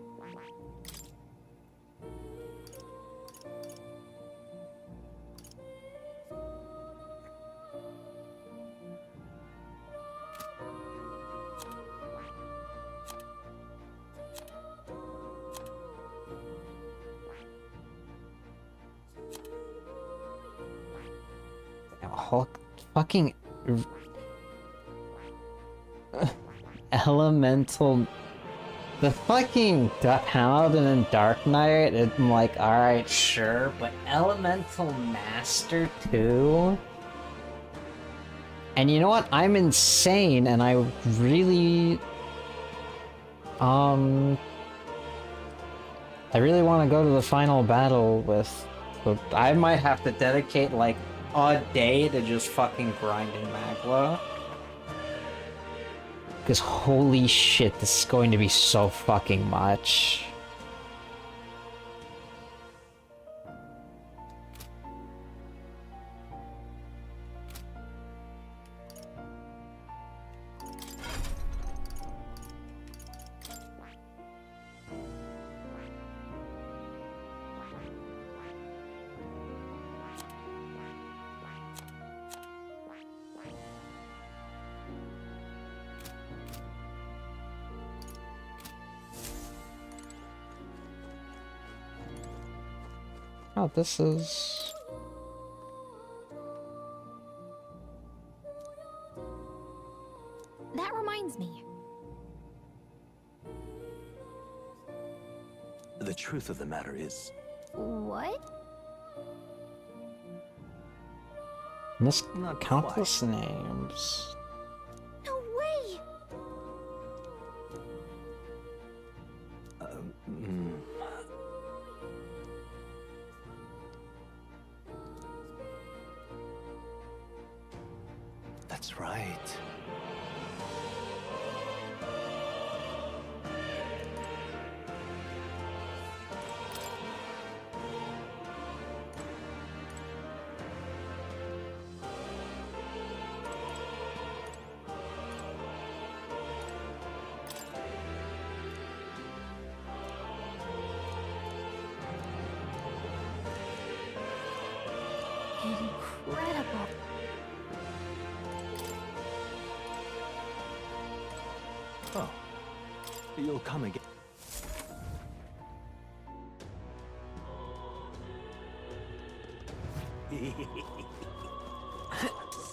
Hulk fucking elemental, the fucking Paladin and Dark Knight, I'm like, alright, sure, but Elemental Master too? And you know what? I'm insane, and I really want to go to the final battle with, I might have to dedicate like a day to just fucking grinding Magla. Because holy shit, this is going to be so fucking much. Oh, this is... That reminds me. The truth of the matter is... What? Miss countless names. No way! That's right. incredible. Oh, you'll come again.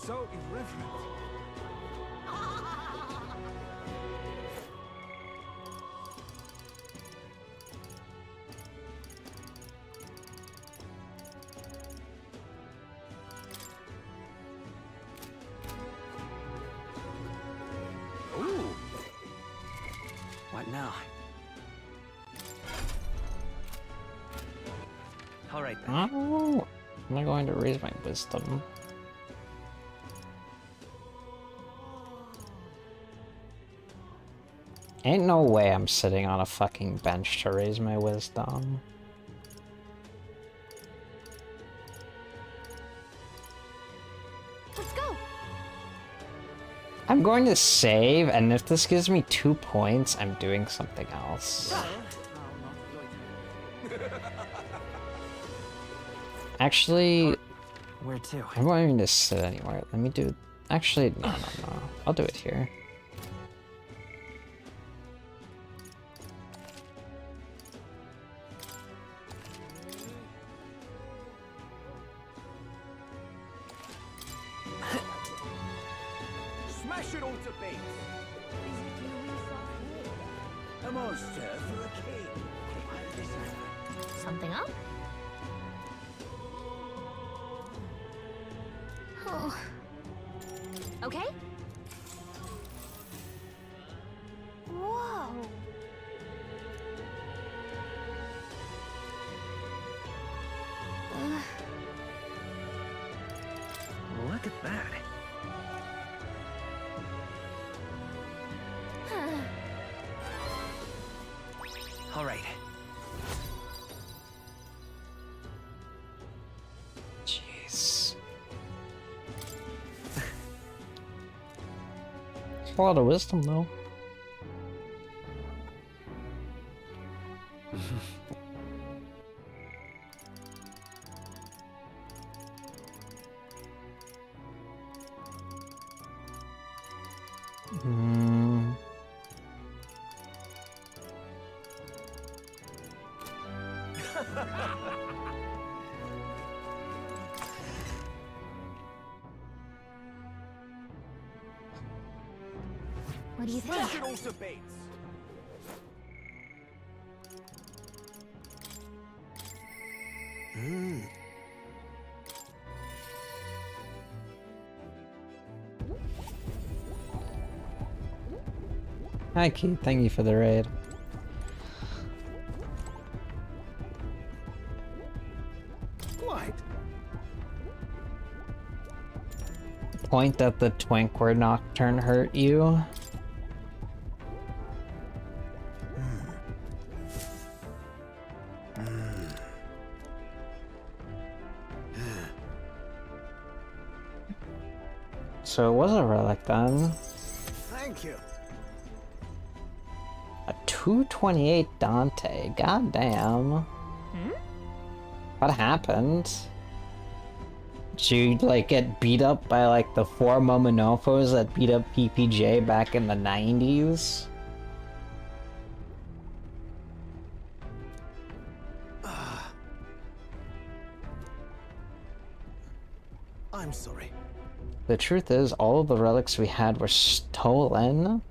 So irreverent. Ooh. What now? All right then. Oh, am I going to raise my wisdom? Ain't no way I'm sitting on a fucking bench to raise my wisdom. Let's go. I'm going to save, and if this gives me 2 points, I'm doing something else. Actually, where to? I'm not even to sit anywhere. Let me do. Actually, no. I'll do it here. Smash it all to bits. A monster for a king. Something up? Oh. Okay. Whoa. Look at that. All right. Jeez. It's a lot of wisdom, though. What do you think? Smash it all to bits. Hi, Keith. Thank you for the raid. What? Point that the Twinkward Nocturne hurt you. So it was a relic then. Thank you. A 228 Dante. Goddamn. What happened? Did you like get beat up by like the 4 Momonofos that beat up PPJ back in the 90s? I'm sorry. The truth is, all of the relics we had were stolen.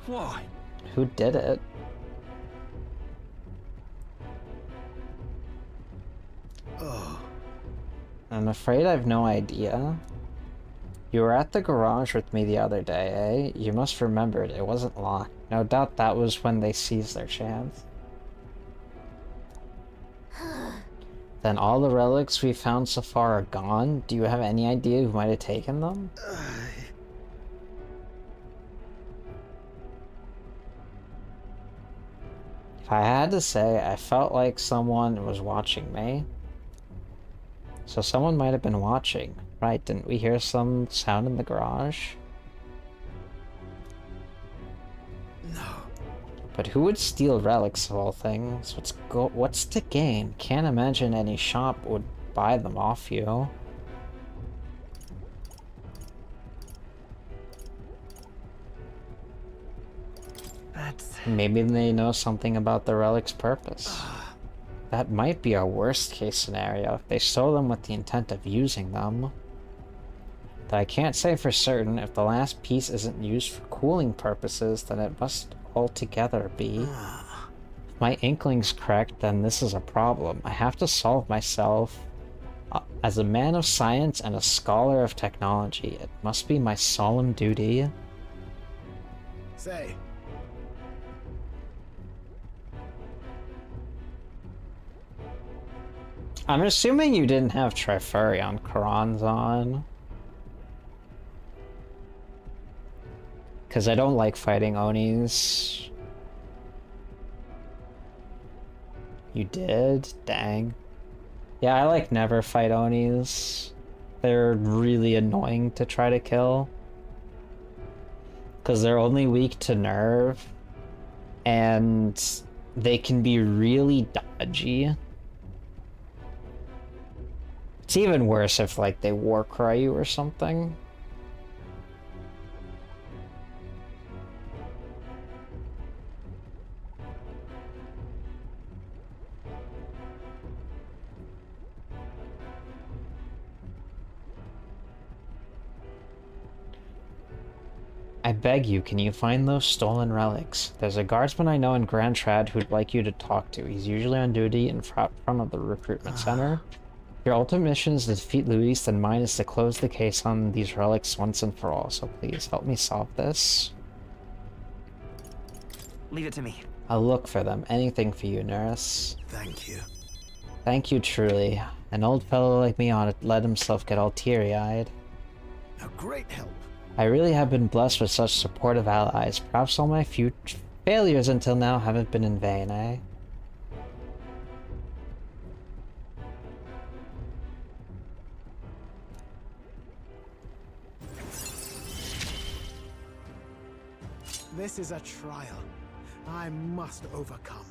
Why? Who did it? Oh. I'm afraid I've no idea. You were at the garage with me the other day, eh? You must remember it. It wasn't locked. No doubt that was when they seized their chance. Then all the relics we found so far are gone? Do you have any idea who might have taken them? If I had to say, I felt like someone was watching me. So someone might have been watching, right? Didn't we hear some sound in the garage? No. But who would steal relics of all things? What's to gain? Can't imagine any shop would buy them off you. Maybe they know something about the relic's purpose. That might be a worst case scenario if they stole them with the intent of using them. Though I can't say for certain. If the last piece isn't used for cooling purposes, then it must altogether be. If my inkling's correct, then this is a problem. I have to solve myself. As a man of science and a scholar of technology, it must be my solemn duty. Say. I'm assuming you didn't have Trifurion Karans on. Because I don't like fighting Onis. You did? Dang. Yeah, I like never fight Onis. They're really annoying to try to kill. Because they're only weak to nerve. And they can be really dodgy. It's even worse if, like, they Warcry you or something. I beg you, can you find those stolen relics? There's a guardsman I know in Grand Trad who'd like you to talk to. He's usually on duty in front of the recruitment center. Your ultimate mission is to defeat Luis, then mine is to close the case on these relics once and for all. So please help me solve this. Leave it to me. I'll look for them. Anything for you, nurse. Thank you. Thank you, truly. An old fellow like me ought to let himself get all teary-eyed. A great help. I really have been blessed with such supportive allies. Perhaps all my future failures until now haven't been in vain, eh? This is a trial I must overcome.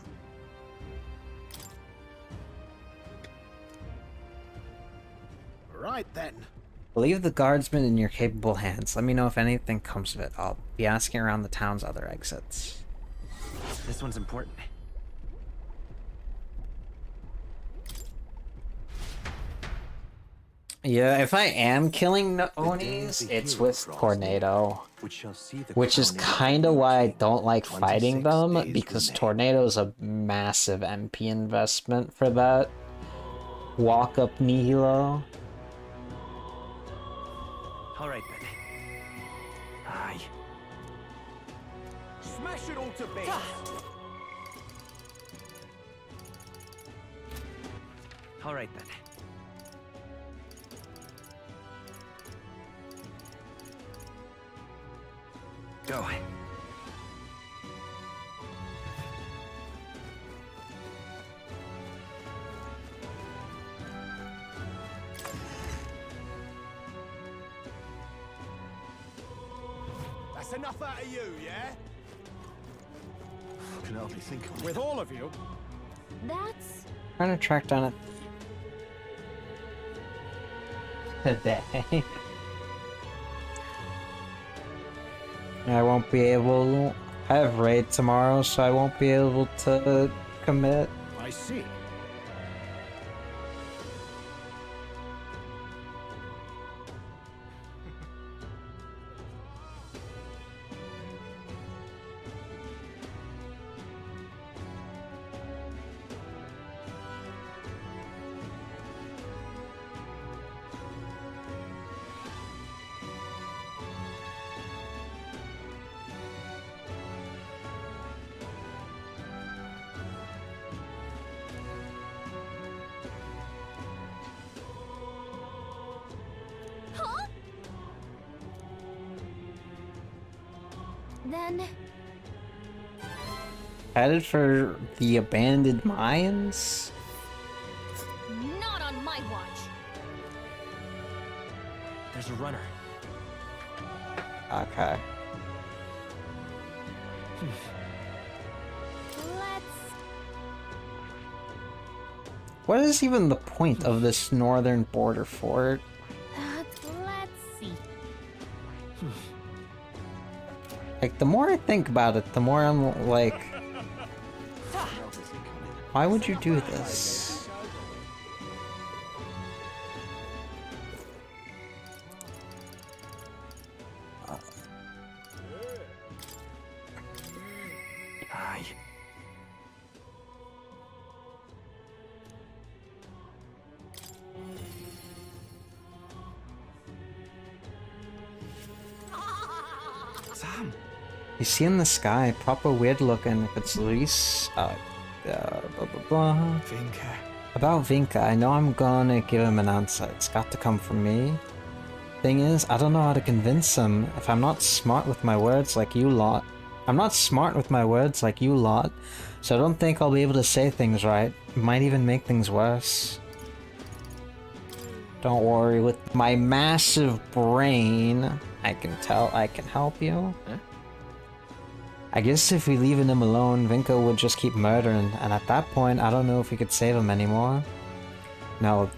Right then. Leave the guardsman in your capable hands. Let me know if anything comes of it. I'll be asking around the town's other exits. This one's important. Yeah, if I am killing the Onis, it's with Tornado. Which is kind of why I don't like fighting them, because Tornado's a massive MP investment for that walk-up Nihilo. Alright then. Aye. Smash it all to bits! Alright then. Go. That's enough out of you, yeah? I can hardly think of it. With all of you? That's... Trying to track down it today. I won't be able... I have raid tomorrow, so I won't be able to commit. I see. Then... Headed for the abandoned mines? Not on my watch. There's a runner. Okay. What is even the point of this northern border fort? Let's see. Like, the more I think about it, the more I'm like, why would you do this? Aye. Sam. You see in the sky, proper weird looking. If it's Luis, blah blah blah. Vinka. About Vinka, I know I'm gonna give him an answer. It's got to come from me. Thing is, I don't know how to convince him if I'm not smart with my words like you lot. I'm not smart with my words like you lot, so I don't think I'll be able to say things right. Might even make things worse. Don't worry, with my massive brain, I can help you. Huh? I guess if we leave him alone, Vinka would just keep murdering, and at that point, I don't know if we could save him anymore. No,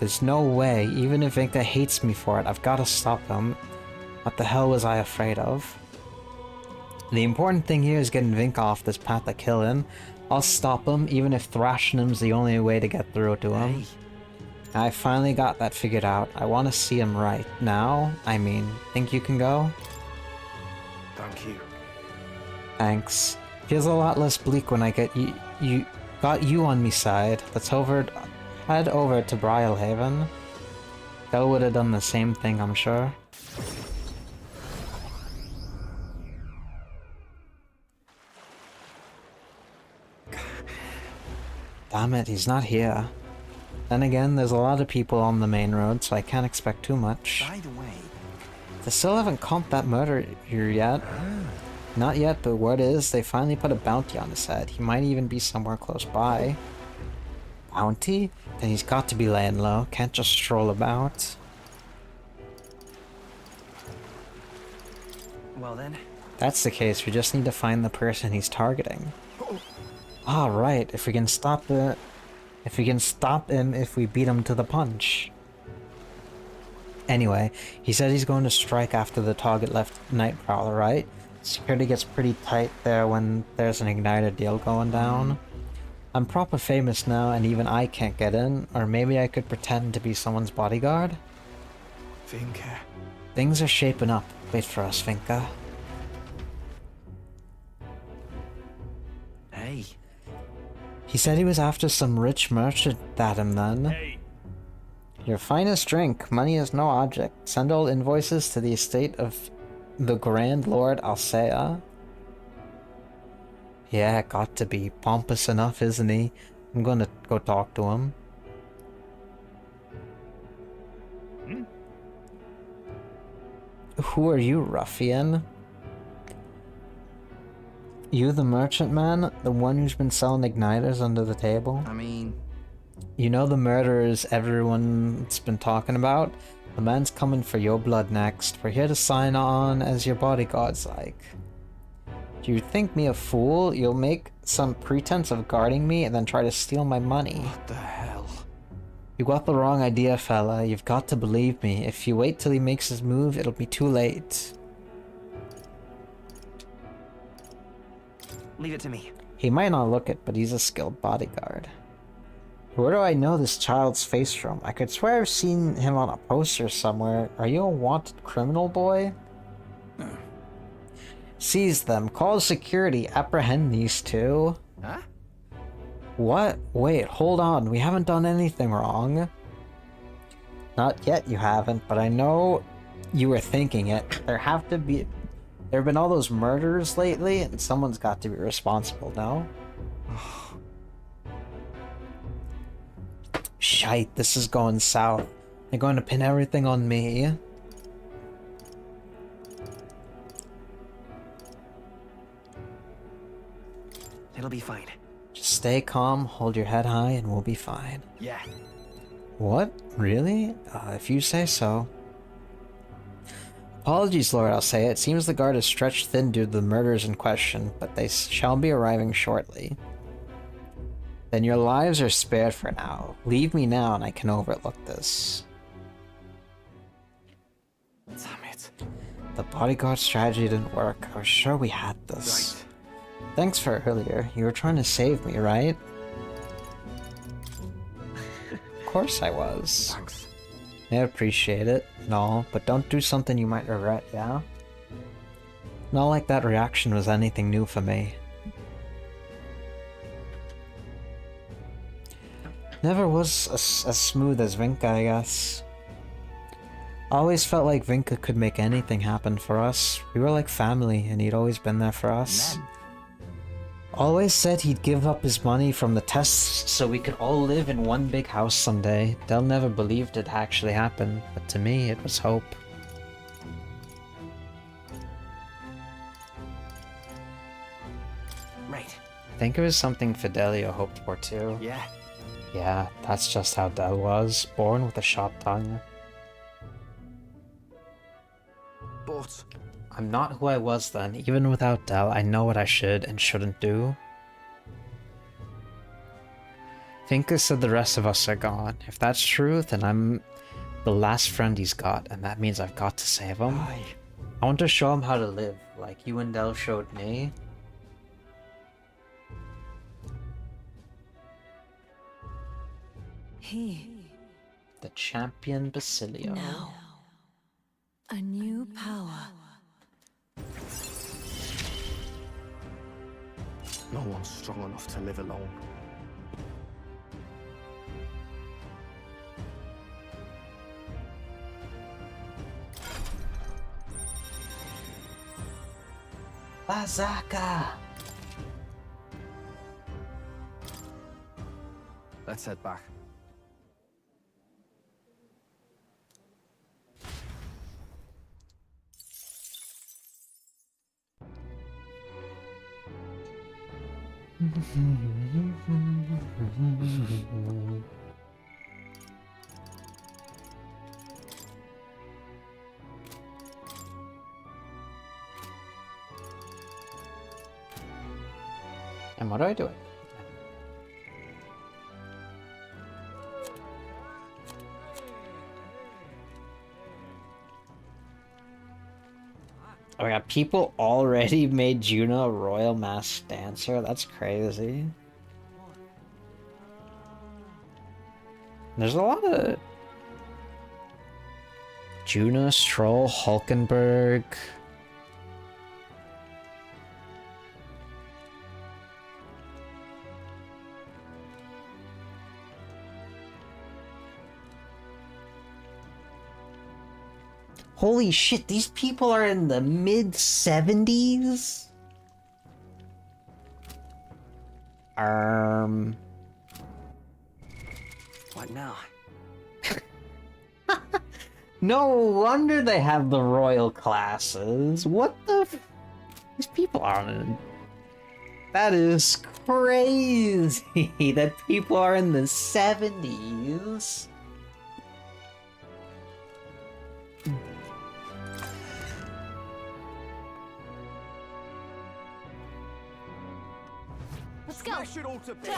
there's no way, even if Vinka hates me for it, I've got to stop him. What the hell was I afraid of? The important thing here is getting Vinka off this path to kill him. I'll stop him, even if thrashing him's the only way to get through to him. Hey. I finally got that figured out. I want to see him right. Now, I mean, think you can go? Thank you. Thanks. Feels a lot less bleak when I get got you on me side. Let's head over to Brialhaven. Del would have done the same thing, I'm sure. Damn it, he's not here. Then again, there's a lot of people on the main road, so I can't expect too much. By the way, They still haven't comped that murder here yet. Not yet, but word is they finally put a bounty on his head. He might even be somewhere close by. Bounty? Then he's got to be laying low. Can't just stroll about. well then. That's the case, we just need to find the person he's targeting. Ah, right. If we can stop him if we beat him to the punch. Anyway, he said he's going to strike after the target left Nightprowler, right? Security gets pretty tight there when there's an igniter deal going down. I'm proper famous now and even I can't get in, or maybe I could pretend to be someone's bodyguard? Vinka. Things are shaping up. Wait for us, Vinka. Hey. He said he was after some rich merchant that him then. Hey. Your finest drink. Money is no object. Send all invoices to the estate of the Grand Lord Alsea. Yeah, got to be. Pompous enough, isn't he? I'm gonna go talk to him. Who are you, ruffian? You the merchant man? The one who's been selling igniters under the table? I mean... You know the murderers everyone's been talking about? The man's coming for your blood next. We're here to sign on as your bodyguards, like. Do you think me a fool? You'll make some pretense of guarding me and then try to steal my money. What the hell? You got the wrong idea, fella. You've got to believe me. If you wait till he makes his move, it'll be too late. Leave it to me. He might not look it, but he's a skilled bodyguard. Where do I know this child's face from? I could swear I've seen him on a poster somewhere. Are you a wanted criminal, boy? Seize them. Call security. Apprehend these two. Huh? What? Wait, hold on. We haven't done anything wrong. Not yet you haven't, but I know you were thinking it. There have been all those murders lately, and someone's got to be responsible, no? Shite, this is going south. They're going to pin everything on me. It'll be fine. Just stay calm, hold your head high, and we'll be fine. Yeah. What? Really? If you say so. Apologies, Lord, I'll say. It seems the guard is stretched thin due to the murders in question, but they shall be arriving shortly. Then your lives are spared for now. Leave me now and I can overlook this. Damn it. The bodyguard strategy didn't work. I was sure we had this. Right. Thanks for earlier. You were trying to save me, right? Of course I was. Thanks. I appreciate it and all, but don't do something you might regret, yeah? Not like that reaction was anything new for me. Never was as smooth as Vinka, I guess. Always felt like Vinka could make anything happen for us. We were like family, and he'd always been there for us. Always said he'd give up his money from the tests so we could all live in one big house someday. Del never believed it actually happened, but to me it was hope. Right. I think it was something Fidelio hoped for too. Yeah. Yeah, that's just how Del was. Born with a sharp tongue. But I'm not who I was then. Even without Del, I know what I should and shouldn't do. Finka said the rest of us are gone. If that's true, then I'm the last friend he's got, and that means I've got to save him. I want to show him how to live, like you and Del showed me. The champion Basilio. Now, a new power. no one's strong enough to live alone. Bazaka! Let's head back. And what do I do? Oh my god, people already made Juno a royal masked dancer? That's crazy. There's a lot of... Juno, Stroll, Hulkenberg... Holy shit, these people are in the mid-70s? What now? No wonder they have the royal classes. What the f... These people aren't... That is crazy that people are in the 70s. Let's go. Smash it all to bits.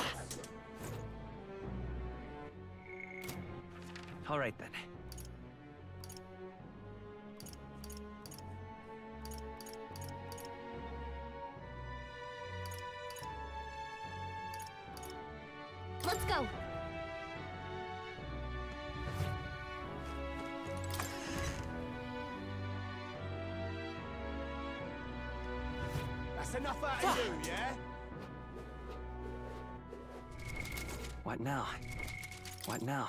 All right then. Let's go. That's enough out of you, yeah? What now? What now?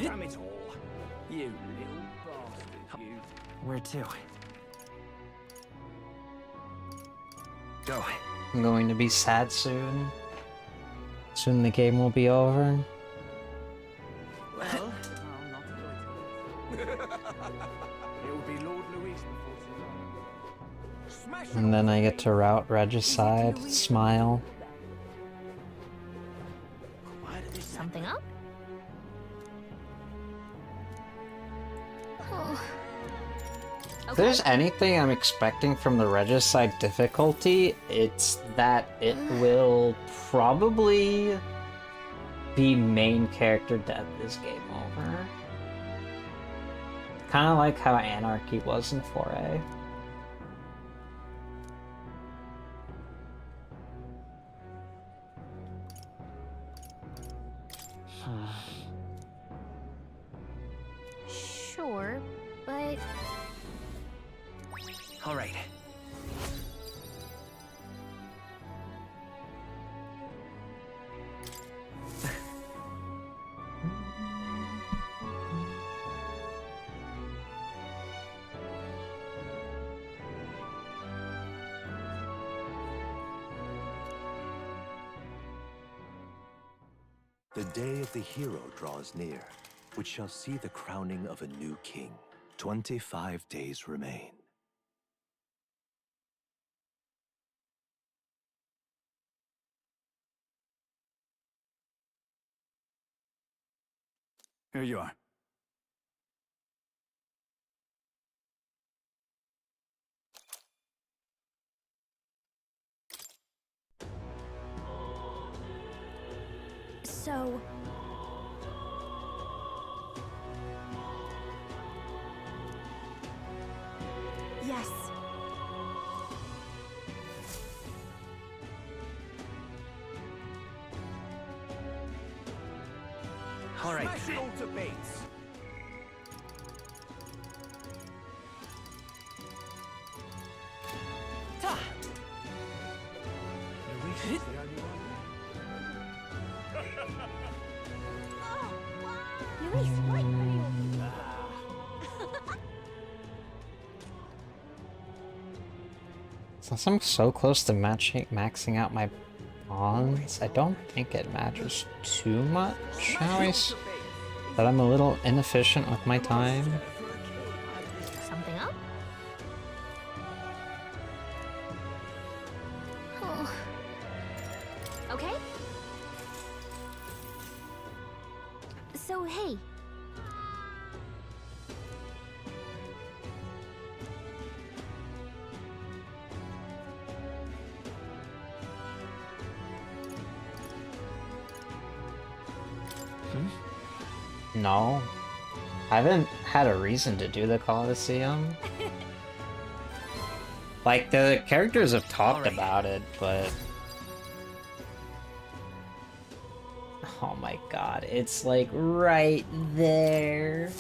Damn it all. You little bastard, you. Where to? Go. I'm going to be sad soon. Soon the game will be over. Well, it'll be Lord Louis before too long. Smash it And then I get to route Regicide, smile. Something up? If there's anything I'm expecting from the Regicide difficulty, it's that it will probably be main character death is game over. Kind of like how Anarchy was in 4A. Sure, but... All right. The day of the hero draws near, which shall see the crowning of a new king. 25 days remain. Here you are. So... Yes. All right. Smash it all to bits. Ta! Luis, wait! Since I'm so close to maxing out my bonds, I don't think it matters too much, that I'm a little inefficient with my time. Something up? Oh. Okay. So, hey. No. I haven't had a reason to do the Colosseum. Like, the characters have talked about it, but... Oh my god, it's like right there.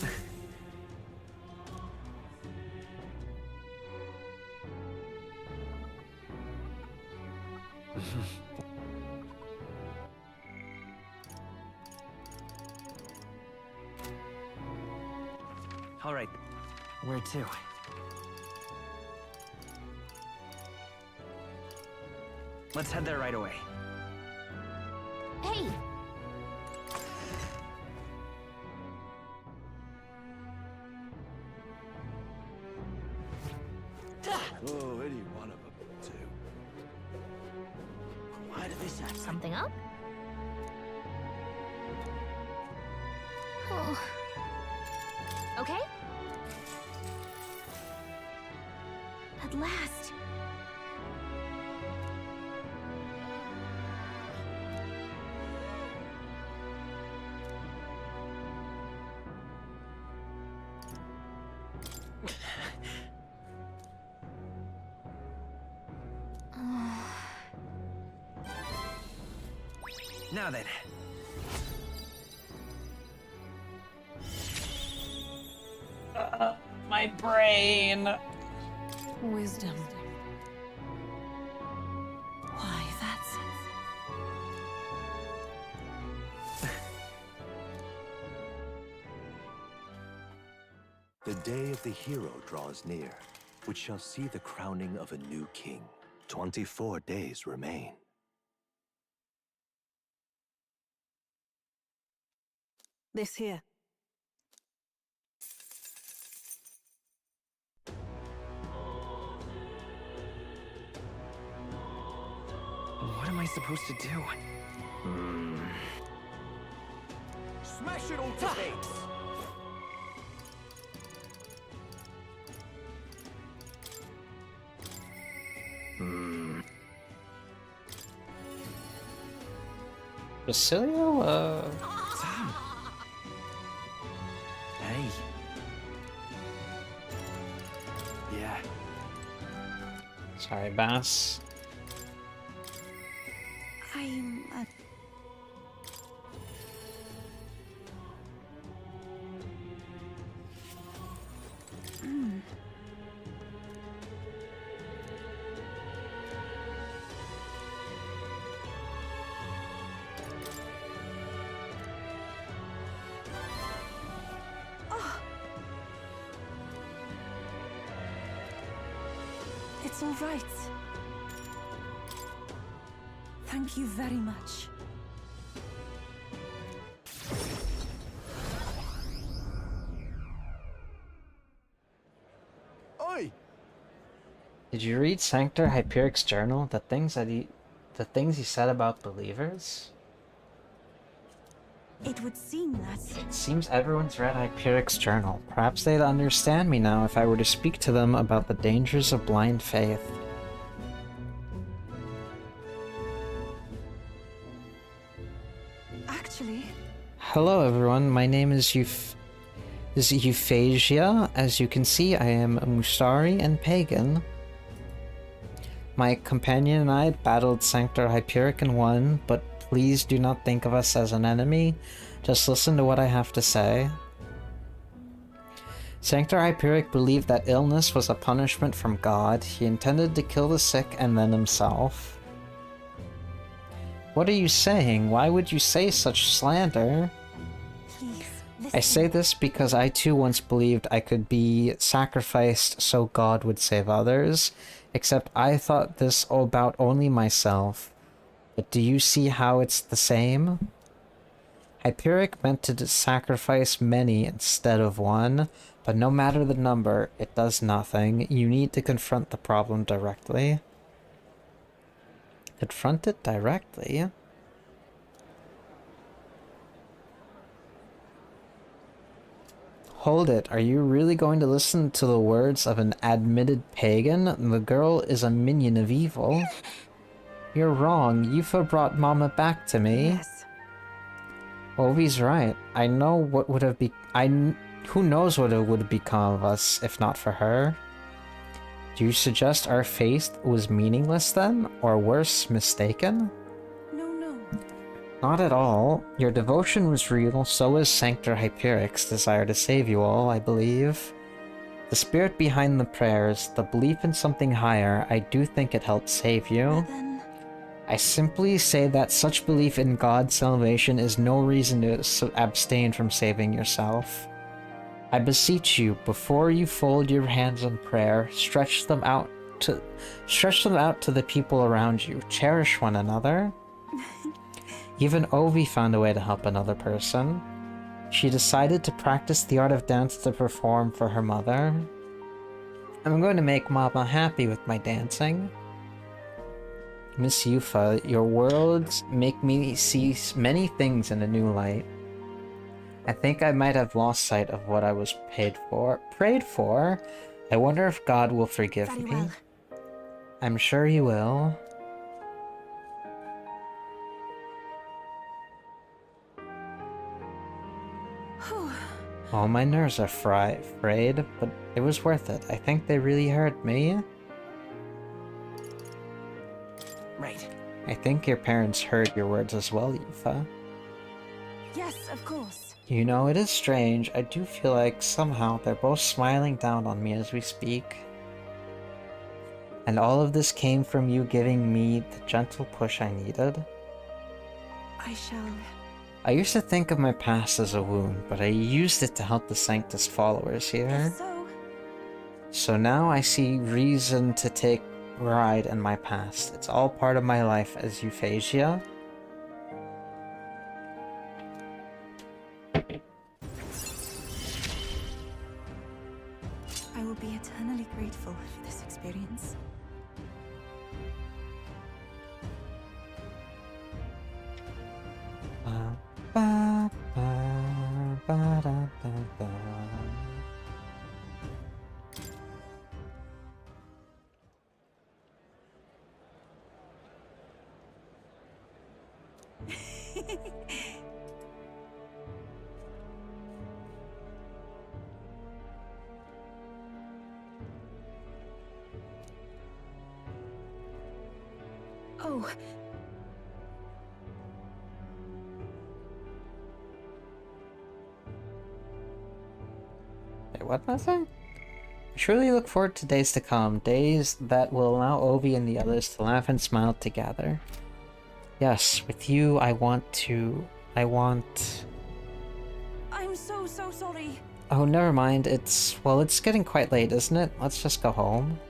All right. Where to? Let's head there right away. Hey! Oh, any one of them, too. Why did this happen? Something up? Oh. Okay? At last. Now then. My brain. Wisdom. Why, that's... The day of the hero draws near, which shall see the crowning of a new king. 24 days remain. This here. What am I supposed to do? Smash it all to bits. Basilio, Hey. Yeah. sorry, Bass. I'm It's all right. Thank you very much. Oi! Did you read Sanctor Hyperic's journal? The things he said about believers? It would seem that... It seems everyone's read Hyperic's journal. Perhaps they'd understand me now if I were to speak to them about the dangers of blind faith. Actually... Hello everyone, my name is Euphrasia. As you can see, I am a Musari and pagan. My companion and I battled Sanctor Hyperic and won, but please do not think of us as an enemy. Just listen to what I have to say. Sanctor Hyperic believed that illness was a punishment from God. He intended to kill the sick and then himself. What are you saying? Why would you say such slander? I say this because I too once believed I could be sacrificed so God would save others, except I thought this about only myself. But do you see how it's the same? Hyperic meant to sacrifice many instead of one, but no matter the number, it does nothing. You need to confront the problem directly. Confront it directly? Hold it, are you really going to listen to the words of an admitted pagan? The girl is a minion of evil. You're wrong. Yufa brought Mama back to me. Yes. Ovi's right. I know what would have who knows what would have become of us if not for her? Do you suggest our faith was meaningless then? Or worse, mistaken? No. Not at all. Your devotion was real, so was Sanctor Hyperic's desire to save you all, I believe. The spirit behind the prayers, the belief in something higher, I do think it helped save you. I simply say that such belief in God's salvation is no reason to abstain from saving yourself. I beseech you, before you fold your hands in prayer, stretch them out to the people around you. Cherish one another. Even Ovi found a way to help another person. She decided to practice the art of dance to perform for her mother. I'm going to make Mama happy with my dancing. Miss Yufa, your words make me see many things in a new light. I think I might have lost sight of what I was prayed for. I wonder if God will forgive me. Well. I'm sure he will. All my nerves are frayed, but it was worth it. I think they really hurt me. Right. I think your parents heard your words as well, Yufa. Yes, of course. You know, it is strange. I do feel like somehow they're both smiling down on me as we speak. And all of this came from you giving me the gentle push I needed. I shall... I used to think of my past as a wound, but I used it to help the Sanctus followers here. So now I see reason to take pride in my past. It's all part of my life as Euphrasia. I will be eternally grateful for this experience. Ba, ba, ba, da, da, da. No. Wait, what was I? I truly look forward to days to come, days that will allow Ovi and the others to laugh and smile together. Yes, with you, I want... I'm so sorry. Oh, never mind. It's getting quite late, isn't it? Let's just go home.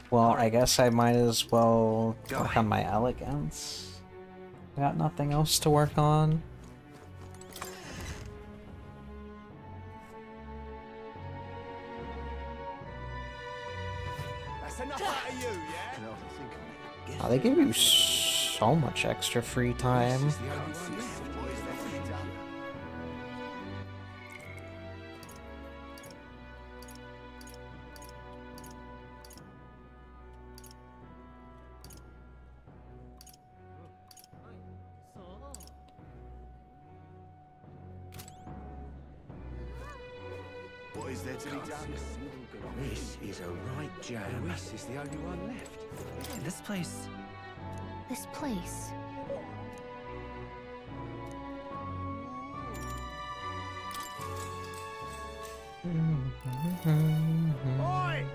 Well, I guess I might as well work on my elegance. Got nothing else to work on. That's enough out of you, yeah? Oh, they give you so much extra free time. What is there to be done? This is a right jam. Luis is the only one left. Yeah, this place... This place. Oi!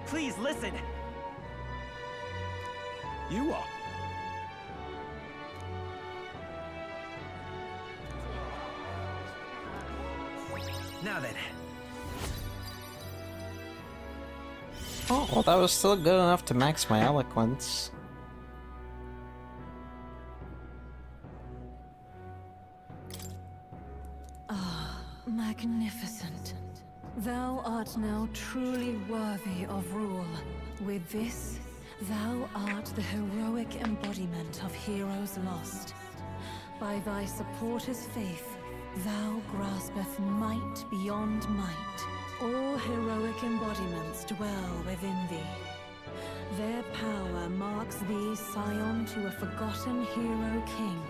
Please listen! You are. Now then. Oh, well, that was still good enough to max my eloquence. Magnificent. Thou art now truly worthy of rule. With this, thou art the heroic embodiment of heroes lost. By thy supporters' faith, thou graspeth might beyond might. All heroic embodiments dwell within thee. Their power marks thee scion to a forgotten hero king,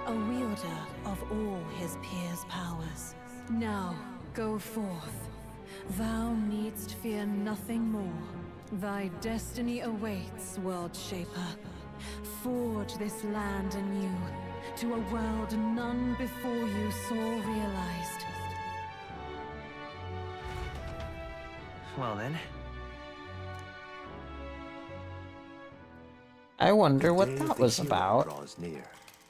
a wielder of all his peers' powers. Now, go forth. Thou needst fear nothing more. Thy destiny awaits, World Shaper. Forge this land anew, to a world none before you saw realized. Well then. I wonder The what day that of the was hero about. draws near,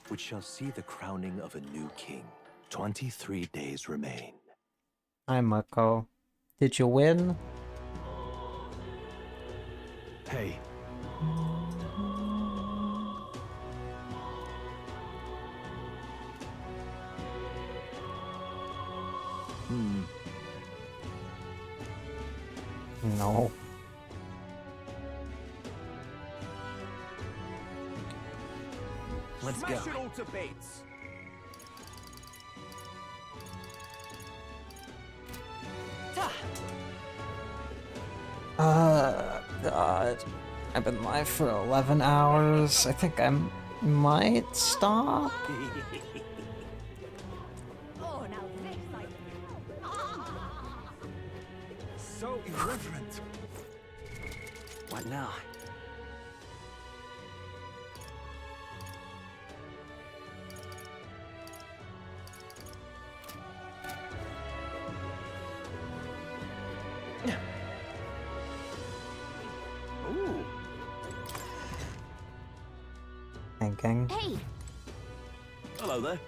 which shall see the crowning of a new king. 23 days remain. Hi, Mako. Did you win? Hey. No. Let's Smash it all to bits. God. I've been live for 11 hours. I think I might stop. So irreverent. What now? Ooh. Thinking. Hey! Hello there.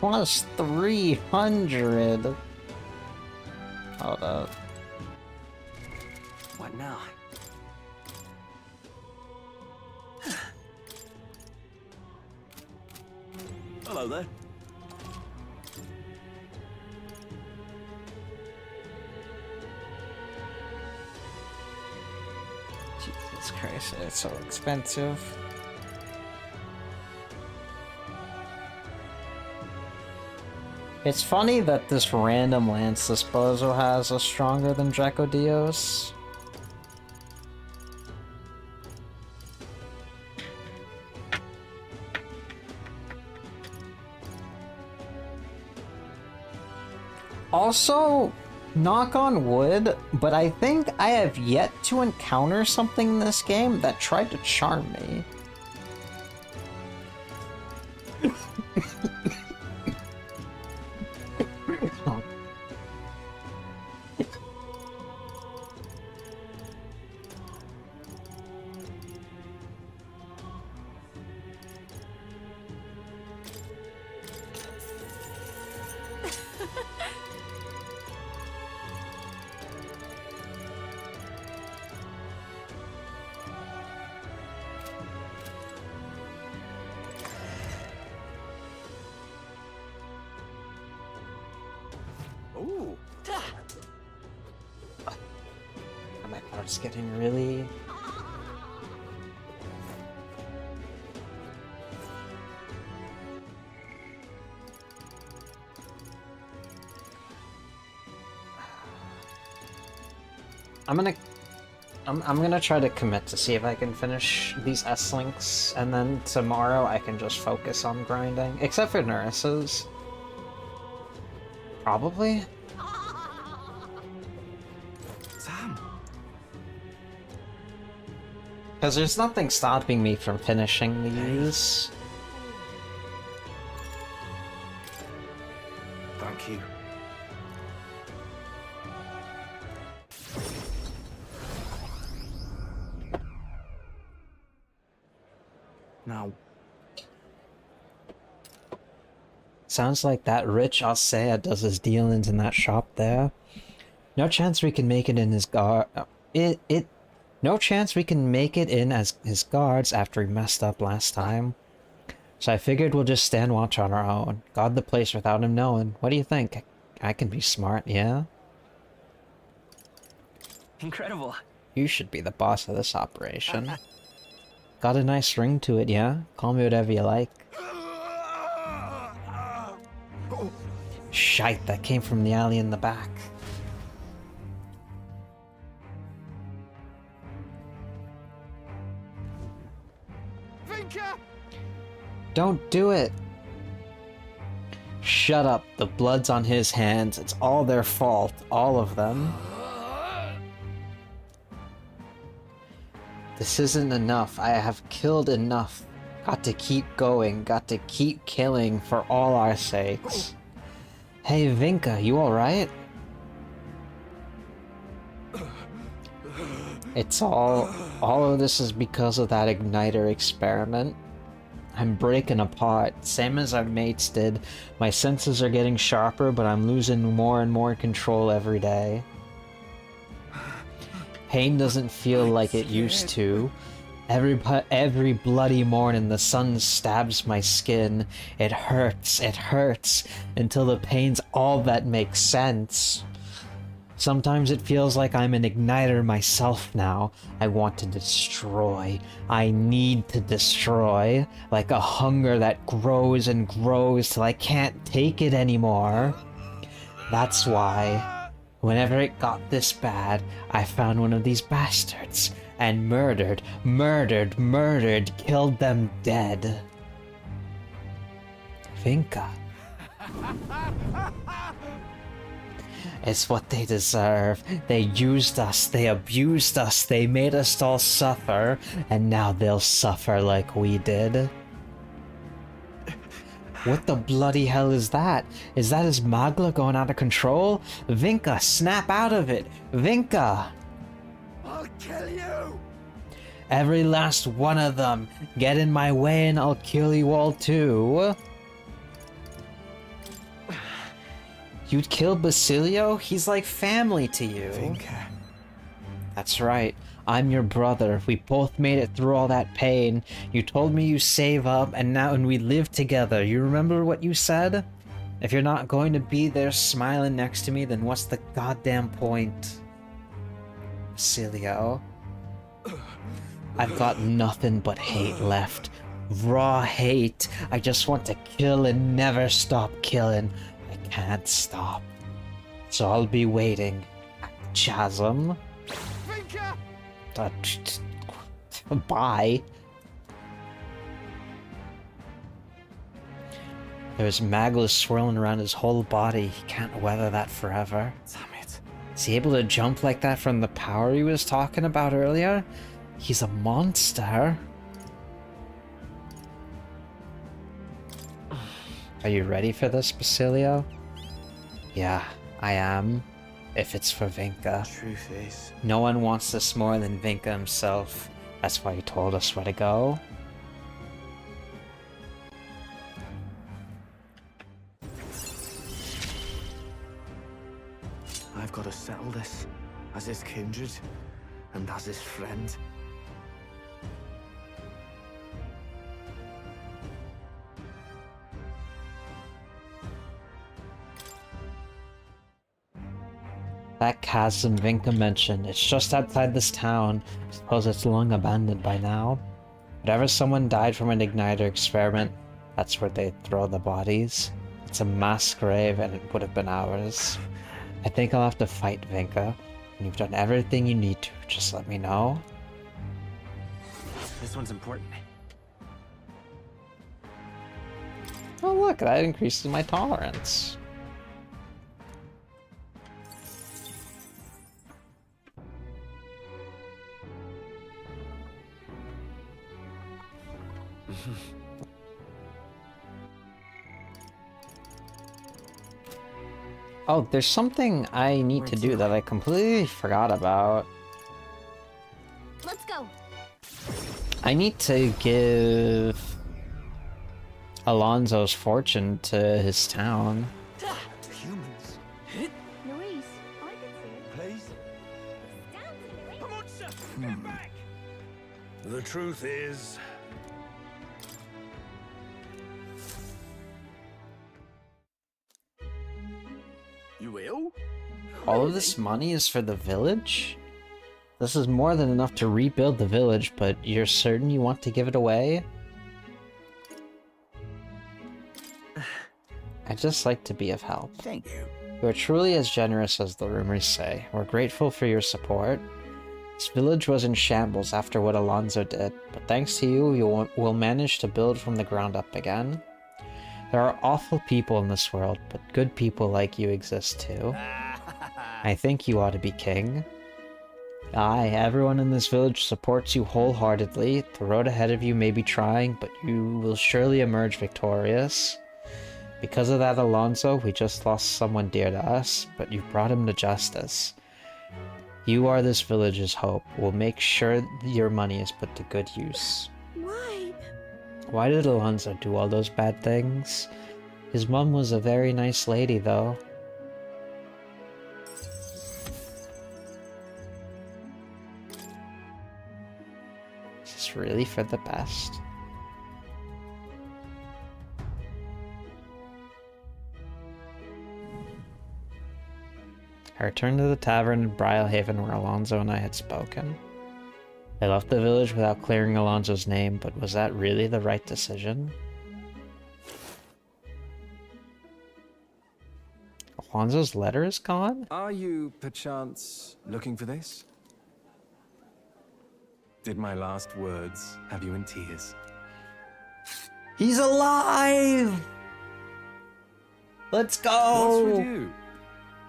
plus 300. Hold up. What now? Hello there. Jesus Christ, it's so expensive. It's funny that this random Lance Disposal has a stronger than Draco Dios. Also, knock on wood, but I think I have yet to encounter something in this game that tried to charm me. Ooh. My heart's getting really... I'm gonna try to commit to see if I can finish these S-Links, and then tomorrow I can just focus on grinding. Except for Nurses. Probably. Sam. Because there's nothing stopping me from finishing these. Thank you. Now. Sounds like that rich Osea does his dealings in that shop there. No chance we can make it in his no chance we can make it in as his guards after he messed up last time. So I figured we'll just stand watch on our own. Guard the place without him knowing. What do you think? I can be smart, yeah? Incredible. You should be the boss of this operation. Got a nice ring to it, yeah? Call me whatever you like. Shite, that came from the alley in the back. Vinka! Don't do it! Shut up, the blood's on his hands. It's all their fault, all of them. This isn't enough. I have killed enough. Got to keep going. Got to keep killing for all our sakes. Hey, Vinka, you alright? It's all of this is because of that igniter experiment. I'm breaking apart, same as our mates did. My senses are getting sharper, but I'm losing more and more control every day. Pain doesn't feel like it used to. Every bloody morning the sun stabs my skin. It hurts, until the pain's all that makes sense. Sometimes it feels like I'm an igniter myself now. I want to destroy. I need to destroy. Like a hunger that grows and grows till I can't take it anymore. That's why, whenever it got this bad, I found one of these bastards. And murdered, killed them dead. Vinka. It's what they deserve. They used us, they abused us, they made us all suffer, and now they'll suffer like we did. What the bloody hell is that? Is that his Magla going out of control? Vinka, snap out of it! Vinka! I'll kill you! Every last one of them! Get in my way and I'll kill you all too! You'd kill Basilio? He's like family to you. Vinka. That's right. I'm your brother. We both made it through all that pain. You told me you save up, and we live together. You remember what you said? If you're not going to be there smiling next to me, then what's the goddamn point? Basilio. I've got nothing but hate left. Raw hate. I just want to kill and never stop killing. I can't stop. So I'll be waiting at the chasm. Bye. There's magma swirling around his whole body. He can't weather that forever. Damn it. Is he able to jump like that from the power he was talking about earlier? He's a monster. Are you ready for this, Basilio? Yeah, I am. If it's for Vinka. Truth is, no one wants this more than Vinka himself. That's why he told us where to go. I've got to settle this as his kindred and as his friend. That chasm Vinka mentioned, it's just outside this town. I suppose it's long abandoned by now. Whenever someone died from an igniter experiment, that's where they throw the bodies. It's a mass grave and it would have been ours. I think I'll have to fight Vinka, and you've done everything you need to. Just let me know. This one's important. Oh look, that increases my tolerance. Oh, there's something I need to do that I completely forgot about. Let's go. I need to give Alonso's fortune to his town. To humans. Luis, I can see it. Please? The truth is... You will? All of this money is for the village? This is more than enough to rebuild the village, but you're certain you want to give it away? I'd just like to be of help. Thank you. You are truly as generous as the rumors say. We're grateful for your support. This village was in shambles after what Alonso did, but thanks to you, we'll manage to build from the ground up again. There are awful people in this world, but good people like you exist too. I think you ought to be king. Aye, everyone in this village supports you wholeheartedly. The road ahead of you may be trying, but you will surely emerge victorious. Because of that, Alonso, we just lost someone dear to us, but you've brought him to justice. You are this village's hope. We'll make sure your money is put to good use. Why? Why did Alonso do all those bad things? His mom was a very nice lady, though. Is this really for the best? I returned to the tavern in Brialhaven where Alonso and I had spoken. I left the village without clearing Alonso's name, but was that really the right decision? Alonso's letter is gone? Are you, perchance, looking for this? Did my last words have you in tears? He's alive! Let's go! What's with you?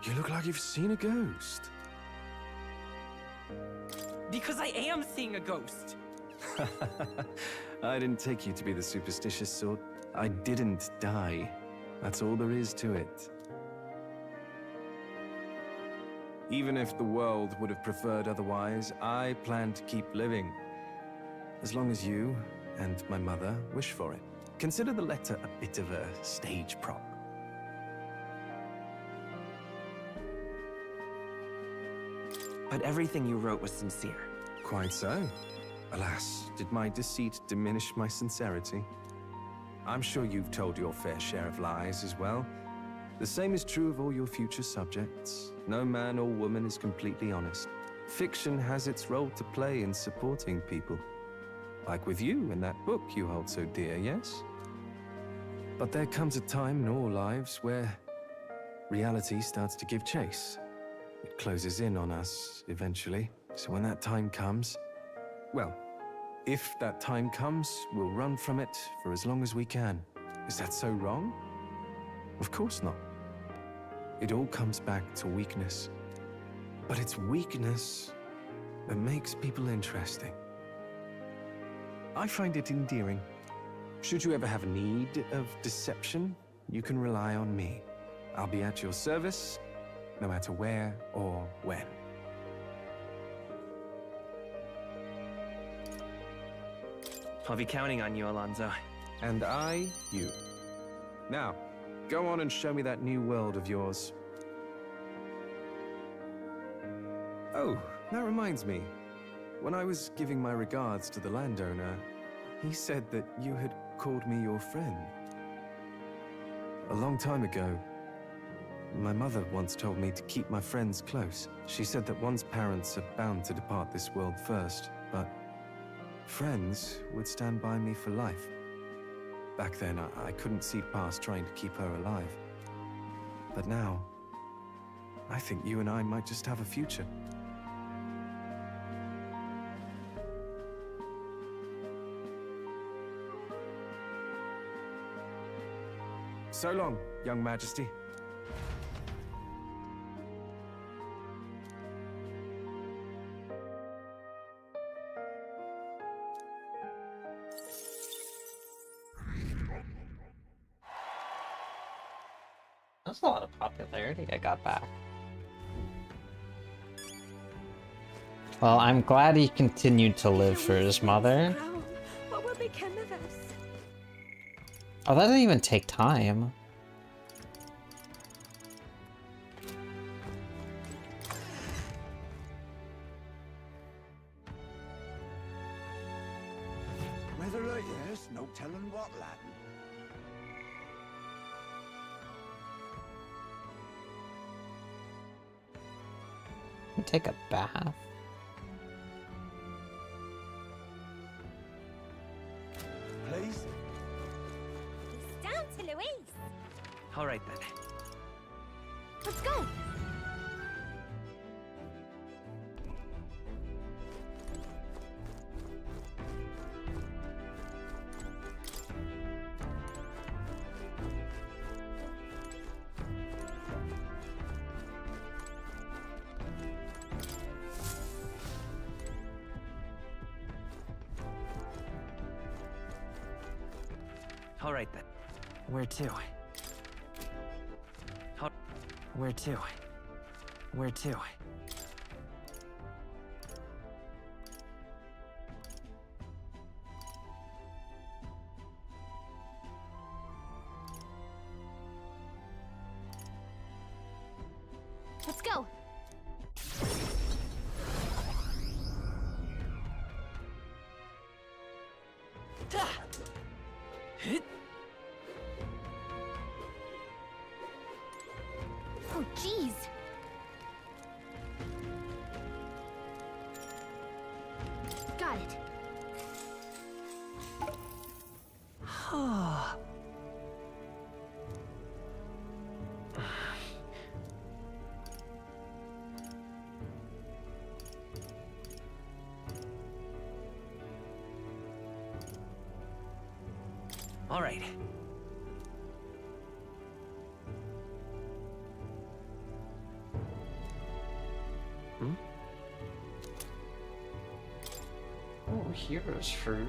You look like you've seen a ghost. Because I am seeing a ghost. I didn't take you to be the superstitious sort. I didn't die. That's all there is to it. Even if the world would have preferred otherwise, I plan to keep living. As long as you and my mother wish for it. Consider the letter a bit of a stage prop. But everything you wrote was sincere. Quite so. Alas, did my deceit diminish my sincerity? I'm sure you've told your fair share of lies as well. The same is true of all your future subjects. No man or woman is completely honest. Fiction has its role to play in supporting people. Like with you in that book you hold so dear, yes? But there comes a time in all lives where reality starts to give chase. It closes in on us eventually. So when that time comes, well, if that time comes, we'll run from it for as long as we can. Is that so wrong? Of course not. It all comes back to weakness. But it's weakness that makes people interesting. I find it endearing. Should you ever have need of deception, you can rely on me. I'll be at your service, no matter where or when. I'll be counting on you, Alonso. And I, you. Now, go on and show me that new world of yours. Oh, that reminds me. When I was giving my regards to the landowner, he said that you had called me your friend. A long time ago, my mother once told me to keep my friends close. She said that one's parents are bound to depart this world first, but friends would stand by me for life. Back then, I couldn't see past trying to keep her alive. But now, I think you and I might just have a future. So long, young majesty. That's a lot of popularity I got back. Well, I'm glad he continued to live for his mother. What will become of us? Oh, that didn't even take time. Whether like yes, no telling what, lad. Take a bath. Please? It's down to Louise. All right then. Let's go. All right then. Where to? Where to? Where to? Let's go. Oh, jeez. Got it. All right. Oh, hero's fruit.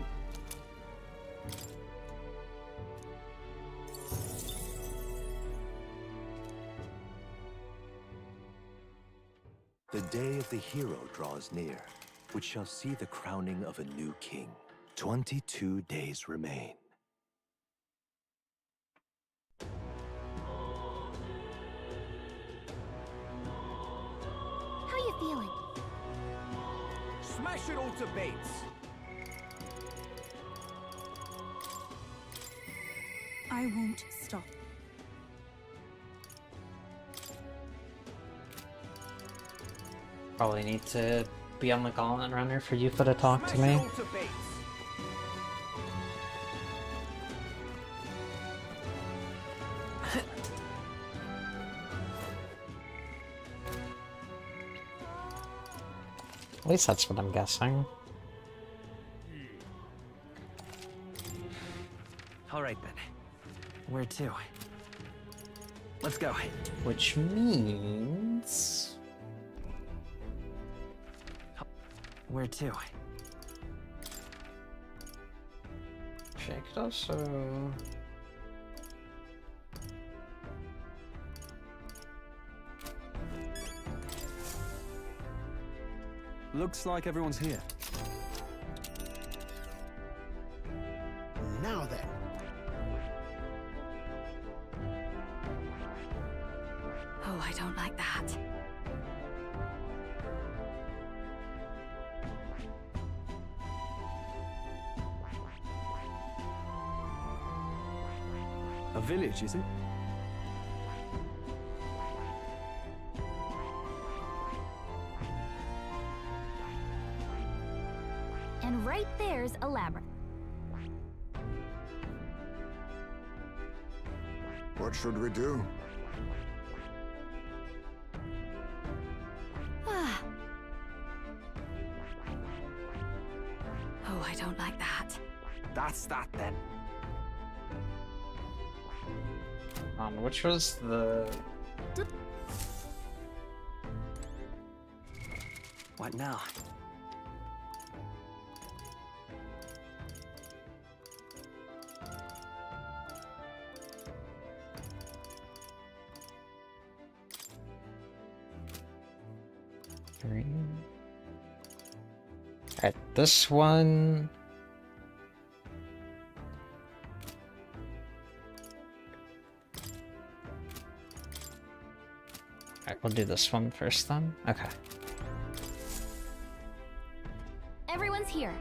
The day of the hero draws near, which shall see the crowning of a new king. 22 days remain. How you feeling? Smash it all to bits! I won't stop. Probably need to be on the Gauntlet Runner for Yuffie to talk to me. At least that's what I'm guessing. All right then. Where to? Let's go. Which means... Where to? She could also... Looks like everyone's here. Now then. Oh, I don't like that. A village, is it? And right there's a labyrinth. What should we do? Ah. Oh, I don't like that. That's that then. Which was the... What now? Three. Alright, this one... Alright, we'll do this one first then. Okay. Everyone's here.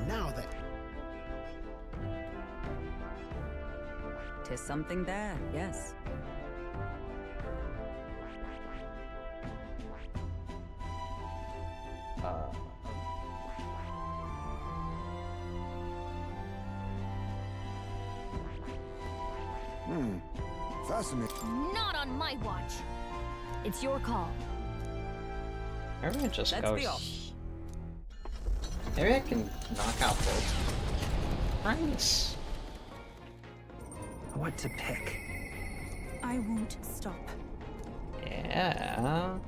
Now then. Tis something there, yes. Fascinating. Not on my watch. It's your call. Maybe I just Let's go... be off. Maybe I can knock out both. Nice. What to pick? I won't stop. Yeah.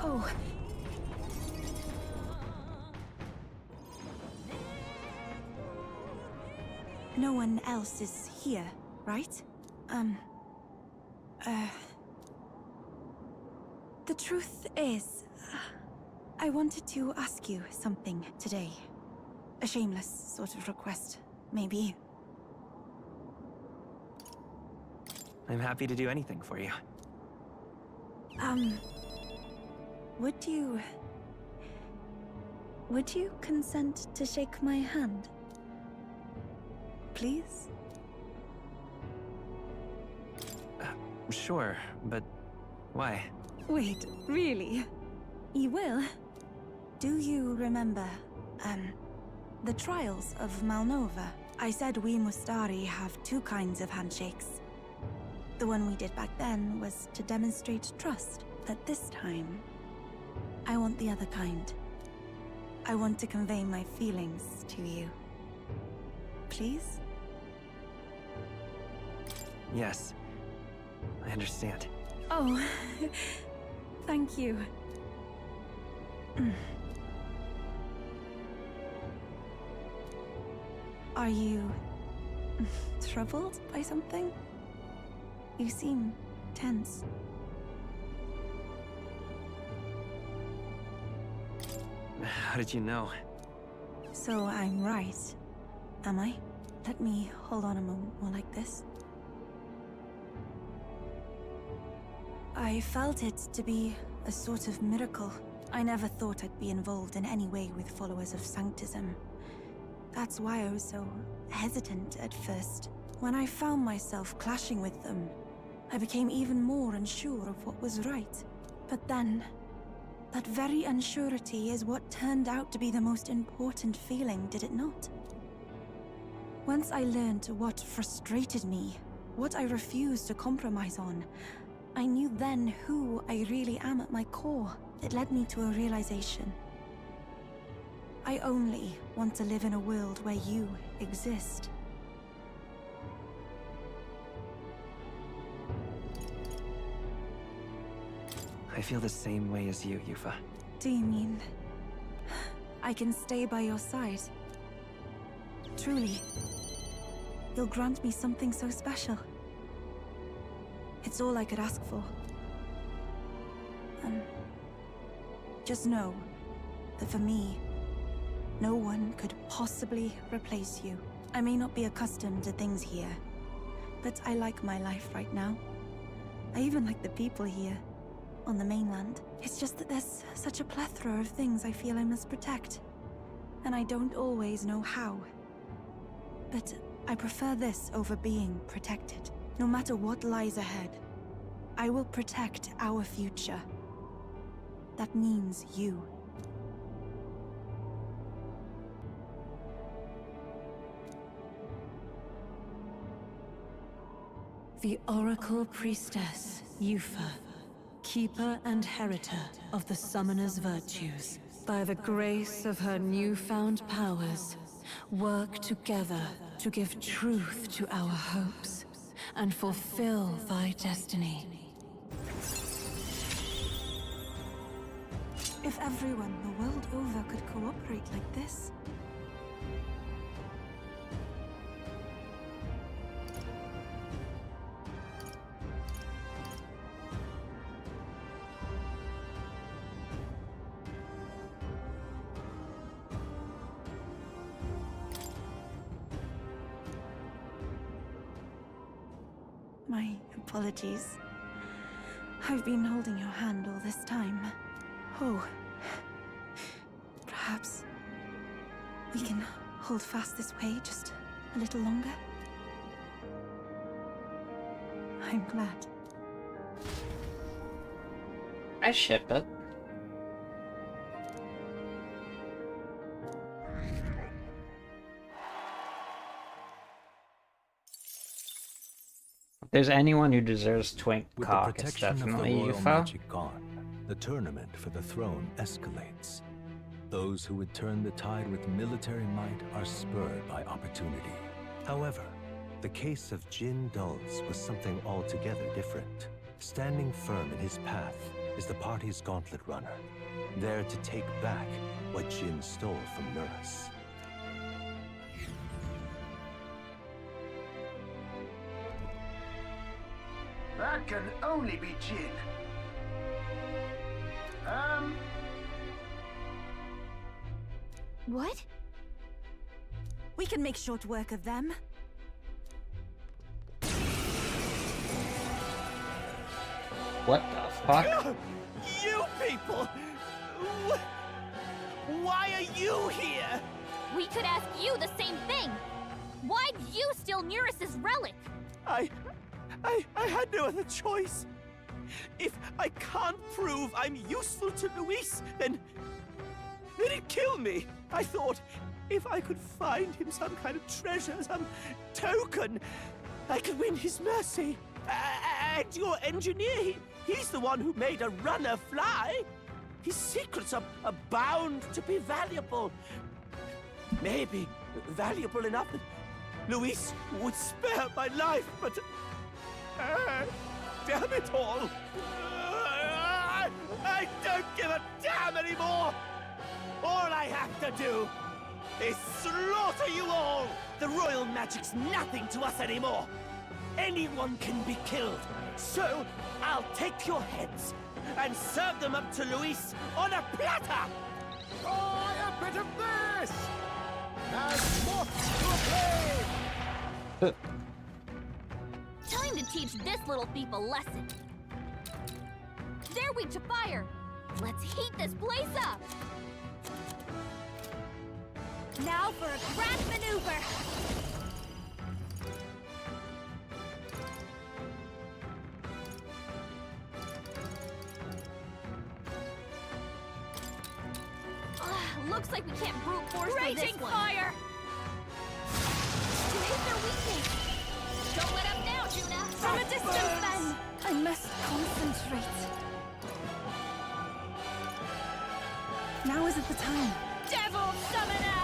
Oh. No one else is here, right? The truth is, I wanted to ask you something today. A shameless sort of request, maybe. I'm happy to do anything for you. Would you consent to shake my hand? Please? Sure, but why? Wait, really? You will? Do you remember, the trials of Malnova? I said we Mustari have two kinds of handshakes. The one we did back then was to demonstrate trust, but this time, I want the other kind. I want to convey my feelings to you. Please? Yes, I understand. Oh, thank you. Are you Troubled by something? You seem tense. How did you know? So I'm right, am I? Let me hold on a moment more like this. I felt it to be a sort of miracle. I never thought I'd be involved in any way with followers of Sanctism. That's why I was so hesitant at first. When I found myself clashing with them, I became even more unsure of what was right. But then, that very unsurety is what turned out to be the most important feeling, did it not? Once I learned what frustrated me, what I refused to compromise on, I knew then who I really am at my core. It led me to a realization. I only want to live in a world where you exist. I feel the same way as you, Yuffie. Do you mean I can stay by your side? Truly, you'll grant me something so special. It's all I could ask for. Just know that for me, no one could possibly replace you. I may not be accustomed to things here, but I like my life right now. I even like the people here, on the mainland. It's just that there's such a plethora of things I feel I must protect, and I don't always know how. But I prefer this over being protected. No matter what lies ahead, I will protect our future. That means you. The Oracle Priestess, Yuffie, keeper and heritor of the Summoner's virtues. By the grace of her newfound powers, work together to give truth to our hopes and fulfill thy destiny. If everyone the world over could cooperate like this. My apologies. I've been holding your hand all this time. Oh. Perhaps we can hold fast this way just a little longer? I'm glad. I ship it. If there's anyone who deserves Twink With cock, the it's protection of the definitely royal Yuffie. magic gone, the tournament for the throne escalates. Those who would turn the tide with military might are spurred by opportunity. However, the case of Jin Dulz was something altogether different. Standing firm in his path is the party's gauntlet runner, there to take back what Jin stole from Nurse. That can only be Jin. What? We can make short work of them. What the fuck? You people! Why are you here? We could ask you the same thing. Why'd you steal Neris's relic? I had no other choice. If I can't prove I'm useful to Luis, then he'd kill me. I thought if I could find him some kind of treasure, some token, I could win his mercy. And your engineer, he's the one who made a runner fly. His secrets are bound to be valuable. Maybe valuable enough that Luis would spare my life, but... damn it all! I don't give a damn anymore! All I have to do is slaughter you all! The royal magic's nothing to us anymore. Anyone can be killed. So, I'll take your heads and serve them up to Luis on a platter! Try a bit of this! As moth to a flame! Time to teach this little thief a lesson. They're weak to fire. Let's heat this place up. Now for a grand maneuver. Looks like we can't brute force through this one. Fire! You hit their weakness. Don't let up now, Juna. From a distance, then. I must concentrate. Now isn't the time. Devil Summoner!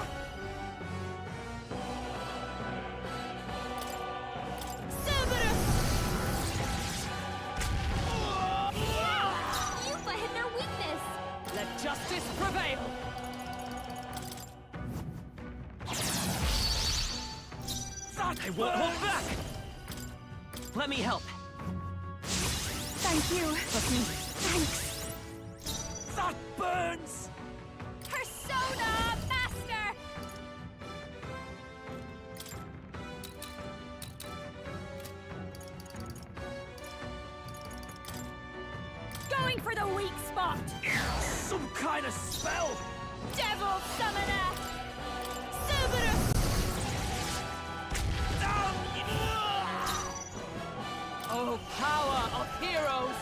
Cerberus! Yuffie hit their weakness. Let justice prevail. I won't hold back! Let me help. Thank you. Trust me. Thanks. That burns! Persona Master! Going for the weak spot! Some kind of spell! Devil Summoner! Cerberus! Oh, power of heroes!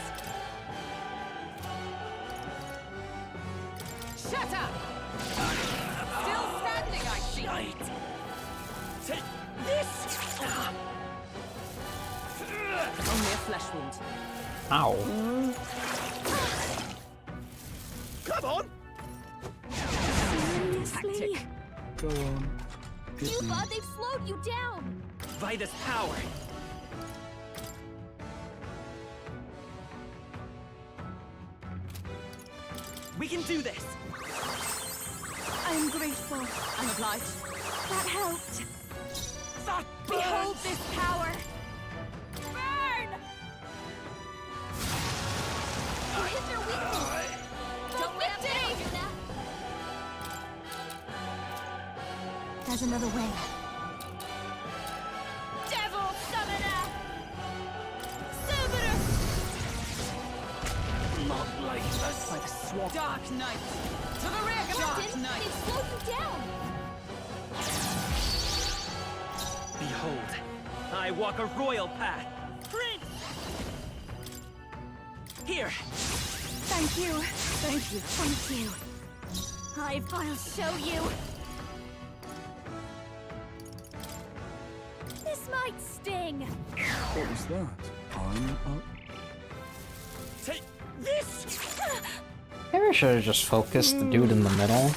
Shut up! Still standing, I see. Take this! Only a flesh wound. Ow. Come on! Tactic. Go on. Yuffie, they've slowed you down! Vida's power. We can do this! I'm grateful. I'm obliged. That helped. That Behold this power! Burn! You hit their weakness! Don't let up now, Juna! There's another way. Devil Summoner! Cerberus! Not like this! Like a swamp. Dark Knight! To the rear, Dark Captain, Knight! they've slowed you down! Behold, I walk a royal path. Prince! Here! Thank you. Thank you. Thank you. I'll show you. This might sting. What was that? I'm up. Take this! Maybe I should have just focused the dude in the middle.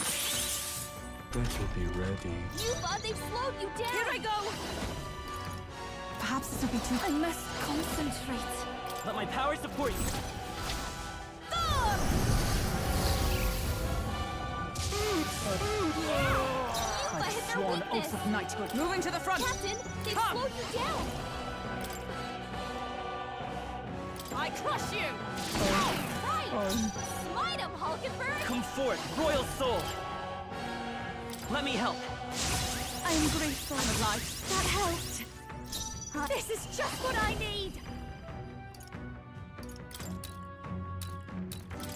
Better be ready. Yuffie, they've slowed you down. Here I go. Perhaps this will be too. I must concentrate. Let my power support you. Thor! Like hit their sworn weakness. oath of knighthood. Moving to the front! Captain, they've Come. slowed you down. I crush you! Right! Smite him, Hulkenberg! Come forth, royal soul! Let me help. I'm grateful. I'm obliged. That helped. This is just what I need!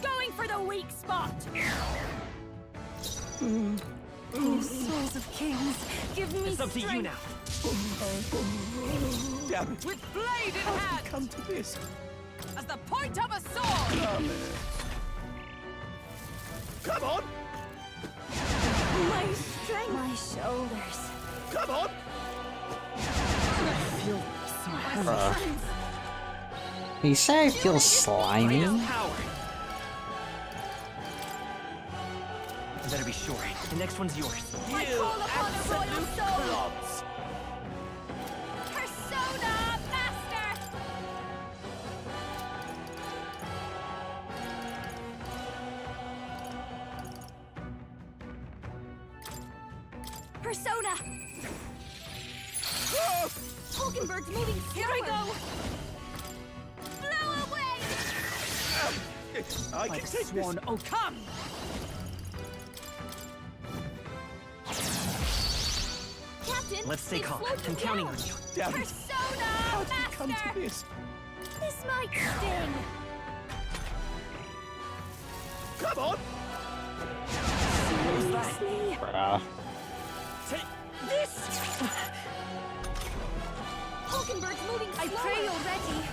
Going for the weak spot! Oh, souls of kings, give me It's up to you strength. now. Damn it. With blade in hand! Come to this. As the point of a sword! Damn it. Come on! My strength. My shoulders. Come on! I feel so heavy. You say I feel slimy? Power. You better be sure. The next one's yours. I call upon a royal soul! Blobs! Persona Master! Persona! Hulkenberg's moving. Here I go. Blow away. I can take this. Oh, come! Captain, Let's stay they've calm. slowed I'm you counting down. on you. Damn it. Persona How did it come Master. to this? This might sting. Come on! Seriously? Bruh. Take this! Hulkenberg's moving slower. I pray you're ready.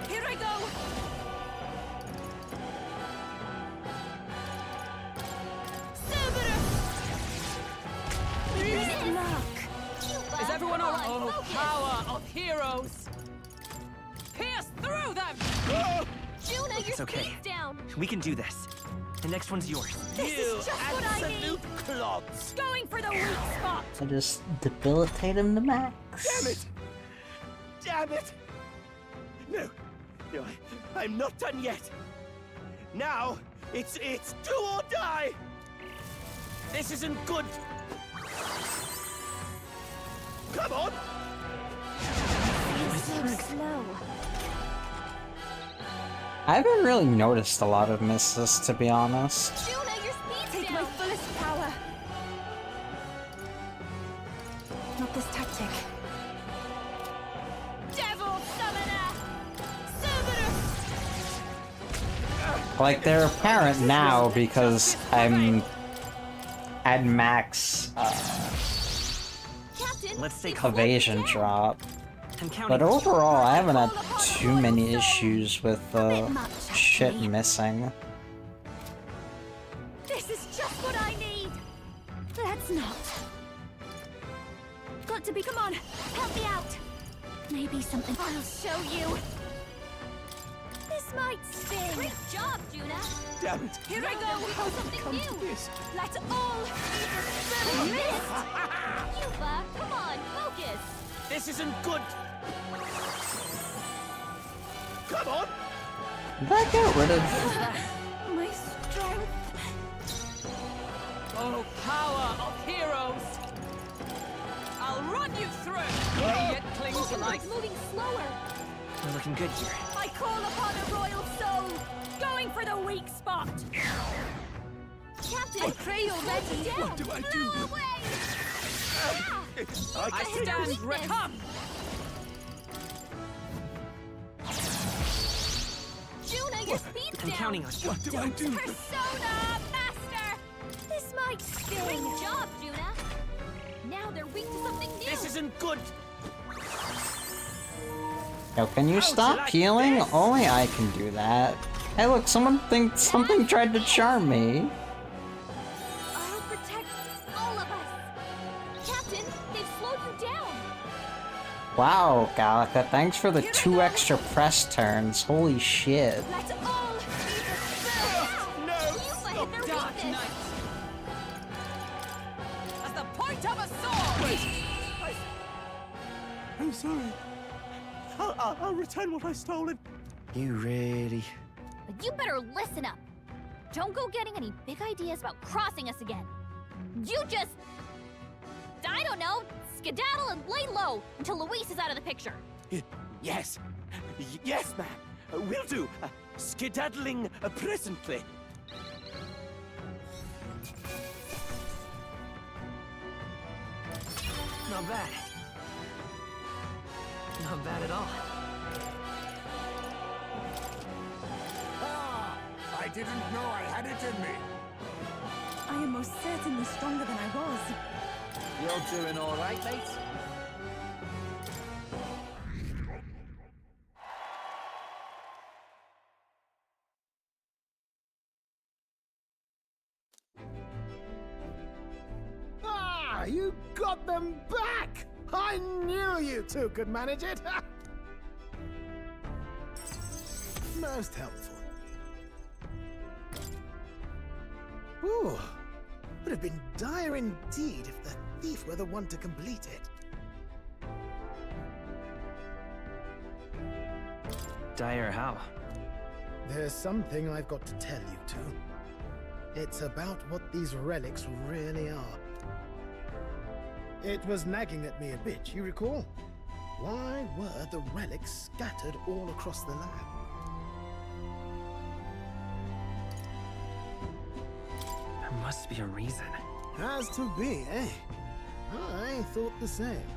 Here I go. Good luck. Is everyone all right? Oh, power of heroes! Pierce through them! Juna, your It's okay. speed's down. We can do this. The next one's yours. This is just what I need. Absolute clods! Going for the weak spot. I just debilitate him to max. Damn it! Damn it! No, no, I'm not done yet. Now, it's do or die. This isn't good. Come on! So slow. I haven't really noticed a lot of misses, to be honest. Juna, your speed's Take down. my fullest power. Not this tactic. Devil Summoner. Cerberus. Like, they're apparent now because I'm at max Captain, Let's stay evasion drop. I'm counting But on you. overall, I haven't had too many issues with shit missing. this is just what I need. Let's not. Got to be. Come on, help me out. Maybe something. I'll show you. This might sting. Great job, Juna. Damn it! Here I go. We have something Come new. to this. Let's all missed. Yuba, come on, focus. This isn't good. Come on! Did I get rid of... My strength. Oh, power of heroes! I'll run you through! Yet cling to life. Hulkenberg's moving slower. We're looking good here. I call upon a royal soul. Going for the weak spot. Captain, I pray you're ready. Down. What do I do? Blow away. I I can stand weakness. recom! Juna, your speed's I'm down. counting on you. What do I do? Persona Master. This might sting. Great job, Juna. Now they're weak to something new. This isn't good. Yo, can you stop healing? Only I can do that. Hey look, someone thinks something tried to charm me. I'll protect all of us. Captain, they've slowed you down. Wow, Gallica, thanks for the 2 extra press turns. Holy shit. Let's all be the No! Yuba hit their Dark weakness. Knight! As the point of a sword! I'm sorry. I'll return what I've stolen. You really... But you better listen up. Don't go getting any big ideas about crossing us again. You just... I don't know, skedaddle and lay low until Luis is out of the picture. Yes. Yes, ma'am. Will do. Skedaddling presently. Not bad. Not bad at all. Ah! I didn't know I had it in me. I am most certainly stronger than I was. You're doing all right, mate. Ah, you got them back! I knew you two could manage it! Most helpful. Ooh, would have been dire indeed if the thief were the one to complete it. Dire how? There's something I've got to tell you two. It's about what these relics really are. It was nagging at me a bit, you recall? Why were the relics scattered all across the lab? There must be a reason. Has to be, eh? I thought the same.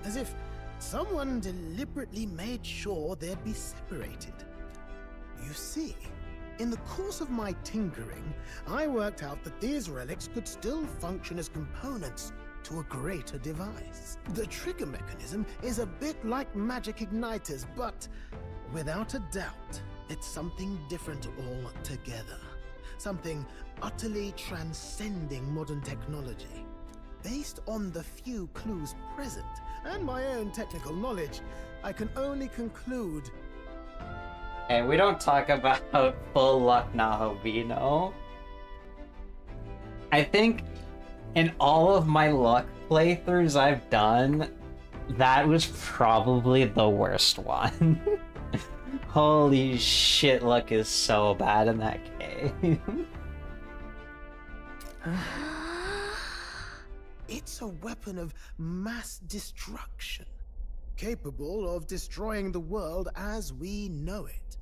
As if someone deliberately made sure they'd be separated. You see, in the course of my tinkering, I worked out that these relics could still function as components to a greater device. The trigger mechanism is a bit like magic igniters, but without a doubt, it's something different altogether. Something utterly transcending modern technology. Based on the few clues present, and my own technical knowledge, I can only conclude... Hey, we don't talk about full luck Nahovino. I think in all of my luck playthroughs I've done, that was probably the worst one. Holy shit, luck is so bad in that game. It's a weapon of mass destruction, capable of destroying the world as we know it.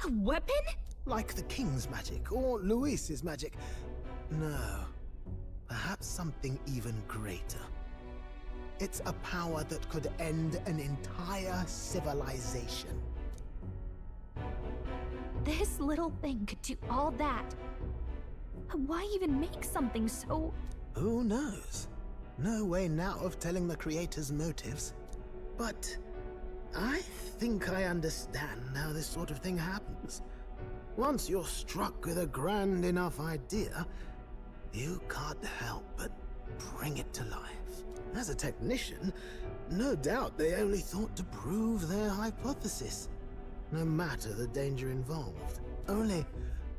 A weapon? Like the King's magic, or Luis's magic. No, perhaps something even greater. It's a power that could end an entire civilization. This little thing could do all that. Why even make something so... Who knows? No way now of telling the creator's motives. But I think I understand how this sort of thing happens. Once you're struck with a grand enough idea, you can't help but bring it to life. As a technician, no doubt they only thought to prove their hypothesis, no matter the danger involved. Only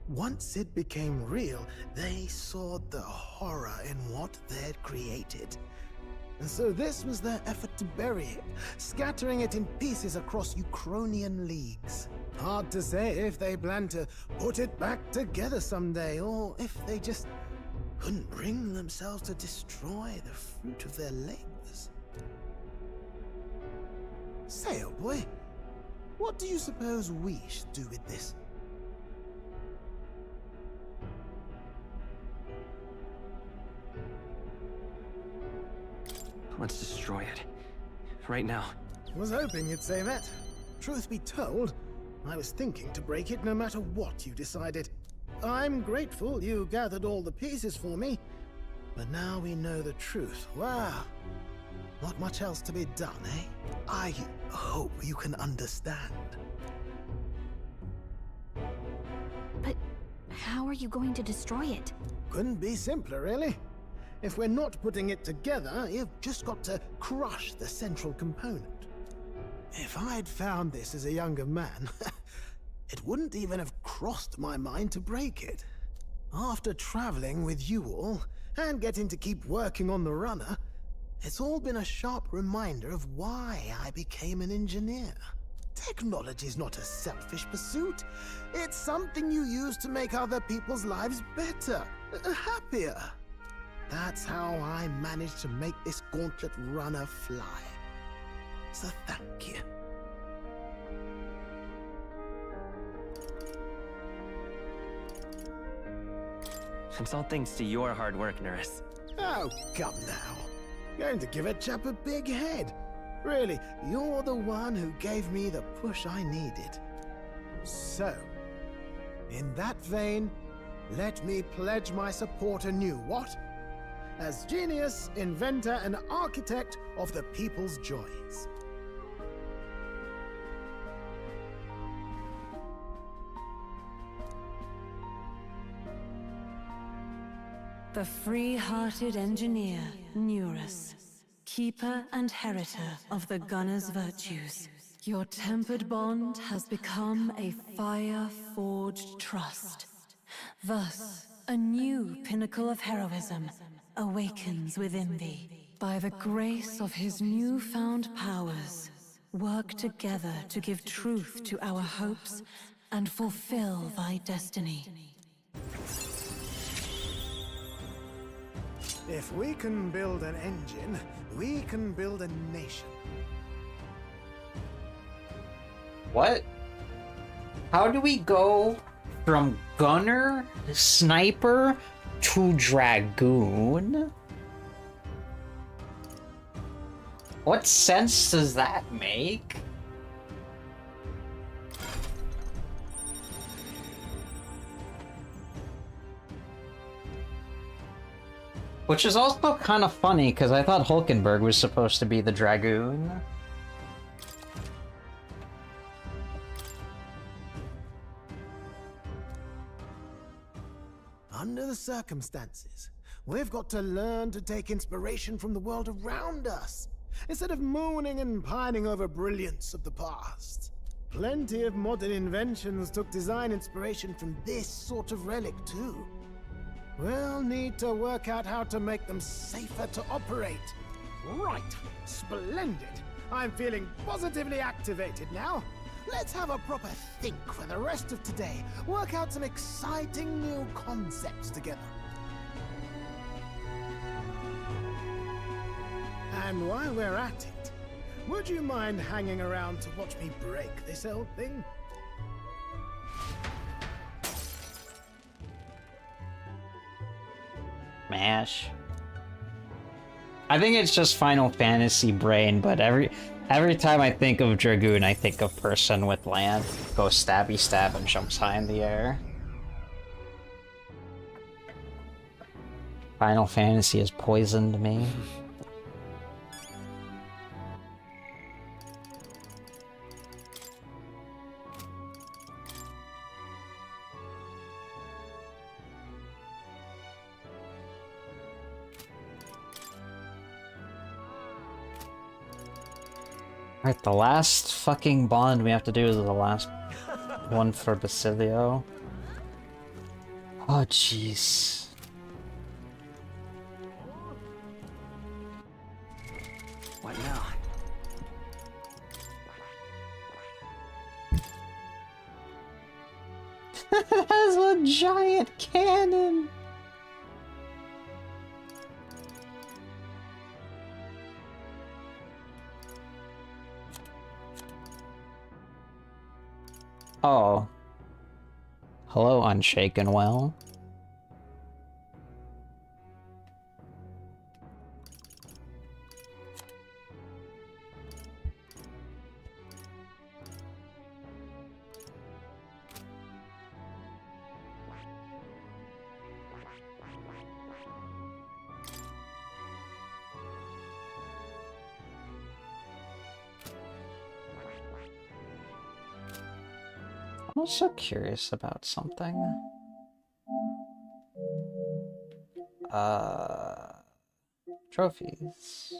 once it became real, they saw the horror in what they'd created. And so this was their effort to bury it, scattering it in pieces across Ukrainian leagues. Hard to say if they plan to put it back together someday, or if they just couldn't bring themselves to destroy the fruit of their labors. Say, old boy, what do you suppose we should do with this? Let's destroy it. Right now. Was hoping you'd say that. Truth be told, I was thinking to break it no matter what you decided. I'm grateful you gathered all the pieces for me, but now we know the truth. Wow. Not much else to be done, eh? I hope you can understand. But how are you going to destroy it? Couldn't be simpler, really. If we're not putting it together, you've just got to crush the central component. If I'd found this as a younger man, it wouldn't even have crossed my mind to break it. After traveling with you all, and getting to keep working on the runner, it's all been a sharp reminder of why I became an engineer. Technology's not a selfish pursuit. It's something you use to make other people's lives better, happier. That's how I managed to make this gauntlet runner fly. So thank you. It's all thanks to your hard work, Nurse. Oh, come now. Going to give a chap a big head. Really, you're the one who gave me the push I needed. So, in that vein, let me pledge my support anew, what? As genius, inventor, and architect of the people's joys. The free-hearted engineer, Neurus, keeper and heritor of the gunner's virtues. Your tempered bond has become a fire-forged trust. Thus, a new pinnacle of heroism awakens within thee. By the grace of his newfound powers, work together to give truth to our hopes and fulfill thy destiny. If we can build an engine, we can build a nation. What? How do we go from gunner, sniper, to dragoon? What sense does that make? Which is also kind of funny, because I thought Hulkenberg was supposed to be the dragoon. Under the circumstances, we've got to learn to take inspiration from the world around us, instead of mooning and pining over brilliance of the past. Plenty of modern inventions took design inspiration from this sort of relic too. We'll need to work out how to make them safer to operate. Right, splendid. I'm feeling positively activated now. Let's have a proper think for the rest of today. Work out some exciting new concepts together. And while we're at it, would you mind hanging around to watch me break this old thing? Mash. I think it's just Final Fantasy brain, but every time I think of Dragoon, I think of person with land, goes stabby stab and jumps high in the air. Final Fantasy has poisoned me. Alright, the last fucking bond we have to do is the last one for Basilio. Oh, jeez. What now? It has a giant cannon! Oh. Hello, Unshaken Well. I'm also curious about something. Trophies.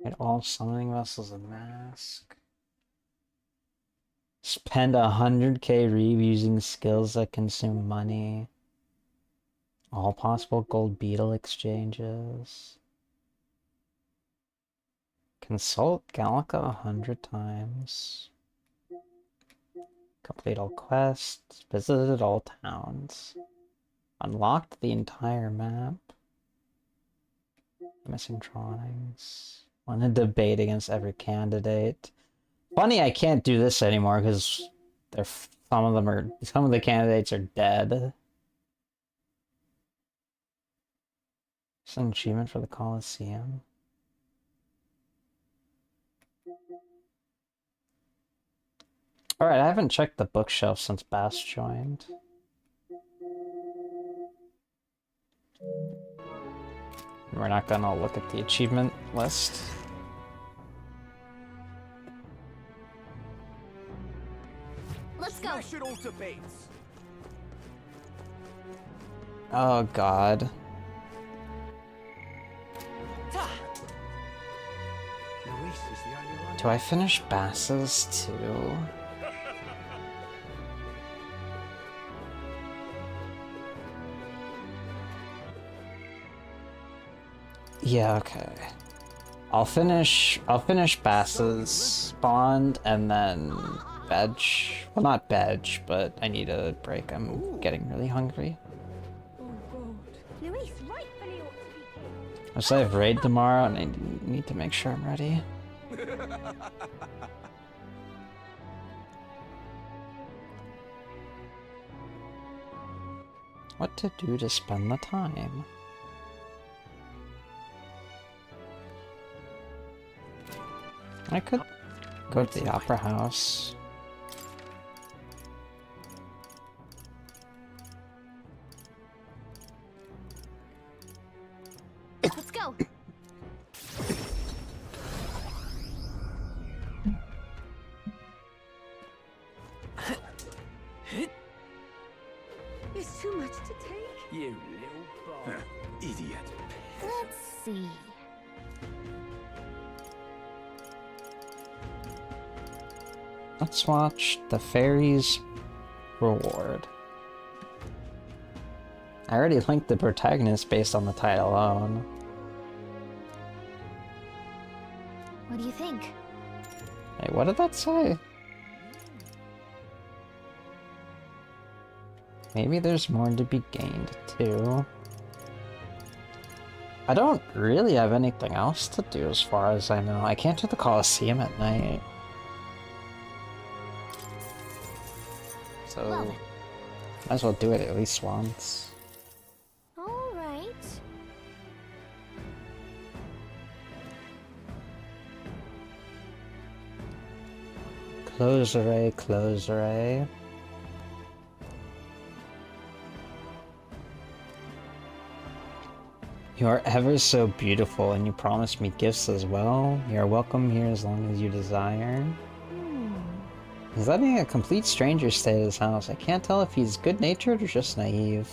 Get all summoning vessels and mask. Spend 100k Reeve using skills that consume money. All possible gold beetle exchanges. Consult Gallica 100 times. Complete all quests. Visited all towns. Unlocked the entire map. Missing drawings. Won a debate against every candidate. Funny I can't do this anymore because some of the candidates are dead. It's an achievement for the Colosseum. Alright, I haven't checked the bookshelf since Bass joined. We're not gonna look at the achievement list. Let's go. Smash it all to bits. Oh god. Do I finish Bass's too? Yeah, okay. I'll finish Bass's bond and then veg. Well, not veg, but I need a break. I'm getting really hungry. Luis, rightfully ought to be king. So I have raid tomorrow and I need to make sure I'm ready. What to do to spend the time? I could go to the opera house. Let's go. It's too much to take. You little bug. Idiot. Let's see. Let's watch the fairy's reward. I already linked the protagonist based on the title alone. What do you think? Wait, what did that say? Maybe there's more to be gained too. I don't really have anything else to do as far as I know. I can't do the Colosseum at night. So, might as well do it at least once. All right. Closere, closere. You are ever so beautiful, and you promised me gifts as well. You are welcome here as long as you desire. He's letting a complete stranger stay at his house. I can't tell if he's good-natured or just naive.